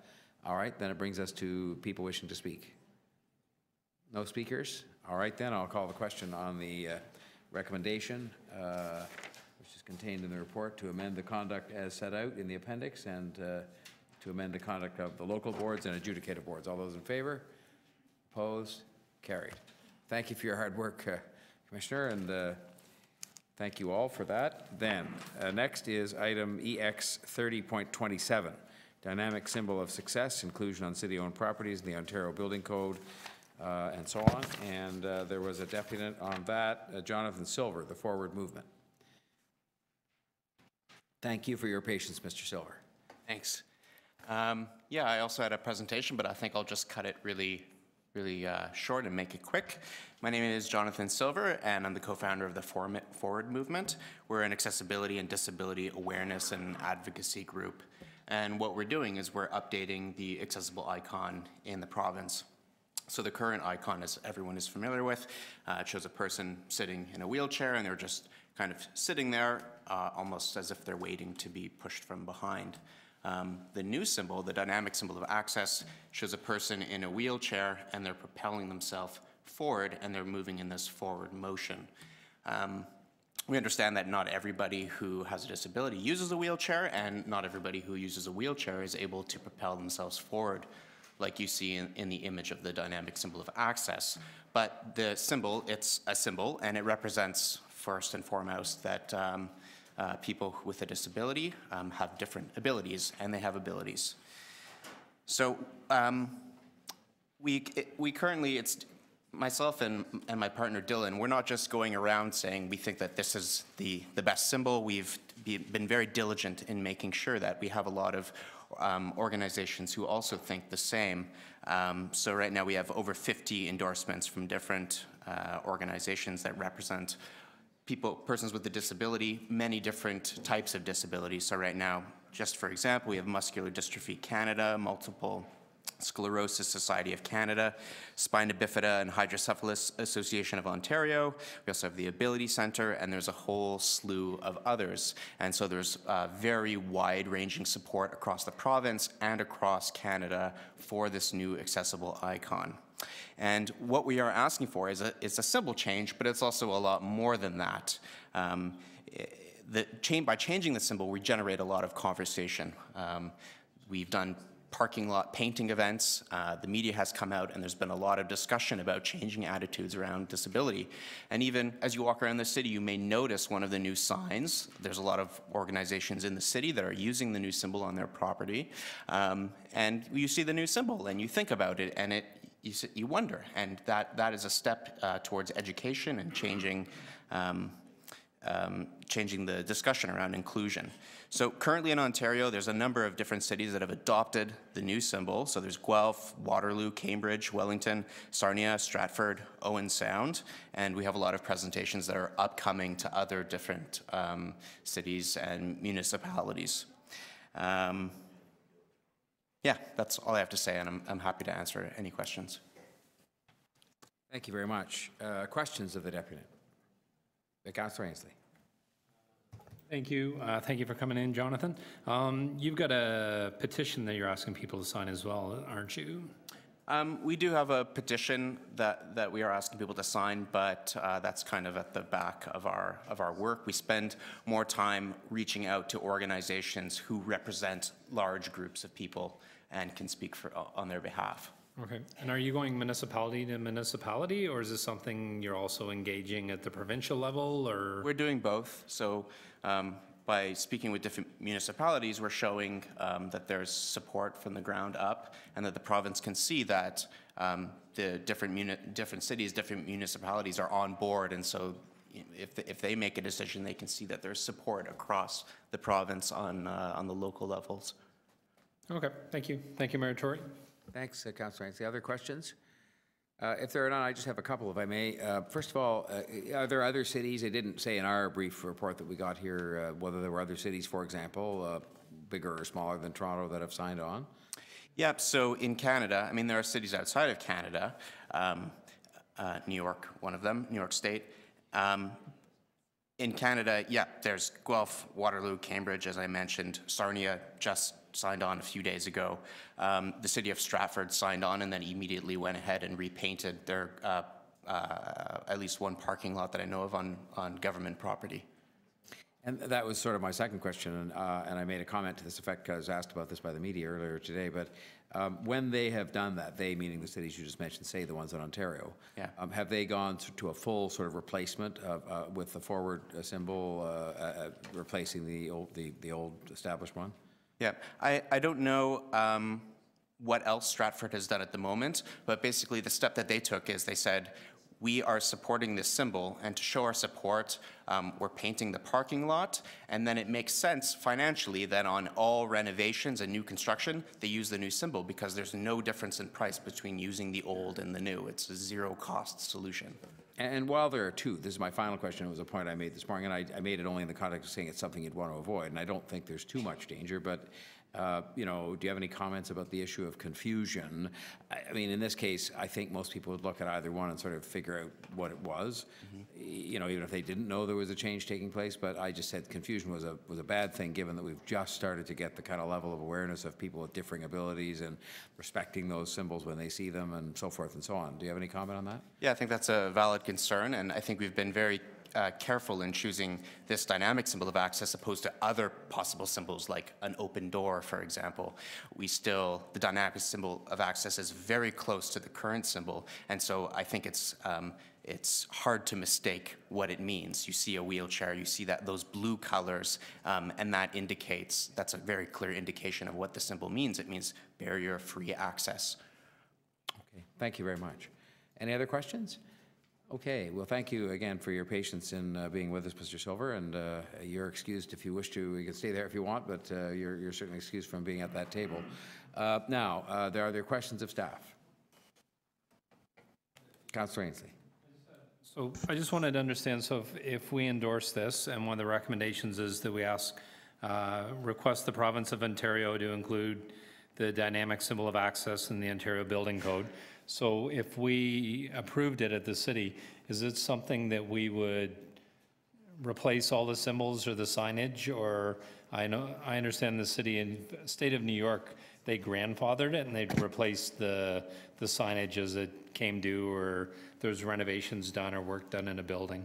All right, then it brings us to people wishing to speak. No speakers? All right, then I'll call the question on the recommendation, which is contained in the report, to amend the conduct as set out in the appendix and to amend the conduct of the local boards and adjudicative boards. All those in favor? Opposed? Carried. Thank you for your hard work, Commissioner, and thank you all for that. Then, next is item EX 30.27, dynamic symbol of success, inclusion on city-owned properties in the Ontario Building Code, and so on. And there was a deputant on that, Jonathan Silver, the Forward Movement. Thank you for your patience, Mr. Silver. Thanks. Yeah, I also had a presentation, but I think I'll just cut it really short and make it quick. My name is Jonathan Silver, and I'm the co-founder of the Forward Movement. We're an accessibility and disability awareness and advocacy group. And what we're doing is we're updating the accessible icon in the province. So the current icon, as everyone is familiar with, it shows a person sitting in a wheelchair, and they're just kind of sitting there almost as if they're waiting to be pushed from behind. The new symbol, the dynamic symbol of access, shows a person in a wheelchair, and they're propelling themselves forward, and they're moving in this forward motion. We understand that not everybody who has a disability uses a wheelchair, and not everybody who uses a wheelchair is able to propel themselves forward, like you see in the image of the dynamic symbol of access. But the symbol, it's a symbol, and it represents first and foremost that people with a disability have different abilities, and they have abilities. So we currently, it's myself and my partner Dylan, we're not just going around saying we think that this is the best symbol. We've been very diligent in making sure that we have a lot of organizations who also think the same. So right now we have over 50 endorsements from different organizations that represent persons with a disability, many different types of disabilities. So right now, just for example, we have Muscular Dystrophy Canada, Multiple Sclerosis Society of Canada, Spina Bifida and Hydrocephalus Association of Ontario. We also have the Ability Center, and there's a whole slew of others. And so there's very wide-ranging support across the province and across Canada for this new accessible icon. And what we are asking for is a symbol change, but it's also a lot more than that. By changing the symbol, we generate a lot of conversation. We've done parking lot painting events. The media has come out, and there's been a lot of discussion about changing attitudes around disability. And even as you walk around the city, you may notice one of the new signs. There's a lot of organizations in the city that are using the new symbol on their property. And you see the new symbol, and you think about it, and you wonder. And that is a step towards education and changing the discussion around inclusion. So currently in Ontario, there's a number of different cities that have adopted the new symbol. So there's Guelph, Waterloo, Cambridge, Wellington, Sarnia, Stratford, Owen Sound, and we have a lot of presentations that are upcoming to other different cities and municipalities. Yeah, that's all I have to say, and I'm happy to answer any questions. Thank you very much. Questions of the deputy? Councillor Ainsley. Thank you. Thank you for coming in, Jonathan. You've got a petition that you're asking people to sign as well, aren't you? We do have a petition that we are asking people to sign, but that's kind of at the back of our work. We spend more time reaching out to organizations who represent large groups of people and can speak on their behalf. Okay, and are you going municipality to municipality, or is this something you're also engaging at the provincial level, or? We're doing both. So by speaking with different municipalities, we're showing that there's support from the ground up, and that the province can see that the different cities, different municipalities are on board, and so if they make a decision, they can see that there's support across the province on the local levels. Okay, thank you. Thank you, Mayor Tory. Thanks, Councillor Ainsley. Other questions? If there are none, I just have a couple, if I may. First of all, are there other cities? It didn't say in our brief report that we got here whether there were other cities, for example, bigger or smaller than Toronto, that have signed on. Yep, so in Canada, I mean, there are cities outside of Canada, New York, one of them, New York State. In Canada, yeah, there's Guelph, Waterloo, Cambridge, as I mentioned. Sarnia just signed on a few days ago. The city of Stratford signed on and then immediately went ahead and repainted their at least one parking lot that I know of on government property. And that was sort of my second question, and I made a comment to this effect because I was asked about this by the media earlier today, but when they have done that, they, meaning the cities you just mentioned, say the ones in Ontario, yeah. Have they gone to a full sort of replacement of, with the forward symbol, replacing the old established one? Yeah, I don't know what else Stratford has done at the moment, but basically the step that they took is they said, we are supporting this symbol, and to show our support, we're painting the parking lot, and then it makes sense financially that on all renovations and new construction, they use the new symbol because there's no difference in price between using the old and the new. It's a zero-cost solution. And while there are two, this is my final question, it was a point I made this morning, and I made it only in the context of saying it's something you'd want to avoid, and I don't think there's too much danger, but you know, do you have any comments about the issue of confusion? I mean, in this case, I think most people would look at either one and sort of figure out what it was, you know, even if they didn't know there was a change taking place, but I just said confusion was a bad thing, given that we've just started to get the kind of level of awareness of people with differing abilities and respecting those symbols when they see them and so forth and so on. Do you have any comment on that? Yeah, I think that's a valid concern, and I think we've been very careful in choosing this dynamic symbol of access opposed to other possible symbols like an open door, for example. The dynamic symbol of access is very close to the current symbol, and so I think it's hard to mistake what it means. You see a wheelchair, you see those blue colors, and that's a very clear indication of what the symbol means. It means barrier-free access. Okay, thank you very much. Any other questions? Okay, well, thank you again for your patience in being with us, Mr. Silver, and you're excused if you wish to. You can stay there if you want, but you're certainly excused from being at that table. Now, are there questions of staff? Councillor Ainsley. So I just wanted to understand, so if we endorse this, and one of the recommendations is that we request the province of Ontario to include the dynamic symbol of access in the Ontario Building Code. So if we approved it at the city, is it something that we would replace all the symbols or the signage? Or I understand the state of New York, they grandfathered it and they'd replace the signage as it came due, or there's renovations done or work done in a building.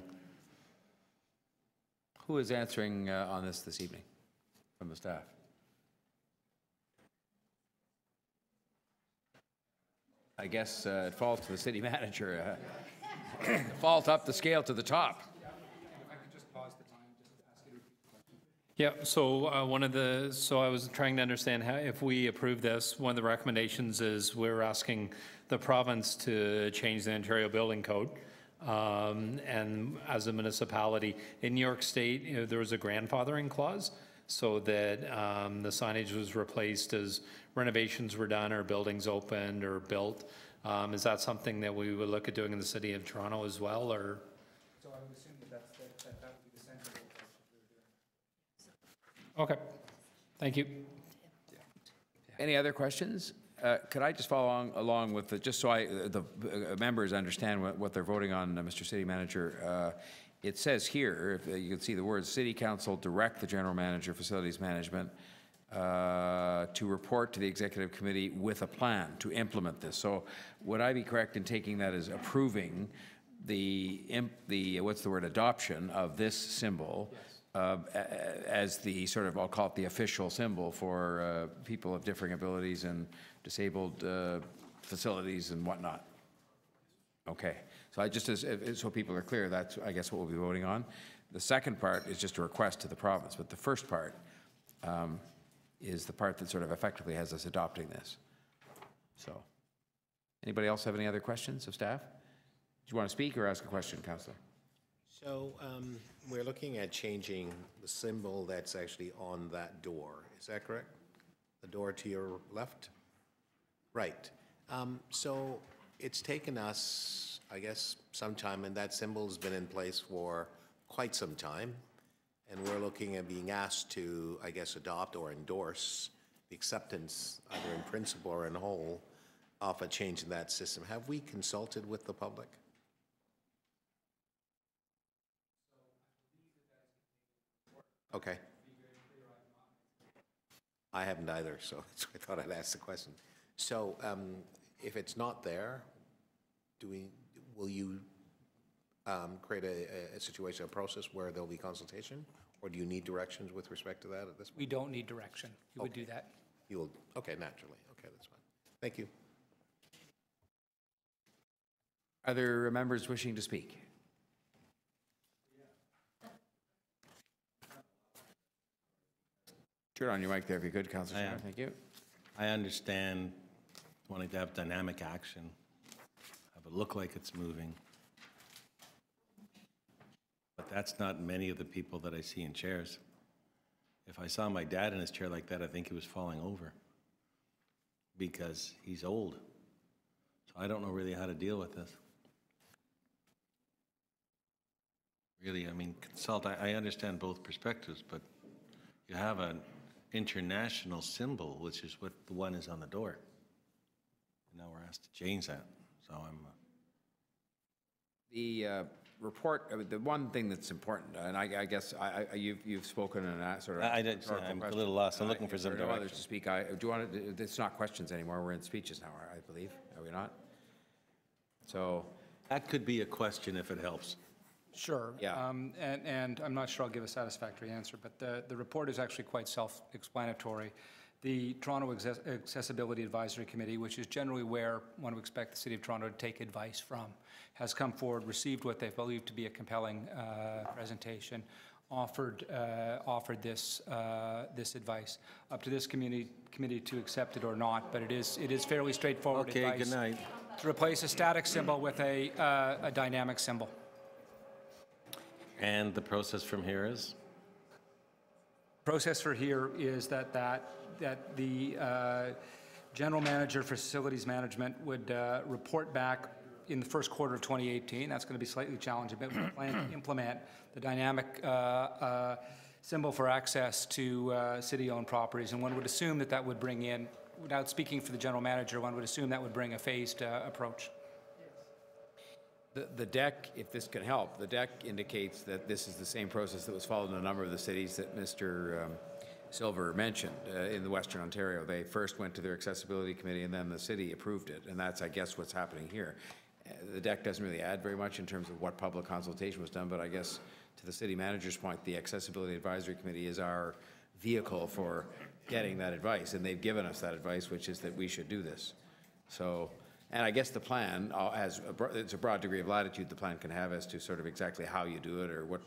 Who is answering on this evening from the staff? I guess it falls to the city manager. Fault up the scale to the top. If I could just pause the time, just ask you to repeat the question. Yeah, so I was trying to understand how, if we approve this, one of the recommendations is we're asking the province to change the Ontario Building Code. And as a municipality, in New York State, there was a grandfathering clause so that the signage was replaced as renovations were done or buildings opened or built. Is that something that we would look at doing in the city of Toronto as well, or? So I would assume that would be the central approach. Okay, thank you. Any other questions? Could I just follow along with just so the members understand what they're voting on, Mr. City Manager? It says here, if you can see the words, City Council direct the General Manager, Facilities Management, to report to the Executive Committee with a plan to implement this. So would I be correct in taking that as approving the what's the word, adoption of this symbol as the sort of, I'll call it the official symbol for people of differing abilities and disabled facilities and whatnot. Okay, so I just, so people are clear, that's, I guess, what we'll be voting on. The second part is just a request to the province, but the first part is the part that sort of effectively has us adopting this. So, anybody else have any other questions of staff? Do you want to speak or ask a question, Councillor? So we're looking at changing the symbol that's actually on that door. Is that correct? The door to your left? Right. So it's taken us, I guess, some time, and that symbol has been in place for quite some time. And we're looking at being asked to, I guess, adopt or endorse the acceptance, either in principle or in whole, of a change in that system. Have we consulted with the public? Okay. I haven't either, so that's why I thought I'd ask the question. So if it's not there, will you create a situation, a process where there'll be consultation? Or do you need directions with respect to that at this point? We don't need direction. You would do that. You will, okay, naturally. Okay, that's fine. Thank you. Are there members wishing to speak? Turn on your mic there if you could, Councillor Schneider. Thank you. I understand wanting to have dynamic action, have it look like it's moving. But that's not many of the people that I see in chairs. If I saw my dad in his chair like that, I think he was falling over because he's old. So I don't know really how to deal with this. Really, I mean, I understand both perspectives, but you have an international symbol, which is what the one is on the door. And now we're asked to change that. So I'm... The report, the one thing that's important, and I guess you've spoken and sort of... I'm a little lost. I'm looking for some direction. Others to speak. Do you want to... It's not questions anymore. We're in speeches now, I believe. Are we not? So... That could be a question if it helps. Sure. Yeah. And I'm not sure I'll give a satisfactory answer, but the report is actually quite self-explanatory. The Toronto Accessibility Advisory Committee, which is generally where one would expect the City of Toronto to take advice from, has come forward, received what they believe to be a compelling presentation, offered this advice. Up to this committee to accept it or not, but it is fairly straightforward advice. Okay, good night. To replace a static symbol with a dynamic symbol. And the process from here is? Process for here is that the general manager for facilities management would report back in the first quarter of 2018. That's going to be slightly challenging, but we plan to implement the dynamic symbol for access to city-owned properties. And one would assume that would bring in, without speaking for the general manager, one would assume that would bring a phased approach. The deck, if this can help, the deck indicates that this is the same process that was followed in a number of the cities that Mr. Silver mentioned in the Western Ontario. They first went to their accessibility committee and then the city approved it, and that's, I guess, what's happening here. The deck doesn't really add very much in terms of what public consultation was done, but I guess to the city manager's point, the Accessibility Advisory Committee is our vehicle for getting that advice, and they've given us that advice, which is that we should do this. So. And I guess the plan has it's a broad degree of latitude the plan can have as to sort of exactly how you do it or what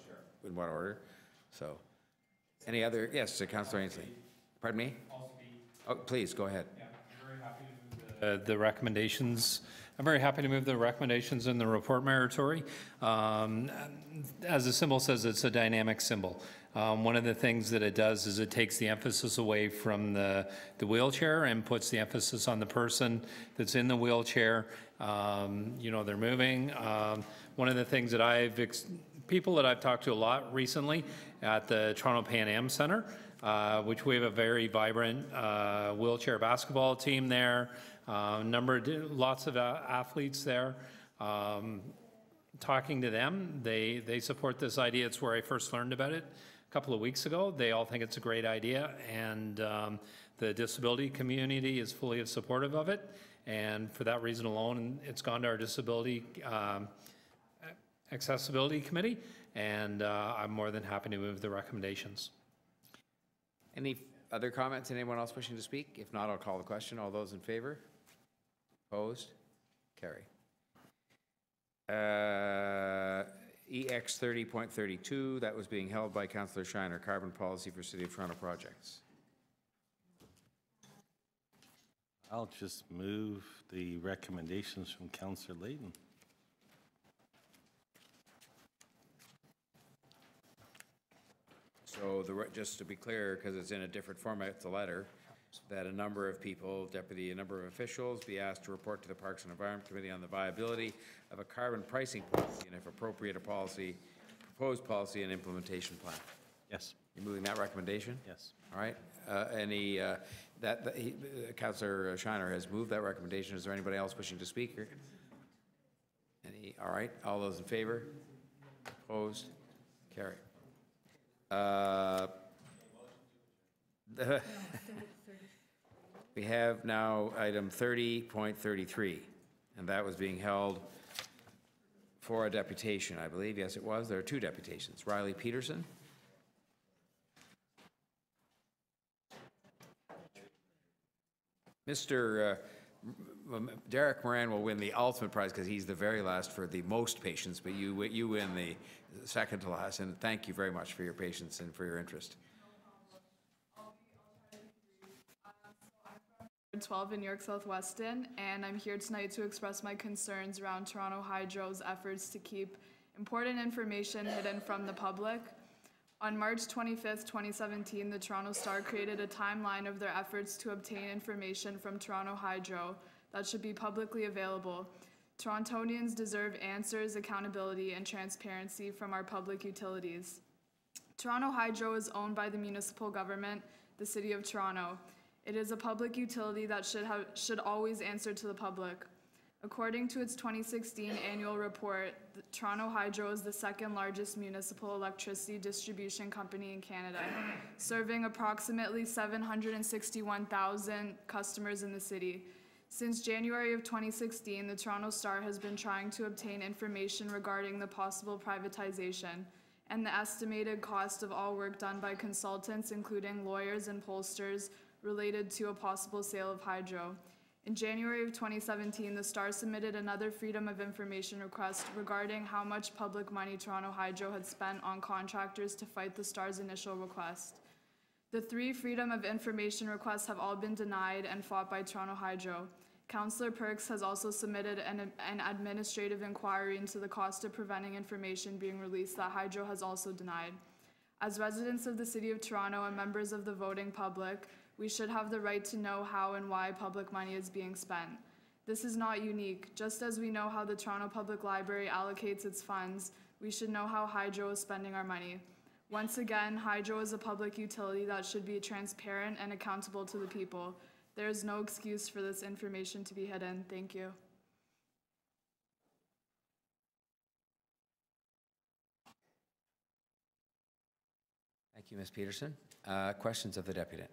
in what order. So, any other? Yes, Councillor Ainsley. Pardon me? Oh, please go ahead. Yeah, I'm very happy to move the recommendations. I'm very happy to move the recommendations in the report, Mayor Tory. As the symbol says, it's a dynamic symbol. One of the things that it does is it takes the emphasis away from the wheelchair and puts the emphasis on the person that's in the wheelchair. You know, they're moving. One of the things that people that I've talked to a lot recently at the Toronto Pan Am Centre, which we have a very vibrant wheelchair basketball team there, lots of athletes there. Talking to them, they support this idea. It's where I first learned about it a couple of weeks ago. They all think it's a great idea, and the disability community is fully supportive of it. And for that reason alone, it's gone to our disability accessibility committee, and I'm more than happy to move the recommendations. Any other comments? Anyone else wishing to speak? If not, I'll call the question. All those in favor? Opposed? Carry. EX 30.32, that was being held by Councillor Shiner, carbon policy for City of Toronto projects. I'll just move the recommendations from Councillor Layton. So just to be clear, because it's in a different format, it's a letter, that a number of people, a number of officials, be asked to report to the Parks and Environment Committee on the viability of a carbon pricing policy and if appropriate, a proposed policy and implementation plan. Yes. You moving that recommendation? Yes. All right. Councillor Shiner has moved that recommendation. Is there anybody else wishing to speak? All right. All those in favor? Opposed? Carry. We have now item 30.33, and that was being held for a deputation, I believe. Yes, it was. There are two deputations. Riley Peterson. Mr. Derek Moran will win the ultimate prize because he's the very last for the most patience, but you win the second to last, and thank you very much for your patience and for your interest. 12 in York South-Weston, and I'm here tonight to express my concerns around Toronto Hydro's efforts to keep important information hidden from the public. On March 25th, 2017, the Toronto Star created a timeline of their efforts to obtain information from Toronto Hydro that should be publicly available. Torontonians deserve answers, accountability, and transparency from our public utilities. Toronto Hydro is owned by the municipal government, the City of Toronto. It is a public utility that should always answer to the public. According to its 2016 annual report, Toronto Hydro is the second largest municipal electricity distribution company in Canada, serving approximately 761,000 customers in the city. Since January of 2016, the Toronto Star has been trying to obtain information regarding the possible privatization and the estimated cost of all work done by consultants, including lawyers and pollsters, related to a possible sale of Hydro. In January of 2017, the Star submitted another Freedom of Information request regarding how much public money Toronto Hydro had spent on contractors to fight the Star's initial request. The 3 Freedom of Information requests have all been denied and fought by Toronto Hydro. Councillor Perks has also submitted an administrative inquiry into the cost of preventing information being released that Hydro has also denied. As residents of the City of Toronto and members of the voting public, we should have the right to know how and why public money is being spent. This is not unique. Just as we know how the Toronto Public Library allocates its funds, we should know how Hydro is spending our money. Once again, Hydro is a public utility that should be transparent and accountable to the people. There is no excuse for this information to be hidden. Thank you. Thank you, Ms. Peterson. Questions of the deputy?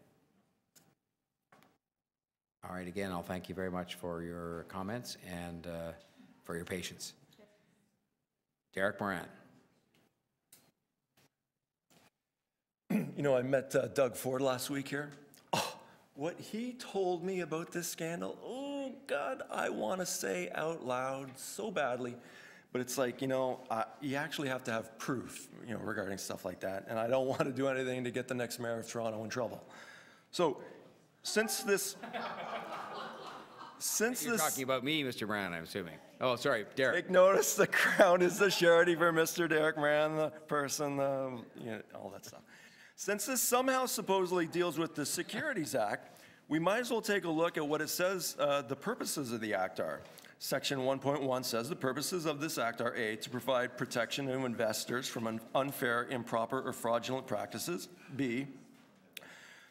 All right, again, I'll thank you very much for your comments and for your patience. Derek Moran. You know, I met Doug Ford last week here. Oh, what he told me about this scandal, oh God, I want to say out loud so badly. But it's like, you know, you actually have to have proof, you know, regarding stuff like that. And I don't want to do anything to get the next mayor of Toronto in trouble. So since this... You're talking about me, Mr. Brown, I'm assuming. Oh, sorry, Derek. Take notice, the crown is the surety for Mr. Derek Moran, the person, you know, all that stuff. Since this somehow supposedly deals with the Securities Act, we might as well take a look at what it says the purposes of the Act are. Section 1.1 says the purposes of this Act are A, to provide protection to investors from unfair, improper, or fraudulent practices. B,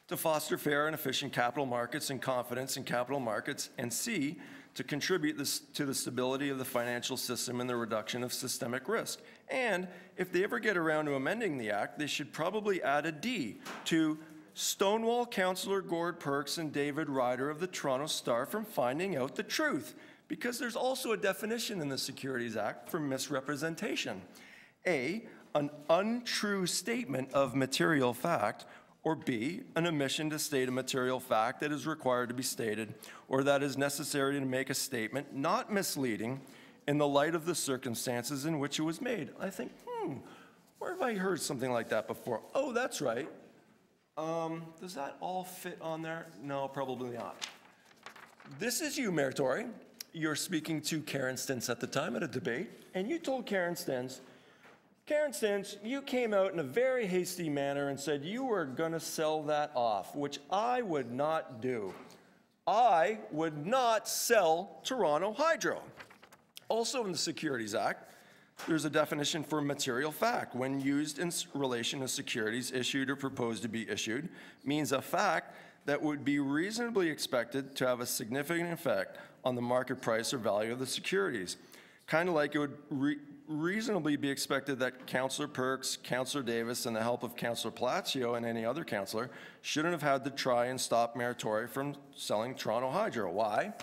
to foster fair and efficient capital markets and confidence in capital markets, and C, to contribute to the stability of the financial system and the reduction of systemic risk. And if they ever get around to amending the Act, they should probably add a D to stonewall Councillor Gord Perks and David Ryder of the Toronto Star from finding out the truth, because there's also a definition in the Securities Act for misrepresentation. A, an untrue statement of material fact, or B, an omission to state a material fact that is required to be stated or that is necessary to make a statement not misleading in the light of the circumstances in which it was made. I think, where have I heard something like that before? Oh, that's right. Does that all fit on there? No, probably not. This is you, Mayor Tory. You're speaking to Karen Stintz at the time at a debate, and you told Karen Stintz, you came out in a very hasty manner and said you were going to sell that off, which I would not do. I would not sell Toronto Hydro. Also in the Securities Act, there's a definition for material fact. When used in relation to securities issued or proposed to be issued, means a fact that would be reasonably expected to have a significant effect on the market price or value of the securities. Kind of like it would reasonably be expected that Councillor Perks, Councillor Davis, and the help of Councillor Palacio and any other councillor shouldn't have had to try and stop Mayor Tory from selling Toronto Hydro. Why?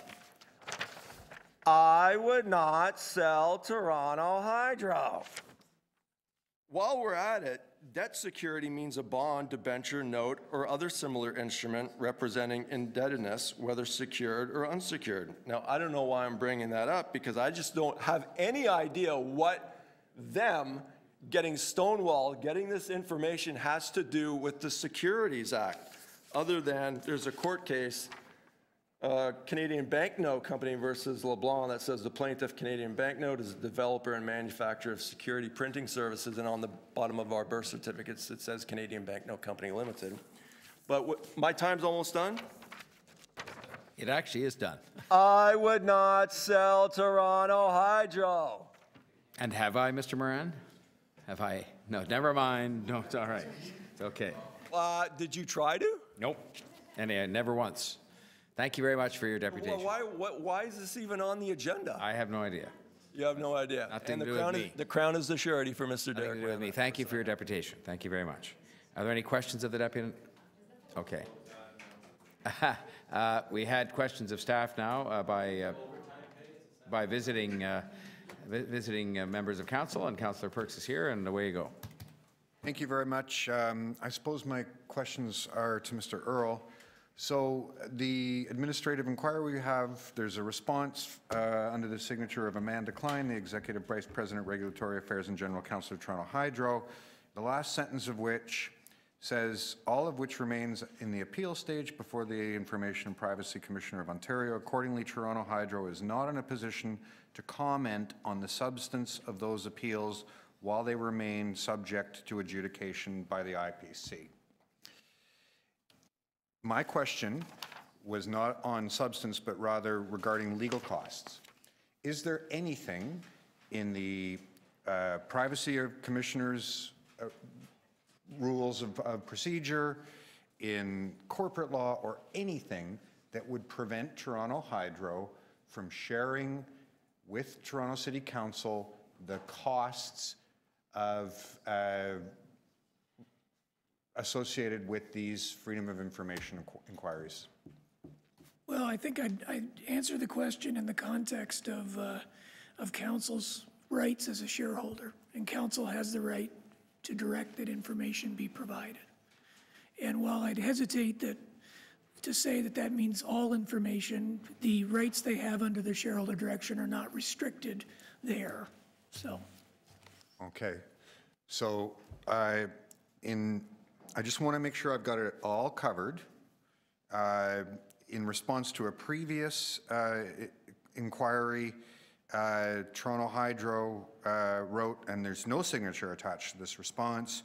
I would not sell Toronto Hydro. While we're at it, debt security means a bond, debenture, note, or other similar instrument representing indebtedness, whether secured or unsecured. Now, I don't know why I'm bringing that up, because I just don't have any idea what them getting stonewalled, getting this information has to do with the Securities Act, other than there's a court case, Canadian Banknote Company versus LeBlanc, that says the plaintiff, Canadian Banknote, is a developer and manufacturer of security printing services, and on the bottom of our birth certificates it says Canadian Banknote Company Limited. But my time's almost done. It actually is done. I would not sell Toronto Hydro. And have I, Mr. Moran? Have I? No, never mind. No, it's all right. It's okay. Did you try to? Nope. And never once. Thank you very much for your deputation. Well, why is this even on the agenda? I have no idea. You have no idea. Nothing and to do with me. The crown is the surety for Mr. Derek. Nothing to do with me. Thank you for your deputation. Thank you very much. Are there any questions of the deputy? Okay. We had questions of staff now by visiting members of council, and Councillor Perks is here, and away you go. Thank you very much. I suppose my questions are to Mr. Earl. So the administrative inquiry we have, there's a response under the signature of Amanda Klein, the Executive Vice President, Regulatory Affairs and General Counsel of Toronto Hydro, the last sentence of which says, all of which remains in the appeal stage before the Information and Privacy Commissioner of Ontario. Accordingly, Toronto Hydro is not in a position to comment on the substance of those appeals while they remain subject to adjudication by the IPC. My question was not on substance, but rather regarding legal costs. Is there anything in the Privacy of Commissioners rules of procedure, in corporate law, or anything that would prevent Toronto Hydro from sharing with Toronto City Council the costs of associated with these Freedom of Information inquiries? Well, I think I'd answer the question in the context of council's rights as a shareholder, and council has the right to direct that information be provided. And while I'd hesitate to say that that means all information, the rights they have under the shareholder direction are not restricted there. So. Okay. So I just want to make sure I've got it all covered. In response to a previous inquiry, Toronto Hydro wrote, and there's no signature attached to this response,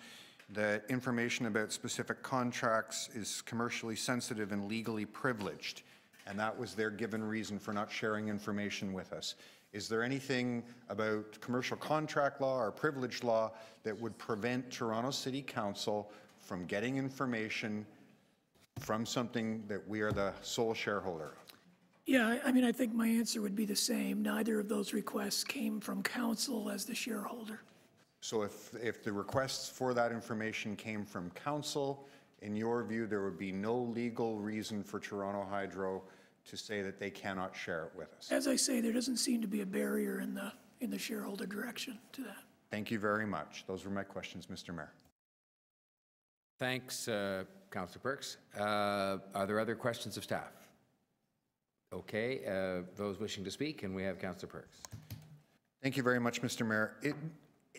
that information about specific contracts is commercially sensitive and legally privileged, and that was their given reason for not sharing information with us. Is there anything about commercial contract law or privilege law that would prevent Toronto City Council from getting information from something that we are the sole shareholder of? Yeah, I mean, I think my answer would be the same. Neither of those requests came from council as the shareholder. So if the requests for that information came from council, in your view, there would be no legal reason for Toronto Hydro to say that they cannot share it with us? As I say, there doesn't seem to be a barrier in the shareholder direction to that. Thank you very much. Those were my questions, Mr. Mayor. Thanks, Councillor Perks. Are there other questions of staff? Okay, those wishing to speak, and we have Councillor Perks. Thank you very much, Mr. Mayor.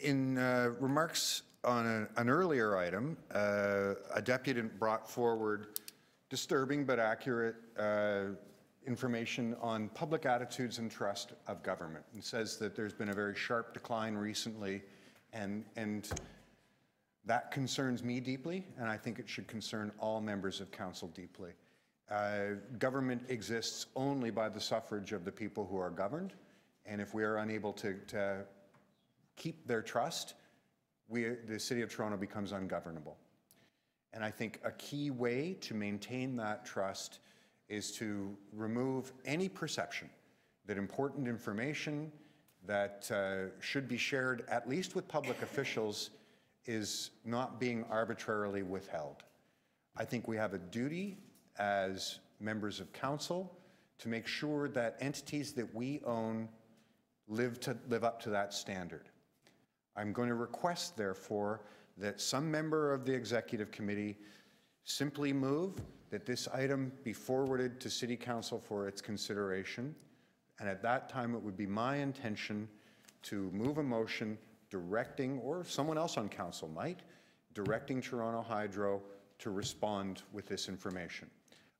In remarks on an earlier item, a deputant brought forward disturbing but accurate information on public attitudes and trust of government, and says that there's been a very sharp decline recently, and that concerns me deeply, and I think it should concern all members of council deeply. Government exists only by the suffrage of the people who are governed, and if we are unable to keep their trust, the City of Toronto becomes ungovernable. And I think a key way to maintain that trust is to remove any perception that important information that should be shared, at least with public officials, is not being arbitrarily withheld. I think we have a duty as members of council to make sure that entities that we own live up to that standard. I'm going to request, therefore, that some member of the executive committee simply move that this item be forwarded to City Council for its consideration, and at that time it would be my intention to move a motion directing, or someone else on council might, directing Toronto Hydro to respond with this information.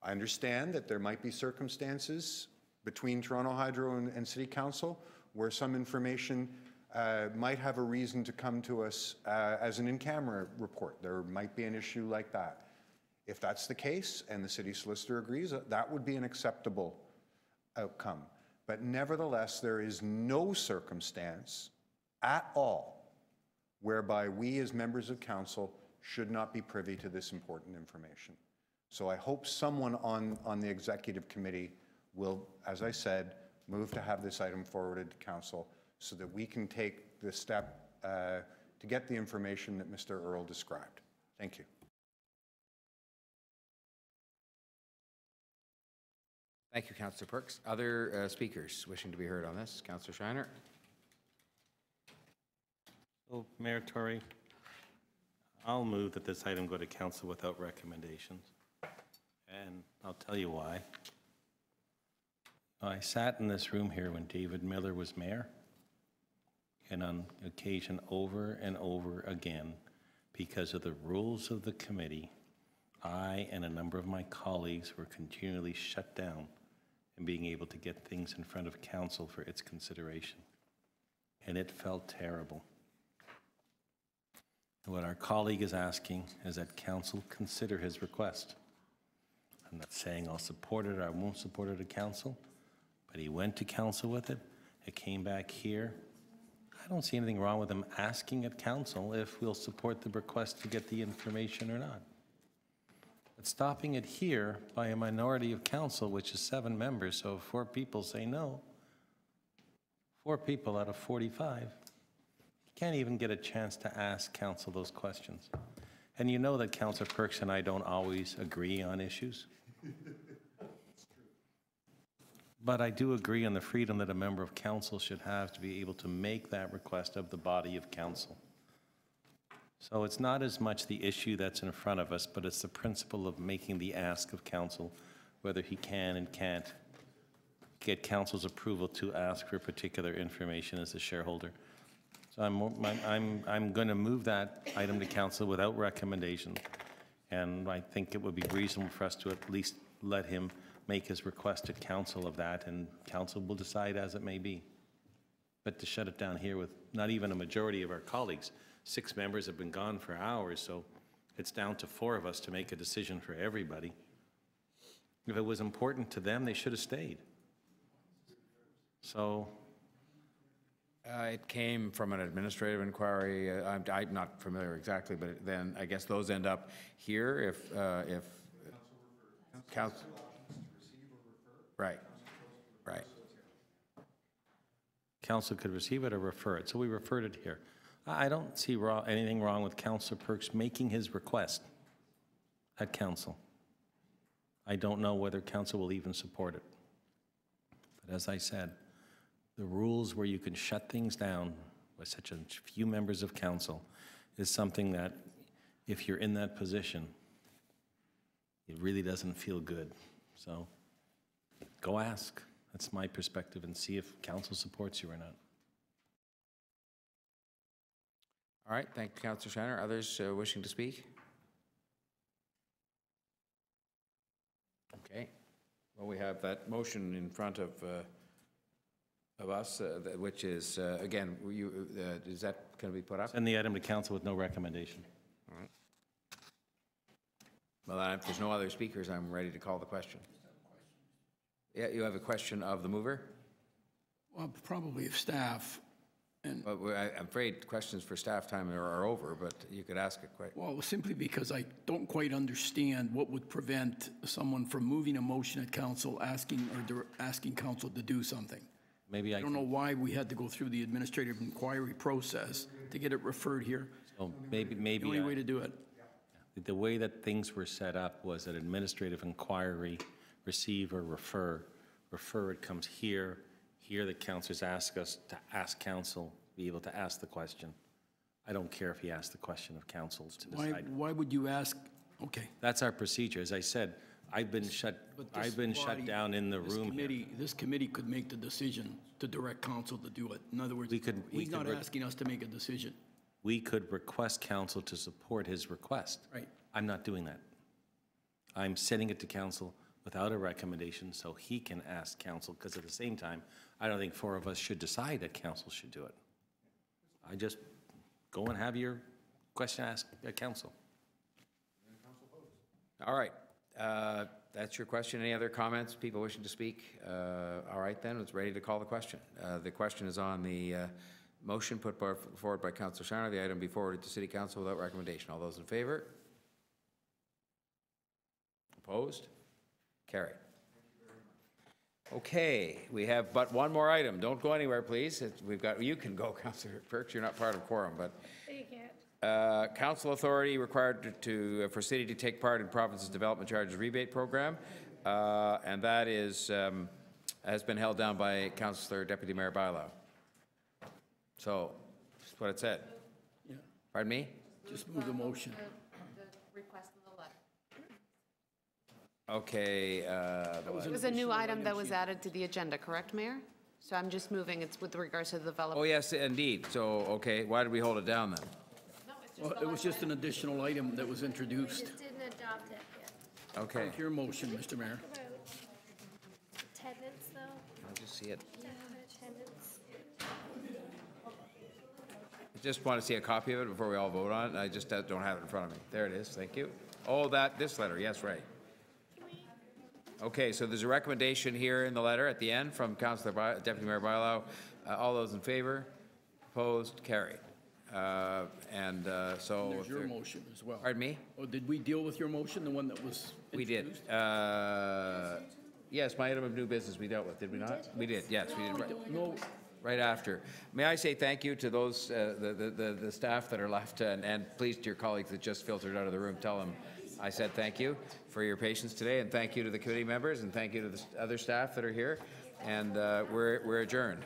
I understand that there might be circumstances between Toronto Hydro and City Council where some information might have a reason to come to us as an in-camera report. There might be an issue like that. If that's the case, and the city solicitor agrees, that would be an acceptable outcome. But nevertheless, there is no circumstance at all whereby we as members of council should not be privy to this important information. So I hope someone on the executive committee will, as I said, move to have this item forwarded to council so that we can take the step to get the information that Mr. Earl described. Thank you. Thank you, Councillor Perks. Other speakers wishing to be heard on this? Councillor Shiner. So, Mayor Tory, I'll move that this item go to council without recommendations. And I'll tell you why. I sat in this room here when David Miller was mayor, and on occasion over and over again, because of the rules of the committee, I and a number of my colleagues were continually shut down in being able to get things in front of council for its consideration. And it felt terrible. What our colleague is asking is that council consider his request. I'm not saying I'll support it or I won't support it at council, but he went to council with it. It came back here. I don't see anything wrong with him asking at council if we'll support the request to get the information or not. But stopping it here by a minority of council, which is 7 members, so if 4 people say no, 4 people out of 45, you can't even get a chance to ask council those questions. And you know that Councillor Perks and I don't always agree on issues. But I do agree on the freedom that a member of council should have to be able to make that request of the body of council. So it's not as much the issue that's in front of us, but it's the principle of making the ask of council, whether he can and can't get council's approval to ask for particular information as a shareholder. So I'm going to move that item to council without recommendation, and I think it would be reasonable for us to at least let him make his request at council of that, and council will decide as it may be. But to shut it down here with not even a majority of our colleagues, 6 members have been gone for hours, so it's down to 4 of us to make a decision for everybody. If it was important to them, they should have stayed. So. It came from an administrative inquiry. I'm not familiar exactly, but then I guess those end up here if council. Right. Right. Council could receive it or refer it, so we referred it here. I don't see anything wrong with Councillor Perks making his request at council. I don't know whether council will even support it. But as I said, the rules where you can shut things down with such a few members of council is something that, if you're in that position, it really doesn't feel good. So go ask. That's my perspective, and see if council supports you or not. All right, thank you, Councillor Shanner. Others wishing to speak? Okay. Well, we have that motion in front of us, which is, again, is that going to be put up? Send the item to council with no recommendation. All right. Well, if there's no other speakers, I'm ready to call the question. Yeah, you have a question of the mover? Well, probably of staff. And I'm afraid questions for staff time are over, but you could ask a question. well, simply because I don't quite understand what would prevent someone from moving a motion at council asking council to do something. Maybe I don't know why we had to go through the administrative inquiry process to get it referred here. So maybe The only way to do it. The way that things were set up was an administrative inquiry, receive or refer. Refer, it comes here. Here, the councilors ask us to ask council, be able to ask the question. I don't care if he asks the question of council to decide. Why would you ask? Okay. That's our procedure. As I said, I've been shut down in the room here. This committee could make the decision to direct council to do it. In other words, he's not asking us to make a decision. We could request council to support his request. Right. I'm not doing that. I'm sending it to council without a recommendation so he can ask council, because at the same time, I don't think four of us should decide that council should do it. I just go and have your question asked at council. All right. That's your question. Any other comments, people wishing to speak? All right, then, it's ready to call the question. The question is on the motion put forward by Councillor Shanner. The item be forwarded to City Council without recommendation. All those in favor? Opposed? Carried. Okay, we have but one more item. Don't go anywhere, please. You can go, Councillor Perks. You're not part of quorum, but. You can't. Council authority required for city to take part in province's development charges rebate program, and that is has been held down by Councillor Deputy Mayor Bylaw. So, that's what it said. Yeah. Pardon me? Just move the motion. The request in the letter. Okay. It was a new item that was added to the agenda, correct, Mayor? So I'm just moving, it's with regards to the development. Oh, yes, indeed. So, okay, why did we hold it down then? Well, it was just an additional item that was introduced. Just didn't adopt it yet. Okay. Take your motion, Mr. Mayor. About attendance, though? I'll just see it. Attendance. I just want to see a copy of it before we all vote on it. I just don't have it in front of me. There it is. Thank you. Oh, this letter. Yes, right. Okay, so there's a recommendation here in the letter at the end from Deputy Mayor Bylaw. All those in favor? Opposed? Carried. So There's your motion as well. Pardon me? Oh, did we deal with your motion, the one that was We did. Yes, my item of new business we dealt with, did we not? We did, yes, we did. No. Right after. May I say thank you to those, the staff that are left, and please to your colleagues that just filtered out of the room, tell them I said thank you for your patience today, and thank you to the committee members, and thank you to the other staff that are here, and we're adjourned.